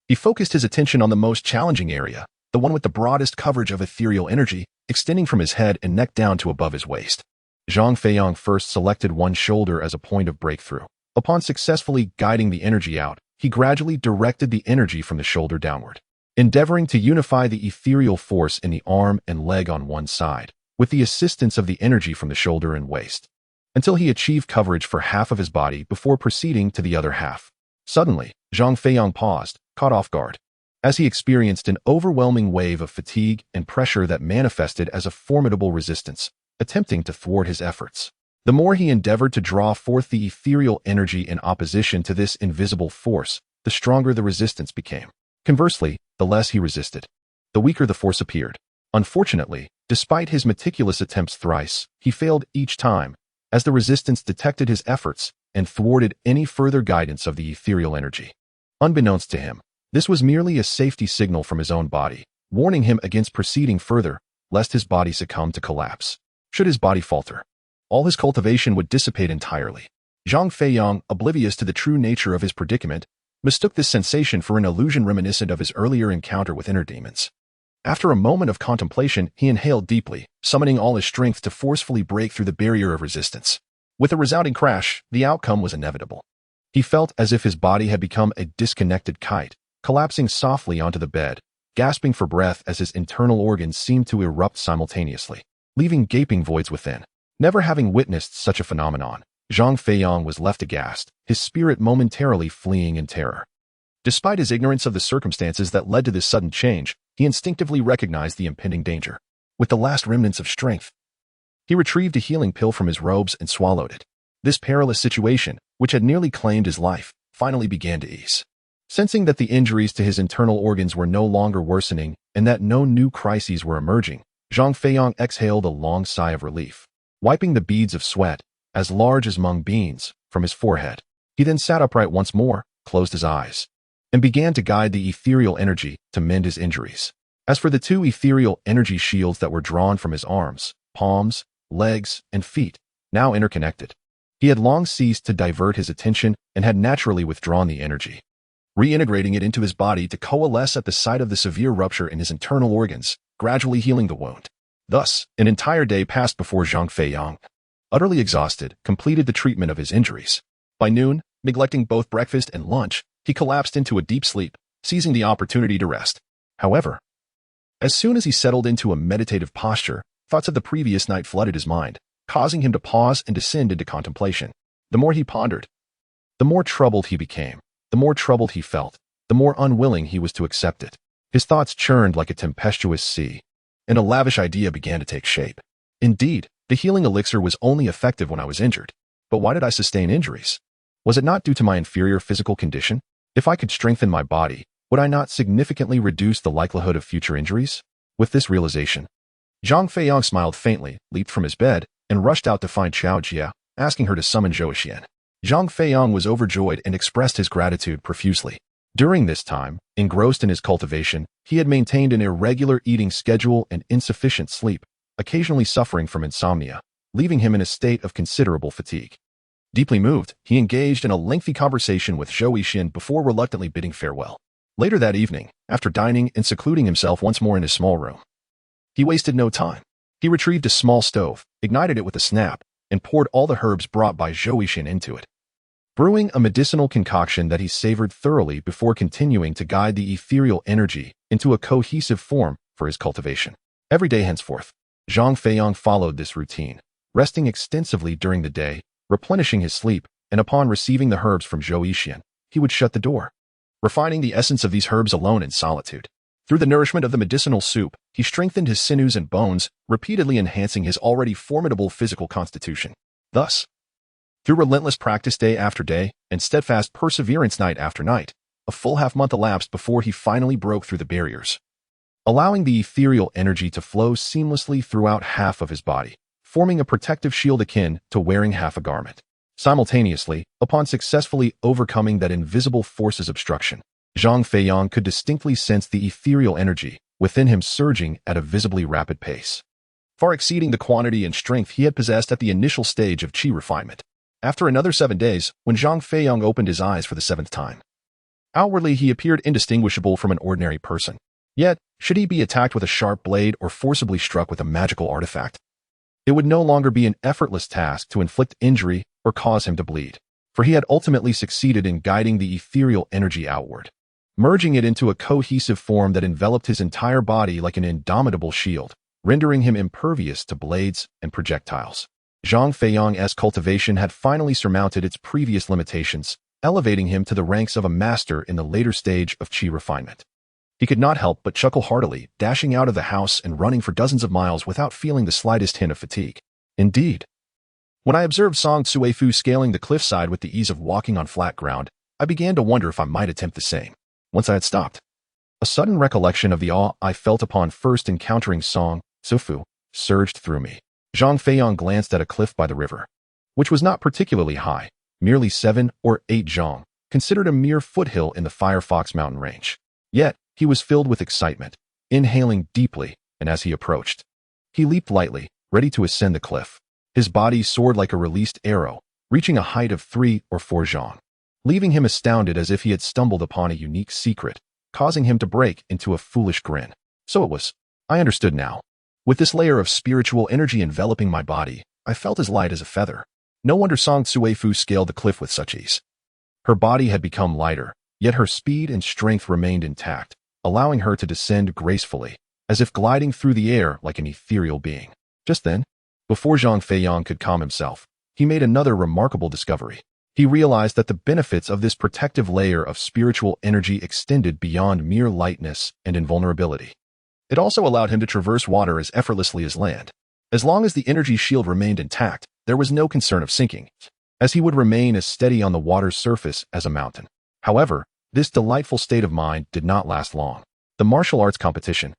he focused his attention on the most challenging area, the one with the broadest coverage of ethereal energy, extending from his head and neck down to above his waist. Zhang Feiyang first selected one shoulder as a point of breakthrough. Upon successfully guiding the energy out, he gradually directed the energy from the shoulder downward, endeavoring to unify the ethereal force in the arm and leg on one side, with the assistance of the energy from the shoulder and waist, until he achieved coverage for half of his body before proceeding to the other half. Suddenly, Zhang Feiyang paused, caught off guard, as he experienced an overwhelming wave of fatigue and pressure that manifested as a formidable resistance, attempting to thwart his efforts. The more he endeavored to draw forth the ethereal energy in opposition to this invisible force, the stronger the resistance became. Conversely, the less he resisted, the weaker the force appeared. Unfortunately, despite his meticulous attempts thrice, he failed each time, as the resistance detected his efforts and thwarted any further guidance of the ethereal energy. Unbeknownst to him, this was merely a safety signal from his own body, warning him against proceeding further, lest his body succumb to collapse. Should his body falter, all his cultivation would dissipate entirely. Zhang Feiyang, oblivious to the true nature of his predicament, mistook this sensation for an illusion reminiscent of his earlier encounter with inner demons. After a moment of contemplation, he inhaled deeply, summoning all his strength to forcefully break through the barrier of resistance. With a resounding crash, the outcome was inevitable. He felt as if his body had become a disconnected kite, collapsing softly onto the bed, gasping for breath as his internal organs seemed to erupt simultaneously, leaving gaping voids within. Never having witnessed such a phenomenon, Zhang Feiyang was left aghast, his spirit momentarily fleeing in terror. Despite his ignorance of the circumstances that led to this sudden change, he instinctively recognized the impending danger. With the last remnants of strength, he retrieved a healing pill from his robes and swallowed it. This perilous situation, which had nearly claimed his life, finally began to ease. Sensing that the injuries to his internal organs were no longer worsening and that no new crises were emerging, Zhang Feiyang exhaled a long sigh of relief. Wiping the beads of sweat, as large as mung beans, from his forehead, he then sat upright once more, closed his eyes, and began to guide the ethereal energy to mend his injuries. As for the two ethereal energy shields that were drawn from his arms, palms, legs, and feet, now interconnected, he had long ceased to divert his attention and had naturally withdrawn the energy, reintegrating it into his body to coalesce at the site of the severe rupture in his internal organs, gradually healing the wound. Thus, an entire day passed before Zhang Feiyang, utterly exhausted, completed the treatment of his injuries. By noon, neglecting both breakfast and lunch, he collapsed into a deep sleep, seizing the opportunity to rest. However, as soon as he settled into a meditative posture, thoughts of the previous night flooded his mind, causing him to pause and descend into contemplation. The more he pondered, the more troubled he became. The more troubled he felt, the more unwilling he was to accept it. His thoughts churned like a tempestuous sea, and a lavish idea began to take shape. Indeed, the healing elixir was only effective when I was injured. But why did I sustain injuries? Was it not due to my inferior physical condition? If I could strengthen my body, would I not significantly reduce the likelihood of future injuries? With this realization, Zhang Feiyang smiled faintly, leaped from his bed, and rushed out to find Qiao Jia, asking her to summon Zhou Xian. Zhang Feiyang was overjoyed and expressed his gratitude profusely. During this time, engrossed in his cultivation, he had maintained an irregular eating schedule and insufficient sleep, occasionally suffering from insomnia, leaving him in a state of considerable fatigue. Deeply moved, he engaged in a lengthy conversation with Zhou Yixin before reluctantly bidding farewell. Later that evening, after dining and secluding himself once more in his small room, he wasted no time. He retrieved a small stove, ignited it with a snap, and poured all the herbs brought by Zhou Yixin into it, brewing a medicinal concoction that he savored thoroughly before continuing to guide the ethereal energy into a cohesive form for his cultivation. Every day henceforth, Zhang Feiyang followed this routine, resting extensively during the day, replenishing his sleep, and upon receiving the herbs from Zhou Yixin, he would shut the door, refining the essence of these herbs alone in solitude. Through the nourishment of the medicinal soup, he strengthened his sinews and bones, repeatedly enhancing his already formidable physical constitution. Thus, through relentless practice day after day and steadfast perseverance night after night, a full half-month elapsed before he finally broke through the barriers, allowing the ethereal energy to flow seamlessly throughout half of his body, forming a protective shield akin to wearing half a garment. Simultaneously, upon successfully overcoming that invisible force's obstruction, Zhang Feiyang could distinctly sense the ethereal energy within him surging at a visibly rapid pace, far exceeding the quantity and strength he had possessed at the initial stage of qi refinement. After another 7 days, when Zhang Feiyang opened his eyes for the 7th time, outwardly he appeared indistinguishable from an ordinary person. Yet, should he be attacked with a sharp blade or forcibly struck with a magical artifact, it would no longer be an effortless task to inflict injury or cause him to bleed, for he had ultimately succeeded in guiding the ethereal energy outward, merging it into a cohesive form that enveloped his entire body like an indomitable shield, rendering him impervious to blades and projectiles. Zhang Feiyang's cultivation had finally surmounted its previous limitations, elevating him to the ranks of a master in the later stage of qi refinement. He could not help but chuckle heartily, dashing out of the house and running for dozens of miles without feeling the slightest hint of fatigue. Indeed, when I observed Song Cuifu scaling the cliffside with the ease of walking on flat ground, I began to wonder if I might attempt the same. Once I had stopped, a sudden recollection of the awe I felt upon first encountering Song Cuifu surged through me. Zhang Feiyang glanced at a cliff by the river, which was not particularly high, merely 7 or 8 zhang, considered a mere foothill in the Firefox mountain range. Yet, he was filled with excitement, inhaling deeply, and as he approached, he leaped lightly, ready to ascend the cliff. His body soared like a released arrow, reaching a height of 3 or 4 zhang, leaving him astounded as if he had stumbled upon a unique secret, causing him to break into a foolish grin. So it was. I understood now. With this layer of spiritual energy enveloping my body, I felt as light as a feather. No wonder Song Cuifu scaled the cliff with such ease. Her body had become lighter, yet her speed and strength remained intact, allowing her to descend gracefully, as if gliding through the air like an ethereal being. Just then, before Zhang Feiyang could calm himself, he made another remarkable discovery. He realized that the benefits of this protective layer of spiritual energy extended beyond mere lightness and invulnerability. It also allowed him to traverse water as effortlessly as land. As long as the energy shield remained intact, there was no concern of sinking, as he would remain as steady on the water's surface as a mountain. However, this delightful state of mind did not last long. The martial arts competition,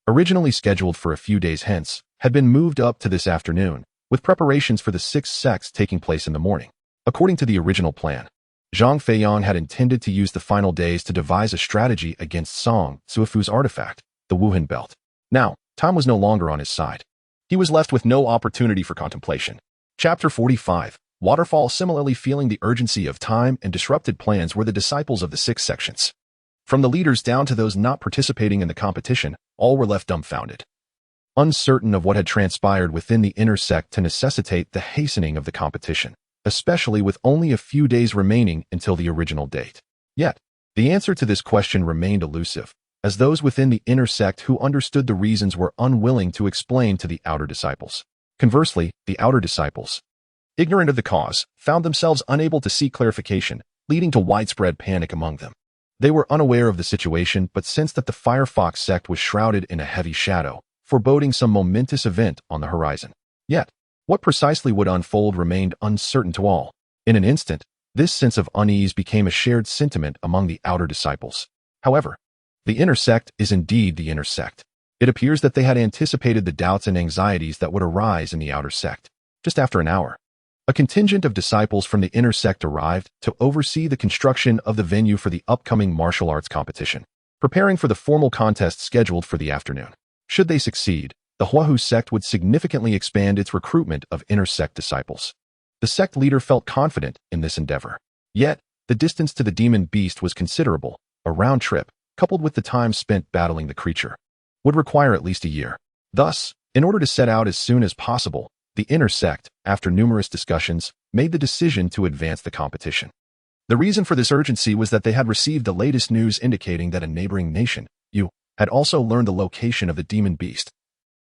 originally scheduled for a few days hence, had been moved up to this afternoon, with preparations for the 6 sects taking place in the morning. According to the original plan, Zhang Feiyang had intended to use the final days to devise a strategy against Song Cuifu's artifact, the Wuhan belt. Now, time was no longer on his side. He was left with no opportunity for contemplation. Chapter 45. Waterfall. Similarly feeling the urgency of time and disrupted plans were the disciples of the 6 sections. From the leaders down to those not participating in the competition, all were left dumbfounded, uncertain of what had transpired within the inner sect to necessitate the hastening of the competition, especially with only a few days remaining until the original date. Yet, the answer to this question remained elusive, as those within the inner sect who understood the reasons were unwilling to explain to the outer disciples. Conversely, the outer disciples, ignorant of the cause, found themselves unable to seek clarification, leading to widespread panic among them. They were unaware of the situation but sensed that the Firefox sect was shrouded in a heavy shadow, foreboding some momentous event on the horizon. Yet, what precisely would unfold remained uncertain to all. In an instant, this sense of unease became a shared sentiment among the outer disciples. However, the inner sect is indeed the inner sect. It appears that they had anticipated the doubts and anxieties that would arise in the outer sect. Just after an hour, a contingent of disciples from the inner sect arrived to oversee the construction of the venue for the upcoming martial arts competition, preparing for the formal contest scheduled for the afternoon. Should they succeed, the Huahu sect would significantly expand its recruitment of inner sect disciples. The sect leader felt confident in this endeavor. Yet, the distance to the demon beast was considerable. A round trip, coupled with the time spent battling the creature, would require at least a year. Thus, in order to set out as soon as possible, the inner sect, after numerous discussions, made the decision to advance the competition. The reason for this urgency was that they had received the latest news indicating that a neighboring nation, Yu, had also learned the location of the demon beast,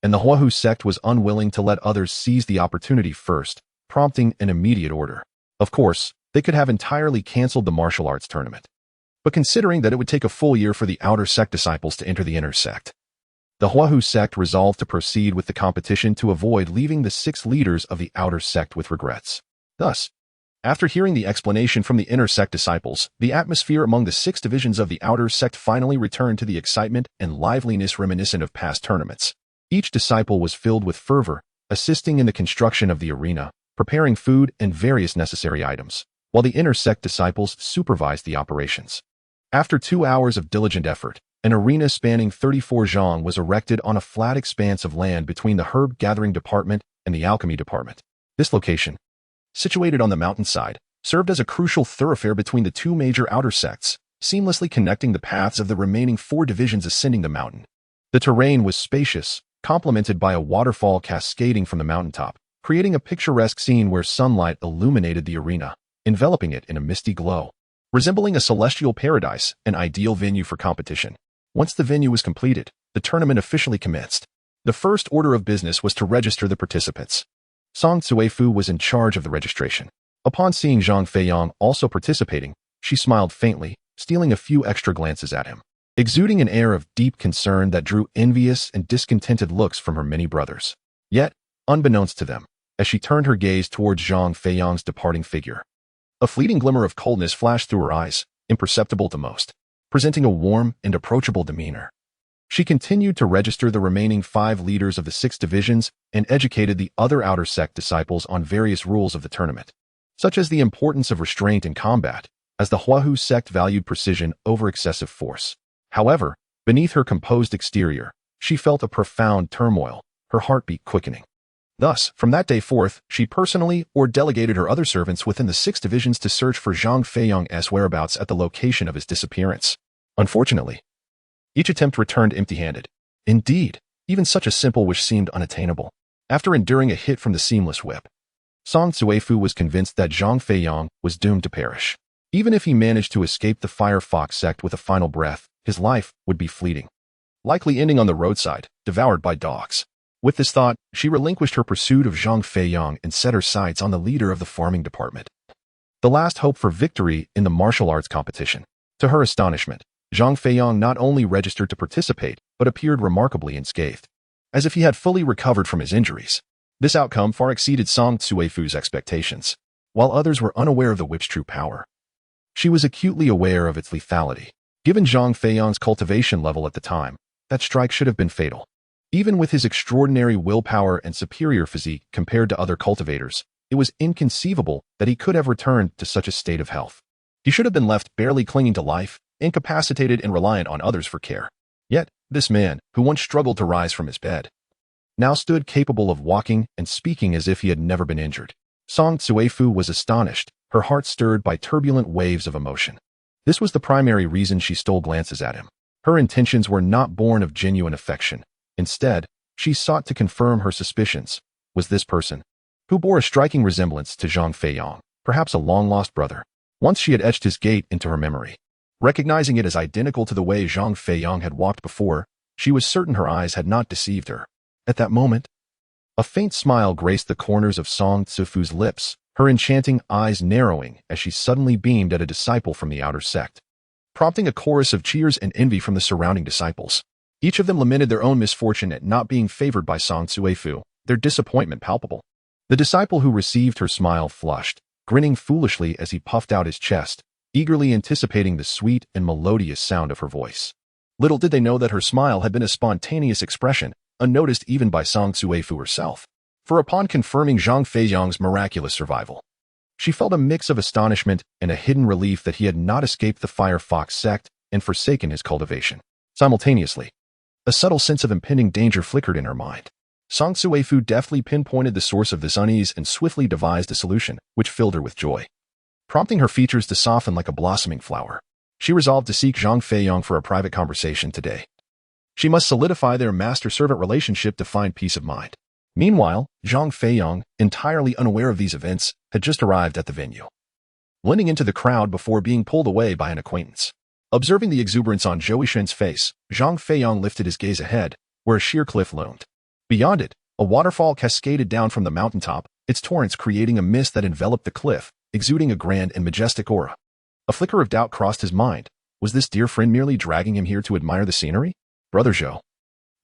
and the Huahu sect was unwilling to let others seize the opportunity first, prompting an immediate order. Of course, they could have entirely canceled the martial arts tournament, but considering that it would take a full year for the outer sect disciples to enter the inner sect, the Huahu sect resolved to proceed with the competition to avoid leaving the 6 leaders of the outer sect with regrets. Thus, after hearing the explanation from the inner sect disciples, the atmosphere among the 6 divisions of the outer sect finally returned to the excitement and liveliness reminiscent of past tournaments. Each disciple was filled with fervor, assisting in the construction of the arena, preparing food and various necessary items, while the inner sect disciples supervised the operations. After 2 hours of diligent effort, an arena spanning 34 zhang was erected on a flat expanse of land between the herb gathering department and the alchemy department. This location, situated on the mountainside, served as a crucial thoroughfare between the 2 major outer sects, seamlessly connecting the paths of the remaining 4 divisions ascending the mountain. The terrain was spacious, complemented by a waterfall cascading from the mountaintop, creating a picturesque scene where sunlight illuminated the arena, enveloping it in a misty glow. Resembling a celestial paradise, an ideal venue for competition. Once the venue was completed, the tournament officially commenced. The first order of business was to register the participants. Song Cuifu was in charge of the registration. Upon seeing Zhang Feiyang also participating, she smiled faintly, stealing a few extra glances at him, exuding an air of deep concern that drew envious and discontented looks from her many brothers. Yet, unbeknownst to them, as she turned her gaze towards Zhang Feiyang's departing figure, a fleeting glimmer of coldness flashed through her eyes, imperceptible to most, presenting a warm and approachable demeanor. She continued to register the remaining 5 leaders of the 6 divisions and educated the other outer sect disciples on various rules of the tournament, such as the importance of restraint in combat, as the Huahu sect valued precision over excessive force. However, beneath her composed exterior, she felt a profound turmoil, her heartbeat quickening. Thus, from that day forth, she personally or delegated her other servants within the 6 divisions to search for Zhang Feiyang's whereabouts at the location of his disappearance. Unfortunately, each attempt returned empty-handed. Indeed, even such a simple wish seemed unattainable. After enduring a hit from the seamless whip, Song Cuifu was convinced that Zhang Feiyang was doomed to perish. Even if he managed to escape the Fire Fox sect with a final breath, his life would be fleeting, likely ending on the roadside, devoured by dogs. With this thought, she relinquished her pursuit of Zhang Feiyang and set her sights on the leader of the farming department, the last hope for victory in the martial arts competition. To her astonishment, Zhang Feiyang not only registered to participate, but appeared remarkably unscathed, as if he had fully recovered from his injuries. This outcome far exceeded Song Cuifu's expectations. While others were unaware of the whip's true power, she was acutely aware of its lethality. Given Zhang Feiyang's cultivation level at the time, that strike should have been fatal. Even with his extraordinary willpower and superior physique compared to other cultivators, it was inconceivable that he could have returned to such a state of health. He should have been left barely clinging to life, incapacitated and reliant on others for care. Yet, this man, who once struggled to rise from his bed, now stood capable of walking and speaking as if he had never been injured. Song Cuifu was astonished, her heart stirred by turbulent waves of emotion. This was the primary reason she stole glances at him. Her intentions were not born of genuine affection. Instead, she sought to confirm her suspicions. Was this person, who bore a striking resemblance to Zhang Feiyang, perhaps a long-lost brother? Once she had etched his gait into her memory. Recognizing it as identical to the way Zhang Feiyang had walked before, she was certain her eyes had not deceived her. At that moment, a faint smile graced the corners of Song Cuifu's lips, her enchanting eyes narrowing as she suddenly beamed at a disciple from the outer sect, prompting a chorus of cheers and envy from the surrounding disciples. Each of them lamented their own misfortune at not being favored by Song Cuifu, their disappointment palpable. The disciple who received her smile flushed, grinning foolishly as he puffed out his chest, eagerly anticipating the sweet and melodious sound of her voice. Little did they know that her smile had been a spontaneous expression, unnoticed even by Song Cuifu herself. For upon confirming Zhang Feiyang's miraculous survival, she felt a mix of astonishment and a hidden relief that he had not escaped the Fire Fox sect and forsaken his cultivation. Simultaneously, a subtle sense of impending danger flickered in her mind. Song Cuifu deftly pinpointed the source of this unease and swiftly devised a solution, which filled her with joy. Prompting her features to soften like a blossoming flower, she resolved to seek Zhang Feiyang for a private conversation today. She must solidify their master-servant relationship to find peace of mind. Meanwhile, Zhang Feiyang, entirely unaware of these events, had just arrived at the venue, blending into the crowd before being pulled away by an acquaintance. Observing the exuberance on Zhou Yishen's face, Zhang Feiyang lifted his gaze ahead, where a sheer cliff loomed. Beyond it, a waterfall cascaded down from the mountaintop, its torrents creating a mist that enveloped the cliff, exuding a grand and majestic aura. A flicker of doubt crossed his mind, Was this dear friend merely dragging him here to admire the scenery? Brother Zhou,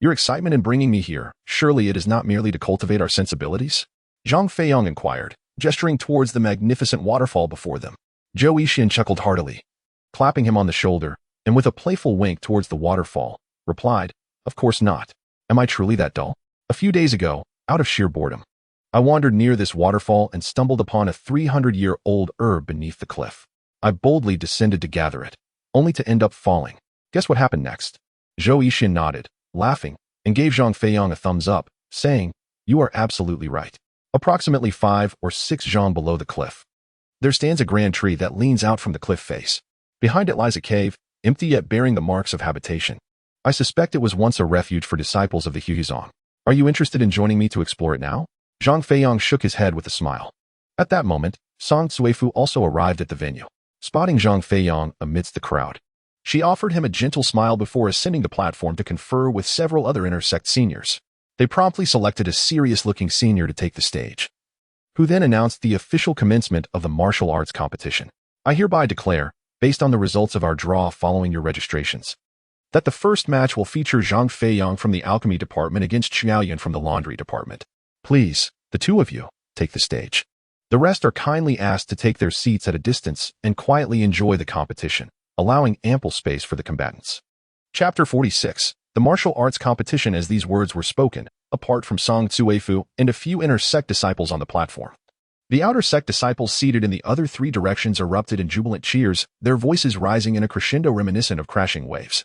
your excitement in bringing me here, surely it is not merely to cultivate our sensibilities? Zhang Feiyang inquired, gesturing towards the magnificent waterfall before them. Zhou Yixin chuckled heartily, clapping him on the shoulder, and with a playful wink towards the waterfall, replied, "Of course not. Am I truly that dull? A few days ago, out of sheer boredom, I wandered near this waterfall and stumbled upon a 300-year-old herb beneath the cliff. I boldly descended to gather it, only to end up falling. Guess what happened next?" Zhou Yixin nodded, laughing, and gave Zhang Feiyang a thumbs up, saying, "You are absolutely right. Approximately 5 or 6 zhang below the cliff, there stands a grand tree that leans out from the cliff face. Behind it lies a cave, empty yet bearing the marks of habitation. I suspect it was once a refuge for disciples of the Huizong. Are you interested in joining me to explore it now?" Zhang Feiyang shook his head with a smile. At that moment, Song Cuifu also arrived at the venue. Spotting Zhang Feiyang amidst the crowd, she offered him a gentle smile before ascending the platform to confer with several other intersect seniors. They promptly selected a serious-looking senior to take the stage, who then announced the official commencement of the martial arts competition. "I hereby declare, based on the results of our draw following your registrations, that the first match will feature Zhang Feiyang from the alchemy department against Qiaoyan from the laundry department. Please, the two of you, take the stage. The rest are kindly asked to take their seats at a distance and quietly enjoy the competition, allowing ample space for the combatants." Chapter 46. The martial arts competition. As these words were spoken, apart from Song Cuifu and a few inner sect disciples on the platform, the outer sect disciples seated in the other 3 directions erupted in jubilant cheers, their voices rising in a crescendo reminiscent of crashing waves,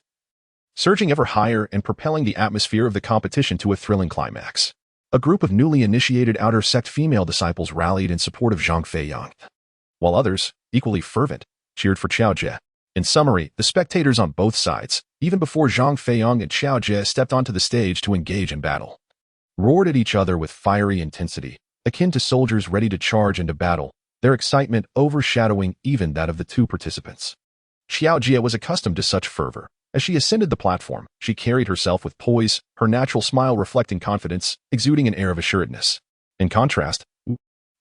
surging ever higher and propelling the atmosphere of the competition to a thrilling climax. A group of newly initiated outer sect female disciples rallied in support of Zhang Feiyang, while others, equally fervent, cheered for Qiao Jie. In summary, the spectators on both sides, even before Zhang Feiyang and Qiao Jie stepped onto the stage to engage in battle, roared at each other with fiery intensity, akin to soldiers ready to charge into battle, their excitement overshadowing even that of the 2 participants. Qiao Jie was accustomed to such fervor. As she ascended the platform, she carried herself with poise, her natural smile reflecting confidence, exuding an air of assuredness. In contrast,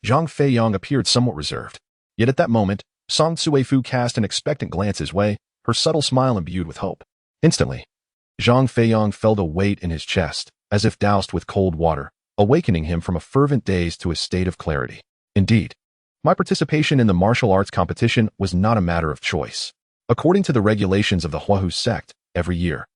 Zhang Feiyang appeared somewhat reserved. Yet at that moment, Song Cuifu cast an expectant glance his way, her subtle smile imbued with hope. Instantly, Zhang Feiyang felt a weight in his chest, as if doused with cold water, awakening him from a fervent daze to a state of clarity. Indeed, my participation in the martial arts competition was not a matter of choice. According to the regulations of the Huahu sect, every year,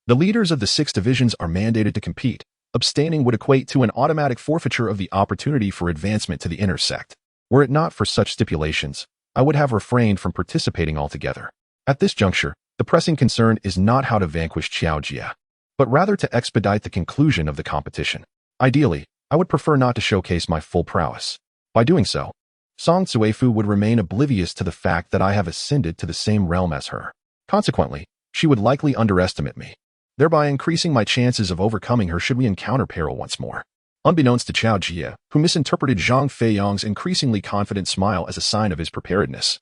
the leaders of the 6 divisions are mandated to compete. Abstaining would equate to an automatic forfeiture of the opportunity for advancement to the inner sect. Were it not for such stipulations, I would have refrained from participating altogether. At this juncture, the pressing concern is not how to vanquish Qiao Jie, but rather to expedite the conclusion of the competition. Ideally, I would prefer not to showcase my full prowess. By doing so, Song Cuifu would remain oblivious to the fact that I have ascended to the same realm as her. Consequently, she would likely underestimate me, thereby increasing my chances of overcoming her should we encounter peril once more. Unbeknownst to Qiao Jie, who misinterpreted Zhang Feiyang's increasingly confident smile as a sign of his preparedness,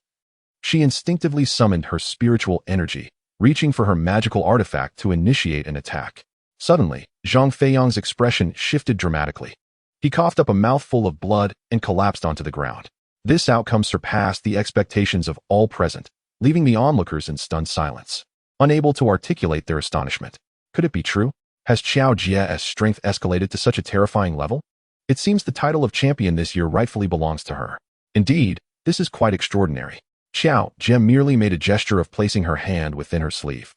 she instinctively summoned her spiritual energy, reaching for her magical artifact to initiate an attack. Suddenly, Zhang Feiyang's expression shifted dramatically. He coughed up a mouthful of blood and collapsed onto the ground. This outcome surpassed the expectations of all present, leaving the onlookers in stunned silence, unable to articulate their astonishment. Could it be true? Has Qiao Jie's strength escalated to such a terrifying level? It seems the title of champion this year rightfully belongs to her. Indeed, this is quite extraordinary. Qiao Jie merely made a gesture of placing her hand within her sleeve,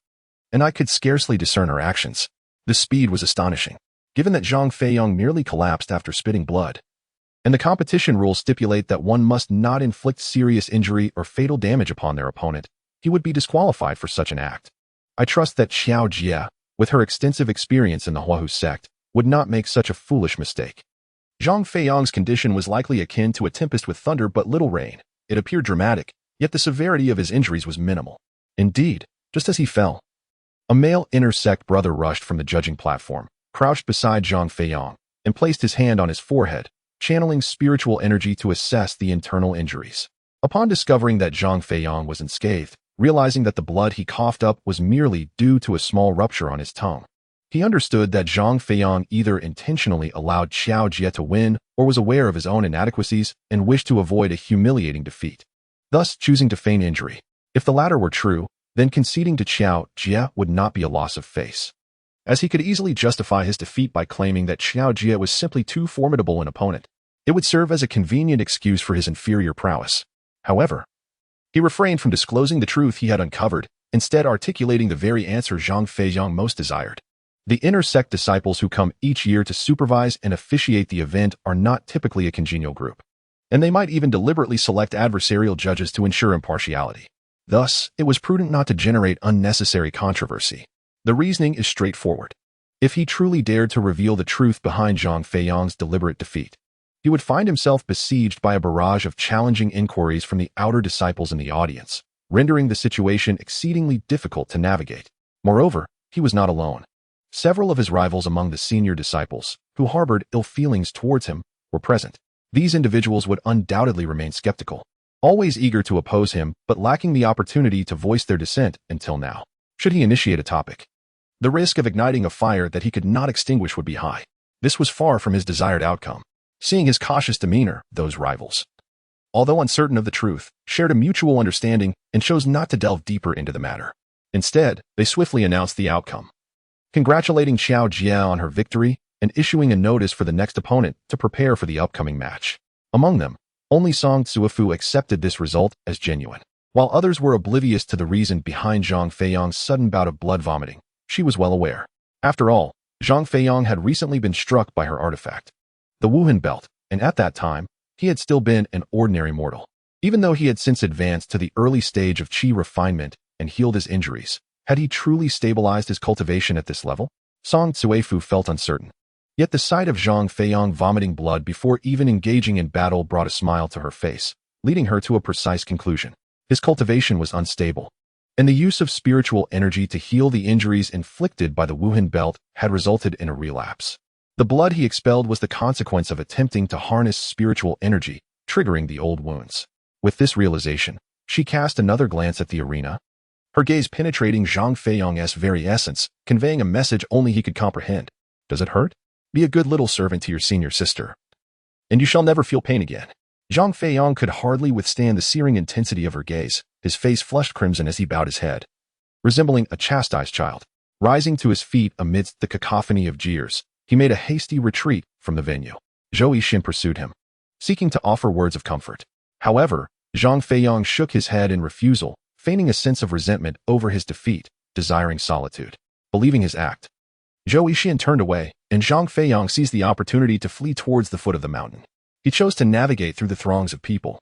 and I could scarcely discern her actions. The speed was astonishing, given that Zhang Feiyang merely collapsed after spitting blood, and the competition rules stipulate that one must not inflict serious injury or fatal damage upon their opponent. He would be disqualified for such an act. I trust that Qiao Jie, with her extensive experience in the Huahu sect, would not make such a foolish mistake. Zhang Feiyang's condition was likely akin to a tempest with thunder but little rain. It appeared dramatic, yet the severity of his injuries was minimal. Indeed, just as he fell, a male inner sect brother rushed from the judging platform, crouched beside Zhang Feiyang, and placed his hand on his forehead, channeling spiritual energy to assess the internal injuries. Upon discovering that Zhang Feiyang was unscathed, realizing that the blood he coughed up was merely due to a small rupture on his tongue, he understood that Zhang Feiyang either intentionally allowed Qiao Jie to win or was aware of his own inadequacies and wished to avoid a humiliating defeat, thus choosing to feign injury. If the latter were true, then conceding to Xiao Jie would not be a loss of face, as he could easily justify his defeat by claiming that Xiao Jie was simply too formidable an opponent. It would serve as a convenient excuse for his inferior prowess. However, he refrained from disclosing the truth he had uncovered, instead articulating the very answer Zhang Feiyang most desired. The inner sect disciples who come each year to supervise and officiate the event are not typically a congenial group, and they might even deliberately select adversarial judges to ensure impartiality. Thus, it was prudent not to generate unnecessary controversy. The reasoning is straightforward. If he truly dared to reveal the truth behind Zhang Feiyang's deliberate defeat, he would find himself besieged by a barrage of challenging inquiries from the outer disciples in the audience, rendering the situation exceedingly difficult to navigate. Moreover, he was not alone. Several of his rivals among the senior disciples, who harbored ill feelings towards him, were present. These individuals would undoubtedly remain skeptical, always eager to oppose him but lacking the opportunity to voice their dissent until now. Should he initiate a topic, the risk of igniting a fire that he could not extinguish would be high. This was far from his desired outcome. Seeing his cautious demeanor, those rivals, although uncertain of the truth, shared a mutual understanding and chose not to delve deeper into the matter. Instead, they swiftly announced the outcome, congratulating Xiao Jie on her victory and issuing a notice for the next opponent to prepare for the upcoming match. Among them, only Song Zuofu accepted this result as genuine. While others were oblivious to the reason behind Zhang Feiyang's sudden bout of blood vomiting, she was well aware. After all, Zhang Feiyang had recently been struck by her artifact, the Wuhan belt, and at that time, he had still been an ordinary mortal. Even though he had since advanced to the early stage of qi refinement and healed his injuries, had he truly stabilized his cultivation at this level? Song Zuofu felt uncertain. Yet the sight of Zhang Feiyang vomiting blood before even engaging in battle brought a smile to her face, leading her to a precise conclusion. His cultivation was unstable, and the use of spiritual energy to heal the injuries inflicted by the Wuhan belt had resulted in a relapse. The blood he expelled was the consequence of attempting to harness spiritual energy, triggering the old wounds. With this realization, she cast another glance at the arena, her gaze penetrating Zhang Feiyang's very essence, conveying a message only he could comprehend. Does it hurt? Be a good little servant to your senior sister, and you shall never feel pain again. Zhang Feiyang could hardly withstand the searing intensity of her gaze. His face flushed crimson as he bowed his head, resembling a chastised child. Rising to his feet amidst the cacophony of jeers, he made a hasty retreat from the venue. Zhou Yixin pursued him, seeking to offer words of comfort. However, Zhang Feiyang shook his head in refusal, feigning a sense of resentment over his defeat, desiring solitude. Believing his act, Zhou Yixin turned away, and Zhang Feiyang seized the opportunity to flee towards the foot of the mountain. He chose to navigate through the throngs of people,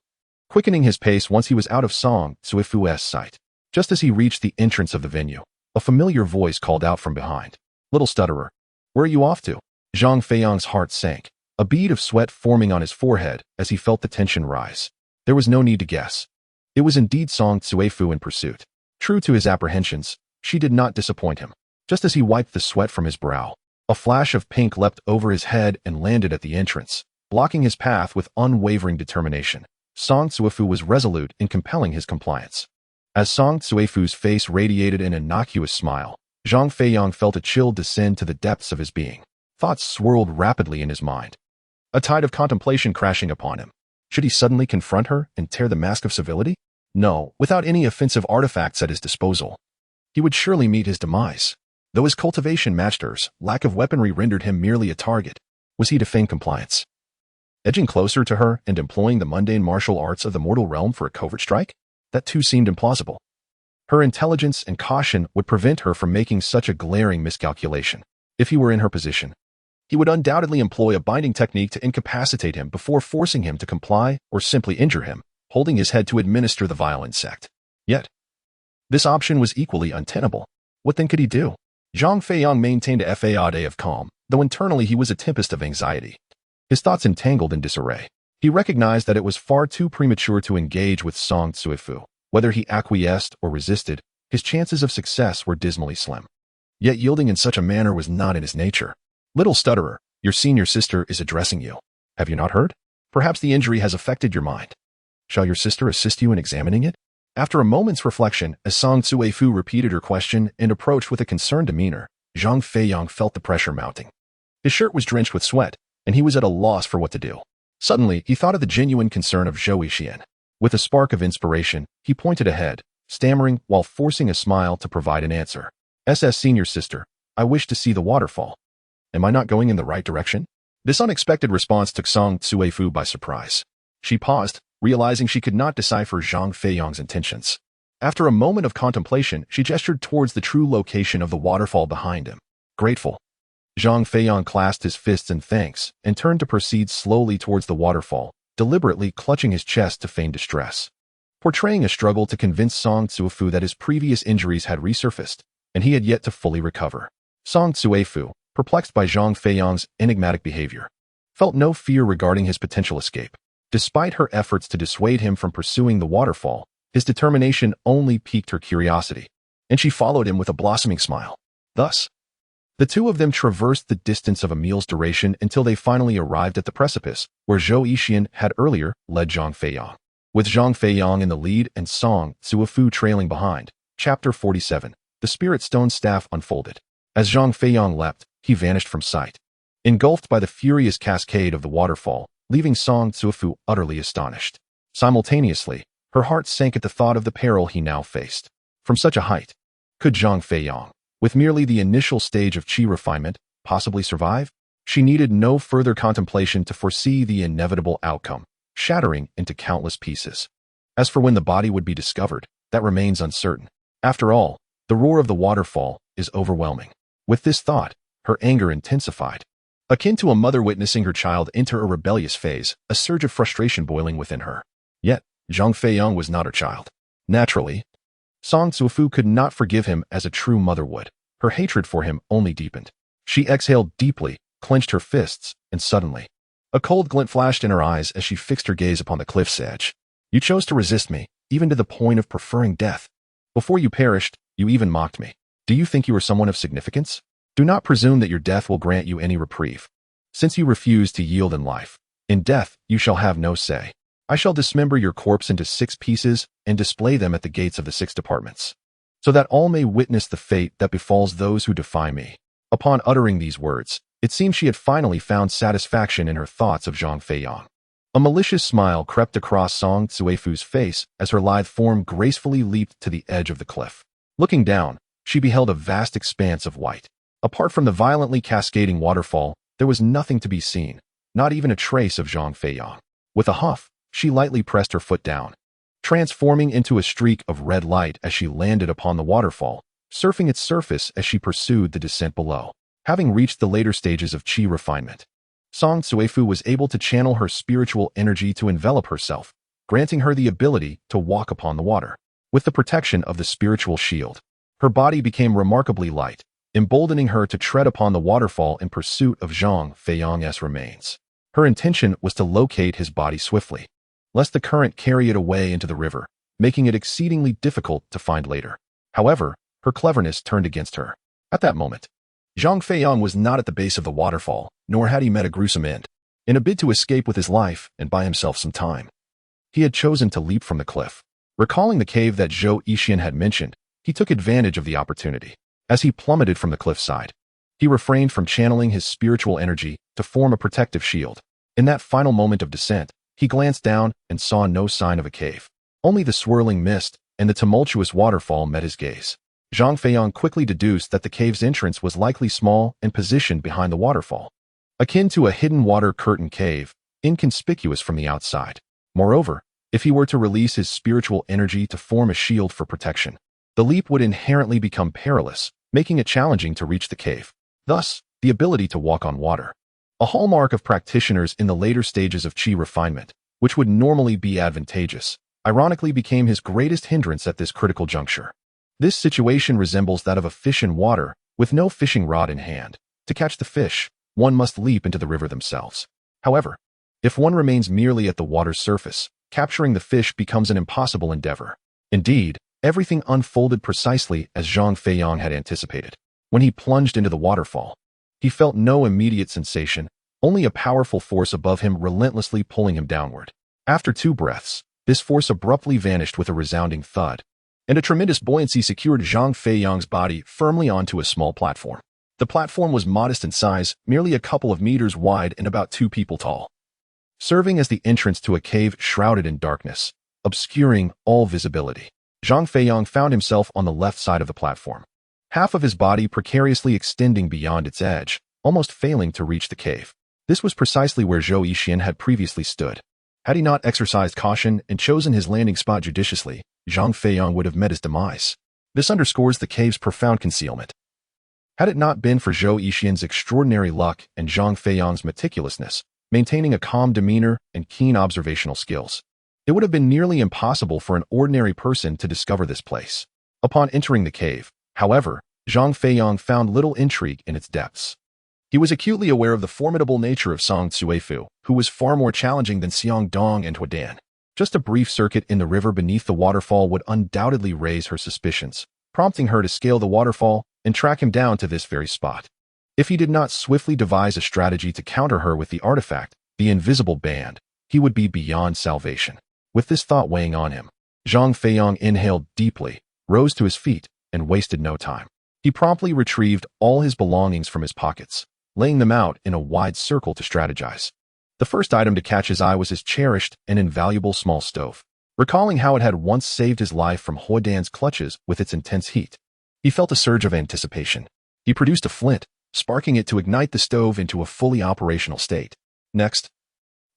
quickening his pace once he was out of Song Zuofu's sight. Just as he reached the entrance of the venue, a familiar voice called out from behind. Little stutterer, where are you off to? Zhang Feiyang's heart sank, a bead of sweat forming on his forehead as he felt the tension rise. There was no need to guess. It was indeed Song Zuofu in pursuit. True to his apprehensions, she did not disappoint him. Just as he wiped the sweat from his brow, a flash of pink leapt over his head and landed at the entrance, blocking his path with unwavering determination. Song Zuofu was resolute in compelling his compliance. As Song Zuofu's face radiated an innocuous smile, Zhang Feiyang felt a chill descend to the depths of his being. Thoughts swirled rapidly in his mind, a tide of contemplation crashing upon him. Should he suddenly confront her and tear the mask of civility? No, without any offensive artifacts at his disposal. He would surely meet his demise. Though his cultivation matched hers, lack of weaponry rendered him merely a target. Was he to feign compliance, edging closer to her and employing the mundane martial arts of the mortal realm for a covert strike? That too seemed implausible. Her intelligence and caution would prevent her from making such a glaring miscalculation. If he were in her position, he would undoubtedly employ a binding technique to incapacitate him before forcing him to comply or simply injure him, holding his head to administer the vile insect. Yet, this option was equally untenable. What then could he do? Zhang Feiyang maintained a facade of calm, though internally he was a tempest of anxiety. His thoughts entangled in disarray. He recognized that it was far too premature to engage with Song Zuofu. Whether he acquiesced or resisted, his chances of success were dismally slim. Yet yielding in such a manner was not in his nature. Little stutterer, your senior sister is addressing you. Have you not heard? Perhaps the injury has affected your mind. Shall your sister assist you in examining it? After a moment's reflection, as Song Zuofu repeated her question and approached with a concerned demeanor, Zhang Feiyang felt the pressure mounting. His shirt was drenched with sweat, and he was at a loss for what to do. Suddenly, he thought of the genuine concern of Zhou Yixin. With a spark of inspiration, he pointed ahead, stammering while forcing a smile to provide an answer. SS Senior Sister, I wish to see the waterfall. Am I not going in the right direction? This unexpected response took Song Tsuefu by surprise. She paused, realizing she could not decipher Zhang Feiyang's intentions. After a moment of contemplation, she gestured towards the true location of the waterfall behind him. Grateful. Zhang Feiyang clasped his fists in thanks and turned to proceed slowly towards the waterfall, deliberately clutching his chest to feign distress, portraying a struggle to convince Song Tsuefu that his previous injuries had resurfaced, and he had yet to fully recover. Song Tsuefu, perplexed by Zhang Feiyang's enigmatic behavior, felt no fear regarding his potential escape. Despite her efforts to dissuade him from pursuing the waterfall, his determination only piqued her curiosity, and she followed him with a blossoming smile. Thus, the two of them traversed the distance of a meal's duration until they finally arrived at the precipice, where Zhou Yixian had earlier led Zhang Feiyang. With Zhang Feiyang in the lead and Song Tsuefu trailing behind, Chapter 47, the Spirit Stone Staff unfolded. As Zhang Feiyang leapt, he vanished from sight, engulfed by the furious cascade of the waterfall, leaving Song Tsuefu utterly astonished. Simultaneously, her heart sank at the thought of the peril he now faced. From such a height, could Zhang Feiyang, with merely the initial stage of qi refinement, possibly survive? She needed no further contemplation to foresee the inevitable outcome, shattering into countless pieces. As for when the body would be discovered, that remains uncertain. After all, the roar of the waterfall is overwhelming. With this thought, her anger intensified. Akin to a mother witnessing her child enter a rebellious phase, a surge of frustration boiling within her. Yet, Zhang Feiyang was not her child. Naturally, Song Tsuefu could not forgive him as a true mother would. Her hatred for him only deepened. She exhaled deeply, clenched her fists, and suddenly, a cold glint flashed in her eyes as she fixed her gaze upon the cliff's edge. You chose to resist me, even to the point of preferring death. Before you perished, you even mocked me. Do you think you are someone of significance? Do not presume that your death will grant you any reprieve. Since you refuse to yield in life, in death you shall have no say. I shall dismember your corpse into 6 pieces and display them at the gates of the 6 departments, so that all may witness the fate that befalls those who defy me. Upon uttering these words, it seemed she had finally found satisfaction in her thoughts of Zhang Feiyang. A malicious smile crept across Song Tsuefu's face as her lithe form gracefully leaped to the edge of the cliff. Looking down, she beheld a vast expanse of white. Apart from the violently cascading waterfall, there was nothing to be seen, not even a trace of Zhang Feiyang. With a huff, she lightly pressed her foot down, transforming into a streak of red light as she landed upon the waterfall, surfing its surface as she pursued the descent below. Having reached the later stages of qi refinement, Song Tsuefu was able to channel her spiritual energy to envelop herself, granting her the ability to walk upon the water. With the protection of the spiritual shield, her body became remarkably light, emboldening her to tread upon the waterfall in pursuit of Zhang Feiyang's remains. Her intention was to locate his body swiftly, lest the current carry it away into the river, making it exceedingly difficult to find later. However, her cleverness turned against her. At that moment, Zhang Feiyang was not at the base of the waterfall, nor had he met a gruesome end. In a bid to escape with his life and buy himself some time, he had chosen to leap from the cliff. Recalling the cave that Zhou Yixian had mentioned, he took advantage of the opportunity. As he plummeted from the cliffside, he refrained from channeling his spiritual energy to form a protective shield. In that final moment of descent, he glanced down and saw no sign of a cave. Only the swirling mist and the tumultuous waterfall met his gaze. Zhang Feiyang quickly deduced that the cave's entrance was likely small and positioned behind the waterfall, akin to a hidden water curtain cave, inconspicuous from the outside. Moreover, if he were to release his spiritual energy to form a shield for protection, the leap would inherently become perilous, making it challenging to reach the cave. Thus, the ability to walk on water, a hallmark of practitioners in the later stages of qi refinement, which would normally be advantageous, ironically became his greatest hindrance at this critical juncture. This situation resembles that of a fish in water, with no fishing rod in hand. To catch the fish, one must leap into the river themselves. However, if one remains merely at the water's surface, capturing the fish becomes an impossible endeavor. Indeed, everything unfolded precisely as Zhang Feiyang had anticipated. When he plunged into the waterfall, he felt no immediate sensation, only a powerful force above him relentlessly pulling him downward. After 2 breaths, this force abruptly vanished with a resounding thud, and a tremendous buoyancy secured Zhang Feiyang's body firmly onto a small platform. The platform was modest in size, merely a couple of meters wide and about 2 people tall, serving as the entrance to a cave shrouded in darkness, obscuring all visibility. Zhang Feiyang found himself on the left side of the platform, half of his body precariously extending beyond its edge, almost failing to reach the cave. This was precisely where Zhou Yixian had previously stood. Had he not exercised caution and chosen his landing spot judiciously, Zhang Feiyang would have met his demise. This underscores the cave's profound concealment. Had it not been for Zhou Yixian's extraordinary luck and Zhang Feiyang's meticulousness, maintaining a calm demeanor and keen observational skills, it would have been nearly impossible for an ordinary person to discover this place. Upon entering the cave, however, Zhang Feiyang found little intrigue in its depths. He was acutely aware of the formidable nature of Song Cuifu, who was far more challenging than Xiang Dong and Huadan. Just a brief circuit in the river beneath the waterfall would undoubtedly raise her suspicions, prompting her to scale the waterfall and track him down to this very spot. If he did not swiftly devise a strategy to counter her with the artifact, the invisible band, he would be beyond salvation. With this thought weighing on him, Zhang Feiyang inhaled deeply, rose to his feet, and wasted no time. He promptly retrieved all his belongings from his pockets, laying them out in a wide circle to strategize. The first item to catch his eye was his cherished and invaluable small stove. Recalling how it had once saved his life from Huadan's clutches with its intense heat, he felt a surge of anticipation. He produced a flint, sparking it to ignite the stove into a fully operational state. Next,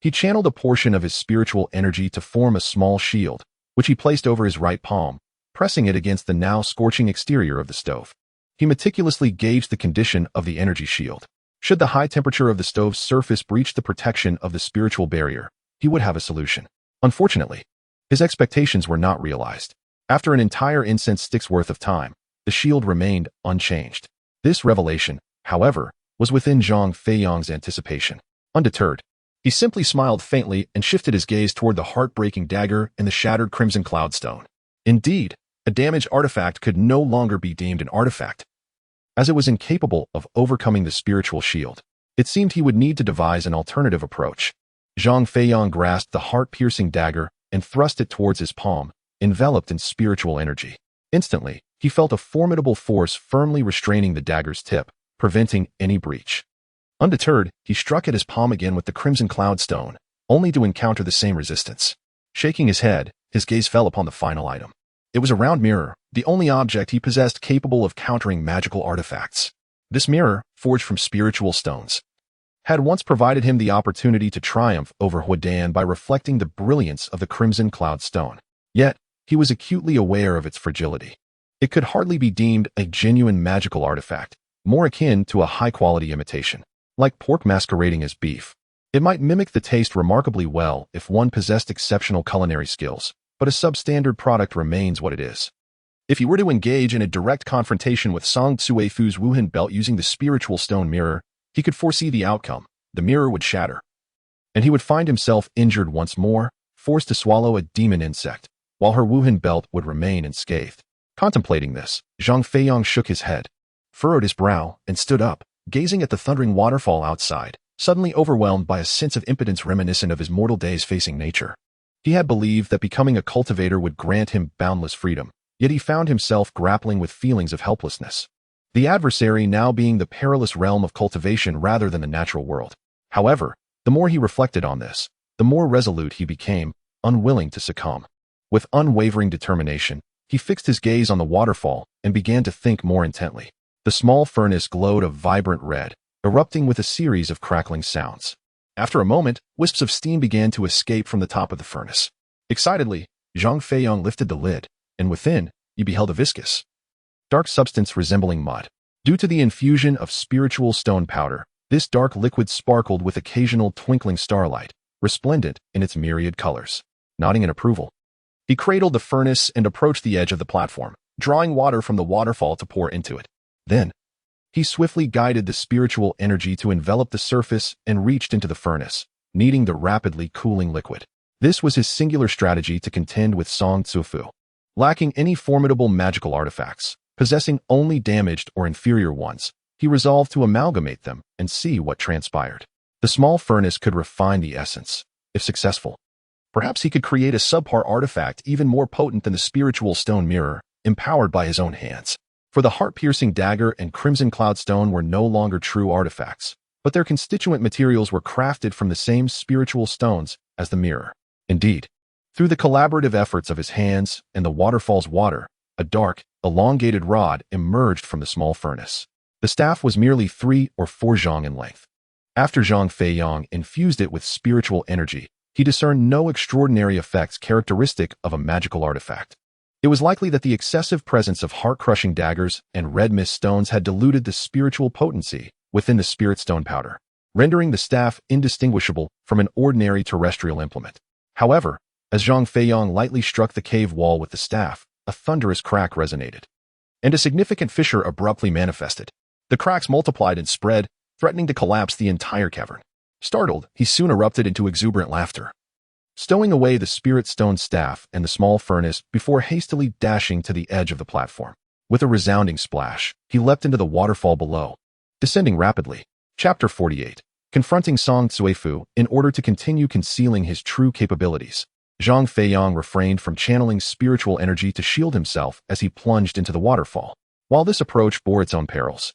he channeled a portion of his spiritual energy to form a small shield, which he placed over his right palm, pressing it against the now scorching exterior of the stove. He meticulously gauged the condition of the energy shield. Should the high temperature of the stove's surface breach the protection of the spiritual barrier, he would have a solution. Unfortunately, his expectations were not realized. After an entire incense stick's worth of time, the shield remained unchanged. This revelation, however, was within Zhang Feiyang's anticipation. Undeterred, he simply smiled faintly and shifted his gaze toward the heartbreaking dagger and the shattered crimson cloudstone. Indeed, a damaged artifact could no longer be deemed an artifact, as it was incapable of overcoming the spiritual shield. It seemed he would need to devise an alternative approach. Zhang Feiyang grasped the heart-piercing dagger and thrust it towards his palm, enveloped in spiritual energy. Instantly, he felt a formidable force firmly restraining the dagger's tip, preventing any breach. Undeterred, he struck at his palm again with the crimson cloudstone, only to encounter the same resistance. Shaking his head, his gaze fell upon the final item. It was a round mirror, the only object he possessed capable of countering magical artifacts. This mirror, forged from spiritual stones, had once provided him the opportunity to triumph over Huadan by reflecting the brilliance of the crimson cloudstone. Yet, he was acutely aware of its fragility. It could hardly be deemed a genuine magical artifact, more akin to a high-quality imitation. Like pork masquerading as beef, it might mimic the taste remarkably well if one possessed exceptional culinary skills, but a substandard product remains what it is. If he were to engage in a direct confrontation with Song Cuifu's Wuhan belt using the spiritual stone mirror, he could foresee the outcome. The mirror would shatter, and he would find himself injured once more, forced to swallow a demon insect, while her Wuhan belt would remain unscathed. Contemplating this, Zhang Feiyang shook his head, furrowed his brow, and stood up, gazing at the thundering waterfall outside, suddenly overwhelmed by a sense of impotence reminiscent of his mortal days facing nature. He had believed that becoming a cultivator would grant him boundless freedom, yet he found himself grappling with feelings of helplessness. The adversary now being the perilous realm of cultivation rather than the natural world. However, the more he reflected on this, the more resolute he became, unwilling to succumb. With unwavering determination, he fixed his gaze on the waterfall and began to think more intently. The small furnace glowed a vibrant red, erupting with a series of crackling sounds. After a moment, wisps of steam began to escape from the top of the furnace. Excitedly, Zhang Feiyang lifted the lid, and within, he beheld a viscous, dark substance resembling mud. Due to the infusion of spiritual stone powder, this dark liquid sparkled with occasional twinkling starlight, resplendent in its myriad colors. Nodding in approval, he cradled the furnace and approached the edge of the platform, drawing water from the waterfall to pour into it. Then, he swiftly guided the spiritual energy to envelop the surface and reached into the furnace, kneading the rapidly cooling liquid. This was his singular strategy to contend with Song Cuifu. Lacking any formidable magical artifacts, possessing only damaged or inferior ones, he resolved to amalgamate them and see what transpired. The small furnace could refine the essence. If successful, perhaps he could create a subpar artifact even more potent than the spiritual stone mirror, empowered by his own hands. For the heart-piercing dagger and crimson cloudstone were no longer true artifacts, but their constituent materials were crafted from the same spiritual stones as the mirror. Indeed, Through the collaborative efforts of his hands and the waterfall's water, a dark, elongated rod emerged from the small furnace. The staff was merely 3 or 4 zhang in length. After Zhang Feiyang infused it with spiritual energy, he discerned no extraordinary effects characteristic of a magical artifact. It was likely that the excessive presence of heart-crushing daggers and red mist stones had diluted the spiritual potency within the spirit stone powder, rendering the staff indistinguishable from an ordinary terrestrial implement. However, as Zhang Feiyang lightly struck the cave wall with the staff, a thunderous crack resonated, and a significant fissure abruptly manifested. The cracks multiplied and spread, threatening to collapse the entire cavern. Startled, he soon erupted into exuberant laughter, stowing away the spirit stone staff and the small furnace before hastily dashing to the edge of the platform. With a resounding splash, he leapt into the waterfall below, descending rapidly. Chapter 48. Confronting Song Cuefu in order to continue concealing his true capabilities. Zhang Feiyang refrained from channeling spiritual energy to shield himself as he plunged into the waterfall. While this approach bore its own perils,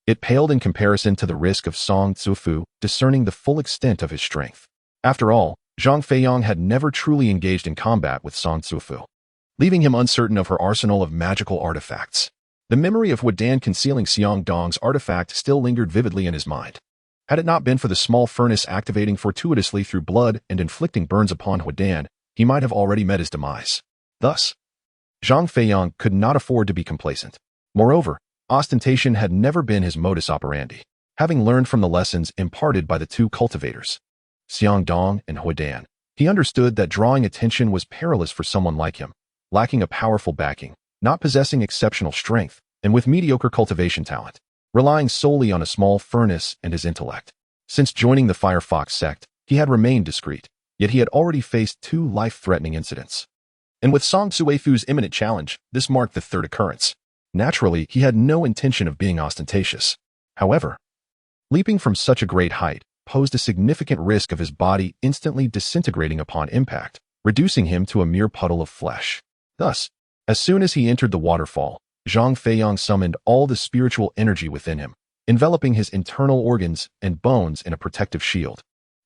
it paled in comparison to the risk of Song Cuefu discerning the full extent of his strength. After all, Zhang Feiyang had never truly engaged in combat with Song Cuefu, leaving him uncertain of her arsenal of magical artifacts. The memory of Huadan concealing Xiang Dong's artifact still lingered vividly in his mind. Had it not been for the small furnace activating fortuitously through blood and inflicting burns upon Huadan, he might have already met his demise. Thus, Zhang Feiyang could not afford to be complacent. Moreover, ostentation had never been his modus operandi. Having learned from the lessons imparted by the 2 cultivators, Xiang Dong and Huadan, he understood that drawing attention was perilous for someone like him, lacking a powerful backing, not possessing exceptional strength, and with mediocre cultivation talent, relying solely on a small furnace and his intellect. Since joining the Firefox sect, he had remained discreet, yet he had already faced 2 life-threatening incidents. And with Song Cuefu's imminent challenge, this marked the 3rd occurrence. Naturally, he had no intention of being ostentatious. However, leaping from such a great height posed a significant risk of his body instantly disintegrating upon impact, reducing him to a mere puddle of flesh. Thus, as soon as he entered the waterfall, Zhang Feiyang summoned all the spiritual energy within him, enveloping his internal organs and bones in a protective shield,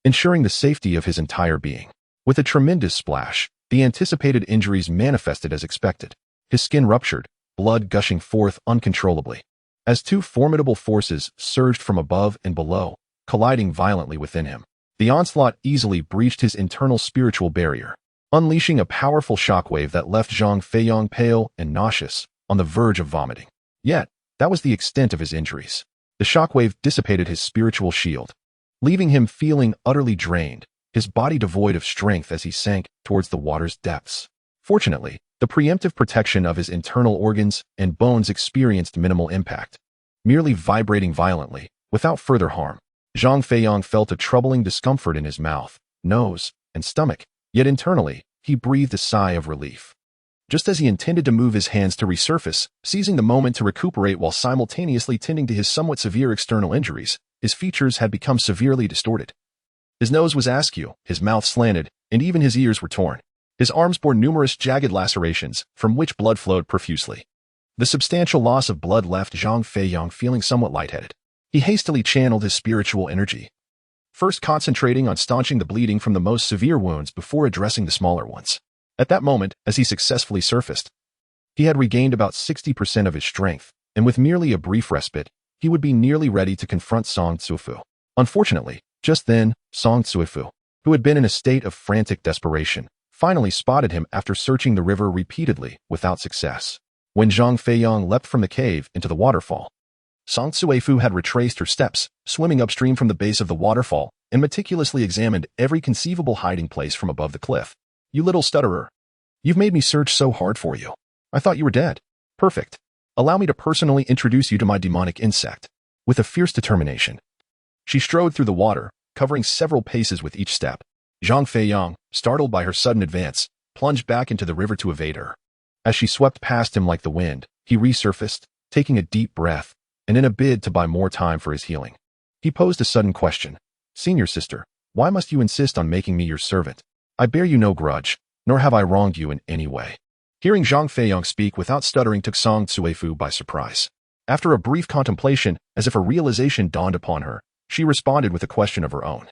ensuring the safety of his entire being. With a tremendous splash, the anticipated injuries manifested as expected. His skin ruptured, blood gushing forth uncontrollably, as 2 formidable forces surged from above and below, colliding violently within him. The onslaught easily breached his internal spiritual barrier, unleashing a powerful shockwave that left Zhang Feiyang pale and nauseous, on the verge of vomiting. Yet, that was the extent of his injuries. The shockwave dissipated his spiritual shield, leaving him feeling utterly drained, his body devoid of strength as he sank towards the water's depths. Fortunately, the preemptive protection of his internal organs and bones experienced minimal impact, merely vibrating violently, without further harm. Zhang Feiyang felt a troubling discomfort in his mouth, nose, and stomach, yet internally, he breathed a sigh of relief. Just as he intended to move his hands to resurface, seizing the moment to recuperate while simultaneously tending to his somewhat severe external injuries, his features had become severely distorted. His nose was askew, his mouth slanted, and even his ears were torn. His arms bore numerous jagged lacerations, from which blood flowed profusely. The substantial loss of blood left Zhang Feiyang feeling somewhat lightheaded. He hastily channeled his spiritual energy, first concentrating on staunching the bleeding from the most severe wounds before addressing the smaller ones. At that moment, as he successfully surfaced, he had regained about 60% of his strength, and with merely a brief respite, he would be nearly ready to confront Song Cuefu. Unfortunately, just then, Song Cuefu, who had been in a state of frantic desperation, finally spotted him after searching the river repeatedly without success. When Zhang Feiyang leapt from the cave into the waterfall, Song Cuefu had retraced her steps, swimming upstream from the base of the waterfall, and meticulously examined every conceivable hiding place from above the cliff. "You little stutterer. You've made me search so hard for you. I thought you were dead. Perfect. Allow me to personally introduce you to my demonic insect." With a fierce determination, she strode through the water, covering several paces with each step. Zhang Feiyang, startled by her sudden advance, plunged back into the river to evade her. As she swept past him like the wind, he resurfaced, taking a deep breath, and in a bid to buy more time for his healing, he posed a sudden question. "Senior sister, why must you insist on making me your servant? I bear you no grudge, nor have I wronged you in any way." Hearing Zhang Feiyang speak without stuttering took Song Cuefu by surprise. After a brief contemplation, as if a realization dawned upon her, she responded with a question of her own.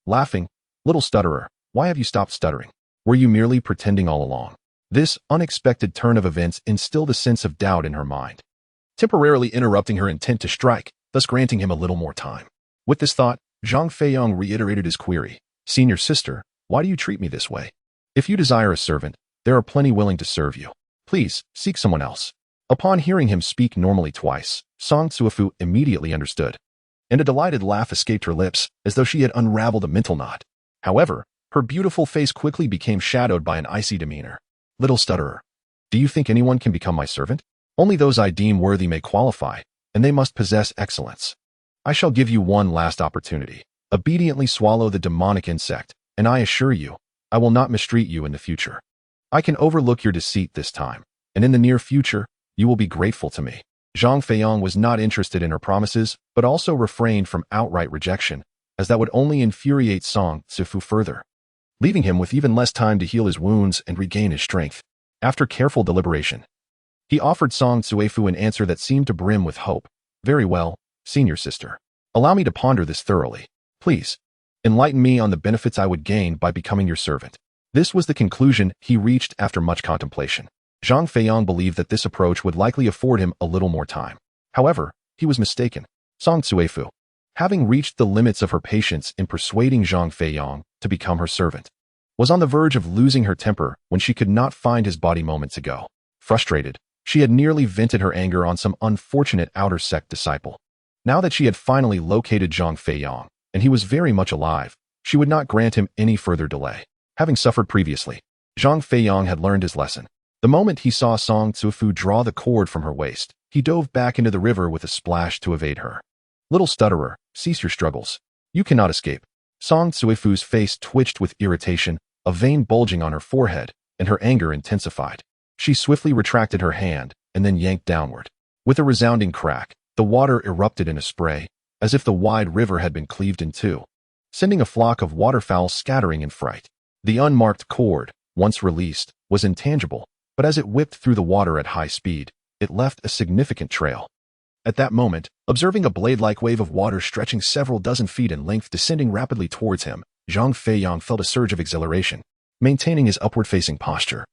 Laughing, "Little stutterer, why have you stopped stuttering? Were you merely pretending all along? This unexpected turn of events instilled a sense of doubt in her mind, temporarily interrupting her intent to strike, thus granting him a little more time. With this thought, Zhang Feiyang reiterated his query. Senior sister, why do you treat me this way? If you desire a servant, there are plenty willing to serve you. Please, seek someone else. Upon hearing him speak normally twice, Song Suifu immediately understood, and a delighted laugh escaped her lips, as though she had unraveled a mental knot. However, her beautiful face quickly became shadowed by an icy demeanor. Little stutterer, do you think anyone can become my servant? Only those I deem worthy may qualify, and they must possess excellence. I shall give you one last opportunity. Obediently swallow the demonic insect, and I assure you, I will not mistreat you in the future. I can overlook your deceit this time, and in the near future, you will be grateful to me. Zhang Feiyang was not interested in her promises, but also refrained from outright rejection, as that would only infuriate Song Suifu further, leaving him with even less time to heal his wounds and regain his strength. After careful deliberation, he offered Song Suifu an answer that seemed to brim with hope. Very well, senior sister. Allow me to ponder this thoroughly. Please, enlighten me on the benefits I would gain by becoming your servant. This was the conclusion he reached after much contemplation. Zhang Feiyang believed that this approach would likely afford him a little more time. However, he was mistaken. Song Suifu, having reached the limits of her patience in persuading Zhang Feiyang to become her servant, was on the verge of losing her temper when she could not find his body moments ago. Frustrated, she had nearly vented her anger on some unfortunate outer sect disciple. Now that she had finally located Zhang Feiyang, and he was very much alive, she would not grant him any further delay. Having suffered previously, Zhang Feiyang had learned his lesson. The moment he saw Song Suifu draw the cord from her waist, he dove back into the river with a splash to evade her. Little stutterer, cease your struggles. You cannot escape. Song Suifu's face twitched with irritation, a vein bulging on her forehead, and her anger intensified. She swiftly retracted her hand and then yanked downward. With a resounding crack, the water erupted in a spray, as if the wide river had been cleaved in two, sending a flock of waterfowl scattering in fright. The unmarked cord, once released, was intangible, but as it whipped through the water at high speed, it left a significant trail. At that moment, observing a blade-like wave of water stretching several dozen feet in length descending rapidly towards him, Zhang Feiyang felt a surge of exhilaration, maintaining his upward-facing posture.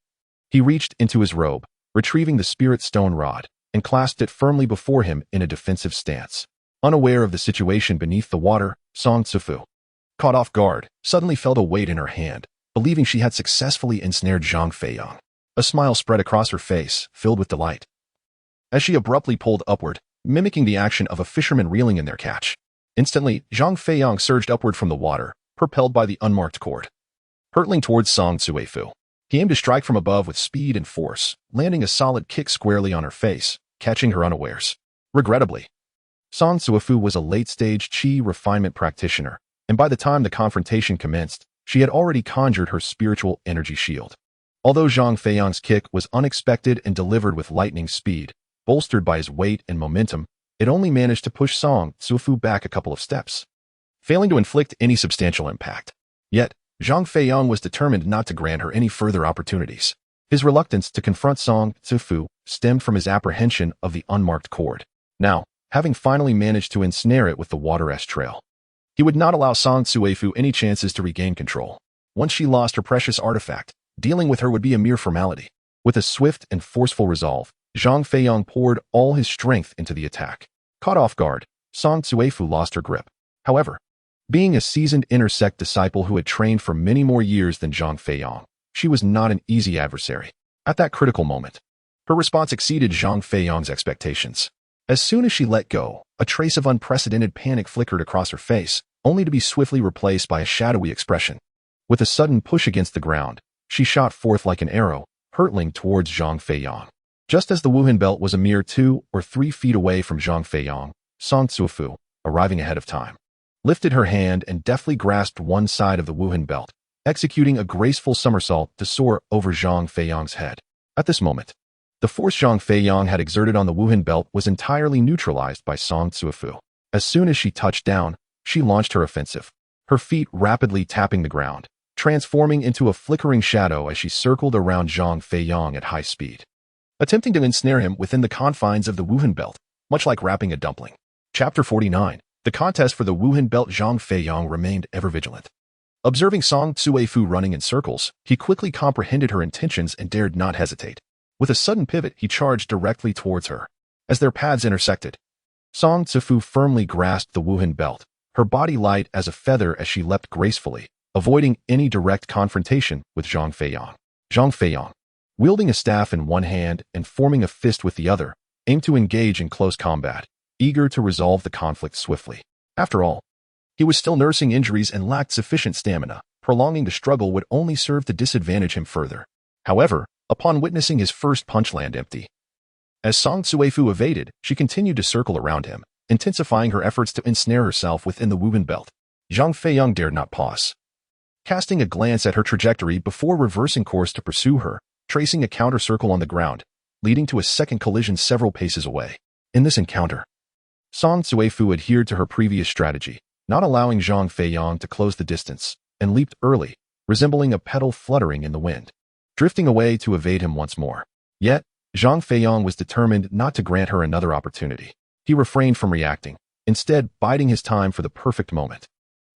He reached into his robe, retrieving the spirit stone rod, and clasped it firmly before him in a defensive stance. Unaware of the situation beneath the water, Song Suifu, caught off guard, suddenly felt a weight in her hand, believing she had successfully ensnared Zhang Feiyang. A smile spread across her face, filled with delight, as she abruptly pulled upward, mimicking the action of a fisherman reeling in their catch. Instantly, Zhang Feiyang surged upward from the water, propelled by the unmarked cord. Hurtling towards Song Suifu, he aimed to strike from above with speed and force, landing a solid kick squarely on her face, catching her unawares. Regrettably, Song Suifu was a late-stage qi refinement practitioner, and by the time the confrontation commenced, she had already conjured her spiritual energy shield. Although Zhang Feiyang's kick was unexpected and delivered with lightning speed, bolstered by his weight and momentum, it only managed to push Song Suifu back a couple of steps, failing to inflict any substantial impact. Yet, Zhang Feiyang was determined not to grant her any further opportunities. His reluctance to confront Song Suifu stemmed from his apprehension of the unmarked cord. Now, having finally managed to ensnare it with the water-ash trail, he would not allow Song Suifu any chances to regain control. Once she lost her precious artifact, dealing with her would be a mere formality. With a swift and forceful resolve, Zhang Feiyang poured all his strength into the attack. Caught off guard, Song Suifu lost her grip. However, being a seasoned inner sect disciple who had trained for many more years than Zhang Feiyang, she was not an easy adversary. At that critical moment, her response exceeded Zhang Feiyang's expectations. As soon as she let go, a trace of unprecedented panic flickered across her face, only to be swiftly replaced by a shadowy expression. With a sudden push against the ground, she shot forth like an arrow, hurtling towards Zhang Feiyang. Just as the Wuhan belt was a mere 2 or 3 feet away from Zhang Feiyang, Song Suifu, arriving ahead of time, lifted her hand and deftly grasped one side of the Wuhan belt, executing a graceful somersault to soar over Zhang Feiyang's head. At this moment, the force Zhang Feiyang had exerted on the Wuhan belt was entirely neutralized by Song Suifu. As soon as she touched down, she launched her offensive, her feet rapidly tapping the ground, transforming into a flickering shadow as she circled around Zhang Feiyang at high speed, attempting to ensnare him within the confines of the Wuhan belt, much like wrapping a dumpling. Chapter 49. The contest for the Wuhan belt. Zhang Feiyang remained ever vigilant. Observing Song Tsuefu running in circles, he quickly comprehended her intentions and dared not hesitate. With a sudden pivot, he charged directly towards her. As their paths intersected, Song Tsuefu firmly grasped the Wuhan belt, her body light as a feather as she leapt gracefully, avoiding any direct confrontation with Zhang Feiyang. Zhang Feiyang, wielding a staff in one hand and forming a fist with the other, aimed to engage in close combat, eager to resolve the conflict swiftly. After all, he was still nursing injuries and lacked sufficient stamina. Prolonging the struggle would only serve to disadvantage him further. However, upon witnessing his first punch land empty, as Song Tsuefu evaded, she continued to circle around him, intensifying her efforts to ensnare herself within the Wuhan belt. Zhang Feiyang dared not pause. Casting a glance at her trajectory before reversing course to pursue her, tracing a counter circle on the ground, leading to a second collision several paces away. In this encounter, Song Tsuefu adhered to her previous strategy, not allowing Zhang Feiyang to close the distance, and leaped early, resembling a petal fluttering in the wind, drifting away to evade him once more. Yet, Zhang Feiyang was determined not to grant her another opportunity. He refrained from reacting, instead biding his time for the perfect moment.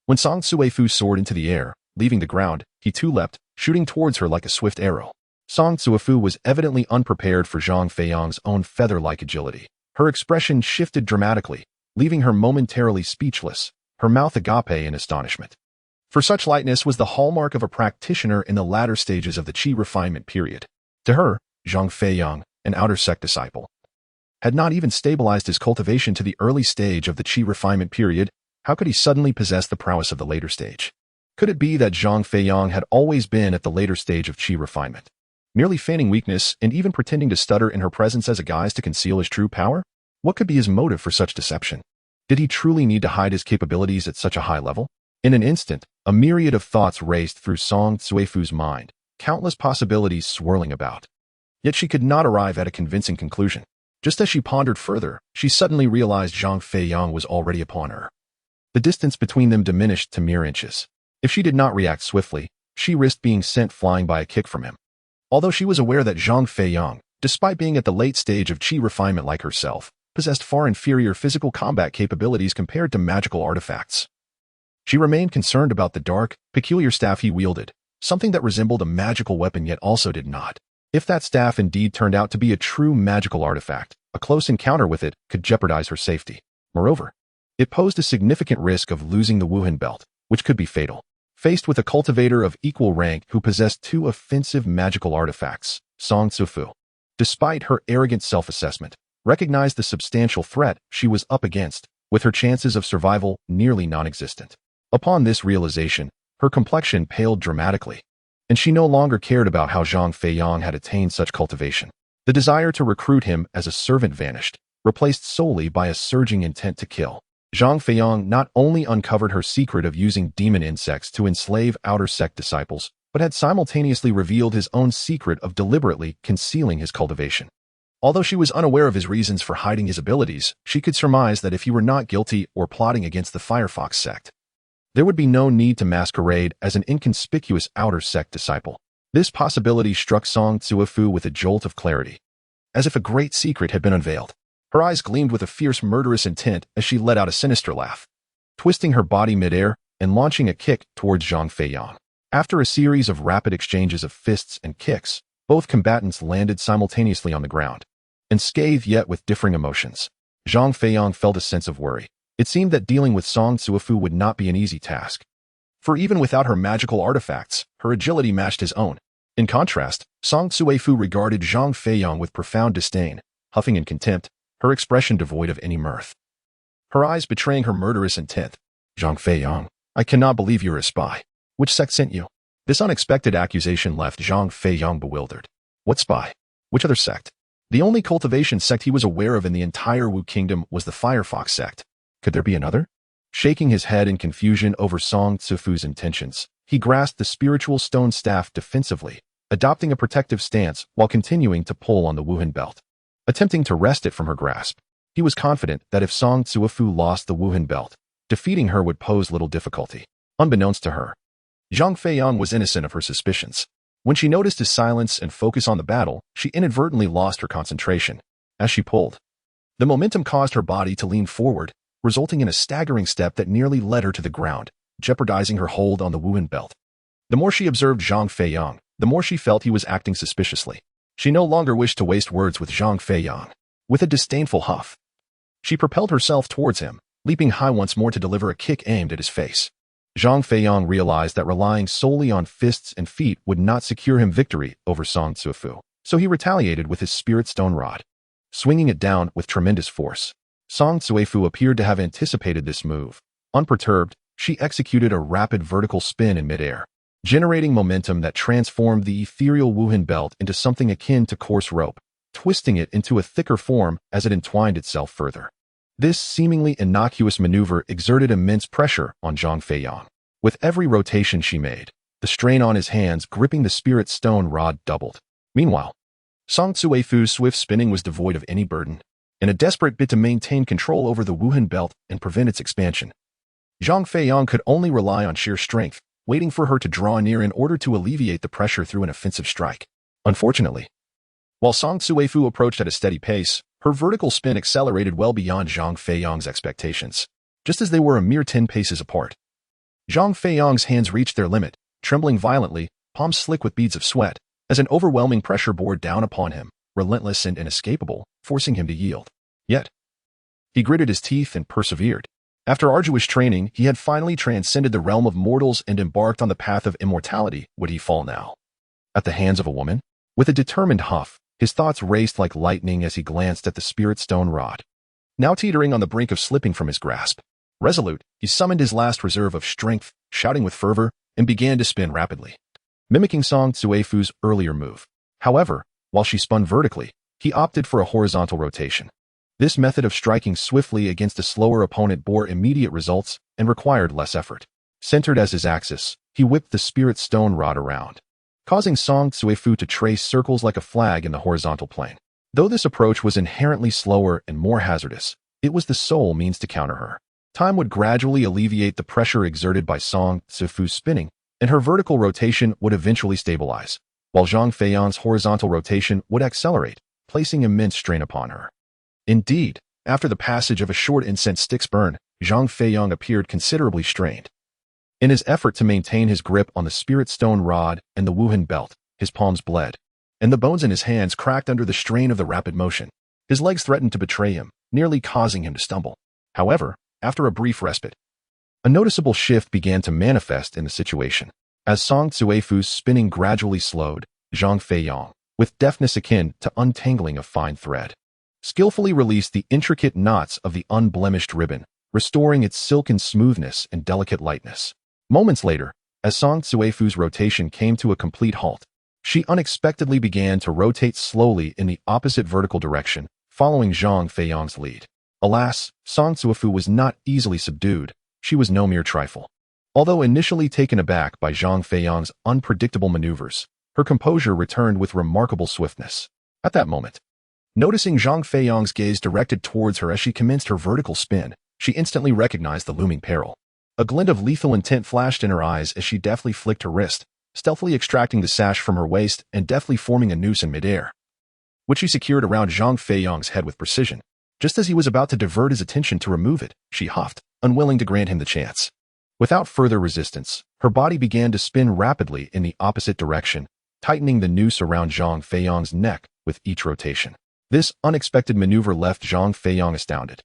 When Song Tsuefu soared into the air, leaving the ground, he too leapt, shooting towards her like a swift arrow. Song Tsuefu was evidently unprepared for Zhang Feiyang's own feather-like agility. Her expression shifted dramatically, leaving her momentarily speechless, her mouth agape in astonishment. For such lightness was the hallmark of a practitioner in the latter stages of the Qi refinement period. To her, Zhang Feiyang, an outer sect disciple, had not even stabilized his cultivation to the early stage of the Qi refinement period. How could he suddenly possess the prowess of the later stage? Could it be that Zhang Feiyang had always been at the later stage of Qi refinement, merely feigning weakness and even pretending to stutter in her presence as a guise to conceal his true power? What could be his motive for such deception? Did he truly need to hide his capabilities at such a high level? In an instant, a myriad of thoughts raced through Song Tsuefu's mind, countless possibilities swirling about. Yet she could not arrive at a convincing conclusion. Just as she pondered further, she suddenly realized Zhang Feiyang was already upon her. The distance between them diminished to mere inches. If she did not react swiftly, she risked being sent flying by a kick from him. Although she was aware that Zhang Feiyang, despite being at the late stage of Qi refinement like herself, possessed far inferior physical combat capabilities compared to magical artifacts, she remained concerned about the dark, peculiar staff he wielded, something that resembled a magical weapon yet also did not. If that staff indeed turned out to be a true magical artifact, a close encounter with it could jeopardize her safety. Moreover, it posed a significant risk of losing the Wuhan belt, which could be fatal. Faced with a cultivator of equal rank who possessed two offensive magical artifacts, Song Tsuefu, despite her arrogant self-assessment, recognized the substantial threat she was up against, with her chances of survival nearly non-existent. Upon this realization, her complexion paled dramatically, and she no longer cared about how Zhang Feiyang had attained such cultivation. The desire to recruit him as a servant vanished, replaced solely by a surging intent to kill. Zhang Feiyang not only uncovered her secret of using demon insects to enslave outer sect disciples, but had simultaneously revealed his own secret of deliberately concealing his cultivation. Although she was unaware of his reasons for hiding his abilities, she could surmise that if he were not guilty or plotting against the Firefox sect, there would be no need to masquerade as an inconspicuous outer sect disciple. This possibility struck Song Tsuefu with a jolt of clarity, as if a great secret had been unveiled. Her eyes gleamed with a fierce, murderous intent as she let out a sinister laugh, twisting her body midair and launching a kick towards Zhang Feiyang. After a series of rapid exchanges of fists and kicks, both combatants landed simultaneously on the ground, unscathed yet with differing emotions. Zhang Feiyang felt a sense of worry. It seemed that dealing with Song Tsuefu would not be an easy task, for even without her magical artifacts, her agility matched his own. In contrast, Song Tsuefu regarded Zhang Feiyang with profound disdain, huffing in contempt, her expression devoid of any mirth, her eyes betraying her murderous intent. Zhang Feiyang, I cannot believe you're a spy. Which sect sent you? This unexpected accusation left Zhang Feiyang bewildered. What spy? Which other sect? The only cultivation sect he was aware of in the entire Wu Kingdom was the Firefox sect. Could there be another? Shaking his head in confusion over Song Tsuefu's intentions, he grasped the spiritual stone staff defensively, adopting a protective stance while continuing to pull on the Wuhan belt. Attempting to wrest it from her grasp, he was confident that if Song Tsuefu lost the Wuhan belt, defeating her would pose little difficulty. Unbeknownst to her, Zhang Feiyang was innocent of her suspicions. When she noticed his silence and focus on the battle, she inadvertently lost her concentration. As she pulled, the momentum caused her body to lean forward, resulting in a staggering step that nearly led her to the ground, jeopardizing her hold on the Wuhan belt. The more she observed Zhang Feiyang, the more she felt he was acting suspiciously. She no longer wished to waste words with Zhang Feiyang. With a disdainful huff, she propelled herself towards him, leaping high once more to deliver a kick aimed at his face. Zhang Feiyang realized that relying solely on fists and feet would not secure him victory over Song Zuofu, so he retaliated with his spirit stone rod, swinging it down with tremendous force. Song Zuofu appeared to have anticipated this move. Unperturbed, she executed a rapid vertical spin in midair, generating momentum that transformed the ethereal Wuhan belt into something akin to coarse rope, twisting it into a thicker form as it entwined itself further. This seemingly innocuous maneuver exerted immense pressure on Zhang Feiyang. With every rotation she made, the strain on his hands gripping the spirit stone rod doubled. Meanwhile, Song Zuofu's swift spinning was devoid of any burden. In a desperate bid to maintain control over the Wuhan belt and prevent its expansion, Zhang Feiyang could only rely on sheer strength, waiting for her to draw near in order to alleviate the pressure through an offensive strike. Unfortunately, while Song Zuofu approached at a steady pace, her vertical spin accelerated well beyond Zhang Feiyang's expectations. Just as they were a mere 10 paces apart, Zhang Feiyang's hands reached their limit, trembling violently, palms slick with beads of sweat, as an overwhelming pressure bore down upon him, relentless and inescapable, forcing him to yield. Yet, he gritted his teeth and persevered. After arduous training, he had finally transcended the realm of mortals and embarked on the path of immortality. Would he fall now? At the hands of a woman? With a determined huff, his thoughts raced like lightning as he glanced at the spirit stone rod, now teetering on the brink of slipping from his grasp. Resolute, he summoned his last reserve of strength, shouting with fervor, and began to spin rapidly, mimicking Song Zuofu's earlier move. However, while she spun vertically, he opted for a horizontal rotation. This method of striking swiftly against a slower opponent bore immediate results and required less effort. Centered as his axis, he whipped the spirit stone rod around, causing Song Zuofu to trace circles like a flag in the horizontal plane. Though this approach was inherently slower and more hazardous, it was the sole means to counter her. Time would gradually alleviate the pressure exerted by Song Zuofu's spinning, and her vertical rotation would eventually stabilize, while Zhang Feiyang's horizontal rotation would accelerate, placing immense strain upon her. Indeed, after the passage of a short incense stick's burn, Zhang Feiyang appeared considerably strained. In his effort to maintain his grip on the spirit stone rod and the Wuhan belt, his palms bled, and the bones in his hands cracked under the strain of the rapid motion. His legs threatened to betray him, nearly causing him to stumble. However, after a brief respite, a noticeable shift began to manifest in the situation. As Song Zuofu's spinning gradually slowed, Zhang Feiyang, with deftness akin to untangling a fine thread, skillfully released the intricate knots of the unblemished ribbon, restoring its silken smoothness and delicate lightness. Moments later, as Song Zuofu's rotation came to a complete halt, she unexpectedly began to rotate slowly in the opposite vertical direction, following Zhang Feiyang's lead. Alas, Song Zuofu was not easily subdued. She was no mere trifle. Although initially taken aback by Zhang Feiyang's unpredictable maneuvers, her composure returned with remarkable swiftness. At that moment, noticing Zhang Feiyang's gaze directed towards her as she commenced her vertical spin, she instantly recognized the looming peril. A glint of lethal intent flashed in her eyes as she deftly flicked her wrist, stealthily extracting the sash from her waist and deftly forming a noose in midair, which she secured around Zhang Feiyang's head with precision. Just as he was about to divert his attention to remove it, she huffed, unwilling to grant him the chance. Without further resistance, her body began to spin rapidly in the opposite direction, tightening the noose around Zhang Feiyang's neck with each rotation. This unexpected maneuver left Zhang Feiyang astounded.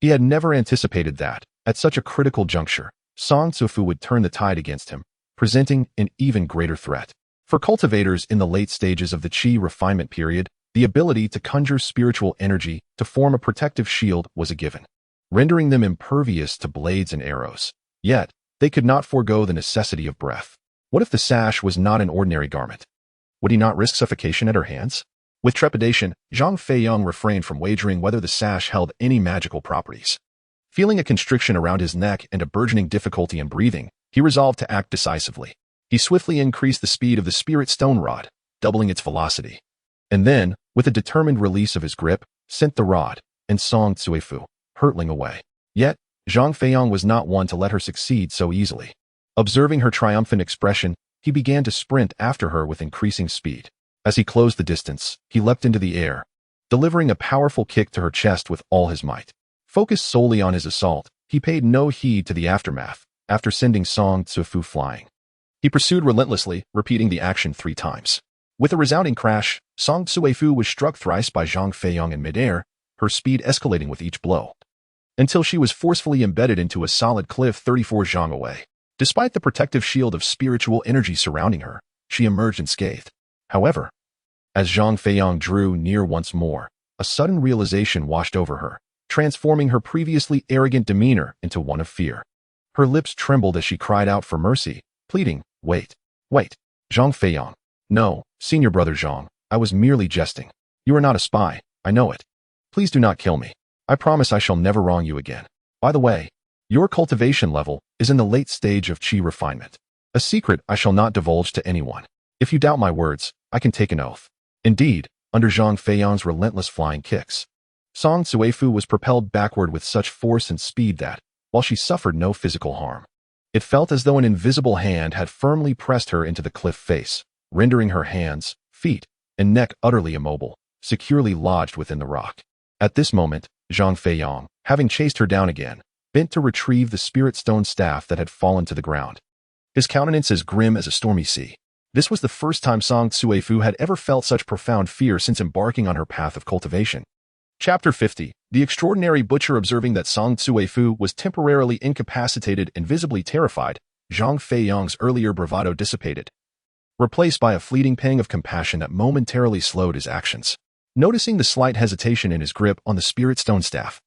He had never anticipated that, at such a critical juncture, Song Zuofu would turn the tide against him, presenting an even greater threat. For cultivators in the late stages of the Qi refinement period, the ability to conjure spiritual energy to form a protective shield was a given, rendering them impervious to blades and arrows. Yet, they could not forego the necessity of breath. What if the sash was not an ordinary garment? Would he not risk suffocation at her hands? With trepidation, Zhang Feiyang refrained from wagering whether the sash held any magical properties. Feeling a constriction around his neck and a burgeoning difficulty in breathing, he resolved to act decisively. He swiftly increased the speed of the spirit stone rod, doubling its velocity. And then, with a determined release of his grip, sent the rod, and Song Zuofu, hurtling away. Yet, Zhang Feiyang was not one to let her succeed so easily. Observing her triumphant expression, he began to sprint after her with increasing speed. As he closed the distance, he leapt into the air, delivering a powerful kick to her chest with all his might. Focused solely on his assault, he paid no heed to the aftermath, after sending Song Tzufu flying. He pursued relentlessly, repeating the action 3 times. With a resounding crash, Song Tzufu was struck thrice by Zhang Feiyang in midair, her speed escalating with each blow, until she was forcefully embedded into a solid cliff 34 zhang away. Despite the protective shield of spiritual energy surrounding her, she emerged unscathed. However, as Zhang Feiyang drew near once more, a sudden realization washed over her, transforming her previously arrogant demeanor into one of fear. Her lips trembled as she cried out for mercy, pleading, "Wait, wait, Zhang Feiyang. No, senior brother Zhang, I was merely jesting. You are not a spy, I know it. Please do not kill me. I promise I shall never wrong you again. By the way, your cultivation level is in the late stage of qi refinement. A secret I shall not divulge to anyone. If you doubt my words, I can take an oath." Indeed, under Zhang Feiyang's relentless flying kicks, Song Tzufu was propelled backward with such force and speed that, while she suffered no physical harm, it felt as though an invisible hand had firmly pressed her into the cliff face, rendering her hands, feet, and neck utterly immobile, securely lodged within the rock. At this moment, Zhang Feiyang, having chased her down again, bent to retrieve the spirit stone staff that had fallen to the ground. His countenance as grim as a stormy sea. This was the first time Song Tzufu had ever felt such profound fear since embarking on her path of cultivation. Chapter 50. The extraordinary butcher. Observing that Song Tzufu was temporarily incapacitated and visibly terrified, Zhang Feiyang's earlier bravado dissipated, replaced by a fleeting pang of compassion that momentarily slowed his actions. Noticing the slight hesitation in his grip on the spirit stone staff,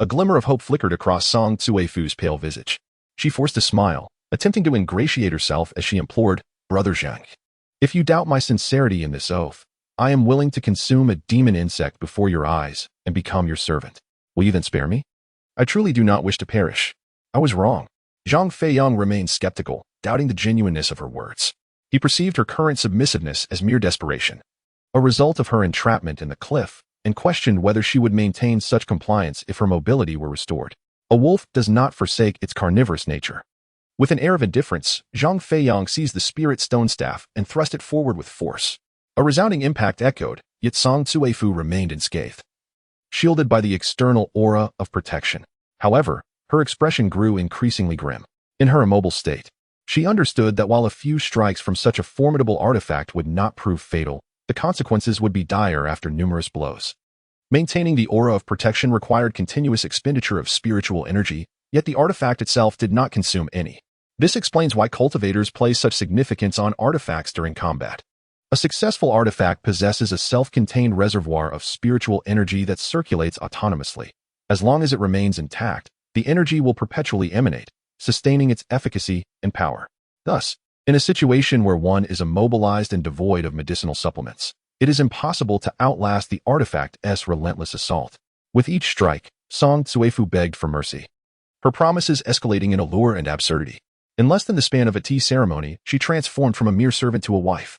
a glimmer of hope flickered across Song Tzufu's pale visage. She forced a smile, attempting to ingratiate herself as she implored, "Brother Zhang, if you doubt my sincerity in this oath, I am willing to consume a demon insect before your eyes and become your servant. Will you then spare me? I truly do not wish to perish." I was wrong. Zhang Feiyang remained skeptical, doubting the genuineness of her words. He perceived her current submissiveness as mere desperation, a result of her entrapment in the cliff, and questioned whether she would maintain such compliance if her mobility were restored. A wolf does not forsake its carnivorous nature. With an air of indifference, Zhang Feiyang seized the spirit stone staff and thrust it forward with force. A resounding impact echoed, yet Song Tzufu remained unscathed, shielded by the external aura of protection. However, her expression grew increasingly grim. In her immobile state, she understood that while a few strikes from such a formidable artifact would not prove fatal, the consequences would be dire after numerous blows. Maintaining the aura of protection required continuous expenditure of spiritual energy, yet the artifact itself did not consume any. This explains why cultivators place such significance on artifacts during combat. A successful artifact possesses a self-contained reservoir of spiritual energy that circulates autonomously. As long as it remains intact, the energy will perpetually emanate, sustaining its efficacy and power. Thus, in a situation where one is immobilized and devoid of medicinal supplements, it is impossible to outlast the artifact's relentless assault. With each strike, Song Tzufu begged for mercy, her promises escalating in allure and absurdity. In less than the span of a tea ceremony, she transformed from a mere servant to a wife,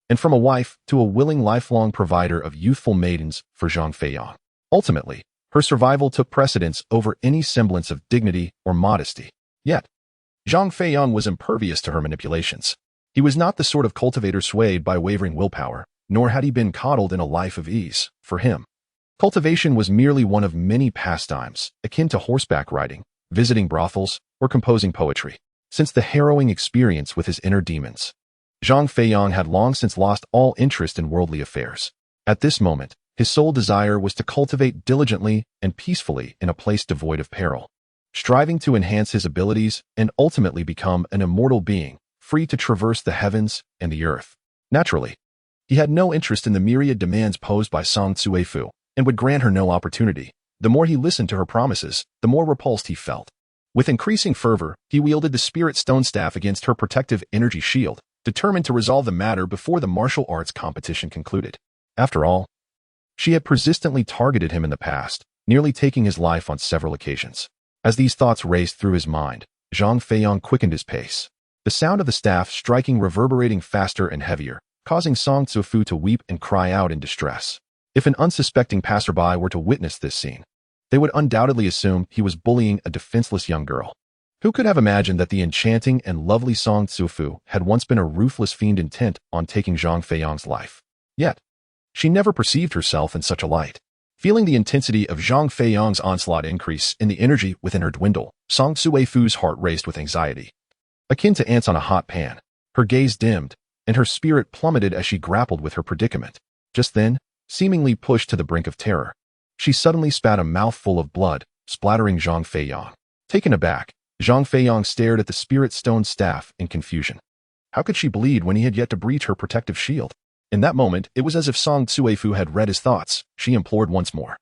and from a wife to a willing lifelong provider of youthful maidens for Zhang Feiyang. Ultimately, her survival took precedence over any semblance of dignity or modesty. Yet, Zhang Feiyang was impervious to her manipulations. He was not the sort of cultivator swayed by wavering willpower, nor had he been coddled in a life of ease. For him, cultivation was merely one of many pastimes, akin to horseback riding, visiting brothels, or composing poetry. Since the harrowing experience with his inner demons, Zhang Feiyang had long since lost all interest in worldly affairs. At this moment, his sole desire was to cultivate diligently and peacefully in a place devoid of peril, striving to enhance his abilities and ultimately become an immortal being, free to traverse the heavens and the earth. Naturally, he had no interest in the myriad demands posed by Song Tzufu, and would grant her no opportunity. The more he listened to her promises, the more repulsed he felt. With increasing fervor, he wielded the spirit stone staff against her protective energy shield, determined to resolve the matter before the martial arts competition concluded. After all, she had persistently targeted him in the past, nearly taking his life on several occasions. As these thoughts raced through his mind, Zhang Feiyang quickened his pace. The sound of the staff striking reverberating faster and heavier, causing Song Tzufu to weep and cry out in distress. If an unsuspecting passerby were to witness this scene, they would undoubtedly assume he was bullying a defenseless young girl. Who could have imagined that the enchanting and lovely Song Tzufu had once been a ruthless fiend intent on taking Zhang Feiyang's life? Yet, she never perceived herself in such a light. Feeling the intensity of Zhang Feiyang's onslaught increase and the energy within her dwindle, Song Suifu's heart raced with anxiety. Akin to ants on a hot pan, her gaze dimmed, and her spirit plummeted as she grappled with her predicament. Just then, seemingly pushed to the brink of terror, she suddenly spat a mouthful of blood, splattering Zhang Feiyang. Taken aback, Zhang Feiyang stared at the spirit stone staff in confusion. How could she bleed when he had yet to breach her protective shield? In that moment, it was as if Song Suifu had read his thoughts. She implored once more.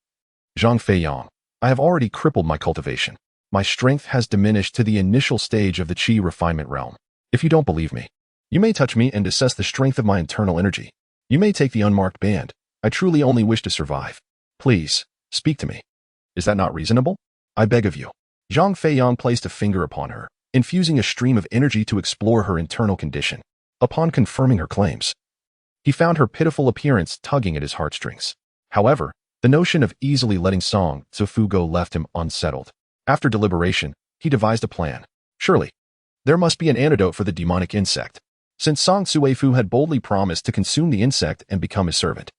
Zhang Feiyang, I have already crippled my cultivation. My strength has diminished to the initial stage of the Qi refinement realm. If you don't believe me, you may touch me and assess the strength of my internal energy. You may take the unmarked band. I truly only wish to survive. Please, speak to me. Is that not reasonable? I beg of you. Zhang Feiyang placed a finger upon her, infusing a stream of energy to explore her internal condition. Upon confirming her claims, he found her pitiful appearance tugging at his heartstrings. However, the notion of easily letting Song Suifu go left him unsettled. After deliberation, he devised a plan. Surely, there must be an antidote for the demonic insect. Since Song Suifu had boldly promised to consume the insect and become his servant,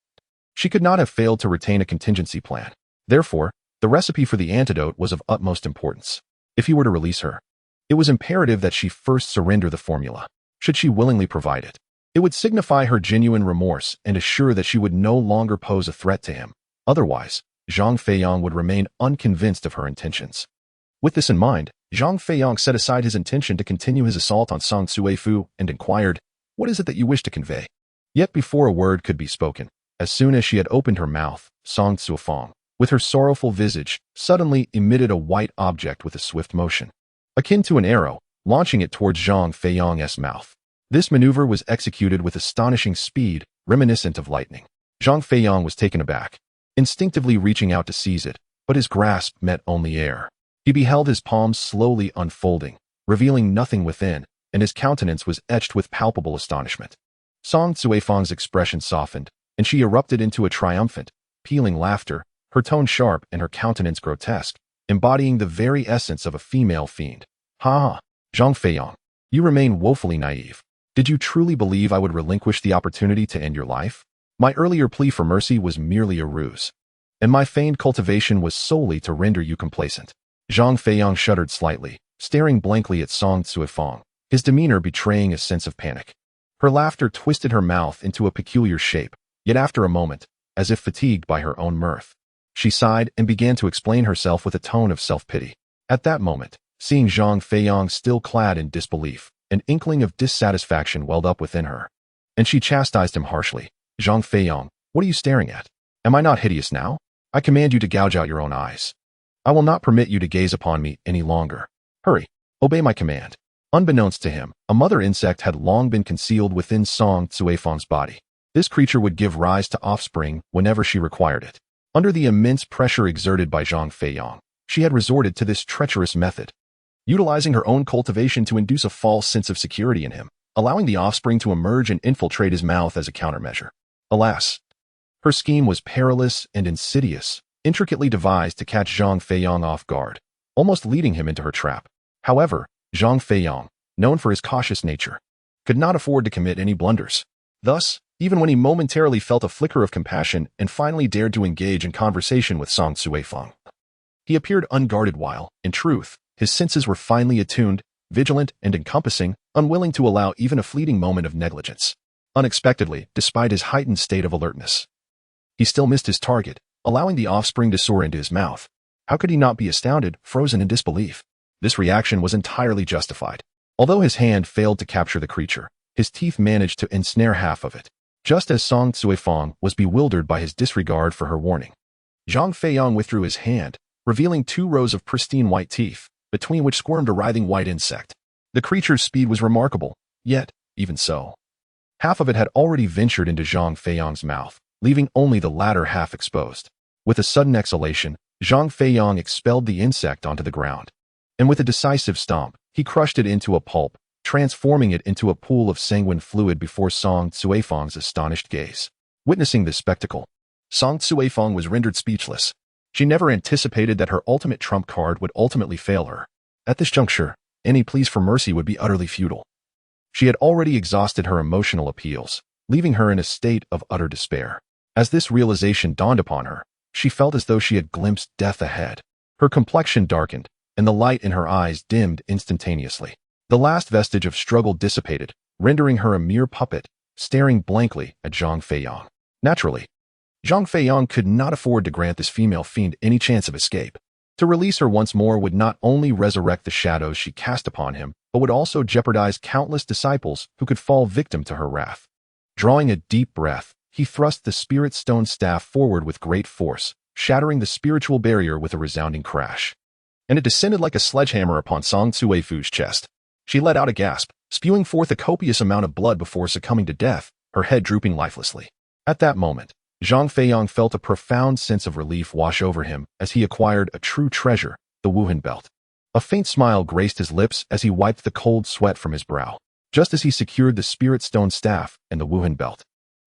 she could not have failed to retain a contingency plan. Therefore, the recipe for the antidote was of utmost importance. If he were to release her, it was imperative that she first surrender the formula. Should she willingly provide it, it would signify her genuine remorse and assure that she would no longer pose a threat to him. Otherwise, Zhang Feiyang would remain unconvinced of her intentions. With this in mind, Zhang Feiyang set aside his intention to continue his assault on Song Suifu and inquired, "What is it that you wish to convey?" Yet before a word could be spoken, as soon as she had opened her mouth, Song Suifang, with her sorrowful visage, suddenly emitted a white object with a swift motion, akin to an arrow, launching it towards Zhang Feiyang's mouth. This maneuver was executed with astonishing speed, reminiscent of lightning. Zhang Feiyang was taken aback, instinctively reaching out to seize it, but his grasp met only air. He beheld his palms slowly unfolding, revealing nothing within, and his countenance was etched with palpable astonishment. Song Suifang's expression softened, and she erupted into a triumphant, pealing laughter, her tone sharp and her countenance grotesque, embodying the very essence of a female fiend. Ha ha, Zhang Feiyang, you remain woefully naive. Did you truly believe I would relinquish the opportunity to end your life? My earlier plea for mercy was merely a ruse, and my feigned cultivation was solely to render you complacent. Zhang Feiyang shuddered slightly, staring blankly at Song Suifang, his demeanor betraying a sense of panic. Her laughter twisted her mouth into a peculiar shape, yet after a moment, as if fatigued by her own mirth, she sighed and began to explain herself with a tone of self-pity. At that moment, seeing Zhang Feiyang still clad in disbelief, an inkling of dissatisfaction welled up within her, and she chastised him harshly. Zhang Feiyang, what are you staring at? Am I not hideous now? I command you to gouge out your own eyes. I will not permit you to gaze upon me any longer. Hurry, obey my command. Unbeknownst to him, a mother insect had long been concealed within Song Suifang's body. This creature would give rise to offspring whenever she required it. Under the immense pressure exerted by Zhang Feiyang, she had resorted to this treacherous method, utilizing her own cultivation to induce a false sense of security in him, allowing the offspring to emerge and infiltrate his mouth as a countermeasure. Alas, her scheme was perilous and insidious, intricately devised to catch Zhang Feiyang off guard, almost leading him into her trap. However, Zhang Feiyang, known for his cautious nature, could not afford to commit any blunders. Thus, even when he momentarily felt a flicker of compassion and finally dared to engage in conversation with Song Suifang, he appeared unguarded while, in truth, his senses were finely attuned, vigilant and encompassing, unwilling to allow even a fleeting moment of negligence. Unexpectedly, despite his heightened state of alertness, he still missed his target, allowing the offspring to soar into his mouth. How could he not be astounded, frozen in disbelief? This reaction was entirely justified. Although his hand failed to capture the creature, his teeth managed to ensnare half of it, just as Song Suifang was bewildered by his disregard for her warning. Zhang Feiyang withdrew his hand, revealing 2 rows of pristine white teeth, between which squirmed a writhing white insect. The creature's speed was remarkable, yet, even so, half of it had already ventured into Zhang Feiyang's mouth, leaving only the latter half exposed. With a sudden exhalation, Zhang Feiyang expelled the insect onto the ground, and with a decisive stomp, he crushed it into a pulp, transforming it into a pool of sanguine fluid before Song Suifang's astonished gaze. Witnessing this spectacle, Song Suifang was rendered speechless. She never anticipated that her ultimate trump card would ultimately fail her. At this juncture, any pleas for mercy would be utterly futile. She had already exhausted her emotional appeals, leaving her in a state of utter despair. As this realization dawned upon her, She felt as though she had glimpsed death ahead. Her complexion darkened, and the light in her eyes dimmed instantaneously. The last vestige of struggle dissipated, rendering her a mere puppet, staring blankly at Zhang Feiyang. Naturally, Zhang Feiyang could not afford to grant this female fiend any chance of escape. To release her once more would not only resurrect the shadows she cast upon him, but would also jeopardize countless disciples who could fall victim to her wrath. Drawing a deep breath, he thrust the spirit stone staff forward with great force, shattering the spiritual barrier with a resounding crash. And it descended like a sledgehammer upon Song Tsuefu's chest. She let out a gasp, spewing forth a copious amount of blood before succumbing to death, her head drooping lifelessly. At that moment, Zhang Feiyang felt a profound sense of relief wash over him as he acquired a true treasure, the Wuhan belt. A faint smile graced his lips as he wiped the cold sweat from his brow, just as he secured the spirit stone staff and the Wuhan belt.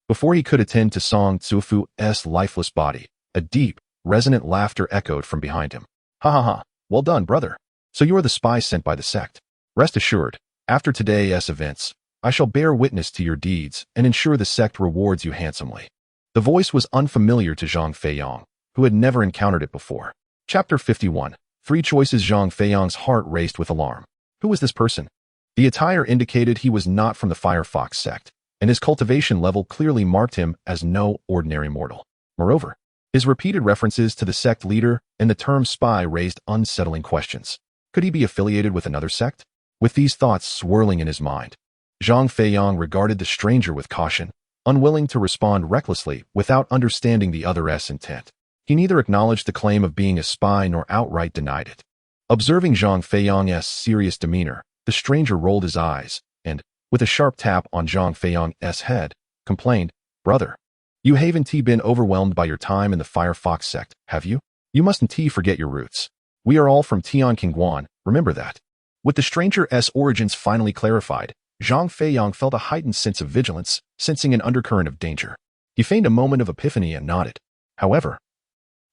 Before he could attend to Song Tsuefu's lifeless body, a deep, resonant laughter echoed from behind him. Ha ha ha, well done, brother. So you are the spy sent by the sect. Rest assured, after today's events, I shall bear witness to your deeds and ensure the sect rewards you handsomely. The voice was unfamiliar to Zhang Feiyang, who had never encountered it before. Chapter 51. 3 choices. Zhang Feiyang's heart raced with alarm. Who was this person? The attire indicated he was not from the Firefox sect, and his cultivation level clearly marked him as no ordinary mortal. Moreover, his repeated references to the sect leader and the term spy raised unsettling questions. Could he be affiliated with another sect? With these thoughts swirling in his mind, Zhang Feiyang regarded the stranger with caution, unwilling to respond recklessly without understanding the other's intent. He neither acknowledged the claim of being a spy nor outright denied it. Observing Zhang Feiyang's serious demeanor, the stranger rolled his eyes and, with a sharp tap on Zhang Feiyang's head, complained, "Brother, you haven't been overwhelmed by your time in the Firefox sect, have you? You mustn't forget your roots. We are all from Tianqingguan, remember that." With the stranger's origins finally clarified, Zhang Feiyang felt a heightened sense of vigilance, sensing an undercurrent of danger. He feigned a moment of epiphany and nodded. However,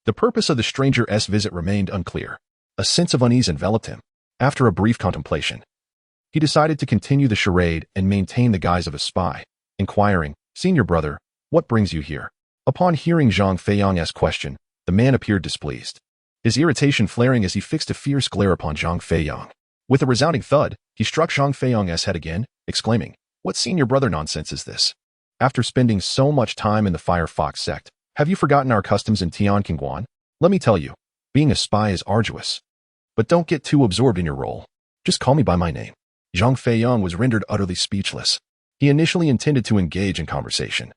the purpose of the stranger's visit remained unclear. A sense of unease enveloped him. After a brief contemplation, he decided to continue the charade and maintain the guise of a spy, inquiring, "Senior brother, what brings you here?" Upon hearing Zhang Feiyang's question, the man appeared displeased, his irritation flaring as he fixed a fierce glare upon Zhang Feiyang. With a resounding thud, he struck Zhang Feiyang's head again, exclaiming, "What senior brother nonsense is this? After spending so much time in the Firefox sect, have you forgotten our customs in Tianqingguan? Let me tell you, being a spy is arduous. But don't get too absorbed in your role. Just call me by my name." Zhang Feiyang was rendered utterly speechless. He initially intended to engage in conversation,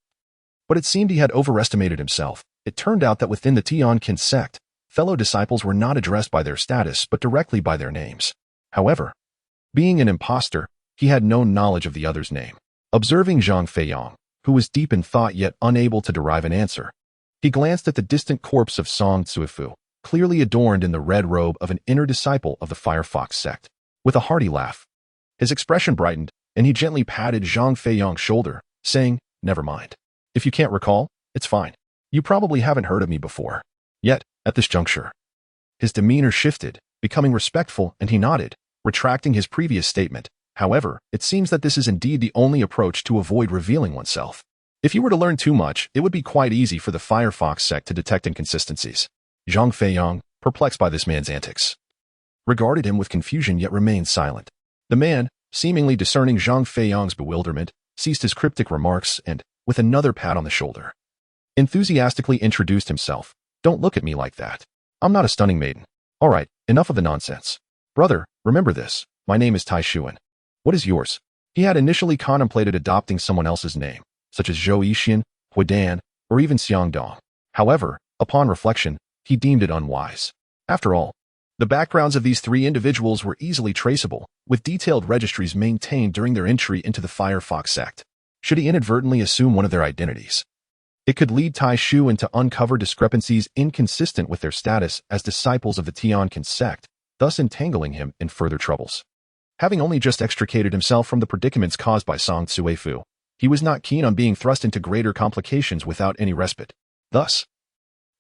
but it seemed he had overestimated himself. It turned out that within the Tianqin sect, fellow disciples were not addressed by their status but directly by their names. However, being an impostor, he had no knowledge of the other's name. Observing Zhang Feiyang, who was deep in thought yet unable to derive an answer, he glanced at the distant corpse of Song Tsuefu, clearly adorned in the red robe of an inner disciple of the Firefox sect. With a hearty laugh, his expression brightened, and he gently patted Zhang Feiyang's shoulder, saying, "Never mind. If you can't recall, it's fine. You probably haven't heard of me before." Yet, at this juncture, his demeanor shifted, becoming respectful, and he nodded, retracting his previous statement. However, it seems that this is indeed the only approach to avoid revealing oneself. If you were to learn too much, it would be quite easy for the Firefox sect to detect inconsistencies. Zhang Feiyang, perplexed by this man's antics, regarded him with confusion yet remained silent. The man, seemingly discerning Zhang Feiyang's bewilderment, ceased his cryptic remarks and, with another pat on the shoulder, enthusiastically introduced himself. "Don't look at me like that. I'm not a stunning maiden. All right, enough of the nonsense. Brother, remember this. My name is Tai Xuan. What is yours?" He had initially contemplated adopting someone else's name, such as Zhou Yixian, Huidan, or even Xiang Dong. However, upon reflection, he deemed it unwise. After all, the backgrounds of these 3 individuals were easily traceable, with detailed registries maintained during their entry into the Firefox sect. Should he inadvertently assume one of their identities, it could lead Tai Xuan to uncover discrepancies inconsistent with their status as disciples of the Tianqin sect, thus entangling him in further troubles. Having only just extricated himself from the predicaments caused by Song Tsuefu, he was not keen on being thrust into greater complications without any respite. Thus,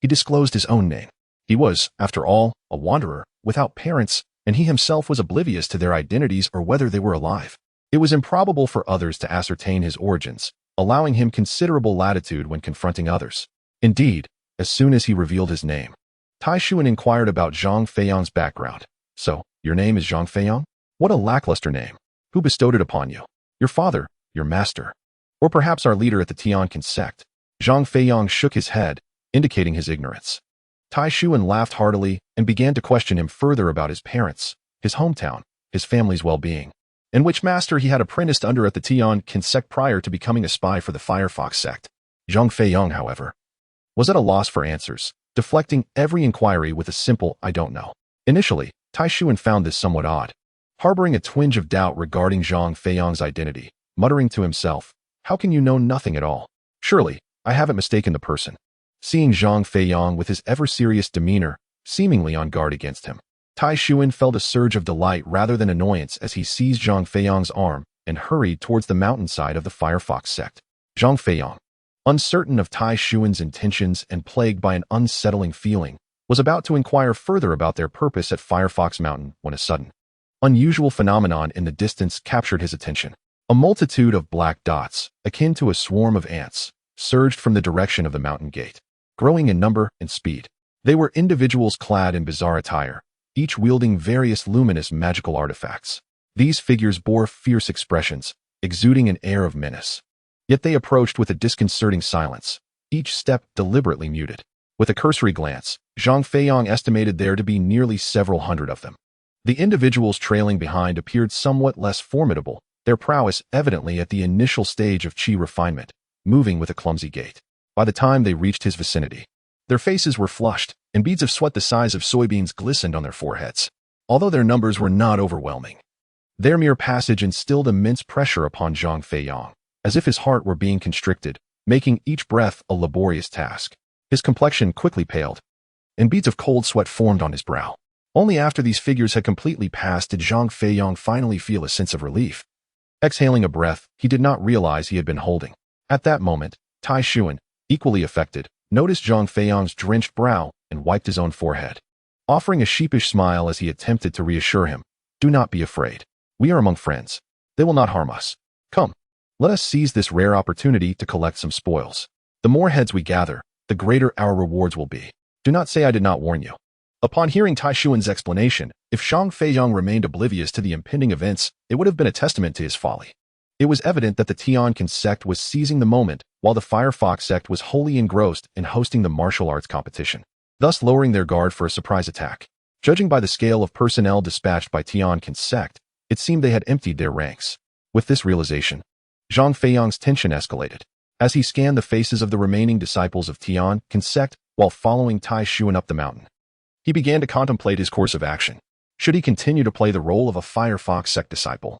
he disclosed his own name. He was, after all, a wanderer, without parents, and he himself was oblivious to their identities or whether they were alive. It was improbable for others to ascertain his origins, allowing him considerable latitude when confronting others. Indeed, as soon as he revealed his name. Tai Xuan inquired about Zhang Feiyang's background. So, your name is Zhang Feiyang? What a lackluster name. Who bestowed it upon you? Your father, your master, or perhaps our leader at the Tianqin sect? Zhang Feiyang shook his head, indicating his ignorance. Tai Xuan laughed heartily and began to question him further about his parents, his hometown, his family's well-being, and which master he had apprenticed under at the Tianqin sect prior to becoming a spy for the Firefox sect. Zhang Feiyang, however, was at a loss for answers, deflecting every inquiry with a simple, I don't know. Initially, Tai Xuan found this somewhat odd, harboring a twinge of doubt regarding Zhang Feiyang's identity, muttering to himself, how can you know nothing at all? Surely, I haven't mistaken the person. Seeing Zhang Feiyang with his ever-serious demeanor, seemingly on guard against him, Tai Xuan felt a surge of delight rather than annoyance as he seized Zhang Feiyang's arm and hurried towards the mountainside of the Firefox sect. Zhang Feiyang, uncertain of Tai Xuan's intentions and plagued by an unsettling feeling, was about to inquire further about their purpose at Firefox Mountain when a sudden, unusual phenomenon in the distance captured his attention. A multitude of black dots, akin to a swarm of ants, surged from the direction of the mountain gate, growing in number and speed. They were individuals clad in bizarre attire, each wielding various luminous magical artifacts. These figures bore fierce expressions, exuding an air of menace. Yet they approached with a disconcerting silence, each step deliberately muted. With a cursory glance, Zhang Feiyang estimated there to be nearly several hundred of them. The individuals trailing behind appeared somewhat less formidable, their prowess evidently at the initial stage of qi refinement, moving with a clumsy gait. By the time they reached his vicinity, their faces were flushed, and beads of sweat the size of soybeans glistened on their foreheads. Although their numbers were not overwhelming, their mere passage instilled immense pressure upon Zhang Feiyang, as if his heart were being constricted, making each breath a laborious task. His complexion quickly paled, and beads of cold sweat formed on his brow. Only after these figures had completely passed did Zhang Feiyang finally feel a sense of relief. Exhaling a breath he did not realize he had been holding. At that moment, Tai Xuan, equally affected, noticed Zhang Feiyang's drenched brow and wiped his own forehead, offering a sheepish smile as he attempted to reassure him. Do not be afraid. We are among friends. They will not harm us. Come, let us seize this rare opportunity to collect some spoils. The more heads we gather, the greater our rewards will be. Do not say I did not warn you. Upon hearing Tai Xuan's explanation, if Zhang Feiyang remained oblivious to the impending events, it would have been a testament to his folly. It was evident that the Tianqin sect was seizing the moment, while the Firefox sect was wholly engrossed in hosting the martial arts competition, thus lowering their guard for a surprise attack. Judging by the scale of personnel dispatched by Tianqin sect, it seemed they had emptied their ranks. With this realization, Zhang Feiyang's tension escalated. As he scanned the faces of the remaining disciples of Tianqin sect while following Tai Xuan up the mountain, he began to contemplate his course of action. Should he continue to play the role of a Firefox sect disciple,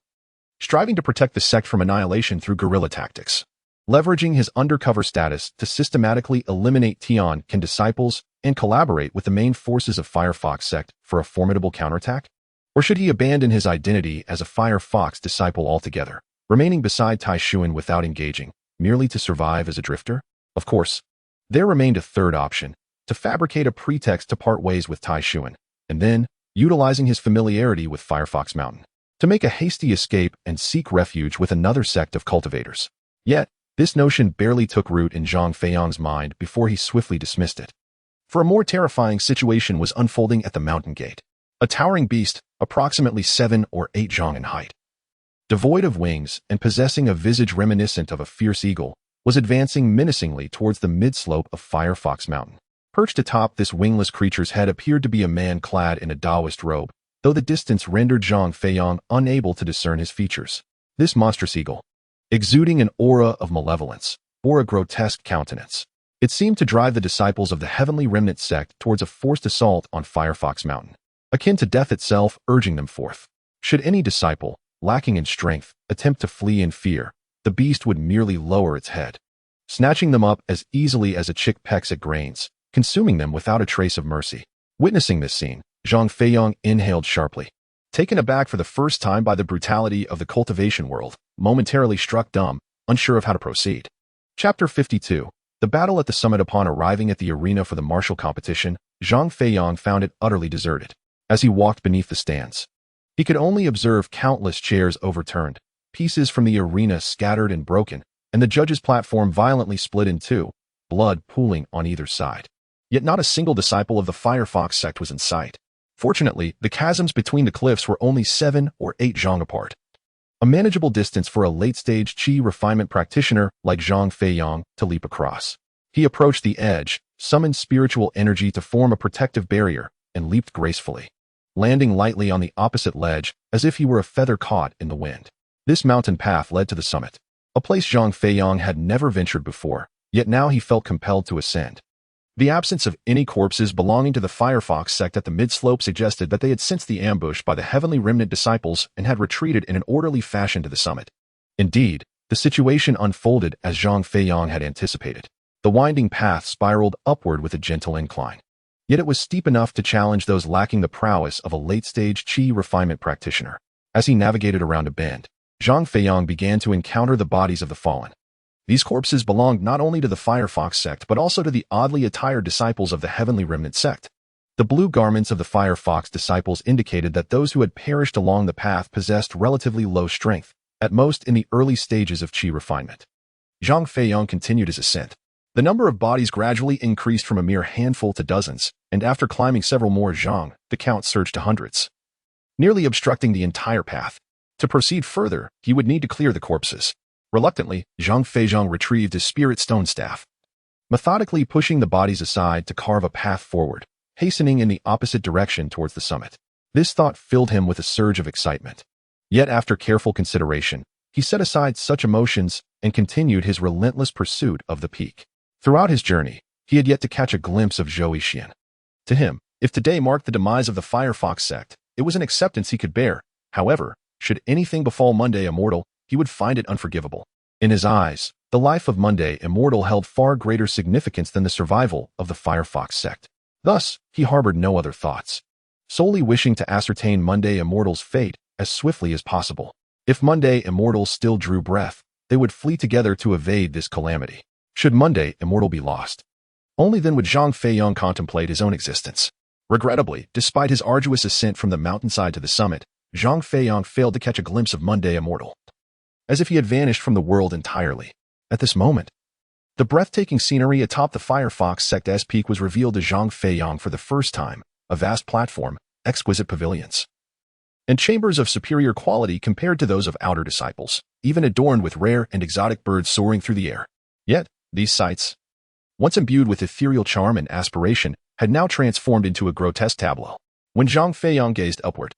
striving to protect the sect from annihilation through guerrilla tactics, leveraging his undercover status to systematically eliminate Tianqin disciples and collaborate with the main forces of Firefox sect for a formidable counterattack? Or should he abandon his identity as a Firefox disciple altogether, remaining beside Tai Xuan without engaging, merely to survive as a drifter? Of course, there remained a third option, to fabricate a pretext to part ways with Tai Xuan, and then, utilizing his familiarity with Firefox Mountain, to make a hasty escape and seek refuge with another sect of cultivators. Yet, this notion barely took root in Zhang Feiyang's mind before he swiftly dismissed it. For a more terrifying situation was unfolding at the mountain gate. A towering beast, approximately 7 or 8 zhang in height, devoid of wings and possessing a visage reminiscent of a fierce eagle, was advancing menacingly towards the mid-slope of Firefox Mountain. Perched atop this wingless creature's head appeared to be a man clad in a Taoist robe, though the distance rendered Zhang Feiyang unable to discern his features. This monstrous eagle, exuding an aura of malevolence, bore a grotesque countenance. It seemed to drive the disciples of the Heavenly Remnant sect towards a forced assault on Firefox Mountain, akin to death itself urging them forth. Should any disciple, lacking in strength, attempt to flee in fear, the beast would merely lower its head, snatching them up as easily as a chick pecks at grains, consuming them without a trace of mercy. Witnessing this scene, Zhang Feiyang inhaled sharply. Taken aback for the first time by the brutality of the cultivation world, momentarily struck dumb, unsure of how to proceed. Chapter 52. The battle at the summit. Upon arriving at the arena for the martial competition, Zhang Feiyang found it utterly deserted. As he walked beneath the stands, he could only observe countless chairs overturned, pieces from the arena scattered and broken, and the judges' platform violently split in two, blood pooling on either side. Yet not a single disciple of the Firefox sect was in sight. Fortunately, the chasms between the cliffs were only 7 or 8 zhang apart. A manageable distance for a late-stage qi refinement practitioner like Zhang Feiyang to leap across. He approached the edge, summoned spiritual energy to form a protective barrier, and leaped gracefully, landing lightly on the opposite ledge as if he were a feather caught in the wind. This mountain path led to the summit, a place Zhang Feiyang had never ventured before, yet now he felt compelled to ascend. The absence of any corpses belonging to the Firefox sect at the mid-slope suggested that they had sensed the ambush by the Heavenly Remnant disciples and had retreated in an orderly fashion to the summit. Indeed, the situation unfolded as Zhang Feiyang had anticipated. The winding path spiraled upward with a gentle incline. Yet it was steep enough to challenge those lacking the prowess of a late-stage qi refinement practitioner. As he navigated around a bend, Zhang Feiyang began to encounter the bodies of the fallen. These corpses belonged not only to the Firefox sect but also to the oddly attired disciples of the Heavenly Remnant sect. The blue garments of the Firefox disciples indicated that those who had perished along the path possessed relatively low strength, at most in the early stages of qi refinement. Zhang Feiyang continued his ascent. The number of bodies gradually increased from a mere handful to dozens, and after climbing several more zhang, the count surged to hundreds, nearly obstructing the entire path. To proceed further, he would need to clear the corpses. Reluctantly, Zhang Feiyang retrieved his spirit stone staff, methodically pushing the bodies aside to carve a path forward, hastening in the opposite direction towards the summit. This thought filled him with a surge of excitement. Yet after careful consideration, he set aside such emotions and continued his relentless pursuit of the peak. Throughout his journey, he had yet to catch a glimpse of Zhou Yixian. To him, if today marked the demise of the Firefox sect, it was an acceptance he could bear. However, should anything befall Monday Immortal, he would find it unforgivable. In his eyes, the life of Monday Immortal held far greater significance than the survival of the Firefox sect. Thus, he harbored no other thoughts, solely wishing to ascertain Monday Immortal's fate as swiftly as possible. If Monday Immortal still drew breath, they would flee together to evade this calamity. Should Monday Immortal be lost, only then would Zhang Feiyang contemplate his own existence. Regrettably, despite his arduous ascent from the mountainside to the summit, Zhang Feiyang failed to catch a glimpse of Monday Immortal, as if he had vanished from the world entirely. At this moment, the breathtaking scenery atop the Firefox sect's peak was revealed to Zhang Feiyang for the first time, a vast platform, exquisite pavilions, and chambers of superior quality compared to those of outer disciples, even adorned with rare and exotic birds soaring through the air. Yet, these sights, once imbued with ethereal charm and aspiration, had now transformed into a grotesque tableau. When Zhang Feiyang gazed upward,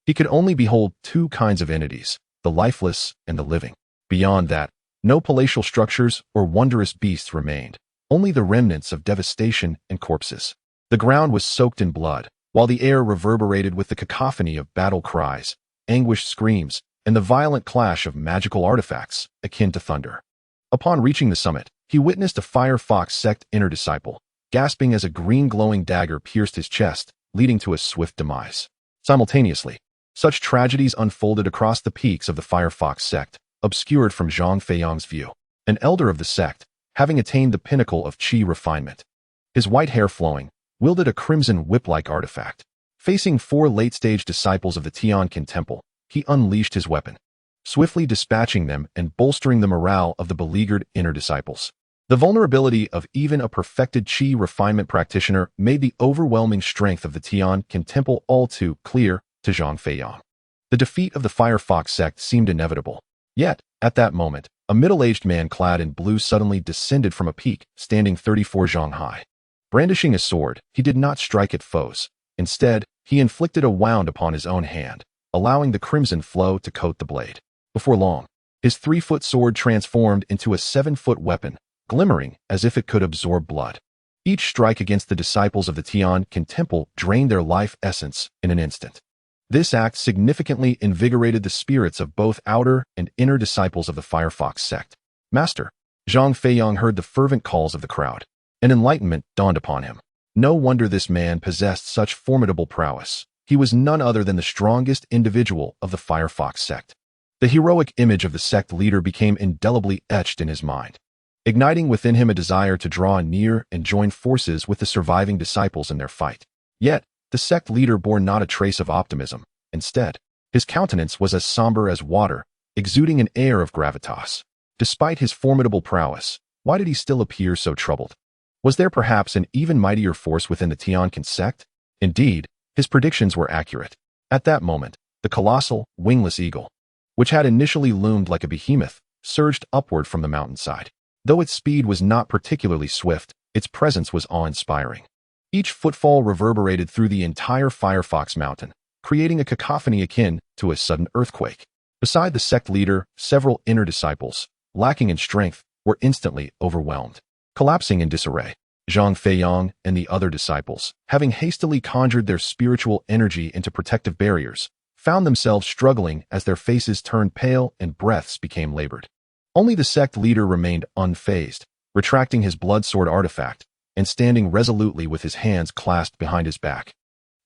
he could only behold two kinds of entities, the lifeless and the living. Beyond that, no palatial structures or wondrous beasts remained, only the remnants of devastation and corpses. The ground was soaked in blood, while the air reverberated with the cacophony of battle cries, anguished screams, and the violent clash of magical artifacts akin to thunder. Upon reaching the summit, he witnessed a Firefox sect inner disciple, gasping as a green glowing dagger pierced his chest, leading to a swift demise. Simultaneously, such tragedies unfolded across the peaks of the Firefox sect, obscured from Zhang Feiyang's view. An elder of the sect, having attained the pinnacle of qi refinement, his white hair flowing, wielded a crimson whip-like artifact. Facing 4 late-stage disciples of the Tianqin Temple, he unleashed his weapon, swiftly dispatching them and bolstering the morale of the beleaguered inner disciples. The vulnerability of even a perfected qi refinement practitioner made the overwhelming strength of the Tianqin Temple all too clear to Zhang Feiyang. The defeat of the Firefox sect seemed inevitable. Yet, at that moment, a middle-aged man clad in blue suddenly descended from a peak, standing 34 zhang high. Brandishing a sword, he did not strike at foes. Instead, he inflicted a wound upon his own hand, allowing the crimson flow to coat the blade. Before long, his 3-foot sword transformed into a 7-foot weapon, glimmering as if it could absorb blood. Each strike against the disciples of the Tianqin Temple drained their life essence in an instant. This act significantly invigorated the spirits of both outer and inner disciples of the Firefox sect. Master, Zhang Feiyang heard the fervent calls of the crowd. An enlightenment dawned upon him. No wonder this man possessed such formidable prowess. He was none other than the strongest individual of the Firefox sect. The heroic image of the sect leader became indelibly etched in his mind, igniting within him a desire to draw near and join forces with the surviving disciples in their fight. Yet, the sect leader bore not a trace of optimism. Instead, his countenance was as somber as water, exuding an air of gravitas. Despite his formidable prowess, why did he still appear so troubled? Was there perhaps an even mightier force within the Tianqin sect? Indeed, his predictions were accurate. At that moment, the colossal, wingless eagle, which had initially loomed like a behemoth, surged upward from the mountainside. Though its speed was not particularly swift, its presence was awe-inspiring. Each footfall reverberated through the entire Firefox Mountain, creating a cacophony akin to a sudden earthquake. Beside the sect leader, several inner disciples, lacking in strength, were instantly overwhelmed. Collapsing in disarray, Zhang Feiyang and the other disciples, having hastily conjured their spiritual energy into protective barriers, found themselves struggling as their faces turned pale and breaths became labored. Only the sect leader remained unfazed, retracting his blood sword artifact and standing resolutely with his hands clasped behind his back.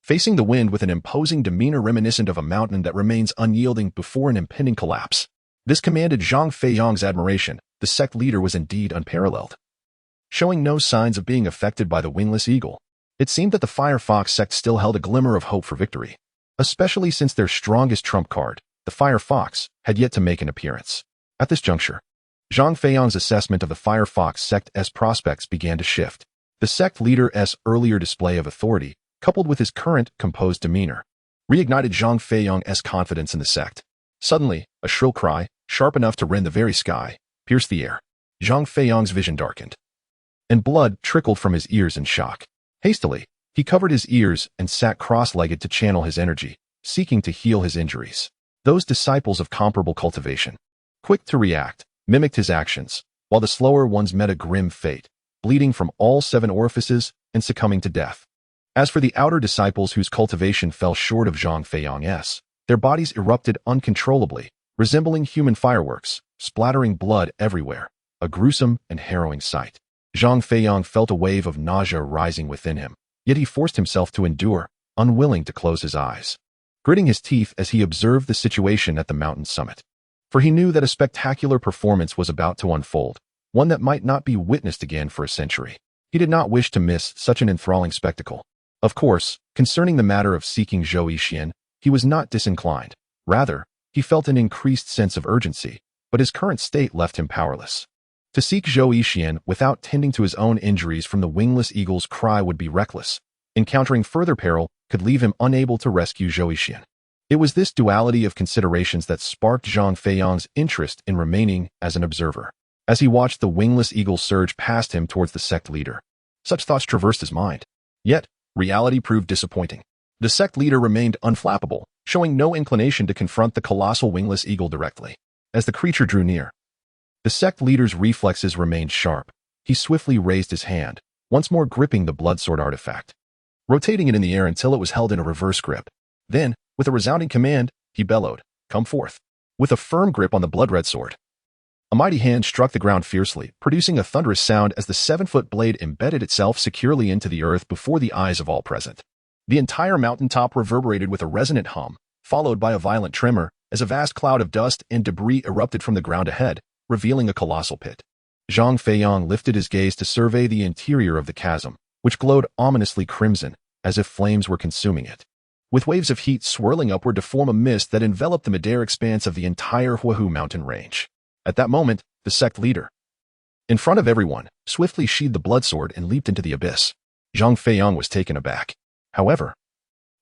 Facing the wind with an imposing demeanor reminiscent of a mountain that remains unyielding before an impending collapse. This commanded Zhang Feiyang's admiration. The sect leader was indeed unparalleled. Showing no signs of being affected by the wingless eagle, it seemed that the Firefox sect still held a glimmer of hope for victory, especially since their strongest trump card, the Firefox, had yet to make an appearance. At this juncture, Zhang Feiyang's assessment of the Firefox sect's prospects began to shift. The sect leader's earlier display of authority, coupled with his current composed demeanor, reignited Zhang Feiyang's confidence in the sect. Suddenly, a shrill cry, sharp enough to rend the very sky, pierced the air. Zhang Feiyang's vision darkened, and blood trickled from his ears in shock. Hastily, he covered his ears and sat cross-legged to channel his energy, seeking to heal his injuries. Those disciples of comparable cultivation, quick to react, mimicked his actions, while the slower ones met a grim fate, bleeding from all 7 orifices and succumbing to death. As for the outer disciples whose cultivation fell short of Zhang Feiyang's, their bodies erupted uncontrollably, resembling human fireworks, splattering blood everywhere, a gruesome and harrowing sight. Zhang Feiyang felt a wave of nausea rising within him, yet he forced himself to endure, unwilling to close his eyes, gritting his teeth as he observed the situation at the mountain summit. For he knew that a spectacular performance was about to unfold, one that might not be witnessed again for a century. He did not wish to miss such an enthralling spectacle. Of course, concerning the matter of seeking Zhou Yixian, he was not disinclined. Rather, he felt an increased sense of urgency, but his current state left him powerless. To seek Zhou Yixian without tending to his own injuries from the wingless eagle's cry would be reckless. Encountering further peril could leave him unable to rescue Zhou Yixian. It was this duality of considerations that sparked Zhang Feiyang's interest in remaining as an observer. As he watched the wingless eagle surge past him towards the sect leader, such thoughts traversed his mind. Yet, reality proved disappointing. The sect leader remained unflappable, showing no inclination to confront the colossal wingless eagle directly. As the creature drew near, the sect leader's reflexes remained sharp. He swiftly raised his hand, once more gripping the blood sword artifact, rotating it in the air until it was held in a reverse grip. Then, with a resounding command, he bellowed, "Come forth." With a firm grip on the blood-red sword, a mighty hand struck the ground fiercely, producing a thunderous sound as the 7-foot blade embedded itself securely into the earth before the eyes of all present. The entire mountaintop reverberated with a resonant hum, followed by a violent tremor, as a vast cloud of dust and debris erupted from the ground ahead, revealing a colossal pit. Zhang Feiyang lifted his gaze to survey the interior of the chasm, which glowed ominously crimson, as if flames were consuming it, with waves of heat swirling upward to form a mist that enveloped the mid-air expanse of the entire Huahu mountain range. At that moment, the sect leader, in front of everyone, swiftly sheathed the blood sword and leaped into the abyss. Zhang Feiyang was taken aback. However,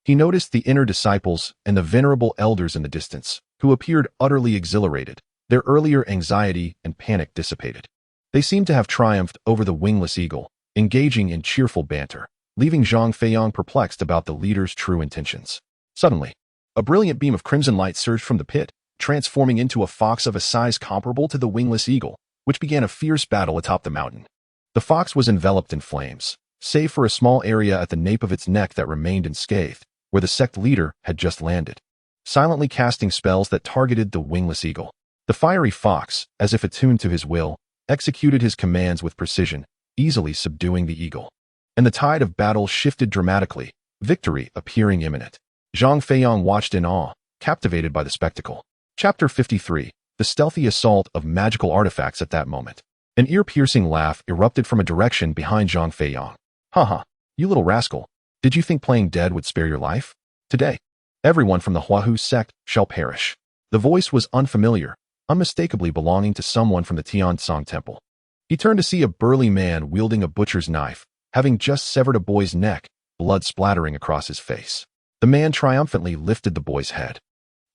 he noticed the inner disciples and the venerable elders in the distance, who appeared utterly exhilarated. Their earlier anxiety and panic dissipated. They seemed to have triumphed over the wingless eagle, engaging in cheerful banter, leaving Zhang Feiyang perplexed about the leader's true intentions. Suddenly, a brilliant beam of crimson light surged from the pit, transforming into a fox of a size comparable to the wingless eagle, which began a fierce battle atop the mountain. The fox was enveloped in flames, save for a small area at the nape of its neck that remained unscathed, where the sect leader had just landed, silently casting spells that targeted the wingless eagle. The fiery fox, as if attuned to his will, executed his commands with precision, easily subduing the eagle. And the tide of battle shifted dramatically, victory appearing imminent. Zhang Feiyang watched in awe, captivated by the spectacle. Chapter 53. The stealthy assault of magical artifacts. At that moment, an ear-piercing laugh erupted from a direction behind Zhang Feiyang. "Haha, you little rascal. Did you think playing dead would spare your life? Today, everyone from the Huahu sect shall perish." The voice was unfamiliar, unmistakably belonging to someone from the Tiansong Temple. He turned to see a burly man wielding a butcher's knife, having just severed a boy's neck, blood splattering across his face. The man triumphantly lifted the boy's head,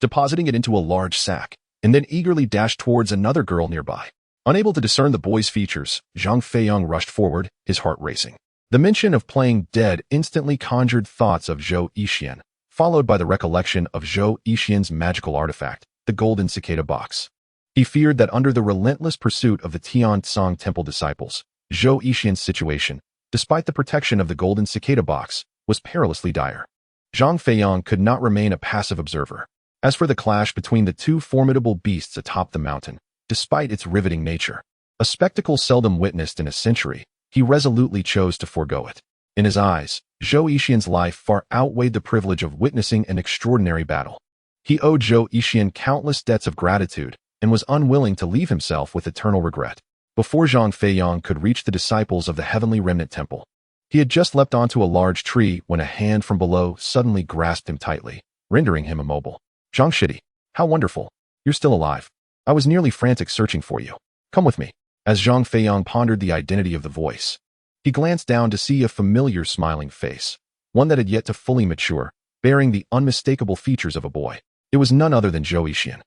depositing it into a large sack, and then eagerly dashed towards another girl nearby. Unable to discern the boy's features, Zhang Feiyang rushed forward, his heart racing. The mention of playing dead instantly conjured thoughts of Zhou Yixian, followed by the recollection of Zhou Yixian's magical artifact, the golden cicada box. He feared that under the relentless pursuit of the Tianzong Temple disciples, Zhou Yixian's situation, despite the protection of the golden cicada box, was perilously dire. Zhang Feiyang could not remain a passive observer. As for the clash between the two formidable beasts atop the mountain, despite its riveting nature, a spectacle seldom witnessed in a century, he resolutely chose to forego it. In his eyes, Zhou Yixian's life far outweighed the privilege of witnessing an extraordinary battle. He owed Zhou Yixian countless debts of gratitude and was unwilling to leave himself with eternal regret. Before Zhang Feiyang could reach the disciples of the Heavenly Remnant Temple, he had just leapt onto a large tree when a hand from below suddenly grasped him tightly, rendering him immobile. Zhang Shidi, how wonderful. You're still alive. I was nearly frantic searching for you. Come with me. As Zhang Feiyang pondered the identity of the voice, he glanced down to see a familiar smiling face, one that had yet to fully mature, bearing the unmistakable features of a boy. It was none other than Zhou Yixian.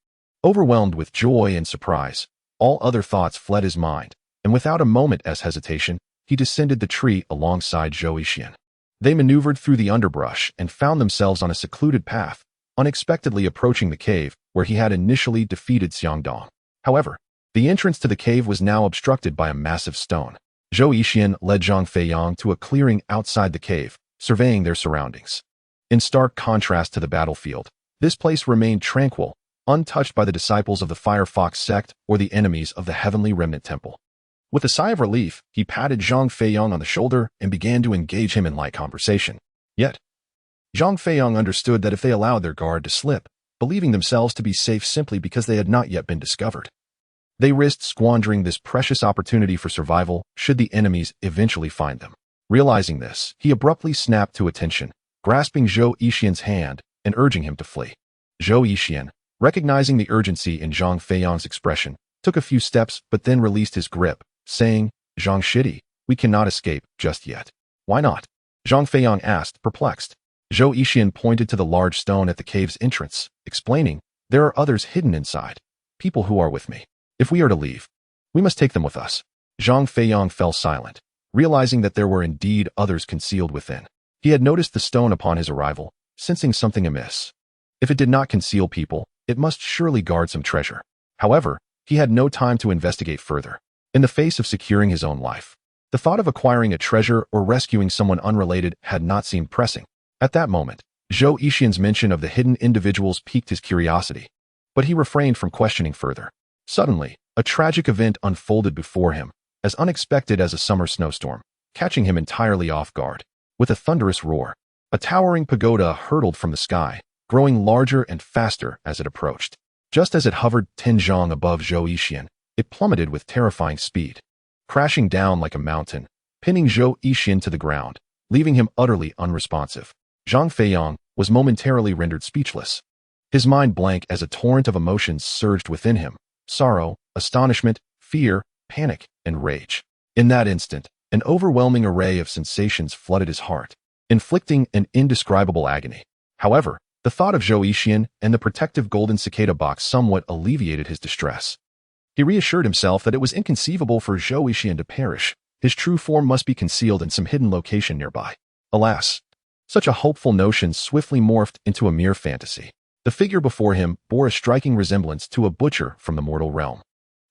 Overwhelmed with joy and surprise, all other thoughts fled his mind, and without a moment's hesitation, he descended the tree alongside Zhou Yixian. They maneuvered through the underbrush and found themselves on a secluded path, unexpectedly approaching the cave where he had initially defeated Xiangdong. However, the entrance to the cave was now obstructed by a massive stone. Zhou Yixian led Zhang Feiyang to a clearing outside the cave, surveying their surroundings. In stark contrast to the battlefield, this place remained tranquil, untouched by the disciples of the Firefox sect or the enemies of the Heavenly Remnant Temple. With a sigh of relief, he patted Zhang Feiyang on the shoulder and began to engage him in light conversation. Yet, Zhang Feiyang understood that if they allowed their guard to slip, believing themselves to be safe simply because they had not yet been discovered, they risked squandering this precious opportunity for survival should the enemies eventually find them. Realizing this, he abruptly snapped to attention, grasping Zhou Yixian's hand and urging him to flee. Zhou Yixian, recognizing the urgency in Zhang Feiyang's expression, took a few steps but then released his grip, saying, Zhang Shidi, we cannot escape just yet. Why not? Zhang Feiyang asked, perplexed. Zhou Yixian pointed to the large stone at the cave's entrance, explaining, there are others hidden inside, people who are with me. If we are to leave, we must take them with us. Zhang Feiyang fell silent, realizing that there were indeed others concealed within. He had noticed the stone upon his arrival, sensing something amiss. If it did not conceal people, it must surely guard some treasure. However, he had no time to investigate further. In the face of securing his own life, the thought of acquiring a treasure or rescuing someone unrelated had not seemed pressing. At that moment, Zhou Yixian's mention of the hidden individuals piqued his curiosity, but he refrained from questioning further. Suddenly, a tragic event unfolded before him, as unexpected as a summer snowstorm, catching him entirely off guard. With a thunderous roar, a towering pagoda hurtled from the sky, growing larger and faster as it approached. Just as it hovered 10 zhang above Zhou Yixian, it plummeted with terrifying speed, crashing down like a mountain, pinning Zhou Yixian to the ground, leaving him utterly unresponsive. Zhang Feiyang was momentarily rendered speechless, his mind blank as a torrent of emotions surged within him: sorrow, astonishment, fear, panic, and rage. In that instant, an overwhelming array of sensations flooded his heart, inflicting an indescribable agony. However, the thought of Zhou Yixian and the protective golden cicada box somewhat alleviated his distress. He reassured himself that it was inconceivable for Zhou Yixian to perish. His true form must be concealed in some hidden location nearby. Alas, such a hopeful notion swiftly morphed into a mere fantasy. The figure before him bore a striking resemblance to a butcher from the mortal realm,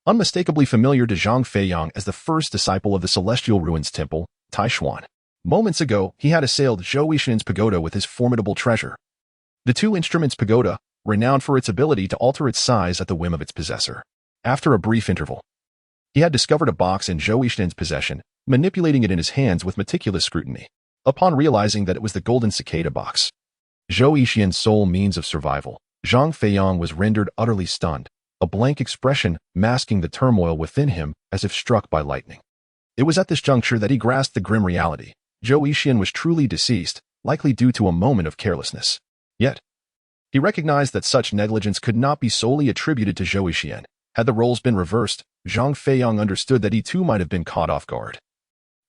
unmistakably familiar to Zhang Feiyang as the first disciple of the Celestial Ruins Temple, Taishuan. Moments ago, he had assailed Zhou Yixian's pagoda with his formidable treasure. The two instruments pagoda, renowned for its ability to alter its size at the whim of its possessor. After a brief interval, he had discovered a box in Zhou Yixian's possession, manipulating it in his hands with meticulous scrutiny. Upon realizing that it was the golden cicada box, Zhou Yixian's sole means of survival, Zhang Feiyang was rendered utterly stunned, a blank expression masking the turmoil within him as if struck by lightning. It was at this juncture that he grasped the grim reality. Zhou Yixian was truly deceased, likely due to a moment of carelessness. Yet, he recognized that such negligence could not be solely attributed to Zhou Yixian. Had the roles been reversed, Zhang Feiyang understood that he too might have been caught off guard,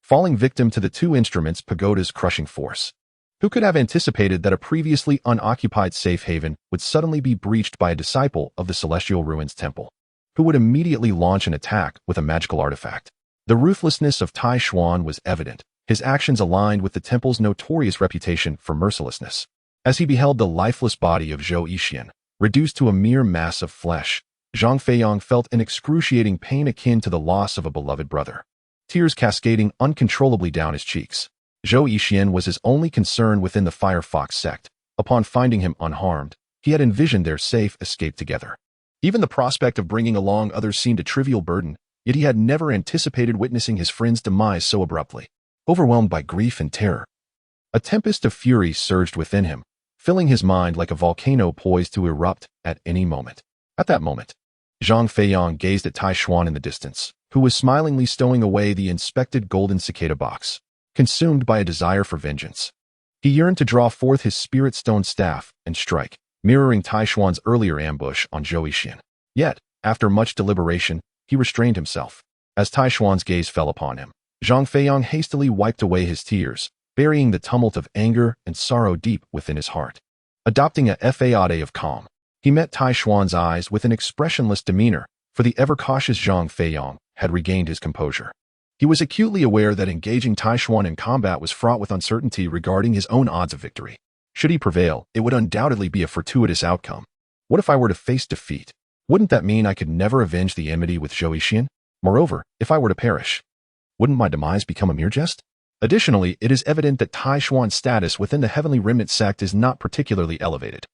falling victim to the two instruments' pagoda's crushing force. Who could have anticipated that a previously unoccupied safe haven would suddenly be breached by a disciple of the Celestial Ruins Temple, who would immediately launch an attack with a magical artifact? The ruthlessness of Tai Xuan was evident, his actions aligned with the temple's notorious reputation for mercilessness. As he beheld the lifeless body of Zhou Yixian, reduced to a mere mass of flesh, Zhang Feiyang felt an excruciating pain akin to the loss of a beloved brother, tears cascading uncontrollably down his cheeks. Zhou Yixian was his only concern within the Firefox sect. Upon finding him unharmed, he had envisioned their safe escape together. Even the prospect of bringing along others seemed a trivial burden, yet he had never anticipated witnessing his friend's demise so abruptly. Overwhelmed by grief and terror, a tempest of fury surged within him, filling his mind like a volcano poised to erupt at any moment. At that moment, Zhang Feiyang gazed at Tai Xuan in the distance, who was smilingly stowing away the inspected golden cicada box, consumed by a desire for vengeance. He yearned to draw forth his spirit stone staff and strike, mirroring Tai Xuan's earlier ambush on Zhou Yixian. Yet, after much deliberation, he restrained himself. As Tai Xuan's gaze fell upon him, Zhang Feiyang hastily wiped away his tears, burying the tumult of anger and sorrow deep within his heart. Adopting a facade of calm, he met Tai Xuan's eyes with an expressionless demeanor, for the ever-cautious Zhang Feiyang had regained his composure. He was acutely aware that engaging Tai Xuan in combat was fraught with uncertainty regarding his own odds of victory. Should he prevail, it would undoubtedly be a fortuitous outcome. What if I were to face defeat? Wouldn't that mean I could never avenge the enmity with Zhou Yixian? Moreover, if I were to perish, wouldn't my demise become a mere jest? Additionally, it is evident that Tai Xuan's status within the Heavenly Remnant sect is not particularly elevated,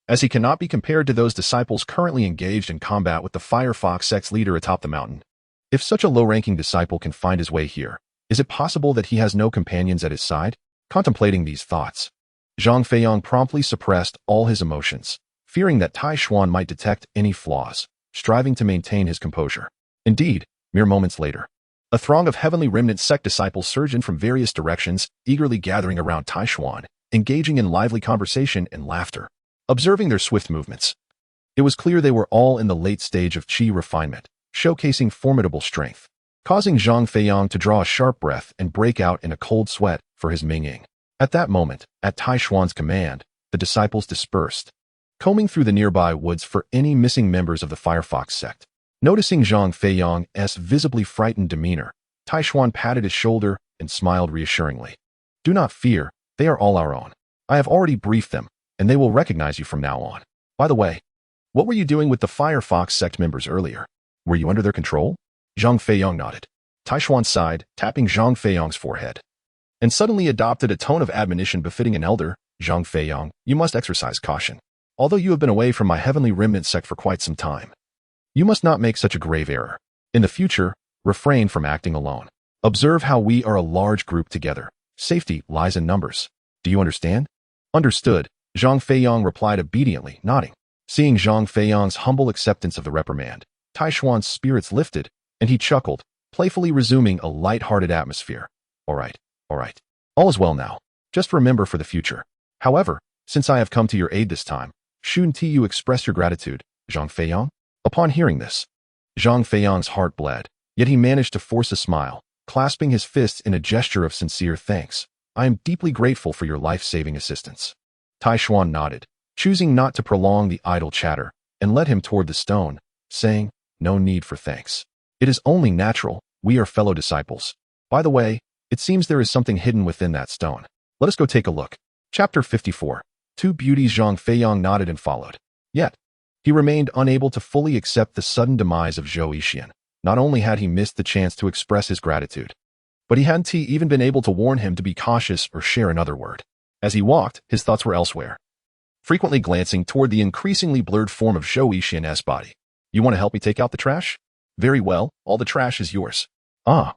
as he cannot be compared to those disciples currently engaged in combat with the Firefox sect's leader atop the mountain. If such a low-ranking disciple can find his way here, is it possible that he has no companions at his side? Contemplating these thoughts, Zhang Feiyang promptly suppressed all his emotions, fearing that Tai Xuan might detect any flaws, striving to maintain his composure. Indeed, mere moments later, a throng of Heavenly Remnant sect disciples surged in from various directions, eagerly gathering around Tai Xuan, engaging in lively conversation and laughter. Observing their swift movements, it was clear they were all in the late stage of qi refinement, showcasing formidable strength, causing Zhang Feiyang to draw a sharp breath and break out in a cold sweat for his Mingying. At that moment, at Tai Xuan's command, the disciples dispersed, combing through the nearby woods for any missing members of the Firefox sect. Noticing Zhang Feiyang's visibly frightened demeanor, Tai Xuan patted his shoulder and smiled reassuringly. Do not fear, they are all our own. I have already briefed them, and they will recognize you from now on. By the way, what were you doing with the Firefox sect members earlier? Were you under their control? Zhang Feiyang nodded. Tai Xuan sighed, tapping Zhang Feiyang's forehead, and suddenly adopted a tone of admonition befitting an elder. Zhang Feiyang, you must exercise caution. Although you have been away from my Heavenly Remnant sect for quite some time, you must not make such a grave error. In the future, refrain from acting alone. Observe how we are a large group together. Safety lies in numbers. Do you understand? Understood, Zhang Feiyang replied obediently, nodding. Seeing Zhang Feiyang's humble acceptance of the reprimand, Tai Xuan's spirits lifted, and he chuckled, playfully resuming a light-hearted atmosphere. All right. All is well now. Just remember for the future. However, since I have come to your aid this time, shouldn't you express your gratitude, Zhang Feiyang? Upon hearing this, Zhang Feiyang's heart bled, yet he managed to force a smile, clasping his fists in a gesture of sincere thanks. I am deeply grateful for your life-saving assistance. Tai Xuan nodded, choosing not to prolong the idle chatter, and led him toward the stone, saying, no need for thanks. It is only natural, we are fellow disciples. By the way, it seems there is something hidden within that stone. Let us go take a look. Chapter 54. Two beauties. Zhang Feiyang nodded and followed. Yet, he remained unable to fully accept the sudden demise of Zhou Yixian. Not only had he missed the chance to express his gratitude, but he hadn't even been able to warn him to be cautious or share another word. As he walked, his thoughts were elsewhere, frequently glancing toward the increasingly blurred form of Zhou Yixian's body. You want to help me take out the trash? Very well, all the trash is yours. Ah,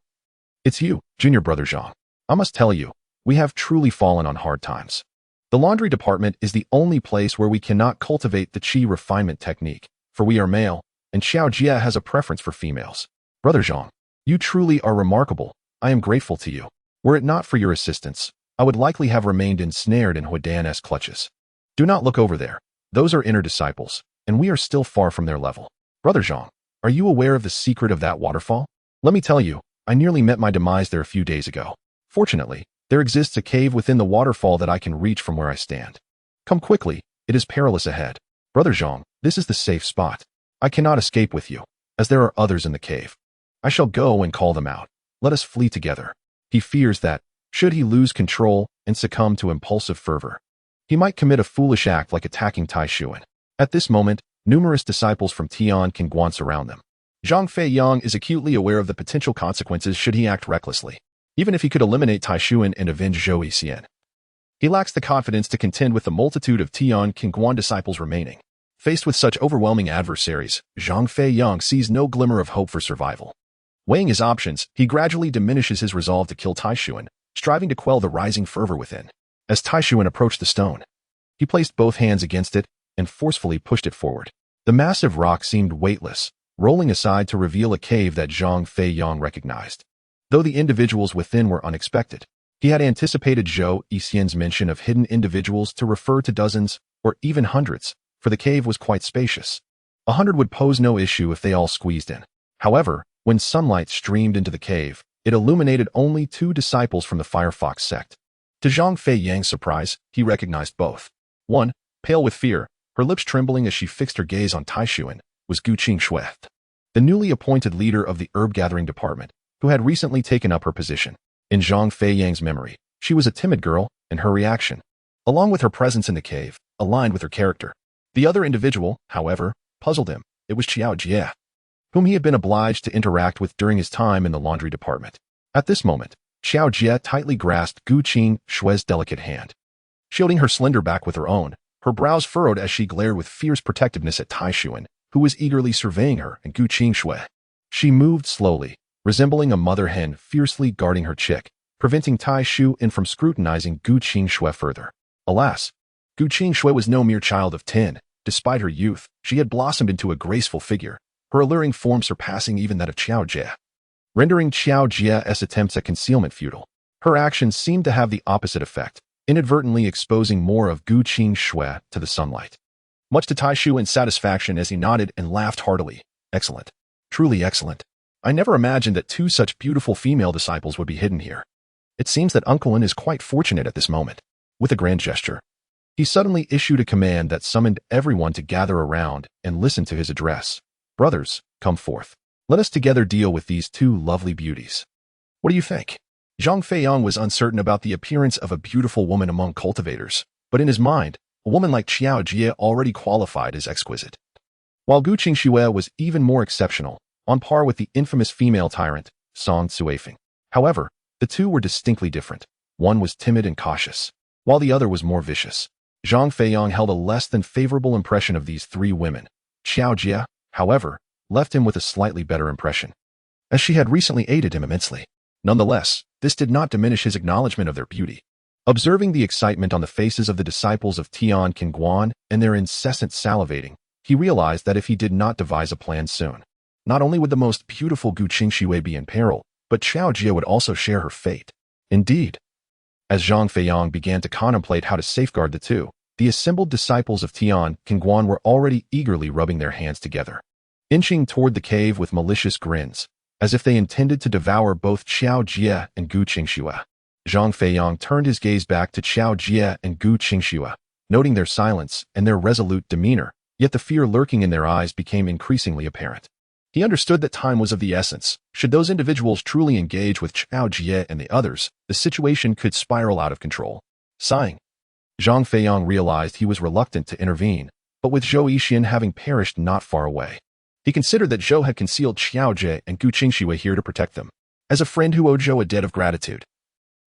it's you, junior brother Zhang. I must tell you, we have truly fallen on hard times. The laundry department is the only place where we cannot cultivate the qi refinement technique, for we are male, and Xiao Jia has a preference for females. Brother Zhang, you truly are remarkable. I am grateful to you. Were it not for your assistance, I would likely have remained ensnared in Huidan's clutches. Do not look over there. Those are inner disciples, and we are still far from their level. Brother Zhang, Are you aware of the secret of that waterfall? Let me tell you, I nearly met my demise there a few days ago. Fortunately, there exists a cave within the waterfall that I can reach from where I stand. Come quickly, it is perilous ahead. Brother Zhang, this is the safe spot. I cannot escape with you, as there are others in the cave. I shall go and call them out. Let us flee together. He fears that, should he lose control and succumb to impulsive fervor, he might commit a foolish act like attacking Tai Xuan. At this moment, numerous disciples from Tian Qingguan surround them. Zhang Feiyang is acutely aware of the potential consequences should he act recklessly, even if he could eliminate Tai Xuan and avenge Zhou Yixian. He lacks the confidence to contend with the multitude of Tian Qingguan disciples remaining. Faced with such overwhelming adversaries, Zhang Feiyang sees no glimmer of hope for survival. Weighing his options, he gradually diminishes his resolve to kill Tai Xuan, striving to quell the rising fervor within. As Tai Xuan approached the stone, he placed both hands against it and forcefully pushed it forward. The massive rock seemed weightless, rolling aside to reveal a cave that Zhang Feiyang recognized. Though the individuals within were unexpected, he had anticipated Zhou Yixian's mention of hidden individuals to refer to dozens or even hundreds, for the cave was quite spacious. 100 would pose no issue if they all squeezed in. However, when sunlight streamed into the cave, it illuminated only 2 disciples from the Firefox sect. To Zhang Feiyang's surprise, he recognized both. One, pale with fear, her lips trembling as she fixed her gaze on Tai Xuan, was Gu Qingshui, the newly appointed leader of the herb-gathering department, who had recently taken up her position. In Zhang Feiyang's memory, she was a timid girl, and her reaction, along with her presence in the cave, aligned with her character. The other individual, however, puzzled him. It was Qiao Jie, whom he had been obliged to interact with during his time in the laundry department. At this moment, Qiao Jie tightly grasped Gu Qingshui's delicate hand. Shielding her slender back with her own, her brows furrowed as she glared with fierce protectiveness at Tai Xuan, who was eagerly surveying her and Gu Qingshui. She moved slowly, resembling a mother hen fiercely guarding her chick, preventing Tai Xuan from scrutinizing Gu Qingshui further. Alas, Gu Qingshui was no mere child of 10. Despite her youth, she had blossomed into a graceful figure, her alluring form surpassing even that of Qiao Jie, rendering Qiao Jie's attempts at concealment futile. Her actions seemed to have the opposite effect, inadvertently exposing more of Gu Qingshui to the sunlight. Much to Tai Xuan's satisfaction as he nodded and laughed heartily. Excellent. Truly excellent. I never imagined that 2 such beautiful female disciples would be hidden here. It seems that Uncle Lin is quite fortunate at this moment. With a grand gesture, he suddenly issued a command that summoned everyone to gather around and listen to his address. Brothers, come forth. Let us together deal with these 2 lovely beauties. What do you think? Zhang Feiyang was uncertain about the appearance of a beautiful woman among cultivators, but in his mind, a woman like Qiao Jie already qualified as exquisite. While Gu Qingshui was even more exceptional, on par with the infamous female tyrant, Song Cuifeng. However, the 2 were distinctly different. One was timid and cautious, while the other was more vicious. Zhang Feiyang held a less than favorable impression of these 3 women. Qiao Jie, however, left him with a slightly better impression, as she had recently aided him immensely. Nonetheless, this did not diminish his acknowledgement of their beauty. Observing the excitement on the faces of the disciples of Tian Qingguan and their incessant salivating, he realized that if he did not devise a plan soon, not only would the most beautiful Gu Qingshui be in peril, but Qiao Jie would also share her fate. Indeed, as Zhang Feiyang began to contemplate how to safeguard the 2, the assembled disciples of Tian Qingguan were already eagerly rubbing their hands together, inching toward the cave with malicious grins, as if they intended to devour both Qiao Jie and Gu Qingshui. Zhang Feiyang turned his gaze back to Qiao Jie and Gu Qingshui, noting their silence and their resolute demeanor, yet the fear lurking in their eyes became increasingly apparent. He understood that time was of the essence. Should those individuals truly engage with Qiao Jie and the others, the situation could spiral out of control. Sighing, Zhang Feiyang realized he was reluctant to intervene, but with Zhou Yixian having perished not far away, he considered that Zhou had concealed Qiao Jie and Gu Qingshui here to protect them. As a friend who owed Zhou a debt of gratitude,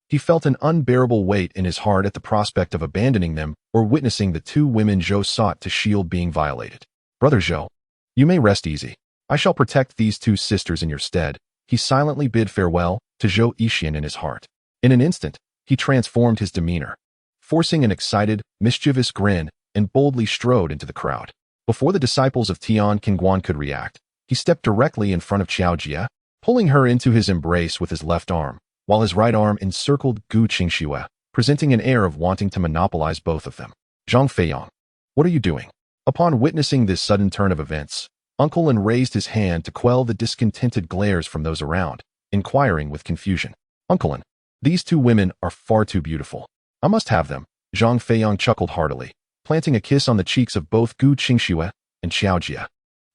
he felt an unbearable weight in his heart at the prospect of abandoning them or witnessing the 2 women Zhou sought to shield being violated. Brother Zhou, you may rest easy. I shall protect these 2 sisters in your stead. He silently bid farewell to Zhou Yixian in his heart. In an instant, he transformed his demeanor, forcing an excited, mischievous grin, and boldly strode into the crowd. Before the disciples of Tian Qingguan could react, he stepped directly in front of Qiao Jie, pulling her into his embrace with his left arm, while his right arm encircled Gu Qingshui, presenting an air of wanting to monopolize both of them. Zhang Feiyang, what are you doing? Upon witnessing this sudden turn of events, Uncle Lin raised his hand to quell the discontented glares from those around, inquiring with confusion. Uncle Lin, these two women are far too beautiful. I must have them. Zhang Feiyang chuckled heartily, planting a kiss on the cheeks of both Gu Qingxue and Xiao Jie,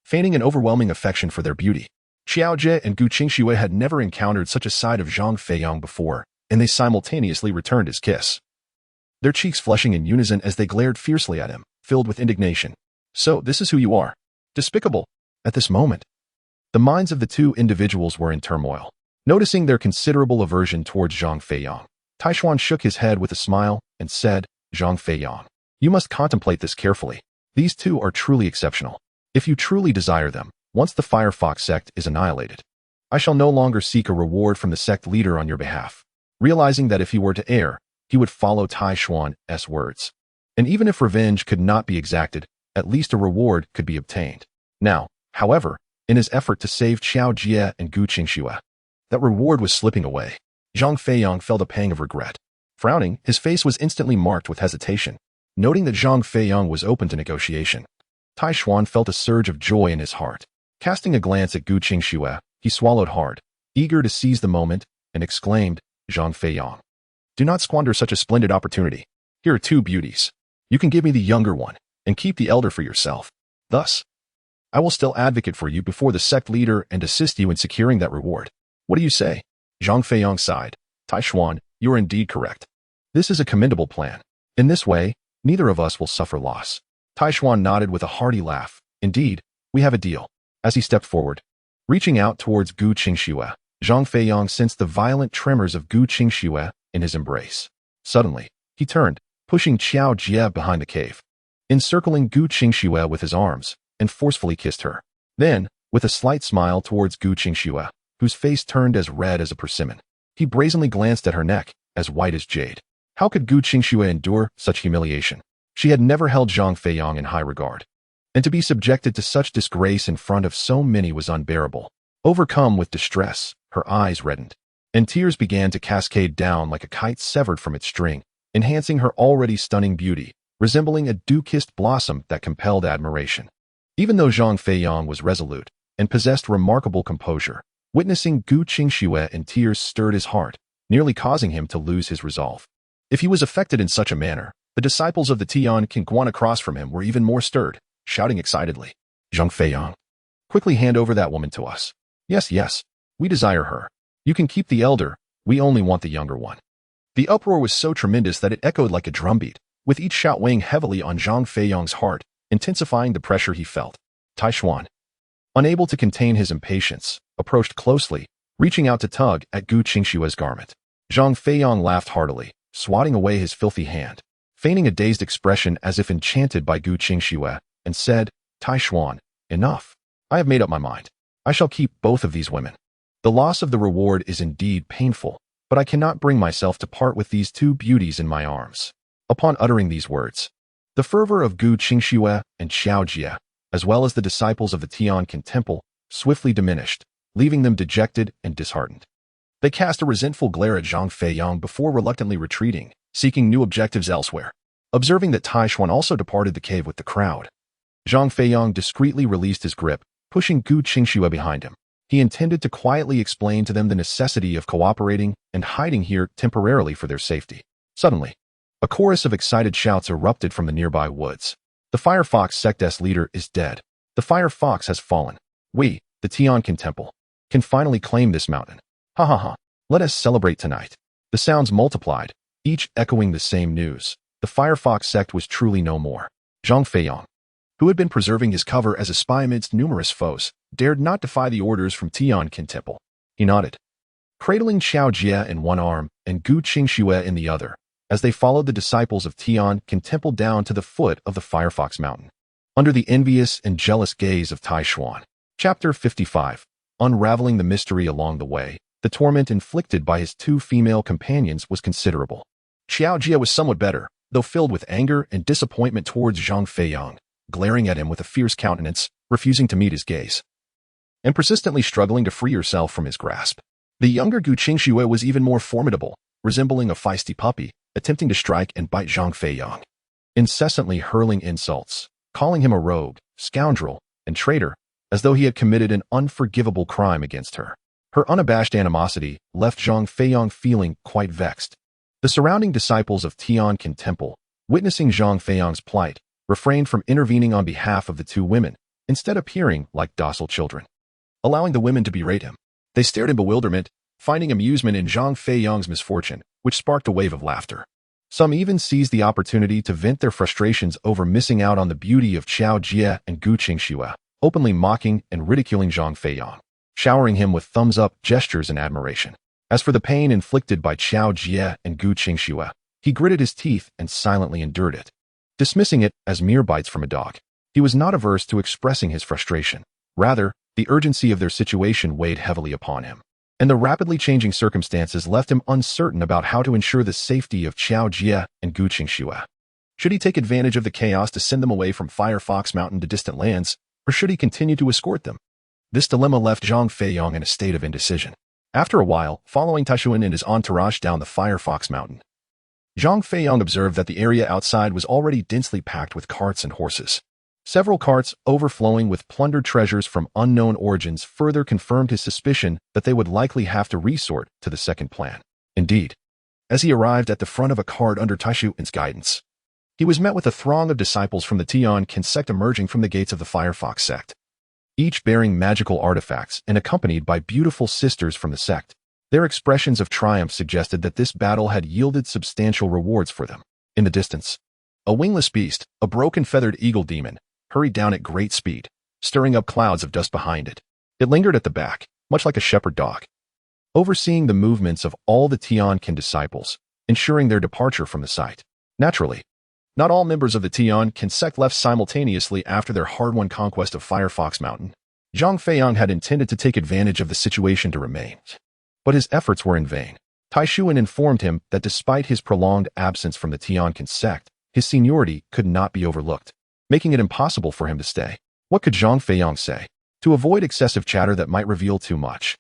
feigning an overwhelming affection for their beauty. Xiao Jie and Gu Qingxue had never encountered such a side of Zhang Feiyang before, and they simultaneously returned his kiss, their cheeks flushing in unison as they glared fiercely at him, filled with indignation. So, this is who you are. Despicable. At this moment, the minds of the two individuals were in turmoil. Noticing their considerable aversion towards Zhang Feiyang, Taishuan shook his head with a smile and said, Zhang Feiyang, you must contemplate this carefully. These two are truly exceptional. If you truly desire them, once the Firefox sect is annihilated, I shall no longer seek a reward from the sect leader on your behalf. Realizing that if he were to err, he would follow Taishuan's words. And even if revenge could not be exacted, at least a reward could be obtained. Now, however, in his effort to save Xiao Jie and Gu Qingxue, that reward was slipping away. Zhang Feiyang felt a pang of regret. Frowning, his face was instantly marked with hesitation. Noting that Zhang Feiyang was open to negotiation, Taishuan felt a surge of joy in his heart. Casting a glance at Gu Qingxue, he swallowed hard, eager to seize the moment, and exclaimed, Zhang Feiyang, do not squander such a splendid opportunity. Here are two beauties. You can give me the younger one, and keep the elder for yourself. Thus, I will still advocate for you before the sect leader and assist you in securing that reward. What do you say? Zhang Feiyang sighed. Taishuan, you are indeed correct. This is a commendable plan. In this way, neither of us will suffer loss. Taishuan nodded with a hearty laugh. Indeed, we have a deal. As he stepped forward, reaching out towards Gu Qingxue, Zhang Feiyang sensed the violent tremors of Gu Qingxue in his embrace. Suddenly, he turned, pushing Xiao Jie behind the cave, encircling Gu Qingxue with his arms, and forcefully kissed her. Then, with a slight smile towards Gu Qingxue, whose face turned as red as a persimmon, he brazenly glanced at her neck, as white as jade. How could Gu Qingxue endure such humiliation? She had never held Zhang Feiyang in high regard, and to be subjected to such disgrace in front of so many was unbearable. Overcome with distress, her eyes reddened, and tears began to cascade down like a kite severed from its string, enhancing her already stunning beauty, resembling a dew-kissed blossom that compelled admiration. Even though Zhang Feiyang was resolute and possessed remarkable composure, witnessing Gu Qingxue in tears stirred his heart, nearly causing him to lose his resolve. If he was affected in such a manner, the disciples of the Tian Qingguan across from him were even more stirred, shouting excitedly, Zhang Feiyang, quickly hand over that woman to us. Yes, yes, we desire her. You can keep the elder, we only want the younger one. The uproar was so tremendous that it echoed like a drumbeat, with each shout weighing heavily on Zhang Feiyang's heart, intensifying the pressure he felt. Taishuan, unable to contain his impatience, approached closely, reaching out to tug at Gu Qingxue's garment. Zhang Feiyang laughed heartily, swatting away his filthy hand, feigning a dazed expression as if enchanted by Gu Qingxue, and said, Taishuan, enough. I have made up my mind. I shall keep both of these women. The loss of the reward is indeed painful, but I cannot bring myself to part with these two beauties in my arms. Upon uttering these words, the fervor of Gu Qingxue and Xiao Jie, as well as the disciples of the Tianqin temple, swiftly diminished, leaving them dejected and disheartened. They cast a resentful glare at Zhang Feiyang before reluctantly retreating, seeking new objectives elsewhere. Observing that Taishuan also departed the cave with the crowd, Zhang Feiyang discreetly released his grip, pushing Gu Qingxue behind him. He intended to quietly explain to them the necessity of cooperating and hiding here temporarily for their safety. Suddenly, a chorus of excited shouts erupted from the nearby woods. The Firefox sect's leader is dead. The Firefox has fallen. We, the Tianqin temple, can finally claim this mountain. Ha ha ha. Let us celebrate tonight. The sounds multiplied, each echoing the same news. The Firefox sect was truly no more. Zhang Feiyang, who had been preserving his cover as a spy amidst numerous foes, dared not defy the orders from Tianqin temple. He nodded, cradling Xiao Jie in one arm and Gu Qingxue in the other, as they followed the disciples of Tianqin temple down to the foot of the Firefox mountain, under the envious and jealous gaze of Taishuan. Chapter 55. Unraveling the mystery along the way, the torment inflicted by his two female companions was considerable. Xiao Jie was somewhat better, though filled with anger and disappointment towards Zhang Feiyang, glaring at him with a fierce countenance, refusing to meet his gaze, and persistently struggling to free herself from his grasp. The younger Gu Qingxue was even more formidable, resembling a feisty puppy, attempting to strike and bite Zhang Feiyang, incessantly hurling insults, calling him a rogue, scoundrel, and traitor, as though he had committed an unforgivable crime against her. Her unabashed animosity left Zhang Feiyang feeling quite vexed. The surrounding disciples of Tianqin Temple, witnessing Zhang Feiyang's plight, refrained from intervening on behalf of the two women, instead appearing like docile children, allowing the women to berate him. They stared in bewilderment, finding amusement in Zhang Feiyang's misfortune, which sparked a wave of laughter. Some even seized the opportunity to vent their frustrations over missing out on the beauty of Qiao Jie and Gu Qingxue, openly mocking and ridiculing Zhang Feiyang, showering him with thumbs-up gestures and admiration. As for the pain inflicted by Qiao Jie and Gu Qingxue, he gritted his teeth and silently endured it, dismissing it as mere bites from a dog. He was not averse to expressing his frustration. Rather, the urgency of their situation weighed heavily upon him, and the rapidly changing circumstances left him uncertain about how to ensure the safety of Qiao Jie and Gu Qingxue. Should he take advantage of the chaos to send them away from Firefox Mountain to distant lands, or should he continue to escort them? This dilemma left Zhang Feiyang in a state of indecision. After a while, following Taishuan and his entourage down the Firefox Mountain, Zhang Feiyang observed that the area outside was already densely packed with carts and horses. Several carts, overflowing with plundered treasures from unknown origins, further confirmed his suspicion that they would likely have to resort to the second plan. Indeed, as he arrived at the front of a cart under Taishuan's guidance, he was met with a throng of disciples from the Tianqin sect emerging from the gates of the Firefox sect, each bearing magical artifacts and accompanied by beautiful sisters from the sect. Their expressions of triumph suggested that this battle had yielded substantial rewards for them. In the distance, a wingless beast, a broken feathered eagle demon, hurried down at great speed, stirring up clouds of dust behind it. It lingered at the back, much like a shepherd dog, overseeing the movements of all the Tianqin disciples, ensuring their departure from the site. Naturally, not all members of the Tianqin sect left simultaneously after their hard-won conquest of Firefox Mountain. Zhang Feiyang had intended to take advantage of the situation to remain, but his efforts were in vain. Taishuan informed him that despite his prolonged absence from the Tianqin sect, his seniority could not be overlooked, making it impossible for him to stay. What could Zhang Feiyang say? To avoid excessive chatter that might reveal too much,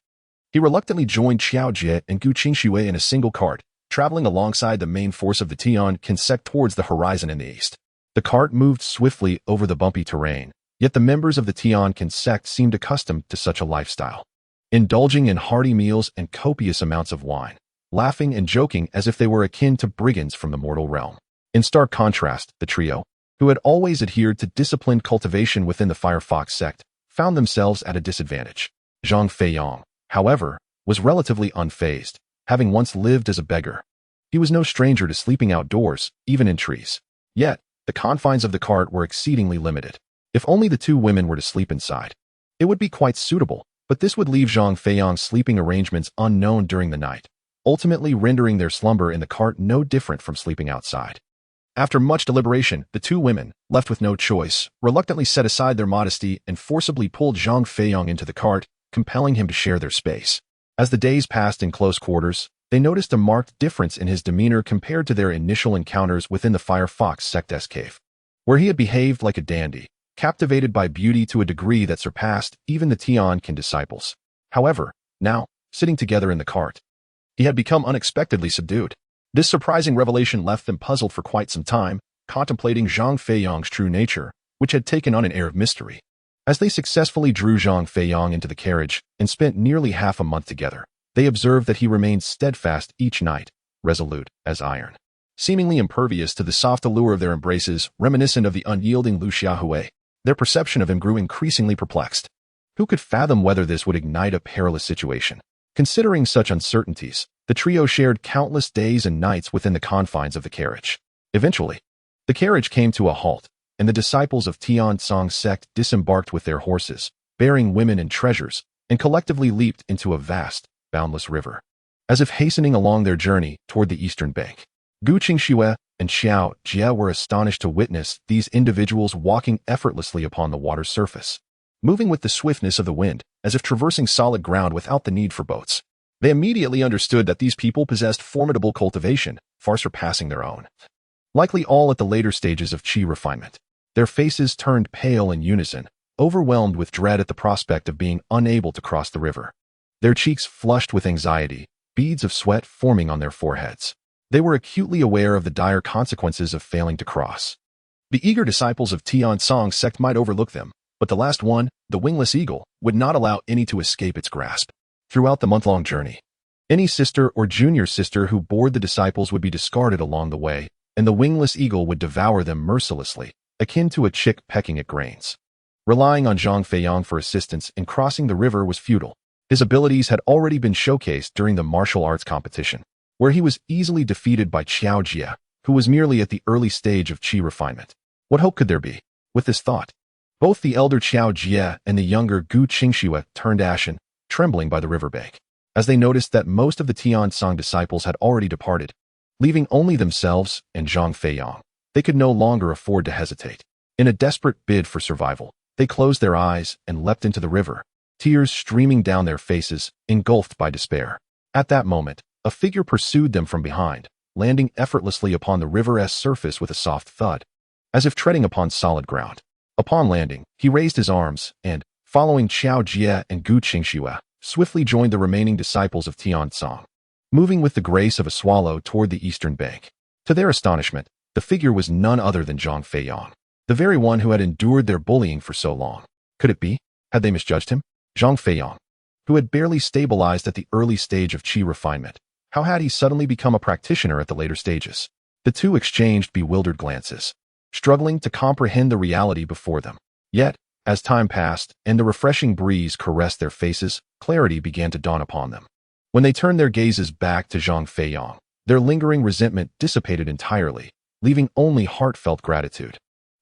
he reluctantly joined Qiao Jie and Gu Qingxue in a single cart, traveling alongside the main force of the Tianqin sect towards the horizon in the east. The cart moved swiftly over the bumpy terrain, yet the members of the Tianqin sect seemed accustomed to such a lifestyle, indulging in hearty meals and copious amounts of wine, laughing and joking as if they were akin to brigands from the mortal realm. In stark contrast, the trio, who had always adhered to disciplined cultivation within the Firefox sect, found themselves at a disadvantage. Zhang Feiyang, however, was relatively unfazed, having once lived as a beggar. He was no stranger to sleeping outdoors, even in trees. Yet, the confines of the cart were exceedingly limited. If only the two women were to sleep inside, it would be quite suitable, but this would leave Zhang Feiyang's sleeping arrangements unknown during the night, ultimately rendering their slumber in the cart no different from sleeping outside. After much deliberation, the two women, left with no choice, reluctantly set aside their modesty and forcibly pulled Zhang Feiyang into the cart, compelling him to share their space. As the days passed in close quarters, they noticed a marked difference in his demeanor compared to their initial encounters within the Firefox sect's cave, where he had behaved like a dandy, captivated by beauty to a degree that surpassed even the Tianqin disciples. However, now, sitting together in the cart, he had become unexpectedly subdued. This surprising revelation left them puzzled for quite some time, contemplating Zhang Feiyang's true nature, which had taken on an air of mystery. As they successfully drew Zhang Feiyang into the carriage and spent nearly half a month together, they observed that he remained steadfast each night, resolute as iron, seemingly impervious to the soft allure of their embraces, reminiscent of the unyielding Lu Xiaohui. Their perception of him grew increasingly perplexed. Who could fathom whether this would ignite a perilous situation? Considering such uncertainties, the trio shared countless days and nights within the confines of the carriage. Eventually, the carriage came to a halt, and the disciples of Tianqin sect disembarked with their horses, bearing women and treasures, and collectively leaped into a vast, boundless river, as if hastening along their journey toward the eastern bank. Gu Qingxue and Qiao Jie were astonished to witness these individuals walking effortlessly upon the water's surface, moving with the swiftness of the wind, as if traversing solid ground without the need for boats. They immediately understood that these people possessed formidable cultivation, far surpassing their own, likely all at the later stages of qi refinement. Their faces turned pale in unison, overwhelmed with dread at the prospect of being unable to cross the river. Their cheeks flushed with anxiety, beads of sweat forming on their foreheads. They were acutely aware of the dire consequences of failing to cross. The eager disciples of Tianqin sect might overlook them, But the last one, the wingless eagle, would not allow any to escape its grasp. Throughout the month-long journey, any sister or junior sister who bored the disciples would be discarded along the way, and the wingless eagle would devour them mercilessly, akin to a chick pecking at grains. Relying on Zhang Feiyang for assistance in crossing the river was futile. His abilities had already been showcased during the martial arts competition, where he was easily defeated by Qiao Jie, who was merely at the early stage of qi refinement. What hope could there be? With this thought, both the elder Qiao Jie and the younger Gu Qingxue turned ashen, trembling by the riverbank, as they noticed that most of the Tiansong disciples had already departed, leaving only themselves and Zhang Feiyang. They could no longer afford to hesitate. In a desperate bid for survival, they closed their eyes and leapt into the river, tears streaming down their faces, engulfed by despair. At that moment, a figure pursued them from behind, landing effortlessly upon the river's surface with a soft thud, as if treading upon solid ground. Upon landing, he raised his arms and, following Qiao Jie and Gu Qingxue, swiftly joined the remaining disciples of Tiansong, moving with the grace of a swallow toward the eastern bank. To their astonishment, the figure was none other than Zhang Feiyang, the very one who had endured their bullying for so long. Could it be? Had they misjudged him? Zhang Feiyang, who had barely stabilized at the early stage of qi refinement, how had he suddenly become a practitioner at the later stages? The two exchanged bewildered glances, struggling to comprehend the reality before them. Yet, as time passed and the refreshing breeze caressed their faces, clarity began to dawn upon them. When they turned their gazes back to Zhang Feiyang, their lingering resentment dissipated entirely, leaving only heartfelt gratitude.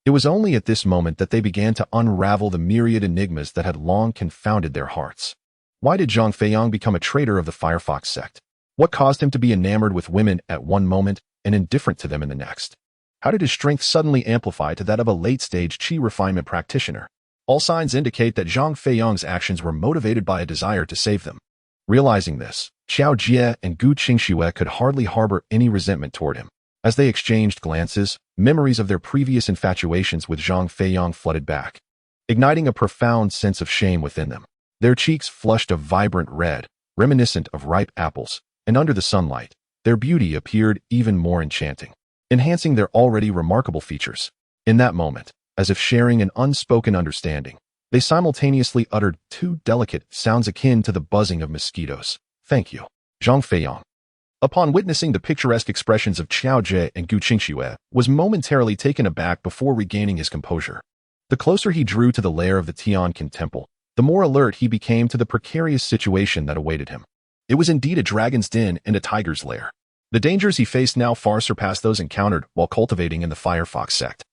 It was only at this moment that they began to unravel the myriad enigmas that had long confounded their hearts. Why did Zhang Feiyang become a traitor of the Firefox sect? What caused him to be enamored with women at one moment and indifferent to them in the next? How did his strength suddenly amplify to that of a late-stage qi refinement practitioner? All signs indicate that Zhang Feiyang's actions were motivated by a desire to save them. Realizing this, Qiao Jie and Gu Qingxue could hardly harbor any resentment toward him. As they exchanged glances, memories of their previous infatuations with Zhang Feiyang flooded back, igniting a profound sense of shame within them. Their cheeks flushed a vibrant red, reminiscent of ripe apples, and under the sunlight, their beauty appeared even more enchanting, enhancing their already remarkable features. In that moment, as if sharing an unspoken understanding, they simultaneously uttered two delicate sounds akin to the buzzing of mosquitoes. Thank you, Zhang Feiyang. Upon witnessing the picturesque expressions of Qiao Jie and Gu Qingxue, was momentarily taken aback before regaining his composure. The closer he drew to the lair of the Tianqin temple, the more alert he became to the precarious situation that awaited him. It was indeed a dragon's den and a tiger's lair. The dangers he faced now far surpassed those encountered while cultivating in the Firefox sect.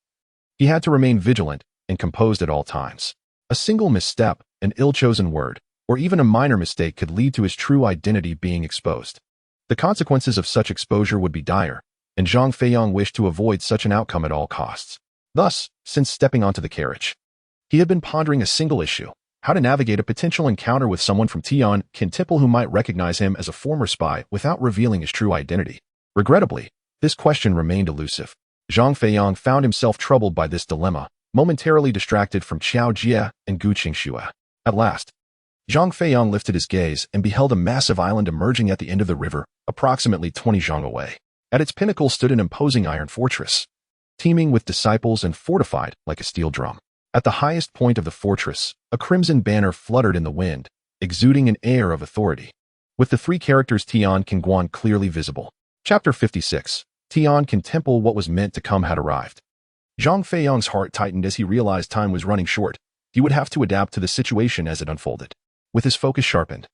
He had to remain vigilant and composed at all times. A single misstep, an ill-chosen word, or even a minor mistake could lead to his true identity being exposed. The consequences of such exposure would be dire, and Zhang Feiyang wished to avoid such an outcome at all costs. Thus, since stepping onto the carriage, he had been pondering a single issue: how to navigate a potential encounter with someone from Tianqin Temple who might recognize him as a former spy without revealing his true identity. Regrettably, this question remained elusive. Zhang Feiyang found himself troubled by this dilemma, momentarily distracted from Qiao Jie and Gu Qingxue. At last, Zhang Feiyang lifted his gaze and beheld a massive island emerging at the end of the river, approximately 20 zhang away. At its pinnacle stood an imposing iron fortress, teeming with disciples and fortified like a steel drum. At the highest point of the fortress, a crimson banner fluttered in the wind, exuding an air of authority, with the three characters Tianqin Guan clearly visible. Chapter 56. Tianqin Temple. What was meant to come had arrived. Zhang Feiyang's heart tightened as he realized time was running short. He would have to adapt to the situation as it unfolded. With his focus sharpened,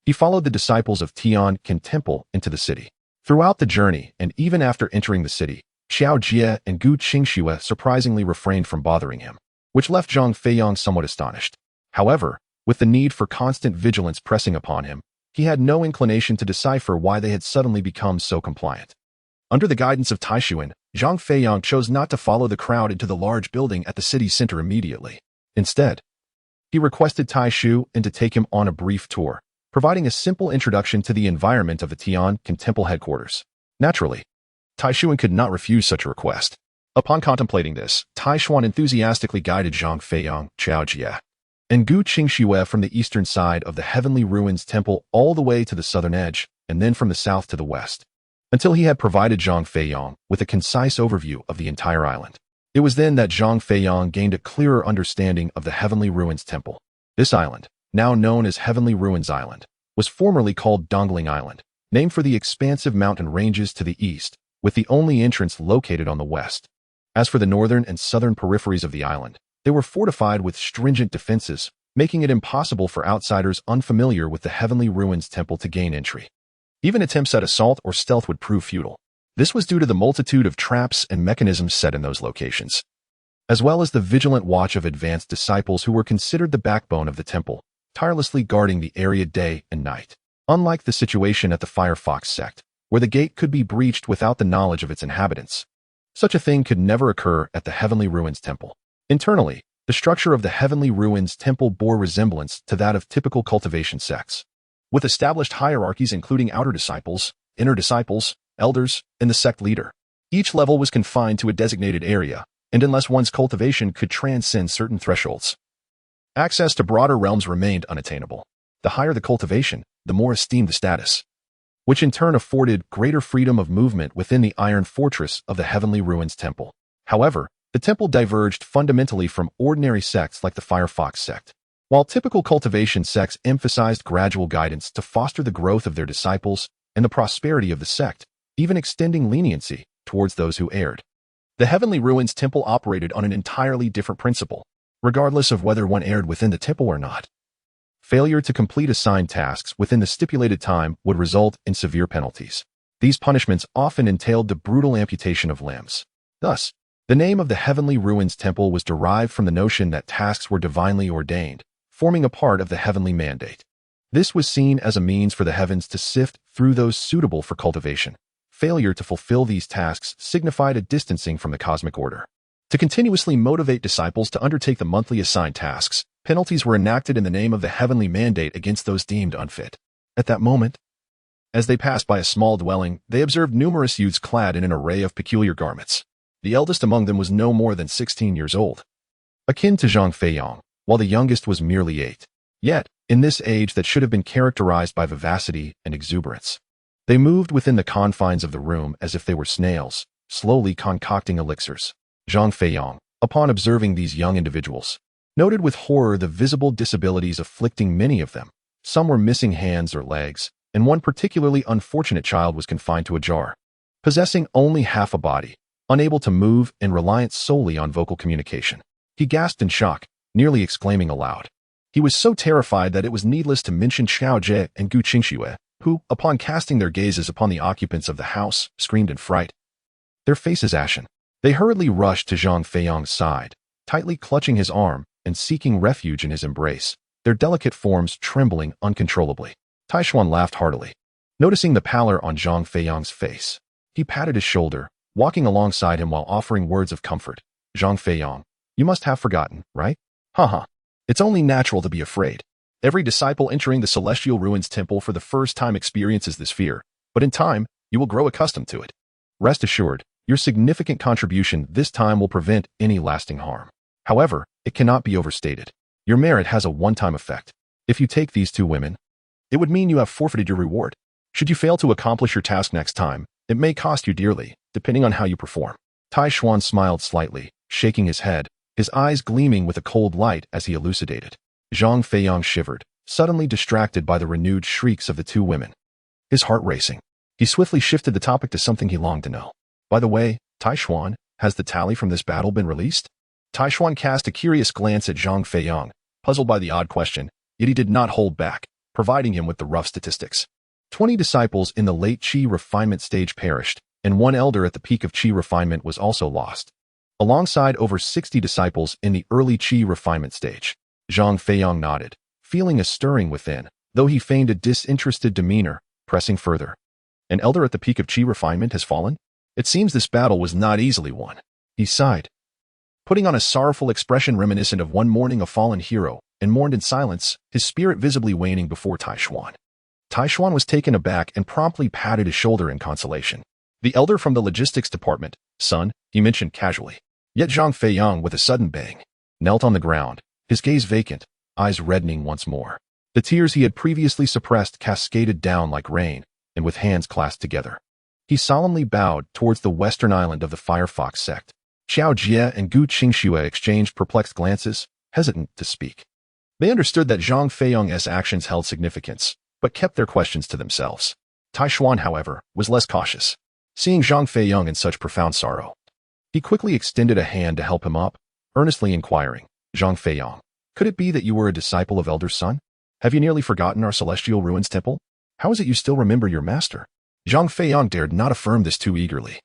he followed the disciples of Tianqin Temple into the city. Throughout the journey, and even after entering the city, Qiao Jie and Gu Qingxue surprisingly refrained from bothering him, which left Zhang Feiyang somewhat astonished. However, with the need for constant vigilance pressing upon him, he had no inclination to decipher why they had suddenly become so compliant. Under the guidance of Taishuan, Zhang Feiyang chose not to follow the crowd into the large building at the city center immediately. Instead, he requested Taishu and to take him on a brief tour, providing a simple introduction to the environment of the Tianqin Temple headquarters. Naturally, Taishuan could not refuse such a request. Upon contemplating this, Taishuan enthusiastically guided Zhang Feiyang, Qiao Jie, and Gu Qingxue from the eastern side of the Heavenly Ruins Temple all the way to the southern edge, and then from the south to the west, until he had provided Zhang Feiyang with a concise overview of the entire island. It was then that Zhang Feiyang gained a clearer understanding of the Heavenly Ruins Temple. This island, now known as Heavenly Ruins Island, was formerly called Dongling Island, named for the expansive mountain ranges to the east, with the only entrance located on the west. As for the northern and southern peripheries of the island, they were fortified with stringent defenses, making it impossible for outsiders unfamiliar with the Heavenly Ruins Temple to gain entry. Even attempts at assault or stealth would prove futile. This was due to the multitude of traps and mechanisms set in those locations, as well as the vigilant watch of advanced disciples who were considered the backbone of the temple, tirelessly guarding the area day and night. Unlike the situation at the Firefox sect, where the gate could be breached without the knowledge of its inhabitants, such a thing could never occur at the Heavenly Ruins Temple. Internally, the structure of the Heavenly Ruins Temple bore resemblance to that of typical cultivation sects, with established hierarchies including outer disciples, inner disciples, elders, and the sect leader. Each level was confined to a designated area, and unless one's cultivation could transcend certain thresholds, access to broader realms remained unattainable. The higher the cultivation, the more esteemed the status, which in turn afforded greater freedom of movement within the iron fortress of the Heavenly Ruins Temple. However, the temple diverged fundamentally from ordinary sects like the Firefox sect. While typical cultivation sects emphasized gradual guidance to foster the growth of their disciples and the prosperity of the sect, even extending leniency towards those who erred, the Heavenly Ruins Temple operated on an entirely different principle, regardless of whether one erred within the temple or not. Failure to complete assigned tasks within the stipulated time would result in severe penalties. These punishments often entailed the brutal amputation of limbs. Thus, the name of the Heavenly Ruins Temple was derived from the notion that tasks were divinely ordained, forming a part of the heavenly mandate. This was seen as a means for the heavens to sift through those suitable for cultivation. Failure to fulfill these tasks signified a distancing from the cosmic order. To continuously motivate disciples to undertake the monthly assigned tasks, penalties were enacted in the name of the heavenly mandate against those deemed unfit. At that moment, as they passed by a small dwelling, they observed numerous youths clad in an array of peculiar garments. The eldest among them was no more than 16 years old, akin to Zhang Feiyang, while the youngest was merely 8. Yet, in this age that should have been characterized by vivacity and exuberance, they moved within the confines of the room as if they were snails, slowly concocting elixirs. Zhang Feiyang, upon observing these young individuals, noted with horror the visible disabilities afflicting many of them. Some were missing hands or legs, and one particularly unfortunate child was confined to a jar, possessing only half a body, unable to move and reliant solely on vocal communication. He gasped in shock, nearly exclaiming aloud. He was so terrified that it was needless to mention Xiao Jie and Gu Qingxue, who, upon casting their gazes upon the occupants of the house, screamed in fright, their faces ashen. They hurriedly rushed to Zhang Feiyang's side, tightly clutching his arm and seeking refuge in his embrace, their delicate forms trembling uncontrollably. Taishuan laughed heartily, noticing the pallor on Zhang Feiyang's face. He patted his shoulder, walking alongside him while offering words of comfort. Zhang Feiyang, you must have forgotten, right? Haha. It's only natural to be afraid. Every disciple entering the Celestial Ruins Temple for the first time experiences this fear, but in time, you will grow accustomed to it. Rest assured, your significant contribution this time will prevent any lasting harm. However, it cannot be overstated. Your merit has a one-time effect. If you take these 2 women, it would mean you have forfeited your reward. Should you fail to accomplish your task next time, it may cost you dearly, depending on how you perform. Taishuan smiled slightly, shaking his head, his eyes gleaming with a cold light as he elucidated. Zhang Feiyang shivered, suddenly distracted by the renewed shrieks of the 2 women. His heart racing, he swiftly shifted the topic to something he longed to know. By the way, Taishuan, has the tally from this battle been released? Taishuan cast a curious glance at Zhang Feiyang, puzzled by the odd question, yet he did not hold back, providing him with the rough statistics. 20 disciples in the late Qi refinement stage perished, and 1 elder at the peak of Qi refinement was also lost, alongside over 60 disciples in the early Qi refinement stage. Zhang Feiyang nodded, feeling a stirring within, though he feigned a disinterested demeanor, pressing further. An elder at the peak of Qi refinement has fallen? It seems this battle was not easily won. He sighed, putting on a sorrowful expression reminiscent of one mourning a fallen hero, and mourned in silence, his spirit visibly waning before Taishuan. Taishuan was taken aback and promptly patted his shoulder in consolation. The elder from the logistics department, son, he mentioned casually. Yet Zhang Feiyang, with a sudden bang, knelt on the ground, his gaze vacant, eyes reddening once more. The tears he had previously suppressed cascaded down like rain, and with hands clasped together, he solemnly bowed towards the western island of the Firefox sect. Xiao Jie and Gu Qingxue exchanged perplexed glances, hesitant to speak. They understood that Zhang Feiyong's actions held significance, but kept their questions to themselves. Tai Xuan, however, was less cautious. Seeing Zhang Feiyong in such profound sorrow, he quickly extended a hand to help him up, earnestly inquiring, Zhang Feiyong, could it be that you were a disciple of Elder Sun? Have you nearly forgotten our celestial ruins temple? How is it you still remember your master? Zhang Feiyong dared not affirm this too eagerly.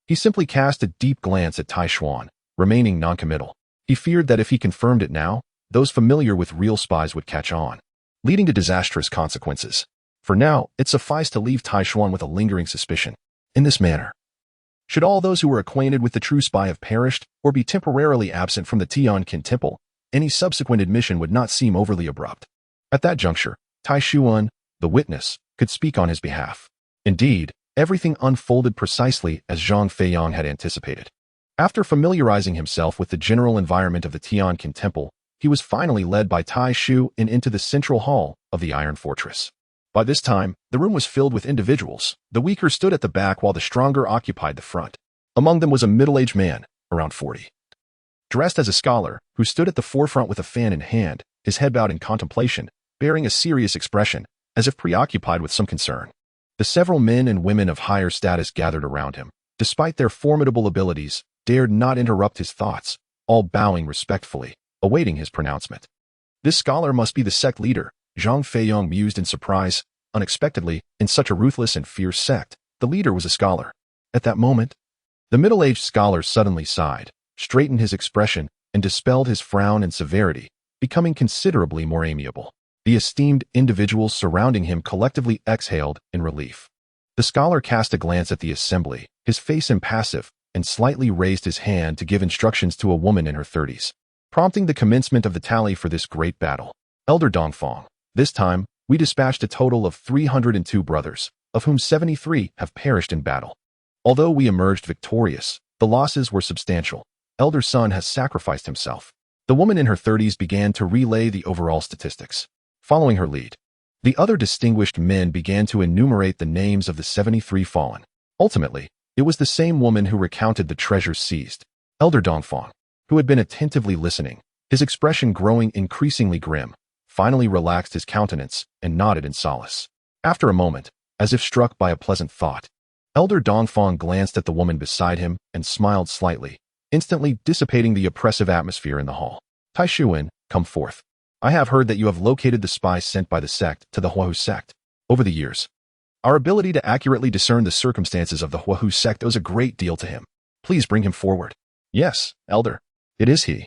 He simply cast a deep glance at Tai Xuan, remaining noncommittal. He feared that if he confirmed it now, those familiar with real spies would catch on, leading to disastrous consequences. For now, it sufficed to leave Tai Xuan with a lingering suspicion. In this manner, should all those who were acquainted with the true spy have perished or be temporarily absent from the Tianqin temple, any subsequent admission would not seem overly abrupt. At that juncture, Tai Xuan, the witness, could speak on his behalf. Indeed, everything unfolded precisely as Zhang Feiyong had anticipated. After familiarizing himself with the general environment of the Tianqin temple, he was finally led by Tai Shu into the central hall of the Iron Fortress. By this time, the room was filled with individuals. The weaker stood at the back while the stronger occupied the front. Among them was a middle-aged man, around 40. Dressed as a scholar, who stood at the forefront with a fan in hand, his head bowed in contemplation, bearing a serious expression, as if preoccupied with some concern. The several men and women of higher status gathered around him, despite their formidable abilities, dared not interrupt his thoughts, all bowing respectfully, awaiting his pronouncement. This scholar must be the sect leader, Zhang Feiyong mused in surprise. Unexpectedly, in such a ruthless and fierce sect, the leader was a scholar. At that moment, the middle-aged scholar suddenly sighed, straightened his expression, and dispelled his frown and severity, becoming considerably more amiable. The esteemed individuals surrounding him collectively exhaled in relief. The scholar cast a glance at the assembly, his face impassive, and slightly raised his hand to give instructions to a woman in her 30s, prompting the commencement of the tally for this great battle. Elder Dongfang, this time, we dispatched a total of 302 brothers, of whom 73 have perished in battle. Although we emerged victorious, the losses were substantial. Elder Sun has sacrificed himself. The woman in her 30s began to relay the overall statistics. Following her lead, the other distinguished men began to enumerate the names of the 73 fallen. Ultimately, it was the same woman who recounted the treasures seized. Elder Dongfang, who had been attentively listening, his expression growing increasingly grim, finally relaxed his countenance and nodded in solace. After a moment, as if struck by a pleasant thought, Elder Dongfang glanced at the woman beside him and smiled slightly, instantly dissipating the oppressive atmosphere in the hall. Tai Xuan, come forth. I have heard that you have located the spy sent by the sect to the Huahu sect. Over the years, our ability to accurately discern the circumstances of the Huahu sect owes a great deal to him. Please bring him forward. Yes, Elder. It is he.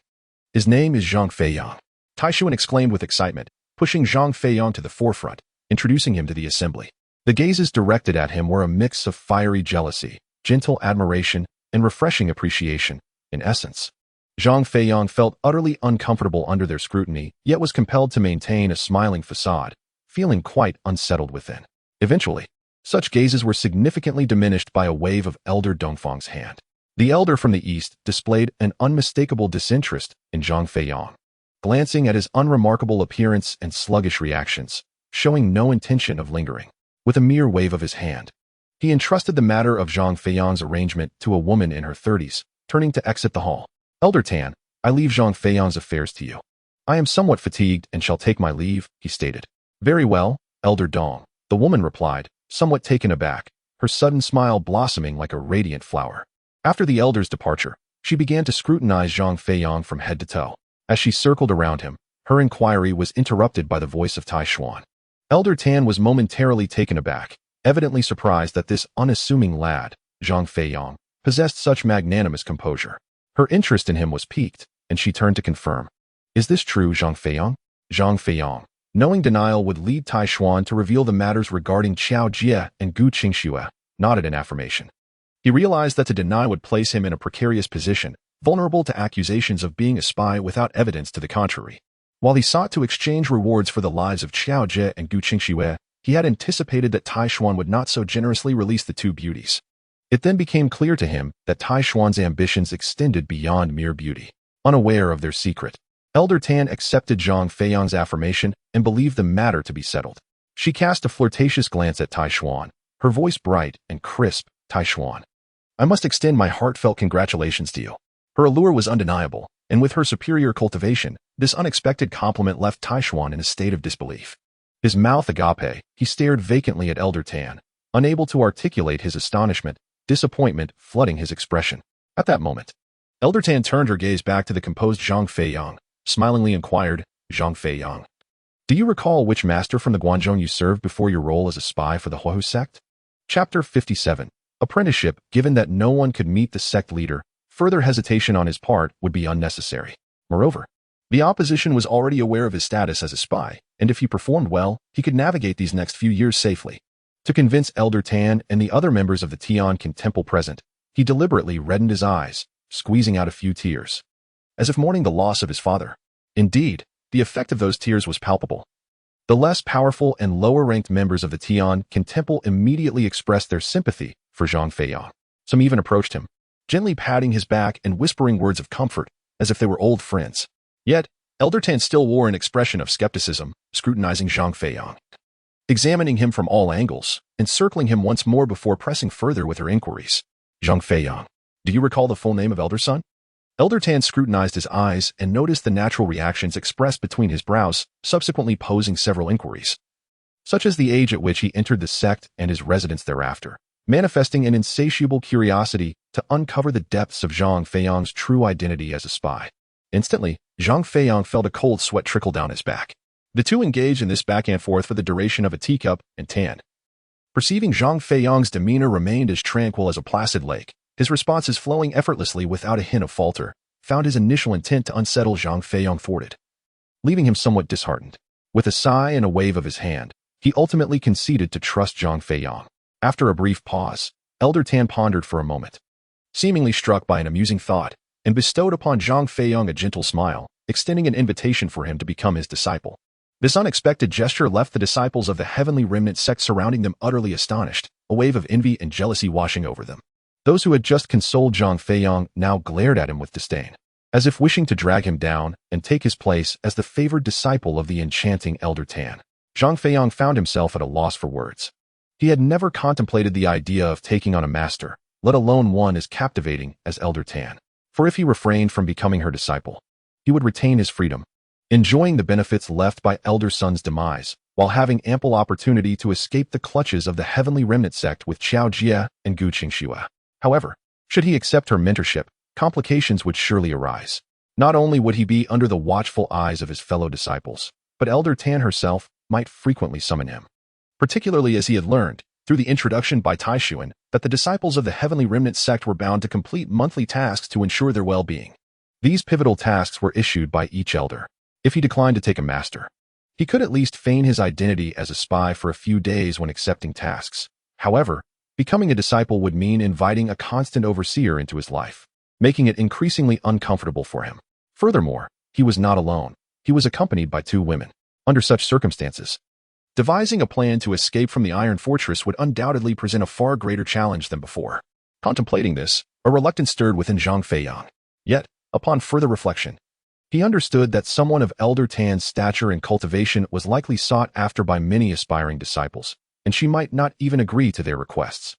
His name is Zhang Feiyong. Tai Xuan exclaimed with excitement, pushing Zhang Feiyong to the forefront, introducing him to the assembly. The gazes directed at him were a mix of fiery jealousy, gentle admiration, and refreshing appreciation. In essence, Zhang Feiyong felt utterly uncomfortable under their scrutiny, yet was compelled to maintain a smiling facade, feeling quite unsettled within. Eventually, such gazes were significantly diminished by a wave of Elder Dongfang's hand. The elder from the east displayed an unmistakable disinterest in Zhang Feiyong, glancing at his unremarkable appearance and sluggish reactions, showing no intention of lingering. With a mere wave of his hand, he entrusted the matter of Zhang Feiyong's arrangement to a woman in her 30s, turning to exit the hall. Elder Tan, I leave Zhang Feiyong's affairs to you. I am somewhat fatigued and shall take my leave, he stated. Very well, Elder Dong, the woman replied, somewhat taken aback, her sudden smile blossoming like a radiant flower. After the elder's departure, she began to scrutinize Zhang Feiyong from head to toe. As she circled around him, her inquiry was interrupted by the voice of Tai Xuan. Elder Tan was momentarily taken aback, evidently surprised that this unassuming lad, Zhang Feiyong, possessed such magnanimous composure. Her interest in him was piqued, and she turned to confirm. Is this true, Zhang Feiyong? Zhang Feiyong, knowing denial would lead Tai Xuan to reveal the matters regarding Xiao Jie and Gu Qingxue, nodded in affirmation. He realized that to deny would place him in a precarious position, vulnerable to accusations of being a spy without evidence to the contrary. While he sought to exchange rewards for the lives of Xiao Jie and Gu Qingxue, he had anticipated that Tai Xuan would not so generously release the two beauties. It then became clear to him that Tai Xuan's ambitions extended beyond mere beauty. Unaware of their secret, Elder Tan accepted Zhang Feiyong's affirmation and believed the matter to be settled. She cast a flirtatious glance at Tai Xuan, her voice bright and crisp. Tai Xuan, I must extend my heartfelt congratulations to you. Her allure was undeniable, and with her superior cultivation, this unexpected compliment left Taishuan in a state of disbelief. His mouth agape, he stared vacantly at Elder Tan, unable to articulate his astonishment, disappointment flooding his expression. At that moment, Elder Tan turned her gaze back to the composed Zhang Feiyang, smilingly inquired, "Zhang Feiyang, do you recall which master from the Guanzhong you served before your role as a spy for the Huahu sect?" Chapter 57. Apprenticeship. Given that no one could meet the sect leader, further hesitation on his part would be unnecessary. Moreover, the opposition was already aware of his status as a spy, and if he performed well, he could navigate these next few years safely. To convince Elder Tan and the other members of the Tianqin Temple present, he deliberately reddened his eyes, squeezing out a few tears, as if mourning the loss of his father. Indeed, the effect of those tears was palpable. The less powerful and lower-ranked members of the Tianqin Temple immediately expressed their sympathy for Zhang Feiyang. Some even approached him, gently patting his back and whispering words of comfort, as if they were old friends. Yet, Elder Tan still wore an expression of skepticism, scrutinizing Zhang Feiyang, examining him from all angles, and circling him once more before pressing further with her inquiries. "Zhang Feiyang, do you recall the full name of Elder Son?" Elder Tan scrutinized his eyes and noticed the natural reactions expressed between his brows, subsequently posing several inquiries, such as the age at which he entered the sect and his residence thereafter, manifesting an insatiable curiosity to uncover the depths of Zhang Feiyang's true identity as a spy. Instantly, Zhang Feiyang felt a cold sweat trickle down his back. The two engaged in this back and forth for the duration of a teacup and Tan, perceiving Zhang Feiyang's demeanor remained as tranquil as a placid lake, his responses flowing effortlessly without a hint of falter, found his initial intent to unsettle Zhang Feiyang thwarted, leaving him somewhat disheartened. With a sigh and a wave of his hand, he ultimately conceded to trust Zhang Feiyang. After a brief pause, Elder Tan pondered for a moment, seemingly struck by an amusing thought, and bestowed upon Zhang Feiyang a gentle smile, extending an invitation for him to become his disciple. This unexpected gesture left the disciples of the Heavenly Remnant sect surrounding them utterly astonished, a wave of envy and jealousy washing over them. Those who had just consoled Zhang Feiyang now glared at him with disdain, as if wishing to drag him down and take his place as the favored disciple of the enchanting Elder Tan. Zhang Feiyang found himself at a loss for words. He had never contemplated the idea of taking on a master, let alone one as captivating as Elder Tan. For if he refrained from becoming her disciple, he would retain his freedom, enjoying the benefits left by Elder Son's demise, while having ample opportunity to escape the clutches of the Heavenly Remnant sect with Qiao Jie and Gu Qingxue. However, should he accept her mentorship, complications would surely arise. Not only would he be under the watchful eyes of his fellow disciples, but Elder Tan herself might frequently summon him, particularly as he had learned, through the introduction by Taishuan, that the disciples of the Heavenly Remnant sect were bound to complete monthly tasks to ensure their well-being. These pivotal tasks were issued by each elder. If he declined to take a master, he could at least feign his identity as a spy for a few days when accepting tasks. However, becoming a disciple would mean inviting a constant overseer into his life, making it increasingly uncomfortable for him. Furthermore, he was not alone. He was accompanied by two women. Under such circumstances, devising a plan to escape from the Iron Fortress would undoubtedly present a far greater challenge than before. Contemplating this, a reluctance stirred within Zhang Feiyang. Yet, upon further reflection, he understood that someone of Elder Tan's stature and cultivation was likely sought after by many aspiring disciples, and she might not even agree to their requests.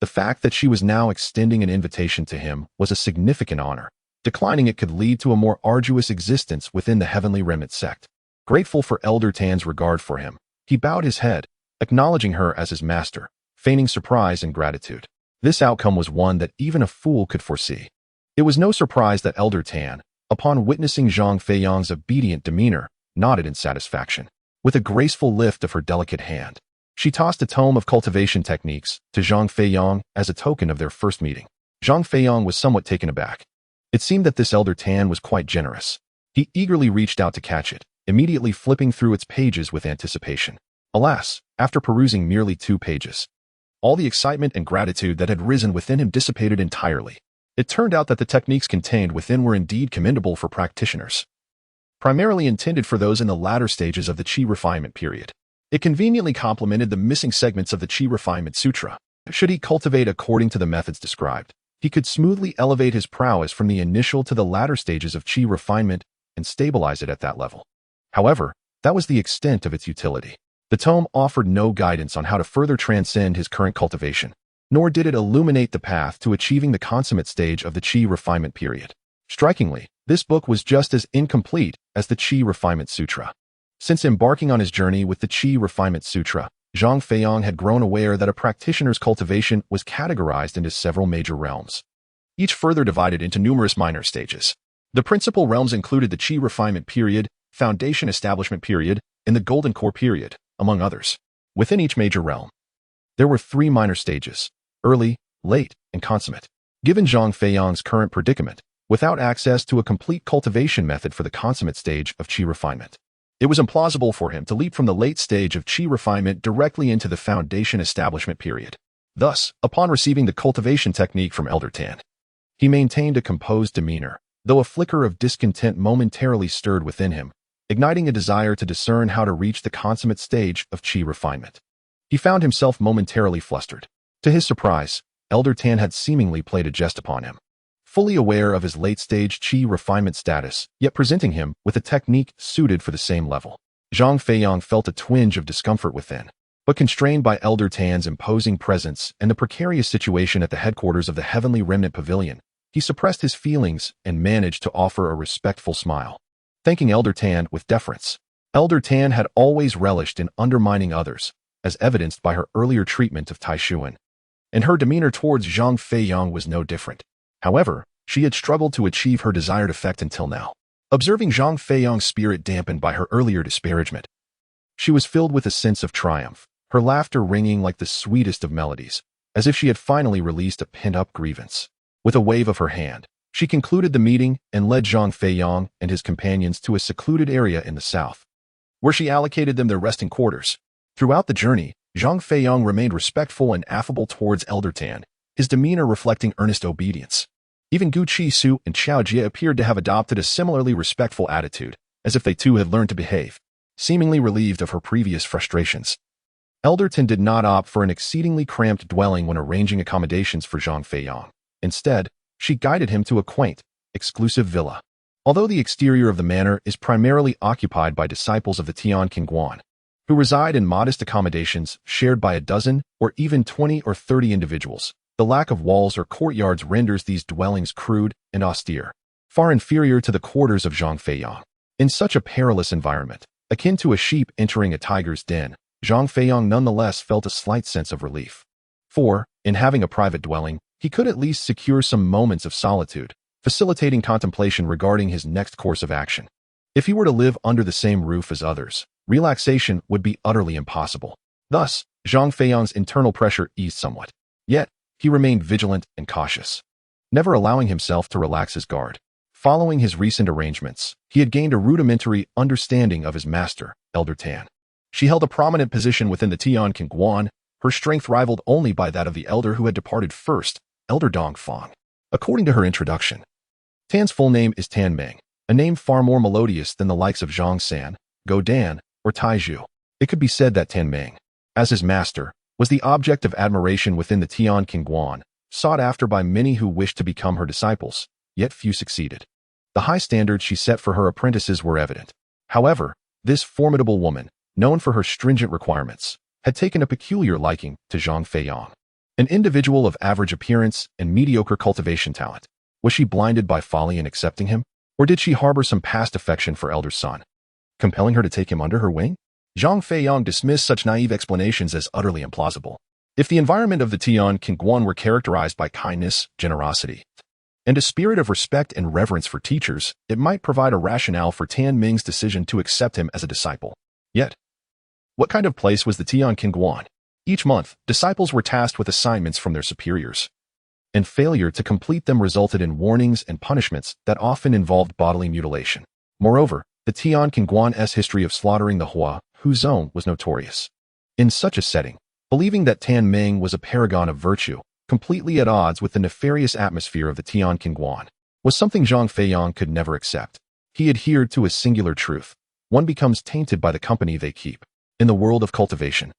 The fact that she was now extending an invitation to him was a significant honor. Declining it could lead to a more arduous existence within the Heavenly Remnant sect. Grateful for Elder Tan's regard for him, he bowed his head, acknowledging her as his master, feigning surprise and gratitude. This outcome was one that even a fool could foresee. It was no surprise that Elder Tan, upon witnessing Zhang Feiyang's obedient demeanor, nodded in satisfaction. With a graceful lift of her delicate hand, she tossed a tome of cultivation techniques to Zhang Feiyang as a token of their first meeting. Zhang Feiyang was somewhat taken aback. It seemed that this Elder Tan was quite generous. He eagerly reached out to catch it, immediately flipping through its pages with anticipation. Alas, after perusing merely 2 pages, all the excitement and gratitude that had risen within him dissipated entirely. It turned out that the techniques contained within were indeed commendable for practitioners, primarily intended for those in the latter stages of the Qi refinement period. It conveniently complemented the missing segments of the Qi refinement sutra. Should he cultivate according to the methods described, he could smoothly elevate his prowess from the initial to the latter stages of Qi refinement and stabilize it at that level. However, that was the extent of its utility. The tome offered no guidance on how to further transcend his current cultivation, nor did it illuminate the path to achieving the consummate stage of the Qi refinement period. Strikingly, this book was just as incomplete as the Qi Refinement Sutra. Since embarking on his journey with the Qi Refinement Sutra, Zhang Feiyang had grown aware that a practitioner's cultivation was categorized into several major realms, each further divided into numerous minor stages. The principal realms included the Qi Refinement Period, Foundation Establishment Period, and the Golden Core Period, among others. Within each major realm, there were 3 minor stages: early, late, and consummate. Given Zhang Feiyang's current predicament, without access to a complete cultivation method for the consummate stage of Qi refinement, it was implausible for him to leap from the late stage of Qi refinement directly into the Foundation Establishment Period. Thus, upon receiving the cultivation technique from Elder Tan, he maintained a composed demeanor, though a flicker of discontent momentarily stirred within him, igniting a desire to discern how to reach the consummate stage of Qi refinement. He found himself momentarily flustered. To his surprise, Elder Tan had seemingly played a jest upon him. Fully aware of his late-stage Qi refinement status, yet presenting him with a technique suited for the same level, Zhang Feiyang felt a twinge of discomfort within. But constrained by Elder Tan's imposing presence and the precarious situation at the headquarters of the Heavenly Remnant Pavilion, he suppressed his feelings and managed to offer a respectful smile, thanking Elder Tan with deference. Elder Tan had always relished in undermining others, as evidenced by her earlier treatment of Tai Xuan, and her demeanor towards Zhang Feiyang was no different. However, she had struggled to achieve her desired effect until now. Observing Zhang Feiyang's spirit dampened by her earlier disparagement, she was filled with a sense of triumph, her laughter ringing like the sweetest of melodies, as if she had finally released a pent-up grievance. With a wave of her hand, she concluded the meeting and led Zhang Feiyang and his companions to a secluded area in the south, where she allocated them their resting quarters. Throughout the journey, Zhang Feiyang remained respectful and affable towards Elder Tan, his demeanor reflecting earnest obedience. Even Gu Qi-su and Xiao Jie appeared to have adopted a similarly respectful attitude, as if they too had learned to behave. Seemingly relieved of her previous frustrations, Elder Tan did not opt for an exceedingly cramped dwelling when arranging accommodations for Zhang Feiyang. Instead, she guided him to a quaint, exclusive villa. Although the exterior of the manor is primarily occupied by disciples of the Tian Qingguan, who reside in modest accommodations shared by a dozen or even 20 or 30 individuals, the lack of walls or courtyards renders these dwellings crude and austere, far inferior to the quarters of Zhang Feiyang. In such a perilous environment, akin to a sheep entering a tiger's den, Zhang Feiyang nonetheless felt a slight sense of relief. For, in having a private dwelling, he could at least secure some moments of solitude, facilitating contemplation regarding his next course of action. If he were to live under the same roof as others, relaxation would be utterly impossible. Thus, Zhang Feiyang's internal pressure eased somewhat. Yet, he remained vigilant and cautious, never allowing himself to relax his guard. Following his recent arrangements, he had gained a rudimentary understanding of his master, Elder Tan. She held a prominent position within the Tian Qingguan, her strength rivaled only by that of the elder who had departed first, Elder Dongfang. According to her introduction, Tan's full name is Tan Meng, a name far more melodious than the likes of Zhang San, Go Dan, or Tai Zhu. It could be said that Tan Meng, as his master, was the object of admiration within the Tian Qingguan, sought after by many who wished to become her disciples, yet few succeeded. The high standards she set for her apprentices were evident. However, this formidable woman, known for her stringent requirements, had taken a peculiar liking to Zhang Feiyang. An individual of average appearance and mediocre cultivation talent. Was she blinded by folly in accepting him? Or did she harbor some past affection for Elder Son, compelling her to take him under her wing? Zhang Feiyang dismissed such naive explanations as utterly implausible. If the environment of the Tian Qingguan were characterized by kindness, generosity, and a spirit of respect and reverence for teachers, it might provide a rationale for Tan Ming's decision to accept him as a disciple. Yet, what kind of place was the Tian Qingguan? Each month, disciples were tasked with assignments from their superiors, and failure to complete them resulted in warnings and punishments that often involved bodily mutilation. Moreover, the Tian Qingguan's history of slaughtering the Hu zone was notorious. In such a setting, believing that Tan Ming was a paragon of virtue, completely at odds with the nefarious atmosphere of the Tian Qingguan, was something Zhang Feiyang could never accept. He adhered to a singular truth: one becomes tainted by the company they keep. In the world of cultivation,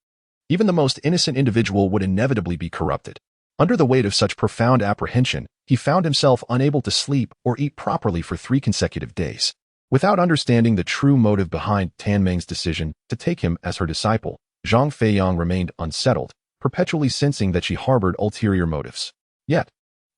even the most innocent individual would inevitably be corrupted. Under the weight of such profound apprehension, he found himself unable to sleep or eat properly for 3 consecutive days. Without understanding the true motive behind Tan Ming's decision to take him as her disciple, Zhang Feiyang remained unsettled, perpetually sensing that she harbored ulterior motives. Yet,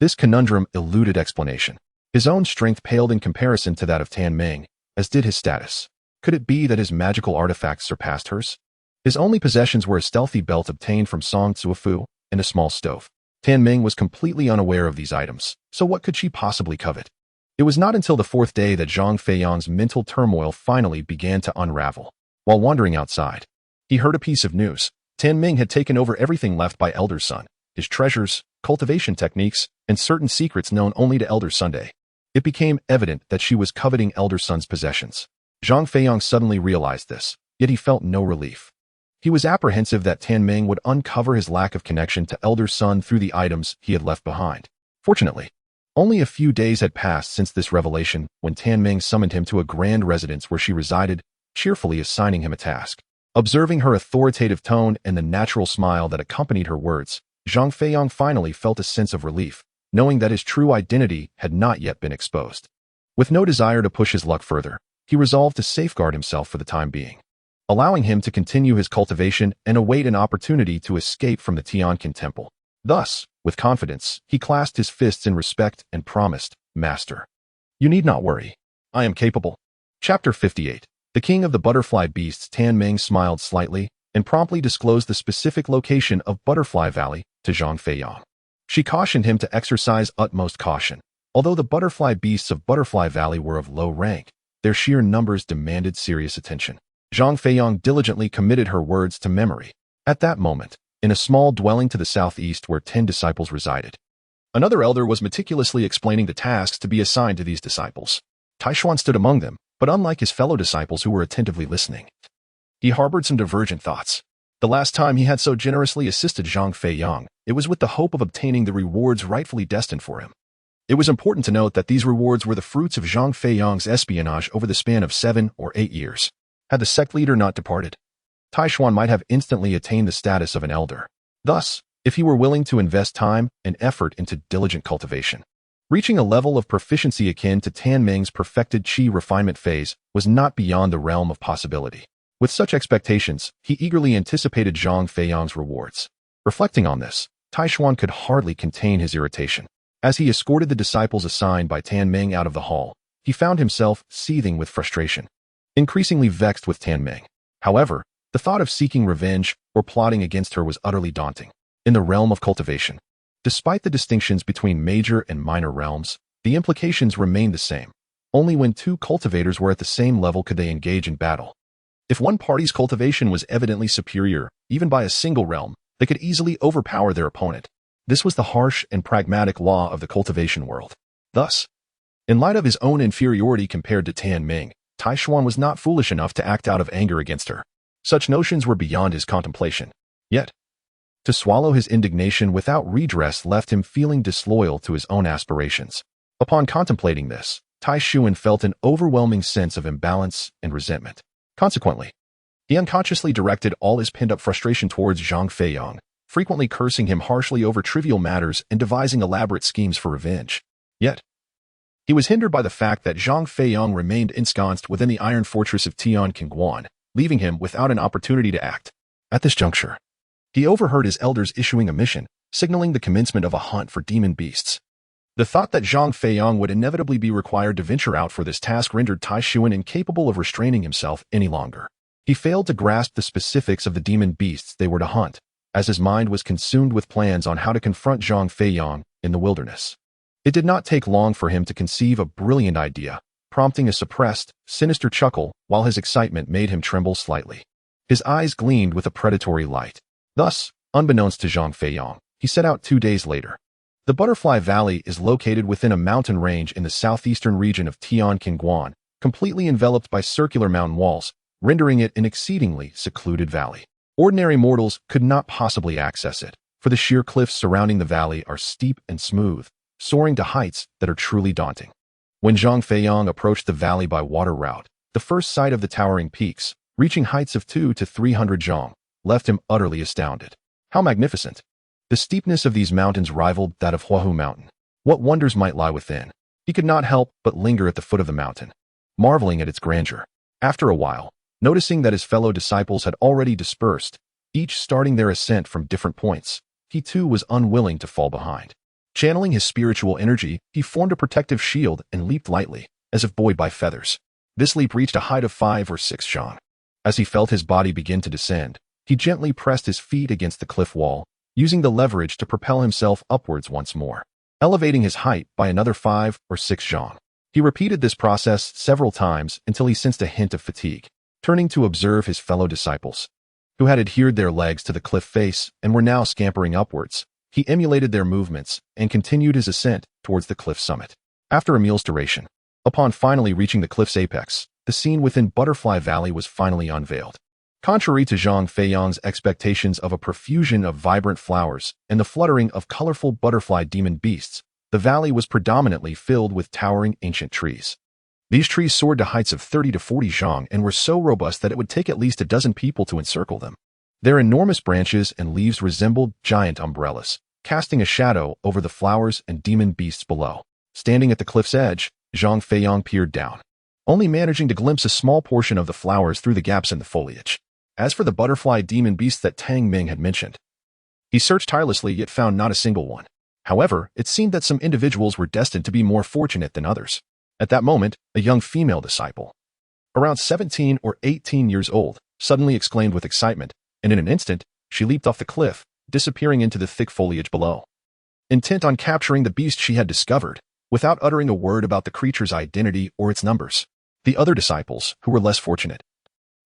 this conundrum eluded explanation. His own strength paled in comparison to that of Tan Ming, as did his status. Could it be that his magical artifacts surpassed hers? His only possessions were a stealthy belt obtained from Song Zuofu and a small stove. Tan Ming was completely unaware of these items, so what could she possibly covet? It was not until the fourth day that Zhang Feiyang's mental turmoil finally began to unravel. While wandering outside, he heard a piece of news. Tan Ming had taken over everything left by Elder Sun, his treasures, cultivation techniques, and certain secrets known only to Elder Sunday. It became evident that she was coveting Elder Sun's possessions. Zhang Feiyang suddenly realized this, yet he felt no relief. He was apprehensive that Tan Ming would uncover his lack of connection to Elder Sun through the items he had left behind. Fortunately, only a few days had passed since this revelation when Tan Ming summoned him to a grand residence where she resided, cheerfully assigning him a task. Observing her authoritative tone and the natural smile that accompanied her words, Zhang Feiyang finally felt a sense of relief, knowing that his true identity had not yet been exposed. With no desire to push his luck further, he resolved to safeguard himself for the time being, allowing him to continue his cultivation and await an opportunity to escape from the Tianqin temple. Thus, with confidence, he clasped his fists in respect and promised, "Master, you need not worry. I am capable." Chapter 58. The king of the butterfly beasts Tan Ming smiled slightly and promptly disclosed the specific location of Butterfly Valley to Zhang Feiyang. She cautioned him to exercise utmost caution. Although the butterfly beasts of Butterfly Valley were of low rank, their sheer numbers demanded serious attention. Zhang Feiyang diligently committed her words to memory. At that moment, in a small dwelling to the southeast where 10 disciples resided, another elder was meticulously explaining the tasks to be assigned to these disciples. Taishuan stood among them, but unlike his fellow disciples who were attentively listening, he harbored some divergent thoughts. The last time he had so generously assisted Zhang Feiyang, it was with the hope of obtaining the rewards rightfully destined for him. It was important to note that these rewards were the fruits of Zhang Feiyang's espionage over the span of 7 or 8 years. Had the sect leader not departed, Taishuan might have instantly attained the status of an elder. Thus, if he were willing to invest time and effort into diligent cultivation, reaching a level of proficiency akin to Tan Ming's perfected qi refinement phase was not beyond the realm of possibility. With such expectations, he eagerly anticipated Zhang Feiyang's rewards. Reflecting on this, Taishuan could hardly contain his irritation. As he escorted the disciples assigned by Tan Ming out of the hall, he found himself seething with frustration, increasingly vexed with Tan Ming. However, the thought of seeking revenge or plotting against her was utterly daunting. In the realm of cultivation, despite the distinctions between major and minor realms, the implications remained the same. Only when 2 cultivators were at the same level could they engage in battle. If one party's cultivation was evidently superior, even by a single realm, they could easily overpower their opponent. This was the harsh and pragmatic law of the cultivation world. Thus, in light of his own inferiority compared to Tan Ming, Taishuan was not foolish enough to act out of anger against her. Such notions were beyond his contemplation. Yet, to swallow his indignation without redress left him feeling disloyal to his own aspirations. Upon contemplating this, Taishuan felt an overwhelming sense of imbalance and resentment. Consequently, he unconsciously directed all his pent-up frustration towards Zhang Feiyang, frequently cursing him harshly over trivial matters and devising elaborate schemes for revenge. Yet, he was hindered by the fact that Zhang Feiyang remained ensconced within the iron fortress of Tianqin, leaving him without an opportunity to act. At this juncture, he overheard his elders issuing a mission, signaling the commencement of a hunt for demon beasts. The thought that Zhang Feiyang would inevitably be required to venture out for this task rendered Taishuan incapable of restraining himself any longer. He failed to grasp the specifics of the demon beasts they were to hunt, as his mind was consumed with plans on how to confront Zhang Feiyang in the wilderness. It did not take long for him to conceive a brilliant idea, prompting a suppressed, sinister chuckle while his excitement made him tremble slightly. His eyes gleamed with a predatory light. Thus, unbeknownst to Zhang Feiyang, he set out 2 days later. The Butterfly Valley is located within a mountain range in the southeastern region of Tianqin, completely enveloped by circular mountain walls, rendering it an exceedingly secluded valley. Ordinary mortals could not possibly access it, for the sheer cliffs surrounding the valley are steep and smooth, soaring to heights that are truly daunting. When Zhang Feiyang approached the valley by water route, the first sight of the towering peaks, reaching heights of 200 to 300 zhang, left him utterly astounded. How magnificent! The steepness of these mountains rivaled that of Huahu Mountain. What wonders might lie within? He could not help but linger at the foot of the mountain, marveling at its grandeur. After a while, noticing that his fellow disciples had already dispersed, each starting their ascent from different points, he too was unwilling to fall behind. Channeling his spiritual energy, he formed a protective shield and leaped lightly, as if buoyed by feathers. This leap reached a height of 5 or 6 zhang. As he felt his body begin to descend, he gently pressed his feet against the cliff wall, using the leverage to propel himself upwards once more, elevating his height by another 5 or 6 zhang. He repeated this process several times until he sensed a hint of fatigue. Turning to observe his fellow disciples, who had adhered their legs to the cliff face and were now scampering upwards, he emulated their movements and continued his ascent towards the cliff summit. After a meal's duration, upon finally reaching the cliff's apex, the scene within Butterfly Valley was finally unveiled. Contrary to Zhang Feiyang's expectations of a profusion of vibrant flowers and the fluttering of colorful butterfly demon beasts, the valley was predominantly filled with towering ancient trees. These trees soared to heights of 30 to 40 zhang and were so robust that it would take at least a dozen people to encircle them. Their enormous branches and leaves resembled giant umbrellas, casting a shadow over the flowers and demon beasts below. Standing at the cliff's edge, Zhang Feiyang peered down, only managing to glimpse a small portion of the flowers through the gaps in the foliage. As for the butterfly demon beasts that Tang Ming had mentioned, he searched tirelessly yet found not a single one. However, it seemed that some individuals were destined to be more fortunate than others. At that moment, a young female disciple, around 17 or 18 years old, suddenly exclaimed with excitement, and in an instant, she leaped off the cliff, disappearing into the thick foliage below. Intent on capturing the beast she had discovered, without uttering a word about the creature's identity or its numbers, the other disciples, who were less fortunate,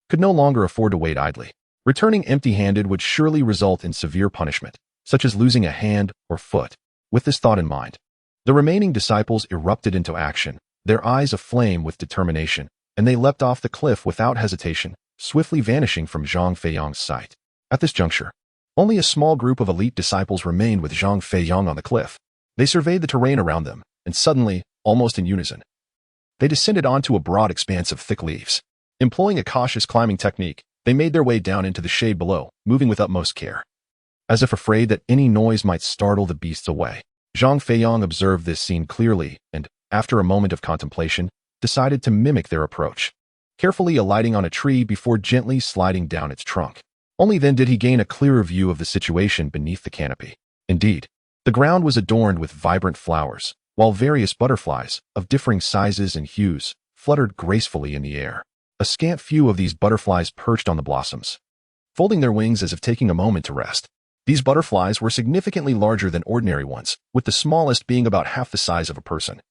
could no longer afford to wait idly. Returning empty-handed would surely result in severe punishment, such as losing a hand or foot. With this thought in mind, the remaining disciples erupted into action, their eyes aflame with determination, and they leapt off the cliff without hesitation, swiftly vanishing from Zhang Feiyang's sight. At this juncture, only a small group of elite disciples remained with Zhang Feiyang on the cliff. They surveyed the terrain around them, and suddenly, almost in unison, they descended onto a broad expanse of thick leaves. Employing a cautious climbing technique, they made their way down into the shade below, moving with utmost care, as if afraid that any noise might startle the beasts away. Zhang Feiyang observed this scene clearly and, after a moment of contemplation, decided to mimic their approach, carefully alighting on a tree before gently sliding down its trunk. Only then did he gain a clearer view of the situation beneath the canopy. Indeed, the ground was adorned with vibrant flowers, while various butterflies, of differing sizes and hues, fluttered gracefully in the air. A scant few of these butterflies perched on the blossoms, folding their wings as if taking a moment to rest. These butterflies were significantly larger than ordinary ones, with the smallest being about half the size of a person,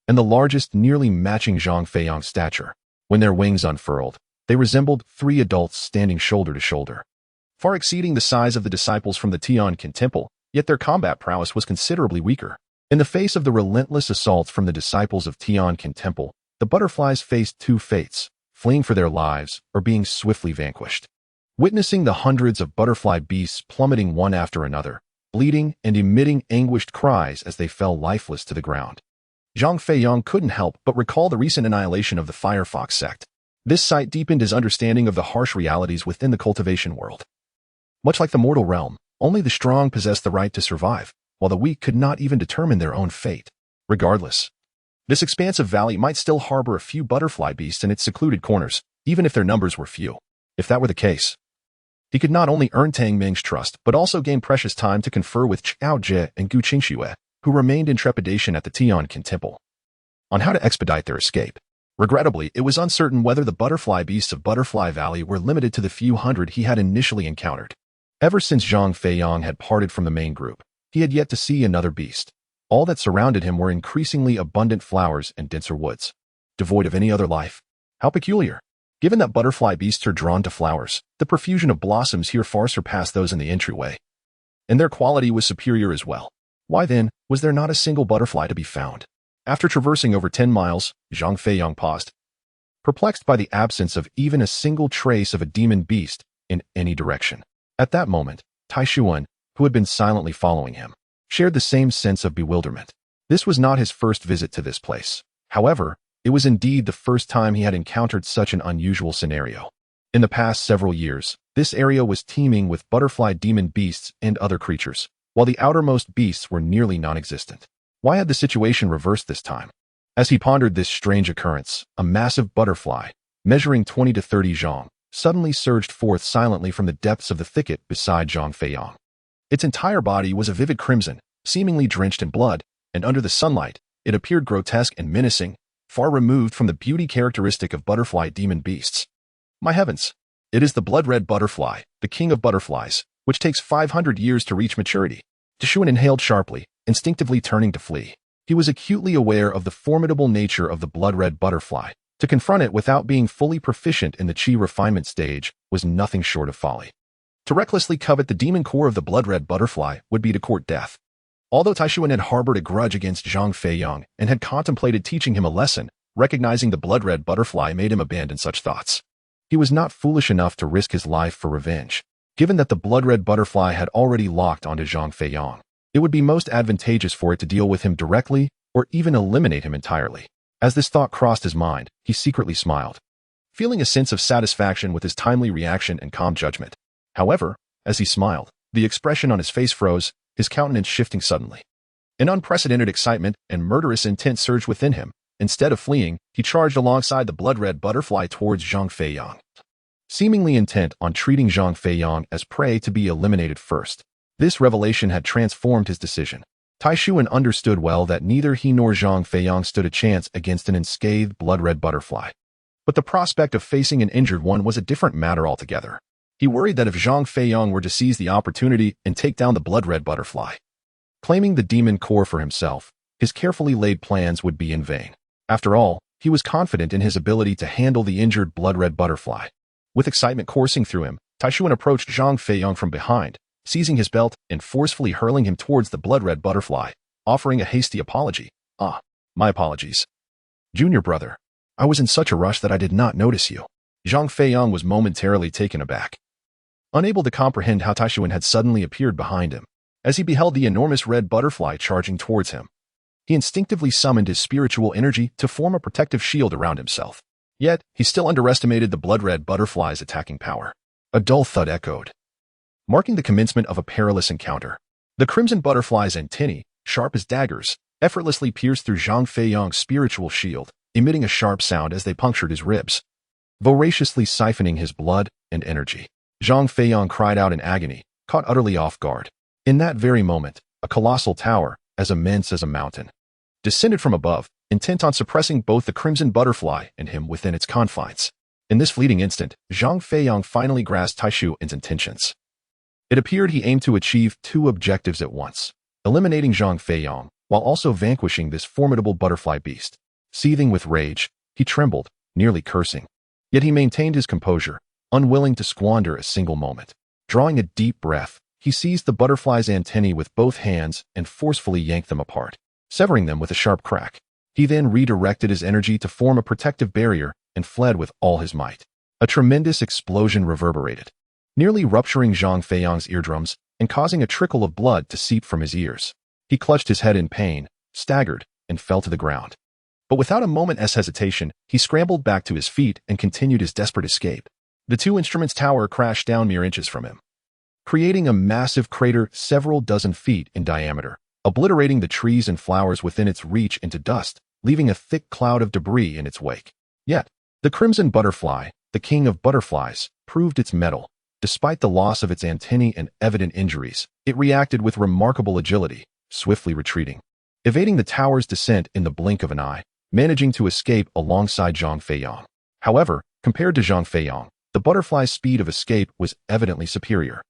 and the largest nearly matching Zhang Feiyang's stature. When their wings unfurled, they resembled 3 adults standing shoulder to shoulder, far exceeding the size of the disciples from the Tianqin Temple, yet their combat prowess was considerably weaker. In the face of the relentless assaults from the disciples of Tianqin Temple, the butterflies faced 2 fates, fleeing for their lives or being swiftly vanquished. Witnessing the hundreds of butterfly beasts plummeting one after another, bleeding and emitting anguished cries as they fell lifeless to the ground, Zhang Feiyang couldn't help but recall the recent annihilation of the Firefox sect. This sight deepened his understanding of the harsh realities within the cultivation world. Much like the mortal realm, only the strong possessed the right to survive, while the weak could not even determine their own fate. Regardless, this expansive valley might still harbor a few butterfly beasts in its secluded corners, even if their numbers were few. If that were the case, he could not only earn Tang Ming's trust, but also gain precious time to confer with Chao Jie and Gu Qingxue, who remained in trepidation at the Tianqin Temple, on how to expedite their escape. Regrettably, it was uncertain whether the butterfly beasts of Butterfly Valley were limited to the few hundred he had initially encountered. Ever since Zhang Feiyang had parted from the main group, he had yet to see another beast. All that surrounded him were increasingly abundant flowers and denser woods, devoid of any other life. How peculiar! Given that butterfly beasts are drawn to flowers, the profusion of blossoms here far surpassed those in the entryway, and their quality was superior as well. Why then, was there not a single butterfly to be found? After traversing over 10 miles, Zhang Feiyang paused, perplexed by the absence of even a single trace of a demon beast in any direction. At that moment, Tai Xuan, who had been silently following him, shared the same sense of bewilderment. This was not his first visit to this place. However, it was indeed the first time he had encountered such an unusual scenario. In the past several years, this area was teeming with butterfly demon beasts and other creatures, while the outermost beasts were nearly non-existent. Why had the situation reversed this time? As he pondered this strange occurrence, a massive butterfly, measuring 20 to 30 zhang, suddenly surged forth silently from the depths of the thicket beside Zhang Feiyang. Its entire body was a vivid crimson, seemingly drenched in blood, and under the sunlight, it appeared grotesque and menacing, far removed from the beauty characteristic of butterfly demon beasts. My heavens! It is the blood-red butterfly, the king of butterflies, which takes 500 years to reach maturity. Tishuan inhaled sharply, instinctively turning to flee. He was acutely aware of the formidable nature of the blood-red butterfly. To confront it without being fully proficient in the chi refinement stage was nothing short of folly. To recklessly covet the demon core of the blood-red butterfly would be to court death. Although Taishuan had harbored a grudge against Zhang Feiyang and had contemplated teaching him a lesson, recognizing the blood-red butterfly made him abandon such thoughts. He was not foolish enough to risk his life for revenge. Given that the blood-red butterfly had already locked onto Zhang Feiyang, it would be most advantageous for it to deal with him directly or even eliminate him entirely. As this thought crossed his mind, he secretly smiled, feeling a sense of satisfaction with his timely reaction and calm judgment. However, as he smiled, the expression on his face froze, his countenance shifting suddenly. An unprecedented excitement and murderous intent surged within him. Instead of fleeing, he charged alongside the blood-red butterfly towards Zhang Feiyang, seemingly intent on treating Zhang Feiyang as prey to be eliminated first. This revelation had transformed his decision. Taishuan understood well that neither he nor Zhang Feiyang stood a chance against an unscathed blood-red butterfly. But the prospect of facing an injured one was a different matter altogether. He worried that if Zhang Feiyang were to seize the opportunity and take down the blood-red butterfly, claiming the demon core for himself, his carefully laid plans would be in vain. After all, he was confident in his ability to handle the injured blood-red butterfly. With excitement coursing through him, Taishuan approached Zhang Feiyang from behind, seizing his belt and forcefully hurling him towards the blood-red butterfly, offering a hasty apology. My apologies. Junior brother, I was in such a rush that I did not notice you. Zhang Feiyang was momentarily taken aback, unable to comprehend how Taishuan had suddenly appeared behind him. As he beheld the enormous red butterfly charging towards him, he instinctively summoned his spiritual energy to form a protective shield around himself. Yet, he still underestimated the blood-red butterfly's attacking power. A dull thud echoed, marking the commencement of a perilous encounter. The crimson butterfly's antennae, sharp as daggers, effortlessly pierced through Zhang Feiyang's spiritual shield, emitting a sharp sound as they punctured his ribs, voraciously siphoning his blood and energy. Zhang Feiyang cried out in agony, caught utterly off guard. In that very moment, a colossal tower, as immense as a mountain, descended from above, intent on suppressing both the crimson butterfly and him within its confines. In this fleeting instant, Zhang Feiyang finally grasped Taishuan's intentions. It appeared he aimed to achieve two objectives at once, eliminating Zhang Feiyang, while also vanquishing this formidable butterfly beast. Seething with rage, he trembled, nearly cursing. Yet he maintained his composure, unwilling to squander a single moment. Drawing a deep breath, he seized the butterfly's antennae with both hands and forcefully yanked them apart, severing them with a sharp crack. He then redirected his energy to form a protective barrier and fled with all his might. A tremendous explosion reverberated, nearly rupturing Zhang Feiyang's eardrums and causing a trickle of blood to seep from his ears. He clutched his head in pain, staggered, and fell to the ground. But without a moment's hesitation, he scrambled back to his feet and continued his desperate escape. The two instruments tower crashed down mere inches from him, creating a massive crater several dozen feet in diameter, obliterating the trees and flowers within its reach into dust, leaving a thick cloud of debris in its wake. Yet, the crimson butterfly, the king of butterflies, proved its mettle. Despite the loss of its antennae and evident injuries, it reacted with remarkable agility, swiftly retreating, evading the tower's descent in the blink of an eye, managing to escape alongside Zhang Feiyang. However, compared to Zhang Feiyang, the butterfly's speed of escape was evidently superior.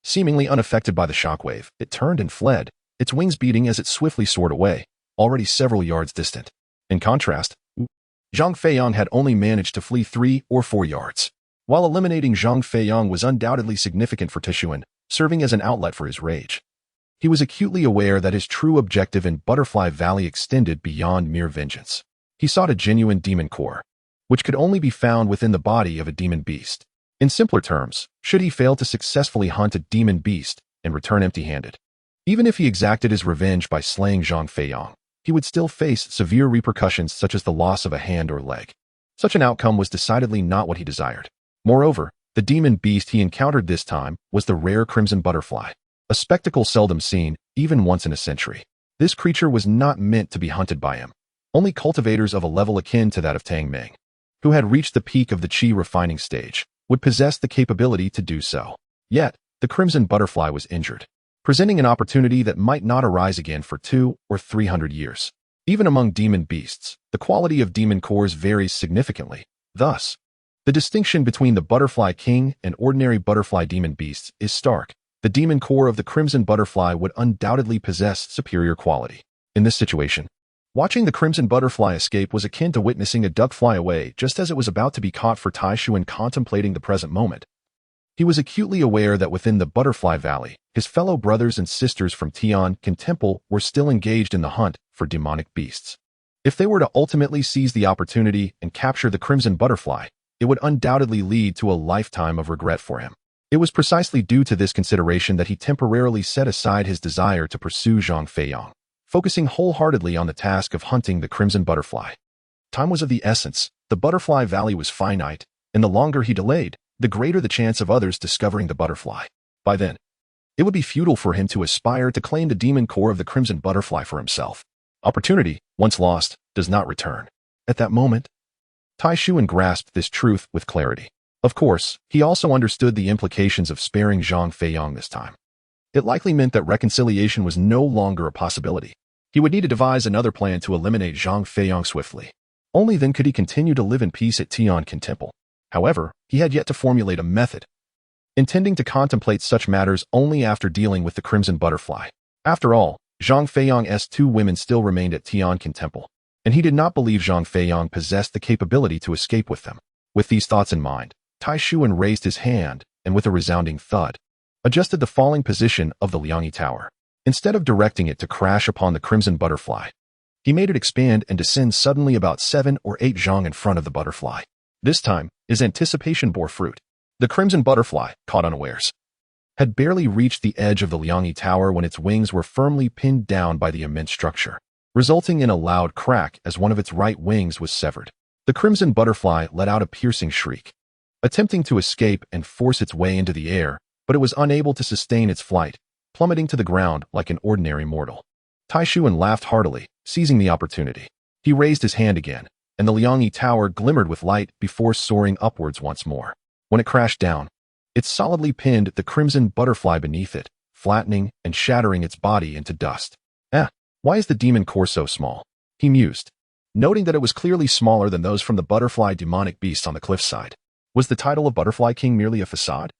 Seemingly unaffected by the shockwave, it turned and fled, its wings beating as it swiftly soared away, already several yards distant. In contrast, Zhang Feiyang had only managed to flee 3 or 4 yards. While eliminating Zhang Feiyang was undoubtedly significant for Taishuan, serving as an outlet for his rage, he was acutely aware that his true objective in Butterfly Valley extended beyond mere vengeance. He sought a genuine demon core, which could only be found within the body of a demon beast. In simpler terms, should he fail to successfully hunt a demon beast and return empty-handed, even if he exacted his revenge by slaying Zhang Feiyang, he would still face severe repercussions such as the loss of a hand or leg. Such an outcome was decidedly not what he desired. Moreover, the demon beast he encountered this time was the rare crimson butterfly, a spectacle seldom seen, even once in a century. This creature was not meant to be hunted by him. Only cultivators of a level akin to that of Tang Ming, who had reached the peak of the chi refining stage, would possess the capability to do so. Yet, the crimson butterfly was injured. presenting an opportunity that might not arise again for 200 or 300 years. Even among demon beasts, the quality of demon cores varies significantly. Thus, the distinction between the Butterfly King and ordinary butterfly demon beasts is stark. The demon core of the Crimson Butterfly would undoubtedly possess superior quality. In this situation, watching the Crimson Butterfly escape was akin to witnessing a duck fly away just as it was about to be caught. For Taishuan, contemplating the present moment, he was acutely aware that within the Butterfly Valley, his fellow brothers and sisters from Tianqin Temple were still engaged in the hunt for demonic beasts. If they were to ultimately seize the opportunity and capture the Crimson Butterfly, it would undoubtedly lead to a lifetime of regret for him. It was precisely due to this consideration that he temporarily set aside his desire to pursue Zhang Feiyang, focusing wholeheartedly on the task of hunting the Crimson Butterfly. Time was of the essence, the Butterfly Valley was finite, and the longer he delayed, the greater the chance of others discovering the butterfly. By then, it would be futile for him to aspire to claim the demon core of the Crimson Butterfly for himself. Opportunity, once lost, does not return. At that moment, Taishuan grasped this truth with clarity. Of course, he also understood the implications of sparing Zhang Feiyang this time. It likely meant that reconciliation was no longer a possibility. He would need to devise another plan to eliminate Zhang Feiyang swiftly. Only then could he continue to live in peace at Tianqin Temple. However, he had yet to formulate a method, intending to contemplate such matters only after dealing with the Crimson Butterfly. After all, Zhang Feiyang's 2 women still remained at Tianqin Temple, and he did not believe Zhang Feiyang possessed the capability to escape with them. With these thoughts in mind, Taishuan raised his hand and, with a resounding thud, adjusted the falling position of the Liangyi Tower. Instead of directing it to crash upon the Crimson Butterfly, he made it expand and descend suddenly about 7 or 8 zhang in front of the butterfly. This time, his anticipation bore fruit. The Crimson Butterfly, caught unawares, had barely reached the edge of the Liangyi Tower when its wings were firmly pinned down by the immense structure, resulting in a loud crack as one of its right wings was severed. The Crimson Butterfly let out a piercing shriek, attempting to escape and force its way into the air, but it was unable to sustain its flight, plummeting to the ground like an ordinary mortal. Taishuan laughed heartily, seizing the opportunity. He raised his hand again, and the Liangyi Tower glimmered with light before soaring upwards once more. When it crashed down, it solidly pinned the Crimson Butterfly beneath it, flattening and shattering its body into dust. Why is the demon core so small? He mused, noting that it was clearly smaller than those from the butterfly demonic beasts on the cliffside. Was the title of Butterfly King merely a facade?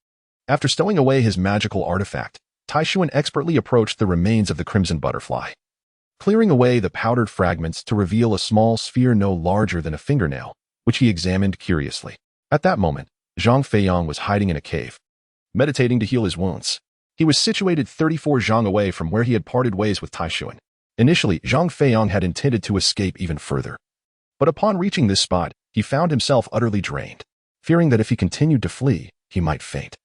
After stowing away his magical artifact, Taishuan expertly approached the remains of the Crimson Butterfly, clearing away the powdered fragments to reveal a small sphere no larger than a fingernail, which he examined curiously. At that moment, Zhang Feiyang was hiding in a cave, meditating to heal his wounds. He was situated 34 zhang away from where he had parted ways with Taishuan. Initially, Zhang Feiyang had intended to escape even further, but upon reaching this spot, he found himself utterly drained. Fearing that if he continued to flee, he might faint,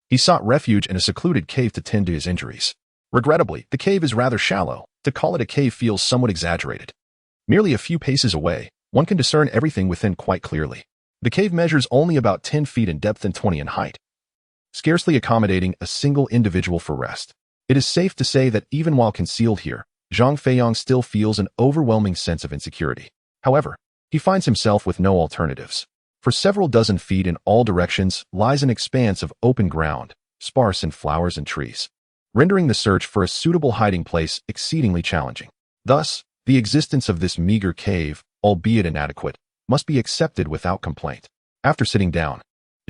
he sought refuge in a secluded cave to tend to his injuries. Regrettably, the cave is rather shallow. To call it a cave feels somewhat exaggerated. Merely a few paces away, one can discern everything within quite clearly. The cave measures only about 10 feet in depth and 20 in height, scarcely accommodating a single individual for rest. It is safe to say that even while concealed here, Zhang Feiyang still feels an overwhelming sense of insecurity. However, he finds himself with no alternatives. For several dozen feet in all directions lies an expanse of open ground, sparse in flowers and trees, rendering the search for a suitable hiding place exceedingly challenging. Thus, the existence of this meager cave, albeit inadequate, must be accepted without complaint. After sitting down,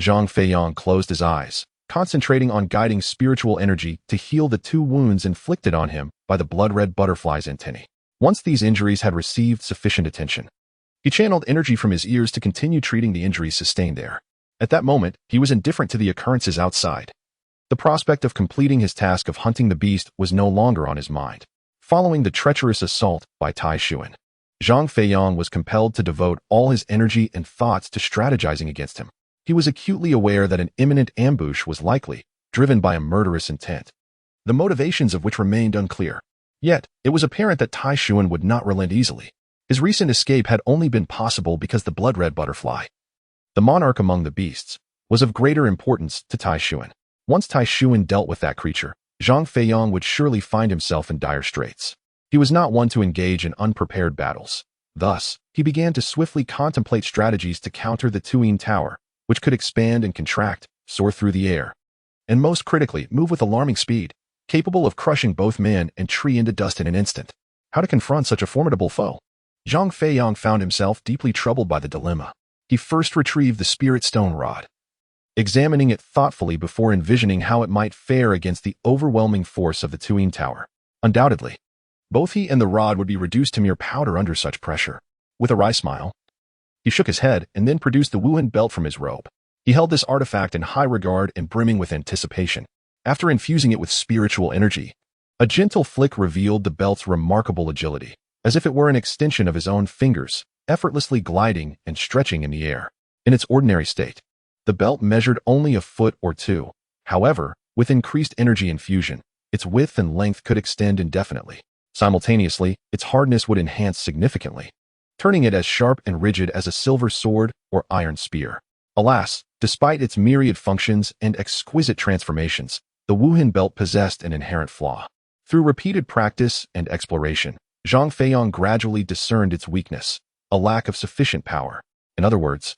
Zhang Feiyang closed his eyes, concentrating on guiding spiritual energy to heal the 2 wounds inflicted on him by the blood-red butterfly's antennae. Once these injuries had received sufficient attention, he channeled energy from his ears to continue treating the injuries sustained there. At that moment, he was indifferent to the occurrences outside. The prospect of completing his task of hunting the beast was no longer on his mind. Following the treacherous assault by Taishuan, Zhang Feiyang was compelled to devote all his energy and thoughts to strategizing against him. He was acutely aware that an imminent ambush was likely, driven by a murderous intent, the motivations of which remained unclear. Yet, it was apparent that Taishuan would not relent easily. His recent escape had only been possible because the blood-red butterfly, the monarch among the beasts, was of greater importance to Taishuan. Once Taishuan dealt with that creature, Zhang Feiyang would surely find himself in dire straits. He was not one to engage in unprepared battles. Thus, he began to swiftly contemplate strategies to counter the Tuyin Tower, which could expand and contract, soar through the air, and most critically, move with alarming speed. capable of crushing both man and tree into dust in an instant. How to confront such a formidable foe? Zhang Feiyang found himself deeply troubled by the dilemma. He first retrieved the spirit stone rod, examining it thoughtfully before envisioning how it might fare against the overwhelming force of the Tuyin Tower. Undoubtedly, both he and the rod would be reduced to mere powder under such pressure. With a wry smile, he shook his head and then produced the Wuhan belt from his robe. He held this artifact in high regard and brimming with anticipation. After infusing it with spiritual energy, a gentle flick revealed the belt's remarkable agility, as if it were an extension of his own fingers, effortlessly gliding and stretching in the air. In its ordinary state, the belt measured only a foot or two. However, with increased energy infusion, its width and length could extend indefinitely. Simultaneously, its hardness would enhance significantly, turning it as sharp and rigid as a silver sword or iron spear. Alas, despite its myriad functions and exquisite transformations, the Wuhan belt possessed an inherent flaw. Through repeated practice and exploration, Zhang Feiyang gradually discerned its weakness, a lack of sufficient power. In other words,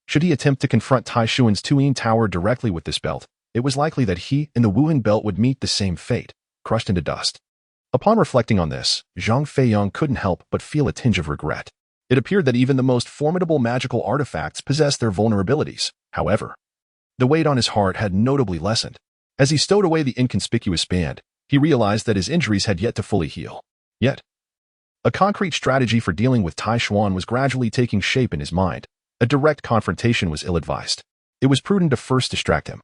should he attempt to confront Tai Xuan's Tuyin Tower directly with this belt, it was likely that he and the Wuhan belt would meet the same fate, crushed into dust. Upon reflecting on this, Zhang Feiyang couldn't help but feel a tinge of regret. It appeared that even the most formidable magical artifacts possessed their vulnerabilities. However, the weight on his heart had notably lessened. As he stowed away the inconspicuous band, he realized that his injuries had yet to fully heal. Yet, a concrete strategy for dealing with Tai Xuan was gradually taking shape in his mind. A direct confrontation was ill-advised. It was prudent to first distract him,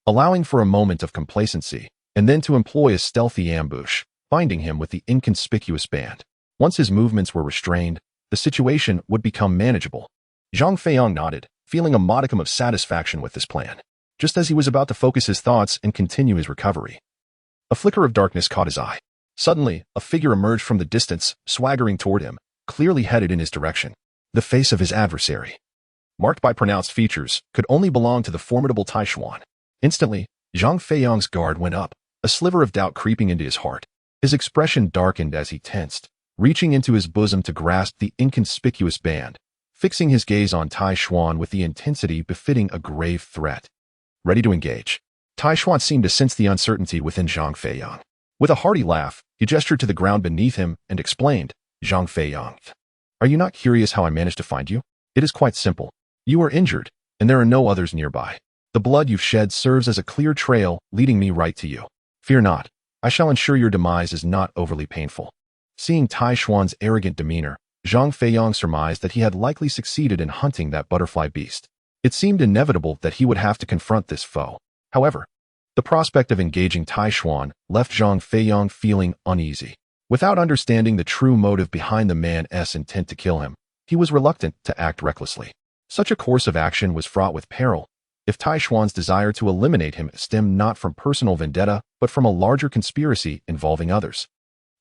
allowing for a moment of complacency, and then to employ a stealthy ambush, binding him with the inconspicuous band. Once his movements were restrained, the situation would become manageable. Zhang Feiyang nodded, feeling a modicum of satisfaction with this plan. Just as he was about to focus his thoughts and continue his recovery, a flicker of darkness caught his eye. Suddenly, a figure emerged from the distance, swaggering toward him, clearly headed in his direction. The face of his adversary, marked by pronounced features, could only belong to the formidable Tai Xuan. Instantly, Zhang Feiyang's guard went up, a sliver of doubt creeping into his heart. His expression darkened as he tensed, reaching into his bosom to grasp the inconspicuous band, fixing his gaze on Tai Xuan with the intensity befitting a grave threat. Ready to engage, Tai Xuan seemed to sense the uncertainty within Zhang Feiyang. With a hearty laugh, he gestured to the ground beneath him and explained, "Zhang Feiyang, are you not curious how I managed to find you? It is quite simple. You are injured, and there are no others nearby. The blood you've shed serves as a clear trail leading me right to you. Fear not, I shall ensure your demise is not overly painful." Seeing Tai Xuan's arrogant demeanor, Zhang Feiyang surmised that he had likely succeeded in hunting that butterfly beast. It seemed inevitable that he would have to confront this foe. However, the prospect of engaging Tai Xuan left Zhang Feiyang feeling uneasy. Without understanding the true motive behind the man's intent to kill him, he was reluctant to act recklessly. Such a course of action was fraught with peril. If Tai Xuan's desire to eliminate him stemmed not from personal vendetta, but from a larger conspiracy involving others.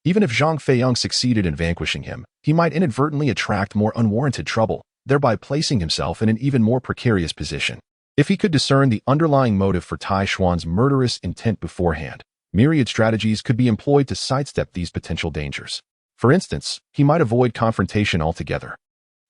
Even if Zhang Feiyang succeeded in vanquishing him, he might inadvertently attract more unwarranted trouble, thereby placing himself in an even more precarious position. If he could discern the underlying motive for Tai Xuan's murderous intent beforehand, myriad strategies could be employed to sidestep these potential dangers. For instance, he might avoid confrontation altogether,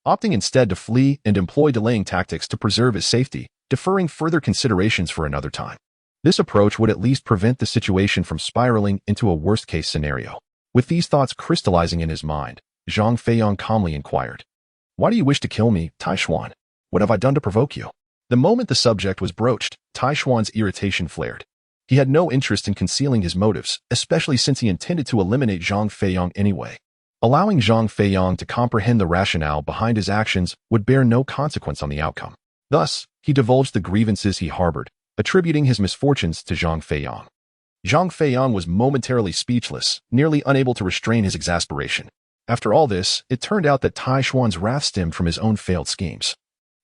opting instead to flee and employ delaying tactics to preserve his safety, deferring further considerations for another time. This approach would at least prevent the situation from spiraling into a worst-case scenario. With these thoughts crystallizing in his mind, Zhang Feiyang calmly inquired, "Why do you wish to kill me, Tai Xuan? What have I done to provoke you?" The moment the subject was broached, Tai Xuan's irritation flared. He had no interest in concealing his motives, especially since he intended to eliminate Zhang Feiyang anyway. Allowing Zhang Feiyang to comprehend the rationale behind his actions would bear no consequence on the outcome. Thus, he divulged the grievances he harbored, attributing his misfortunes to Zhang Feiyang. Zhang Feiyang was momentarily speechless, nearly unable to restrain his exasperation. After all this, it turned out that Tai Xuan's wrath stemmed from his own failed schemes,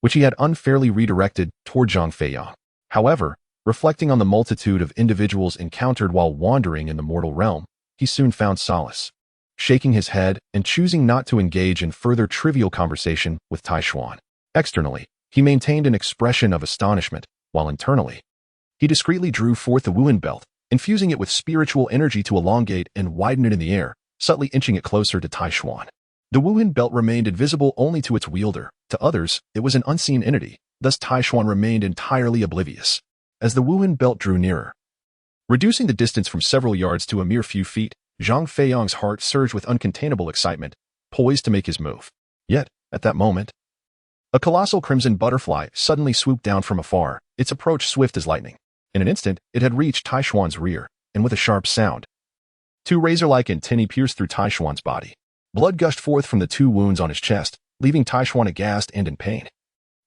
which he had unfairly redirected toward Zhang Feiyang. However, reflecting on the multitude of individuals encountered while wandering in the mortal realm, he soon found solace, shaking his head and choosing not to engage in further trivial conversation with Tai Xuan. Externally, he maintained an expression of astonishment, while internally, he discreetly drew forth the Wuhan belt, infusing it with spiritual energy to elongate and widen it in the air, subtly inching it closer to Tai Xuan. The Wuhan belt remained invisible only to its wielder. To others, it was an unseen entity, thus Tai Xuan remained entirely oblivious. As the Wuhan belt drew nearer, Reducing the distance from several yards to a mere few feet, Zhang Feiyang's heart surged with uncontainable excitement, poised to make his move. Yet, at that moment, a colossal crimson butterfly suddenly swooped down from afar, its approach swift as lightning. In an instant, it had reached Taishuan's rear, and with a sharp sound, two razor-like antennae pierced through Taishuan's body. Blood gushed forth from the two wounds on his chest, leaving Taishuan aghast and in pain,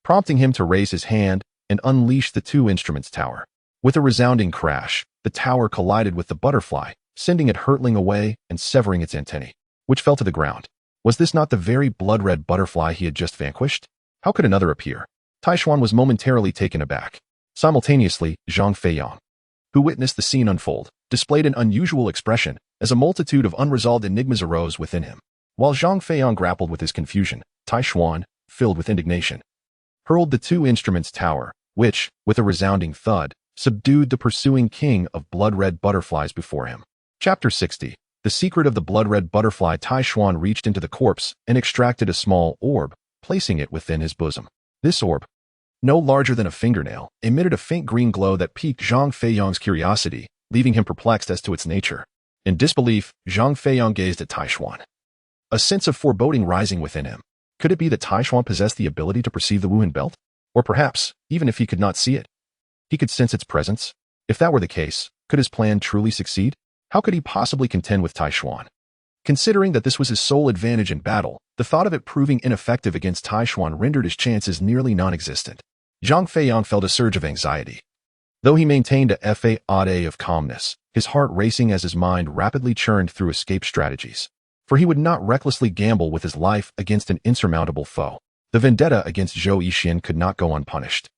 prompting him to raise his hand and unleash the two instruments tower. With a resounding crash, the tower collided with the butterfly, sending it hurtling away and severing its antennae, which fell to the ground. Was this not the very blood-red butterfly he had just vanquished? How could another appear? Taishuan was momentarily taken aback. Simultaneously, Zhang Feiyang, who witnessed the scene unfold, displayed an unusual expression as a multitude of unresolved enigmas arose within him. While Zhang Feiyang grappled with his confusion, Taishuan, filled with indignation, hurled the two instruments tower, which, with a resounding thud, subdued the pursuing king of blood-red butterflies before him. Chapter 60. The secret of the blood-red butterfly. Taishuan reached into the corpse and extracted a small orb, placing it within his bosom. This orb, no larger than a fingernail, emitted a faint green glow that piqued Zhang Feiyang's curiosity, leaving him perplexed as to its nature. In disbelief, Zhang Feiyang gazed at Taishuan, a sense of foreboding rising within him. Could it be that Taishuan possessed the ability to perceive the Wuhan belt? Or perhaps, even if he could not see it, he could sense its presence? If that were the case, could his plan truly succeed? How could he possibly contend with Taishuan? Considering that this was his sole advantage in battle, the thought of it proving ineffective against Taishuan rendered his chances nearly non-existent. Zhang Feiyang felt a surge of anxiety. Though he maintained a fade of calmness, his heart racing as his mind rapidly churned through escape strategies. For he would not recklessly gamble with his life against an insurmountable foe. The vendetta against Zhou Yixin could not go unpunished,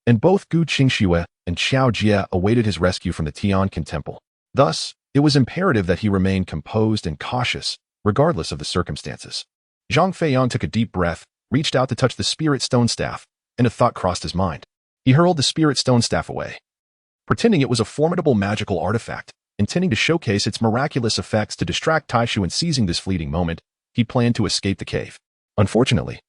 and both Gu Qingxue and Xiao Jie awaited his rescue from the Tianqin temple. Thus, it was imperative that he remain composed and cautious, regardless of the circumstances. Zhang Feiyang took a deep breath, reached out to touch the spirit stone staff, and a thought crossed his mind. He hurled the spirit stone staff away, pretending it was a formidable magical artifact. Intending to showcase its miraculous effects to distract Taishu, and seizing this fleeting moment, he planned to escape the cave. Unfortunately,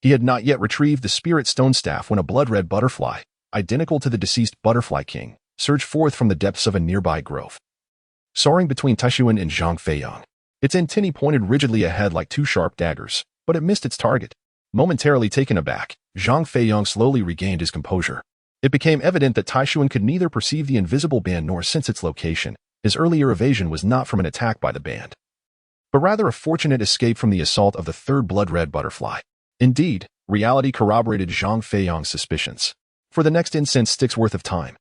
he had not yet retrieved the spirit stone staff when a blood-red butterfly, identical to the deceased butterfly king, surged forth from the depths of a nearby grove. Soaring between Taishuan and Zhang Feiyang, its antennae pointed rigidly ahead like two sharp daggers, but it missed its target. Momentarily taken aback, Zhang Feiyang slowly regained his composure. It became evident that Taishuan could neither perceive the invisible band nor sense its location. His earlier evasion was not from an attack by the band, but rather a fortunate escape from the assault of the third blood-red butterfly. Indeed, reality corroborated Zhang Feiyang's suspicions. For the next stick's worth of time,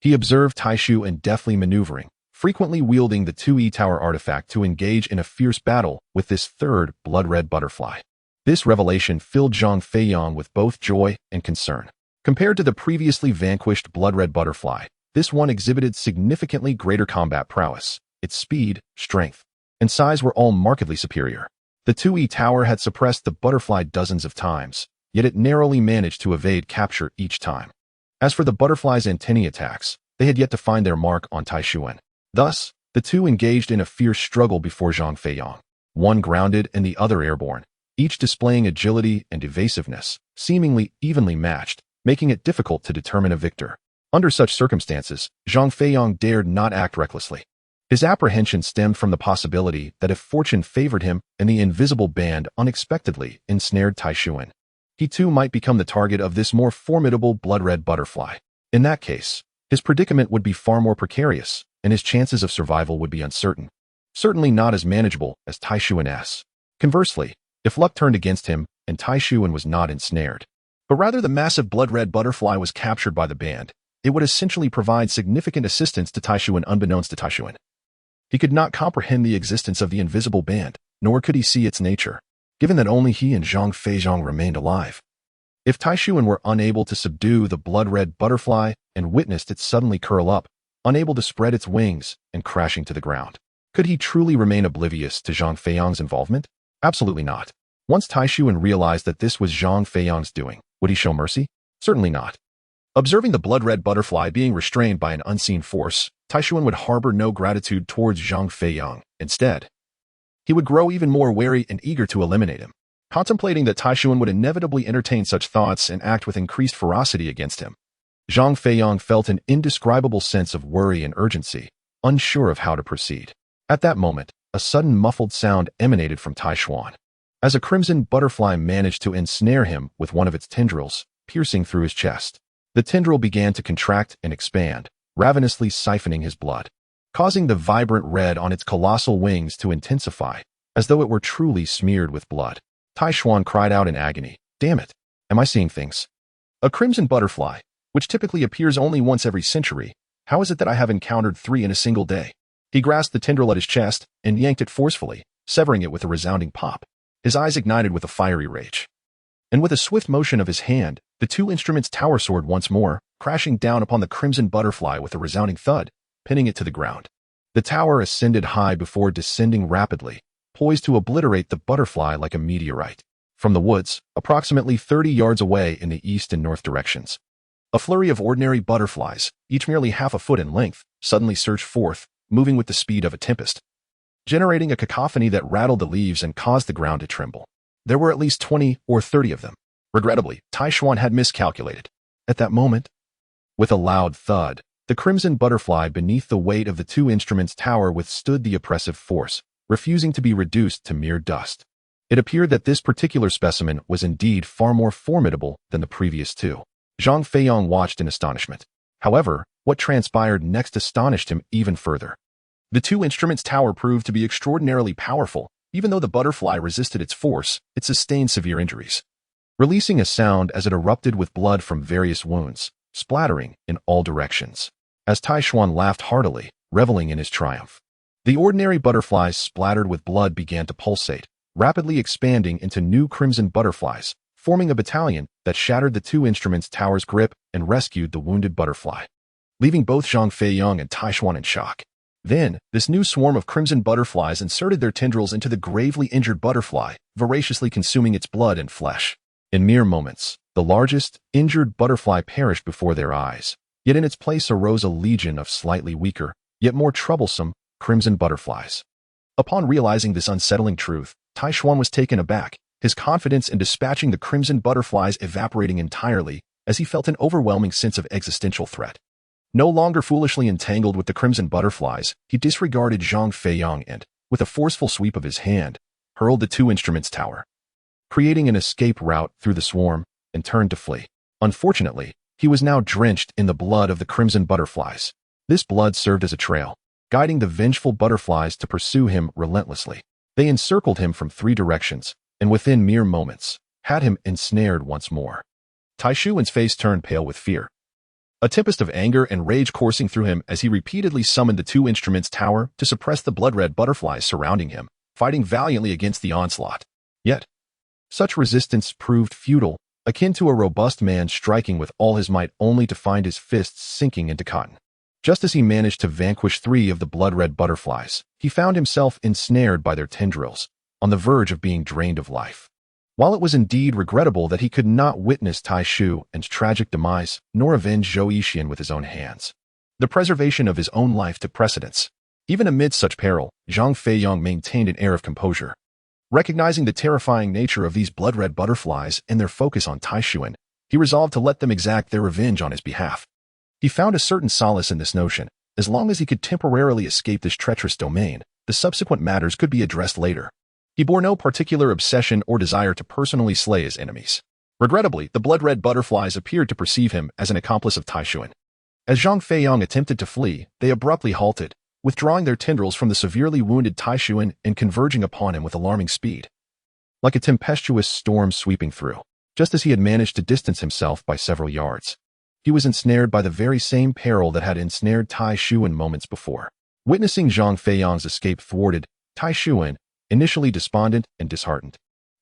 he observed Taishu and deftly maneuvering, frequently wielding the 2E Tower artifact to engage in a fierce battle with this third blood-red butterfly. This revelation filled Zhang Feiyang with both joy and concern. Compared to the previously vanquished blood-red butterfly, this one exhibited significantly greater combat prowess. Its speed, strength, and size were all markedly superior. The 2E Tower had suppressed the butterfly dozens of times, yet it narrowly managed to evade capture each time. As for the butterfly's antennae attacks, they had yet to find their mark on Taishuan. Thus, the two engaged in a fierce struggle before Zhang Feiyang, one grounded and the other airborne, each displaying agility and evasiveness, seemingly evenly matched, making it difficult to determine a victor. Under such circumstances, Zhang Feiyang dared not act recklessly. His apprehension stemmed from the possibility that if fortune favored him and the invisible band unexpectedly ensnared Taishuan, he too might become the target of this more formidable blood-red butterfly. In that case, his predicament would be far more precarious, and his chances of survival would be uncertain. Certainly not as manageable as Taishuan's. Conversely, if luck turned against him and Taishuan was not ensnared, but rather the massive blood-red butterfly was captured by the band, it would essentially provide significant assistance to Taishuan unbeknownst to Taishuan. He could not comprehend the existence of the invisible band, nor could he see its nature, given that only he and Zhang Feiyang remained alive. If Taishuan were unable to subdue the blood-red butterfly and witnessed it suddenly curl up, unable to spread its wings and crashing to the ground, could he truly remain oblivious to Zhang Feiyang's involvement? Absolutely not. Once Taishuan realized that this was Zhang Feiyang's doing, would he show mercy? Certainly not. Observing the blood-red butterfly being restrained by an unseen force, Taishuan would harbor no gratitude towards Zhang Feiyang. Instead, he would grow even more wary and eager to eliminate him, contemplating that Taishuan would inevitably entertain such thoughts and act with increased ferocity against him. Zhang Feiyang felt an indescribable sense of worry and urgency, unsure of how to proceed. At that moment, a sudden muffled sound emanated from Tai Xuan. As a crimson butterfly managed to ensnare him with one of its tendrils, piercing through his chest. The tendril began to contract and expand, ravenously siphoning his blood, causing the vibrant red on its colossal wings to intensify, as though it were truly smeared with blood. Tai Xuan cried out in agony, "Damn it! Am I seeing things? A crimson butterfly, which typically appears only once every century, how is it that I have encountered 3 in a single day?" He grasped the tendril at his chest and yanked it forcefully, severing it with a resounding pop. His eyes ignited with a fiery rage. And with a swift motion of his hand, the 2 instruments tower soared once more, crashing down upon the crimson butterfly with a resounding thud, pinning it to the ground. The tower ascended high before descending rapidly, poised to obliterate the butterfly like a meteorite. From the woods, approximately 30 yards away in the east and north directions, a flurry of ordinary butterflies, each merely half a foot in length, suddenly surged forth, moving with the speed of a tempest, generating a cacophony that rattled the leaves and caused the ground to tremble. There were at least 20 or 30 of them. Regrettably, Tai Xuan had miscalculated. At that moment, with a loud thud, the crimson butterfly beneath the weight of the 2 instruments tower withstood the oppressive force, refusing to be reduced to mere dust. It appeared that this particular specimen was indeed far more formidable than the previous 2. Zhang Feiyang watched in astonishment. However, what transpired next astonished him even further. The 2 instruments tower proved to be extraordinarily powerful. Even though the butterfly resisted its force, it sustained severe injuries, releasing a sound as it erupted with blood from various wounds, splattering in all directions. As Tai Xuan laughed heartily, reveling in his triumph, the ordinary butterflies splattered with blood began to pulsate, rapidly expanding into new crimson butterflies, forming a battalion that shattered the 2 instruments tower's grip and rescued the wounded butterfly, leaving both Zhang Feiyang and Tai Xuan in shock. Then, this new swarm of crimson butterflies inserted their tendrils into the gravely injured butterfly, voraciously consuming its blood and flesh. In mere moments, the largest, injured butterfly perished before their eyes, yet in its place arose a legion of slightly weaker, yet more troublesome, crimson butterflies. Upon realizing this unsettling truth, Tai Xuan was taken aback, his confidence in dispatching the crimson butterflies evaporating entirely as he felt an overwhelming sense of existential threat. No longer foolishly entangled with the crimson butterflies, he disregarded Zhang Feiyang and, with a forceful sweep of his hand, hurled the 2 instruments tower, creating an escape route through the swarm, and turned to flee. Unfortunately, he was now drenched in the blood of the crimson butterflies. This blood served as a trail, guiding the vengeful butterflies to pursue him relentlessly. They encircled him from 3 directions, and within mere moments, had him ensnared once more. Tai Xuan's face turned pale with fear, a tempest of anger and rage coursing through him as he repeatedly summoned the 2 instruments tower to suppress the blood-red butterflies surrounding him, fighting valiantly against the onslaught. Yet, such resistance proved futile, akin to a robust man striking with all his might only to find his fists sinking into cotton. Just as he managed to vanquish 3 of the blood-red butterflies, he found himself ensnared by their tendrils, on the verge of being drained of life. While it was indeed regrettable that he could not witness Tai Xuan's tragic demise, nor avenge Zhou Yixian with his own hands, the preservation of his own life took precedence. Even amid such peril, Zhang Feiyang maintained an air of composure. Recognizing the terrifying nature of these blood-red butterflies and their focus on Tai Xuan, he resolved to let them exact their revenge on his behalf. He found a certain solace in this notion. As long as he could temporarily escape this treacherous domain, the subsequent matters could be addressed later. He bore no particular obsession or desire to personally slay his enemies. Regrettably, the blood-red butterflies appeared to perceive him as an accomplice of Tai Xuan. As Zhang Feiyang attempted to flee, they abruptly halted, withdrawing their tendrils from the severely wounded Tai Xuan and converging upon him with alarming speed, like a tempestuous storm sweeping through. Just as he had managed to distance himself by several yards, he was ensnared by the very same peril that had ensnared Tai Xuan moments before. Witnessing Zhang Feiyang's escape thwarted, Tai Xuan, initially despondent and disheartened,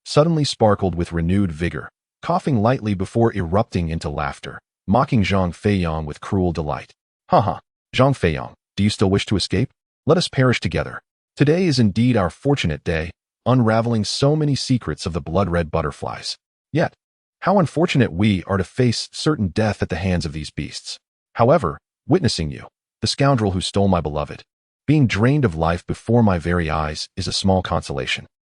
suddenly sparkled with renewed vigor, coughing lightly before erupting into laughter, mocking Zhang Feiyang with cruel delight. "Haha, Zhang Feiyang, do you still wish to escape? Let us perish together. Today is indeed our fortunate day, unraveling so many secrets of the blood-red butterflies. Yet, how unfortunate we are to face certain death at the hands of these beasts. However, witnessing you, the scoundrel who stole my beloved, being drained of life before my very eyes is a small consolation.